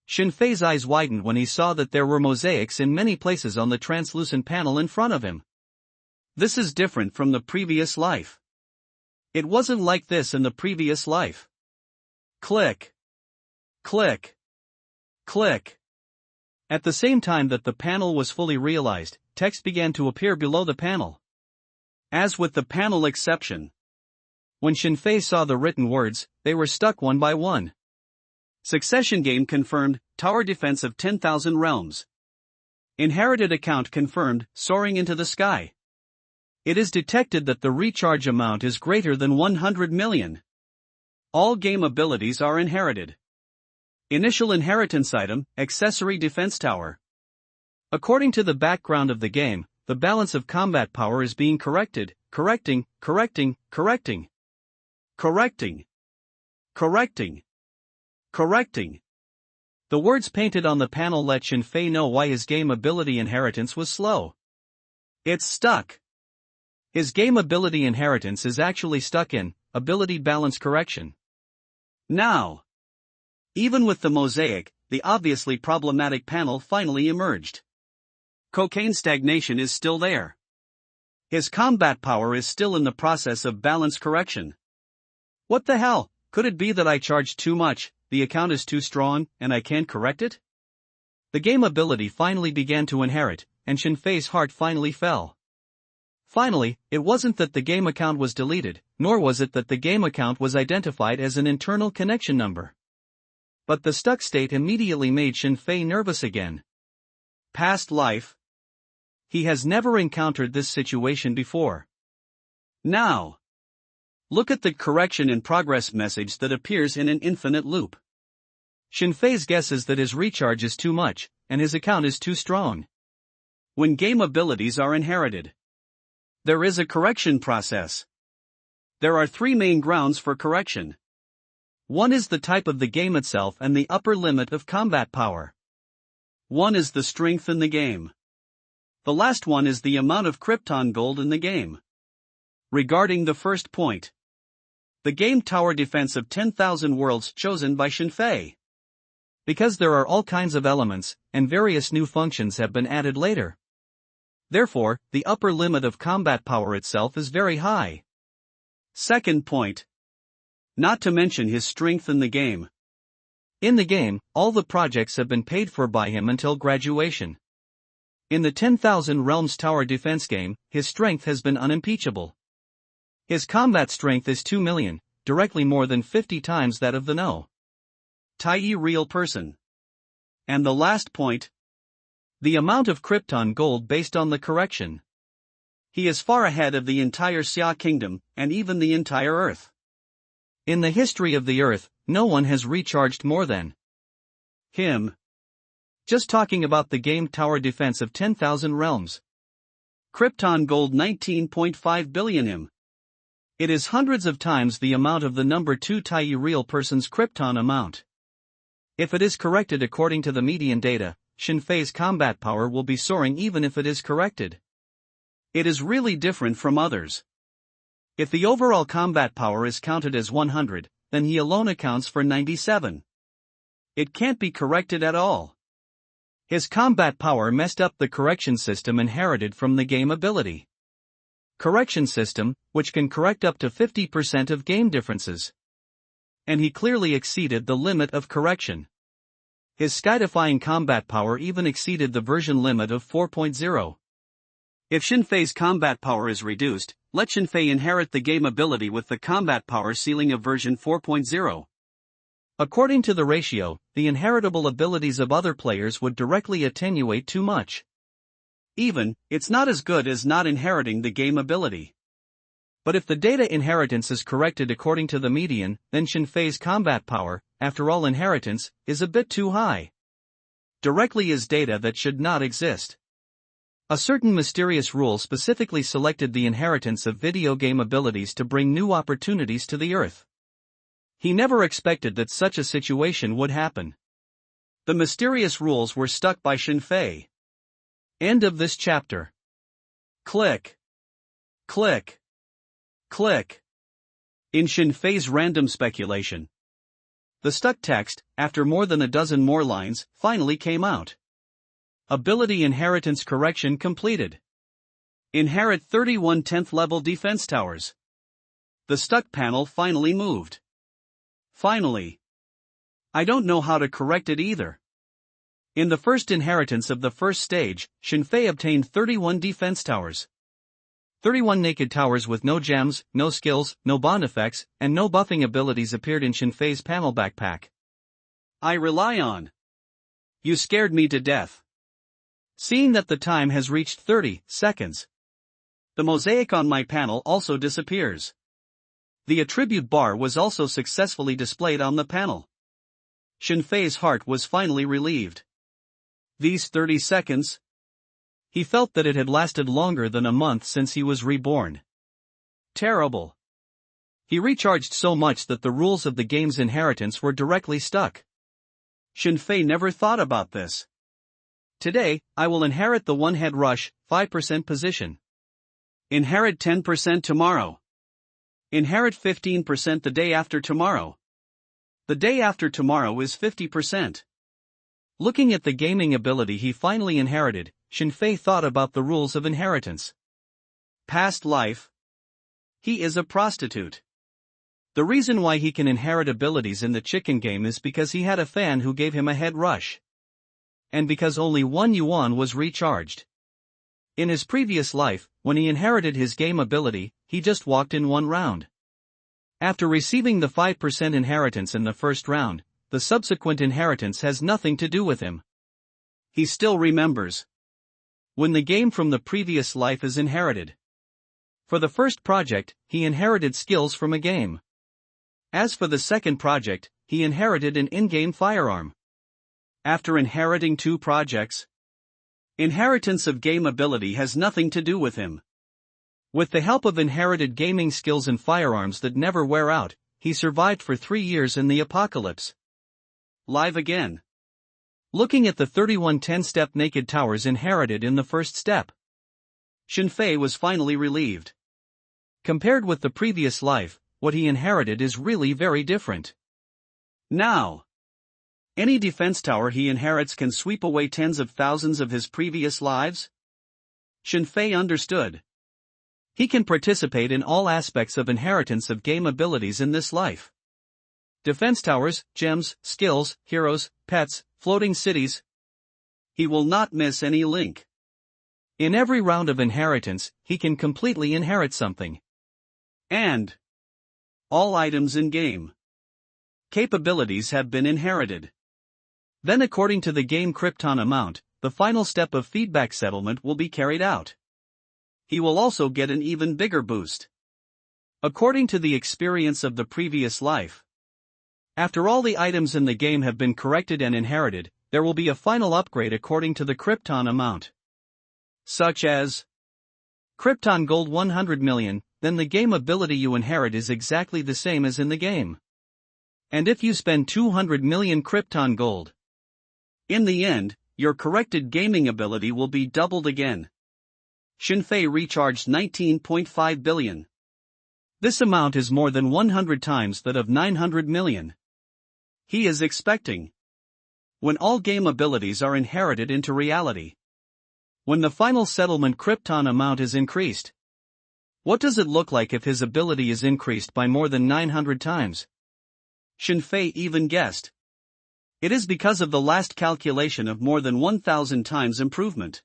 Shinfei's eyes widened when he saw that there were mosaics in many places on the translucent panel in front of him. This is different from the previous life. It wasn't like this in the previous life. Click. Click. Click. At the same time that the panel was fully realized, text began to appear below the panel. As with the panel exception. When Shinfei saw the written words, they were stuck one by one. Succession game confirmed, tower defense of 10,000 realms. Inherited account confirmed, soaring into the sky. It is detected that the recharge amount is greater than 100 million. All game abilities are inherited. Initial inheritance item, accessory defense tower. According to the background of the game, the balance of combat power is being corrected, correcting. Correcting. The words painted on the panel let Shinfei know why his game ability inheritance was slow. It's stuck. His game ability inheritance is actually stuck in ability balance correction. Now, even with the mosaic, the obviously problematic panel finally emerged. Cocaine stagnation is still there. His combat power is still in the process of balance correction. What the hell? Could it be that I charged too much, the account is too strong, and I can't correct it? The game ability finally began to inherit, and Shinfei's heart finally fell. Finally, it wasn't that the game account was deleted, nor was it that the game account was identified as an internal connection number. But the stuck state immediately made Shinfei nervous again. Past life. He has never encountered this situation before. Now, look at the correction in progress message that appears in an infinite loop. Shinfei's guess is that his recharge is too much, and his account is too strong. When game abilities are inherited, there is a correction process. There are three main grounds for correction. One is the type of the game itself and the upper limit of combat power. One is the strength in the game. The last one is the amount of Krypton gold in the game. Regarding the first point, the game tower defense of 10,000 worlds chosen by Shinfei. Because there are all kinds of elements, and various new functions have been added later. Therefore, the upper limit of combat power itself is very high. Second point. Not to mention his strength in the game. In the game, all the projects have been paid for by him until graduation. In the 10,000 Realms Tower Defense game, his strength has been unimpeachable. His combat strength is 2 million, directly more than 50 times that of the No. Tai real person. And the last point. The amount of Krypton gold based on the correction. He is far ahead of the entire Xia Kingdom, and even the entire Earth. In the history of the Earth, no one has recharged more than him. Just talking about the game tower defense of 10,000 realms. Krypton gold 19.5 billion him. It is hundreds of times the amount of the number 2 Tai real person's Krypton amount. If it is corrected according to the median data, Shinfei's combat power will be soaring even if it is corrected. It is really different from others. If the overall combat power is counted as 100, then he alone accounts for 97. It can't be corrected at all. His combat power messed up the correction system inherited from the game ability. Correction system, which can correct up to 50% of game differences. And he clearly exceeded the limit of correction. His skydifying combat power even exceeded the version limit of 4.0. If Shinfei's combat power is reduced, let Shinfei inherit the game ability with the combat power ceiling of version 4.0. According to the ratio, the inheritable abilities of other players would directly attenuate too much. Even, it's not as good as not inheriting the game ability. But if the data inheritance is corrected according to the median, then Shinfei's combat power, after all inheritance, is a bit too high. Directly is data that should not exist. A certain mysterious rule specifically selected the inheritance of video game abilities to bring new opportunities to the Earth. He never expected that such a situation would happen. The mysterious rules were stuck by Shinfei. End of this chapter. Click. Click. Click. In Shinfei's random speculation. The stuck text, after more than a dozen more lines, finally came out. Ability inheritance correction completed. Inherit 31 10th level defense towers. The stuck panel finally moved. Finally. I don't know how to correct it either. In the first inheritance of the first stage, Shinfei obtained 31 defense towers. 31 naked towers with no gems, no skills, no bond effects, and no buffing abilities appeared in Shinfei's panel backpack. I rely on. You scared me to death. Seeing that the time has reached 30 seconds. The mosaic on my panel also disappears. The attribute bar was also successfully displayed on the panel. Shinfei's heart was finally relieved. These 30 seconds? He felt that it had lasted longer than a month since he was reborn. Terrible. He recharged so much that the rules of the game's inheritance were directly stuck. Shinfei never thought about this. Today, I will inherit the one-head rush, 5% position. Inherit 10% tomorrow. Inherit 15% the day after tomorrow. The day after tomorrow is 50%. Looking at the gaming ability he finally inherited, Shinfei thought about the rules of inheritance. Past life. He is a prostitute. The reason why he can inherit abilities in the chicken game is because he had a fan who gave him a head rush. And because only 1 yuan was recharged. In his previous life, when he inherited his game ability, he just walked in 1 round. After receiving the 5% inheritance in the first round, the subsequent inheritance has nothing to do with him. He still remembers. When the game from the previous life is inherited. For the first project, he inherited skills from a game. As for the second project, he inherited an in-game firearm. After inheriting 2 projects, inheritance of game ability has nothing to do with him. With the help of inherited gaming skills and firearms that never wear out, he survived for 3 years in the apocalypse. Live again. Looking at the 31 10-step naked towers inherited in the first step, Shinfei was finally relieved. Compared with the previous life, what he inherited is really very different. Now, any defense tower he inherits can sweep away tens of thousands of his previous lives? Shinfei understood. He can participate in all aspects of inheritance of game abilities in this life. Defense towers, gems, skills, heroes, pets, floating cities. He will not miss any link. In every round of inheritance, he can completely inherit something. And all items in game capabilities have been inherited. Then according to the game Krypton amount, the final step of feedback settlement will be carried out. He will also get an even bigger boost. According to the experience of the previous life. After all the items in the game have been corrected and inherited, there will be a final upgrade according to the Krypton amount. Such as Krypton Gold 100 million, then the game ability you inherit is exactly the same as in the game. And if you spend 200 million Krypton Gold, in the end, your corrected gaming ability will be doubled again. Shinfei recharged 19.5 billion. This amount is more than 100 times that of 900 million. He is expecting. When all game abilities are inherited into reality. When the final settlement Krypton amount is increased. What does it look like if his ability is increased by more than 900 times? Shinfei even guessed. It is because of the last calculation of more than 1,000 times improvement.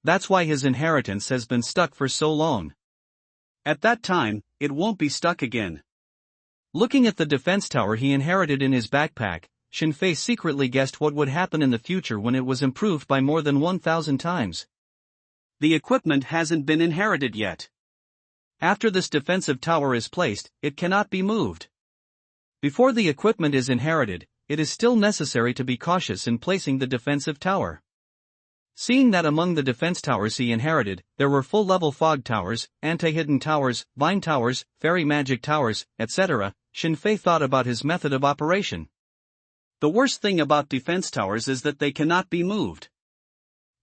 That's why his inheritance has been stuck for so long. At that time, it won't be stuck again. Looking at the defense tower he inherited in his backpack, Shinfei secretly guessed what would happen in the future when it was improved by more than 1,000 times. The equipment hasn't been inherited yet. After this defensive tower is placed, it cannot be moved. Before the equipment is inherited, it is still necessary to be cautious in placing the defensive tower. Seeing that among the defense towers he inherited, there were full-level fog towers, anti-hidden towers, vine towers, fairy magic towers, etc., Shinfei thought about his method of operation. The worst thing about defense towers is that they cannot be moved.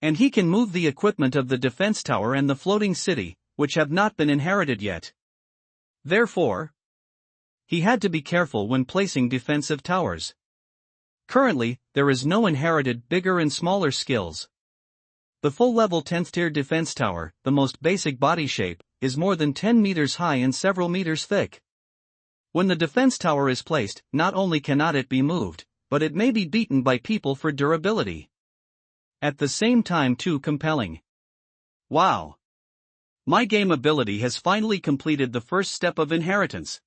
And he can move the equipment of the defense tower and the floating city, which have not been inherited yet. Therefore, He had to be careful when placing defensive towers. Currently, there is no inherited bigger and smaller skills. The full-level 10th tier defense tower, the most basic body shape, is more than 10 meters high and several meters thick. When the defense tower is placed, not only cannot it be moved, but it may be beaten by people for durability. At the same time too compelling. Wow! My game ability has finally completed the first step of inheritance.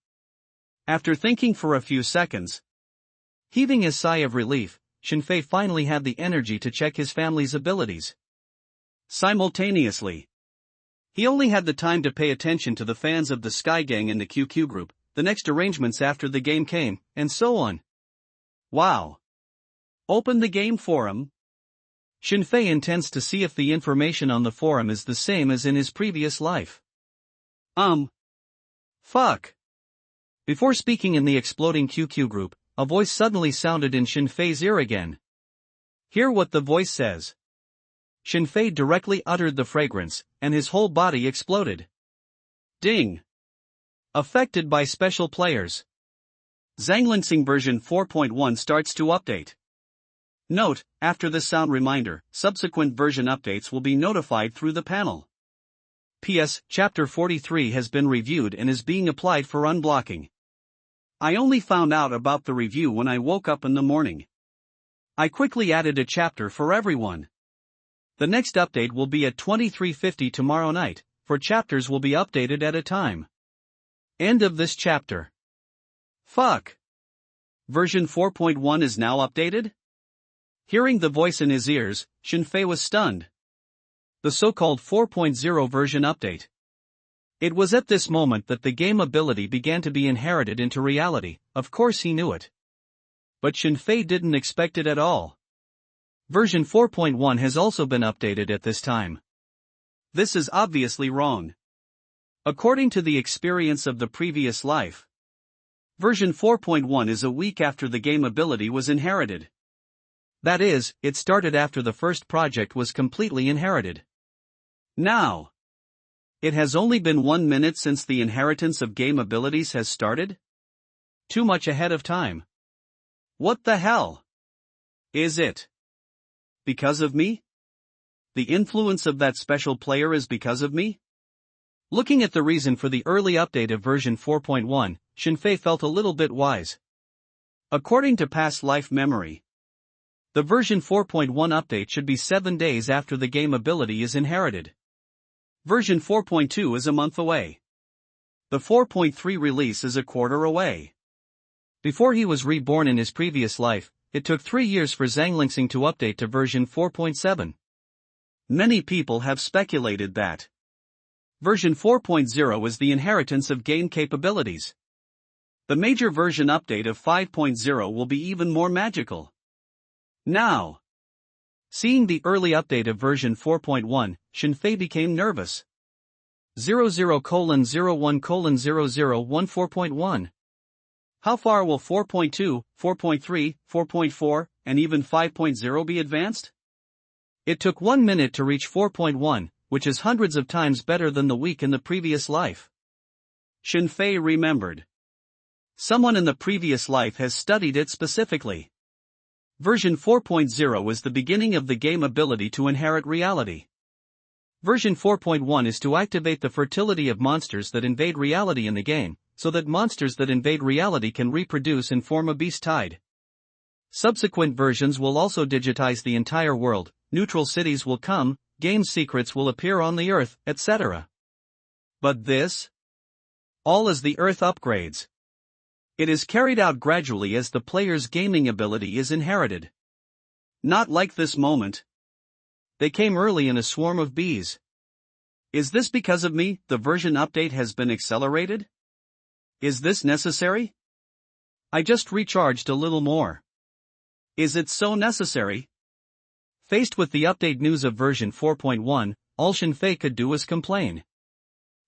After thinking for a few seconds, heaving a sigh of relief, Shinfei finally had the energy to check his family's abilities. Simultaneously, he only had the time to pay attention to the fans of the Sky Gang in the QQ group, the next arrangements after the game came, and so on. Wow! Open the game forum. Shinfei intends to see if the information on the forum is the same as in his previous life. Fuck. Before speaking in the exploding QQ group, a voice suddenly sounded in Shinfei's ear again. Hear what the voice says. Shinfei directly uttered the fragrance, and his whole body exploded. Ding. Affected by special players. Zhanglingsing version 4.1 starts to update. Note, after this sound reminder, subsequent version updates will be notified through the panel. PS, Chapter 43 has been reviewed and is being applied for unblocking. I only found out about the review when I woke up in the morning. I quickly added a chapter for everyone. The next update will be at 23:50 tomorrow night, for chapters will be updated at a time. End of this chapter. Fuck. Version 4.1 is now updated? Hearing the voice in his ears, Shinfei was stunned. The so-called 4.0 version update. It was at this moment that the game ability began to be inherited into reality. Of course he knew it. But Shinfei didn't expect it at all. Version 4.1 has also been updated at this time. This is obviously wrong. According to the experience of the previous life, version 4.1 is a week after the game ability was inherited. That is, it started after the first project was completely inherited. Now, it has only been 1 minute since the inheritance of game abilities has started? Too much ahead of time. What the hell? Is it because of me? The influence of that special player is because of me? Looking at the reason for the early update of version 4.1, Shinfei felt a little bit wise. According to past life memory, the version 4.1 update should be 7 days after the game ability is inherited. Version 4.2 is a month away. The 4.3 release is a quarter away. Before he was reborn in his previous life, it took 3 years for Zhanglingsing to update to version 4.7. Many people have speculated that version 4.0 is the inheritance of game capabilities. The major version update of 5.0 will be even more magical. Now, seeing the early update of version 4.1, Shinfei became nervous. 00:01:0014.1. How far will 4.2, 4.3, 4.4, and even 5.0 be advanced? It took 1 minute to reach 4.1, which is hundreds of times better than the week in the previous life. Shinfei remembered. Someone in the previous life has studied it specifically. Version 4.0 is the beginning of the game ability to inherit reality. Version 4.1 is to activate the fertility of monsters that invade reality in the game, so that monsters that invade reality can reproduce and form a beast tide. Subsequent versions will also digitize the entire world, neutral cities will come, game secrets will appear on the Earth, etc. But this? All as the Earth upgrades. It is carried out gradually as the player's gaming ability is inherited. Not like this moment. They came early in a swarm of bees. Is this because of me, the version update has been accelerated? Is this necessary? I just recharged a little more. Is it so necessary? Faced with the update news of version 4.1, all Shinfei could do was complain.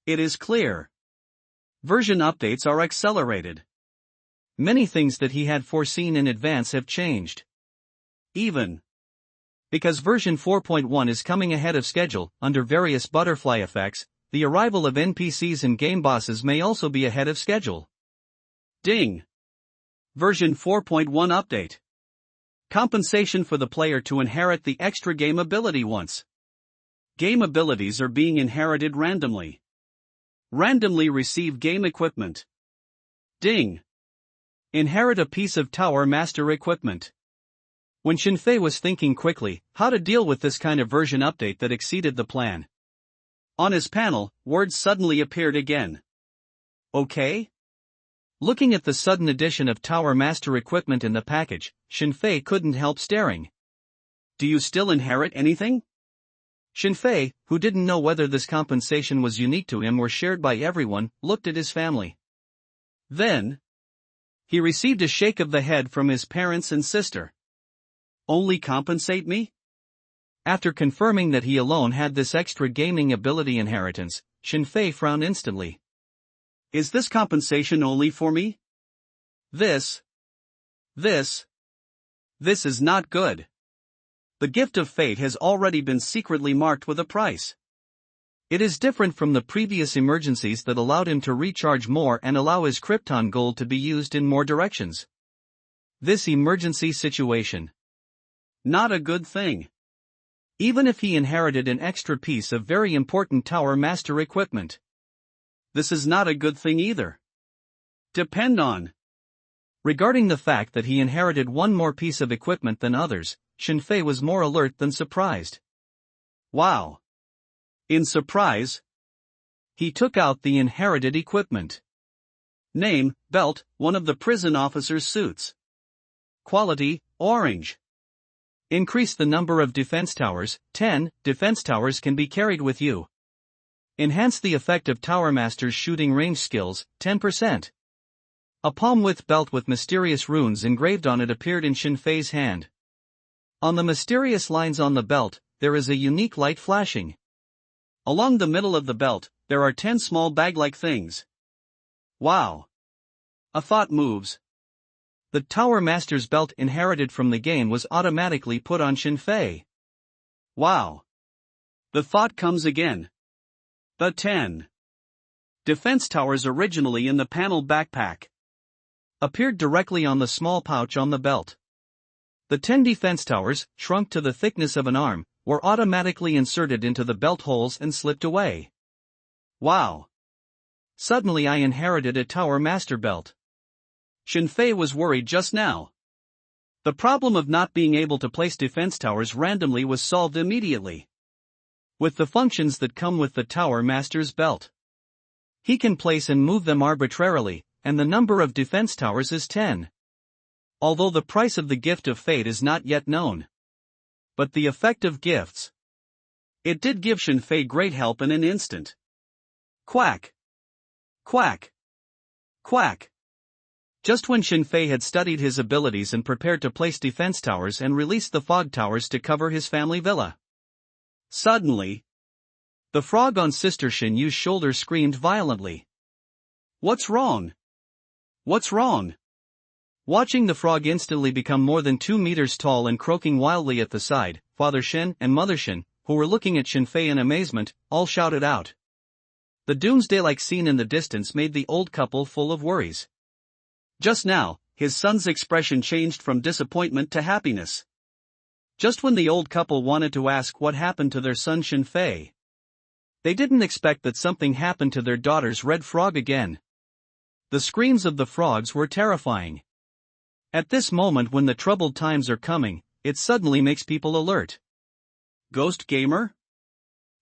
It is clear. Version updates are accelerated. Many things that he had foreseen in advance have changed. Even because version 4.1 is coming ahead of schedule, under various butterfly effects, the arrival of NPCs and game bosses may also be ahead of schedule. Ding! Version 4.1 update. Compensation for the player to inherit the extra game ability once. Game abilities are being inherited randomly. Randomly receive game equipment. Ding! Inherit a piece of Tower Master equipment. When Shinfei was thinking quickly how to deal with this kind of version update that exceeded the plan, on his panel, words suddenly appeared again. Okay? Looking at the sudden addition of Tower Master equipment in the package, Shinfei couldn't help staring. Do you still inherit anything? Shinfei, who didn't know whether this compensation was unique to him or shared by everyone, looked at his family. Then, he received a shake of the head from his parents and sister. Only compensate me? After confirming that he alone had this extra gaming ability inheritance, Shinfei frowned instantly. Is this compensation only for me? This is not good. The gift of fate has already been secretly marked with a price. It is different from the previous emergencies that allowed him to recharge more and allow his Krypton gold to be used in more directions. This emergency situation. Not a good thing. Even if he inherited an extra piece of very important Tower Master equipment. This is not a good thing either. Depend on. Regarding the fact that he inherited one more piece of equipment than others, Shinfei was more alert than surprised. Wow. In surprise, he took out the inherited equipment. Name, belt, one of the prison officer's suits. Quality, orange. Increase the number of defense towers, 10 defense towers can be carried with you. Enhance the effect of Tower Master's shooting range skills, 10%. A palm-width belt with mysterious runes engraved on it appeared in Shinfei's hand. On the mysterious lines on the belt, there is a unique light flashing. Along the middle of the belt, there are 10 small bag-like things. Wow. A thought moves. The Tower Master's belt inherited from the game was automatically put on Shinfei. Wow. The thought comes again. The 10 defense towers originally in the panel backpack appeared directly on the small pouch on the belt. The 10 defense towers, shrunk to the thickness of an arm, were automatically inserted into the belt holes and slipped away. Wow. Suddenly I inherited a Tower Master belt. Shinfei was worried just now. The problem of not being able to place defense towers randomly was solved immediately. With the functions that come with the Tower Master's belt. He can place and move them arbitrarily, and the number of defense towers is 10. Although the price of the gift of fate is not yet known. But the effect of gifts. It did give Shinfei great help in an instant. Quack. Quack. Quack. Just when Shinfei had studied his abilities and prepared to place defense towers and release the fog towers to cover his family villa. Suddenly, the frog on Sister Shinyu's shoulder screamed violently. What's wrong? What's wrong? Watching the frog instantly become more than 2 meters tall and croaking wildly at the side, Father Shin and Mother Shin, who were looking at Shinfei in amazement, all shouted out. The doomsday-like scene in the distance made the old couple full of worries. Just now, his son's expression changed from disappointment to happiness. Just when the old couple wanted to ask what happened to their son Shinfei. They didn't expect that something happened to their daughter's red frog again. The screams of the frogs were terrifying. At this moment when the troubled times are coming, it suddenly makes people alert. Ghost Gamer?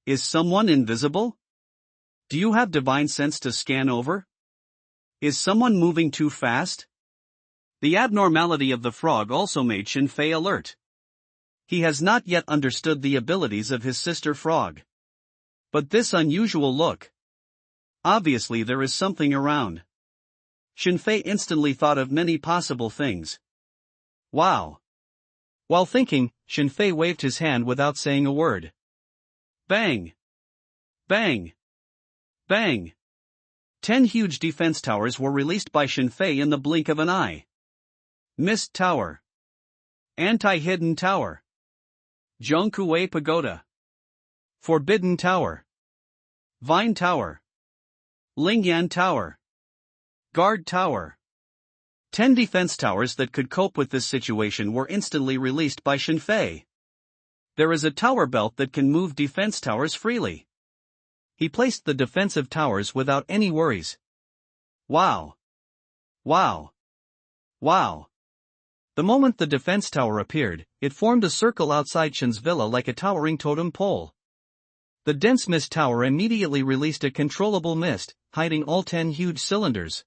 Is someone invisible? Do you have divine sense to scan over? Is someone moving too fast? The abnormality of the frog also made Shinfei alert. He has not yet understood the abilities of his sister frog. But this unusual look. Obviously there is something around. Shinfei instantly thought of many possible things. Wow. While thinking, Shinfei waved his hand without saying a word. Bang! Bang! Bang! 10 huge defense towers were released by Shinfei in the blink of an eye. Mist Tower. Anti-Hidden Tower. Zhongkue Pagoda. Forbidden Tower. Vine Tower. Lingyan Tower. Guard Tower. 10 defense towers that could cope with this situation were instantly released by Shinfei. There is a tower belt that can move defense towers freely. He placed the defensive towers without any worries. Wow! Wow! Wow! The moment the defense tower appeared, it formed a circle outside Shin's villa like a towering totem pole. The dense mist tower immediately released a controllable mist, hiding all 10 huge cylinders.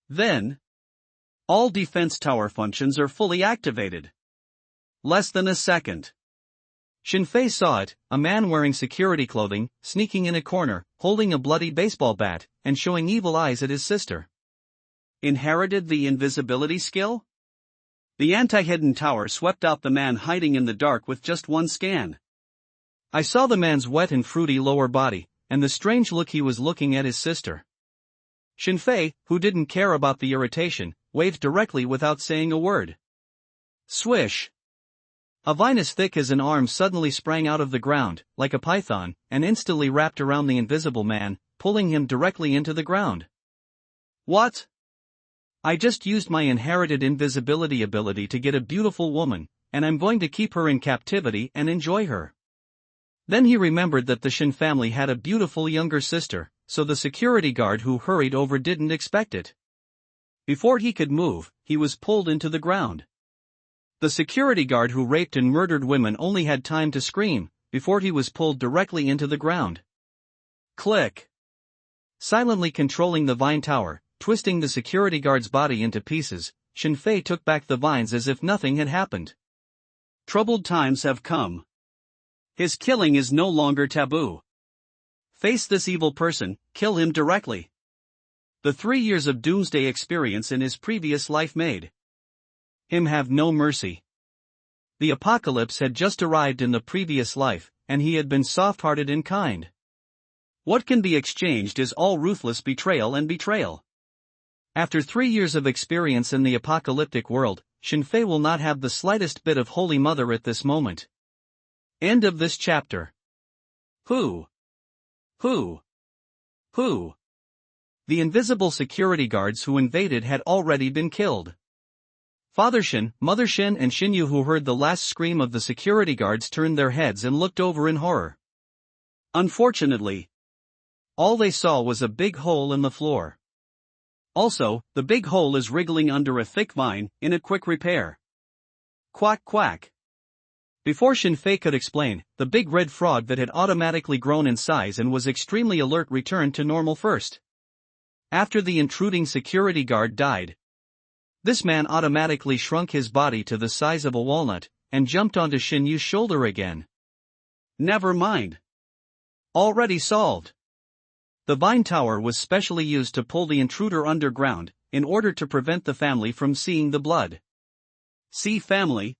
Then, all defense tower functions are fully activated. Less than a second. Shinfei saw it, a man wearing security clothing, sneaking in a corner, holding a bloody baseball bat, and showing evil eyes at his sister. Inherited the invisibility skill? The anti-hidden tower swept out the man hiding in the dark with just one scan. I saw the man's wet and fruity lower body, and the strange look he was looking at his sister. Shinfei, who didn't care about the irritation, waved directly without saying a word. Swish! A vine as thick as an arm suddenly sprang out of the ground, like a python, and instantly wrapped around the invisible man, pulling him directly into the ground. What? I just used my inherited invisibility ability to get a beautiful woman, and I'm going to keep her in captivity and enjoy her. Then he remembered that the Shin family had a beautiful younger sister, so the security guard who hurried over didn't expect it. Before he could move, he was pulled into the ground. The security guard who raped and murdered women only had time to scream, before he was pulled directly into the ground. Click! Silently controlling the vine tower, twisting the security guard's body into pieces, Shinfei took back the vines as if nothing had happened. Troubled times have come. His killing is no longer taboo. Face this evil person, kill him directly. The 3 years of doomsday experience in his previous life made him have no mercy. The apocalypse had just arrived in the previous life, and he had been soft-hearted and kind. What can be exchanged is all ruthless betrayal and betrayal. After 3 years of experience in the apocalyptic world, Shinfei will not have the slightest bit of Holy Mother at this moment. End of this chapter. Who? The invisible security guards who invaded had already been killed. Father Shin, Mother Shin and Shinyu, who heard the last scream of the security guards, turned their heads and looked over in horror. Unfortunately, all they saw was a big hole in the floor. Also, the big hole is wriggling under a thick vine, in a quick repair. Quack quack. Before Shinfei could explain, the big red frog that had automatically grown in size and was extremely alert returned to normal first. After the intruding security guard died, this man automatically shrunk his body to the size of a walnut, and jumped onto Shinyu's shoulder again. Never mind. Already solved. The vine tower was specially used to pull the intruder underground, in order to prevent the family from seeing the blood. See family?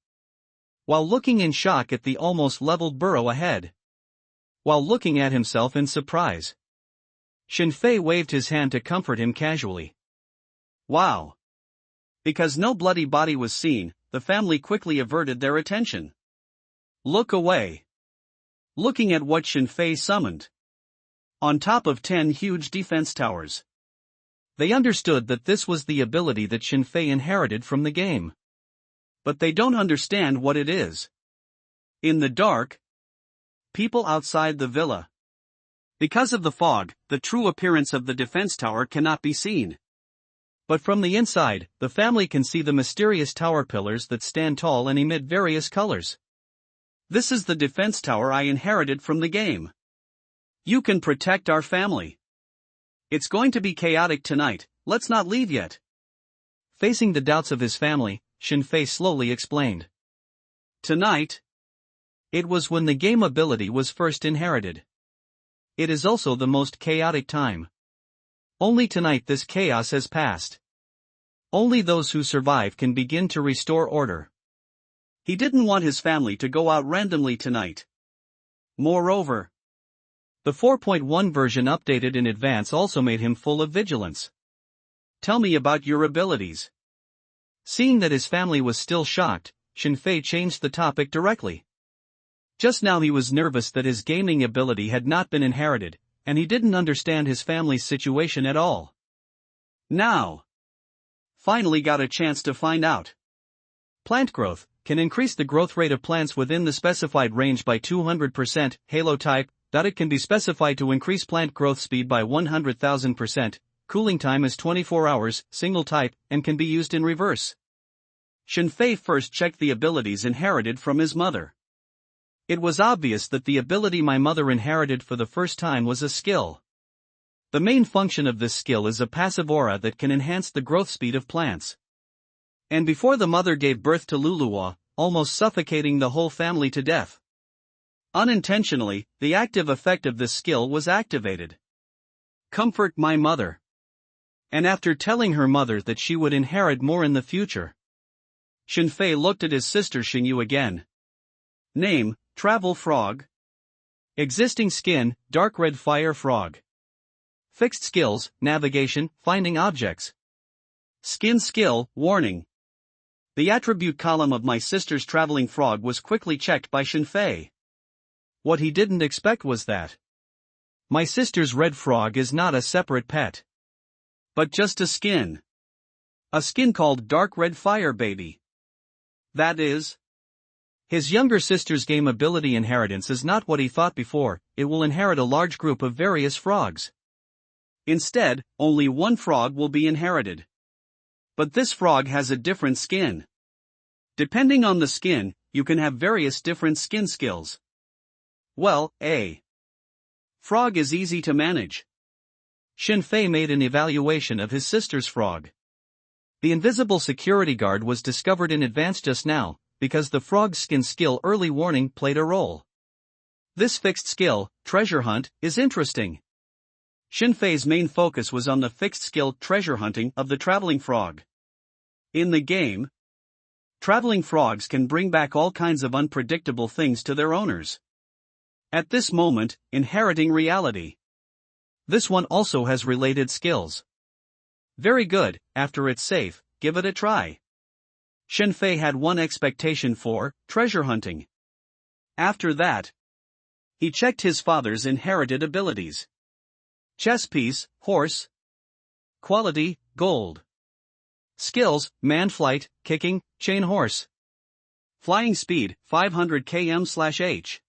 While looking in shock at the almost leveled burrow ahead. While looking at himself in surprise. Shinfei waved his hand to comfort him casually. Wow. Because no bloody body was seen, the family quickly averted their attention. Look away. Looking at what Shinfei summoned. On top of 10 huge defense towers. They understood that this was the ability that Shinfei inherited from the game. But they don't understand what it is. In the dark, people outside the villa. Because of the fog, the true appearance of the defense tower cannot be seen. But from the inside, the family can see the mysterious tower pillars that stand tall and emit various colors. This is the defense tower I inherited from the game. You can protect our family. It's going to be chaotic tonight, let's not leave yet. Facing the doubts of his family, Shinfei slowly explained. Tonight? It was when the game ability was first inherited. It is also the most chaotic time. Only tonight this chaos has passed. Only those who survive can begin to restore order. He didn't want his family to go out randomly tonight. Moreover, the 4.1 version updated in advance also made him full of vigilance. Tell me about your abilities. Seeing that his family was still shocked, Shinfei changed the topic directly. Just now he was nervous that his gaming ability had not been inherited, and he didn't understand his family's situation at all. Now, finally got a chance to find out. Plant growth can increase the growth rate of plants within the specified range by 200%. Halo type, that it can be specified to increase plant growth speed by 100,000%. Cooling time is 24 hours, single type, and can be used in reverse. Shenfei first checked the abilities inherited from his mother. It was obvious that the ability my mother inherited for the first time was a skill. The main function of this skill is a passive aura that can enhance the growth speed of plants. And before the mother gave birth to Luluwa, almost suffocating the whole family to death. Unintentionally, the active effect of this skill was activated. Comfort my mother. And after telling her mother that she would inherit more in the future, Shenfei looked at his sister Xingyu again. Name, Travel Frog. Existing skin, Dark Red Fire Frog. Fixed skills, Navigation, Finding Objects. Skin skill, Warning. The attribute column of my sister's traveling frog was quickly checked by Shenfei. What he didn't expect was that my sister's red frog is not a separate pet, but just a skin. A skin called Dark Red Fire Baby. That is, his younger sister's game ability inheritance is not what he thought before. It will inherit a large group of various frogs. Instead, only one frog will be inherited. But this frog has a different skin. Depending on the skin, you can have various different skin skills. Well, a frog is easy to manage. Shenfei made an evaluation of his sister's frog. The invisible security guard was discovered in advance just now, because the frog's skin skill early warning played a role. This fixed skill, treasure hunt, is interesting. Shenfei's main focus was on the fixed skill treasure hunting of the traveling frog. In the game, traveling frogs can bring back all kinds of unpredictable things to their owners. At this moment, inheriting reality. This one also has related skills. Very good, after it's safe, give it a try. Shenfei had one expectation for treasure hunting. After that, he checked his father's inherited abilities. Chess piece, horse. Quality, gold. Skills, man flight, kicking, chain horse. Flying speed, 500 km/h.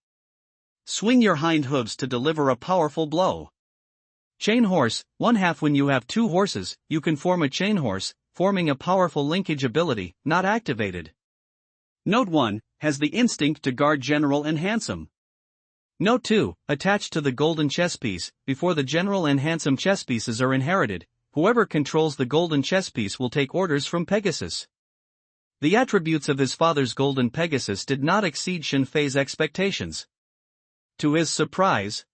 Swing your hind hooves to deliver a powerful blow. Chain horse, 1/2 when you have two horses, you can form a chain horse, forming a powerful linkage ability, not activated. Note 1, has the instinct to guard general and handsome. Note 2, attached to the golden chess piece, before the general and handsome chess pieces are inherited, whoever controls the golden chess piece will take orders from Pegasus. The attributes of his father's golden Pegasus did not exceed Shenfei's expectations. To his surprise,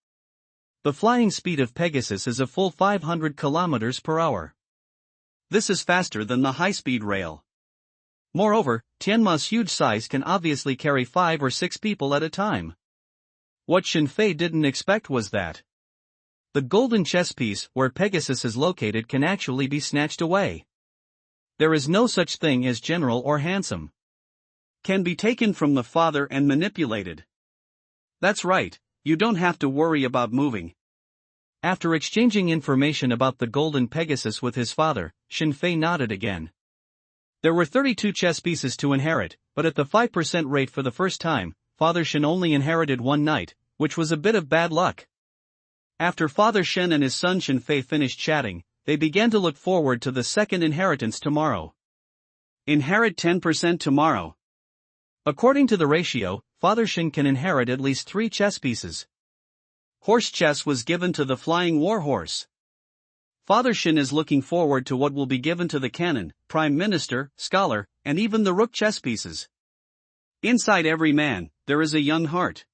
the flying speed of Pegasus is a full 500 km per hour. This is faster than the high-speed rail. Moreover, Tianma's huge size can obviously carry 5 or 6 people at a time. What Shenfei didn't expect was that the golden chess piece where Pegasus is located can actually be snatched away. There is no such thing as general or handsome. Can be taken from the father and manipulated. That's right, you don't have to worry about moving. After exchanging information about the golden Pegasus with his father, Shenfei nodded again. There were 32 chess pieces to inherit, but at the 5% rate for the first time, Father Shen only inherited one knight, which was a bit of bad luck. After Father Shen and his son Shenfei finished chatting, they began to look forward to the second inheritance tomorrow. Inherit 10% tomorrow. According to the ratio, Father Shen can inherit at least 3 chess pieces. Horse chess was given to the flying warhorse. Father Shen is looking forward to what will be given to the cannon, prime minister, scholar, and even the rook chess pieces. Inside every man, there is a young heart.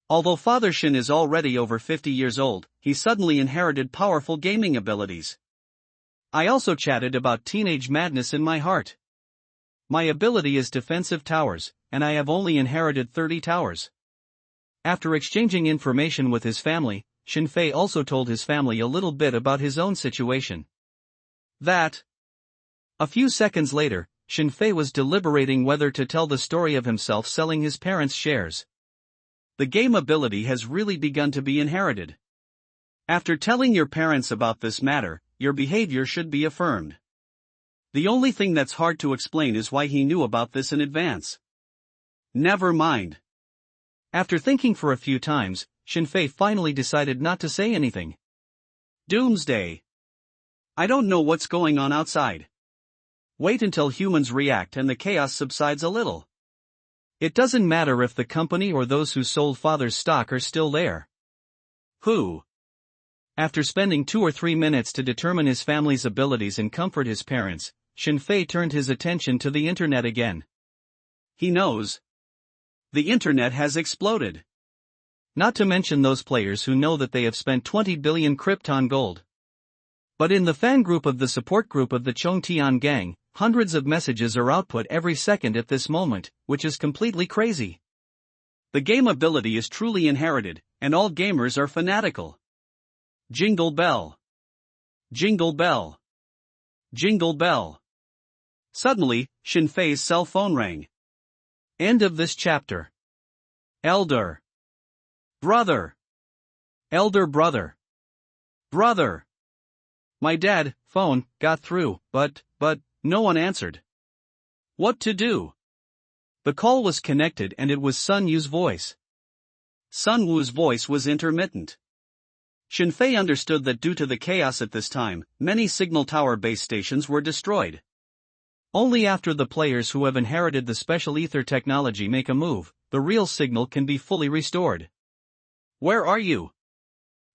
Although Father Shen is already over 50 years old, he suddenly inherited powerful gaming abilities. I also chatted about teenage madness in my heart. My ability is defensive towers, and I have only inherited 30 towers. After exchanging information with his family, Shenfei also told his family a little bit about his own situation. A few seconds later, Shenfei was deliberating whether to tell the story of himself selling his parents' shares. The game ability has really begun to be inherited. After telling your parents about this matter, your behavior should be affirmed. The only thing that's hard to explain is why he knew about this in advance. Never mind. After thinking for a few times, Shinfei finally decided not to say anything. Doomsday. I don't know what's going on outside. Wait until humans react and the chaos subsides a little. It doesn't matter if the company or those who sold father's stock are still there. Who? After spending 2 or 3 minutes to determine his family's abilities and comfort his parents, Shinfei turned his attention to the internet again. He knows. The internet has exploded. Not to mention those players who know that they have spent 20 billion Krypton gold. But in the fan group of the support group of the Chongtian gang, hundreds of messages are output every second at this moment, which is completely crazy. The game ability is truly inherited, and all gamers are fanatical. Jingle bell. Jingle bell. Jingle bell. Suddenly, Shinfei's cell phone rang. End of this chapter. Elder. Brother. Elder brother. Brother. My dad, phone, got through, but, no one answered. What to do? The call was connected and it was Sun Yu's voice. Sun Wu's voice was intermittent. Shinfei understood that due to the chaos at this time, many signal tower base stations were destroyed. Only after the players who have inherited the special ether technology make a move, the real signal can be fully restored. Where are you?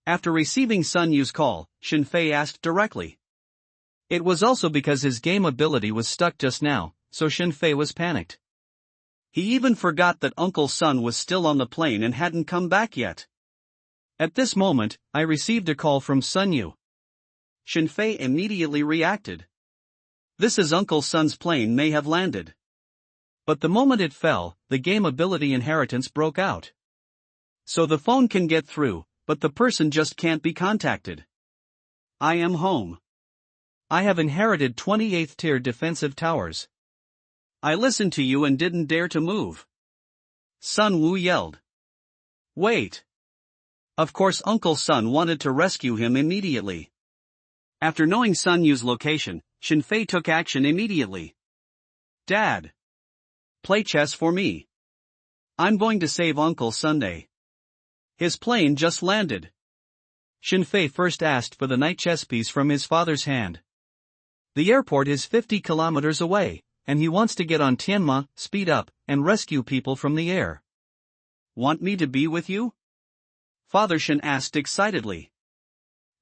After receiving Sun Yu's call, Shinfei asked directly. It was also because his game ability was stuck just now, so Shinfei was panicked. He even forgot that Uncle Sun was still on the plane and hadn't come back yet. At this moment, I received a call from Sun Yu. Shinfei immediately reacted. This is Uncle Sun's plane may have landed. But the moment it fell, the game ability inheritance broke out. So the phone can get through, but the person just can't be contacted. I am home. I have inherited 28th tier defensive towers. I listened to you and didn't dare to move. Sun Wu yelled. Wait. Of course Uncle Sun wanted to rescue him immediately. After knowing Sun Yu's location, Shinfei took action immediately. Dad. Play chess for me. I'm going to save Uncle Sunday. His plane just landed. Shinfei first asked for the knight chess piece from his father's hand. The airport is 50 kilometers away, and he wants to get on Tianma, speed up, and rescue people from the air. Want me to be with you? Father Shin asked excitedly.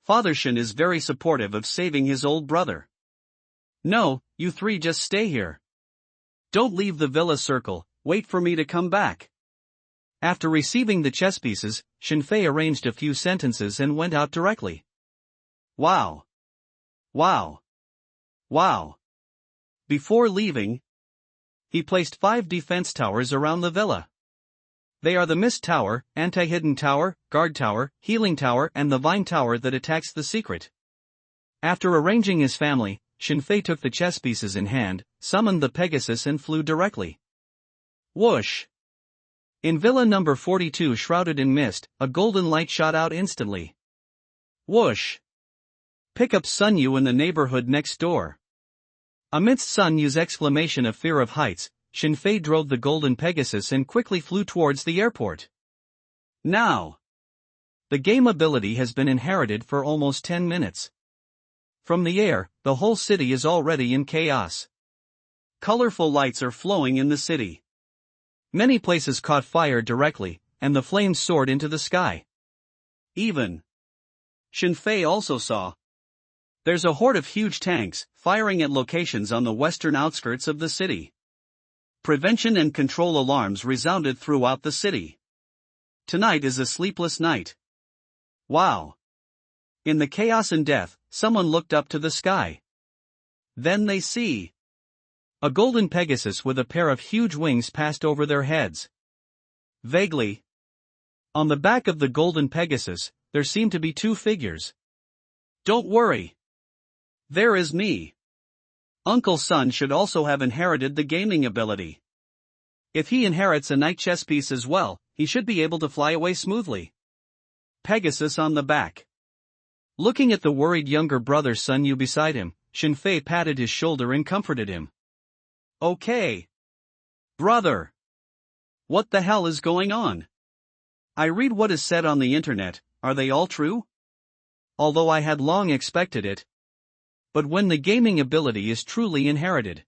Father Shin is very supportive of saving his old brother. No, you three just stay here. Don't leave the villa circle, wait for me to come back. After receiving the chess pieces, Shinfei arranged a few sentences and went out directly. Wow. Wow. Wow. Before leaving, he placed 5 defense towers around the villa. They are the Mist Tower, Anti-Hidden Tower, Guard Tower, Healing Tower and the Vine Tower that attacks the secret. After arranging his family, Shinfei took the chess pieces in hand, summoned the Pegasus and flew directly. Whoosh! In Villa number 42 shrouded in mist, a golden light shot out instantly. Whoosh! Pick up Sun Yu in the neighborhood next door. Amidst Sun Yu's exclamation of fear of heights, Shinfei drove the golden Pegasus and quickly flew towards the airport. Now! The game ability has been inherited for almost 10 minutes. From the air, the whole city is already in chaos. Colorful lights are flowing in the city. Many places caught fire directly, and the flames soared into the sky. Even Shinfei also saw. There's a horde of huge tanks, firing at locations on the western outskirts of the city. Prevention and control alarms resounded throughout the city. Tonight is a sleepless night. Wow! In the chaos and death, someone looked up to the sky. Then they see. A golden Pegasus with a pair of huge wings passed over their heads. Vaguely. On the back of the golden Pegasus, there seemed to be 2 figures. Don't worry. There is me. Uncle Sun should also have inherited the gaming ability. If he inherits a knight chess piece as well, he should be able to fly away smoothly. Pegasus on the back. Looking at the worried younger brother Sun Yu beside him, Shinfei patted his shoulder and comforted him. Okay. Brother. What the hell is going on? I read what is said on the internet, are they all true? Although I had long expected it. But when the gaming ability is truly inherited.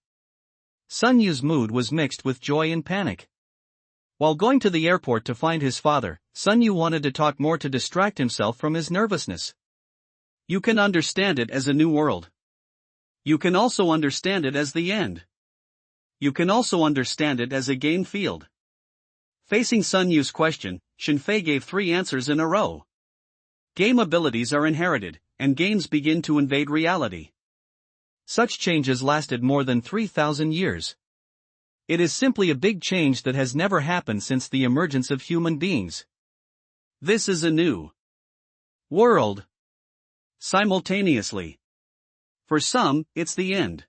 Sun Yu's mood was mixed with joy and panic. While going to the airport to find his father, Sun Yu wanted to talk more to distract himself from his nervousness. You can understand it as a new world. You can also understand it as the end. You can also understand it as a game field. Facing Sun Yu's question, Shinfei gave 3 answers in a row. Game abilities are inherited, and games begin to invade reality. Such changes lasted more than 3,000 years. It is simply a big change that has never happened since the emergence of human beings. This is a new world. Simultaneously. For some, it's the end.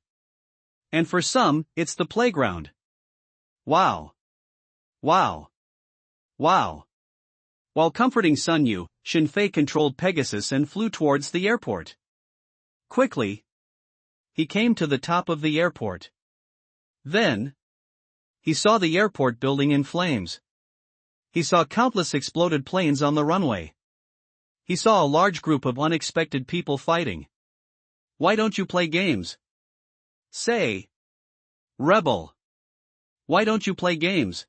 And for some, it's the playground. Wow. Wow. Wow. While comforting Sun Yu, Shinfei controlled Pegasus and flew towards the airport. Quickly, he came to the top of the airport. Then, he saw the airport building in flames. He saw countless exploded planes on the runway. He saw a large group of unexpected people fighting. Why don't you play games? Say. Rebel. Why don't you play games?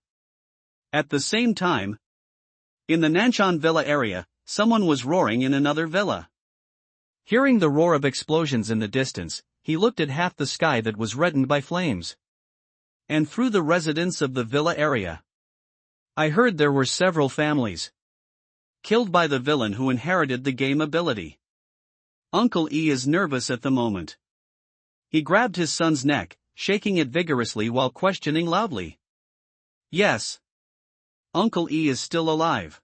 At the same time, in the Nanshan Villa area, someone was roaring in another villa. Hearing the roar of explosions in the distance, he looked at half the sky that was reddened by flames. And through the residents of the villa area, I heard there were several families killed by the villain who inherited the game ability. Uncle E is nervous at the moment. He grabbed his son's neck, shaking it vigorously while questioning loudly. Yes. Uncle E is still alive.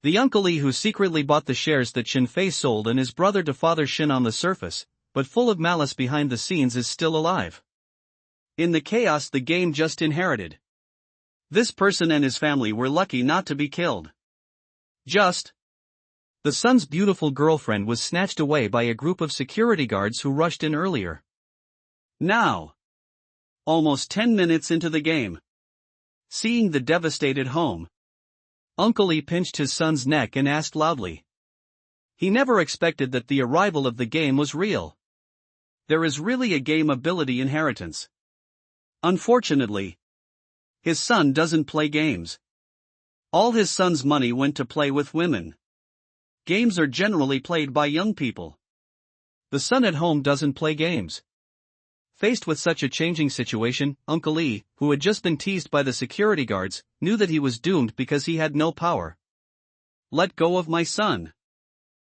The Uncle E who secretly bought the shares that Shinfei sold and is brother to Father Shin on the surface, but full of malice behind the scenes, is still alive. In the chaos the game just inherited. This person and his family were lucky not to be killed. The son's beautiful girlfriend was snatched away by a group of security guards who rushed in earlier. Now, almost 10 minutes into the game, seeing the devastated home, Uncle E pinched his son's neck and asked loudly. He never expected that the arrival of the game was real. There is really a game ability inheritance. Unfortunately, his son doesn't play games. All his son's money went to play with women. Games are generally played by young people. The son at home doesn't play games. Faced with such a changing situation, Uncle E, who had just been teased by the security guards, knew that he was doomed because he had no power. Let go of my son.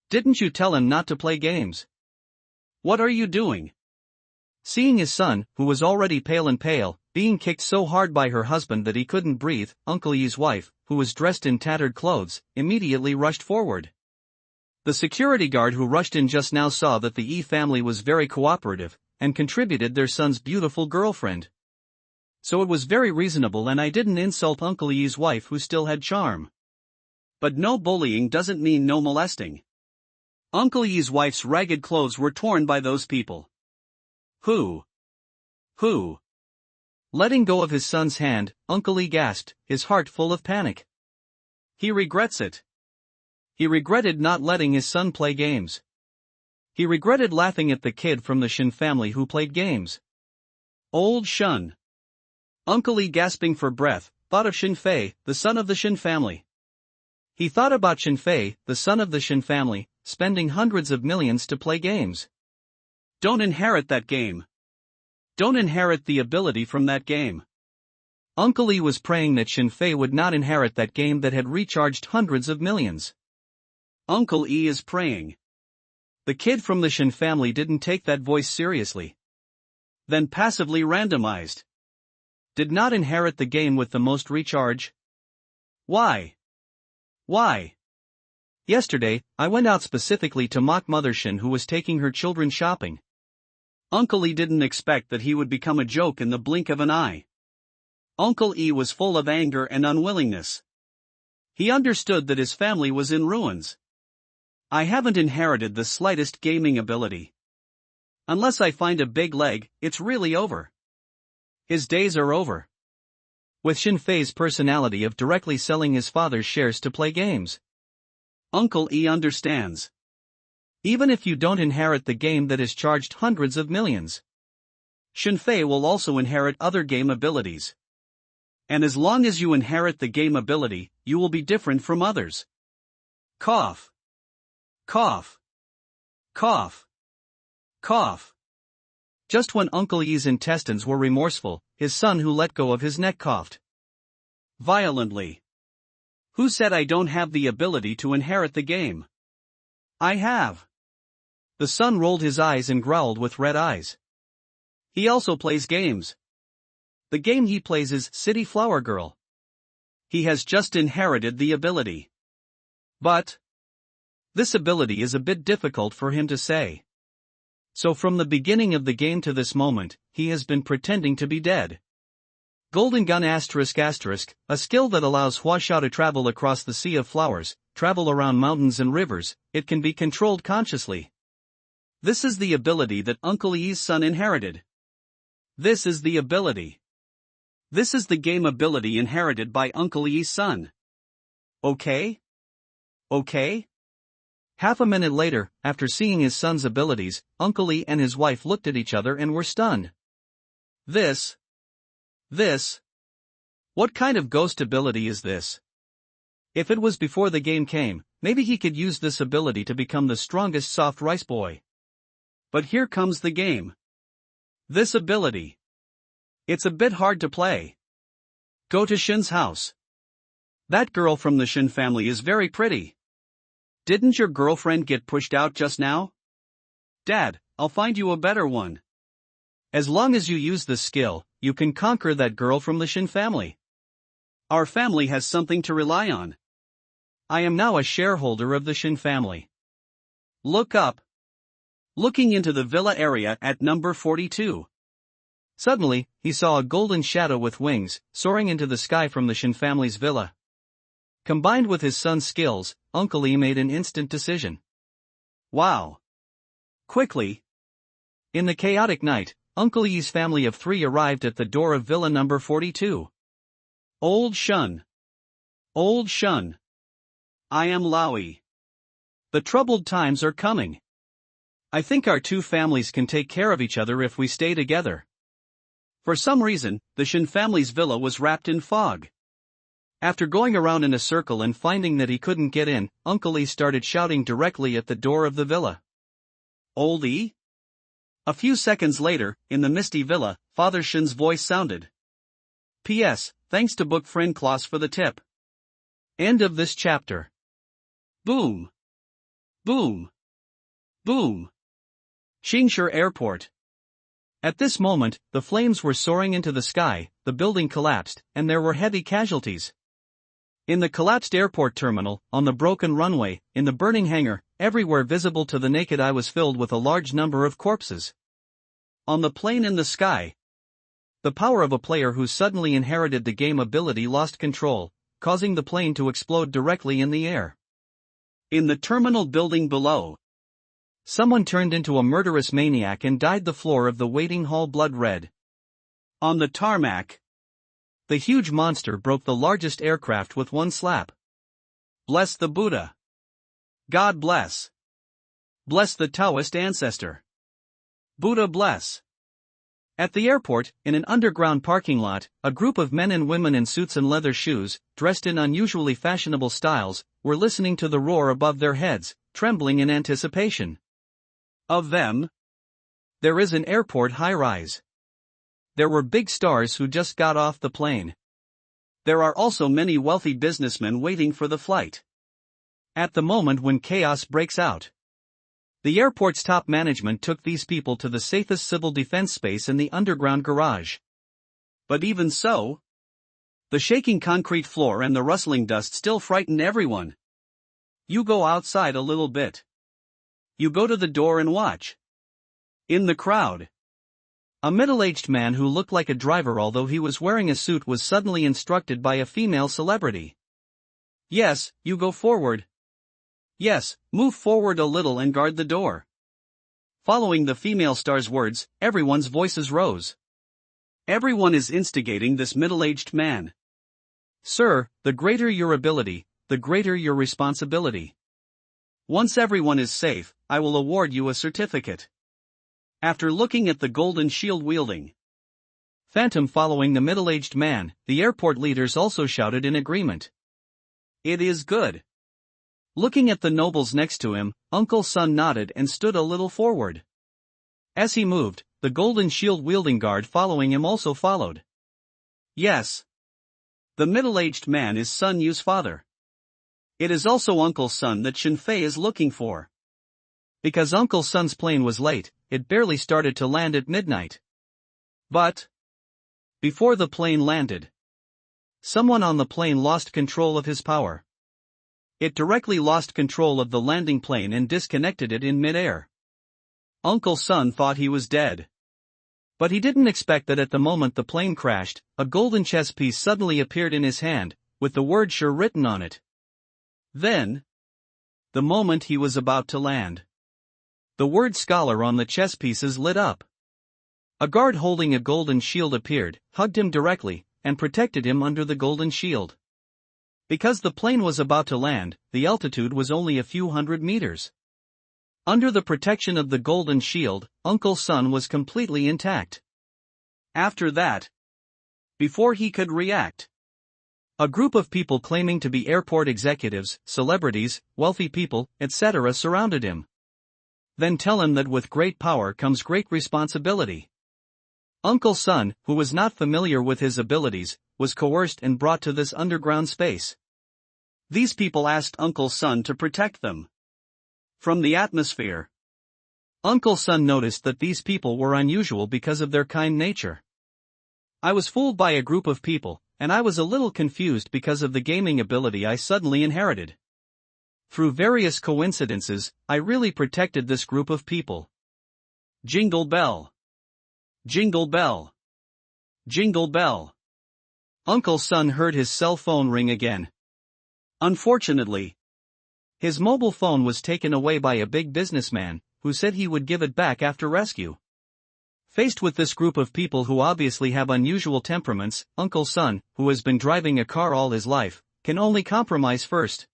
Didn't you tell him not to play games? What are you doing? Seeing his son, who was already pale, being kicked so hard by her husband that he couldn't breathe, Uncle E's wife, who was dressed in tattered clothes, immediately rushed forward. The security guard who rushed in just now saw that the E family was very cooperative, and contributed their son's beautiful girlfriend. So it was very reasonable and I didn't insult Uncle E's wife who still had charm. But no bullying doesn't mean no molesting. Uncle E's wife's ragged clothes were torn by those people. Who? Letting go of his son's hand, Uncle E gasped, his heart full of panic. He regrets it. He regretted not letting his son play games. He regretted laughing at the kid from the Shin family who played games. Old Shun. Uncle E, gasping for breath, thought of Shinfei, the son of the Shin family. He thought about Shinfei, the son of the Shin family, spending hundreds of millions to play games. Don't inherit that game. Don't inherit the ability from that game. Uncle E was praying that Shinfei would not inherit that game that had recharged hundreds of millions. Uncle E is praying. The kid from the Shin family didn't take that voice seriously. Then passively randomized. Did not inherit the game with the most recharge. Why? Yesterday, I went out specifically to mock Mother Shin who was taking her children shopping. Uncle E didn't expect that he would become a joke in the blink of an eye. Uncle E was full of anger and unwillingness. He understood that his family was in ruins. I haven't inherited the slightest gaming ability. Unless I find a big leg, it's really over. His days are over. With Shinfei's personality of directly selling his father's shares to play games. Uncle E understands. Even if you don't inherit the game that is charged hundreds of millions, Shinfei will also inherit other game abilities. And as long as you inherit the game ability, you will be different from others. Cough. Cough. Cough. Cough. Just when Uncle Yi's intestines were remorseful, his son who let go of his neck coughed violently. Who said I don't have the ability to inherit the game? I have. The son rolled his eyes and growled with red eyes. He also plays games. The game he plays is City Flower Girl. He has just inherited the ability. But this ability is a bit difficult for him to say. So from the beginning of the game to this moment, he has been pretending to be dead. Golden Gun ***, a skill that allows Hua Xiao to travel across the Sea of Flowers, travel around mountains and rivers. It can be controlled consciously. This is the ability that Uncle Yi's son inherited. This is the ability. This is the game ability inherited by Uncle Yi's son. Okay? Okay? Half a minute later, after seeing his son's abilities, Uncle Yi and his wife looked at each other and were stunned. This. What kind of ghost ability is this? If it was before the game came, maybe he could use this ability to become the strongest soft rice boy. But here comes the game. This ability. It's a bit hard to play. Go to Shin's house. That girl from the Shin family is very pretty. Didn't your girlfriend get pushed out just now? Dad, I'll find you a better one. As long as you use this skill, you can conquer that girl from the Shin family. Our family has something to rely on. I am now a shareholder of the Shin family. Look up. Looking into the villa area at number 42. Suddenly, he saw a golden shadow with wings, soaring into the sky from the Shin family's villa. Combined with his son's skills, Uncle Yi made an instant decision. Wow. Quickly. In the chaotic night, Uncle Yi's family of 3 arrived at the door of villa number 42. Old Shun. Old Shun. I am Laoi. The troubled times are coming. I think our 2 families can take care of each other if we stay together. For some reason, the Shin family's villa was wrapped in fog. After going around in a circle and finding that he couldn't get in, Uncle Yi started shouting directly at the door of the villa. Old E? A few seconds later, in the misty villa, Father Shin's voice sounded. P.S. Thanks to book friend Klaus for the tip. End of this chapter. Boom. Boom. Boom. Qingshe Airport. At this moment, the flames were soaring into the sky, the building collapsed, and there were heavy casualties. In the collapsed airport terminal, on the broken runway, in the burning hangar, everywhere visible to the naked eye was filled with a large number of corpses. On the plane in the sky, the power of a player who suddenly inherited the game ability lost control, causing the plane to explode directly in the air. In the terminal building below, someone turned into a murderous maniac and dyed the floor of the waiting hall blood red. On the tarmac, the huge monster broke the largest aircraft with one slap. Bless the Buddha. God bless. Bless the Taoist ancestor. Buddha bless. At the airport, in an underground parking lot, a group of men and women in suits and leather shoes, dressed in unusually fashionable styles, were listening to the roar above their heads, trembling in anticipation. Of them, there is an airport high-rise. There were big stars who just got off the plane. There are also many wealthy businessmen waiting for the flight. At the moment when chaos breaks out, the airport's top management took these people to the safest civil defense space in the underground garage. But even so, the shaking concrete floor and the rustling dust still frighten everyone. You go outside a little bit. You go to the door and watch. In the crowd, a middle-aged man who looked like a driver although he was wearing a suit was suddenly instructed by a female celebrity. Yes, you go forward. Yes, move forward a little and guard the door. Following the female star's words, everyone's voices rose. Everyone is instigating this middle-aged man. Sir, the greater your ability, the greater your responsibility. Once everyone is safe, I will award you a certificate. After looking at the golden shield wielding Phantom following the middle-aged man, the airport leaders also shouted in agreement. It is good. Looking at the nobles next to him, Uncle Sun nodded and stood a little forward. As he moved, the golden shield-wielding guard following him also followed. Yes. The middle-aged man is Sun Yu's father. It is also Uncle Sun that Shenfei is looking for. Because Uncle Sun's plane was late, it barely started to land at midnight. But before the plane landed, someone on the plane lost control of his power. It directly lost control of the landing plane and disconnected it in midair. Uncle Sun thought he was dead. But he didn't expect that at the moment the plane crashed, a golden chess piece suddenly appeared in his hand, with the word "sure" written on it. Then, the moment he was about to land, the word "scholar" on the chess pieces lit up. A guard holding a golden shield appeared, hugged him directly, and protected him under the golden shield. Because the plane was about to land, the altitude was only a few hundred meters. Under the protection of the golden shield, Uncle Sun was completely intact. After that, before he could react, a group of people claiming to be airport executives, celebrities, wealthy people, etc. surrounded him. Then tell him that with great power comes great responsibility. Uncle Sun, who was not familiar with his abilities, was coerced and brought to this underground space. These people asked Uncle Sun to protect them from the atmosphere. Uncle Sun noticed that these people were unusual because of their kind nature. I was fooled by a group of people, and I was a little confused because of the gaming ability I suddenly inherited. Through various coincidences, I really protected this group of people. Jingle bell. Jingle bell. Jingle bell. Uncle Sun heard his cell phone ring again. Unfortunately, his mobile phone was taken away by a big businessman, who said he would give it back after rescue. Faced with this group of people who obviously have unusual temperaments, Uncle Sun, who has been driving a car all his life, can only compromise first.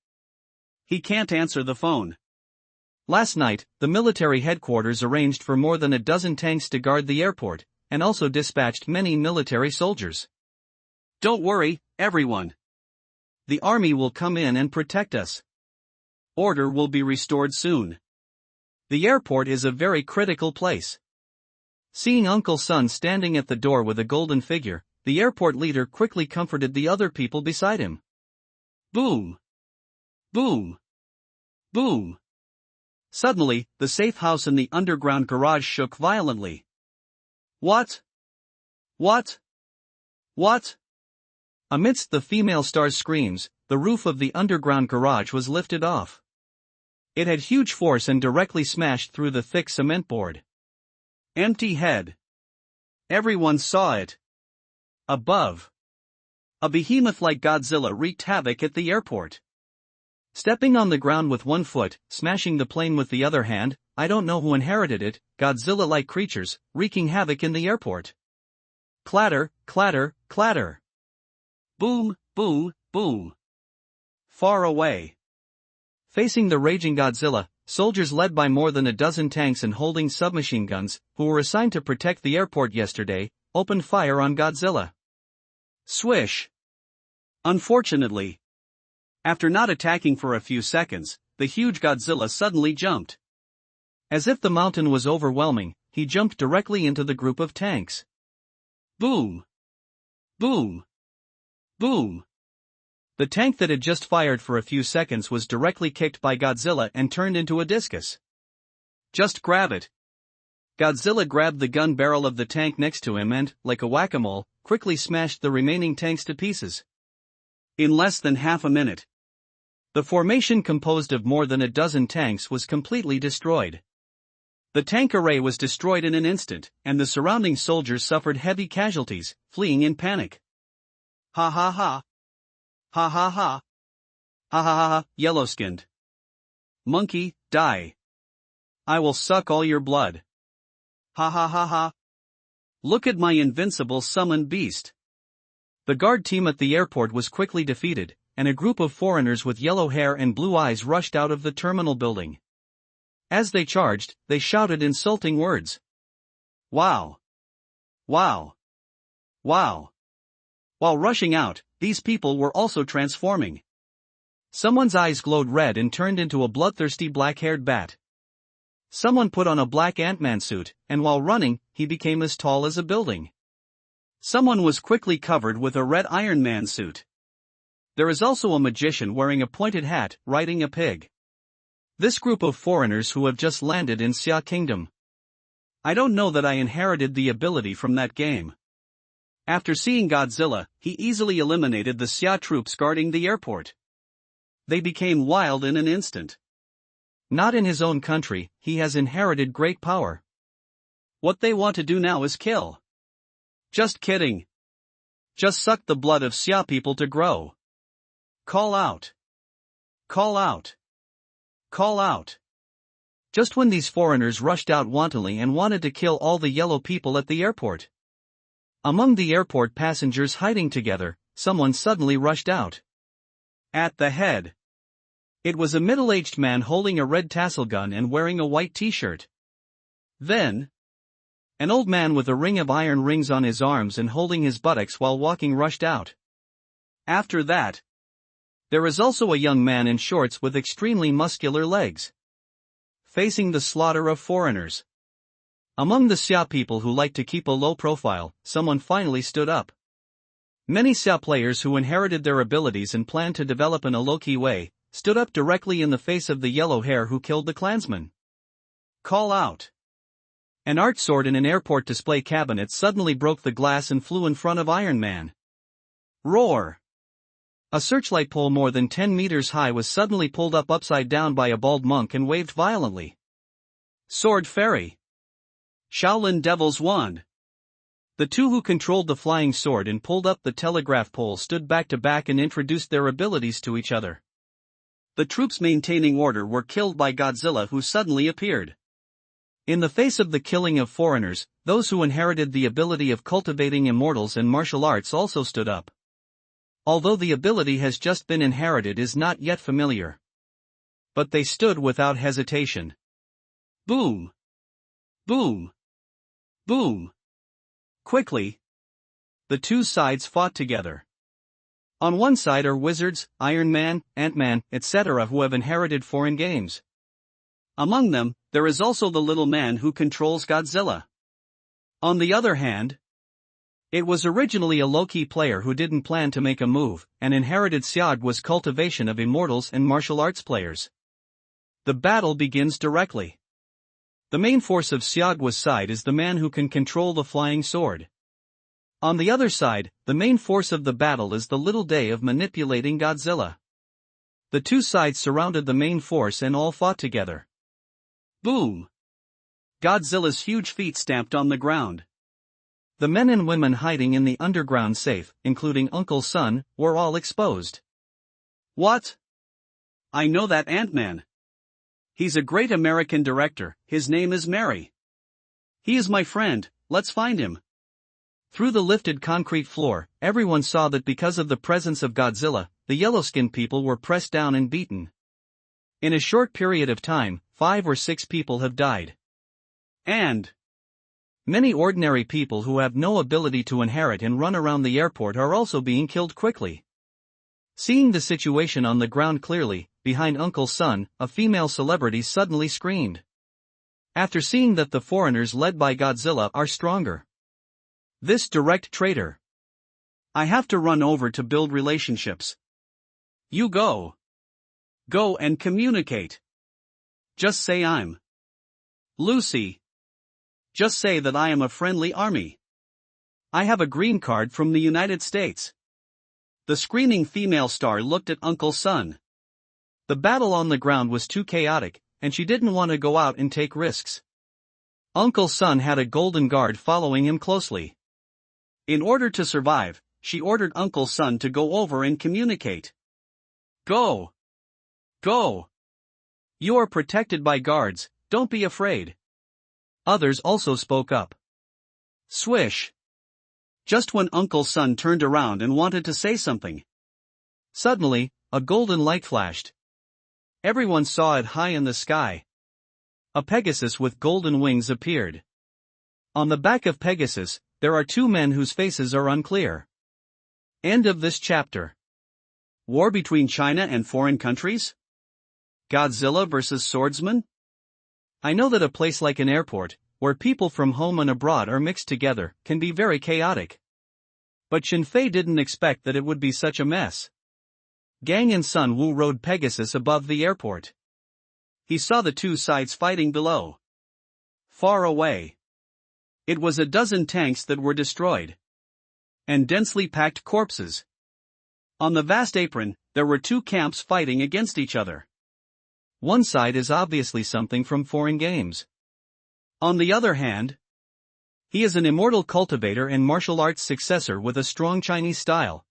He can't answer the phone. Last night, the military headquarters arranged for more than a dozen tanks to guard the airport, and also dispatched many military soldiers. Don't worry, everyone. The army will come in and protect us. Order will be restored soon. The airport is a very critical place. Seeing Uncle Sun standing at the door with a golden figure, the airport leader quickly comforted the other people beside him. Boom! Boom! Boom! Suddenly, the safe house in the underground garage shook violently. What? What? What? Amidst the female star's screams, the roof of the underground garage was lifted off. It had huge force and directly smashed through the thick cement board. Empty head. Everyone saw it. Above, a behemoth like Godzilla wreaked havoc at the airport. Stepping on the ground with one foot, smashing the plane with the other hand, I don't know who inherited it, Godzilla-like creatures, wreaking havoc in the airport. Clatter, clatter, clatter. Boom, boom, boom. Far away. Facing the raging Godzilla, soldiers led by more than a dozen tanks and holding submachine guns, who were assigned to protect the airport yesterday, opened fire on Godzilla. Swish. Unfortunately, after not attacking for a few seconds, the huge Godzilla suddenly jumped. As if the mountain was overwhelming, he jumped directly into the group of tanks. Boom. Boom. Boom. The tank that had just fired for a few seconds was directly kicked by Godzilla and turned into a discus. Just grab it. Godzilla grabbed the gun barrel of the tank next to him and, like a whack-a-mole, quickly smashed the remaining tanks to pieces. In less than half a minute, the formation composed of more than a dozen tanks was completely destroyed. The tank array was destroyed in an instant, and the surrounding soldiers suffered heavy casualties, fleeing in panic. Ha ha ha. Ha ha ha. Ha ha ha ha, yellow-skinned monkey, die. I will suck all your blood. Ha ha ha ha. Look at my invincible summoned beast. The guard team at the airport was quickly defeated, and a group of foreigners with yellow hair and blue eyes rushed out of the terminal building. As they charged, they shouted insulting words. Wow. Wow. Wow. While rushing out, these people were also transforming. Someone's eyes glowed red and turned into a bloodthirsty black-haired bat. Someone put on a black Ant-Man suit, and while running, he became as tall as a building. Someone was quickly covered with a red Iron Man suit. There is also a magician wearing a pointed hat, riding a pig. This group of foreigners who have just landed in Xia Kingdom. I don't know that I inherited the ability from that game. After seeing Godzilla, he easily eliminated the Xia troops guarding the airport. They became wild in an instant. Not in his own country, he has inherited great power. What they want to do now is kill. Just kidding. Just suck the blood of Xia people to grow. Call out. Call out. Call out. Just when these foreigners rushed out wantonly and wanted to kill all the yellow people at the airport. Among the airport passengers hiding together, someone suddenly rushed out. At the head. It was a middle-aged man holding a red tassel gun and wearing a white t-shirt. Then, an old man with a ring of iron rings on his arms and holding his buttocks while walking rushed out. After that, there is also a young man in shorts with extremely muscular legs. Facing the slaughter of foreigners. Among the Xia people who like to keep a low profile, someone finally stood up. Many Xia players who inherited their abilities and planned to develop in a low-key way, stood up directly in the face of the yellow hair who killed the Klansman. Call out. An art sword in an airport display cabinet suddenly broke the glass and flew in front of Iron Man. Roar. A searchlight pole more than 10 meters high was suddenly pulled up upside down by a bald monk and waved violently. Sword Fairy. Shaolin Devil's Wand. The two who controlled the flying sword and pulled up the telegraph pole stood back to back and introduced their abilities to each other. The troops maintaining order were killed by Godzilla, who suddenly appeared. In the face of the killing of foreigners, those who inherited the ability of cultivating immortals and martial arts also stood up. Although the ability has just been inherited is not yet familiar. But they stood without hesitation. Boom! Boom! Boom! Quickly, the two sides fought together. On one side are wizards, Iron Man, Ant-Man, etc. who have inherited foreign games. Among them, there is also the little man who controls Godzilla. On the other hand, it was originally a low-key player who didn't plan to make a move, and inherited Xiao's cultivation of immortals and martial arts players. The battle begins directly. The main force of Xiao's side is the man who can control the flying sword. On the other side, the main force of the battle is the little day of manipulating Godzilla. The two sides surrounded the main force and all fought together. Boom! Godzilla's huge feet stamped on the ground. The men and women hiding in the underground safe, including Uncle's son, were all exposed. What? I know that Ant-Man. He's a great American director, his name is Mary. He is my friend, let's find him. Through the lifted concrete floor, everyone saw that because of the presence of Godzilla, the yellow-skinned people were pressed down and beaten. In a short period of time, 5 or 6 people have died. And many ordinary people who have no ability to inherit and run around the airport are also being killed quickly. Seeing the situation on the ground clearly, behind Uncle's son, a female celebrity suddenly screamed. After seeing that the foreigners led by Godzilla are stronger. This direct traitor. I have to run over to build relationships. You go. Go and communicate. Just say I'm Lucy. Just say that I am a friendly army. I have a green card from the United States. The screaming female star looked at Uncle's son. The battle on the ground was too chaotic, and she didn't want to go out and take risks. Uncle's son had a golden guard following him closely. In order to survive, she ordered Uncle's son to go over and communicate. Go! Go! You are protected by guards, don't be afraid. Others also spoke up. Swish. Just when Uncle Sun turned around and wanted to say something, suddenly, a golden light flashed. Everyone saw it high in the sky. A Pegasus with golden wings appeared. On the back of Pegasus, there are two men whose faces are unclear. End of this chapter. War between China and foreign countries? Godzilla versus swordsman? I know that a place like an airport, where people from home and abroad are mixed together, can be very chaotic. But Shinfei didn't expect that it would be such a mess. Gang and Sun Wu rode Pegasus above the airport. He saw the two sides fighting below. Far away. It was a dozen tanks that were destroyed. And densely packed corpses. On the vast apron, there were two camps fighting against each other. One side is obviously something from foreign games. On the other hand, he is an immortal cultivator and martial arts successor with a strong Chinese style.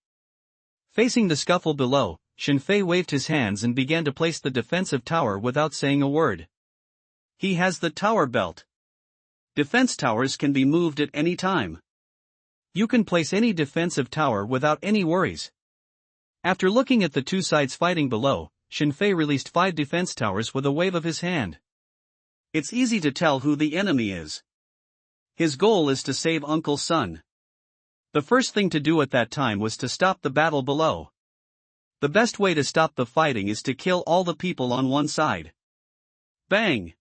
Facing the scuffle below, Shinfei waved his hands and began to place the defensive tower without saying a word. He has the tower belt. Defense towers can be moved at any time. You can place any defensive tower without any worries. After looking at the two sides fighting below, Shinfei released 5 defense towers with a wave of his hand. It's easy to tell who the enemy is. His goal is to save Uncle Sun. The first thing to do at that time was to stop the battle below. The best way to stop the fighting is to kill all the people on one side. Bang!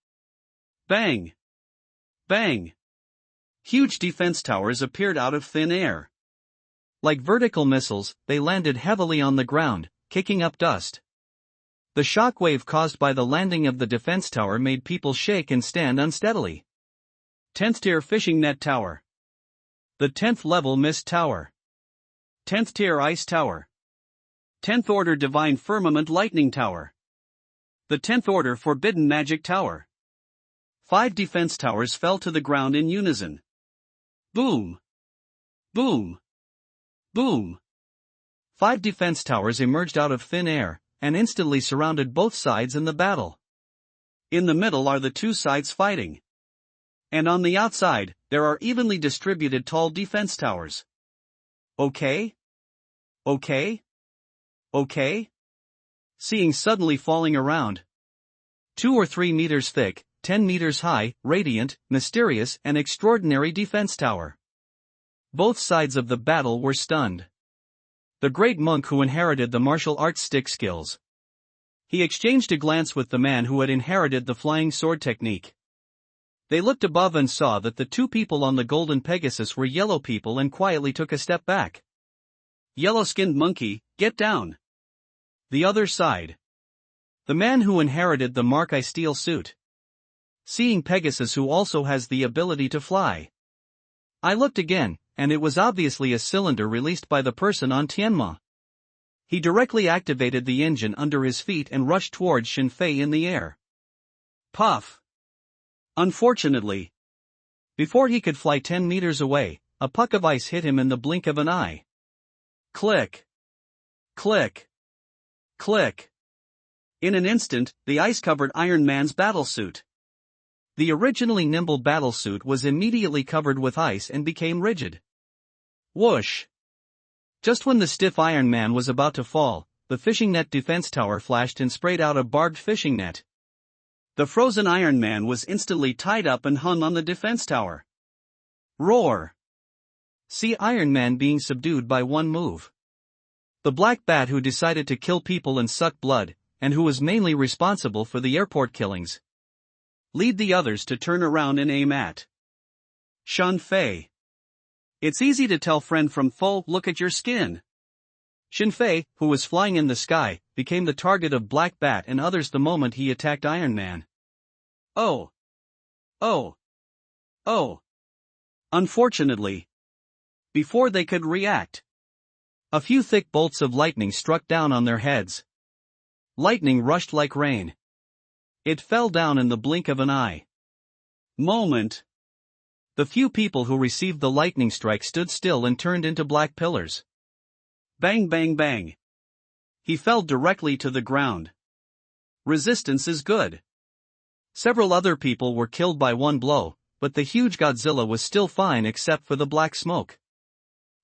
Bang! Bang! Huge defense towers appeared out of thin air. Like vertical missiles, they landed heavily on the ground, kicking up dust. The shock wave caused by the landing of the defense tower made people shake and stand unsteadily. 10th tier fishing net tower. The 10th level mist tower. 10th tier ice tower. 10th order divine firmament lightning tower. The 10th order forbidden magic tower. 5 defense towers fell to the ground in unison. Boom! Boom! Boom! 5 defense towers emerged out of thin air, and instantly surrounded both sides in the battle. In the middle are the two sides fighting. And on the outside, there are evenly distributed tall defense towers. Okay? Okay? Okay? Seeing suddenly falling around. 2 or 3 meters thick, 10 meters high, radiant, mysterious and extraordinary defense tower. Both sides of the battle were stunned. The great monk who inherited the martial arts stick skills. He exchanged a glance with the man who had inherited the flying sword technique. They looked above and saw that the two people on the golden Pegasus were yellow people and quietly took a step back. Yellow-skinned monkey, get down. The other side. The man who inherited the Mark I steel suit. Seeing Pegasus who also has the ability to fly. I looked again, and it was obviously a cylinder released by the person on Tianma. He directly activated the engine under his feet and rushed towards Shinfei in the air. Puff! Unfortunately, before he could fly 10 meters away, a puck of ice hit him in the blink of an eye. Click! Click! Click! In an instant, the ice covered Iron Man's battlesuit. The originally nimble battlesuit was immediately covered with ice and became rigid. Whoosh! Just when the stiff Iron Man was about to fall, the fishing net defense tower flashed and sprayed out a barbed fishing net. The frozen Iron Man was instantly tied up and hung on the defense tower. Roar! See Iron Man being subdued by one move. The black bat who decided to kill people and suck blood, and who was mainly responsible for the airport killings. Lead the others to turn around and aim at Shinfei. It's easy to tell friend from foe, look at your skin. Shinfei, who was flying in the sky, became the target of Black Bat and others the moment he attacked Iron Man. Oh! Oh! Oh! Unfortunately, before they could react, a few thick bolts of lightning struck down on their heads. Lightning rushed like rain. It fell down in the blink of an eye. Moment. The few people who received the lightning strike stood still and turned into black pillars. Bang bang bang. He fell directly to the ground. Resistance is good. Several other people were killed by one blow, but the huge Godzilla was still fine except for the black smoke.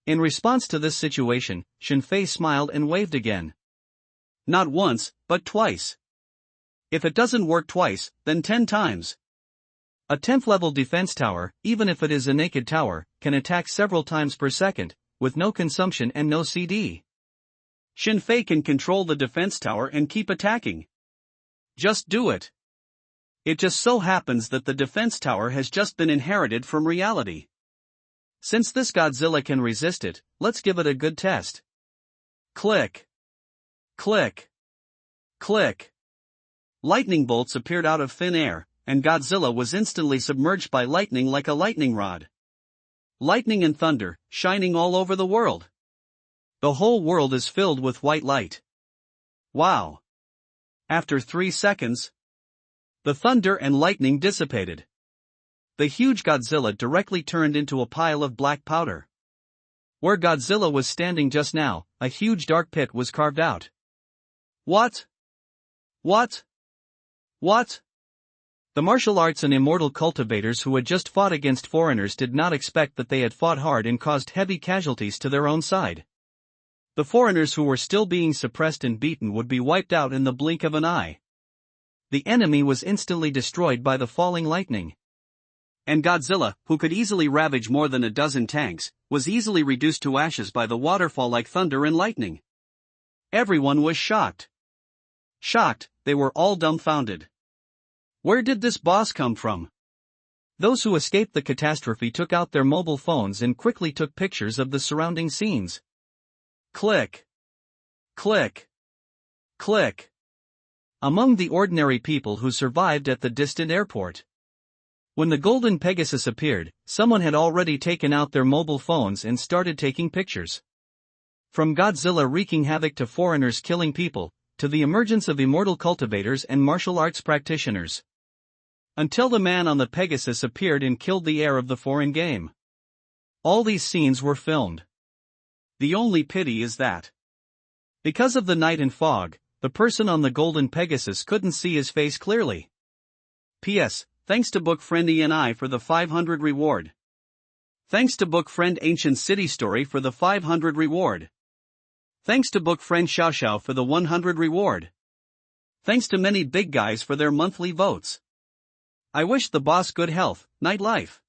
In response to this situation, Shinfei smiled and waved again. Not once, but twice. If it doesn't work twice, then 10 times. A 10th level defense tower, even if it is a naked tower, can attack several times per second, with no consumption and no CD. Shinfei can control the defense tower and keep attacking. Just do it. It just so happens that the defense tower has just been inherited from reality. Since this Godzilla can resist it, let's give it a good test. Click. Click. Click. Lightning bolts appeared out of thin air, and Godzilla was instantly submerged by lightning like a lightning rod. Lightning and thunder, shining all over the world. The whole world is filled with white light. Wow. After 3 seconds, the thunder and lightning dissipated. The huge Godzilla directly turned into a pile of black powder. Where Godzilla was standing just now, a huge dark pit was carved out. What? What? What? The martial arts and immortal cultivators who had just fought against foreigners did not expect that they had fought hard and caused heavy casualties to their own side. The foreigners who were still being suppressed and beaten would be wiped out in the blink of an eye. The enemy was instantly destroyed by the falling lightning. And Godzilla, who could easily ravage more than a dozen tanks, was easily reduced to ashes by the waterfall like thunder and lightning. Everyone was shocked. Shocked, they were all dumbfounded. Where did this boss come from? Those who escaped the catastrophe took out their mobile phones and quickly took pictures of the surrounding scenes. Click. Click. Click. Among the ordinary people who survived at the distant airport. When the golden Pegasus appeared, someone had already taken out their mobile phones and started taking pictures. From Godzilla wreaking havoc to foreigners killing people, to the emergence of immortal cultivators and martial arts practitioners. Until the man on the Pegasus appeared and killed the heir of the foreign game. All these scenes were filmed. The only pity is that, because of the night and fog, the person on the golden Pegasus couldn't see his face clearly. P.S. Thanks to book friend ENI for the 500 reward. Thanks to book friend Ancient City Story for the 500 reward. Thanks to book friend Xiao Xiao for the 100 reward. Thanks to many big guys for their monthly votes. I wish the boss good health, night life.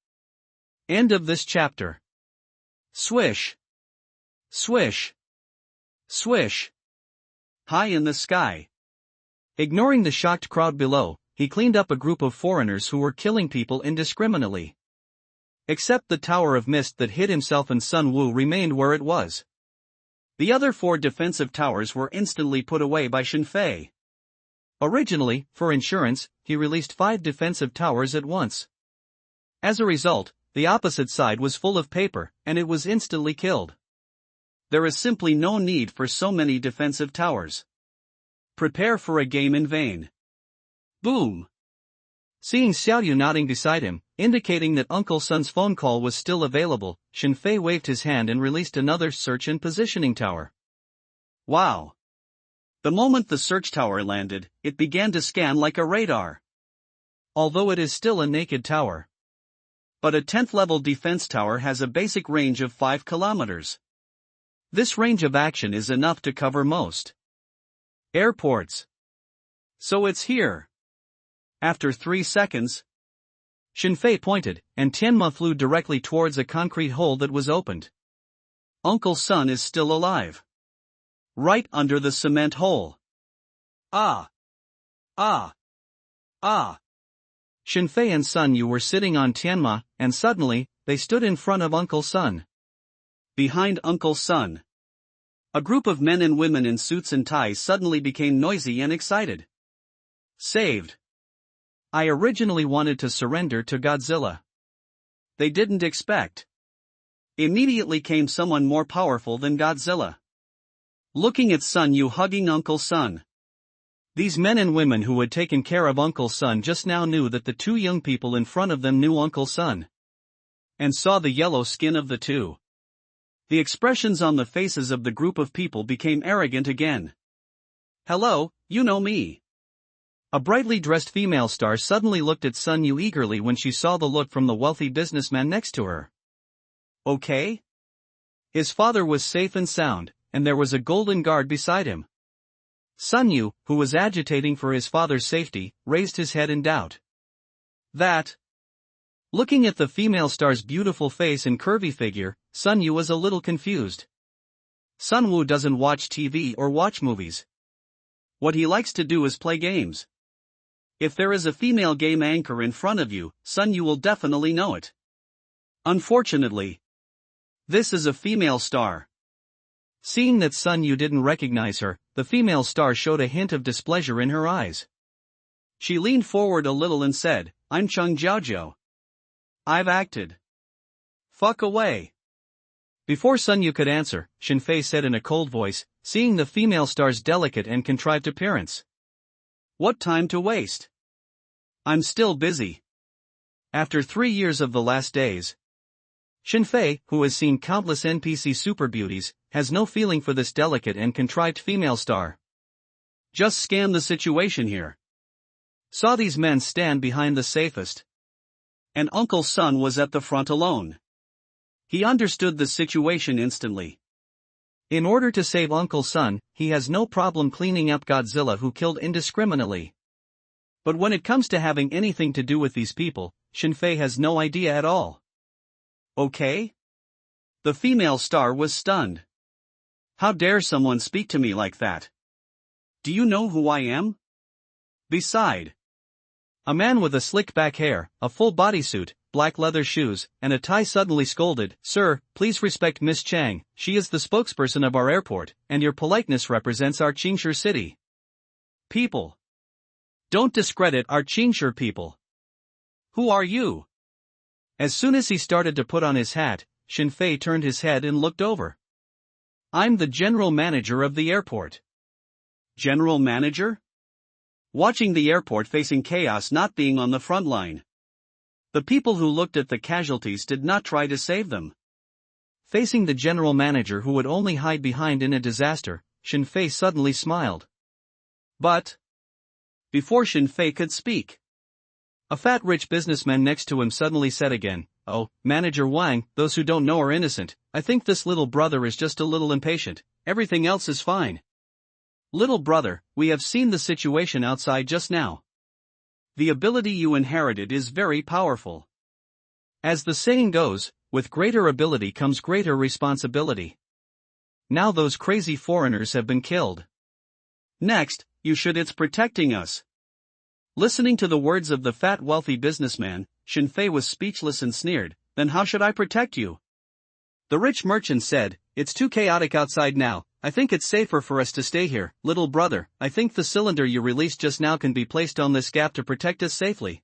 End of this chapter. Swish. Swish. Swish. High in the sky. Ignoring the shocked crowd below, he cleaned up a group of foreigners who were killing people indiscriminately. Except the Tower of Mist that hid himself and Sun Wu remained where it was. The other 4 defensive towers were instantly put away by Shinfei. Originally, for insurance, he released 5 defensive towers at once. As a result, the opposite side was full of paper, and it was instantly killed. There is simply no need for so many defensive towers. Prepare for a game in vain. Boom. Seeing Xiaoyu nodding beside him, indicating that Uncle Sun's phone call was still available, Shinfei waved his hand and released another search and positioning tower. Wow. The moment the search tower landed, it began to scan like a radar. Although it is still a naked tower. But a 10th level defense tower has a basic range of 5 kilometers. This range of action is enough to cover most airports. So it's here. After 3 seconds, Shinfei pointed, and Tianma flew directly towards a concrete hole that was opened. Uncle Sun is still alive. Right under the cement hole. Ah! Ah! Ah! Shinfei and Sun Yu were sitting on Tianma, and suddenly, they stood in front of Uncle Sun. Behind Uncle Sun, a group of men and women in suits and ties suddenly became noisy and excited. Saved. I originally wanted to surrender to Godzilla. They didn't expect. Immediately came someone more powerful than Godzilla. Looking at Sun Yu hugging Uncle Sun. These men and women who had taken care of Uncle Sun just now knew that the 2 young people in front of them knew Uncle Sun. And saw the yellow skin of the 2. The expressions on the faces of the group of people became arrogant again. Hello, you know me. A brightly dressed female star suddenly looked at Sun Yu eagerly when she saw the look from the wealthy businessman next to her. Okay? His father was safe and sound, and there was a golden guard beside him. Sun Yu, who was agitating for his father's safety, raised his head in doubt. That. Looking at the female star's beautiful face and curvy figure, Sun Yu was a little confused. Sun Wu doesn't watch TV or watch movies. What he likes to do is play games. If there is a female game anchor in front of you, Sun Yu will definitely know it. Unfortunately, this is a female star. Seeing that Sun Yu didn't recognize her, the female star showed a hint of displeasure in her eyes. She leaned forward a little and said, "I'm Chung Jiaojiao. I've acted. Fuck away." Before Sun Yu could answer, Shin Fei said in a cold voice, seeing the female star's delicate and contrived appearance. "What time to waste? I'm still busy." After 3 years of the last days, Shin Fei, who has seen countless NPC super beauties, has no feeling for this delicate and contrived female star. Just scan the situation here. Saw these men stand behind the safest. And Uncle Sun was at the front alone. He understood the situation instantly. In order to save Uncle Sun, he has no problem cleaning up Godzilla who killed indiscriminately. But when it comes to having anything to do with these people, Shin Fei has no idea at all. Okay? The female star was stunned. How dare someone speak to me like that? Do you know who I am? Beside, a man with a slick back hair, a full bodysuit, black leather shoes, and a tie suddenly scolded, "Sir, please respect Miss Chang, she is the spokesperson of our airport, and your politeness represents our Qingshi city. People, don't discredit our Qingshi people. Who are you?" As soon as he started to put on his hat, Shin Fei turned his head and looked over. "I'm the general manager of the airport." General manager? Watching the airport facing chaos, not being on the front line. The people who looked at the casualties did not try to save them. Facing the general manager who would only hide behind in a disaster, Shin Fei suddenly smiled. But before Shin Fei could speak, a fat rich businessman next to him suddenly said again, "Oh, Manager Wang, those who don't know are innocent. I think this little brother is just a little impatient. Everything else is fine." "Little brother, we have seen the situation outside just now. The ability you inherited is very powerful. As the saying goes, with greater ability comes greater responsibility. Now those crazy foreigners have been killed. Next, you should it's protecting us." Listening to the words of the fat wealthy businessman, Shin Fei was speechless and sneered, "Then how should I protect you?" The rich merchant said, "It's too chaotic outside now. I think it's safer for us to stay here, little brother. I think the cylinder you released just now can be placed on this gap to protect us safely."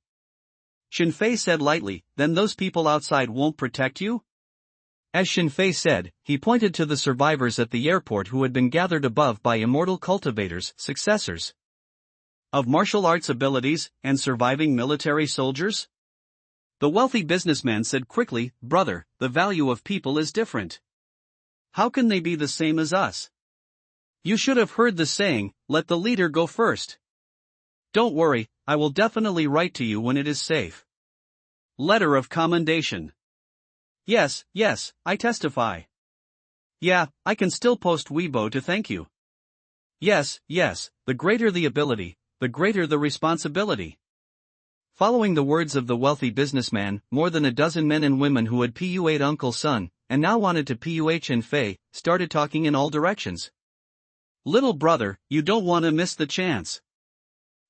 Shin Fei said lightly, "Then those people outside won't protect you?" As Shin Fei said, he pointed to the survivors at the airport who had been gathered above by immortal cultivators, successors of martial arts abilities, and surviving military soldiers. The wealthy businessman said quickly, "Brother, the value of people is different. How can they be the same as us? You should have heard the saying, let the leader go first. Don't worry, I will definitely write to you when it is safe. Letter of commendation. Yes, I testify. Yeah, I can still post Weibo to thank you. Yes, the greater the ability, the greater the responsibility." Following the words of the wealthy businessman, more than a dozen men and women who had PUA'd Uncle Sun, and now wanted to PUA Shin Fei, started talking in all directions. "Little brother, you don't want to miss the chance.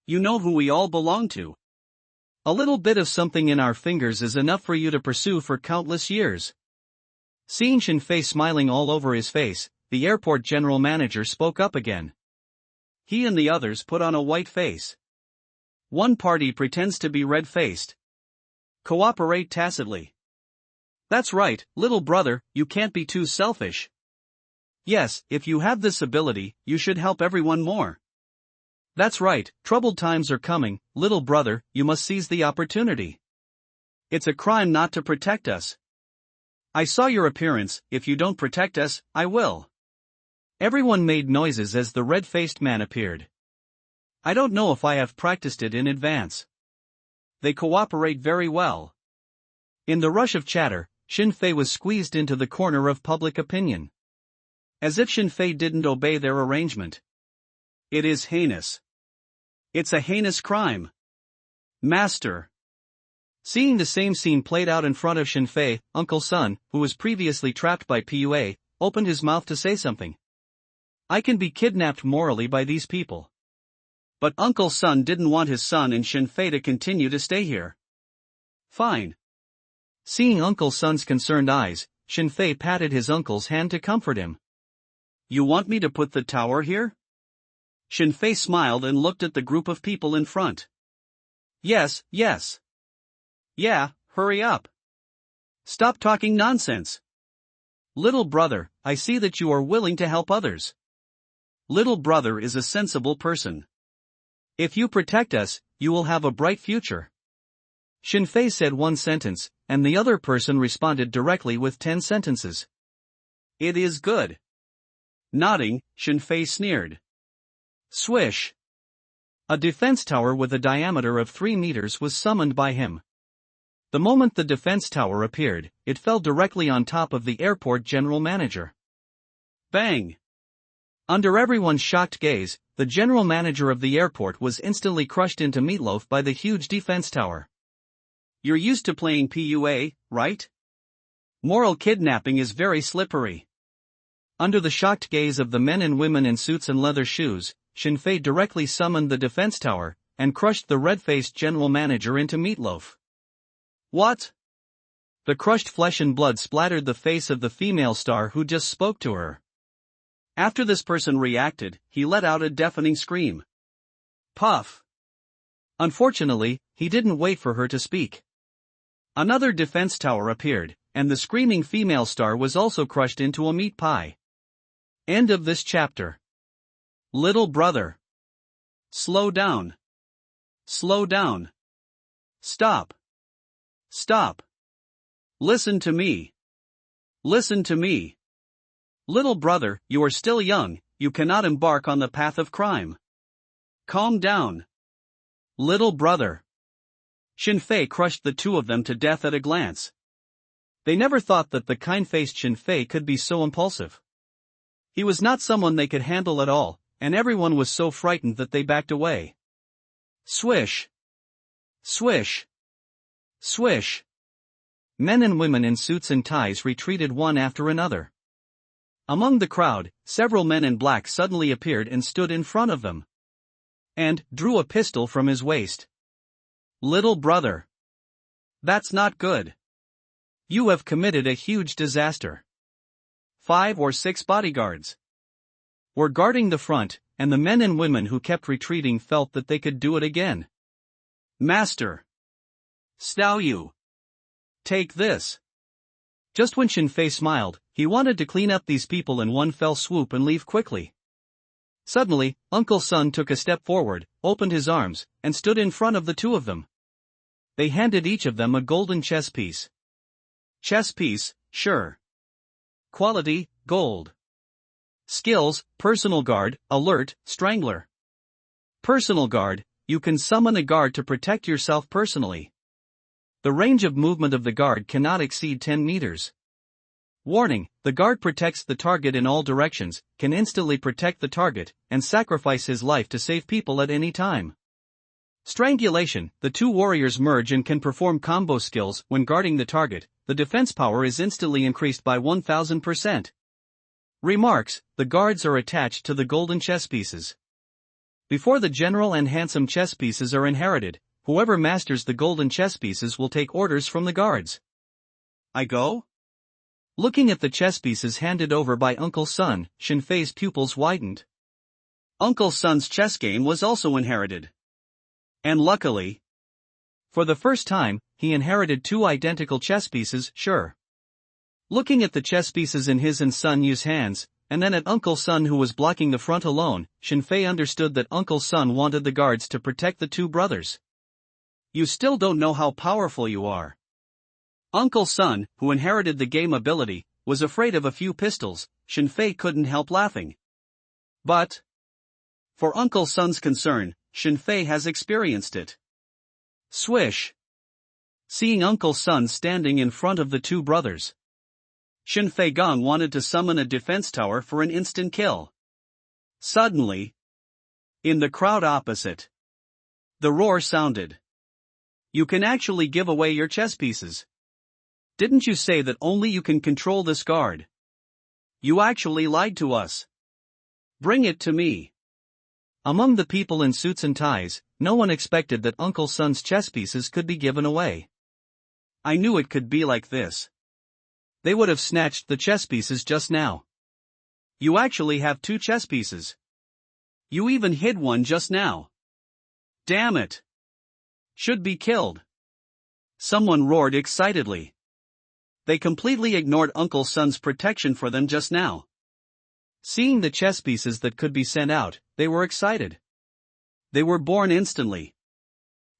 You know who we all belong to. A little bit of something in our fingers is enough for you to pursue for countless years." Seeing Shin Fei smiling all over his face, the airport general manager spoke up again. He and the others put on a white face. One party pretends to be red-faced. Cooperate tacitly. "That's right, little brother, you can't be too selfish. Yes, if you have this ability, you should help everyone more. That's right, troubled times are coming, little brother, you must seize the opportunity. It's a crime not to protect us. I saw your appearance, if you don't protect us, I will." Everyone made noises as the red-faced man appeared. I don't know if I have practiced it in advance. They cooperate very well. In the rush of chatter, Xin Fei was squeezed into the corner of public opinion. As if Xin Fei didn't obey their arrangement. It is heinous. It's a heinous crime. Master. Seeing the same scene played out in front of Xin Fei, Uncle Sun, who was previously trapped by Pua, opened his mouth to say something. I can be kidnapped morally by these people. But Uncle Sun didn't want his son and Xin Fei to continue to stay here. Fine. Seeing Uncle Sun's concerned eyes, Xin Fei patted his uncle's hand to comfort him. You want me to put the tower here? Xin Fei smiled and looked at the group of people in front. Yes, yes. Yeah, hurry up. Stop talking nonsense. Little brother, I see that you are willing to help others. Little brother is a sensible person. If you protect us, you will have a bright future. Xin Fei said one sentence, and the other person responded directly with 10 sentences. It is good. Nodding, Xin Fei sneered. Swish. A defense tower with a diameter of 3 meters was summoned by him. The moment the defense tower appeared, it fell directly on top of the airport general manager. Bang! Under everyone's shocked gaze, the general manager of the airport was instantly crushed into meatloaf by the huge defense tower. You're used to playing PUA, right? Moral kidnapping is very slippery. Under the shocked gaze of the men and women in suits and leather shoes, Xin Fei directly summoned the defense tower, and crushed the red-faced general manager into meatloaf. What? The crushed flesh and blood splattered the face of the female star who just spoke to her. After this person reacted, he let out a deafening scream. Puff. Unfortunately, he didn't wait for her to speak. Another defense tower appeared, and the screaming female star was also crushed into a meat pie. End of this chapter. Little brother. Slow down. Slow down. Stop. Stop. Listen to me. Listen to me. Little brother, you are still young, you cannot embark on the path of crime. Calm down. Little brother. Xin Fei crushed the two of them to death at a glance. They never thought that the kind-faced Xin Fei could be so impulsive. He was not someone they could handle at all, and everyone was so frightened that they backed away. Swish. Swish. Swish. Men and women in suits and ties retreated one after another. Among the crowd, several men in black suddenly appeared and stood in front of them. And drew a pistol from his waist. Little brother. That's not good. You have committed a huge disaster. 5 or 6 bodyguards were guarding the front, and the men and women who kept retreating felt that they could do it again. Master. Stow you. Take this. Just when Xin Fei smiled, he wanted to clean up these people in one fell swoop and leave quickly. Suddenly, Uncle Sun took a step forward, opened his arms, and stood in front of the two of them. They handed each of them a golden chess piece. Chess piece, sure. Quality, gold. Skills, personal guard, alert, strangler. Personal guard, you can summon a guard to protect yourself personally. The range of movement of the guard cannot exceed 10 meters. Warning, the guard protects the target in all directions, can instantly protect the target, and sacrifice his life to save people at any time. Strangulation, the two warriors merge and can perform combo skills when guarding the target, the defense power is instantly increased by 1000%. Remarks, the guards are attached to the golden chess pieces. Before the general and handsome chess pieces are inherited, whoever masters the golden chess pieces will take orders from the guards. I go? Looking at the chess pieces handed over by Uncle Sun, Xin Fei's pupils widened. Uncle Sun's chess game was also inherited. And luckily, for the first time, he inherited 2 identical chess pieces, sure. Looking at the chess pieces in his and Sun Yu's hands, and then at Uncle Sun who was blocking the front alone, Xin Fei understood that Uncle Sun wanted the guards to protect the two brothers. You still don't know how powerful you are. Uncle Sun, who inherited the game ability, was afraid of a few pistols. Xin Fei couldn't help laughing. But for Uncle Sun's concern, Shinfei has experienced it. Swish. Seeing Uncle Sun standing in front of the two brothers, Shinfei Gong wanted to summon a defense tower for an instant kill. Suddenly, in the crowd opposite, the roar sounded. You can actually give away your chess pieces. Didn't you say that only you can control this guard? You actually lied to us. Bring it to me. Among the people in suits and ties, no one expected that Uncle Sun's chess pieces could be given away. I knew it could be like this. They would have snatched the chess pieces just now. You actually have 2 chess pieces. You even hid one just now. Damn it. Should be killed. Someone roared excitedly. They completely ignored Uncle Sun's protection for them just now. Seeing the chess pieces that could be sent out, they were excited. They were born instantly.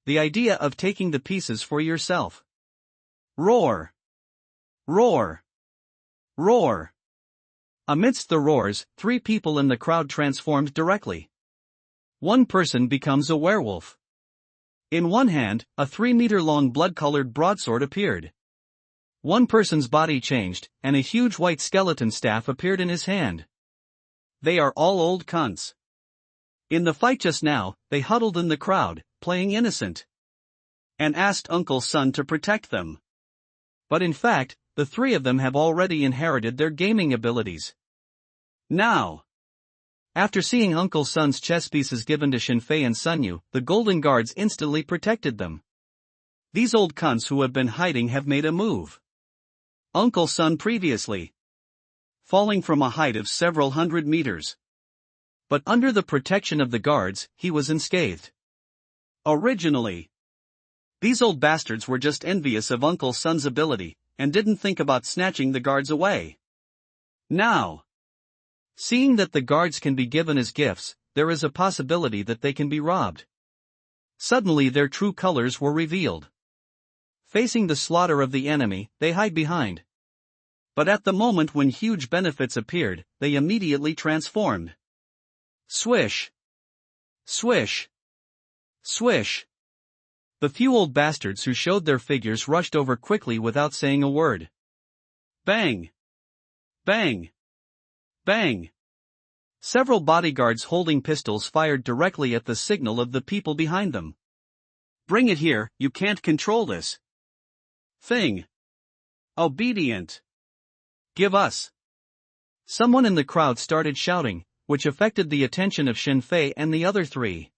The idea of taking the pieces for yourself. Roar. Roar. Roar. Amidst the roars, 3 people in the crowd transformed directly. One person becomes a werewolf. In one hand, a 3-meter-long blood-colored broadsword appeared. One person's body changed, and a huge white skeleton staff appeared in his hand. They are all old cunts. In the fight just now, they huddled in the crowd, playing innocent, and asked Uncle Sun to protect them. But in fact, the 3 of them have already inherited their gaming abilities. Now, after seeing Uncle Sun's chess pieces given to Shinfei and Sunyu, the Golden Guards instantly protected them. These old cunts who have been hiding have made a move. Uncle Sun previously falling from a height of several hundred meters. But under the protection of the guards, he was unscathed. Originally, these old bastards were just envious of Uncle Sun's ability, and didn't think about snatching the guards away. Now, seeing that the guards can be given as gifts, there is a possibility that they can be robbed. Suddenly their true colors were revealed. Facing the slaughter of the enemy, they hide behind. But at the moment when huge benefits appeared, they immediately transformed. Swish. Swish. Swish. The few old bastards who showed their figures rushed over quickly without saying a word. Bang. Bang. Bang. Several bodyguards holding pistols fired directly at the signal of the people behind them. Bring it here, you can't control this thing. Obedient. Give us. Someone in the crowd started shouting, which affected the attention of Shinfei and the other 3.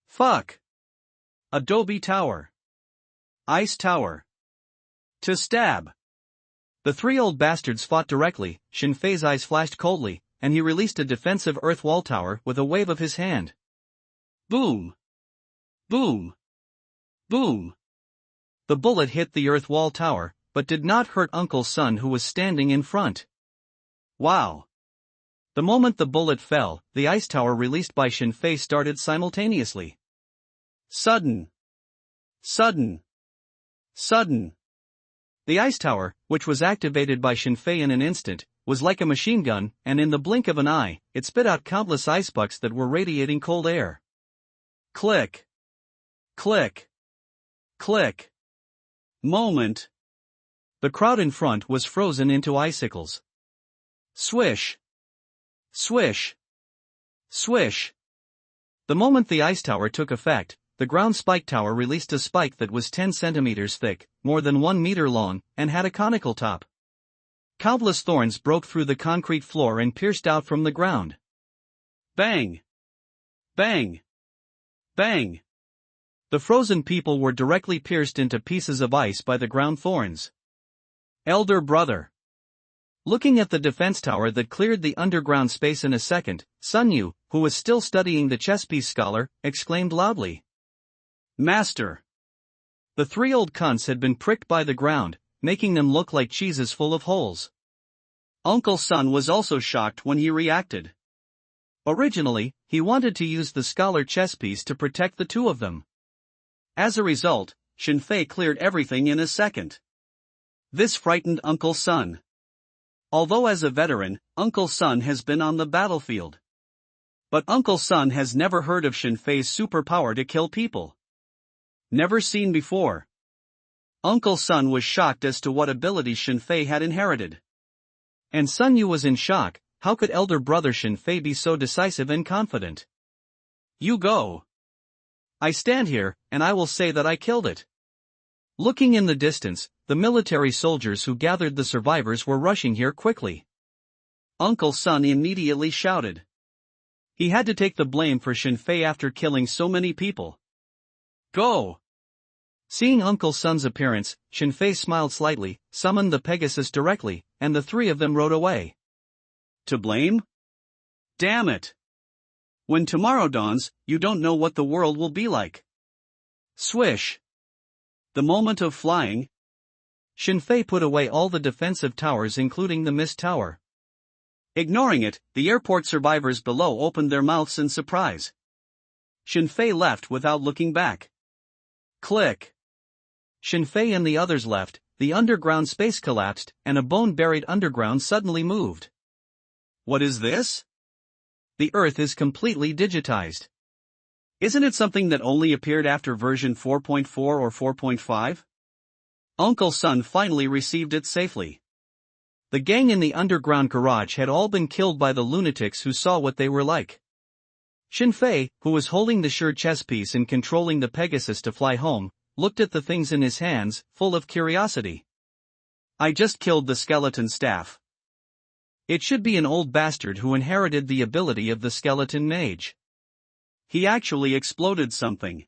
Fuck. Adobe Tower. Ice Tower. To stab. The 3 old bastards fought directly. Shinfei's eyes flashed coldly, and he released a defensive earth wall tower with a wave of his hand. Boom. Boom. Boom. The bullet hit the earth wall tower, but did not hurt Uncle Sun who was standing in front. Wow. The moment the bullet fell, the ice tower released by Shinfei started simultaneously. Sudden. Sudden. Sudden. The ice tower, which was activated by Shinfei in an instant, was like a machine gun, and in the blink of an eye, it spit out countless ice bucks that were radiating cold air. Click. Click. Click. Moment. The crowd in front was frozen into icicles. Swish. Swish. Swish. The moment the ice tower took effect, the ground spike tower released a spike that was 10 centimeters thick, more than 1 meter long, and had a conical top. Countless thorns broke through the concrete floor and pierced out from the ground. Bang. Bang. Bang. The frozen people were directly pierced into pieces of ice by the ground thorns. Elder brother. Looking at the defense tower that cleared the underground space in a second, Sunyu, who was still studying the chess piece scholar, exclaimed loudly. Master. The 3 old cunts had been pricked by the ground, making them look like cheeses full of holes. Uncle Sun was also shocked when he reacted. Originally, he wanted to use the scholar chess piece to protect the 2 of them. As a result, Shinfei cleared everything in a second. This frightened Uncle Sun. Although as a veteran, Uncle Sun has been on the battlefield. But Uncle Sun has never heard of Shinfei's superpower to kill people. Never seen before. Uncle Sun was shocked as to what abilities Shinfei had inherited. And Sun Yu was in shock. How could elder brother Shinfei be so decisive and confident? You go. I stand here, and I will say that I killed it. Looking in the distance, the military soldiers who gathered the survivors were rushing here quickly. Uncle Sun immediately shouted. He had to take the blame for Shinfei after killing so many people. Go! Seeing Uncle Sun's appearance, Shinfei smiled slightly, summoned the Pegasus directly, and the three of them rode away. To blame? Damn it! When tomorrow dawns, you don't know what the world will be like. Swish! The moment of flying. Shinfei put away all the defensive towers including the mist tower. Ignoring it, the airport survivors below opened their mouths in surprise. Shinfei left without looking back. Click! Shinfei and the others left, the underground space collapsed, and a bone-buried underground suddenly moved. What is this? The Earth is completely digitized. Isn't it something that only appeared after version 4.4 or 4.5? Uncle Sun finally received it safely. The gang in the underground garage had all been killed by the lunatics who saw what they were like. Shinfei, who was holding the sure chess piece and controlling the Pegasus to fly home, looked at the things in his hands, full of curiosity. I just killed the skeleton staff. It should be an old bastard who inherited the ability of the skeleton mage. He actually exploded something.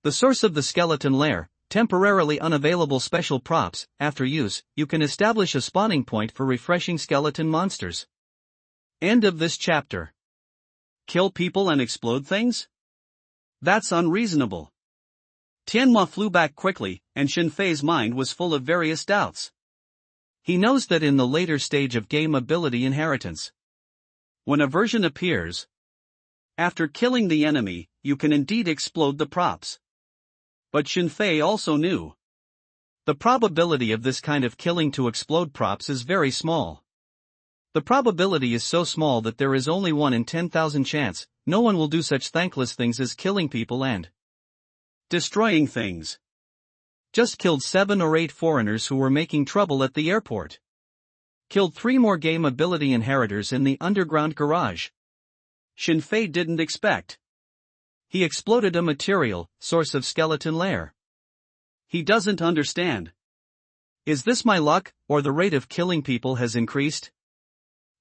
The source of the skeleton lair, temporarily unavailable special props. After use, you can establish a spawning point for refreshing skeleton monsters. End of this chapter. Kill people and explode things? That's unreasonable. Tianma flew back quickly, and Shinfei's mind was full of various doubts. He knows that in the later stage of game ability inheritance, when a version appears, after killing the enemy, you can indeed explode the props. But Shinfei also knew the probability of this kind of killing to explode props is very small. The probability is so small that there is only 1 in 10,000 chance. No one will do such thankless things as killing people and destroying things. Just killed 7 or 8 foreigners who were making trouble at the airport. Killed 3 more game ability inheritors in the underground garage. Shinfei didn't expect. He exploded a material, source of skeleton lair. He doesn't understand. Is this my luck, or the rate of killing people has increased?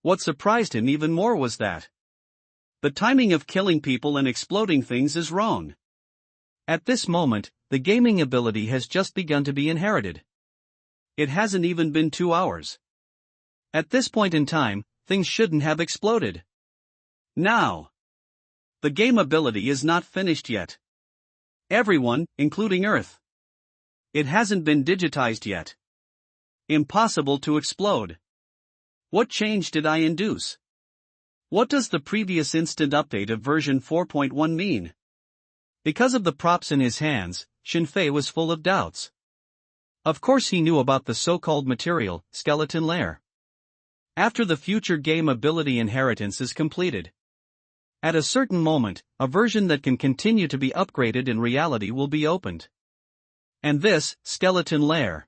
What surprised him even more was that the timing of killing people and exploding things is wrong. At this moment, the gaming ability has just begun to be inherited. It hasn't even been 2 hours. At this point in time, things shouldn't have exploded. Now, the game ability is not finished yet. Everyone, including Earth. It hasn't been digitized yet. Impossible to explode. What change did I induce? What does the previous instant update of version 4.1 mean? Because of the props in his hands, Shinfei was full of doubts. Of course he knew about the so-called material, skeleton lair. After the future game ability inheritance is completed, at a certain moment, a version that can continue to be upgraded in reality will be opened. And this, skeleton lair.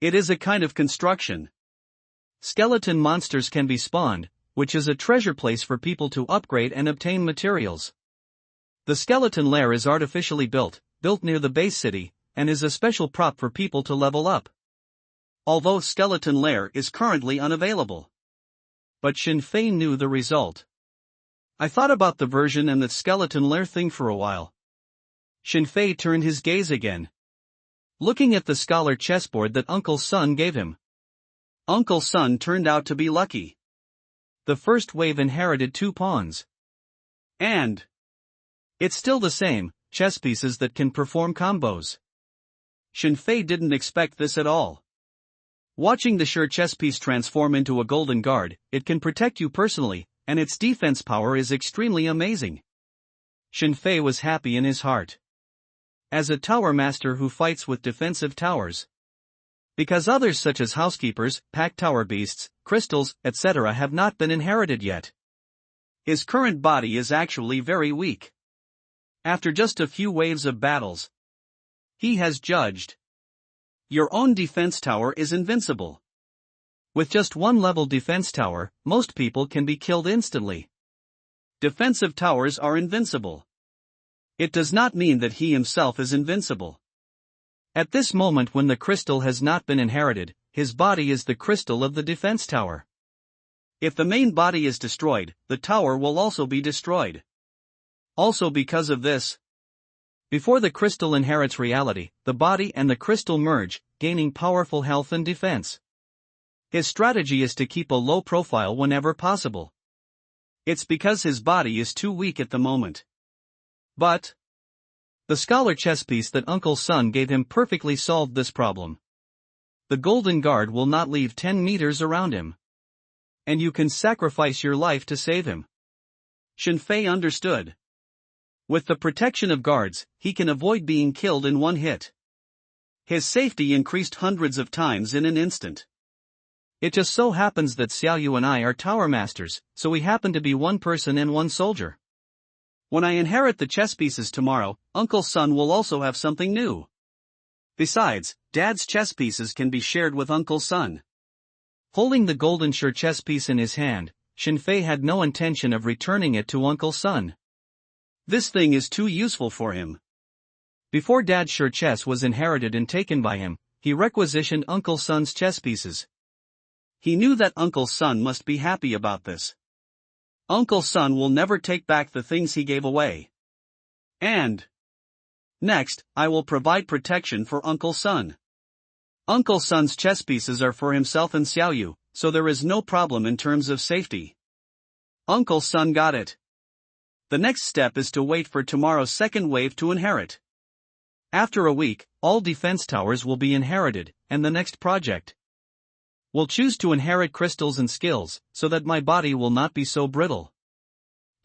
It is a kind of construction. Skeleton monsters can be spawned, which is a treasure place for people to upgrade and obtain materials. The skeleton lair is artificially built near the base city, and is a special prop for people to level up. Although skeleton lair is currently unavailable. But Shinfei knew the result. I thought about the version and the skeleton lair thing for a while. Shinfei turned his gaze again, looking at the scholar chessboard that Uncle Sun gave him. Uncle Sun turned out to be lucky. The first wave inherited 2 pawns. And it's still the same, chess pieces that can perform combos. Shinfei didn't expect this at all. Watching the sure chess piece transform into a golden guard, it can protect you personally, and its defense power is extremely amazing. Shinfei was happy in his heart. As a tower master who fights with defensive towers. Because others such as housekeepers, pack tower beasts, crystals, etc. have not been inherited yet. His current body is actually very weak. After just a few waves of battles, he has judged. Your own defense tower is invincible. With just one level defense tower, most people can be killed instantly. Defensive towers are invincible. It does not mean that he himself is invincible. At this moment when the crystal has not been inherited, his body is the crystal of the defense tower. If the main body is destroyed, the tower will also be destroyed. Also because of this, before the crystal inherits reality, the body and the crystal merge, gaining powerful health and defense. His strategy is to keep a low profile whenever possible. It's because his body is too weak at the moment. But the scholar chess piece that Uncle Sun gave him perfectly solved this problem. The golden guard will not leave 10 meters around him. And you can sacrifice your life to save him. Shenfei understood. With the protection of guards, he can avoid being killed in one hit. His safety increased hundreds of times in an instant. It just so happens that Xiaoyu and I are tower masters, so we happen to be one person and one soldier. When I inherit the chess pieces tomorrow, Uncle Sun will also have something new. Besides, Dad's chess pieces can be shared with Uncle Sun. Holding the golden Sure chess piece in his hand, Shenfei had no intention of returning it to Uncle Sun. This thing is too useful for him. Before Dad's Sure chess was inherited and taken by him, he requisitioned Uncle Sun's chess pieces. He knew that Uncle Sun must be happy about this. Uncle Sun will never take back the things he gave away. And next, I will provide protection for Uncle Sun. Uncle Sun's chess pieces are for himself and Xiaoyu, so there is no problem in terms of safety. Uncle Sun got it. The next step is to wait for tomorrow's second wave to inherit. After a week, all defense towers will be inherited, and the next project will choose to inherit crystals and skills, so that my body will not be so brittle.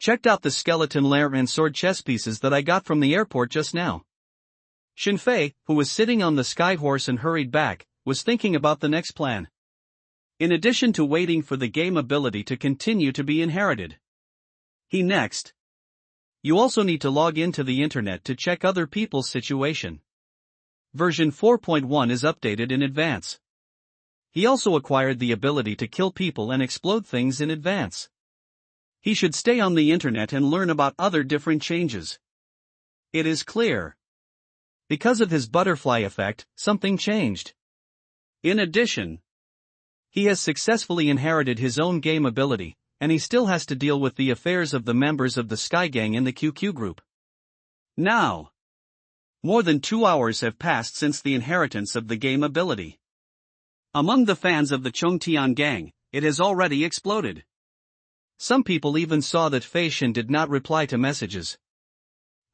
Checked out the skeleton lair and sword chess pieces that I got from the airport just now. Shenfei, who was sitting on the sky horse and hurried back, was thinking about the next plan. In addition to waiting for the game ability to continue to be inherited, you also need to log into the internet to check other people's situation. Version 4.1 is updated in advance. He also acquired the ability to kill people and explode things in advance. He should stay on the internet and learn about other different changes. It is clear. Because of his butterfly effect, something changed. In addition, he has successfully inherited his own game ability, and he still has to deal with the affairs of the members of the Sky Gang in the QQ group. Now, more than 2 hours have passed since the inheritance of the game ability. Among the fans of the Chongtian Gang, it has already exploded. Some people even saw that Fei Shin did not reply to messages.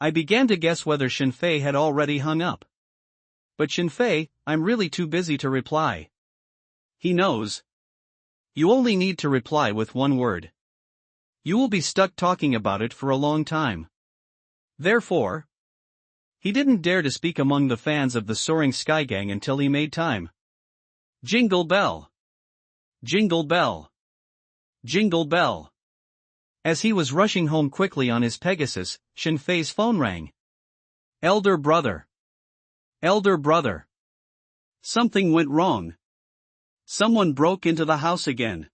I began to guess whether Shenfei had already hung up. But Shenfei, I'm really too busy to reply. He knows. You only need to reply with one word. You will be stuck talking about it for a long time. Therefore, he didn't dare to speak among the fans of the Soaring Sky Gang until he made time. Jingle bell. Jingle bell. Jingle bell. As he was rushing home quickly on his Pegasus, Shenfei's phone rang. Elder brother. Elder brother. Something went wrong. Someone broke into the house again.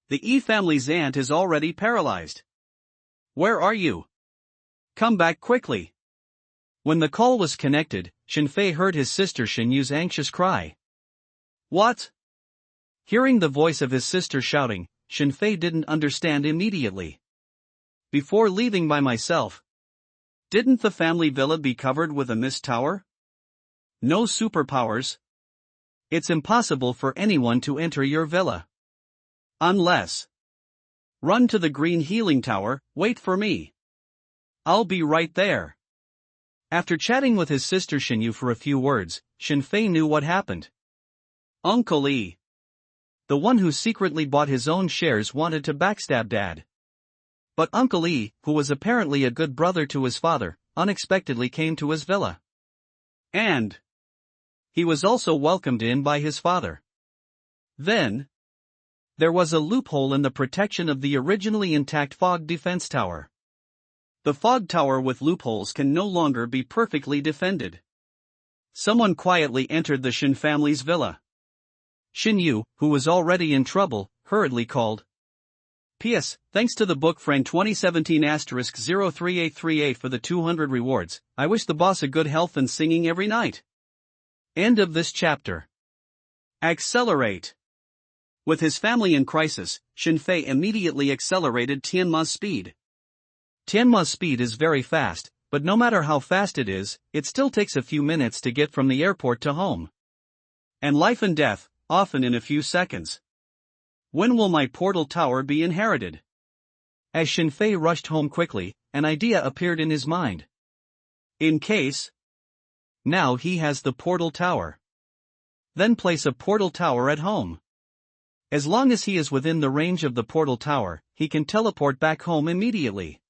The E family's aunt is already paralyzed. Where are you? Come back quickly. When the call was connected, Shenfei heard his sister Shinyu's anxious cry. What? Hearing the voice of his sister shouting, Shenfei didn't understand immediately. Before leaving by myself. Didn't the family villa be covered with a mist tower? No superpowers. It's impossible for anyone to enter your villa. Unless. Run to the green healing tower, wait for me. I'll be right there. After chatting with his sister Shinyu for a few words, Shenfei knew what happened. Uncle E, the one who secretly bought his own shares, wanted to backstab Dad. But Uncle E, who was apparently a good brother to his father, unexpectedly came to his villa. And he was also welcomed in by his father. Then There was a loophole in the protection of the originally intact fog defense tower. The fog tower with loopholes can no longer be perfectly defended. Someone quietly entered the Shin family's villa. Shin Yu, who was already in trouble, hurriedly called. P.S. Thanks to the book friend 2017*03838 for the 200 rewards. I wish the boss a good health and singing every night. End of this chapter. Accelerate. With his family in crisis, Shin Fei immediately accelerated Tianma's speed. Tianma's speed is very fast, but no matter how fast it is, it still takes a few minutes to get from the airport to home. And life and death, often in a few seconds. When will my portal tower be inherited? As Shin Fei rushed home quickly, an idea appeared in his mind. In case. Now he has the portal tower. Then place a portal tower at home. As long as he is within the range of the portal tower, he can teleport back home immediately.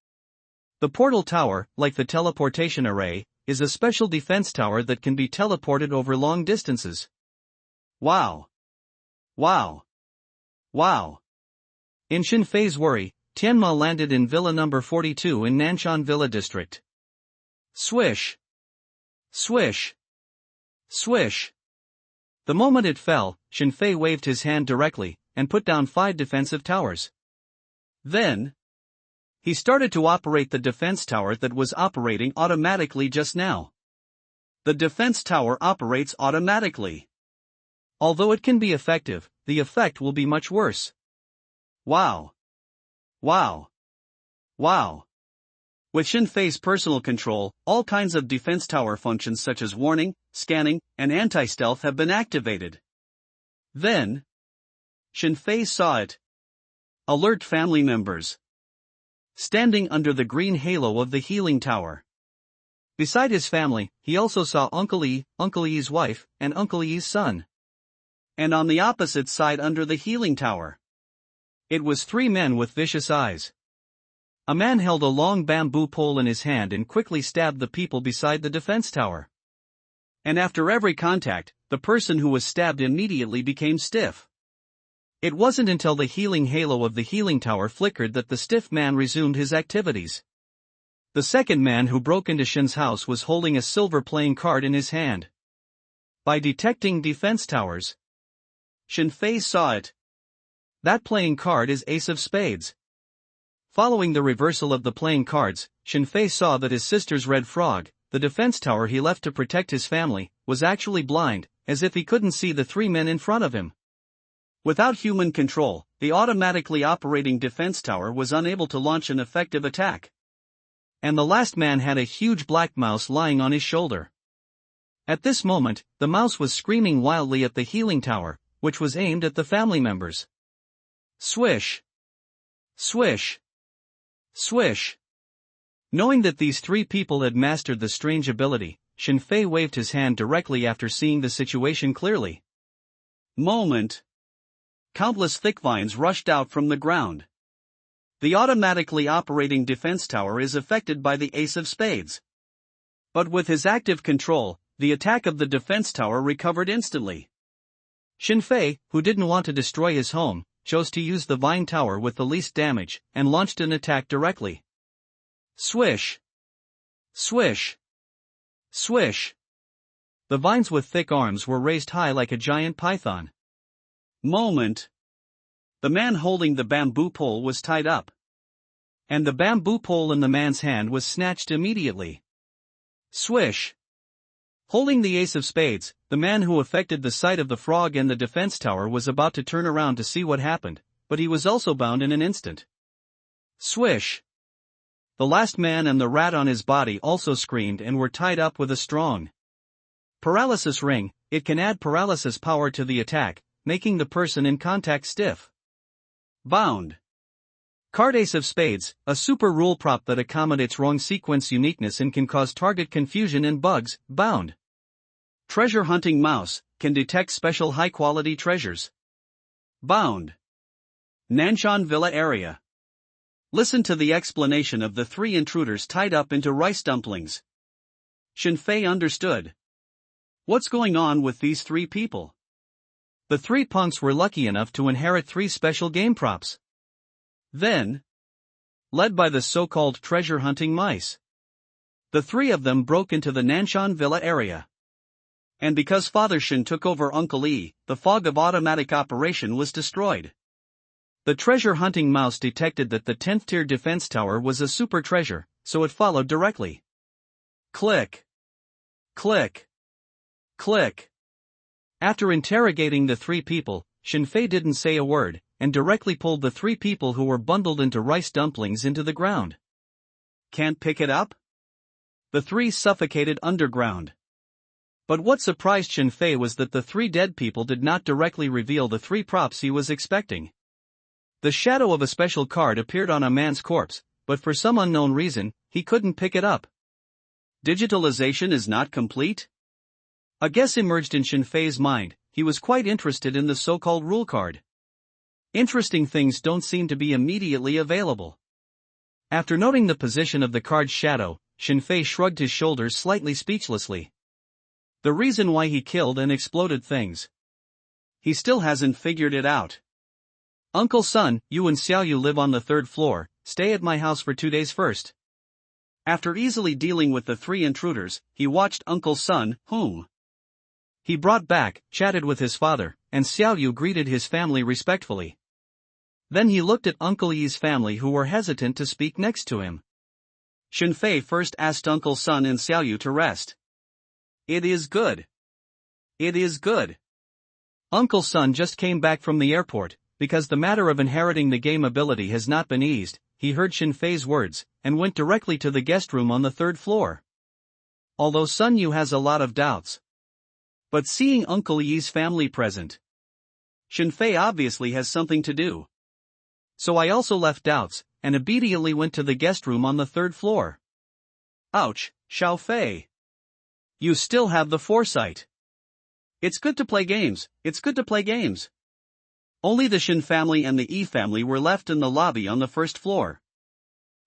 The portal tower, like the teleportation array, is a special defense tower that can be teleported over long distances. Wow. Wow. Wow. In Shin Fei's worry, Tianma landed in Villa number 42 in Nanshan Villa District. Swish. Swish. Swish. The moment it fell, Shin Fei waved his hand directly, and put down 5 defensive towers. Then, he started to operate the defense tower that was operating automatically just now. The defense tower operates automatically. Although it can be effective, the effect will be much worse. Wow. Wow. Wow. With Shin Fei's personal control, all kinds of defense tower functions such as warning, scanning, and anti-stealth have been activated. Then, Shin Fei saw it. Alert family members. Standing under the green halo of the healing tower. Beside his family, he also saw Uncle Yi, Uncle Yi's wife, and Uncle Yi's son. And on the opposite side under the healing tower, it was 3 men with vicious eyes. A man held a long bamboo pole in his hand and quickly stabbed the people beside the defense tower. And after every contact, the person who was stabbed immediately became stiff. It wasn't until the healing halo of the healing tower flickered that the stiff man resumed his activities. The second man who broke into Shin's house was holding a silver playing card in his hand. By detecting defense towers, Shin Fei saw it. That playing card is Ace of Spades. Following the reversal of the playing cards, Shin Fei saw that his sister's red frog, the defense tower he left to protect his family, was actually blind, as if he couldn't see the 3 men in front of him. Without human control, the automatically operating defense tower was unable to launch an effective attack. And the last man had a huge black mouse lying on his shoulder. At this moment, the mouse was screaming wildly at the healing tower, which was aimed at the family members. Swish. Swish. Swish. Knowing that these 3 people had mastered the strange ability, Shin Fei waved his hand directly after seeing the situation clearly. Moment. Countless thick vines rushed out from the ground. The automatically operating defense tower is affected by the Ace of Spades. But with his active control, the attack of the defense tower recovered instantly. Shin Fei, who didn't want to destroy his home, chose to use the vine tower with the least damage, and launched an attack directly. Swish. Swish. Swish. The vines with thick arms were raised high like a giant python. Moment. The man holding the bamboo pole was tied up. And the bamboo pole in the man's hand was snatched immediately. Swish. Holding the Ace of Spades, the man who affected the sight of the frog and the defense tower was about to turn around to see what happened, but he was also bound in an instant. Swish. The last man and the rat on his body also screamed and were tied up with a strong paralysis ring. It can add paralysis power to the attack, making the person in contact stiff. Bound. Card Ace of Spades, a super rule prop that accommodates wrong sequence uniqueness and can cause target confusion and bugs. Bound. Treasure hunting mouse, can detect special high-quality treasures. Bound. Nanshan Villa area. Listen to the explanation of the 3 intruders tied up into rice dumplings. Shin Fei understood. What's going on with these 3 people? The three punks were lucky enough to inherit three special game props. Then, led by the so-called treasure-hunting mice, the three of them broke into the Nanshan Villa area. And because Father Shin took over Uncle E, the fog of automatic operation was destroyed. The treasure-hunting mouse detected that the 10th tier defense tower was a super treasure, so it followed directly. Click. Click. Click. After interrogating the three people, Shinfei didn't say a word, and directly pulled the three people who were bundled into rice dumplings into the ground. Can't pick it up? The three suffocated underground. But what surprised Shinfei was that the three dead people did not directly reveal the three props he was expecting. The shadow of a special card appeared on a man's corpse, but for some unknown reason, he couldn't pick it up. Digitalization is not complete? A guess emerged in Shinfei's mind. He was quite interested in the so-called rule card. Interesting things don't seem to be immediately available. After noting the position of the card's shadow, Shinfei shrugged his shoulders slightly speechlessly. The reason why he killed and exploded things. He still hasn't figured it out. Uncle Sun, you and Xiaoyu live on the 3rd floor, stay at my house for 2 days first. After easily dealing with the three intruders, he watched Uncle Sun, whom he brought back, chatted with his father, and Xiaoyu greeted his family respectfully. Then he looked at Uncle Yi's family who were hesitant to speak next to him. Shinfei first asked Uncle Sun and Xiaoyu to rest. It is good. It is good. Uncle Sun just came back from the airport. Because the matter of inheriting the game ability has not been eased, he heard Shinfei's words, and went directly to the guest room on the 3rd floor. Although Sun Yu has a lot of doubts. But seeing Uncle Yi's family present, Shinfei obviously has something to do. So I also left doubts, and obediently went to the guest room on the 3rd floor. Ouch, Xiaofei. You still have the foresight. It's good to play games, it's good to play games. Only the Shin family and the E family were left in the lobby on the 1st floor.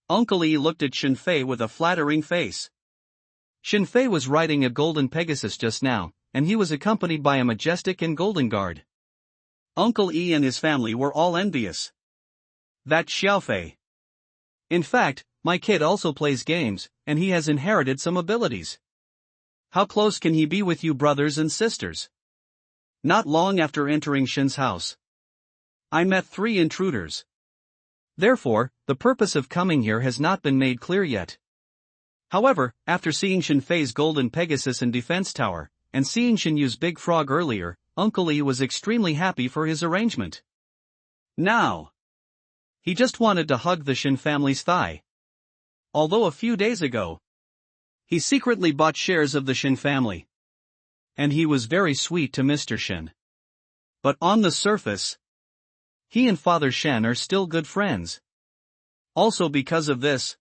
Uncle E looked at Shinfei with a flattering face. Shinfei was riding a golden Pegasus just now, and he was accompanied by a majestic and golden guard. Uncle E and his family were all envious. That's Xiaofei. In fact, my kid also plays games, and he has inherited some abilities. How close can he be with you brothers and sisters? Not long after entering Shin's house, I met 3 intruders. Therefore, the purpose of coming here has not been made clear yet. However, after seeing Shinfei's golden Pegasus and defense tower, and seeing Shinyu's big frog earlier, Uncle E was extremely happy for his arrangement. Now, he just wanted to hug the Shin family's thigh. Although a few days ago, he secretly bought shares of the Shin family. And he was very sweet to Mr. Shin. But on the surface, he and Father Shen are still good friends. Also because of this,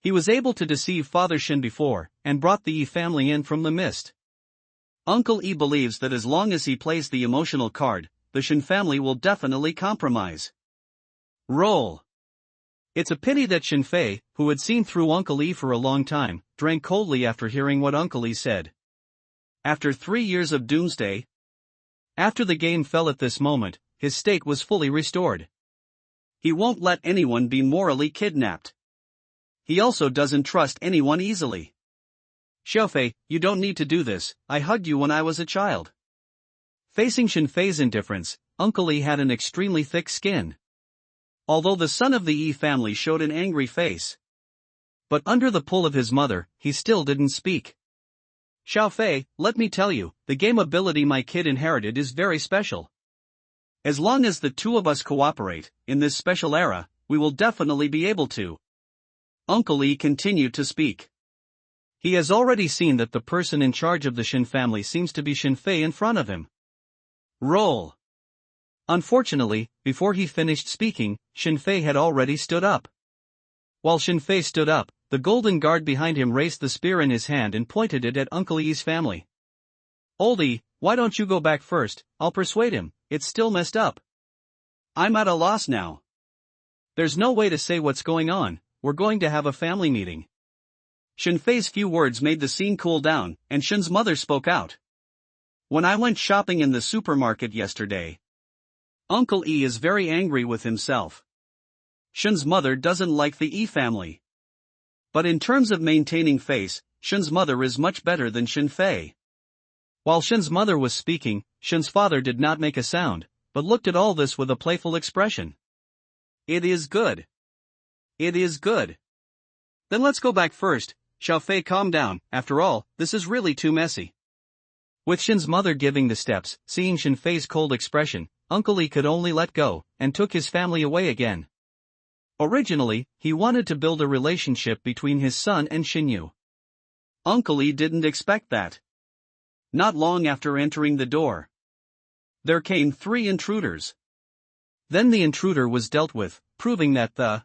he was able to deceive Father Shen before, and brought the E family in from the mist. Uncle E believes that as long as he plays the emotional card, the Shen family will definitely compromise. Roll. It's a pity that Shinfei, who had seen through Uncle E for a long time, drank coldly after hearing what Uncle E said. After 3 years of doomsday, after the game fell at this moment, his state was fully restored. He won't let anyone be morally kidnapped. He also doesn't trust anyone easily. Xiaofei, you don't need to do this, I hugged you when I was a child. Facing Shinfei's indifference, Uncle E had an extremely thick skin. Although the son of the E family showed an angry face. But under the pull of his mother, he still didn't speak. Xiaofei, let me tell you, the game ability my kid inherited is very special. As long as the two of us cooperate, in this special era, we will definitely be able to. Uncle E continued to speak. He has already seen that the person in charge of the Shin family seems to be Shinfei in front of him. Roll. Unfortunately, before he finished speaking, Shinfei had already stood up. While Shinfei stood up, the golden guard behind him raised the spear in his hand and pointed it at Uncle E's family. Oldie, why don't you go back first? I'll persuade him, it's still messed up. I'm at a loss now. There's no way to say what's going on, we're going to have a family meeting. Shinfei's few words made the scene cool down, and Shin's mother spoke out. When I went shopping in the supermarket yesterday, Uncle E is very angry with himself. Shun's mother doesn't like the E family. But in terms of maintaining face, Shun's mother is much better than Shun Fei. While Shun's mother was speaking, Shun's father did not make a sound, but looked at all this with a playful expression. It is good. It is good. Then let's go back first. Xiao Fei, calm down, after all, this is really too messy. With Shun's mother giving the steps, seeing Shun Fei's cold expression, Uncle E could only let go, and took his family away again. Originally, he wanted to build a relationship between his son and Xinyu. Uncle E didn't expect that. Not long after entering the door, there came 3 intruders. Then the intruder was dealt with, proving that the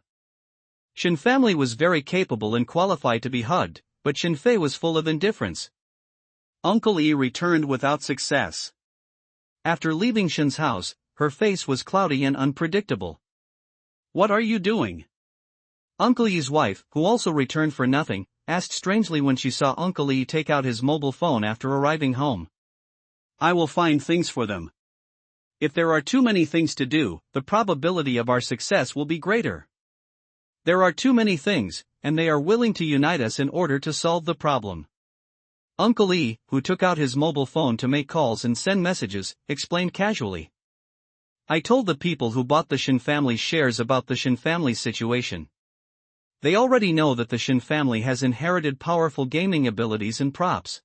Shun family was very capable and qualified to be hugged, but Shun Fei was full of indifference. Uncle E returned without success. After leaving Shun's house, her face was cloudy and unpredictable. What are you doing? Uncle E's wife, who also returned for nothing, asked strangely when she saw Uncle E take out his mobile phone after arriving home. I will find things for them. If there are too many things to do, the probability of our success will be greater. There are too many things, and they are willing to unite us in order to solve the problem. Uncle E, who took out his mobile phone to make calls and send messages, explained casually. I told the people who bought the Shun family's shares about the Shun family's situation. They already know that the Shun family has inherited powerful gaming abilities and props.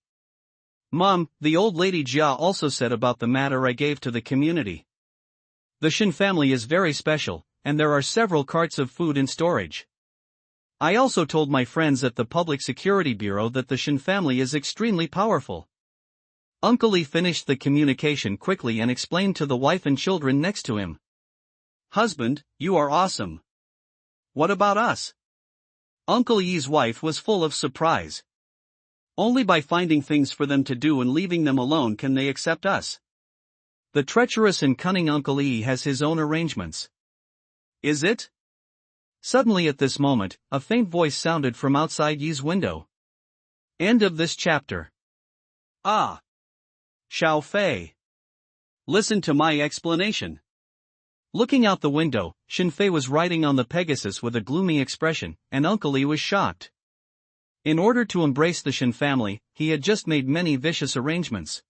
Mom, the old lady Jia also said about the matter I gave to the community. The Shun family is very special, and there are several carts of food in storage. I also told my friends at the Public Security Bureau that the Shun family is extremely powerful. Uncle E finished the communication quickly and explained to the wife and children next to him. Husband, you are awesome. What about us? Uncle E's wife was full of surprise. Only by finding things for them to do and leaving them alone can they accept us. The treacherous and cunning Uncle E has his own arrangements. Is it? Suddenly at this moment, a faint voice sounded from outside Yi's window. End of this chapter. Ah! Xiao Fei. Listen to my explanation. Looking out the window, Shun Fei was riding on the Pegasus with a gloomy expression, and Uncle E was shocked. In order to embrace the Shun family, he had just made many vicious arrangements.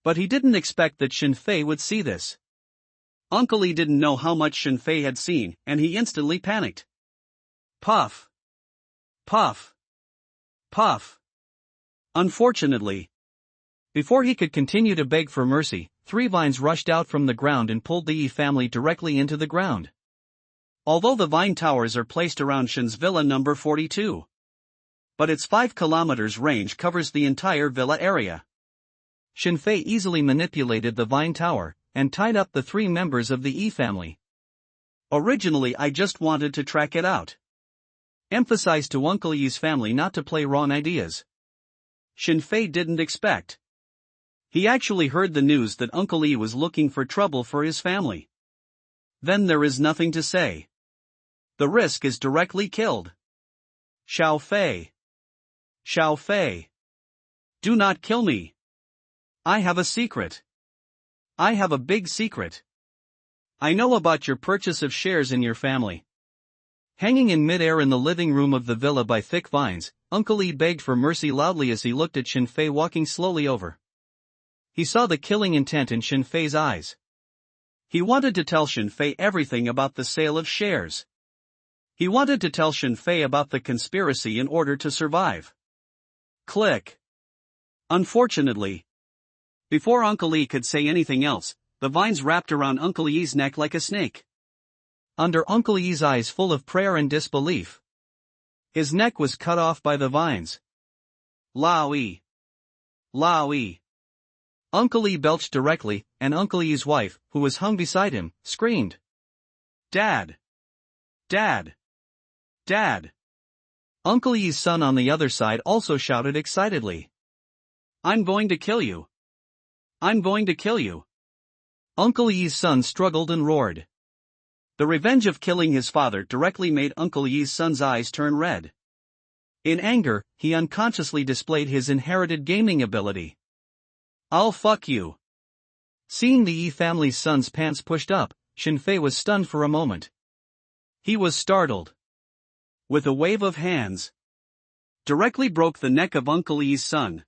But he didn't expect that Shun Fei would see this. Uncle E didn't know how much Shun Fei had seen, and he instantly panicked. Puff! Puff! Puff! Unfortunately, before he could continue to beg for mercy, 3 vines rushed out from the ground and pulled the E family directly into the ground. Although the vine towers are placed around Shun's villa number 42. But its 5 kilometers range covers the entire villa area. Shun Fei easily manipulated the vine tower, and tied up the 3 members of the E family. Originally I just wanted to track it out. Emphasized to Uncle E's family not to play wrong ideas. Shun Fei didn't expect. He actually heard the news that Uncle E was looking for trouble for his family. Then there is nothing to say. The risk is directly killed. Xiao Fei. Xiao Fei. Do not kill me. I have a secret. I have a big secret. I know about your purchase of shares in your family. Hanging in midair in the living room of the villa by thick vines, Uncle E begged for mercy loudly as he looked at Shun Fei walking slowly over. He saw the killing intent in Shun Fei's eyes. He wanted to tell Shun Fei everything about the sale of shares. He wanted to tell Shun Fei about the conspiracy in order to survive. Click. Unfortunately, before Uncle E could say anything else, the vines wrapped around Uncle E's neck like a snake. Under Uncle E's eyes full of prayer and disbelief, his neck was cut off by the vines. Lao E. Lao E. Uncle E belched directly, and Uncle E's wife, who was hung beside him, screamed. Dad! Dad! Dad! Uncle E's son on the other side also shouted excitedly. I'm going to kill you! I'm going to kill you! Uncle E's son struggled and roared. The revenge of killing his father directly made Uncle E's son's eyes turn red. In anger, he unconsciously displayed his inherited gaming ability. I'll fuck you. Seeing the E family's son's pants pushed up, Shinfei was stunned for a moment. He was startled. With a wave of hands, directly broke the neck of Uncle E's son.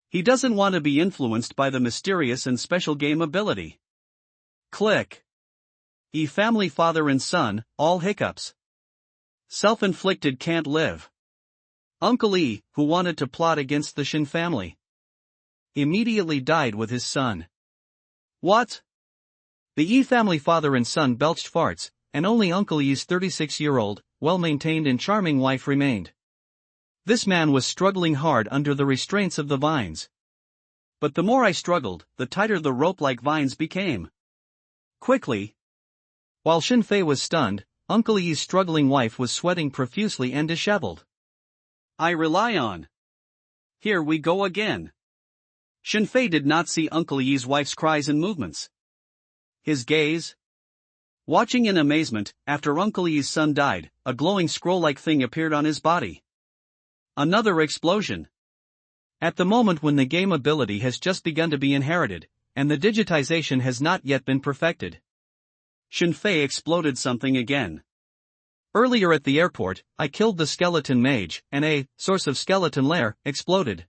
He doesn't want to be influenced by the mysterious and special game ability. Click. E family father and son, all hiccups. Self-inflicted can't live. Uncle E, who wanted to plot against the Shin family, immediately died with his son. What? The E family father and son belched farts, and only Uncle E's 36-year-old, well-maintained and charming wife remained. This man was struggling hard under the restraints of the vines. But the more I struggled, the tighter the rope-like vines became. Quickly. While Shinfei was stunned, Uncle E's struggling wife was sweating profusely and disheveled. I rely on. Here we go again. Shinfei did not see Uncle E's wife's cries and movements. His gaze, watching in amazement, after Uncle E's son died, a glowing scroll-like thing appeared on his body. Another explosion. At the moment when the game ability has just begun to be inherited, and the digitization has not yet been perfected, Shinfei exploded something again. Earlier at the airport, I killed the skeleton mage, and a source of skeleton lair exploded.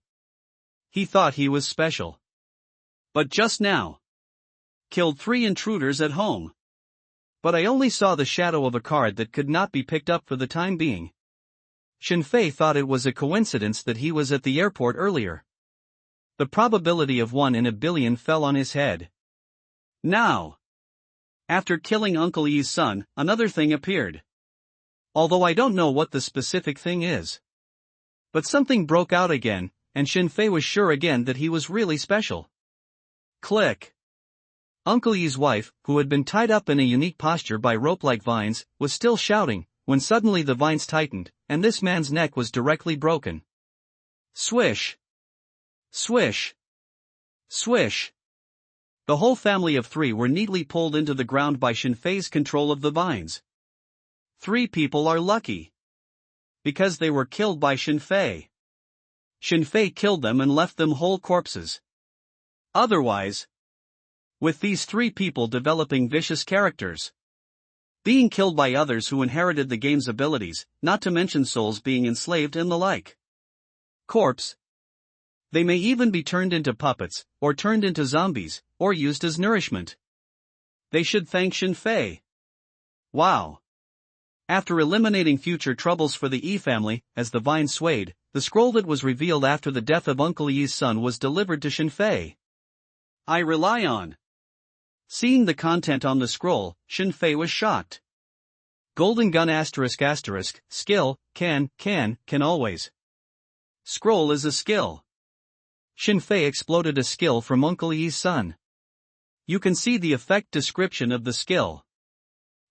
He thought he was special. But just now, killed 3 intruders at home. But I only saw the shadow of a card that could not be picked up for the time being. Shinfei thought it was a coincidence that he was at the airport earlier. The probability of 1 in a billion fell on his head. Now, after killing Uncle E's son, another thing appeared. Although I don't know what the specific thing is. But something broke out again, and Shinfei was sure again that he was really special. Click. Uncle E's wife, who had been tied up in a unique posture by rope-like vines, was still shouting, when suddenly the vines tightened, and this man's neck was directly broken. Swish. Swish. Swish. The whole family of 3 were neatly pulled into the ground by Shinfei's control of the vines. 3 people are lucky. Because they were killed by Shinfei. Shinfei killed them and left them whole corpses. Otherwise, with these 3 people developing vicious characters, being killed by others who inherited the game's abilities, not to mention souls being enslaved and the like. Corpse. They may even be turned into puppets, or turned into zombies, or used as nourishment. They should thank Shinfei. Wow. After eliminating future troubles for the E family, as the vine swayed, the scroll that was revealed after the death of Uncle E's son was delivered to Shinfei. I rely on. Seeing the content on the scroll, Shinfei was shocked. Golden gun ***, skill, can always. Scroll is a skill. Shinfei exploded a skill from Uncle E's son. You can see the effect description of the skill.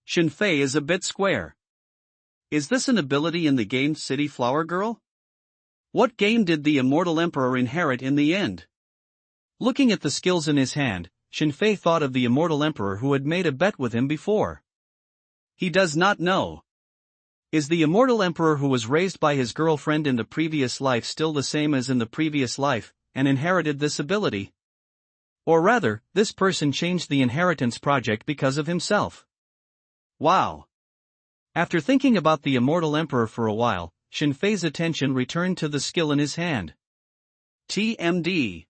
Shinfei is a bit square. Is this an ability in the game City Flower Girl? What game did the Immortal Emperor inherit in the end? Looking at the skills in his hand, Shinfei thought of the Immortal Emperor who had made a bet with him before. He does not know. Is the Immortal Emperor who was raised by his girlfriend in the previous life still the same as in the previous life, and inherited this ability? Or rather, this person changed the inheritance project because of himself. Wow. After thinking about the Immortal Emperor for a while, Shinfei's attention returned to the skill in his hand. TMD.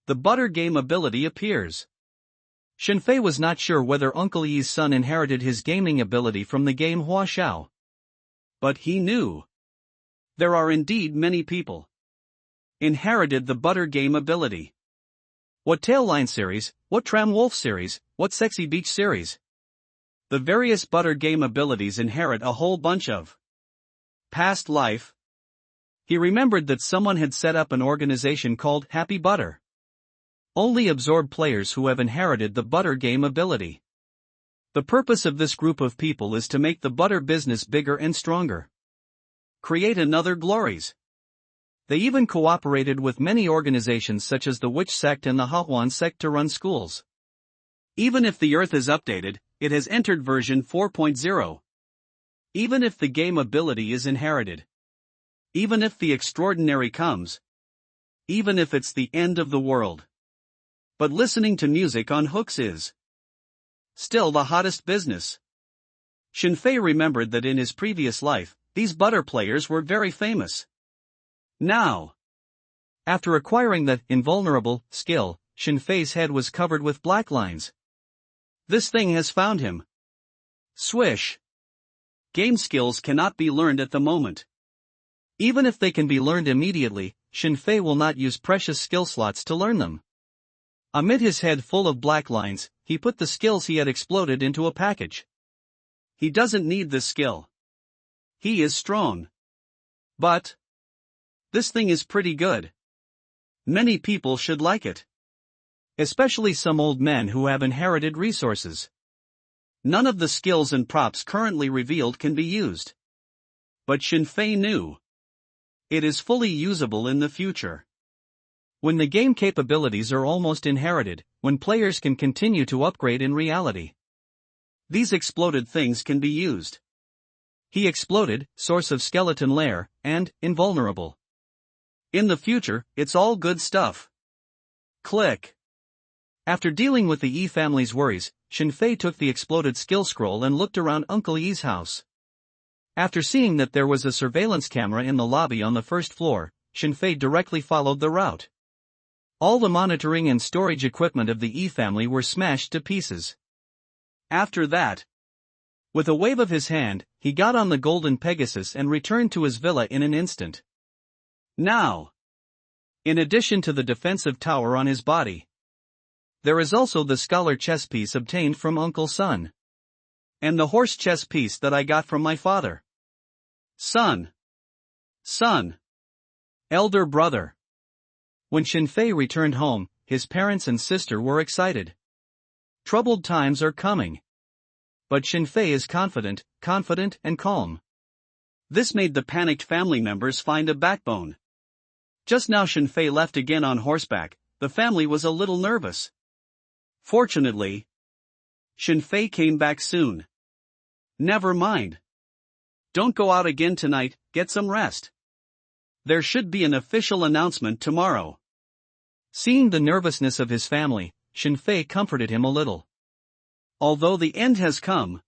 The butter game ability appears. Shinfei was not sure whether Uncle E's son inherited his gaming ability from the game Hua Xiao. But he knew. There are indeed many people inherited the butter game ability. What Tailline series, what Tram Wolf series, what Sexy Beach series. The various butter game abilities inherit a whole bunch of past life. He remembered that someone had set up an organization called Happy Butter. Only absorb players who have inherited the butter game ability. The purpose of this group of people is to make the butter business bigger and stronger. Create another glories. They even cooperated with many organizations such as the Witch Sect and the Hahuan Sect to run schools. Even if the Earth is updated, it has entered version 4.0. Even if the game ability is inherited. Even if the extraordinary comes. even if it's the end of the world. But listening to music on hooks is still the hottest business. Shinfei remembered that in his previous life, these butter players were very famous. Now, after acquiring the invulnerable skill, Shinfei's head was covered with black lines. This thing has found him. Swish. Game skills cannot be learned at the moment. Even if they can be learned immediately, Shinfei will not use precious skill slots to learn them. Amid his head full of black lines, he put the skills he had exploded into a package. He doesn't need this skill. He is strong. But this thing is pretty good. Many people should like it. Especially some old men who have inherited resources. None of the skills and props currently revealed can be used. But Shinfei knew it is fully usable in the future. When the game capabilities are almost inherited, when players can continue to upgrade in reality, these exploded things can be used. He exploded, source of skeleton lair, and invulnerable. In the future, it's all good stuff. Click. After dealing with the E family's worries, Shinfei took the exploded skill scroll and looked around Uncle E's house. After seeing that there was a surveillance camera in the lobby on the first floor, Shinfei directly followed the route. All the monitoring and storage equipment of the E family were smashed to pieces. After that, with a wave of his hand, he got on the golden Pegasus and returned to his villa in an instant. Now, in addition to the defensive tower on his body, there is also the scholar chess piece obtained from Uncle Sun. And the horse chess piece that I got from my father. Son. Elder brother. When Shinfei returned home, his parents and sister were excited. Troubled times are coming. But Shinfei is confident and calm. This made the panicked family members find a backbone. Just now Shinfei left again on horseback, the family was a little nervous. Fortunately, Shinfei came back soon. Never mind. Don't go out again tonight, get some rest. There should be an official announcement tomorrow. Seeing the nervousness of his family, Shinfei comforted him a little. Although the end has come,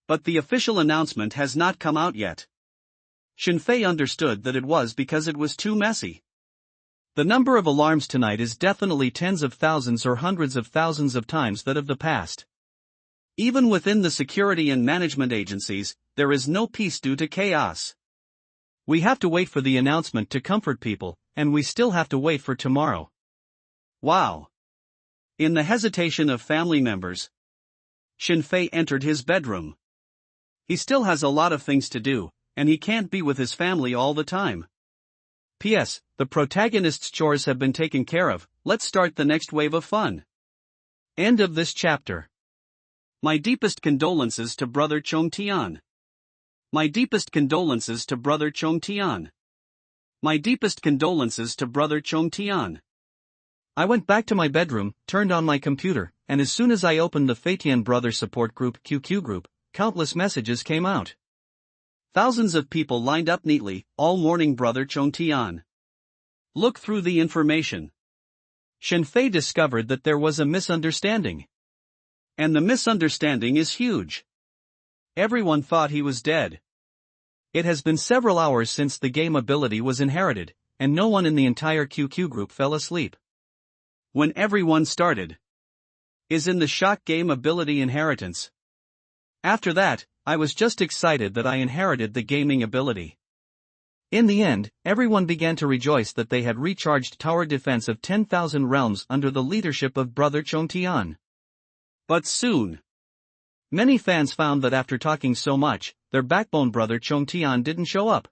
but the official announcement has not come out yet. Shinfei understood that it was because it was too messy. The number of alarms tonight is definitely tens of thousands or hundreds of thousands of times that of the past. Even within the security and management agencies, there is no peace due to chaos. We have to wait for the announcement to comfort people, and we still have to wait for tomorrow. Wow. In the hesitation of family members, Shinfei entered his bedroom. He still has a lot of things to do, and he can't be with his family all the time. P.S. The protagonist's chores have been taken care of, let's start the next wave of fun. End of this chapter. My deepest condolences to Brother Chong Tian. My deepest condolences to Brother Chong Tian. My deepest condolences to Brother Chong Tian. I went back to my bedroom, turned on my computer, and as soon as I opened the Feitian Brother Support Group QQ group, countless messages came out. Thousands of people lined up neatly, all mourning Brother Chong Tian. Look through the information. Shinfei discovered that there was a misunderstanding. And the misunderstanding is huge. Everyone thought he was dead. It has been several hours since the game ability was inherited, and no one in the entire QQ group fell asleep. When everyone started is in the shock game ability inheritance. After that, I was just excited that I inherited the gaming ability. In the end, everyone began to rejoice that they had recharged tower defense of 10,000 realms under the leadership of Brother Chong Tian. But soon, many fans found that after talking so much, their backbone Brother Chong Tian didn't show up.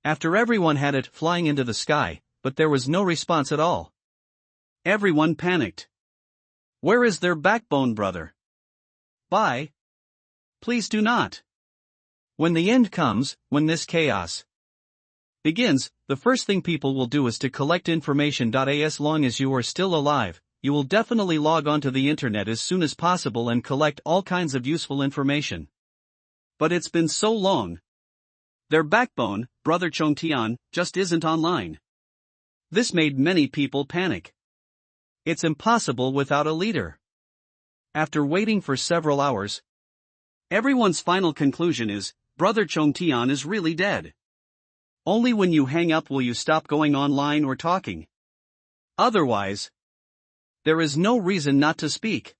After everyone had it flying into the sky, but there was no response at all. Everyone panicked. Where is their backbone brother? Bye. Please do not. When the end comes, when this chaos begins, the first thing people will do is to collect information. As long as you are still alive, you will definitely log onto the internet as soon as possible and collect all kinds of useful information. But it's been so long. Their backbone, Brother Chong Tian, just isn't online. This made many people panic. It's impossible without a leader. After waiting for several hours, everyone's final conclusion is, Brother Chongtian is really dead. Only when you hang up will you stop going online or talking. Otherwise, there is no reason not to speak.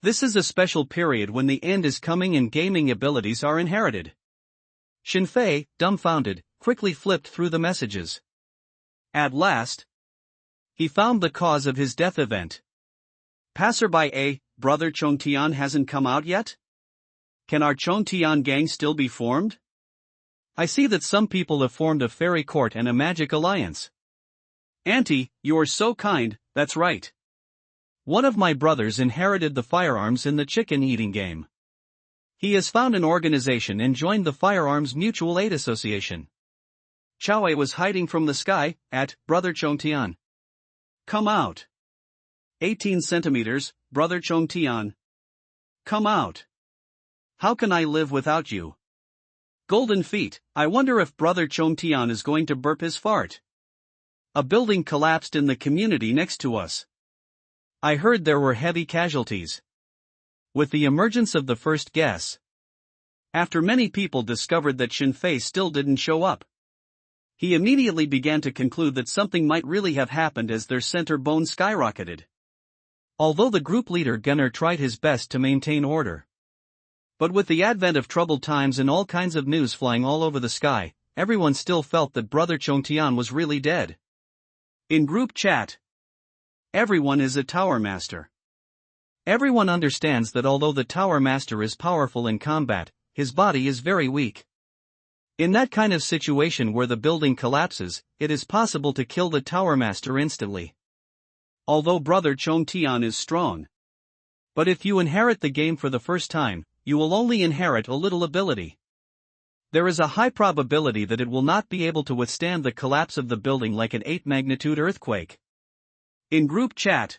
This is a special period when the end is coming and gaming abilities are inherited. Shinfei, dumbfounded, quickly flipped through the messages. At last, he found the cause of his death event. Passerby A, Brother Chongtian hasn't come out yet? Can our Chongtian gang still be formed? I see that some people have formed a fairy court and a magic alliance. Auntie, you're so kind, that's right. One of my brothers inherited the firearms in the chicken eating game. He has found an organization and joined the Firearms Mutual Aid Association. Chao was hiding from the sky, at Brother Chongtian. Come out. 18 centimeters, Brother Chongtian. Come out. How can I live without you? Golden feet, I wonder if Brother Chongtian is going to burp his fart. A building collapsed in the community next to us. I heard there were heavy casualties. With the emergence of the first guess, after many people discovered that Shinfei still didn't show up, he immediately began to conclude that something might really have happened as their center bone skyrocketed. Although the group leader Gunnar tried his best to maintain order. But with the advent of troubled times and all kinds of news flying all over the sky, everyone still felt that Brother Chongtian was really dead. In group chat, everyone is a Tower Master. Everyone understands that although the Tower Master is powerful in combat, his body is very weak. In that kind of situation where the building collapses, it is possible to kill the Tower Master instantly. Although Brother Chongtian is strong. But if you inherit the game for the first time, you will only inherit a little ability. There is a high probability that it will not be able to withstand the collapse of the building like an 8-magnitude earthquake. In group chat,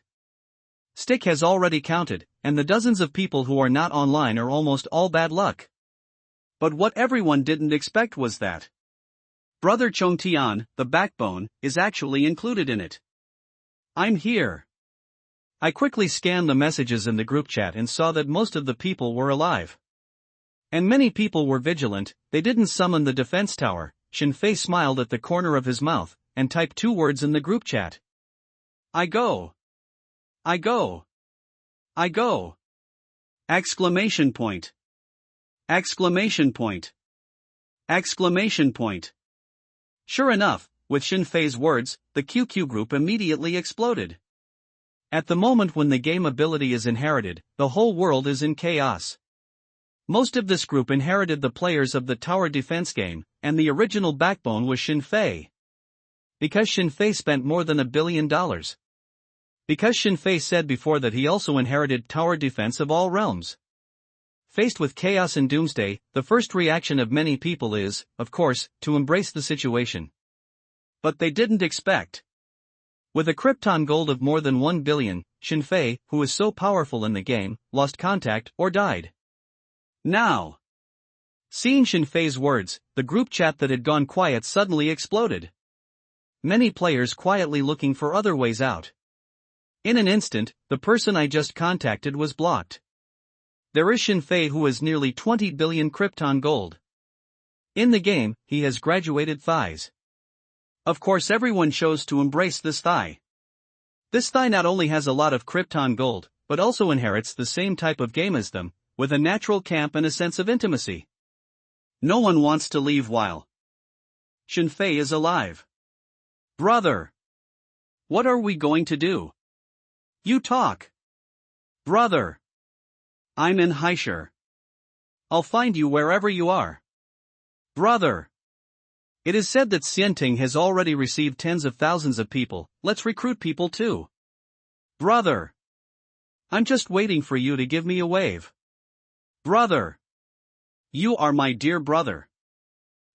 Stick has already counted, and the dozens of people who are not online are almost all bad luck. But what everyone didn't expect was that Brother Chongtian, the backbone, is actually included in it. I'm here. I quickly scanned the messages in the group chat and saw that most of the people were alive. And many people were vigilant, they didn't summon the defense tower. Shinfei smiled at the corner of his mouth, and typed 2 words in the group chat. I go. I go. I go. Exclamation point. Exclamation point. Exclamation point. Sure enough, with Shinfei's words, the QQ group immediately exploded. At the moment when the game ability is inherited, the whole world is in chaos. Most of this group inherited the players of the tower defense game, and the original backbone was Shinfei. Because Shinfei spent more than $1 billion. Because Shinfei said before that he also inherited tower defense of all realms. Faced with chaos and doomsday, the first reaction of many people is, of course, to embrace the situation. But they didn't expect. With a Krypton gold of more than 1 billion, Shinfei, who is so powerful in the game, lost contact or died. Now, seeing Shinfei's words, the group chat that had gone quiet suddenly exploded. Many players quietly looking for other ways out. In an instant, the person I just contacted was blocked. There is Shinfei who has nearly 20 billion Krypton gold. In the game, he has graduated thighs. Of course everyone chose to embrace this thigh. This thigh not only has a lot of Krypton gold, but also inherits the same type of game as them, with a natural camp and a sense of intimacy. No one wants to leave while Shinfei is alive. Brother! What are we going to do? You talk. Brother! I'm in Haishar. I'll find you wherever you are. Brother! It is said that Xianting has already received tens of thousands of people, let's recruit people too. Brother! I'm just waiting for you to give me a wave. Brother! You are my dear brother.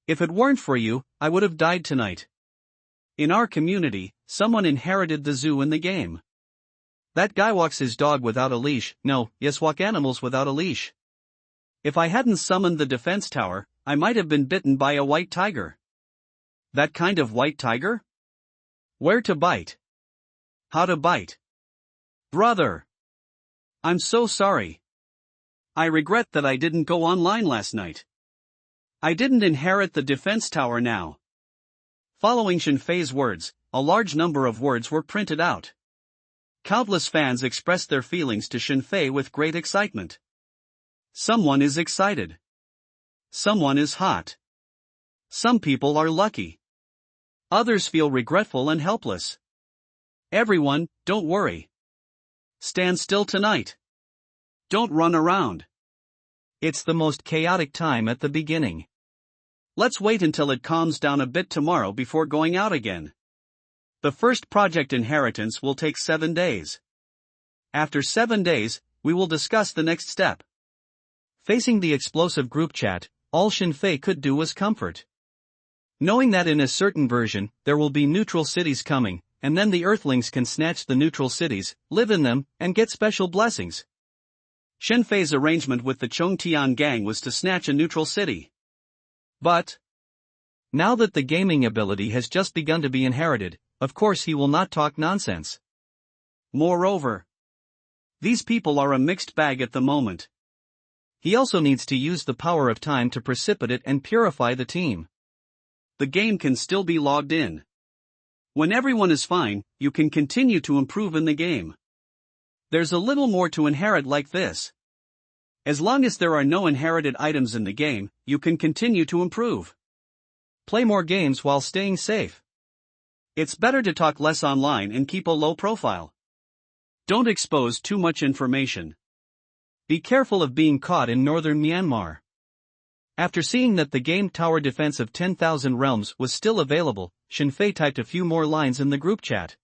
If it weren't for you, I would have died tonight. In our community, someone inherited the zoo in the game. That guy walks his dog without a leash, walk animals without a leash. If I hadn't summoned the defense tower, I might have been bitten by a white tiger. That kind of white tiger? Where to bite? How to bite? Brother! I'm so sorry. I regret that I didn't go online last night. I didn't inherit the defense tower now. Following Shinfei's words, a large number of words were printed out. Countless fans expressed their feelings to Shinfei with great excitement. Someone is excited. Someone is hot. Some people are lucky. Others feel regretful and helpless. Everyone, don't worry. Stand still tonight. Don't run around. It's the most chaotic time at the beginning. Let's wait until it calms down a bit tomorrow before going out again. The first project inheritance will take 7 days. After 7 days, we will discuss the next step. Facing the explosive group chat, all Shinfei could do was comfort. Knowing that in a certain version, there will be neutral cities coming, and then the Earthlings can snatch the neutral cities, live in them, and get special blessings. Shinfei's arrangement with the Chongtian gang was to snatch a neutral city. But now that the gaming ability has just begun to be inherited, of course he will not talk nonsense. Moreover, these people are a mixed bag at the moment. He also needs to use the power of time to precipitate and purify the team. The game can still be logged in. When everyone is fine, you can continue to improve in the game. There's a little more to inherit like this. As long as there are no inherited items in the game, you can continue to improve. Play more games while staying safe. It's better to talk less online and keep a low profile. Don't expose too much information. Be careful of being caught in northern Myanmar. After seeing that the game tower defense of 10,000 realms was still available, Shinfei typed a few more lines in the group chat.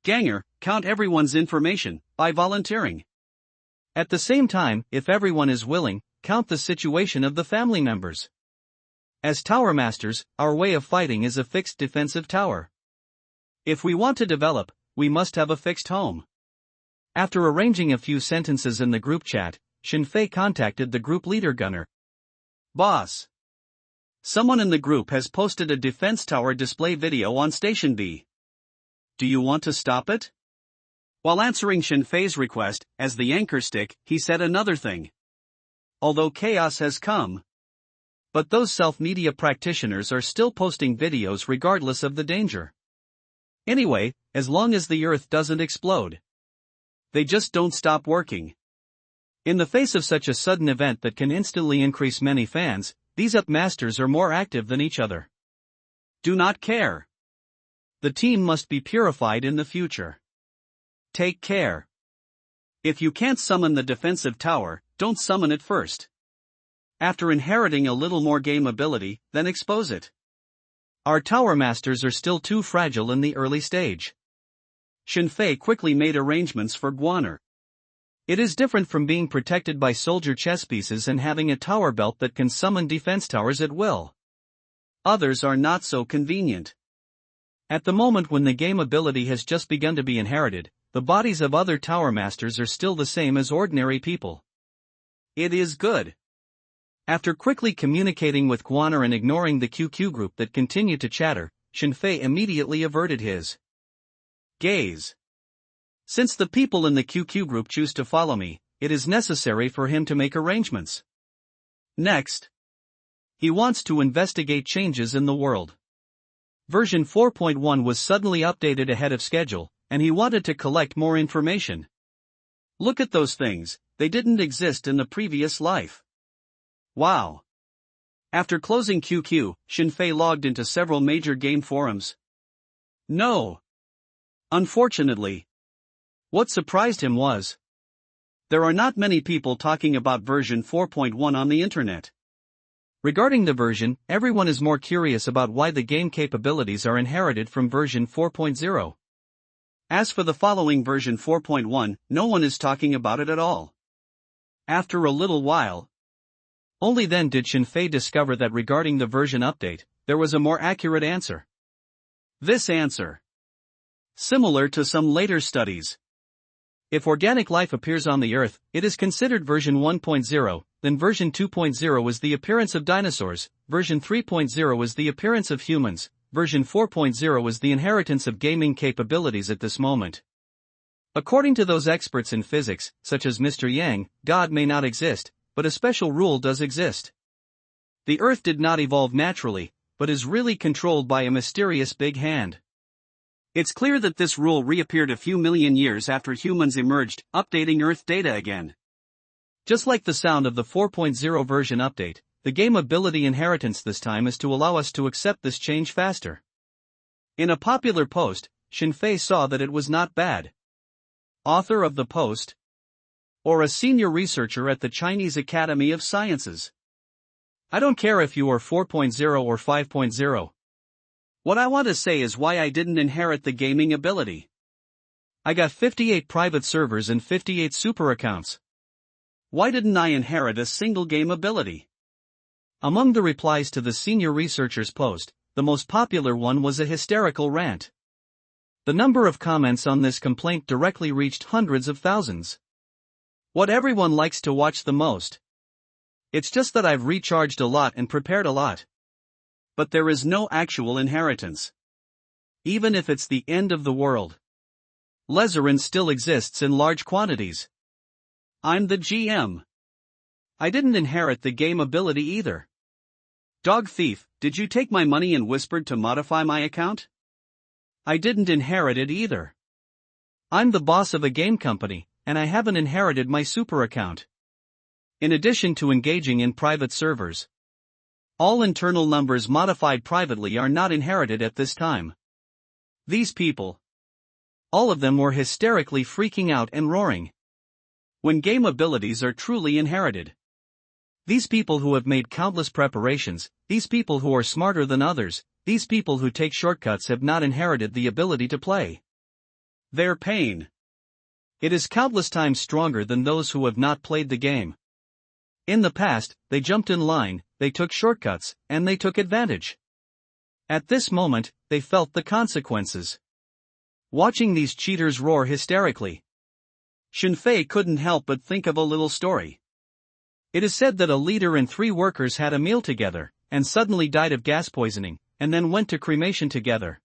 Ganger, count everyone's information, by volunteering. At the same time, if everyone is willing, count the situation of the family members. As Tower Masters, our way of fighting is a fixed defensive tower. If we want to develop, we must have a fixed home. After arranging a few sentences in the group chat, Shinfei contacted the group leader Gunner. Boss. Someone in the group has posted a defense tower display video on Station B. Do you want to stop it? While answering Shinfei's request, as the anchor stick, he said another thing. Although chaos has come. But those self-media practitioners are still posting videos regardless of the danger. Anyway, as long as the earth doesn't explode. They just don't stop working. In the face of such a sudden event that can instantly increase many fans, these up masters are more active than each other. Do not care. The team must be purified in the future. Take care. If you can't summon the defensive tower, don't summon it first. After inheriting a little more game ability, then expose it. Our tower masters are still too fragile in the early stage. Shinfei quickly made arrangements for Guaner. It is different from being protected by soldier chess pieces and having a tower belt that can summon defense towers at will. Others are not so convenient. At the moment when the game ability has just begun to be inherited, the bodies of other tower masters are still the same as ordinary people. It is good. After quickly communicating with Guaner and ignoring the QQ group that continued to chatter, Shinfei immediately averted his gaze. Since the people in the QQ group choose to follow me, it is necessary for him to make arrangements. Next, he wants to investigate changes in the world. Version 4.1 was suddenly updated ahead of schedule, and he wanted to collect more information. Look at those things, they didn't exist in the previous life. Wow. After closing QQ, Shinfei logged into several major game forums. No. Unfortunately. What surprised him was, there are not many people talking about version 4.1 on the internet. Regarding the version, everyone is more curious about why the game capabilities are inherited from version 4.0. As for the following version 4.1, no one is talking about it at all. After a little while, only then did Shinfei discover that regarding the version update, there was a more accurate answer. This answer, similar to some later studies. If organic life appears on the Earth, it is considered version 1.0, then version 2.0 is the appearance of dinosaurs, version 3.0 is the appearance of humans, version 4.0 is the inheritance of gaming capabilities at this moment. According to those experts in physics, such as Mr. Yang, God may not exist, but a special rule does exist. The Earth did not evolve naturally, but is really controlled by a mysterious big hand. It's clear that this rule reappeared a few million years after humans emerged, updating Earth data again. Just like the sound of the 4.0 version update, the game ability inheritance this time is to allow us to accept this change faster. In a popular post, Shinfei saw that it was not bad. Author of the post, or a senior researcher at the Chinese Academy of Sciences. I don't care if you are 4.0 or 5.0. What I want to say is why I didn't inherit the gaming ability. I got 58 private servers and 58 super accounts. Why didn't I inherit a single game ability? Among the replies to the senior researcher's post, the most popular one was a hysterical rant. The number of comments on this complaint directly reached hundreds of thousands. What everyone likes to watch the most. It's just that I've recharged a lot and prepared a lot. But there is no actual inheritance. Even if it's the end of the world, Lezerin still exists in large quantities. I'm the GM. I didn't inherit the game ability either. Dog thief, did you take my money and whispered to modify my account? I didn't inherit it either. I'm the boss of a game company, and I haven't inherited my super account. In addition to engaging in private servers, all internal numbers modified privately are not inherited at this time. These people, all of them were hysterically freaking out and roaring. When game abilities are truly inherited. These people who have made countless preparations, these people who are smarter than others, these people who take shortcuts have not inherited the ability to play. Their pain. It is countless times stronger than those who have not played the game. In the past, they jumped in line, they took shortcuts, and they took advantage. At this moment, they felt the consequences. Watching these cheaters roar hysterically, Shinfei couldn't help but think of a little story. It is said that a leader and 3 workers had a meal together, and suddenly died of gas poisoning, and then went to cremation together.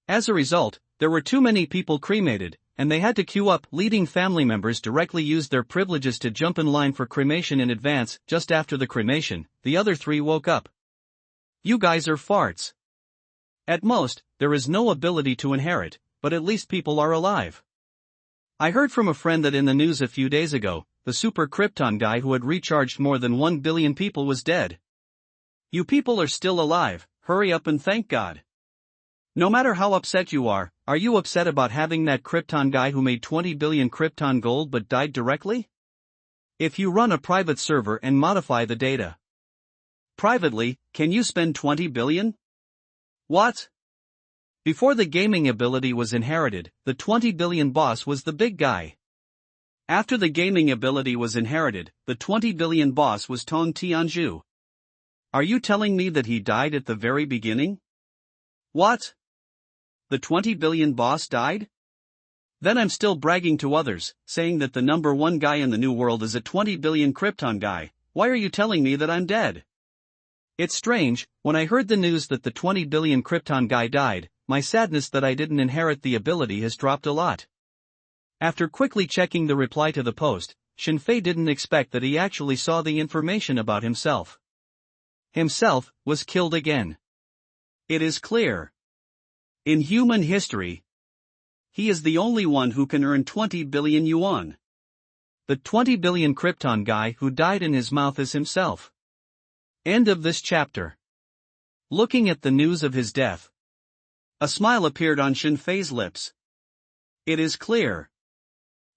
As a result, there were too many people cremated, and they had to queue up. Leading family members directly used their privileges to jump in line for cremation in advance. Just after the cremation, the other 3 woke up. You guys are farts. At most, there is no ability to inherit, but at least people are alive. I heard from a friend that in the news a few days ago, the super Krypton guy who had recharged more than 1 billion people was dead. You people are still alive, hurry up and thank God. No matter how upset you are you upset about having that Krypton guy who made 20 billion Krypton gold but died directly? If you run a private server and modify the data privately, can you spend 20 billion? What? Before the gaming ability was inherited, the 20 billion boss was the big guy. After the gaming ability was inherited, the 20 billion boss was Tong Tianzhu. Are you telling me that he died at the very beginning? What? The 20 billion boss died? Then I'm still bragging to others, saying that the number 1 guy in the new world is a 20 billion Krypton guy. Why are you telling me that I'm dead? It's strange, when I heard the news that the 20 billion Krypton guy died, my sadness that I didn't inherit the ability has dropped a lot. After quickly checking the reply to the post, Shinfei didn't expect that he actually saw the information about himself. Himself was killed again. It is clear. In human history, he is the only one who can earn 20 billion yuan. The 20 billion Krypton guy who died in his mouth is himself. End of this chapter. Looking at the news of his death, a smile appeared on Shinfei's lips. It is clear.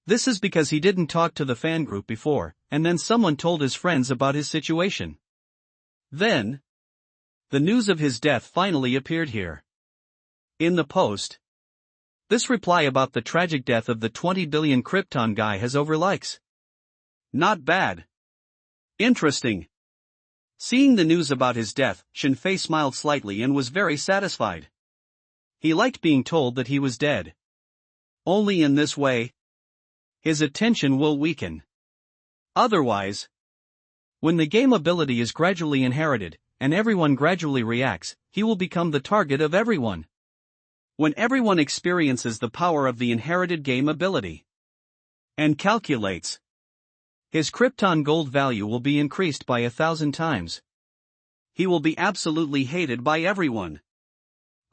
This is because he didn't talk to the fan group before, and then someone told his friends about his situation. Then, the news of his death finally appeared here. In the post, this reply about the tragic death of the 20 billion Krypton guy has over likes. Not bad. Interesting. Seeing the news about his death, Shinfei smiled slightly and was very satisfied. He liked being told that he was dead. Only in this way, his attention will weaken. Otherwise, when the game ability is gradually inherited, and everyone gradually reacts, he will become the target of everyone. When everyone experiences the power of the inherited game ability and calculates, his Krypton gold value will be increased by 1,000 times. He will be absolutely hated by everyone.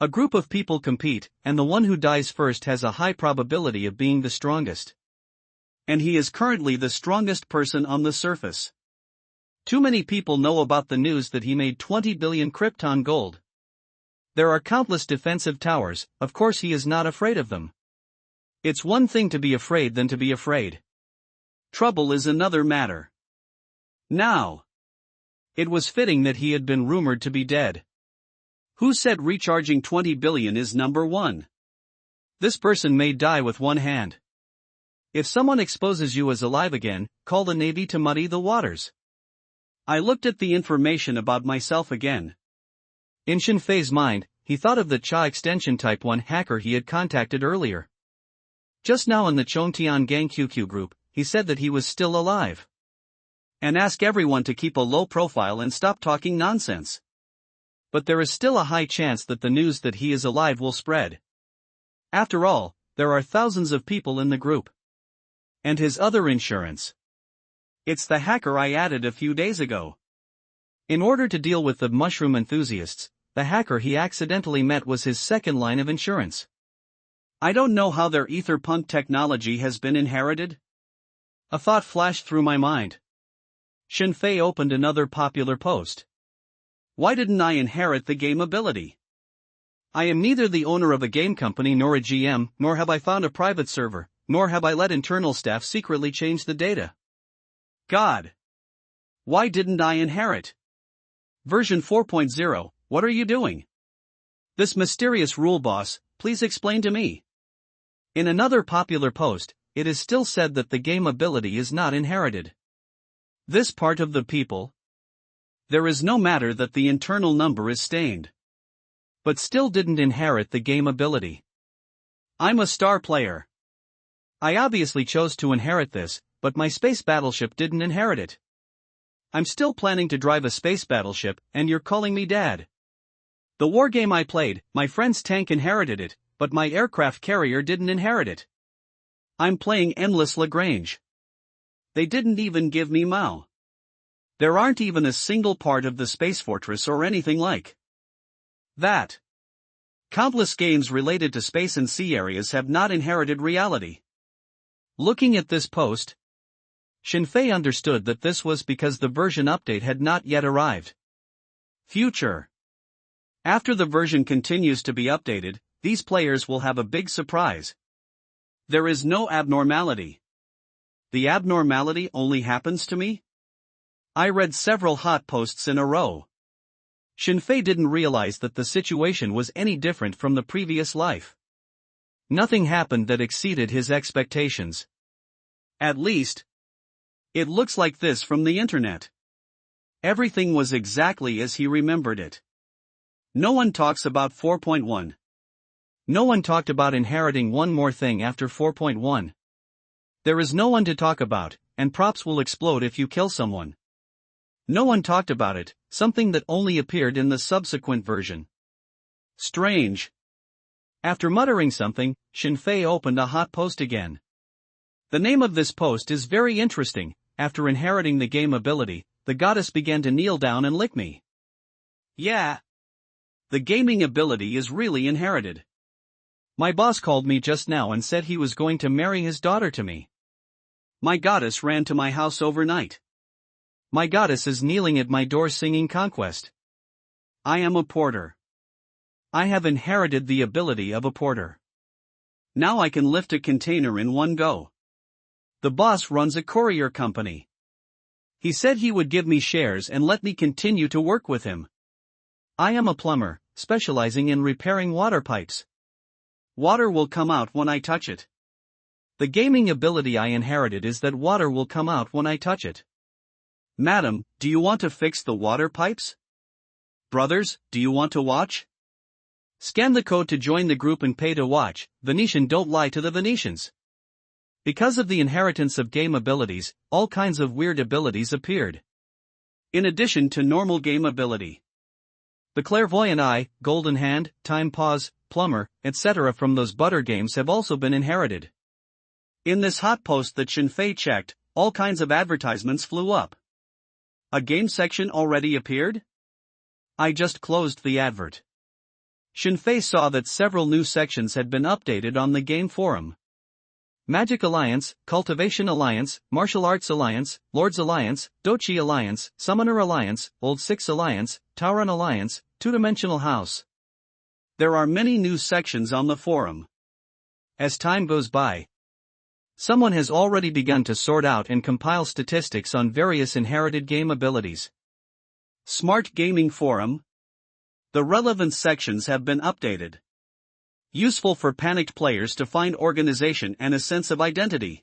A group of people compete, and the one who dies first has a high probability of being the strongest. And he is currently the strongest person on the surface. Too many people know about the news that he made 20 billion Krypton gold. There are countless defensive towers, of course he is not afraid of them. It's one thing to be afraid than to be afraid. Trouble is another matter. Now, it was fitting that he had been rumored to be dead. Who said recharging 20 billion is number one? This person may die with one hand. If someone exposes you as alive again, call the Navy to muddy the waters. I looked at the information about myself again. In Shinfei's mind, he thought of the Cha extension Type 1 hacker he had contacted earlier. Just now in the Chongtian Gang QQ group, he said that he was still alive. And ask everyone to keep a low profile and stop talking nonsense. But there is still a high chance that the news that he is alive will spread. After all, there are thousands of people in the group. And his other insurance. It's the hacker I added a few days ago. In order to deal with the mushroom enthusiasts, the hacker he accidentally met was his second line of insurance. I don't know how their etherpunk technology has been inherited. A thought flashed through my mind. Shinfei opened another popular post. Why didn't I inherit the game ability? I am neither the owner of a game company nor a GM, nor have I found a private server, nor have I let internal staff secretly change the data. God! Why didn't I inherit? Version 4.0, what are you doing? This mysterious rule boss, please explain to me. In another popular post, it is still said that the game ability is not inherited. This part of the people. There is no matter that the internal number is stained. But still didn't inherit the game ability. I'm a star player. I obviously chose to inherit this, but my space battleship didn't inherit it. I'm still planning to drive a space battleship, and you're calling me dad. The war game I played, my friend's tank inherited it, but my aircraft carrier didn't inherit it. I'm playing Endless Lagrange. They didn't even give me Mao. There aren't even a single part of the Space Fortress or anything like that. Countless games related to space and sea areas have not inherited reality. Looking at this post, Shinfei understood that this was because the version update had not yet arrived. Future. After the version continues to be updated, these players will have a big surprise. There is no abnormality. The abnormality only happens to me? I read several hot posts in a row. Shinfei didn't realize that the situation was any different from the previous life. Nothing happened that exceeded his expectations. At least, it looks like this from the internet. Everything was exactly as he remembered it. No one talks about 4.1. No one talked about inheriting one more thing after 4.1. There is no one to talk about, and props will explode if you kill someone. No one talked about it, something that only appeared in the subsequent version. Strange. After muttering something, Shinfei opened a hot post again. The name of this post is very interesting. After inheriting the game ability, the goddess began to kneel down and lick me. Yeah. The gaming ability is really inherited. My boss called me just now and said he was going to marry his daughter to me. My goddess ran to my house overnight. My goddess is kneeling at my door singing Conquest. I am a porter. I have inherited the ability of a porter. Now I can lift a container in one go. The boss runs a courier company. He said he would give me shares and let me continue to work with him. I am a plumber, specializing in repairing water pipes. Water will come out when I touch it. The gaming ability I inherited is that water will come out when I touch it. Madam, do you want to fix the water pipes? Brothers, do you want to watch? Scan the code to join the group and pay to watch. Venetian don't lie to the Venetians. Because of the inheritance of game abilities, all kinds of weird abilities appeared. In addition to normal game ability. The clairvoyant eye, golden hand, time pause, plumber, etc. from those butter games have also been inherited. In this hot post that Shinfei checked, all kinds of advertisements flew up. A game section already appeared? I just closed the advert. Shinfei saw that several new sections had been updated on the game forum. Magic Alliance, Cultivation Alliance, Martial Arts Alliance, Lords Alliance, Dochi Alliance, Summoner Alliance, Old Six Alliance, Tauren Alliance, Two-Dimensional House. There are many new sections on the forum. As time goes by, someone has already begun to sort out and compile statistics on various inherited game abilities. Smart Gaming Forum. The relevant sections have been updated. Useful for panicked players to find organization and a sense of identity.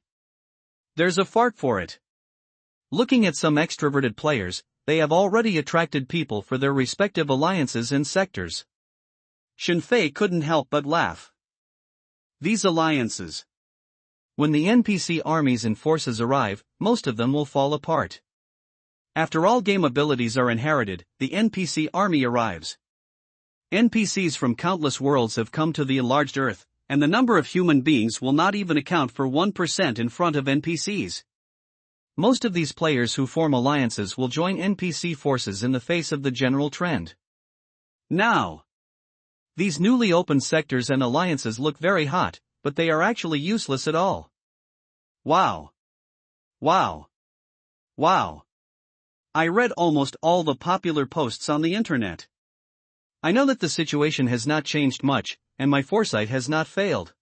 There's a fart for it. Looking at some extroverted players, they have already attracted people for their respective alliances and sectors. Shinfei couldn't help but laugh. These alliances. When the NPC armies and forces arrive, most of them will fall apart. After all game abilities are inherited, the NPC army arrives. NPCs from countless worlds have come to the enlarged Earth, and the number of human beings will not even account for 1% in front of NPCs. Most of these players who form alliances will join NPC forces in the face of the general trend. Now, these newly opened sectors and alliances look very hot, but they are actually useless at all. Wow. Wow. Wow. I read almost all the popular posts on the internet. I know that the situation has not changed much, and my foresight has not failed.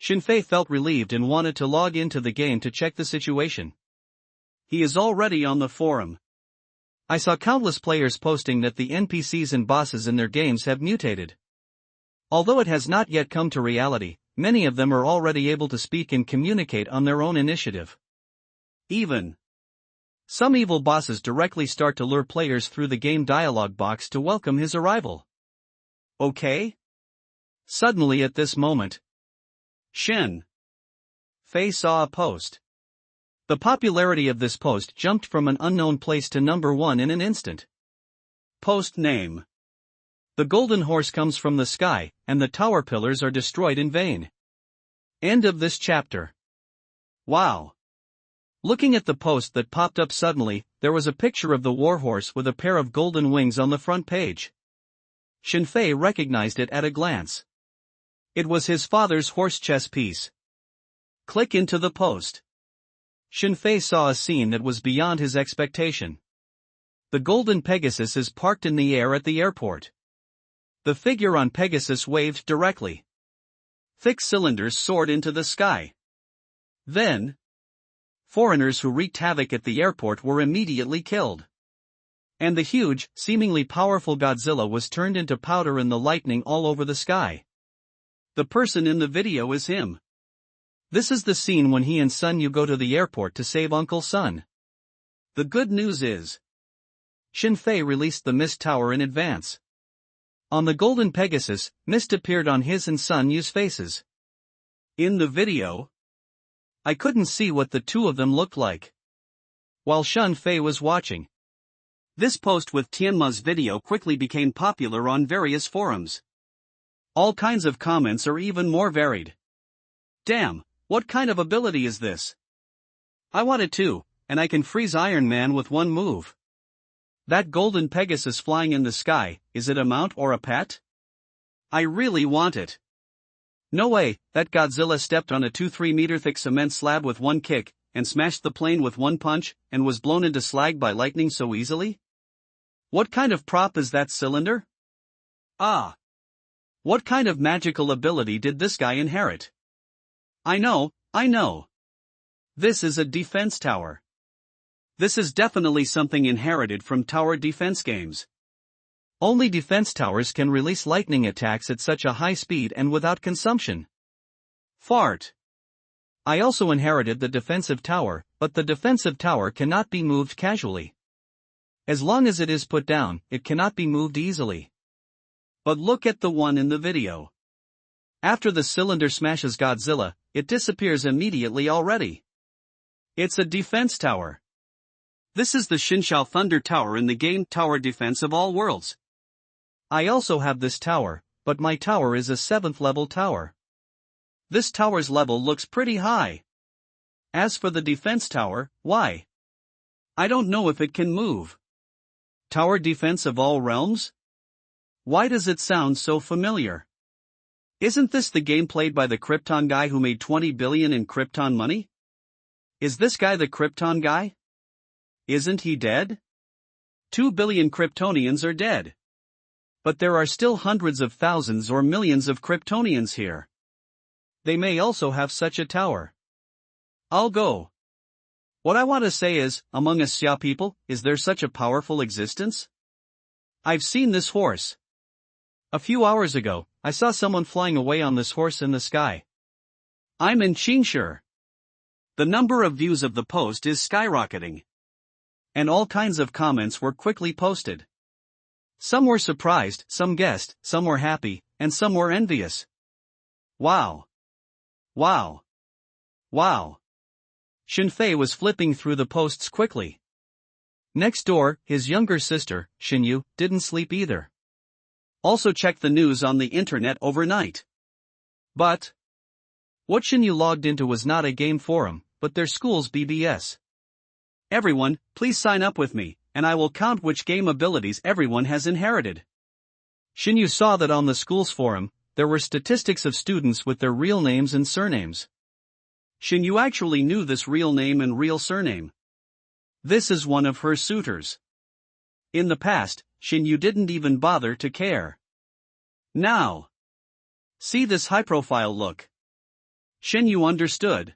Shinfei felt relieved and wanted to log into the game to check the situation. He is already on the forum. I saw countless players posting that the NPCs and bosses in their games have mutated. Although it has not yet come to reality, many of them are already able to speak and communicate on their own initiative. Even some evil bosses directly start to lure players through the game dialog box to welcome his arrival. Okay? Suddenly at this moment, Shinfei saw a post. The popularity of this post jumped from an unknown place to number 1 in an instant. Post name. The golden horse comes from the sky, and the tower pillars are destroyed in vain. End of this chapter. Wow. Looking at the post that popped up suddenly, there was a picture of the warhorse with a pair of golden wings on the front page. Shinfei recognized it at a glance. It was his father's horse chess piece. Click into the post. Shinfei saw a scene that was beyond his expectation. The golden Pegasus is parked in the air at the airport. The figure on Pegasus waved directly. Thick cylinders soared into the sky. Then, foreigners who wreaked havoc at the airport were immediately killed. And the huge, seemingly powerful Godzilla was turned into powder in the lightning all over the sky. The person in the video is him. This is the scene when he and Sun Yu go to the airport to save Uncle Sun. The good news is, Shinfei released the mist tower in advance. On the golden Pegasus, mist appeared on his and Sun Yu's faces. In the video, I couldn't see what the two of them looked like. While Shinfei was watching, this post with Tianma's video quickly became popular on various forums. All kinds of comments are even more varied. Damn, what kind of ability is this? I want it too, and I can freeze Iron Man with one move. That golden Pegasus flying in the sky, is it a mount or a pet? I really want it. No way, that Godzilla stepped on a 2-3 meter thick cement slab with one kick, and smashed the plane with one punch, and was blown into slag by lightning so easily? What kind of prop is that cylinder? Ah! What kind of magical ability did this guy inherit? I know. This is a defense tower. This is definitely something inherited from tower defense games. Only defense towers can release lightning attacks at such a high speed and without consumption. Fart. I also inherited the defensive tower, but the defensive tower cannot be moved casually. As long as it is put down, it cannot be moved easily. But look at the one in the video. After the cylinder smashes Godzilla, it disappears immediately already. It's a defense tower. This is the Shinshao Thunder Tower in the game Tower Defense of All Worlds. I also have this tower, but my tower is a 7th level tower. This tower's level looks pretty high. As for the defense tower, why? I don't know if it can move. Tower defense of all realms? Why does it sound so familiar? Isn't this the game played by the Krypton guy who made 20 billion in Krypton money? Is this guy the Krypton guy? Isn't he dead? 2 billion Kryptonians are dead. But there are still hundreds of thousands or millions of Kryptonians here. They may also have such a tower. I'll go. What I want to say is, among us Xia people, is there such a powerful existence? I've seen this horse. A few hours ago, I saw someone flying away on this horse in the sky. I'm in Qingshi. The number of views of the post is skyrocketing. And all kinds of comments were quickly posted. Some were surprised, some guessed, some were happy, and some were envious. Wow. Wow. Wow. Xinfei was flipping through the posts quickly. Next door, his younger sister, Xinyu, didn't sleep either. Also checked the news on the internet overnight. But what Xinyu logged into was not a game forum, but their school's BBS. Everyone, please sign up with me, and I will count which game abilities everyone has inherited. Xinyu saw that on the school's forum, there were statistics of students with their real names and surnames. Xinyu actually knew this real name and real surname. This is one of her suitors. In the past, Xinyu didn't even bother to care. Now, see this high-profile look. Xinyu understood.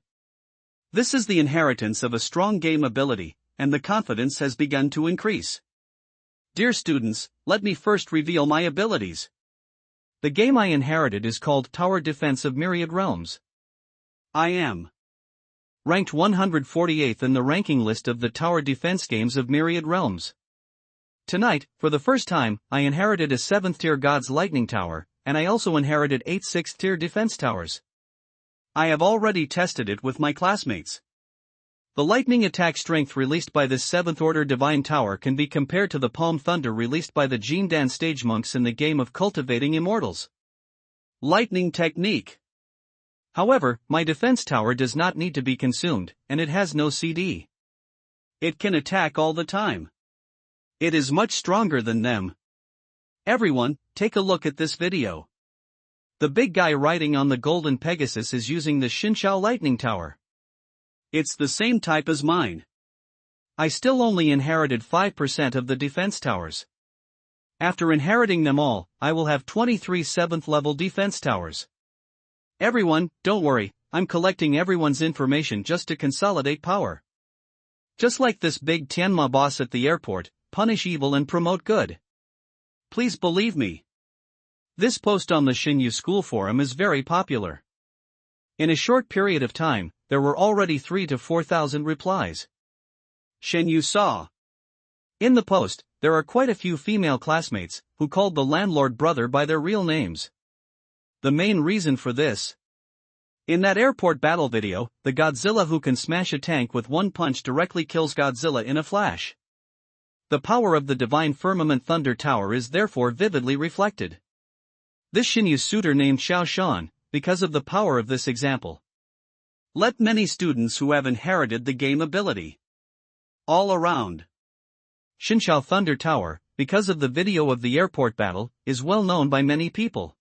This is the inheritance of a strong game ability, and the confidence has begun to increase. Dear students, let me first reveal my abilities. The game I inherited is called Tower Defense of Myriad Realms. I am ranked 148th in the ranking list of the tower defense games of Myriad Realms. Tonight, for the first time, I inherited a 7th tier God's Lightning Tower, and I also inherited 8 6th tier defense towers. I have already tested it with my classmates. The lightning attack strength released by this 7th order divine tower can be compared to the palm thunder released by the Jindan stage monks in the game of Cultivating Immortals. Lightning technique. However, my defense tower does not need to be consumed, and it has no CD. It can attack all the time. It is much stronger than them. Everyone, take a look at this video. The big guy riding on the golden Pegasus is using the Xinqiao Lightning Tower. It's the same type as mine. I still only inherited 5% of the defense towers. After inheriting them all, I will have 23 7th level defense towers. Everyone, don't worry, I'm collecting everyone's information just to consolidate power. Just like this big Tianma boss at the airport, punish evil and promote good. Please believe me. This post on the Xinyu School forum is very popular. In a short period of time, there were already 3,000 to 4,000 replies. Xinyu saw. In the post, there are quite a few female classmates, who called the landlord brother by their real names. The main reason for this. In that airport battle video, the Godzilla who can smash a tank with one punch directly kills Godzilla in a flash. The power of the Divine Firmament Thunder Tower is therefore vividly reflected. This Xinyu suitor named Xiao Shan, because of the power of this example. Let many students who have inherited the game ability. All around. Xinqiao Thunder Tower, because of the video of the airport battle, is well known by many people.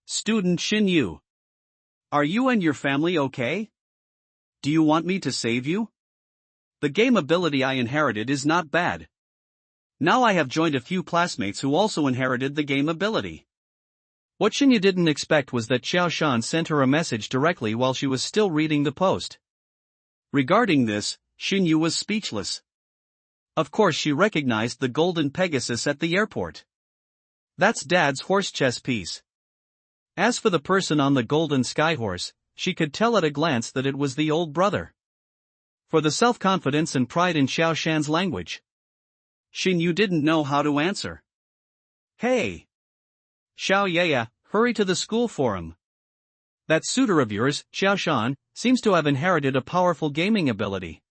Student Xinyu. Are you and your family okay? Do you want me to save you? The game ability I inherited is not bad. Now I have joined a few classmates who also inherited the game ability. What Xinyu didn't expect was that Xiao Shan sent her a message directly while she was still reading the post. Regarding this, Xinyu was speechless. Of course she recognized the golden Pegasus at the airport. That's Dad's horse chess piece. As for the person on the golden skyhorse, she could tell at a glance that it was the old brother. For the self-confidence and pride in Xiao Shan's language, Xinyu didn't know how to answer. Hey! Xiao Yaya, hurry to the school forum. That suitor of yours, Xiao Shan, seems to have inherited a powerful gaming ability.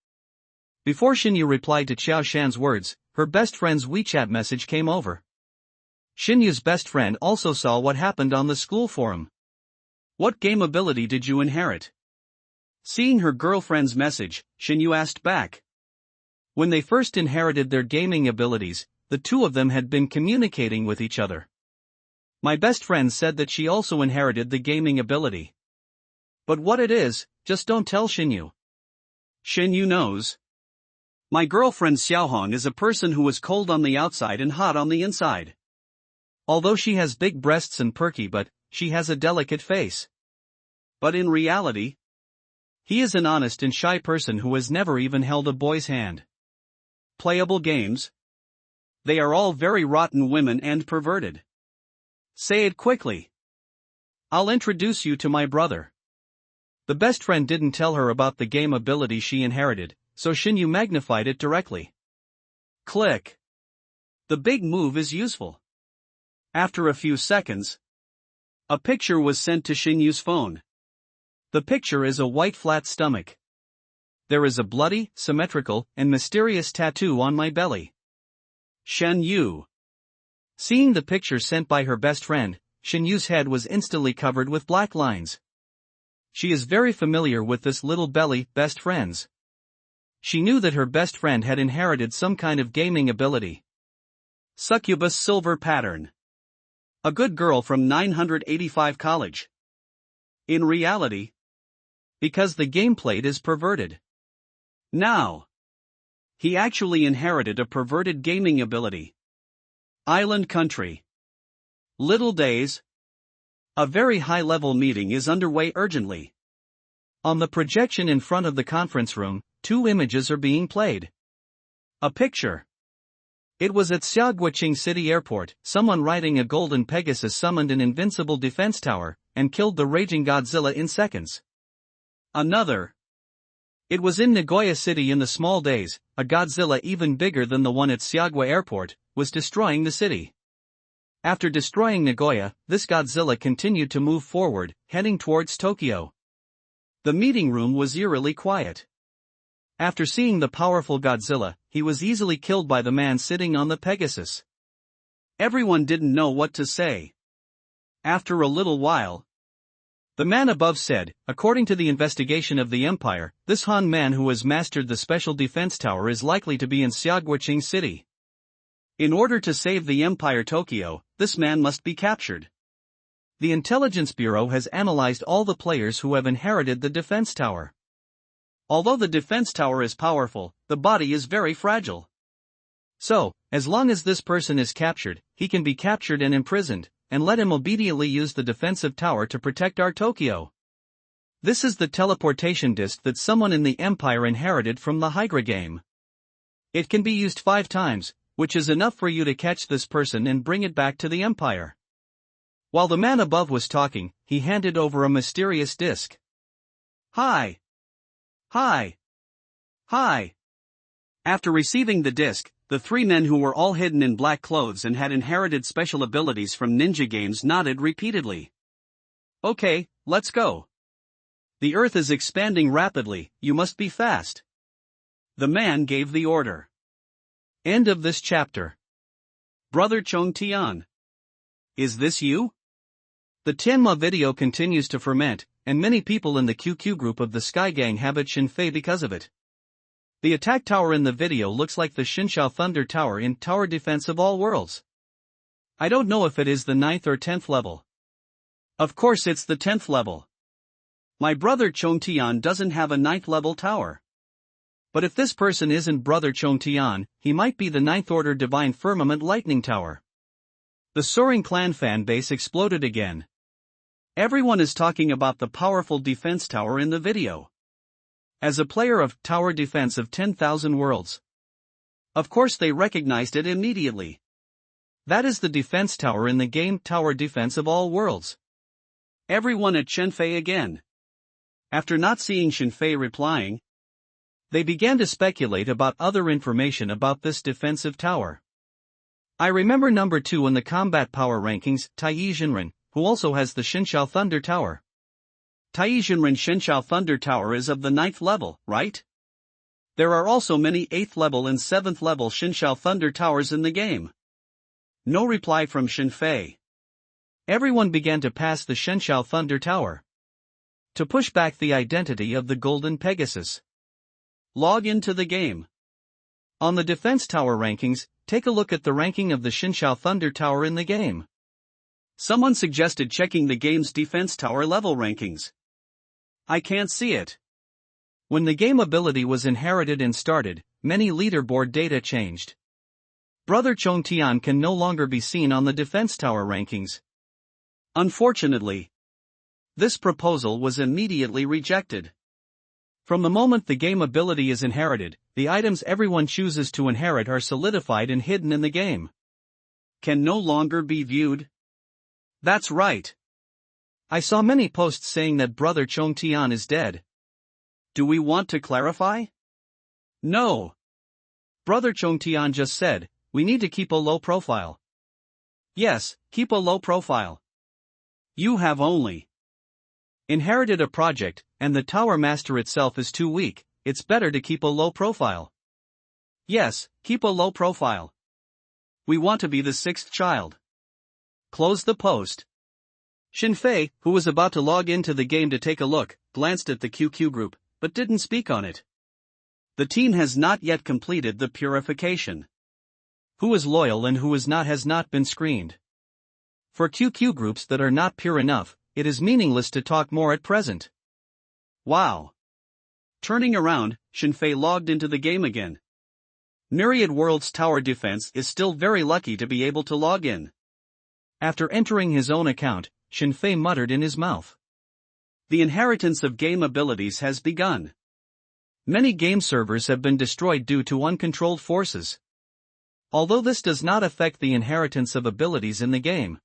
Before Xinyu replied to Xiao Shan's words, her best friend's WeChat message came over. Shinyu's best friend also saw what happened on the school forum. What game ability did you inherit? Seeing her girlfriend's message, Shinyu asked back. When they first inherited their gaming abilities, the two of them had been communicating with each other. My best friend said that she also inherited the gaming ability. But what it is, just don't tell Shinyu. Shinyu knows. My girlfriend Xiaohong is a person who is cold on the outside and hot on the inside. Although she has big breasts and perky but, she has a delicate face. But in reality, he is an honest and shy person who has never even held a boy's hand. Playable games? They are all very rotten women and perverted. Say it quickly. I'll introduce you to my brother. The best friend didn't tell her about the game ability she inherited, so Shinyu magnified it directly. Click. The big move is useful. After a few seconds, a picture was sent to Shinyu's phone. The picture is a white flat stomach. There is a bloody, symmetrical, and mysterious tattoo on my belly. Shinyu. Seeing the picture sent by her best friend, Shinyu's head was instantly covered with black lines. She is very familiar with this little belly best friends. She knew that her best friend had inherited some kind of gaming ability. Succubus silver pattern. A good girl from 985 college. In reality, because the game played is perverted. Now, he actually inherited a perverted gaming ability. Island country. Little days. A very high-level meeting is underway urgently. On the projection in front of the conference room, two images are being played. A picture. It was at Xiaoguqing City Airport. Someone riding a golden Pegasus summoned an invincible defense tower and killed the raging Godzilla in seconds. Another. It was in Nagoya City in the small days. A Godzilla even bigger than the one at Xiagua Airport was destroying the city. After destroying Nagoya, this Godzilla continued to move forward, heading towards Tokyo. The meeting room was eerily quiet. After seeing the powerful Godzilla, he was easily killed by the man sitting on the Pegasus. Everyone didn't know what to say. After a little while, the man above said, according to the investigation of the Empire, this Han man who has mastered the special defense tower is likely to be in Xiaoguqing City. In order to save the Empire Tokyo, this man must be captured. The Intelligence Bureau has analyzed all the players who have inherited the defense tower. Although the defense tower is powerful, the body is very fragile. So, as long as this person is captured, he can be captured and imprisoned, and let him obediently use the defensive tower to protect our Tokyo. This is the teleportation disc that someone in the Empire inherited from the Hydra game. It can be used 5 times, which is enough for you to catch this person and bring it back to the Empire. While the man above was talking, he handed over a mysterious disc. Hi. Hi. Hi. After receiving the disc, the 3 men who were all hidden in black clothes and had inherited special abilities from ninja games nodded repeatedly. Okay, let's go. The earth is expanding rapidly, you must be fast. The man gave the order. End of this chapter. Brother Chong Tian. Is this you? The Tianma video continues to ferment, and many people in the QQ group of the Sky Gang habit Shinfei because of it. The attack tower in the video looks like the Shinshao Thunder Tower in Tower Defense of All Worlds. I don't know if it is the 9th or 10th level. Of course it's the 10th level. My brother Chong Tian doesn't have a 9th level tower. But if this person isn't brother Chong Tian, he might be the 9th order Divine Firmament Lightning Tower. The Soaring Clan fan base exploded again. Everyone is talking about the powerful defense tower in the video. As a player of Tower Defense of 10,000 Worlds, of course they recognized it immediately. That is the defense tower in the game Tower Defense of All Worlds. Everyone at Shinfei again. After not seeing Shinfei replying, they began to speculate about other information about this defensive tower. I remember number 2 in the combat power rankings, Taiyi Jinren, who also has the Shinshao Thunder Tower. Taiyi Jinren Shinshao Thunder Tower is of the 9th level, right? There are also many 8th level and 7th level Shinshao Thunder Towers in the game. No reply from Shinfei. Everyone began to pass the Shenshao Thunder Tower to push back the identity of the Golden Pegasus. Log into the game. On the Defense Tower rankings, take a look at the ranking of the Shenshao Thunder Tower in the game. Someone suggested checking the game's Defense Tower level rankings. I can't see it. When the game ability was inherited and started, many leaderboard data changed. Brother Chongtian can no longer be seen on the Defense Tower rankings. Unfortunately, this proposal was immediately rejected. From the moment the game ability is inherited, the items everyone chooses to inherit are solidified and hidden in the game. Can no longer be viewed? That's right. I saw many posts saying that Brother Chongtian is dead. Do we want to clarify? No. Brother Chongtian just said, we need to keep a low profile. Yes, keep a low profile. You have only inherited a project, and the Tower Master itself is too weak. It's better to keep a low profile. Yes, keep a low profile. We want to be the sixth child. Close the post. Shinfei, who was about to log into the game to take a look, glanced at the QQ group, but didn't speak on it. The team has not yet completed the purification. Who is loyal and who is not has not been screened. For QQ groups that are not pure enough, it is meaningless to talk more at present. Wow. Turning around, Shinfei logged into the game again. Myriad World's tower defense is still very lucky to be able to log in. After entering his own account, Shinfei muttered in his mouth. The inheritance of game abilities has begun. Many game servers have been destroyed due to uncontrolled forces. Although this does not affect the inheritance of abilities in the game.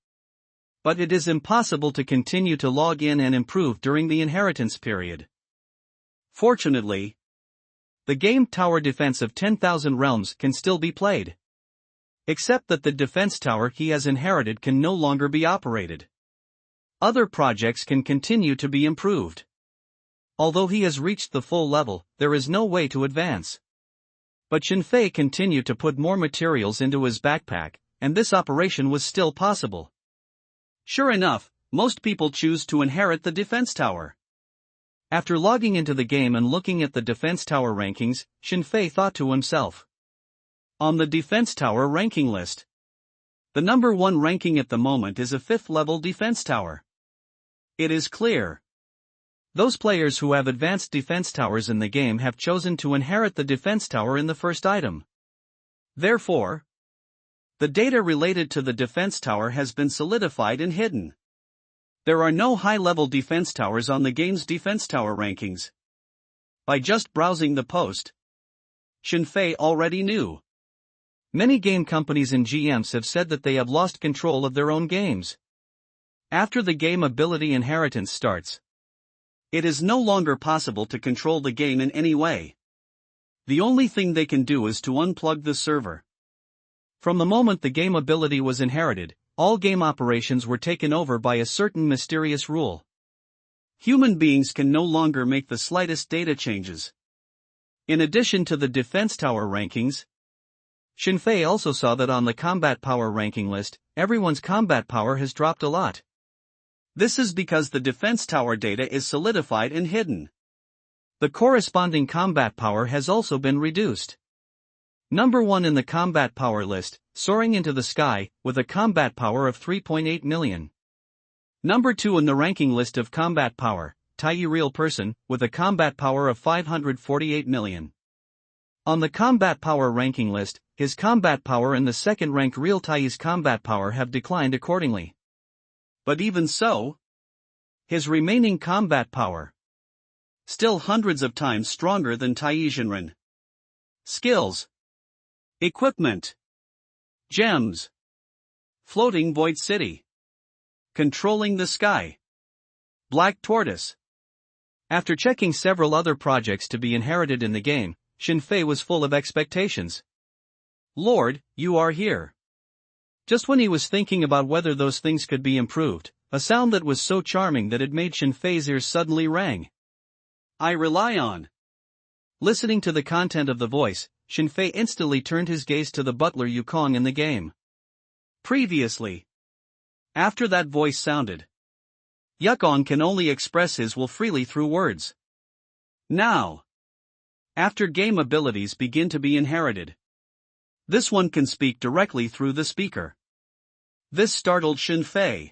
But it is impossible to continue to log in and improve during the inheritance period. Fortunately, the game Tower Defense of 10,000 Realms can still be played. Except that the defense tower he has inherited can no longer be operated. Other projects can continue to be improved. Although he has reached the full level, there is no way to advance. But Shinfei continued to put more materials into his backpack, and this operation was still possible. Sure enough, most people choose to inherit the defense tower. After logging into the game and looking at the defense tower rankings, Shinfei thought to himself. On the defense tower ranking list, the number 1 ranking at the moment is a 5th level defense tower. It is clear. Those players who have advanced defense towers in the game have chosen to inherit the defense tower in the first item. Therefore, the data related to the defense tower has been solidified and hidden. There are no high-level defense towers on the game's defense tower rankings. By just browsing the post, Shinfei already knew. Many game companies and GMs have said that they have lost control of their own games. After the game ability inheritance starts, it is no longer possible to control the game in any way. The only thing they can do is to unplug the server. From the moment the game ability was inherited, all game operations were taken over by a certain mysterious rule. Human beings can no longer make the slightest data changes. In addition to the defense tower rankings, Shinfei also saw that on the combat power ranking list, everyone's combat power has dropped a lot. This is because the defense tower data is solidified and hidden. The corresponding combat power has also been reduced. Number 1 in the combat power list, soaring into the sky, with a combat power of 3.8 million. Number 2 in the ranking list of combat power, Tai Real Person, with a combat power of 548 million. On the combat power ranking list, his combat power and the second rank Real Tai's combat power have declined accordingly. But even so, his remaining combat power, still hundreds of times stronger than Tai Jinren. Skills, equipment, gems, floating void city, controlling the sky, black tortoise. After checking several other projects to be inherited in the game, Shinfei was full of expectations. Lord, you are here. Just when he was thinking about whether those things could be improved, a sound that was so charming that it made Shinfei's ears suddenly rang. I rely on. Listening to the content of the voice, Shinfei instantly turned his gaze to the butler Yukong in the game. Previously. After that voice sounded. Yukong can only express his will freely through words. Now. After game abilities begin to be inherited. This one can speak directly through the speaker. This startled Shinfei.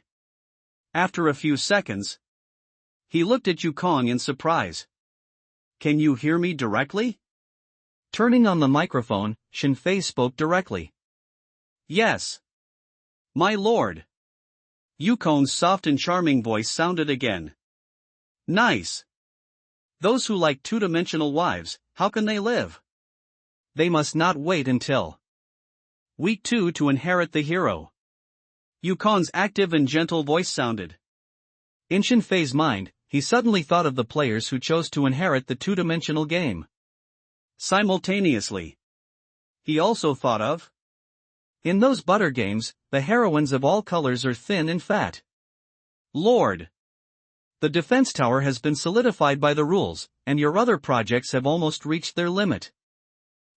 After a few seconds, he looked at Yukong in surprise. Can you hear me directly? Turning on the microphone, Shinfei spoke directly. Yes. My lord. Yukong's soft and charming voice sounded again. Nice. Those who like two-dimensional wives, how can they live? They must not wait until Week 2 to inherit the hero. Yukong's active and gentle voice sounded. In Shinfei's mind, he suddenly thought of the players who chose to inherit the two-dimensional game. Simultaneously, he also thought of, in those butter games, the heroines of all colors are thin and fat. Lord. The defense tower has been solidified by the rules, and your other projects have almost reached their limit.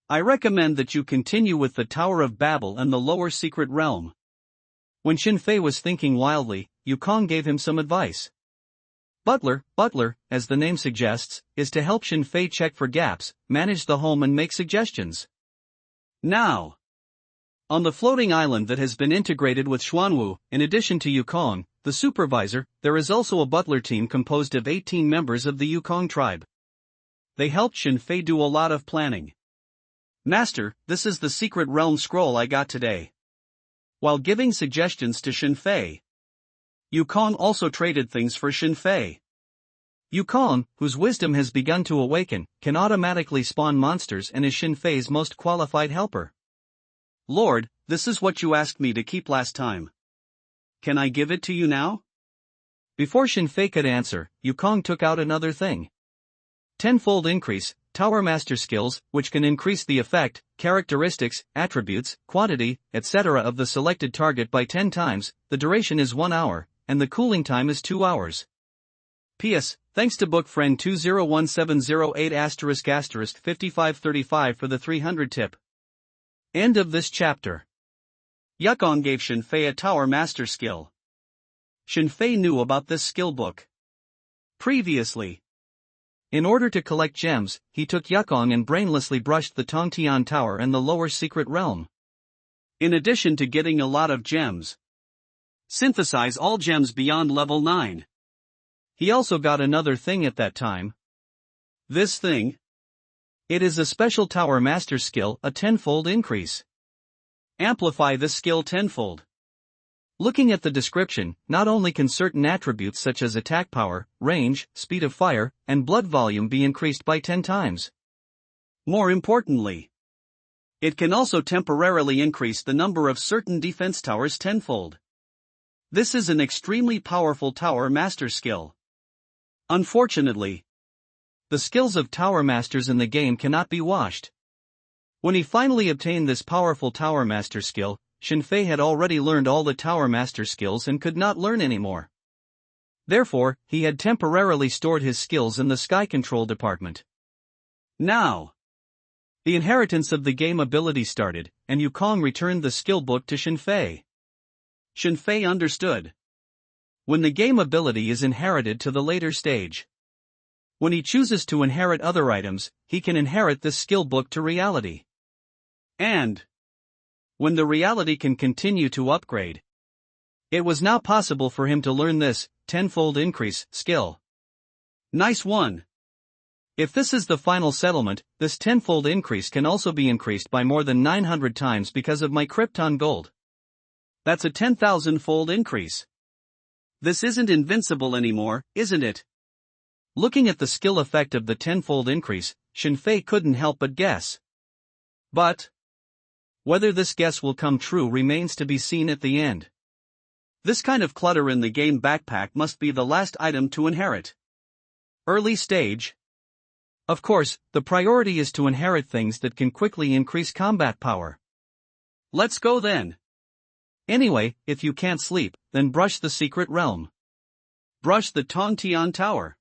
I recommend that you continue with the Tower of Babel and the lower secret realm. When Shinfei was thinking wildly, Yukong gave him some advice. Butler, as the name suggests, is to help Shinfei check for gaps, manage the home and make suggestions. Now. On the floating island that has been integrated with Xuanwu, in addition to Yukong, the supervisor, there is also a butler team composed of 18 members of the Yukong tribe. They helped Shinfei do a lot of planning. Master, this is the secret realm scroll I got today. While giving suggestions to Shinfei, Yukong also traded things for Shinfei. Yukong, whose wisdom has begun to awaken, can automatically spawn monsters and is Shinfei's most qualified helper. Lord, this is what you asked me to keep last time. Can I give it to you now? Before Shinfei could answer, Yukong took out another thing. Tenfold increase, Tower Master skills, which can increase the effect, characteristics, attributes, quantity, etc. of the selected target by 10 times, the duration is 1 hour, and the cooling time is 2 hours. P.S. Thanks to book friend 201708***5535 for the 300 tip. End of this chapter. Yukong gave Shinfei a Tower Master skill. Shinfei knew about this skill book. Previously. In order to collect gems, he took Yukong and brainlessly brushed the Tongtian Tower and the lower secret realm. In addition to getting a lot of gems. Synthesize all gems beyond level 9. He also got another thing at that time. This thing? It is a special Tower Master skill, a tenfold increase. Amplify this skill tenfold. Looking at the description, not only can certain attributes such as attack power, range, speed of fire, and blood volume be increased by 10 times. More importantly, it can also temporarily increase the number of certain defense towers tenfold. This is an extremely powerful Tower Master skill. Unfortunately, the skills of Tower Masters in the game cannot be washed. When he finally obtained this powerful Tower Master skill, Shinfei had already learned all the Tower Master skills and could not learn anymore. Therefore, he had temporarily stored his skills in the Sky Control department. Now, the inheritance of the game ability started, and Yukong returned the skill book to Shinfei. Shinfei understood. When the game ability is inherited to the later stage. When he chooses to inherit other items, he can inherit this skill book to reality. And when the reality can continue to upgrade, it was now possible for him to learn this tenfold increase skill. Nice one. If this is the final settlement, this tenfold increase can also be increased by more than 900 times because of my Krypton Gold. That's a 10,000-fold increase. This isn't invincible anymore, isn't it? Looking at the skill effect of the tenfold increase, Shinfei couldn't help but guess. But whether this guess will come true remains to be seen at the end. This kind of clutter in the game backpack must be the last item to inherit. Early stage. Of course, the priority is to inherit things that can quickly increase combat power. Let's go then. Anyway, if you can't sleep, then brush the secret realm. Brush the Tongtian Tower.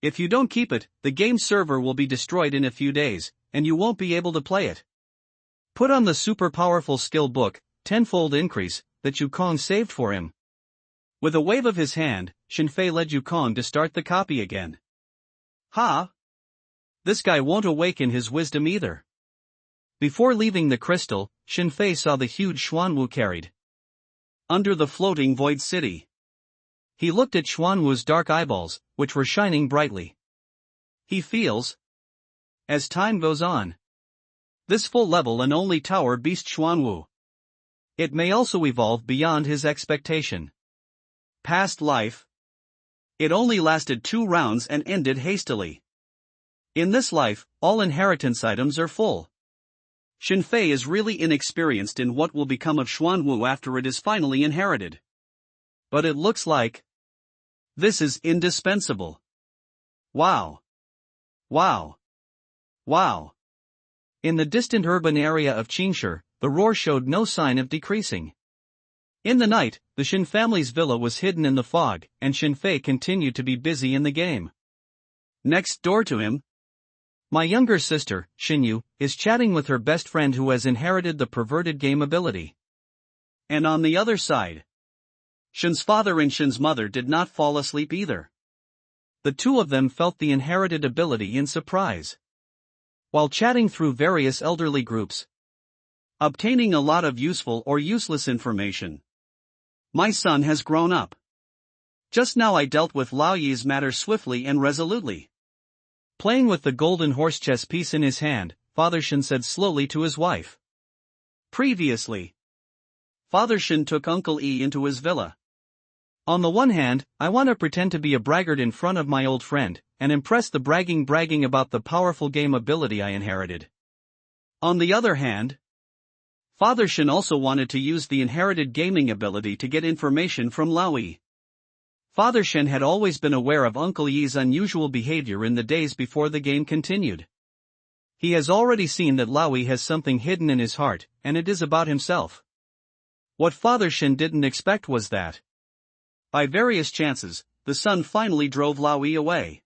If you don't keep it, the game server will be destroyed in a few days, and you won't be able to play it. Put on the super powerful skill book, tenfold increase, that Yukong saved for him. With a wave of his hand, Shinfei led Yukong to start the copy again. Ha! This guy won't awaken his wisdom either. Before leaving the crystal, Shinfei saw the huge Xuanwu carried under the floating void city. He looked at Xuanwu's dark eyeballs, which were shining brightly. He feels, as time goes on, this full level and only tower beast Xuanwu, it may also evolve beyond his expectation. Past life. It only lasted 2 rounds and ended hastily. In this life, all inheritance items are full. Shinfei is really inexperienced in what will become of Xuanwu after it is finally inherited. But it looks like this is indispensable. Wow. Wow. Wow. In the distant urban area of Qingshi, the roar showed no sign of decreasing. In the night, the Shin family's villa was hidden in the fog, and Shinfei continued to be busy in the game. Next door to him, my younger sister, Xinyu, is chatting with her best friend who has inherited the perverted game ability. And on the other side, Shin's father and Shin's mother did not fall asleep either. The two of them felt the inherited ability in surprise. While chatting through various elderly groups, obtaining a lot of useful or useless information. My son has grown up. Just now I dealt with Lao Yi's matter swiftly and resolutely. Playing with the golden horse chess piece in his hand, Father Shin said slowly to his wife. Previously, Father Shin took Uncle E into his villa. On the one hand, I want to pretend to be a braggart in front of my old friend, and impress the bragging about the powerful game ability I inherited. On the other hand, Father Shin also wanted to use the inherited gaming ability to get information from Lao Yi. Father Shin had always been aware of Uncle Yi's unusual behavior in the days before the game continued. He has already seen that Lao Yi has something hidden in his heart, and it is about himself. What Father Shin didn't expect was that, by various chances, the son finally drove Lao Yi away.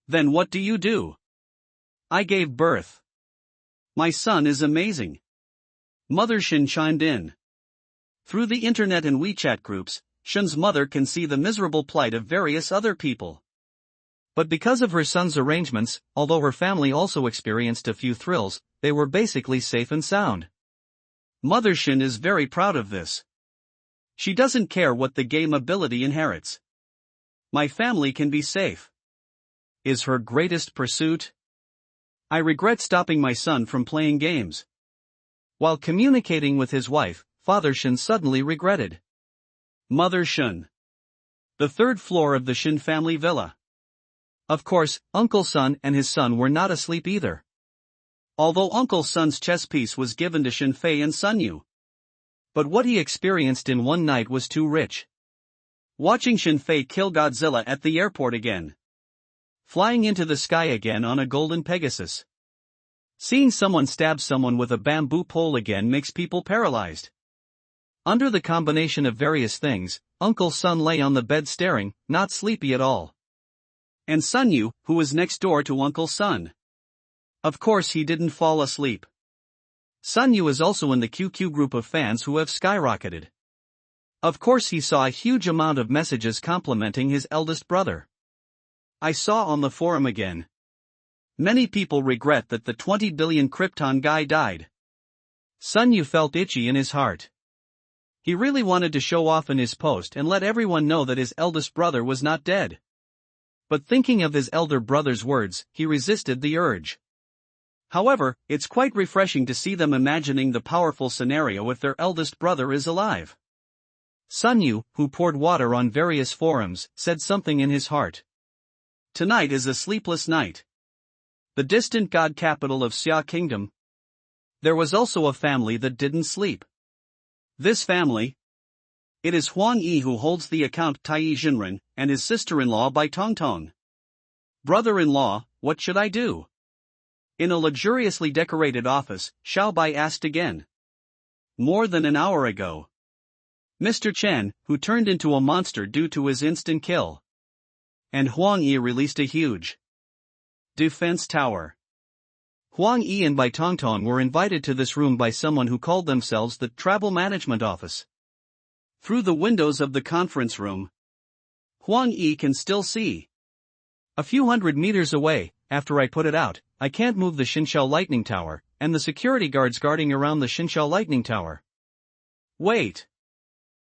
Then what do? I gave birth. My son is amazing. Mother Shin chimed in. Through the internet and WeChat groups, Shin's mother can see the miserable plight of various other people. But because of her son's arrangements, although her family also experienced a few thrills, they were basically safe and sound. Mother Shin is very proud of this. She doesn't care what the game ability inherits. My family can be safe. Is her greatest pursuit. I regret stopping my son from playing games. While communicating with his wife, Father Shin suddenly regretted. Mother Shin. The 3rd floor of the Shin family villa. Of course, Uncle Sun and his son were not asleep either. Although Uncle Sun's chess piece was given to Shinfei and Sunyu. But what he experienced in one night was too rich. Watching Shinfei kill Godzilla at the airport again. Flying into the sky again on a golden Pegasus. Seeing someone stab someone with a bamboo pole again makes people paralyzed. Under the combination of various things, Uncle Sun lay on the bed staring, not sleepy at all. And Sunyu, who was next door to Uncle Sun. Of course he didn't fall asleep. Sunyu is also in the QQ group of fans who have skyrocketed. Of course he saw a huge amount of messages complimenting his eldest brother. I saw on the forum again. Many people regret that the 20 billion Krypton guy died. Sunyu felt itchy in his heart. He really wanted to show off in his post and let everyone know that his eldest brother was not dead. But thinking of his elder brother's words, he resisted the urge. However, it's quite refreshing to see them imagining the powerful scenario if their eldest brother is alive. Sunyu, who poured water on various forums, said something in his heart. Tonight is a sleepless night. The distant god capital of Xia Kingdom. There was also a family that didn't sleep. This family? It is Huang Yi who holds the account Taiyi Jinren, and his sister-in-law by Tongtong. Brother-in-law, what should I do? In a luxuriously decorated office, Xiao Bai asked again. More than an hour ago. Mr. Chen, who turned into a monster due to his instant kill. And Huang Yi released a huge defense tower. Huang Yi and Bai Tongtong were invited to this room by someone who called themselves the Travel Management Office. Through the windows of the conference room, Huang Yi can still see. A few hundred meters away, after I put it out, I can't move the Xinxiao Lightning Tower, and the security guards guarding around the Xinxiao Lightning Tower. Wait.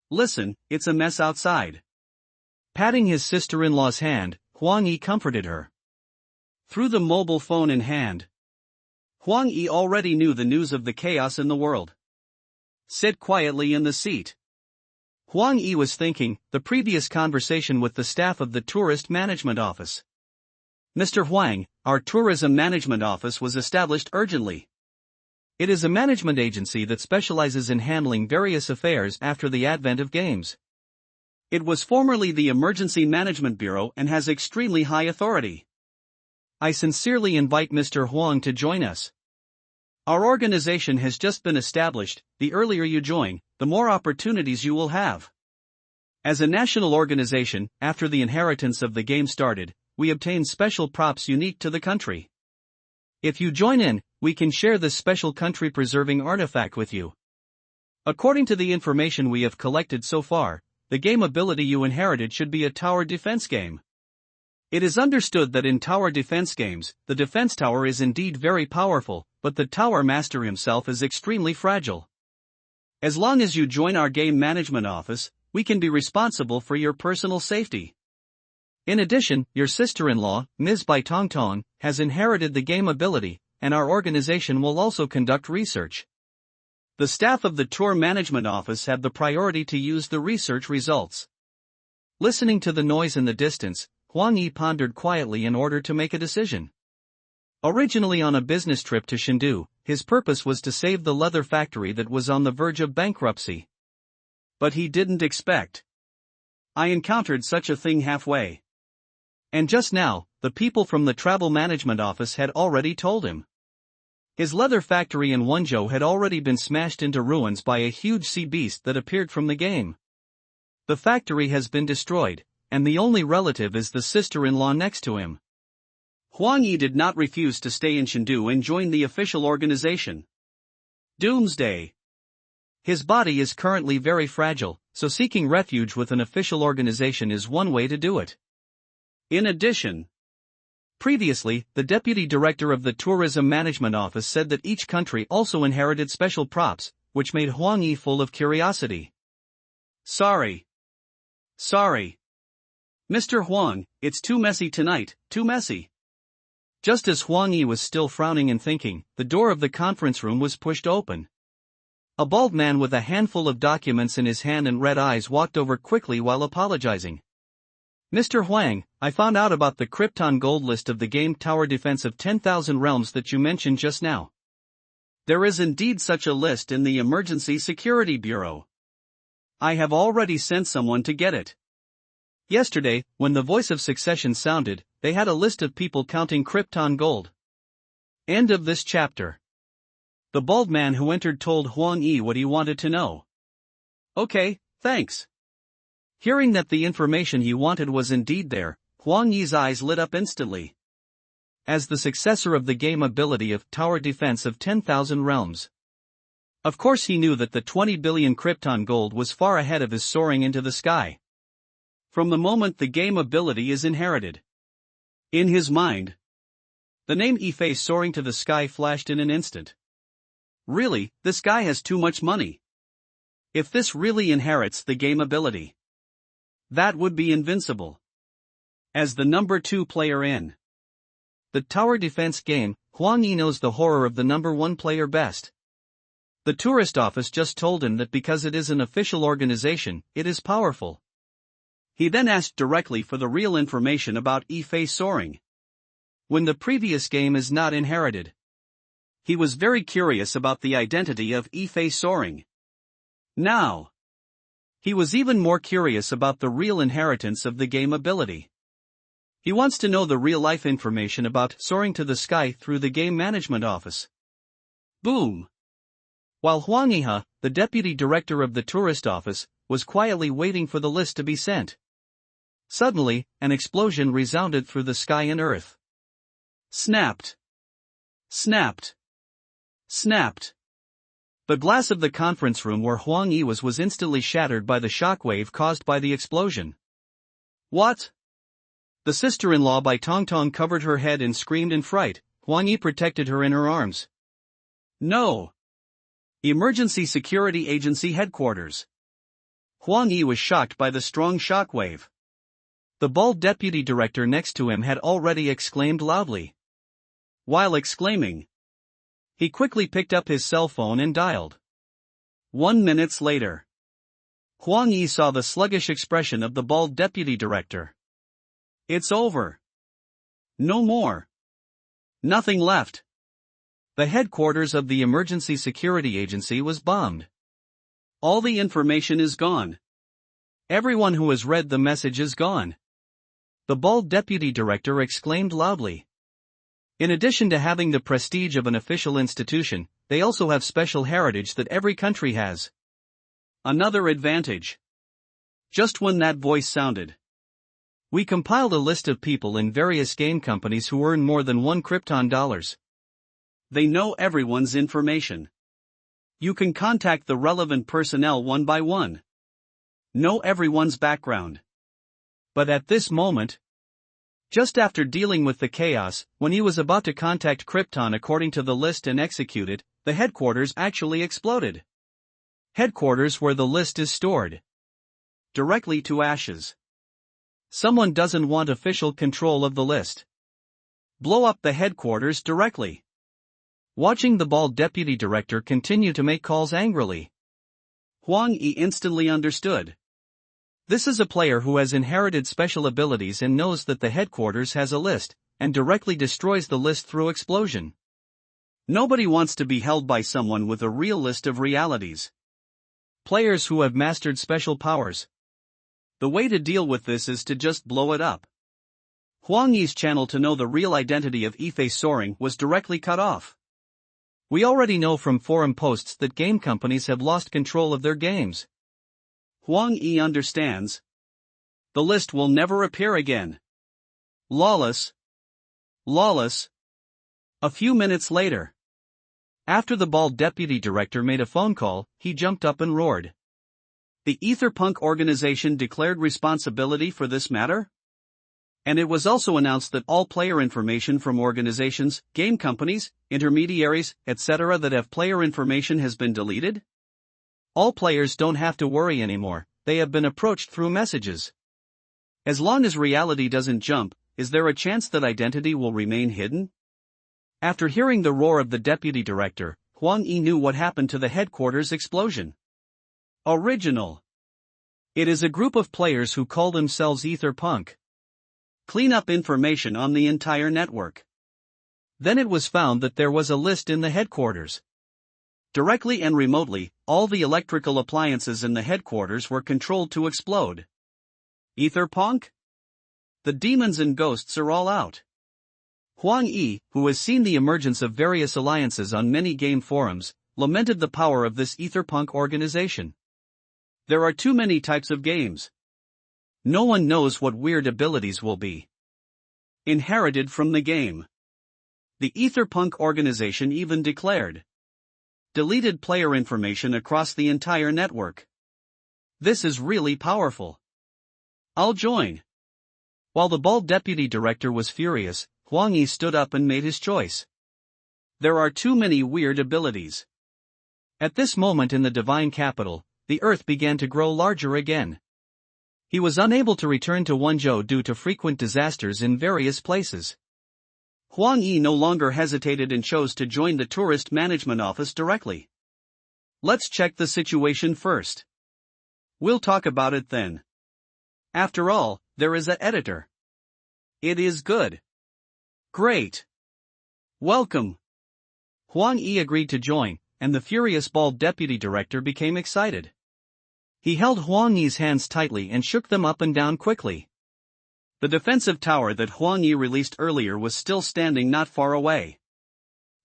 Listen, it's a mess outside. Patting his sister-in-law's hand, Huang Yi comforted her. Through the mobile phone in hand, Huang Yi already knew the news of the chaos in the world. Sit quietly in the seat. Huang Yi was thinking, the previous conversation with the staff of the Tourist Management Office. Mr. Huang, our Tourism Management Office was established urgently. It is a management agency that specializes in handling various affairs after the advent of games. It was formerly the Emergency Management Bureau and has extremely high authority. I sincerely invite Mr. Huang to join us. Our organization has just been established. The earlier you join, the more opportunities you will have. As a national organization, after the inheritance of the game started, we obtain special props unique to the country. If you join in, we can share this special country-preserving artifact with you. According to the information we have collected so far, the game ability you inherited should be a tower defense game. It is understood that in tower defense games, the defense tower is indeed very powerful, but the tower master himself is extremely fragile. As long as you join our game management office, we can be responsible for your personal safety. In addition, your sister-in-law, Ms. Bai Tongtong, has inherited the game ability, and our organization will also conduct research. The staff of the Tour Management Office have the priority to use the research results. Listening to the noise in the distance, Huang Yi pondered quietly in order to make a decision. Originally on a business trip to Chengdu, his purpose was to save the leather factory that was on the verge of bankruptcy. But he didn't expect. I encountered such a thing halfway. And just now, the people from the Travel Management Office had already told him. His leather factory in Wenzhou had already been smashed into ruins by a huge sea beast that appeared from the game. The factory has been destroyed, and the only relative is the sister-in-law next to him. Huang Yi did not refuse to stay in Chengdu and join the official organization. Doomsday. His body is currently very fragile, so seeking refuge with an official organization is one way to do it. In addition, previously, the deputy director of the Tourism Management Office said that each country also inherited special props, which made Huang Yi full of curiosity. Sorry. Mr. Huang, it's too messy tonight, too messy. Just as Huang Yi was still frowning and thinking, the door of the conference room was pushed open. A bald man with a handful of documents in his hand and red eyes walked over quickly while apologizing. Mr. Huang, I found out about the Krypton Gold list of the game Tower Defense of 10,000 Realms that you mentioned just now. There is indeed such a list in the Emergency Security Bureau. I have already sent someone to get it. Yesterday, when the voice of succession sounded, they had a list of people counting Krypton Gold. End of this chapter. The bald man who entered told Huang Yi what he wanted to know. Okay, thanks. Hearing that the information he wanted was indeed there, Huang Yi's eyes lit up instantly. As the successor of the game ability of Tower Defense of 10,000 Realms. Of course he knew that the 20 billion Krypton Gold was far ahead of his soaring into the sky. From the moment the game ability is inherited. In his mind, the name Yifei soaring to the sky flashed in an instant. Really, this guy has too much money. If this really inherits the game ability, that would be invincible. As the number 2 player in the tower defense game, Huang Yi knows the horror of the number 1 player best. The tourist office just told him that because it is an official organization, it is powerful. He then asked directly for the real information about Yifei soaring. When the previous game is not inherited. He was very curious about the identity of Yifei soaring. Now, he was even more curious about the real inheritance of the game ability. He wants to know the real-life information about soaring to the sky through the game management office. Boom! While Huang Yihe, the deputy director of the tourist office, was quietly waiting for the list to be sent. Suddenly, an explosion resounded through the sky and earth. Snapped. Snapped. Snapped. The glass of the conference room where Huang Yi was instantly shattered by the shockwave caused by the explosion. What? The sister-in-law by Tong Tong covered her head and screamed in fright. Huang Yi protected her in her arms. No. Emergency Security Agency headquarters. Huang Yi was shocked by the strong shockwave. The bald deputy director next to him had already exclaimed loudly. While exclaiming, he quickly picked up his cell phone and dialed. 1 minute later, Huang Yi saw the sluggish expression of the bald deputy director. It's over. No more. Nothing left. The headquarters of the Emergency Security Agency was bombed. All the information is gone. Everyone who has read the message is gone. The bald deputy director exclaimed loudly. In addition to having the prestige of an official institution, they also have special heritage that every country has. Another advantage. Just when that voice sounded, we compiled a list of people in various game companies who earn more than $1 Krypton. They know everyone's information. You can contact the relevant personnel one by one. Know everyone's background. But at this moment, just after dealing with the chaos, when he was about to contact Krypton according to the list and execute it, the headquarters actually exploded. Headquarters where the list is stored. Directly to ashes. Someone doesn't want official control of the list. Blow up the headquarters directly. Watching the bald deputy director continue to make calls angrily, Huang Yi instantly understood. This is a player who has inherited special abilities and knows that the headquarters has a list, and directly destroys the list through explosion. Nobody wants to be held by someone with a real list of realities. Players who have mastered special powers. The way to deal with this is to just blow it up. Huang Yi's channel to know the real identity of Ife Soaring was directly cut off. We already know from forum posts that game companies have lost control of their games. Huang Yi understands. The list will never appear again. Lawless. Lawless. A few minutes later, after the bald deputy director made a phone call, he jumped up and roared. The Etherpunk organization declared responsibility for this matter? And it was also announced that all player information from organizations, game companies, intermediaries, etc. that have player information has been deleted? All players don't have to worry anymore, they have been approached through messages. As long as reality doesn't jump, is there a chance that identity will remain hidden? After hearing the roar of the deputy director, Huang Yi knew what happened to the headquarters explosion. Original. It is a group of players who call themselves Etherpunk. Clean up information on the entire network. Then it was found that there was a list in the headquarters. Directly and remotely, all the electrical appliances in the headquarters were controlled to explode. Etherpunk? The demons and ghosts are all out. Huang Yi, who has seen the emergence of various alliances on many game forums, lamented the power of this Etherpunk organization. There are too many types of games. No one knows what weird abilities will be inherited from the game. The Etherpunk organization even declared deleted player information across the entire network. This is really powerful. I'll join. While the bald deputy director was furious, Huang Yi stood up and made his choice. There are too many weird abilities. At this moment in the divine capital, the earth began to grow larger again. He was unable to return to Wenzhou due to frequent disasters in various places. Huang Yi no longer hesitated and chose to join the tourist management office directly. Let's check the situation first. We'll talk about it then. After all, there is an editor. It is good. Great. Welcome. Huang Yi agreed to join, and the furious bald deputy director became excited. He held Huang Yi's hands tightly and shook them up and down quickly. The defensive tower that Huang Yi released earlier was still standing not far away.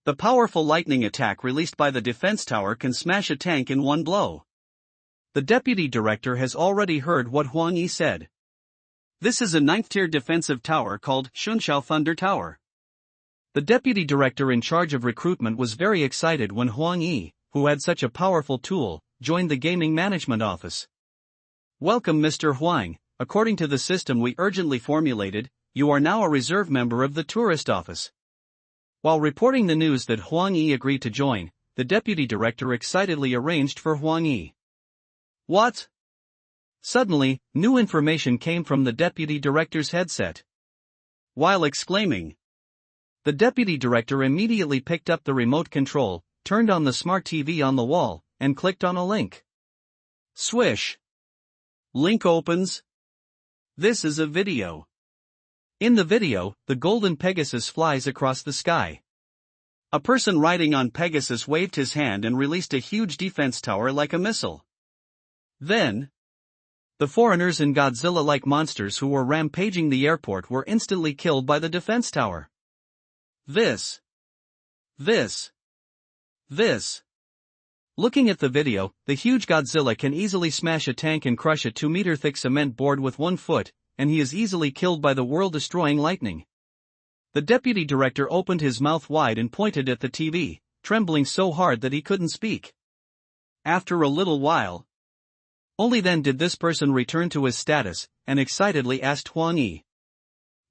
The powerful lightning attack released by the defense tower can smash a tank in one blow. The deputy director has already heard what Huang Yi said. This is a 9th tier defensive tower called Shunxiao Thunder Tower. The deputy director in charge of recruitment was very excited when Huang Yi, who had such a powerful tool, joined the gaming management office. "Welcome Mr. Huang, according to the system we urgently formulated, you are now a reserve member of the tourist office." While reporting the news that Huang Yi agreed to join, the deputy director excitedly arranged for Huang Yi. "What?" Suddenly, new information came from the deputy director's headset. While exclaiming, the deputy director immediately picked up the remote control, turned on the smart TV on the wall, and clicked on a link. Swish. Link opens. This is a video. In the video, the golden Pegasus flies across the sky. A person riding on Pegasus waved his hand and released a huge defense tower like a missile. Then, the foreigners and Godzilla-like monsters who were rampaging the airport were instantly killed by the defense tower. This. Looking at the video, the huge Godzilla can easily smash a tank and crush a 2-meter-thick cement board with 1 foot, and he is easily killed by the world-destroying lightning. The deputy director opened his mouth wide and pointed at the TV, trembling so hard that he couldn't speak. After a little while, only then did this person return to his status, and excitedly asked Huang Yi,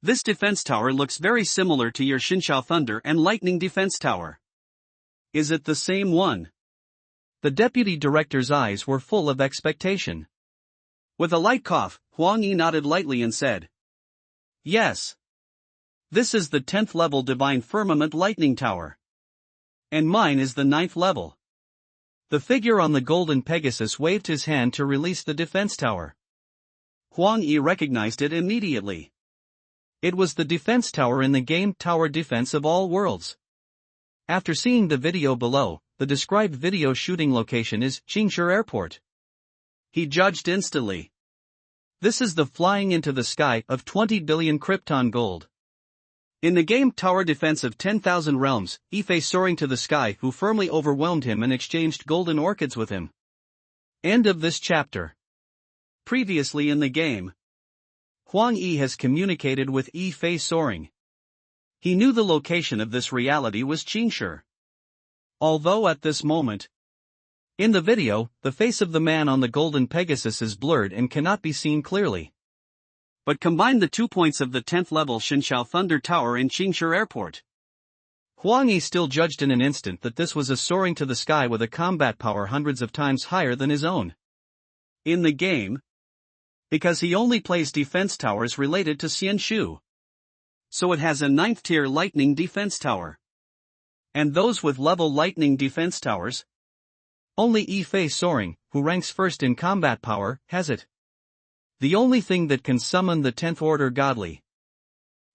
"This defense tower looks very similar to your Xinqiao Thunder and Lightning defense tower. Is it the same one?" The deputy director's eyes were full of expectation. With a light cough, Huang Yi nodded lightly and said, "Yes. This is the 10th level Divine Firmament Lightning Tower. And mine is the 9th level." The figure on the golden Pegasus waved his hand to release the defense tower. Huang Yi recognized it immediately. It was the defense tower in the game Tower Defense of All Worlds. After seeing the video below, the described video shooting location is Qingshu Airport. He judged instantly. This is the flying into the sky of 20 billion Krypton gold. In the game Tower Defense of 10,000 Realms, Ife soaring to the sky who firmly overwhelmed him and exchanged golden orchids with him. End of this chapter. Previously in the game, Huang Yi has communicated with Ife soaring. He knew the location of this reality was Qingshu. Although at this moment, in the video, the face of the man on the golden Pegasus is blurred and cannot be seen clearly. But combine the 2 points of the 10th level Xinqiao Thunder Tower in Qingshu Airport. Huang Yi still judged in an instant that this was a soaring to the sky with a combat power hundreds of times higher than his own. In the game, because he only plays defense towers related to Xianshu. So it has a 9th tier lightning defense tower. And those with level lightning defense towers, only Ife soaring, who ranks first in combat power, has it. The only thing that can summon the 10th order godly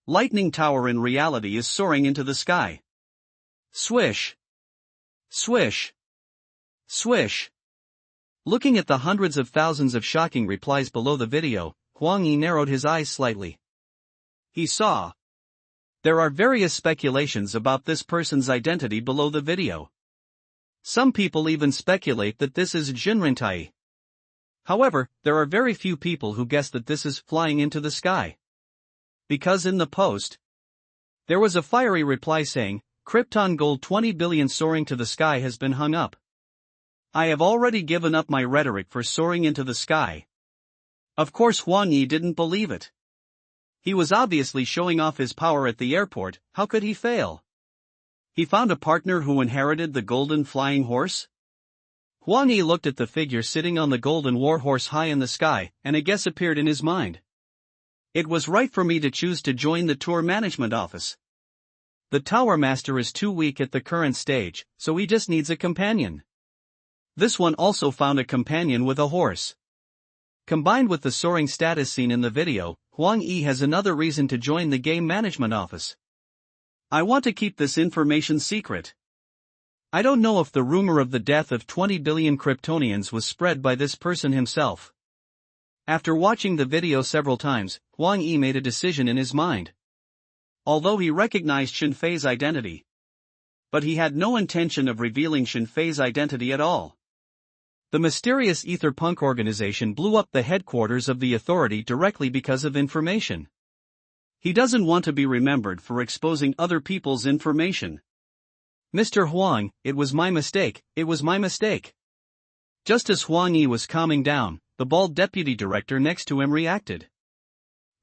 lightning tower in reality is soaring into the sky. Swish. Swish. Swish. Looking at the hundreds of thousands of shocking replies below the video, Huang Yi narrowed his eyes slightly. He saw. There are various speculations about this person's identity below the video. Some people even speculate that this is Jinrentai. However, there are very few people who guess that this is flying into the sky. Because in the post, there was a fiery reply saying, "Krypton gold 20 billion soaring to the sky has been hung up. I have already given up my rhetoric for soaring into the sky." Of course Huang Yi didn't believe it. He was obviously showing off his power at the airport, how could he fail? He found a partner who inherited the golden flying horse? Huang Yi looked at the figure sitting on the golden war horse high in the sky, and a guess appeared in his mind. It was right for me to choose to join the tour management office. The tower master is too weak at the current stage, so he just needs a companion. This one also found a companion with a horse. Combined with the soaring status seen in the video, Huang Yi has another reason to join the game management office. I want to keep this information secret. I don't know if the rumor of the death of 20 billion Kryptonians was spread by this person himself. After watching the video several times, Huang Yi made a decision in his mind. Although he recognized Shen Fei's identity, but he had no intention of revealing Shen Fei's identity at all. The mysterious ether punk organization blew up the headquarters of the authority directly because of information. He doesn't want to be remembered for exposing other people's information. Mr. Huang, it was my mistake, it was my mistake. Just as Huang Yi was calming down, the bald deputy director next to him reacted.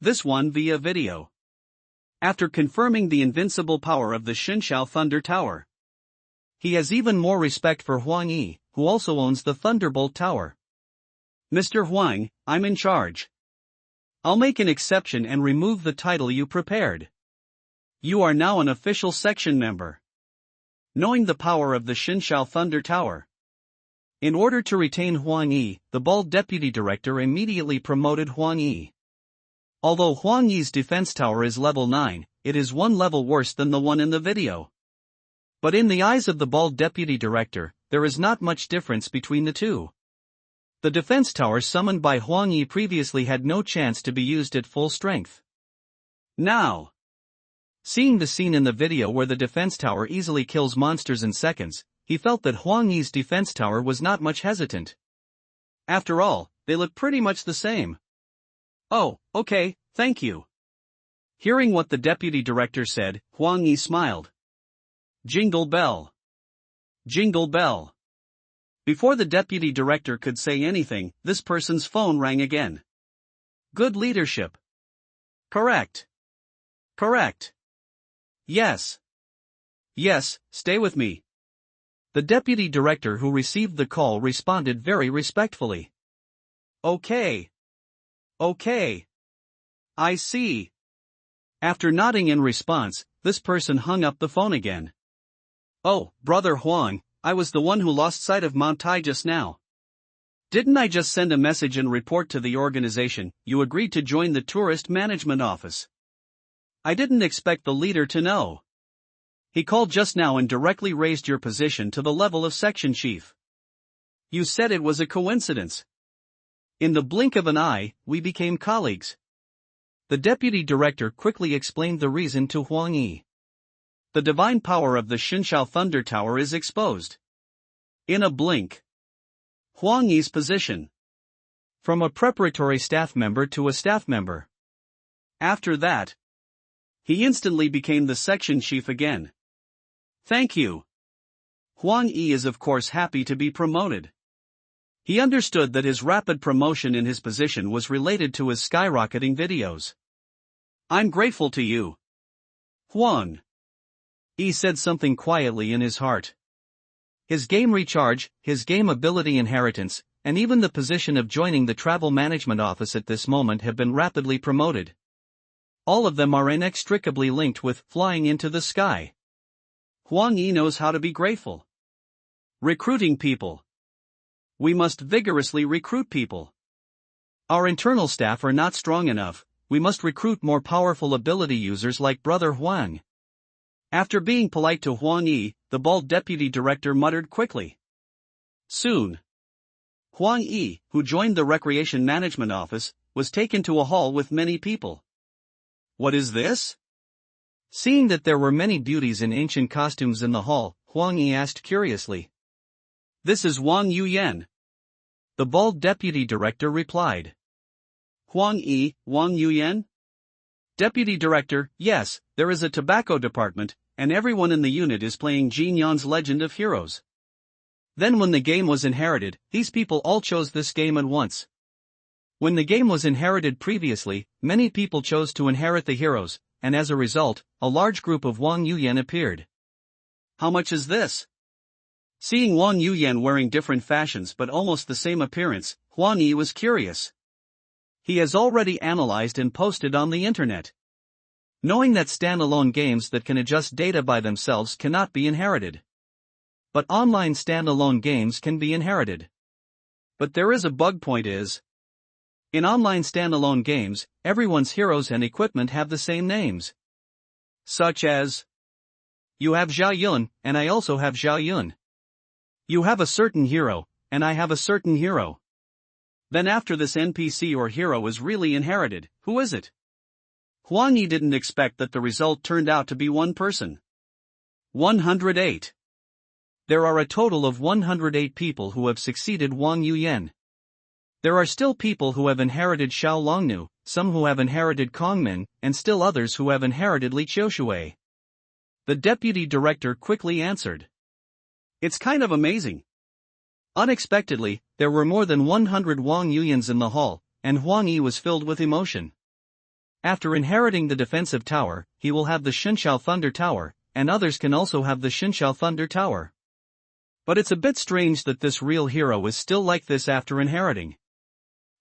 This one via video. After confirming the invincible power of the Xinshao Thunder Tower. He has even more respect for Huang Yi, who also owns the Thunderbolt Tower. Mr. Huang, I'm in charge. I'll make an exception and remove the title you prepared. You are now an official section member. Knowing the power of the Xinshao Thunder Tower. In order to retain Huang Yi, the bald deputy director immediately promoted Huang Yi. Although Huang Yi's defense tower is level 9, it is one level worse than the one in the video. But in the eyes of the bald deputy director, there is not much difference between the two. The defense tower summoned by Huang Yi previously had no chance to be used at full strength. Now, seeing the scene in the video where the defense tower easily kills monsters in seconds, he felt that Huang Yi's defense tower was not much hesitant. After all, they look pretty much the same. Oh, okay, thank you. Hearing what the deputy director said, Huang Yi smiled. Jingle bell. Jingle bell. Before the deputy director could say anything, this person's phone rang again. Good leadership. Correct. Correct. Yes. Yes, stay with me. The deputy director who received the call responded very respectfully. Okay. Okay. I see. After nodding in response, this person hung up the phone again. Oh, Brother Huang, I was the one who lost sight of Mount Tai just now. Didn't I just send a message and report to the organization you agreed to join the tourist management office? I didn't expect the leader to know. He called just now and directly raised your position to the level of section chief. You said it was a coincidence. In the blink of an eye, we became colleagues. The deputy director quickly explained the reason to Huang Yi. The divine power of the Xinshao Thunder Tower is exposed. In a blink. Huang Yi's position. From a preparatory staff member to a staff member. After that, he instantly became the section chief again. Thank you. Huang Yi is of course happy to be promoted. He understood that his rapid promotion in his position was related to his skyrocketing videos. I'm grateful to you, Huang. Yi said something quietly in his heart. His game recharge, his game ability inheritance, and even the position of joining the travel management office at this moment have been rapidly promoted. All of them are inextricably linked with flying into the sky. Huang Yi knows how to be grateful. Recruiting people. We must vigorously recruit people. Our internal staff are not strong enough, we must recruit more powerful ability users like Brother Huang. After being polite to Huang Yi, the bald deputy director muttered quickly. Soon, Huang Yi, who joined the recreation management office, was taken to a hall with many people. What is this? Seeing that there were many beauties in ancient costumes in the hall, Huang Yi asked curiously. This is Wang Yuyan. The bald deputy director replied. Huang Yuyan? Deputy director, yes, there is a tobacco department, and everyone in the unit is playing Jin Yan's Legend of Heroes. Then when the game was inherited, these people all chose this game at once. When the game was inherited previously, many people chose to inherit the heroes, and as a result, a large group of Wang Yuyan appeared. How much is this? Seeing Wang Yuyan wearing different fashions but almost the same appearance, Huang Yi was curious. He has already analyzed and posted on the internet. Knowing that standalone games that can adjust data by themselves cannot be inherited. But online standalone games can be inherited. But there is a bug point is. In online standalone games, everyone's heroes and equipment have the same names. Such as, you have Zhao Yun, and I also have Zhao Yun. You have a certain hero, and I have a certain hero. Then after this NPC or hero is really inherited, who is it? Huang Yi didn't expect that the result turned out to be one person. 108. There are a total of 108 people who have succeeded Wang Yuyan. There are still people who have inherited Xiao Longnu, some who have inherited Kongmin, and still others who have inherited Li Qiushui. The deputy director quickly answered. It's kind of amazing. Unexpectedly, there were more than 100 Huang Yuyans in the hall, and Huang Yi was filled with emotion. After inheriting the defensive tower, he will have the Shenshao Thunder Tower, and others can also have the Shenshao Thunder Tower. But it's a bit strange that this real hero is still like this after inheriting.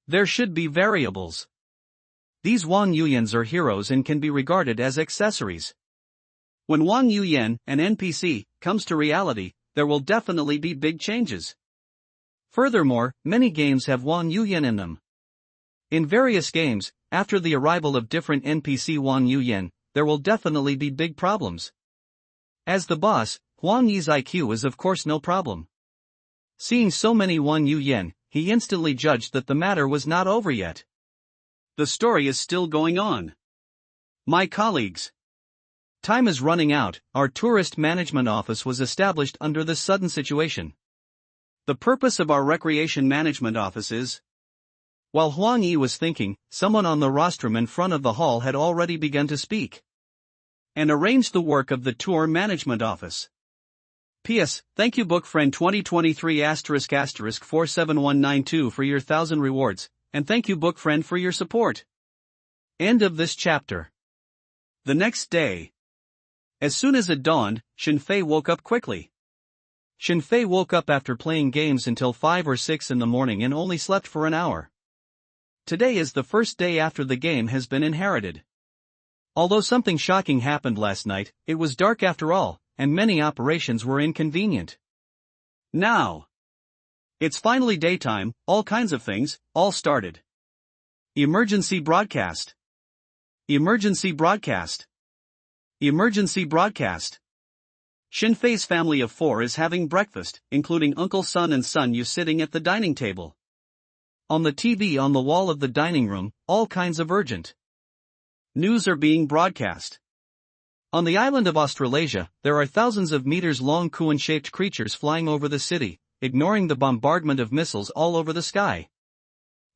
There should be variables. These Huang Yuyans are heroes and can be regarded as accessories. When Huang Yuyan, an NPC, comes to reality, there will definitely be big changes. Furthermore, many games have Huang Yuyan in them. In various games, after the arrival of different NPC Huang Yuyan, there will definitely be big problems. As the boss, Huang Yi's IQ is of course no problem. Seeing so many Huang Yuyan, he instantly judged that the matter was not over yet. The story is still going on. My colleagues. Time is running out. Our tourist management office was established under this sudden situation. The purpose of our recreation management office is... While Huang Yi was thinking, someone on the rostrum in front of the hall had already begun to speak. And arrange the work of the tour management office. P.S. Thank you book friend 2023 *** 47192 for your 1,000 rewards, and thank you book friend for your support. End of this chapter. The next day. As soon as it dawned, Shenfei woke up quickly. Shenfei woke up after playing games until 5 or 6 in the morning and only slept for an hour. Today is the first day after the game has been inherited. Although something shocking happened last night, it was dark after all, and many operations were inconvenient. Now. It's finally daytime, all kinds of things, all started. Emergency broadcast. Emergency broadcast. Emergency broadcast. Shenfei's family of 4 is having breakfast, including Uncle Sun and Sun Yu sitting at the dining table. On the TV on the wall of the dining room, all kinds of urgent news are being broadcast. On the island of Australasia, there are thousands of meters-long Kuan-shaped creatures flying over the city, ignoring the bombardment of missiles all over the sky.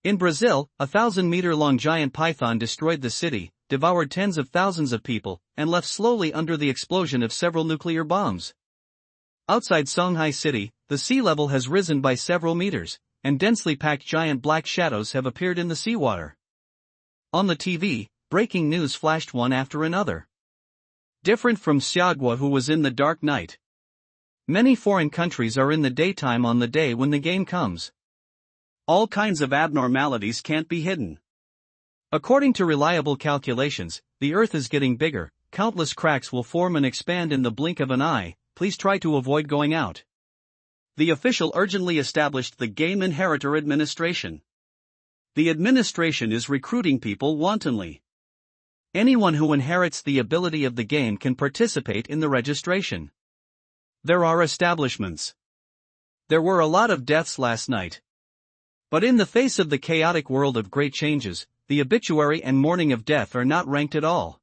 In Brazil, a 1,000-meter-long giant python destroyed the city, devoured tens of thousands of people, and left slowly under the explosion of several nuclear bombs. Outside Shanghai City, the sea level has risen by several meters, and densely packed giant black shadows have appeared in the seawater. On the TV, breaking news flashed one after another. Different from Xiagua, who was in the dark night. Many foreign countries are in the daytime on the day when the game comes. All kinds of abnormalities can't be hidden. According to reliable calculations, the Earth is getting bigger, countless cracks will form and expand in the blink of an eye, please try to avoid going out. The official urgently established the Game Inheritor Administration. The administration is recruiting people wantonly. Anyone who inherits the ability of the game can participate in the registration. There are establishments. There were a lot of deaths last night. But in the face of the chaotic world of great changes, the obituary and mourning of death are not ranked at all.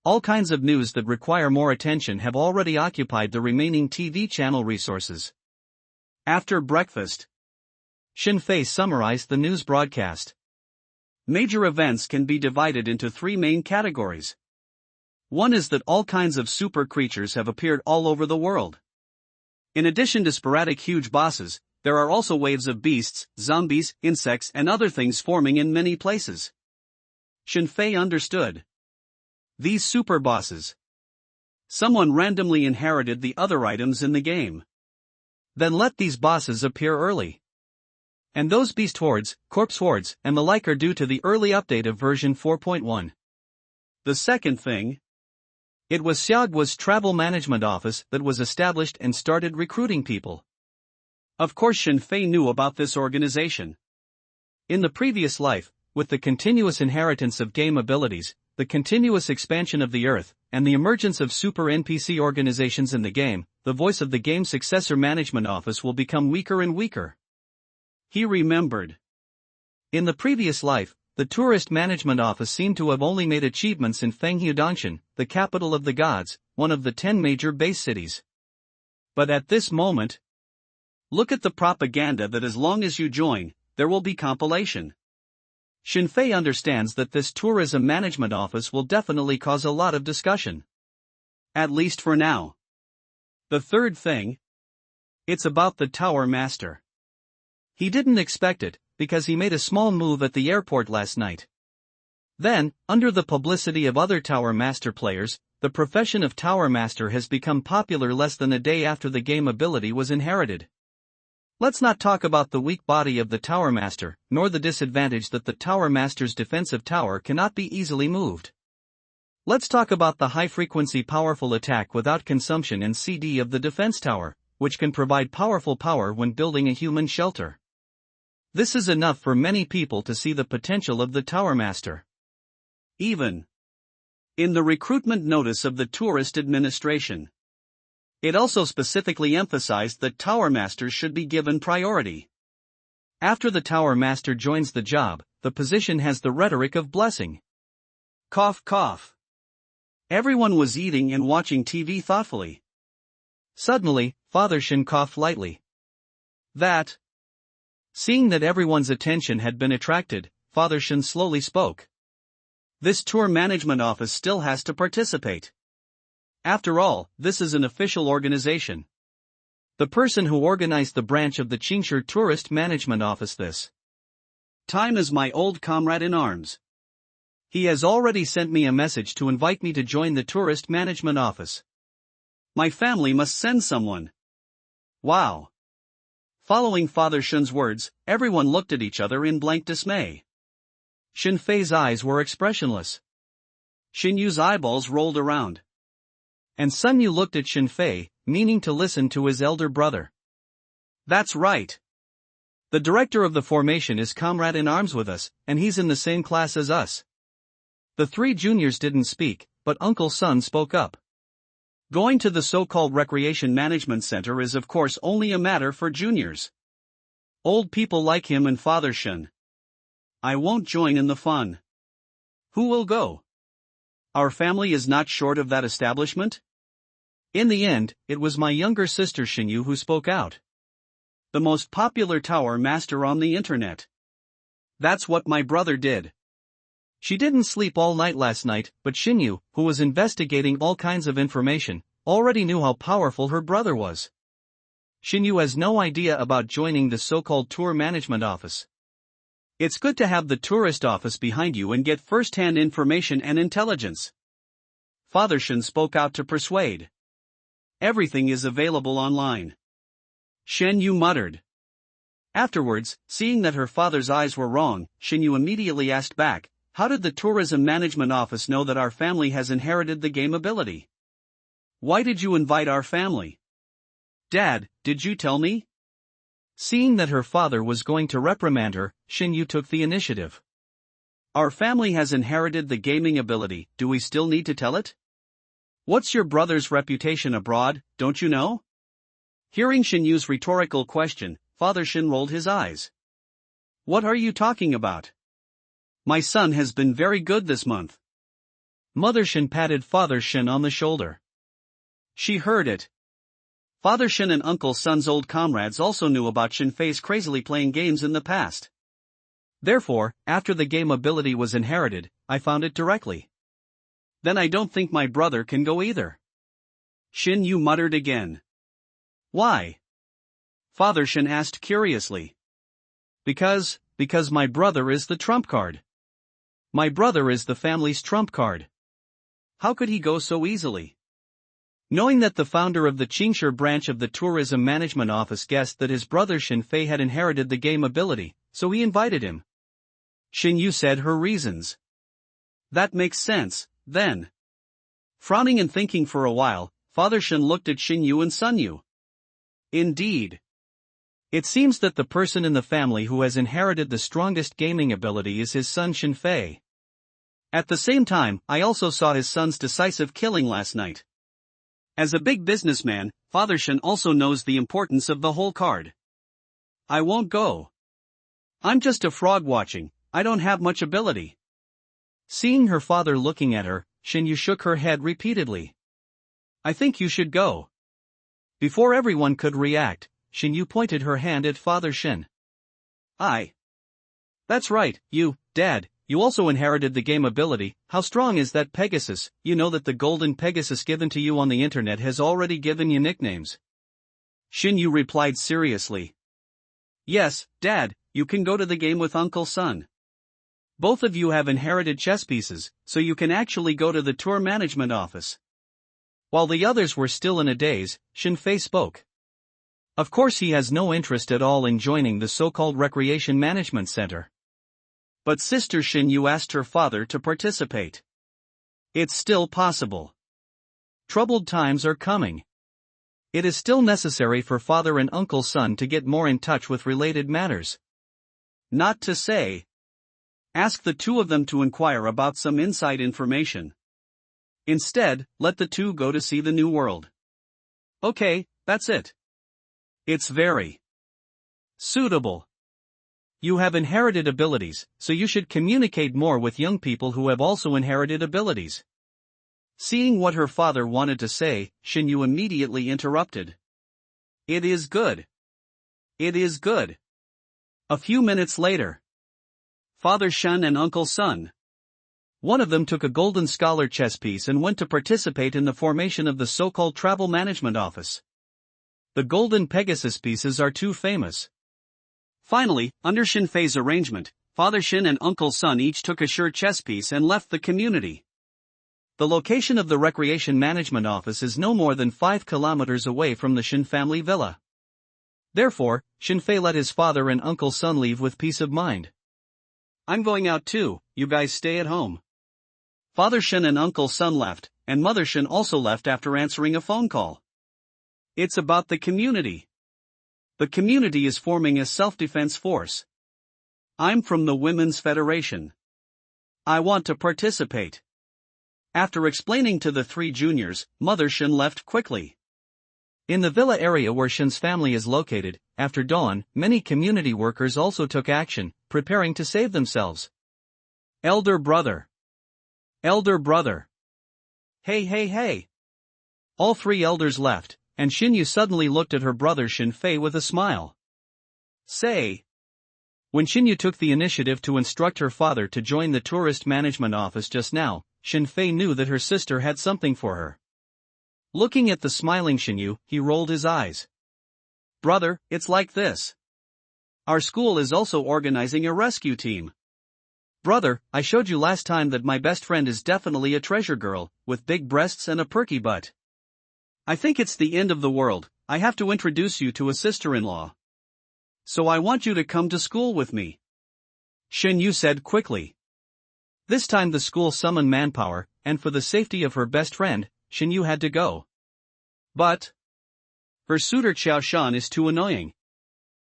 All kinds of news that require more attention have already occupied the remaining TV channel resources. After breakfast, Shenfei summarized the news broadcast. Major events can be divided into 3 main categories. One is that all kinds of super creatures have appeared all over the world. In addition to sporadic huge bosses, there are also waves of beasts, zombies, insects and other things forming in many places. Shenfei understood. These super bosses. Someone randomly inherited the other items in the game. Then let these bosses appear early. And those beast hordes, corpse hordes, and the like are due to the early update of version 4.1. The second thing. It was Xiaogua's travel management office that was established and started recruiting people. Of course Shenfei knew about this organization. In the previous life, with the continuous inheritance of game abilities, the continuous expansion of the Earth, and the emergence of super NPC organizations in the game, the voice of the game successor management office will become weaker and weaker. He remembered. In the previous life, the tourist management office seemed to have only made achievements in Fenghe-Dongshan, the capital of the gods, one of the 10 major base cities. But at this moment, look at the propaganda that as long as you join, there will be compilation. Shinfei understands that this tourism management office will definitely cause a lot of discussion. At least for now. The third thing? It's about the Tower Master. He didn't expect it, because he made a small move at the airport last night. Then, under the publicity of other Tower Master players, the profession of Tower Master has become popular less than a day after the game ability was inherited. Let's not talk about the weak body of the Tower Master, nor the disadvantage that the Tower Master's defensive tower cannot be easily moved. Let's talk about the high-frequency powerful attack without consumption and CD of the defense tower, which can provide powerful power when building a human shelter. This is enough for many people to see the potential of the Tower Master. Even in the recruitment notice of the tourist administration, it also specifically emphasized that Tower Masters should be given priority. After the Tower Master joins the job, the position has the rhetoric of blessing. Cough cough. Everyone was eating and watching TV thoughtfully. Suddenly, Father Shin coughed lightly. Seeing that everyone's attention had been attracted, Father Shin slowly spoke. This tour management office still has to participate. After all, this is an official organization. The person who organized the branch of the Qingshi Tourist Management Office this time is my old comrade in arms. He has already sent me a message to invite me to join the Tourist Management Office. My family must send someone. Wow. Following Father Shin's words, everyone looked at each other in blank dismay. Shinfei's eyes were expressionless. Xinyu's eyeballs rolled around. And Sunyu looked at Shinfei, meaning to listen to his elder brother. That's right. The director of the formation is comrade in arms with us, and he's in the same class as us. The three juniors didn't speak, but Uncle Sun spoke up. Going to the so-called Recreation Management Center is of course only a matter for juniors. Old people like him and Father Shin. I won't join in the fun. Who will go? Our family is not short of that establishment? In the end, it was my younger sister Xinyu who spoke out. The most popular Tower Master on the internet. That's what my brother did. She didn't sleep all night last night, but Xinyu, who was investigating all kinds of information, already knew how powerful her brother was. Xinyu has no idea about joining the so-called tour management office. It's good to have the tourist office behind you and get first-hand information and intelligence. Father Shin spoke out to persuade. Everything is available online. Shenyu muttered. Afterwards, seeing that her father's eyes were wrong, Shenyu immediately asked back, how did the tourism management office know that our family has inherited the game ability? Why did you invite our family? Dad, did you tell me? Seeing that her father was going to reprimand her, Xinyu took the initiative. Our family has inherited the gaming ability, do we still need to tell it? What's your brother's reputation abroad, don't you know? Hearing Xinyu's rhetorical question, Father Shin rolled his eyes. What are you talking about? My son has been very good this month. Mother Shin patted Father Shin on the shoulder. She heard it. Father Shin and Uncle Sun's old comrades also knew about Shinfei's crazily playing games in the past. Therefore, after the game ability was inherited, I found it directly. Then I don't think my brother can go either. Xinyu muttered again. Why? Father Shin asked curiously. Because my brother is the trump card. My brother is the family's trump card. How could he go so easily? Knowing that the founder of the Qingshi branch of the Tourism Management Office guessed that his brother Shinfei had inherited the game ability, so he invited him. Xinyu said her reasons. That makes sense, then. Frowning and thinking for a while, Father Shin looked at Xinyu and Sunyu. Indeed. It seems that the person in the family who has inherited the strongest gaming ability is his son Shinfei. At the same time, I also saw his son's decisive killing last night. As a big businessman, Father Shin also knows the importance of the whole card. I won't go. I'm just a frog watching, I don't have much ability. Seeing her father looking at her, Xinyu shook her head repeatedly. I think you should go. Before everyone could react, Xinyu pointed her hand at Father Shin. That's right, Dad, you also inherited the game ability. How strong is that Pegasus? You know that the golden Pegasus given to you on the internet has already given you nicknames. Shinyu replied seriously. Yes, Dad, you can go to the game with Uncle Sun. Both of you have inherited chess pieces, so you can actually go to the tour management office. While the others were still in a daze, Shinfei spoke. Of course he has no interest at all in joining the so-called Recreation Management Center. But Sister Shinyu asked her father to participate. It's still possible. Troubled times are coming. It is still necessary for Father and Uncle Sun to get more in touch with related matters. Not to say. Ask the two of them to inquire about some inside information. Instead, let the two go to see the new world. Okay, that's it. It's very suitable. You have inherited abilities, so you should communicate more with young people who have also inherited abilities. Seeing what her father wanted to say, Shinyu immediately interrupted. It is good. It is good. A few minutes later. Father Shun and Uncle Sun. One of them took a golden scholar chess piece and went to participate in the formation of the so-called travel management office. The golden Pegasus pieces are too famous. Finally, under Shinfei's arrangement, Father Shin and Uncle Sun each took a sure chess piece and left the community. The location of the Recreation Management Office is no more than 5 kilometers away from the Shin family villa. Therefore, Shinfei let his father and Uncle Sun leave with peace of mind. I'm going out too, you guys stay at home. Father Shin and Uncle Sun left, and Mother Shin also left after answering a phone call. It's about the community. The community is forming a self-defense force. I'm from the Women's Federation. I want to participate. After explaining to the three juniors, Mother Shin left quickly. In the villa area where Shin's family is located, after dawn, many community workers also took action, preparing to save themselves. Elder brother. Elder brother. Hey hey hey. All three elders left, and Shinyu suddenly looked at her brother Shinfei with a smile. Say. When Shinyu took the initiative to instruct her father to join the tourist management office just now, Shinfei knew that her sister had something for her. Looking at the smiling Shinyu, he rolled his eyes. Brother, it's like this. Our school is also organizing a rescue team. Brother, I showed you last time that my best friend is definitely a treasure girl, with big breasts and a perky butt. I think it's the end of the world. I have to introduce you to a sister-in-law. So I want you to come to school with me. Shinyu said quickly. This time the school summoned manpower, and for the safety of her best friend, Shinyu had to go. But her suitor Xiao Shan is too annoying.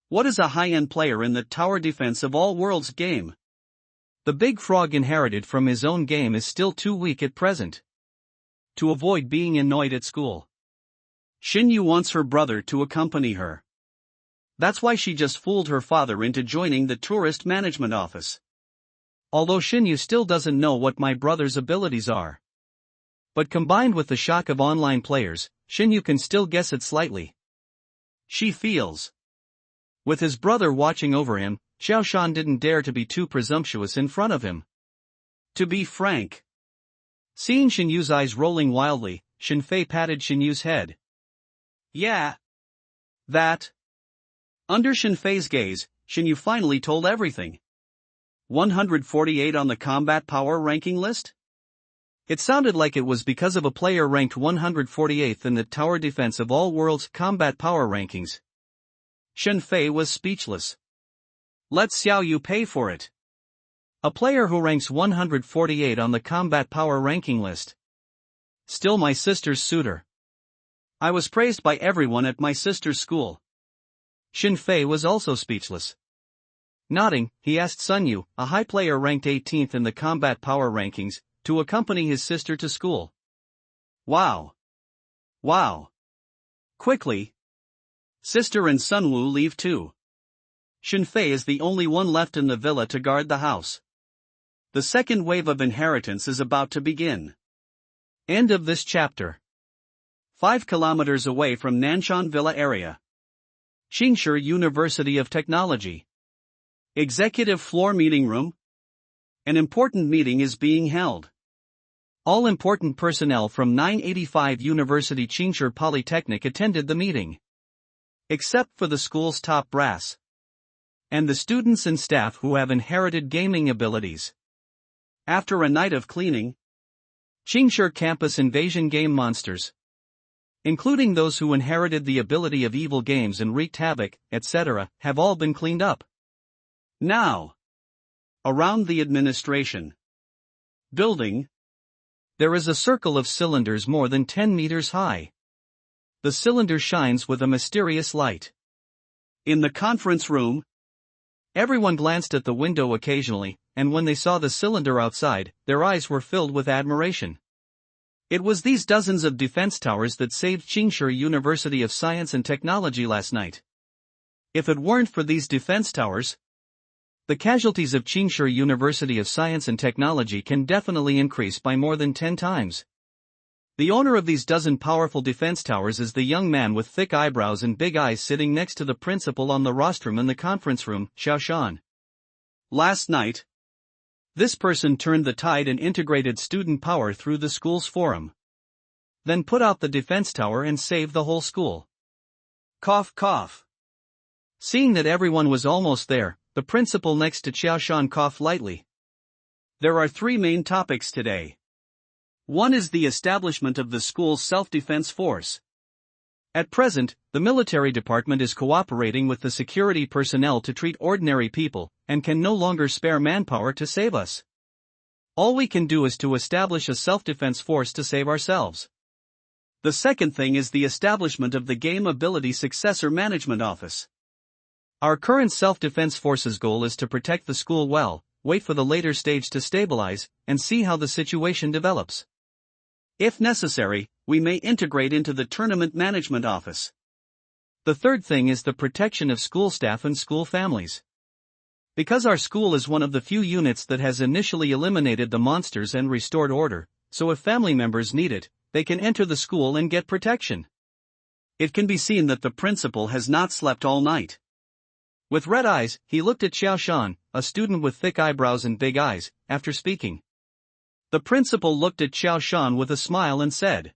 What is a high-end player in the tower defense of all worlds game? The big frog inherited from his own game is still too weak at present. To avoid being annoyed at school, Shinyu wants her brother to accompany her. That's why she just fooled her father into joining the tourist management office. Although Shinyu still doesn't know what my brother's abilities are. But combined with the shock of online players, Shinyu can still guess it slightly. She feels. With his brother watching over him, Xiao Shan didn't dare to be too presumptuous in front of him. To be frank. Seeing Shinyu's eyes rolling wildly, Shinfei patted Shinyu's head. Yeah. That. Under Shinfei's gaze, Shinyu finally told everything. 148 on the combat power ranking list? It sounded like it was because of a player ranked 148th in the tower defense of all world's combat power rankings. Shinfei was speechless. Let Xiao Yu pay for it. A player who ranks 148 on the combat power ranking list. Still my sister's suitor. I was praised by everyone at my sister's school. Shinfei was also speechless. Nodding, he asked Sunyu, a high player ranked 18th in the combat power rankings, to accompany his sister to school. Wow. Wow. Quickly. Sister and Sunwoo leave too. Shinfei is the only one left in the villa to guard the house. The second wave of inheritance is about to begin. End of this chapter. 5 kilometers away from Nanshan Villa area. Qingshu University of Technology. Executive floor meeting room. An important meeting is being held. All important personnel from 985 University Qingshi Polytechnic attended the meeting. Except for the school's top brass. And the students and staff who have inherited gaming abilities. After a night of cleaning, Qingshi campus invasion game monsters, including those who inherited the ability of evil games and wreaked havoc, etc., have all been cleaned up. Now, around the administration building, there is a circle of cylinders more than 10 meters high. The cylinder shines with a mysterious light. In the conference room, everyone glanced at the window occasionally, and when they saw the cylinder outside, their eyes were filled with admiration. It was these dozens of defense towers that saved Qingshi University of Science and Technology last night. If it weren't for these defense towers, the casualties of Qingshi University of Science and Technology can definitely increase by more than 10 times. The owner of these dozen powerful defense towers is the young man with thick eyebrows and big eyes sitting next to the principal on the rostrum in the conference room, Xiaoshan. Last night, this person turned the tide and integrated student power through the school's forum. Then put out the defense tower and saved the whole school. Cough cough. Seeing that everyone was almost there, the principal next to Xiaoshan coughed lightly. There are 3 main topics today. One is the establishment of the school's self-defense force. At present, the military department is cooperating with the security personnel to treat ordinary people, and can no longer spare manpower to save us. All we can do is to establish a self-defense force to save ourselves. The second thing is the establishment of the Game Ability Successor Management Office. Our current self-defense force's goal is to protect the school well, wait for the later stage to stabilize, and see how the situation develops. If necessary, we may integrate into the Tournament Management Office. The third thing is the protection of school staff and school families. Because our school is one of the few units that has initially eliminated the monsters and restored order, so if family members need it, they can enter the school and get protection. It can be seen that the principal has not slept all night. With red eyes, he looked at Xiaoshan, a student with thick eyebrows and big eyes, after speaking. The principal looked at Xiaoshan with a smile and said,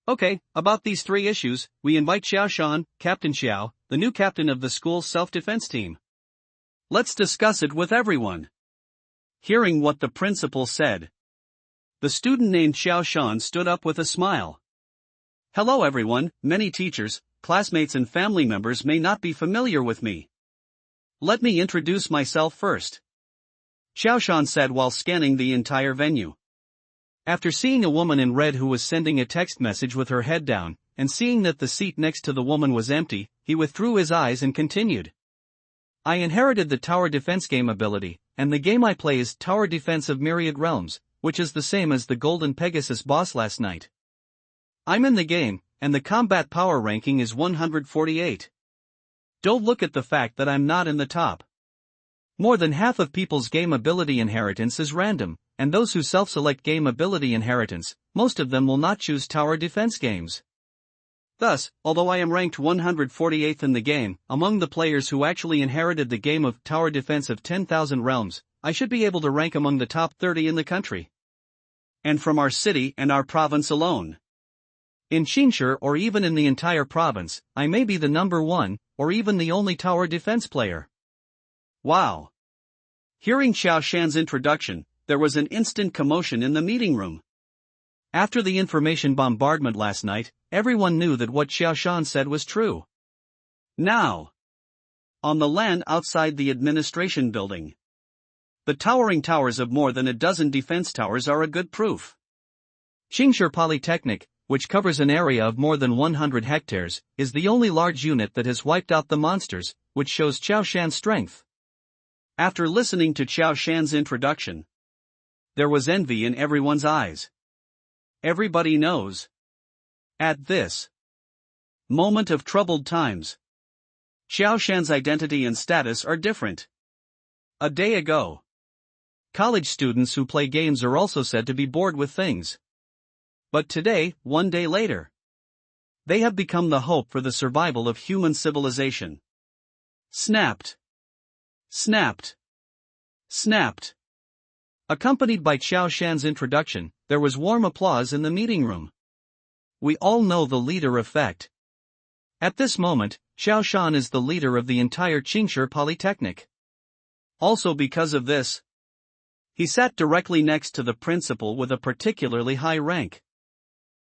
"Okay, about these 3 issues, we invite Xiaoshan, Captain Xiao, the new captain of the school's self-defense team. Let's discuss it with everyone." Hearing what the principal said, the student named Xiaoshan stood up with a smile. "Hello everyone, many teachers, classmates and family members may not be familiar with me. Let me introduce myself first," Xiaoshan said while scanning the entire venue. After seeing a woman in red who was sending a text message with her head down, and seeing that the seat next to the woman was empty, he withdrew his eyes and continued. "I inherited the tower defense game ability, and the game I play is Tower Defense of Myriad Realms, which is the same as the Golden Pegasus boss last night. I'm in the game, and the combat power ranking is 148. Don't look at the fact that I'm not in the top. More than half of people's game ability inheritance is random, and those who self-select game ability inheritance, most of them will not choose tower defense games. Thus, although I am ranked 148th in the game, among the players who actually inherited the game of tower defense of 10,000 realms, I should be able to rank among the top 30 in the country. And from our city and our province alone. In Qingshi or even in the entire province, I may be the number 1, or even the only tower defense player." Wow! Hearing Xiaoshan's introduction, there was an instant commotion in the meeting room. After the information bombardment last night, everyone knew that what Xiaoshan said was true. Now, on the land outside the administration building, the towering towers of more than a dozen defense towers are a good proof. Qingshi Polytechnic, which covers an area of more than 100 hectares, is the only large unit that has wiped out the monsters, which shows Xiaoshan's strength. After listening to Xiaoshan's introduction, there was envy in everyone's eyes. Everybody knows. At this moment of troubled times, Xiaoshan's identity and status are different. A day ago, college students who play games are also said to be bored with things. But today, 1 day later, they have become the hope for the survival of human civilization. Snapped. Snapped. Snapped. Accompanied by Xiao Shan's introduction, there was warm applause in the meeting room. We all know the leader effect. At this moment, Xiao Shan is the leader of the entire Qingshi Polytechnic. Also because of this, he sat directly next to the principal with a particularly high rank.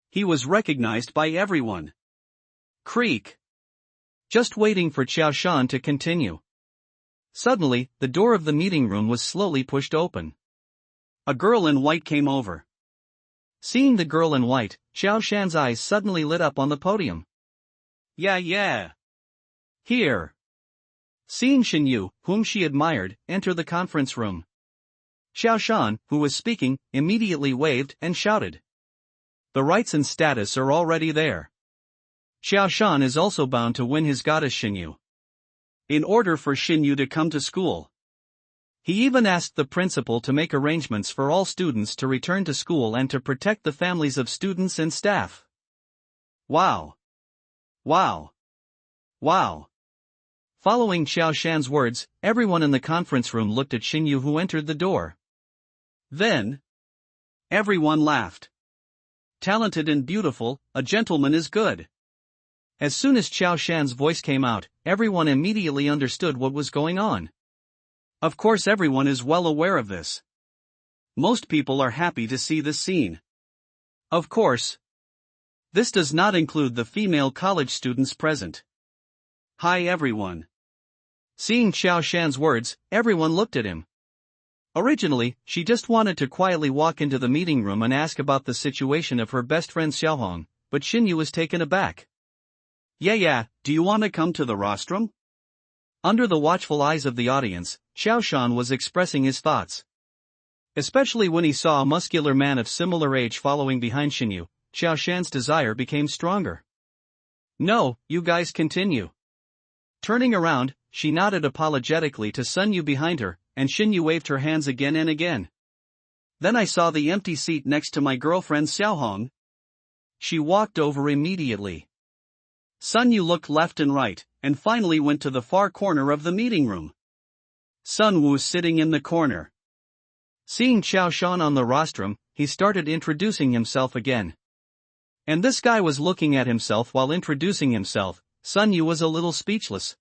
He was recognized by everyone. Creak. Just waiting for Xiao Shan to continue. Suddenly, the door of the meeting room was slowly pushed open. A girl in white came over. Seeing the girl in white, Xiao Shan's eyes suddenly lit up on the podium. Yeah. Here. Seeing Xin Yu, whom she admired, enter the conference room. Xiao Shan, who was speaking, immediately waved and shouted. The rights and status are already there. Xiao Shan is also bound to win his goddess Xin Yu. In order for Xin Yu to come to school. He even asked the principal to make arrangements for all students to return to school and to protect the families of students and staff. Wow. Following Xiao Shan's words, everyone in the conference room looked at Xin Yu, who entered the door. Then, everyone laughed. Talented and beautiful, a gentleman is good. As soon as Xiao Shan's voice came out, everyone immediately understood what was going on. Of course, everyone is well aware of this. Most people are happy to see this scene. Of course, this does not include the female college students present. Hi everyone. Seeing Xiao Shan's words, everyone looked at him. Originally, she just wanted to quietly walk into the meeting room and ask about the situation of her best friend Xiaohong, but Xin Yu was taken aback. Yeah, do you want to come to the rostrum? Under the watchful eyes of the audience, Xiao Shan was expressing his thoughts. Especially when he saw a muscular man of similar age following behind Xin Yu, Xiao Shan's desire became stronger. No, you guys continue. Turning around, she nodded apologetically to Sun Yu behind her, and Xin Yu waved her hands again and again. Then I saw the empty seat next to my girlfriend Xiaohong. She walked over immediately. Sun Yu looked left and right, and finally went to the far corner of the meeting room. Sun Wu sitting in the corner. Seeing Xiao Shan on the rostrum, he started introducing himself again. And this guy was looking at himself while introducing himself. Sun Yu was a little speechless.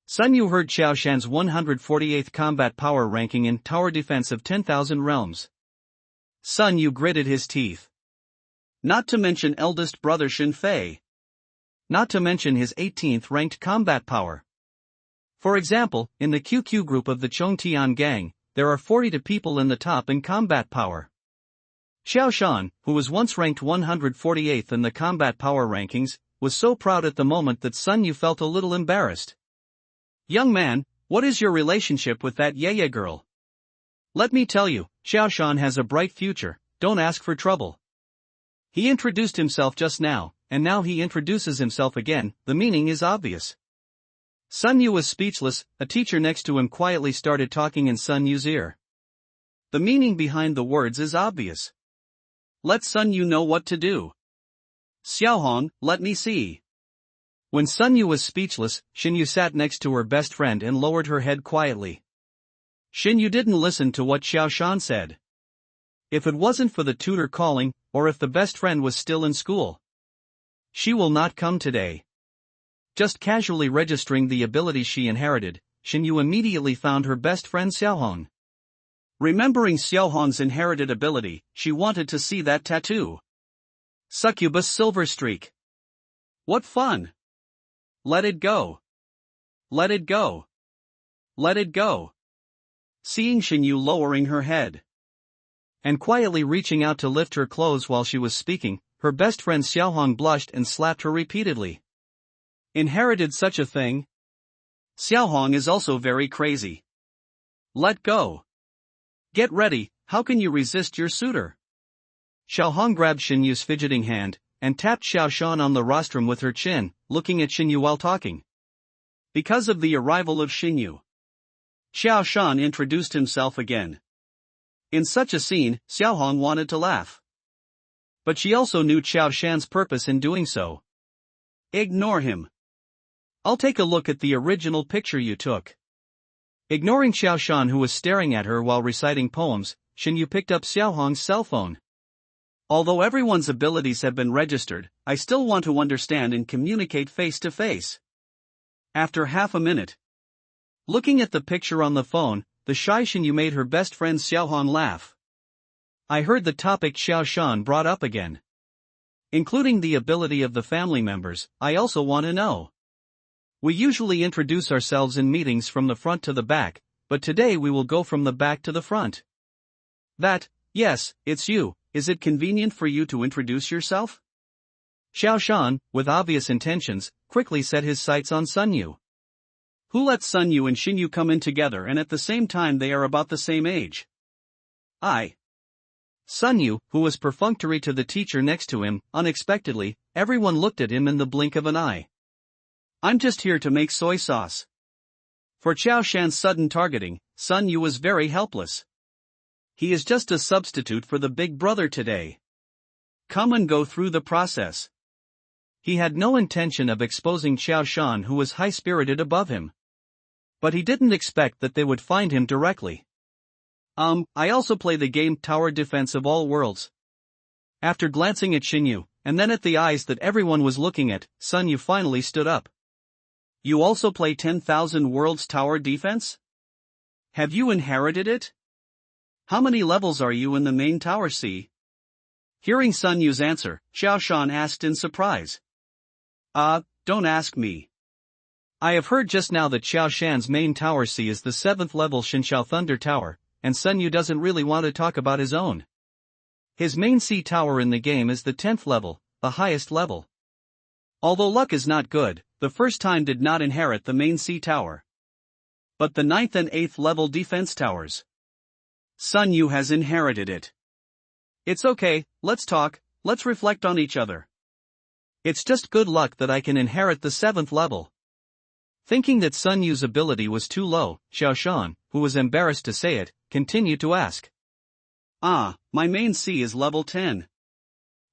Sun Yu heard Xiao Shan's 148th combat power ranking in tower defense of 10,000 realms. Sun Yu gritted his teeth. Not to mention eldest brother Shin Fei. Not to mention his 18th ranked combat power. For example, in the QQ group of the Chongtian gang, there are 42 people in the top in combat power. Xiao Shan, who was once ranked 148th in the combat power rankings, was so proud at the moment that Sun Yu felt a little embarrassed. Young man, what is your relationship with that Yeye girl? Let me tell you, Xiao Shan has a bright future, don't ask for trouble. He introduced himself just now, and now he introduces himself again, the meaning is obvious. Sun Yu was speechless. A teacher next to him quietly started talking in Sun Yu's ear. The meaning behind the words is obvious. Let Sun Yu know what to do. Xiaohong, let me see. When Sun Yu was speechless, Xin Yu sat next to her best friend and lowered her head quietly. Xin Yu didn't listen to what Xiao Shan said. If it wasn't for the tutor calling, or if the best friend was still in school, she will not come today. Just casually registering the ability she inherited, Xin Yu immediately found her best friend Xiaohong. Remembering Xiaohong's inherited ability, she wanted to see that tattoo. Succubus Silver Streak. What fun! Let it go. Let it go. Let it go. Seeing Xin Yu lowering her head and quietly reaching out to lift her clothes while she was speaking, her best friend Xiaohong blushed and slapped her repeatedly. Inherited such a thing? Xiaohong is also very crazy. Let go. Get ready, how can you resist your suitor? Xiaohong grabbed Xin Yu's fidgeting hand, and tapped Xiao Shan on the rostrum with her chin, looking at Xin Yu while talking. Because of the arrival of Xin Yu, Xiao Shan introduced himself again. In such a scene, Xiaohong wanted to laugh. But she also knew Xiao Shan's purpose in doing so. Ignore him. I'll take a look at the original picture you took. Ignoring Xiao Shan, who was staring at her while reciting poems, Xin Yu picked up Xiao Hong's cell phone. Although everyone's abilities have been registered, I still want to understand and communicate face to face. After half a minute. Looking at the picture on the phone, the shy Xin Yu made her best friend Xiao Hong laugh. I heard the topic Xiao Shan brought up again. Including the ability of the family members, I also want to know. We usually introduce ourselves in meetings from the front to the back, but today we will go from the back to the front. Yes, it's you. Is it convenient for you to introduce yourself? Xiao Shan, with obvious intentions, quickly set his sights on Sun Yu. Who let Sun Yu and Xin Yu come in together and at the same time they are about the same age? Sun Yu, who was perfunctory to the teacher next to him, unexpectedly, everyone looked at him in the blink of an eye. I'm just here to make soy sauce. For Xiao Shan's sudden targeting, Sun Yu was very helpless. He is just a substitute for the big brother today. Come and go through the process. He had no intention of exposing Xiao Shan, who was high-spirited above him. But he didn't expect that they would find him directly. I also play the game Tower Defense of All Worlds. After glancing at Xin Yu, and then at the eyes that everyone was looking at, Sun Yu finally stood up. You also play 10,000 Worlds Tower Defense? Have you inherited it? How many levels are you in the main tower C? Hearing Sun Yu's answer, Xiao Shan asked in surprise. Don't ask me. I have heard just now that Xiao Shan's main tower C is the 7th level Shinshao Thunder Tower, and Sun Yu doesn't really want to talk about his own. His main C tower in the game is the 10th level, the highest level. Although luck is not good, the first time did not inherit the main C tower. But the 9th and 8th level defense towers. Sun Yu has inherited it. It's okay, let's talk, let's reflect on each other. It's just good luck that I can inherit the 7th level. Thinking that Sun Yu's ability was too low, Xiao Shan, who was embarrassed to say it, continued to ask. My main C is level 10.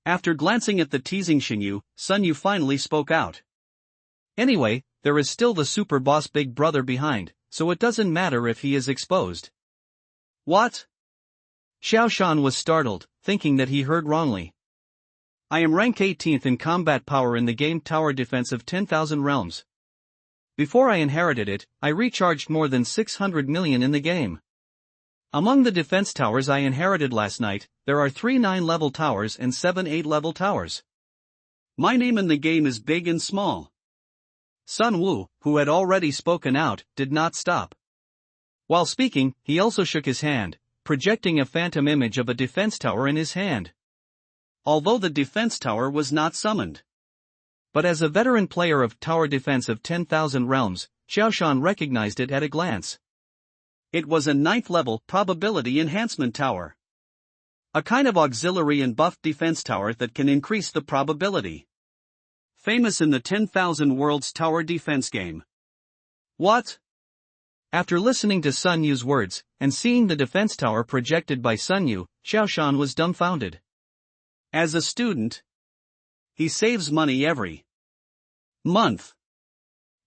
After glancing at the teasing Xin Yu, Sun Yu finally spoke out. Anyway, there is still the super boss big brother behind, so it doesn't matter if he is exposed. What? Xiao Shan was startled, thinking that he heard wrongly. I am rank 18th in combat power in the game Tower Defense of 10,000 Realms. Before I inherited it, I recharged more than 600 million in the game. Among the defense towers I inherited last night, there are 3 9-level towers and 7 8-level towers. My name in the game is big and small. Sun Wu, who had already spoken out, did not stop. While speaking, he also shook his hand, projecting a phantom image of a defense tower in his hand. Although the defense tower was not summoned. But as a veteran player of Tower Defense of 10,000 Realms, Xiao Shan recognized it at a glance. It was a 9th level probability enhancement tower. A kind of auxiliary and buff defense tower that can increase the probability. Famous in the 10,000 Worlds Tower Defense game. What? After listening to Sun Yu's words, and seeing the defense tower projected by Sun Yu, Xiao Shan was dumbfounded. As a student, he saves money every month.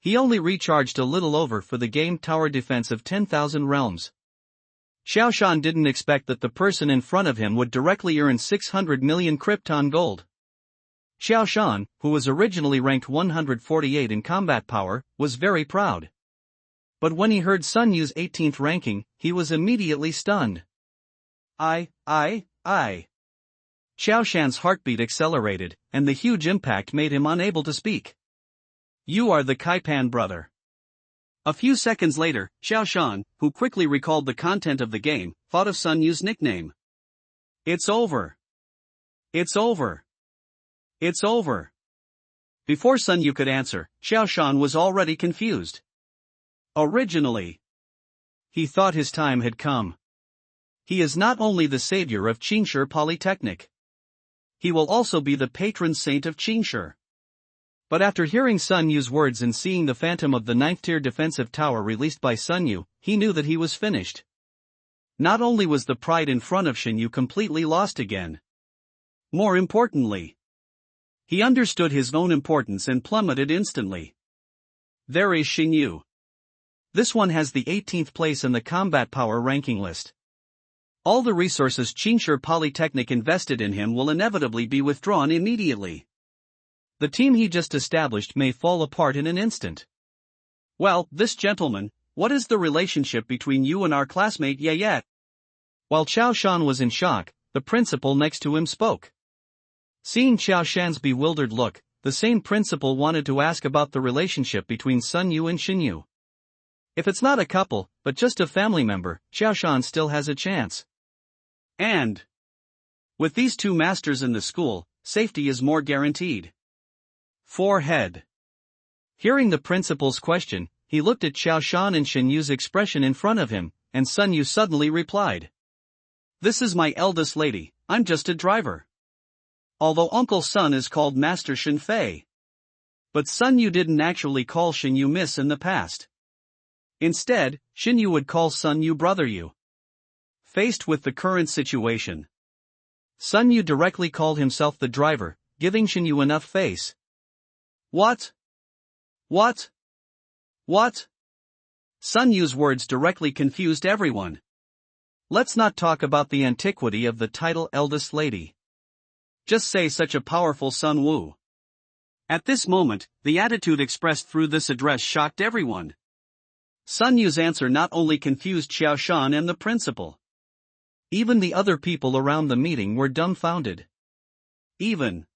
He only recharged a little over for the game Tower Defense of 10,000 Realms. Xiao Shan didn't expect that the person in front of him would directly earn 600 million Krypton gold. Xiao Shan, who was originally ranked 148 in combat power, was very proud. But when he heard Sun Yu's 18th ranking, he was immediately stunned. Xiao Shan's heartbeat accelerated, and the huge impact made him unable to speak. You are the Kaipan brother. A few seconds later, Xiao Shan, who quickly recalled the content of the game, thought of Sun Yu's nickname. It's over. It's over. It's over. Before Sun Yu could answer, Xiao Shan was already confused. Originally, he thought his time had come. He is not only the savior of Qingshi Polytechnic. He will also be the patron saint of Qingshi. But after hearing Sun Yu's words and seeing the phantom of the 9th tier defensive tower released by Sun Yu, he knew that he was finished. Not only was the pride in front of Xin Yu completely lost again. More importantly, he understood his own importance and plummeted instantly. There is Xin Yu. This one has the 18th place in the combat power ranking list. All the resources Qingshi Polytechnic invested in him will inevitably be withdrawn immediately. The team he just established may fall apart in an instant. Well, this gentleman, what is the relationship between you and our classmate Yayet? While Qiao Shan was in shock, the principal next to him spoke. Seeing Qiao Shan's bewildered look, the same principal wanted to ask about the relationship between Sun Yu and Xin Yu. If it's not a couple, but just a family member, Qiao Shan still has a chance. And with these two masters in the school, safety is more guaranteed. Forehead. Hearing the principal's question, he looked at Qiao Shan and Xin Yu's expression in front of him, and Sun Yu suddenly replied. This is my eldest lady, I'm just a driver. Although Uncle Sun is called Master Xin Fei. But Sun Yu didn't actually call Xin Yu Miss in the past. Instead, Xin Yu would call Sun Yu Brother Yu. Faced with the current situation, Sun Yu directly called himself the driver, giving Xin Yu enough face. What? What? What? Sun Yu's words directly confused everyone. Let's not talk about the antiquity of the title eldest lady. Just say such a powerful Sun Wu. At this moment, the attitude expressed through this address shocked everyone. Sun Yu's answer not only confused Qiao Shan and the principal. Even the other people around the meeting were dumbfounded. Even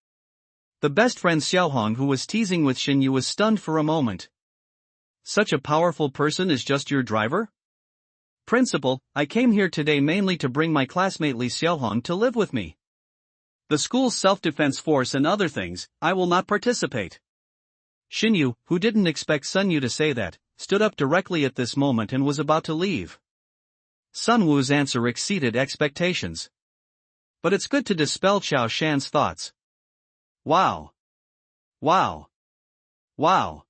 the best friend Xiaohong, who was teasing with Xin Yu, was stunned for a moment. Such a powerful person is just your driver? Principal, I came here today mainly to bring my classmate Li Xiaohong to live with me. The school's self-defense force and other things, I will not participate. Xin Yu, who didn't expect Sun Yu to say that, stood up directly at this moment and was about to leave. Sun Wu's answer exceeded expectations. But it's good to dispel Qiao Shan's thoughts. Wow. Wow. Wow.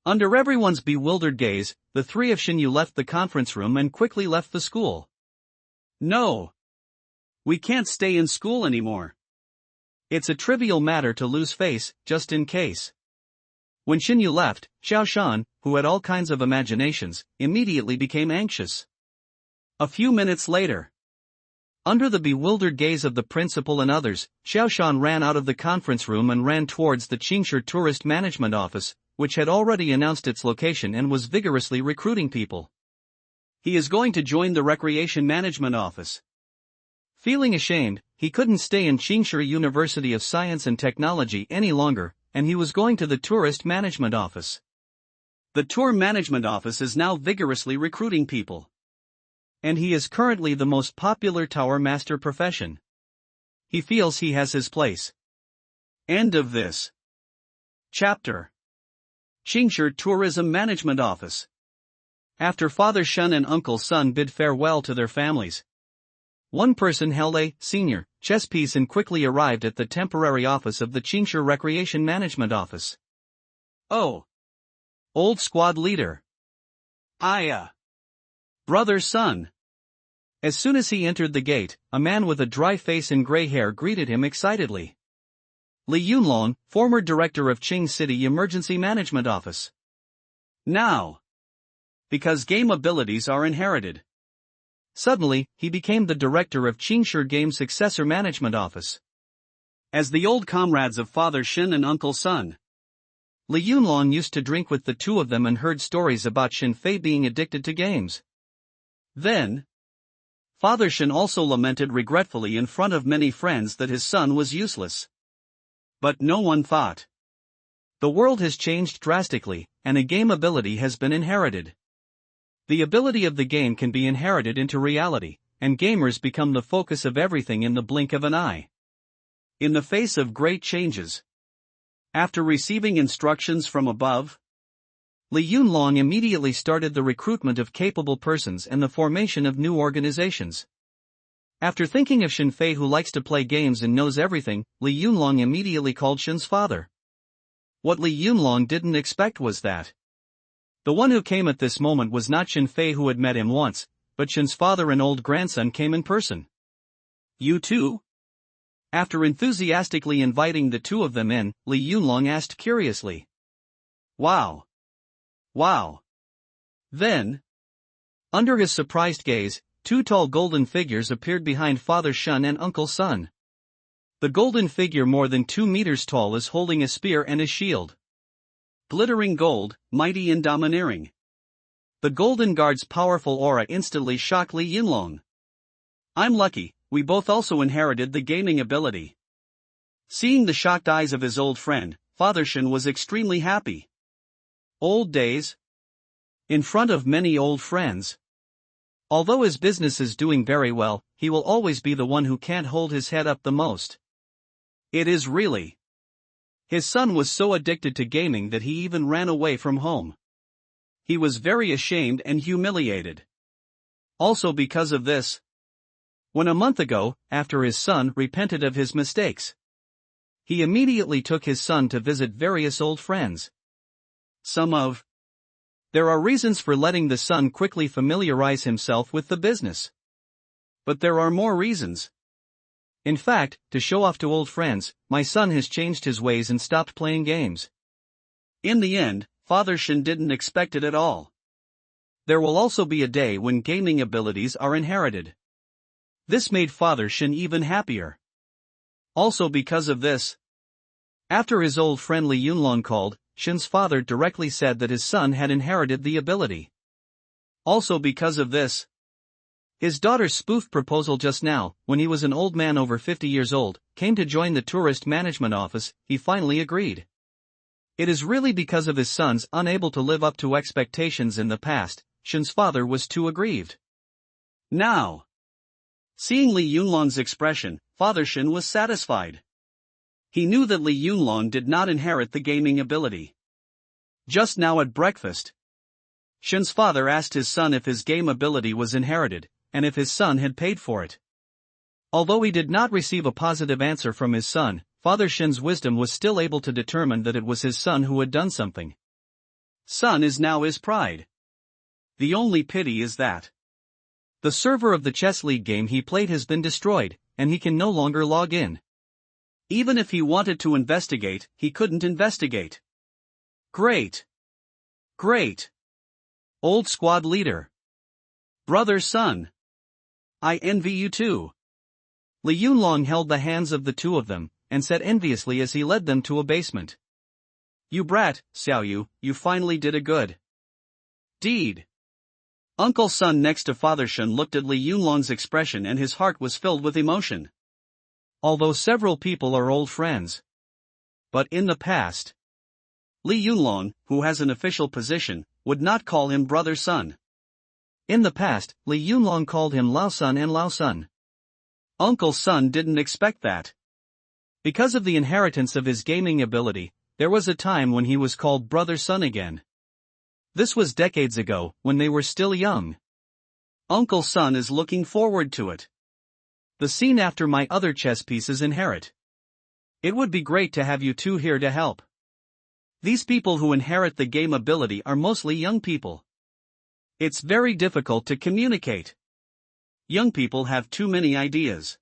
Under everyone's bewildered gaze, the three of Xin Yu left the conference room and quickly left the school. No. We can't stay in school anymore. It's a trivial matter to lose face, just in case. When Xin Yu left, Qiao Shan, who had all kinds of imaginations, immediately became anxious. A few minutes later, under the bewildered gaze of the principal and others, Qiao Shan ran out of the conference room and ran towards the Qingshi Tourist Management Office, which had already announced its location and was vigorously recruiting people. He is going to join the Recreation Management Office. Feeling ashamed, he couldn't stay in Qingshi University of Science and Technology any longer, and he was going to the Tourist Management Office. The Tour Management Office is now vigorously recruiting people. And he is currently the most popular tower master profession. He feels he has his place. End of this chapter. Qingshi Tourism Management Office. After Father Shen and Uncle Sun bid farewell to their families, one person held a senior chess piece and quickly arrived at the temporary office of the Qingshi Recreation Management Office. Oh. Old squad leader. Brother Sun. As soon as he entered the gate, a man with a dry face and gray hair greeted him excitedly. Li Yunlong, former director of Qing City Emergency Management Office. Now, because game abilities are inherited, suddenly, he became the director of Qingshi Game Successor Management Office. As the old comrades of Father Shin and Uncle Sun, Li Yunlong used to drink with the two of them and heard stories about Xin Fei being addicted to games. Then, Father Shin also lamented regretfully in front of many friends that his son was useless. But no one thought. The world has changed drastically, and a game ability has been inherited. The ability of the game can be inherited into reality, and gamers become the focus of everything in the blink of an eye. In the face of great changes, after receiving instructions from above, Li Yunlong immediately started the recruitment of capable persons and the formation of new organizations. After thinking of Xin Fei, who likes to play games and knows everything, Li Yunlong immediately called Xin's father. What Li Yunlong didn't expect was that the one who came at this moment was not Xin Fei, who had met him once, but Xin's father and old grandson came in person. You too? After enthusiastically inviting the two of them in, Li Yunlong asked curiously. Wow. Wow. Then, under his surprised gaze, two tall golden figures appeared behind Father Shun and Uncle Sun. The golden figure more than 2 meters tall is holding a spear and a shield. Glittering gold, mighty and domineering. The golden guard's powerful aura instantly shocked Li Yunlong. I'm lucky, we both also inherited the gaming ability. Seeing the shocked eyes of his old friend, Father Shun was extremely happy. Old days? In front of many old friends. Although his business is doing very well, he will always be the one who can't hold his head up the most. It is really. His son was so addicted to gaming that he even ran away from home. He was very ashamed and humiliated. Also because of this. When a month ago, after his son repented of his mistakes, he immediately took his son to visit various old friends. There are reasons for letting the son quickly familiarize himself with the business. But there are more reasons. In fact, to show off to old friends, my son has changed his ways and stopped playing games. In the end, Father Shun didn't expect it at all. There will also be a day when gaming abilities are inherited. This made Father Shun even happier. Also because of this. After his old friend Li Yunlong called, Shun's father directly said that his son had inherited the ability. Also because of this. His daughter's spoofed proposal just now, when he was an old man over 50 years old, came to join the tourist management office, he finally agreed. It is really because of his son's unable to live up to expectations in the past, Shun's father was too aggrieved. Now, seeing Li Yunlong's expression, Father Shun was satisfied. He knew that Li Yunlong did not inherit the gaming ability. Just now at breakfast, Shun's father asked his son if his game ability was inherited, and if his son had paid for it. Although he did not receive a positive answer from his son, Father Shun's wisdom was still able to determine that it was his son who had done something. Son is now his pride. The only pity is that the server of the chess league game he played has been destroyed, and he can no longer log in. Even if he wanted to investigate, he couldn't investigate. Great. Great. Old squad leader. Brother Sun. I envy you too. Li Yunlong held the hands of the two of them, and said enviously as he led them to a basement. You brat, Xiaoyu, you finally did a good deed. Uncle Sun next to Father Shun looked at Li Yunlong's expression and his heart was filled with emotion. Although several people are old friends. But in the past, Li Yunlong, who has an official position, would not call him Brother Sun. In the past, Li Yunlong called him Lao Sun and Lao Sun. Uncle Sun didn't expect that. Because of the inheritance of his gaming ability, there was a time when he was called Brother Sun again. This was decades ago, when they were still young. Uncle Sun is looking forward to it. The scene after my other chess pieces inherit. It would be great to have you two here to help. These people who inherit the game ability are mostly young people. It's very difficult to communicate. Young people have too many ideas.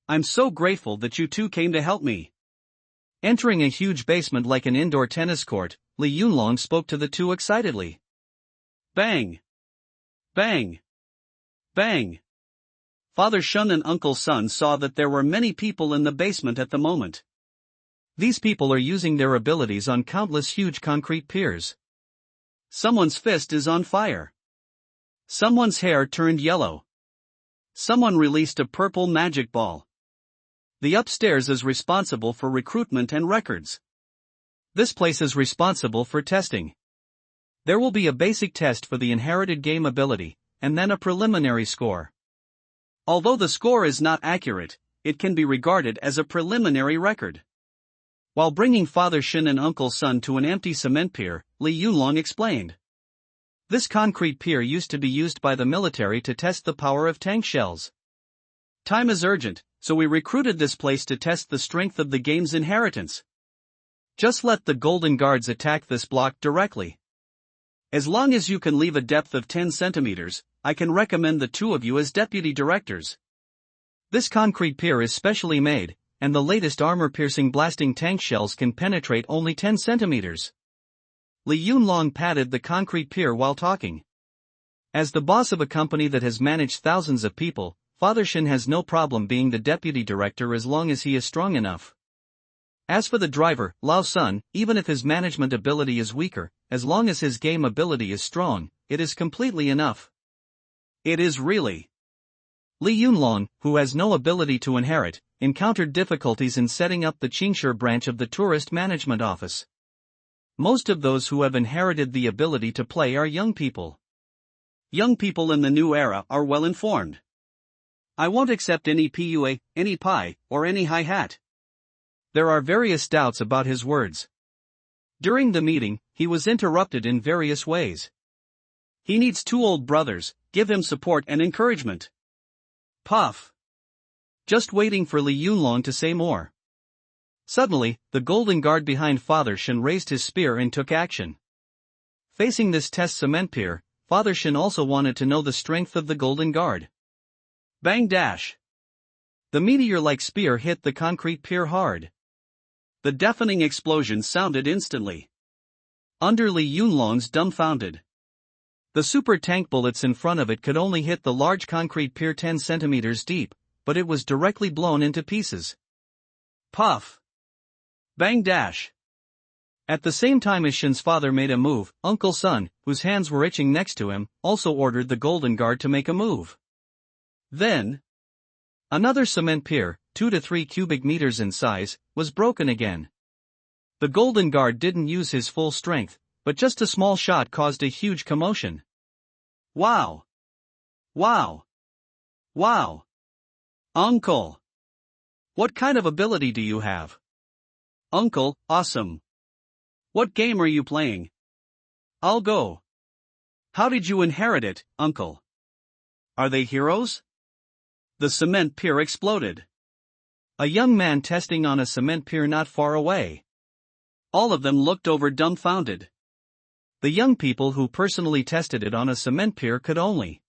I'm so grateful that you two came to help me. Entering a huge basement like an indoor tennis court, Li Yunlong spoke to the two excitedly. Bang! Bang! Bang! Father Shun and Uncle Sun saw that there were many people in the basement at the moment. These people are using their abilities on countless huge concrete piers. Someone's fist is on fire. Someone's hair turned yellow. Someone released a purple magic ball. The upstairs is responsible for recruitment and records. This place is responsible for testing. There will be a basic test for the inherited game ability, and then a preliminary score. Although the score is not accurate, it can be regarded as a preliminary record. While bringing Father Shun and Uncle Sun to an empty cement pier, Li Yunlong explained. This concrete pier used to be used by the military to test the power of tank shells. Time is urgent, so we recruited this place to test the strength of the game's inheritance. Just let the Golden Guards attack this block directly. As long as you can leave a depth of 10 centimeters, I can recommend the two of you as deputy directors. This concrete pier is specially made, and the latest armor-piercing blasting tank shells can penetrate only 10 centimeters. Li Yunlong patted the concrete pier while talking. As the boss of a company that has managed thousands of people, Father Shin has no problem being the deputy director as long as he is strong enough. As for the driver, Lao Sun, even if his management ability is weaker, as long as his game ability is strong, it is completely enough. It is really. Li Yunlong, who has no ability to inherit, encountered difficulties in setting up the Qingshi branch of the tourist management office. Most of those who have inherited the ability to play are young people. Young people in the new era are well informed. I won't accept any PUA, any pie, or any hi-hat. There are various doubts about his words. During the meeting, he was interrupted in various ways. He needs 2 old brothers, give him support and encouragement. Puff. Just waiting for Li Yunlong to say more. Suddenly, the golden guard behind Father Shin raised his spear and took action. Facing this test cement pier, Father Shin also wanted to know the strength of the golden guard. Bang dash. The meteor-like spear hit the concrete pier hard. The deafening explosion sounded instantly. Under Li Yunlong's dumbfounded. The super tank bullets in front of it could only hit the large concrete pier 10 centimeters deep, but it was directly blown into pieces. Puff. Bang dash. At the same time as Shin's father made a move, Uncle Sun, whose hands were itching next to him, also ordered the golden guard to make a move. Then, another cement pier, 2 to 3 cubic meters in size, was broken again. The golden guard didn't use his full strength, but just a small shot caused a huge commotion. Wow. Wow. Wow. Uncle. What kind of ability do you have? Uncle, awesome. What game are you playing? I'll go. How did you inherit it, Uncle? Are they heroes? The cement pier exploded. A young man testing on a cement pier not far away. All of them looked over dumbfounded. The young people who personally tested it on a cement pier could only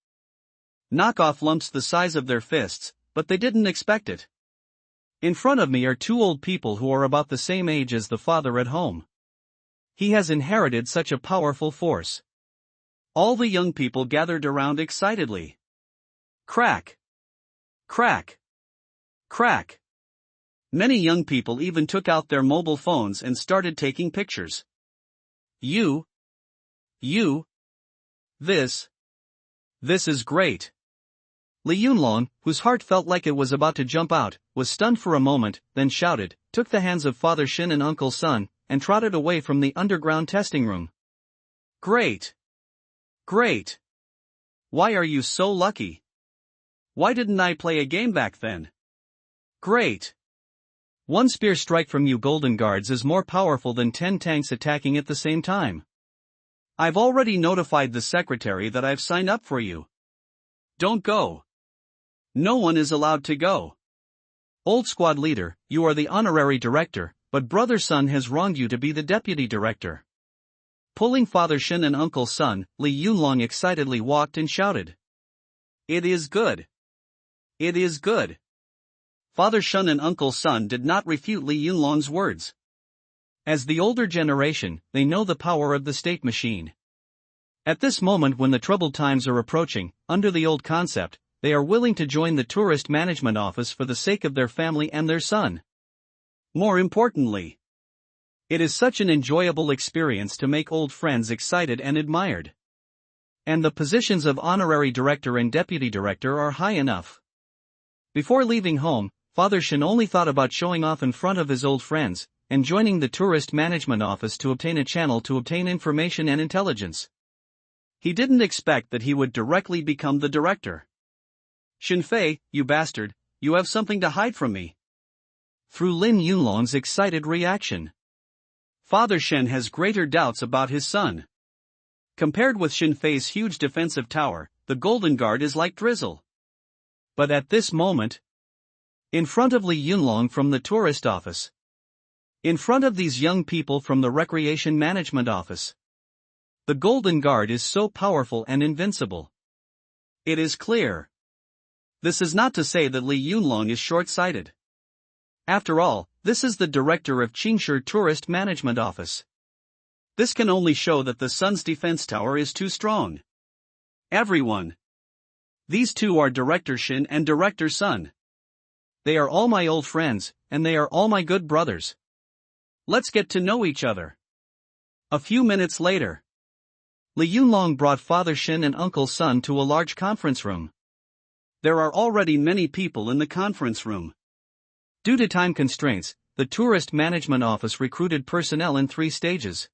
knock off lumps the size of their fists, but they didn't expect it. In front of me are 2 old people who are about the same age as the father at home. He has inherited such a powerful force. All the young people gathered around excitedly. Crack. Crack. Crack. Many young people even took out their mobile phones and started taking pictures. This is great. Li Yunlong, whose heart felt like it was about to jump out, was stunned for a moment, then shouted, took the hands of Father Shin and Uncle Sun, and trotted away from the underground testing room. Great. Great. Why are you so lucky? Why didn't I play a game back then? Great. 1 spear strike from you golden guards is more powerful than 10 tanks attacking at the same time. I've already notified the secretary that I've signed up for you. Don't go. No one is allowed to go. Old squad leader, you are the honorary director, but brother Sun has wronged you to be the deputy director. Pulling Father Shin and Uncle Sun, Li Yunlong excitedly walked and shouted. It is good. It is good. Father Shin and Uncle Sun did not refute Li Yunlong's words. As the older generation, they know the power of the state machine. At this moment when the troubled times are approaching, under the old concept, they are willing to join the tourist management office for the sake of their family and their son. More importantly, it is such an enjoyable experience to make old friends excited and admired. And the positions of honorary director and deputy director are high enough. Before leaving home, Father Shin only thought about showing off in front of his old friends, and joining the tourist management office to obtain a channel to obtain information and intelligence. He didn't expect that he would directly become the director. Shinfei, you bastard, you have something to hide from me. Through Lin Yunlong's excited reaction. Father Shin has greater doubts about his son. Compared with Shinfei's huge defensive tower, the Golden Guard is like drizzle. But at this moment, in front of Li Yunlong from the tourist office, in front of these young people from the recreation management office, the Golden Guard is so powerful and invincible. It is clear. This is not to say that Li Yunlong is short-sighted. After all, this is the director of Qingshi Tourist Management Office. This can only show that the Sun's defense tower is too strong. Everyone. These two are Director Shin and Director Sun. They are all my old friends, and they are all my good brothers. Let's get to know each other. A few minutes later, Li Yunlong brought Father Shin and Uncle Sun to a large conference room. There are already many people in the conference room. Due to time constraints, the Tourist Management Office recruited personnel in 3 stages.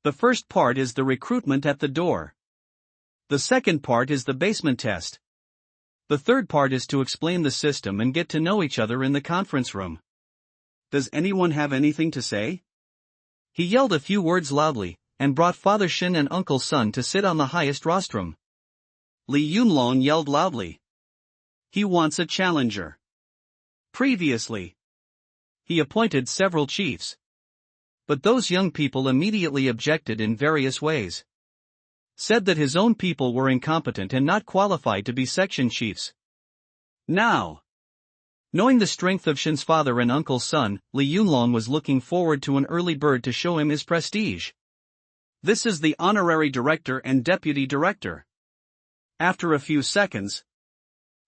The first part is the recruitment at the door. The second part is the basement test. The third part is to explain the system and get to know each other in the conference room. Does anyone have anything to say? He yelled a few words loudly, and brought Father Shin and Uncle Sun to sit on the highest rostrum. Li Yunlong yelled loudly. He wants a challenger. Previously, he appointed several chiefs. But those young people immediately objected in various ways. Said that his own people were incompetent and not qualified to be section chiefs. Now, knowing the strength of Shin's father and Uncle Sun, Li Yunlong was looking forward to an early bird to show him his prestige. This is the honorary director and deputy director. After a few seconds,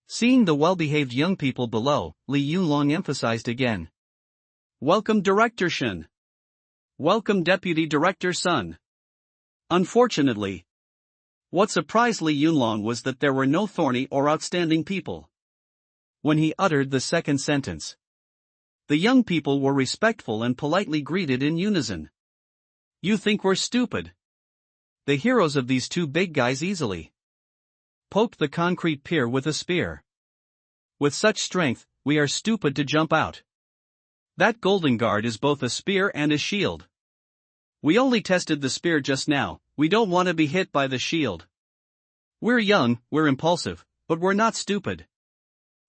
seeing the well-behaved young people below, Li Yunlong emphasized again. Welcome Director Shin. Welcome Deputy Director Sun. Unfortunately, what surprised Li Yunlong was that there were no thorny or outstanding people. When he uttered the second sentence, the young people were respectful and politely greeted in unison. You think we're stupid? The heroes of these two big guys easily poked the concrete pier with a spear. With such strength, we are stupid to jump out. That golden guard is both a spear and a shield. We only tested the spear just now, we don't want to be hit by the shield. We're young, we're impulsive, but we're not stupid.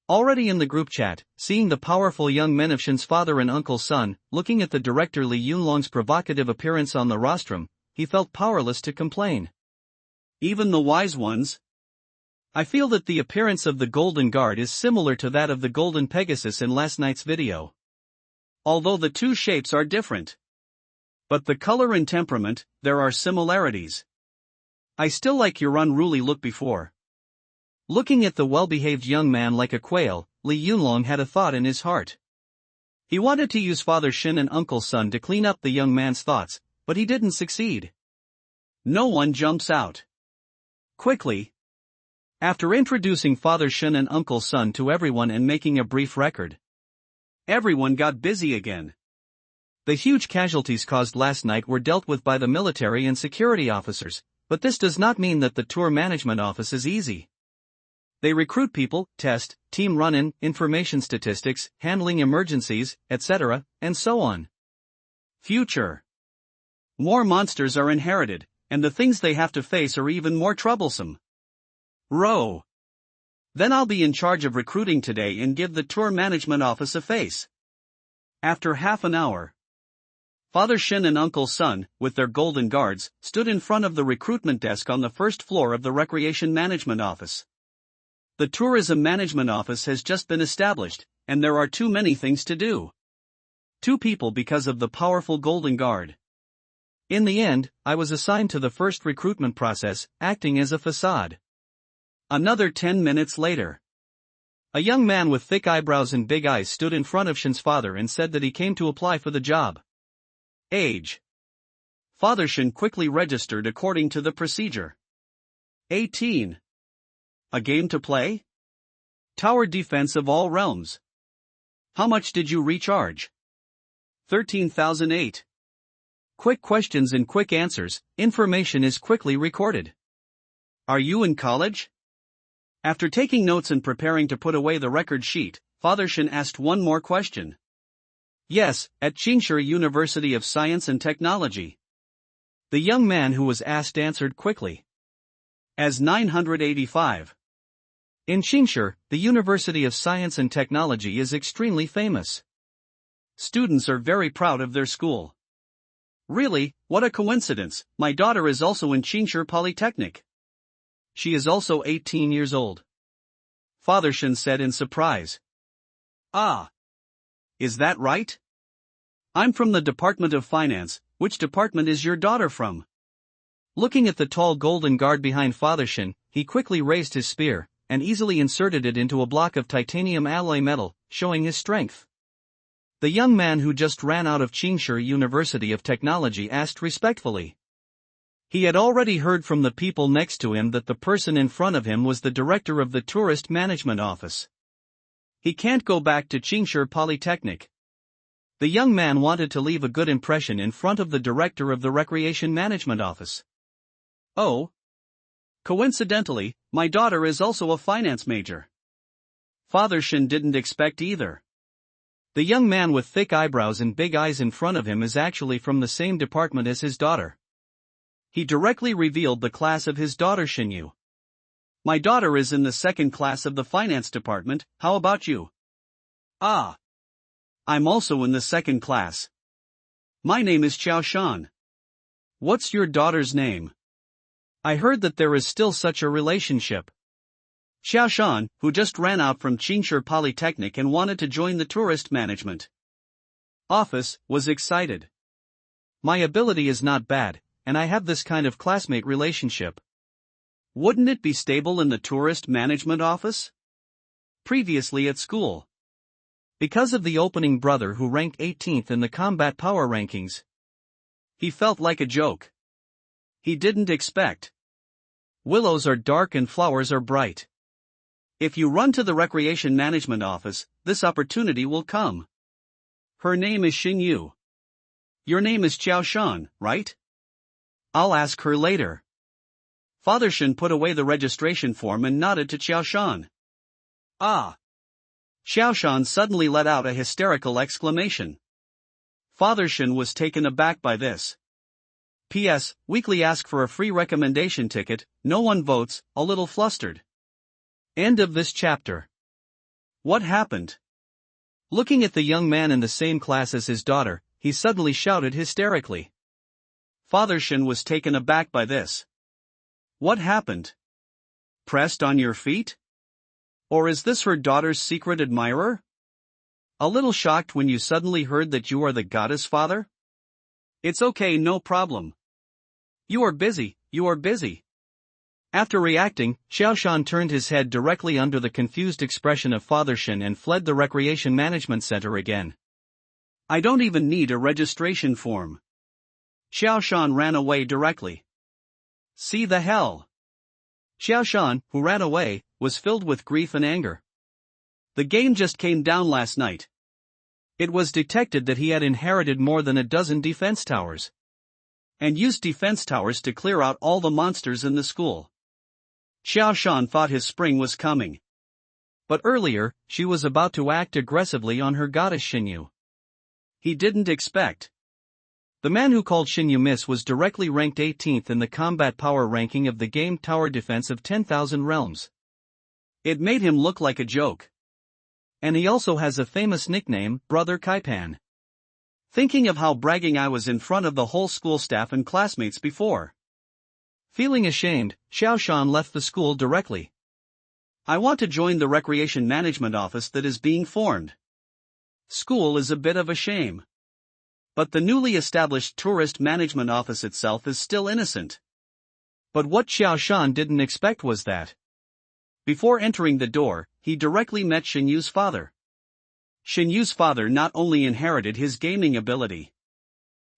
Already in the group chat, seeing the powerful young men of Shin's father and Uncle Sun, looking at the director Li Yunlong's provocative appearance on the rostrum, he felt powerless to complain. Even the wise ones? I feel that the appearance of the Golden Guard is similar to that of the Golden Pegasus in last night's video. Although the two shapes are different. But the color and temperament, there are similarities. I still like your unruly look before. Looking at the well-behaved young man like a quail, Li Yunlong had a thought in his heart. He wanted to use Father Shin and Uncle Sun to clean up the young man's thoughts, but he didn't succeed. No one jumps out. Quickly. After introducing Father Shin and Uncle Sun to everyone and making a brief record, everyone got busy again. The huge casualties caused last night were dealt with by the military and security officers, but this does not mean that the tour management office is easy. They recruit people, test, team run-in, information statistics, handling emergencies, etc., and so on. Future. More monsters are inherited, and the things they have to face are even more troublesome. Row. Then I'll be in charge of recruiting today and give the tour management office a face. After half an hour, Father Shin and Uncle Sun, with their golden guards, stood in front of the recruitment desk on the first floor of the Recreation Management Office. The Tourism Management Office has just been established, and there are too many things to do. 2 people because of the powerful Golden Guard. In the end, I was assigned to the first recruitment process, acting as a facade. Another 10 minutes later, a young man with thick eyebrows and big eyes stood in front of Shin's father and said that he came to apply for the job. Age. Father Shin quickly registered according to the procedure. 18. A game to play? Tower defense of all realms. How much did you recharge? 13,008. Quick questions and quick answers, information is quickly recorded. Are you in college? After taking notes and preparing to put away the record sheet, Father Shin asked one more question. Yes, at Qingshi University of Science and Technology. The young man who was asked answered quickly. As 985. In Qingshi, the University of Science and Technology is extremely famous. Students are very proud of their school. Really, what a coincidence, my daughter is also in Qingshi Polytechnic. She is also 18 years old. Father Shin said in surprise. Ah. Is that right? I'm from the Department of Finance, which department is your daughter from? Looking at the tall golden guard behind Father Shin, he quickly raised his spear, and easily inserted it into a block of titanium alloy metal, showing his strength. The young man who just ran out of Qingshi University of Technology asked respectfully. He had already heard from the people next to him that the person in front of him was the director of the Tourist Management Office. He can't go back to Qingshi Polytechnic. The young man wanted to leave a good impression in front of the director of the Recreation Management Office. Oh. Coincidentally, my daughter is also a finance major. Father Shin didn't expect either. The young man with thick eyebrows and big eyes in front of him is actually from the same department as his daughter. He directly revealed the class of his daughter Shinyu. My daughter is in the second class of the finance department, how about you? Ah. I'm also in the second class. My name is Xiao Shan. What's your daughter's name? I heard that there is still such a relationship. Xiao Shan, who just ran out from Qingshi Polytechnic and wanted to join the tourist management office, was excited. My ability is not bad, and I have this kind of classmate relationship. Wouldn't it be stable in the tourist management office? Previously at school. Because of the opening brother who ranked 18th in the combat power rankings. He felt like a joke. He didn't expect. Willows are dark and flowers are bright. If you run to the recreation management office, this opportunity will come. Her name is Xinyu. Your name is Xiao Shan, right? I'll ask her later. Father Shin put away the registration form and nodded to Xiao Shan. Ah! Xiao Shan suddenly let out a hysterical exclamation. Father Shin was taken aback by this. P.S. Weekly ask for a free recommendation ticket, no one votes, a little flustered. End of this chapter. What happened? Looking at the young man in the same class as his daughter, he suddenly shouted hysterically. Father Shin was taken aback by this. What happened? Pressed on your feet? Or is this her daughter's secret admirer? A little shocked when you suddenly heard that you are the goddess father? It's okay, no problem. You are busy, you are busy. After reacting, Xiao Shan turned his head directly under the confused expression of Father Shin and fled the Recreation Management Center again. I don't even need a registration form. Xiao Shan ran away directly. See the hell? Xiao Shan, who ran away, was filled with grief and anger. The game just came down last night. It was detected that he had inherited more than a dozen defense towers. And used defense towers to clear out all the monsters in the school. Xiao Shan thought his spring was coming. But earlier, she was about to act aggressively on her goddess Xinyu. He didn't expect. The man who called Xinyu Miss was directly ranked 18th in the combat power ranking of the game tower defense of 10,000 realms. It made him look like a joke. And he also has a famous nickname, Brother Kaipan. Thinking of how bragging I was in front of the whole school staff and classmates before. Feeling ashamed, Xiao Shan left the school directly. I want to join the recreation management office that is being formed. School is a bit of a shame. But the newly established tourist management office itself is still innocent. But what Xiao Shan didn't expect was that. Before entering the door, he directly met Xinyu's father. Xinyu's father not only inherited his gaming ability.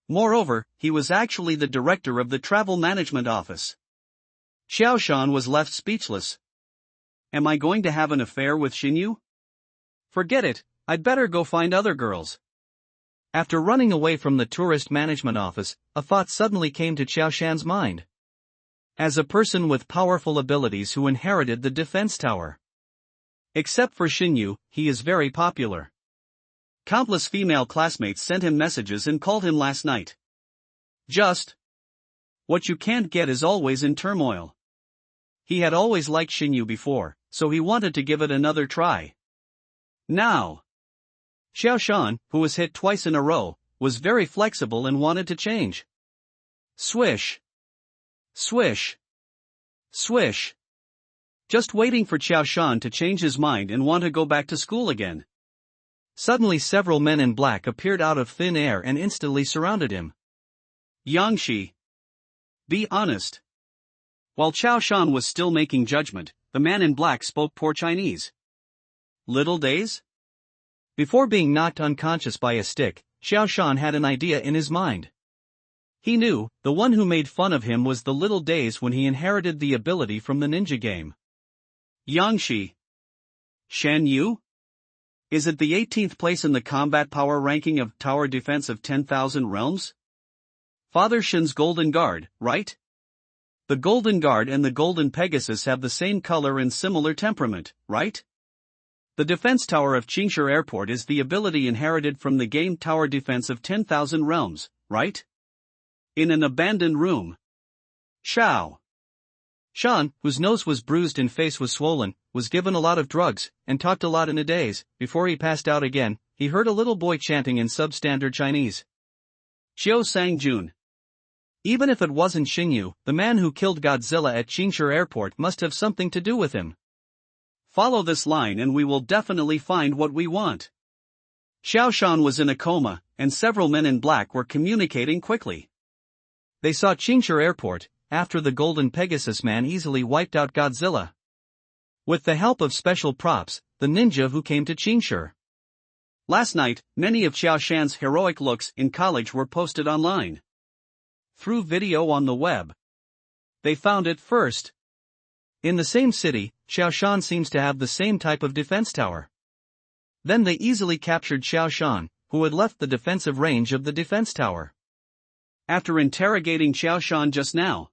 Moreover, he was actually the director of the travel management office. Xiao Shan was left speechless. Am I going to have an affair with Xinyu? Forget it, I'd better go find other girls. After running away from the tourist management office, a thought suddenly came to Xiao Shan's mind. As a person with powerful abilities who inherited the defense tower. Except for Xinyu, he is very popular. Countless female classmates sent him messages and called him last night. Just what you can't get is always in turmoil. He had always liked Xinyu before, so he wanted to give it another try. Now, Xiao Shan, who was hit twice in a row, was very flexible and wanted to change. Swish. Swish. Swish. Just waiting for Xiao Shan to change his mind and want to go back to school again. Suddenly several men in black appeared out of thin air and instantly surrounded him. Yangshi. Be honest. While Xiao Shan was still making judgment, the man in black spoke poor Chinese. Little days? Before being knocked unconscious by a stick, Xiao Shan had an idea in his mind. He knew, the one who made fun of him was the little days when he inherited the ability from the ninja game. Yangshi. Shan Yu? Is it the 18th place in the combat power ranking of tower defense of 10,000 realms? Father Shin's Golden Guard, right? The Golden Guard and the Golden Pegasus have the same color and similar temperament, right? The defense tower of Qingshu Airport is the ability inherited from the game tower defense of 10,000 realms, right? In an abandoned room. Xiao Shan, whose nose was bruised and face was swollen, was given a lot of drugs, and talked a lot in a daze. Before he passed out again, he heard a little boy chanting in substandard Chinese. Xiao Sangjun. Even if it wasn't Xingyu, the man who killed Godzilla at Qingshu Airport must have something to do with him. Follow this line and we will definitely find what we want. Xiao Shan was in a coma, and several men in black were communicating quickly. They saw Qingshu Airport, after the Golden Pegasus man easily wiped out Godzilla. With the help of special props, the ninja who came to Qingshu. Last night, many of Xiao Shan's heroic looks in college were posted online. Through video on the web. They found it first. In the same city, Xiao Shan seems to have the same type of defense tower. Then they easily captured Xiao Shan, who had left the defensive range of the defense tower. After interrogating Xiao Shan just now,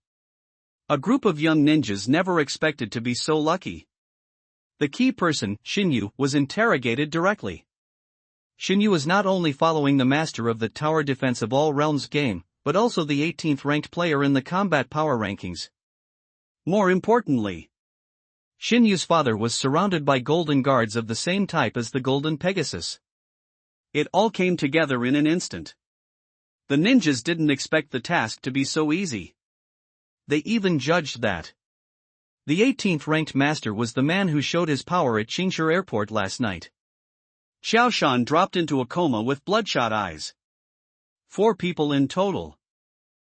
a group of young ninjas never expected to be so lucky. The key person, Xinyu, was interrogated directly. Xinyu was not only following the master of the tower defense of all realms game, but also the 18th ranked player in the combat power rankings. More importantly, Xinyu's father was surrounded by golden guards of the same type as the Golden Pegasus. It all came together in an instant. The ninjas didn't expect the task to be so easy. They even judged that the 18th ranked master was the man who showed his power at Qingshu Airport last night. Xiao Shan dropped into a coma with bloodshot eyes. 4 people in total.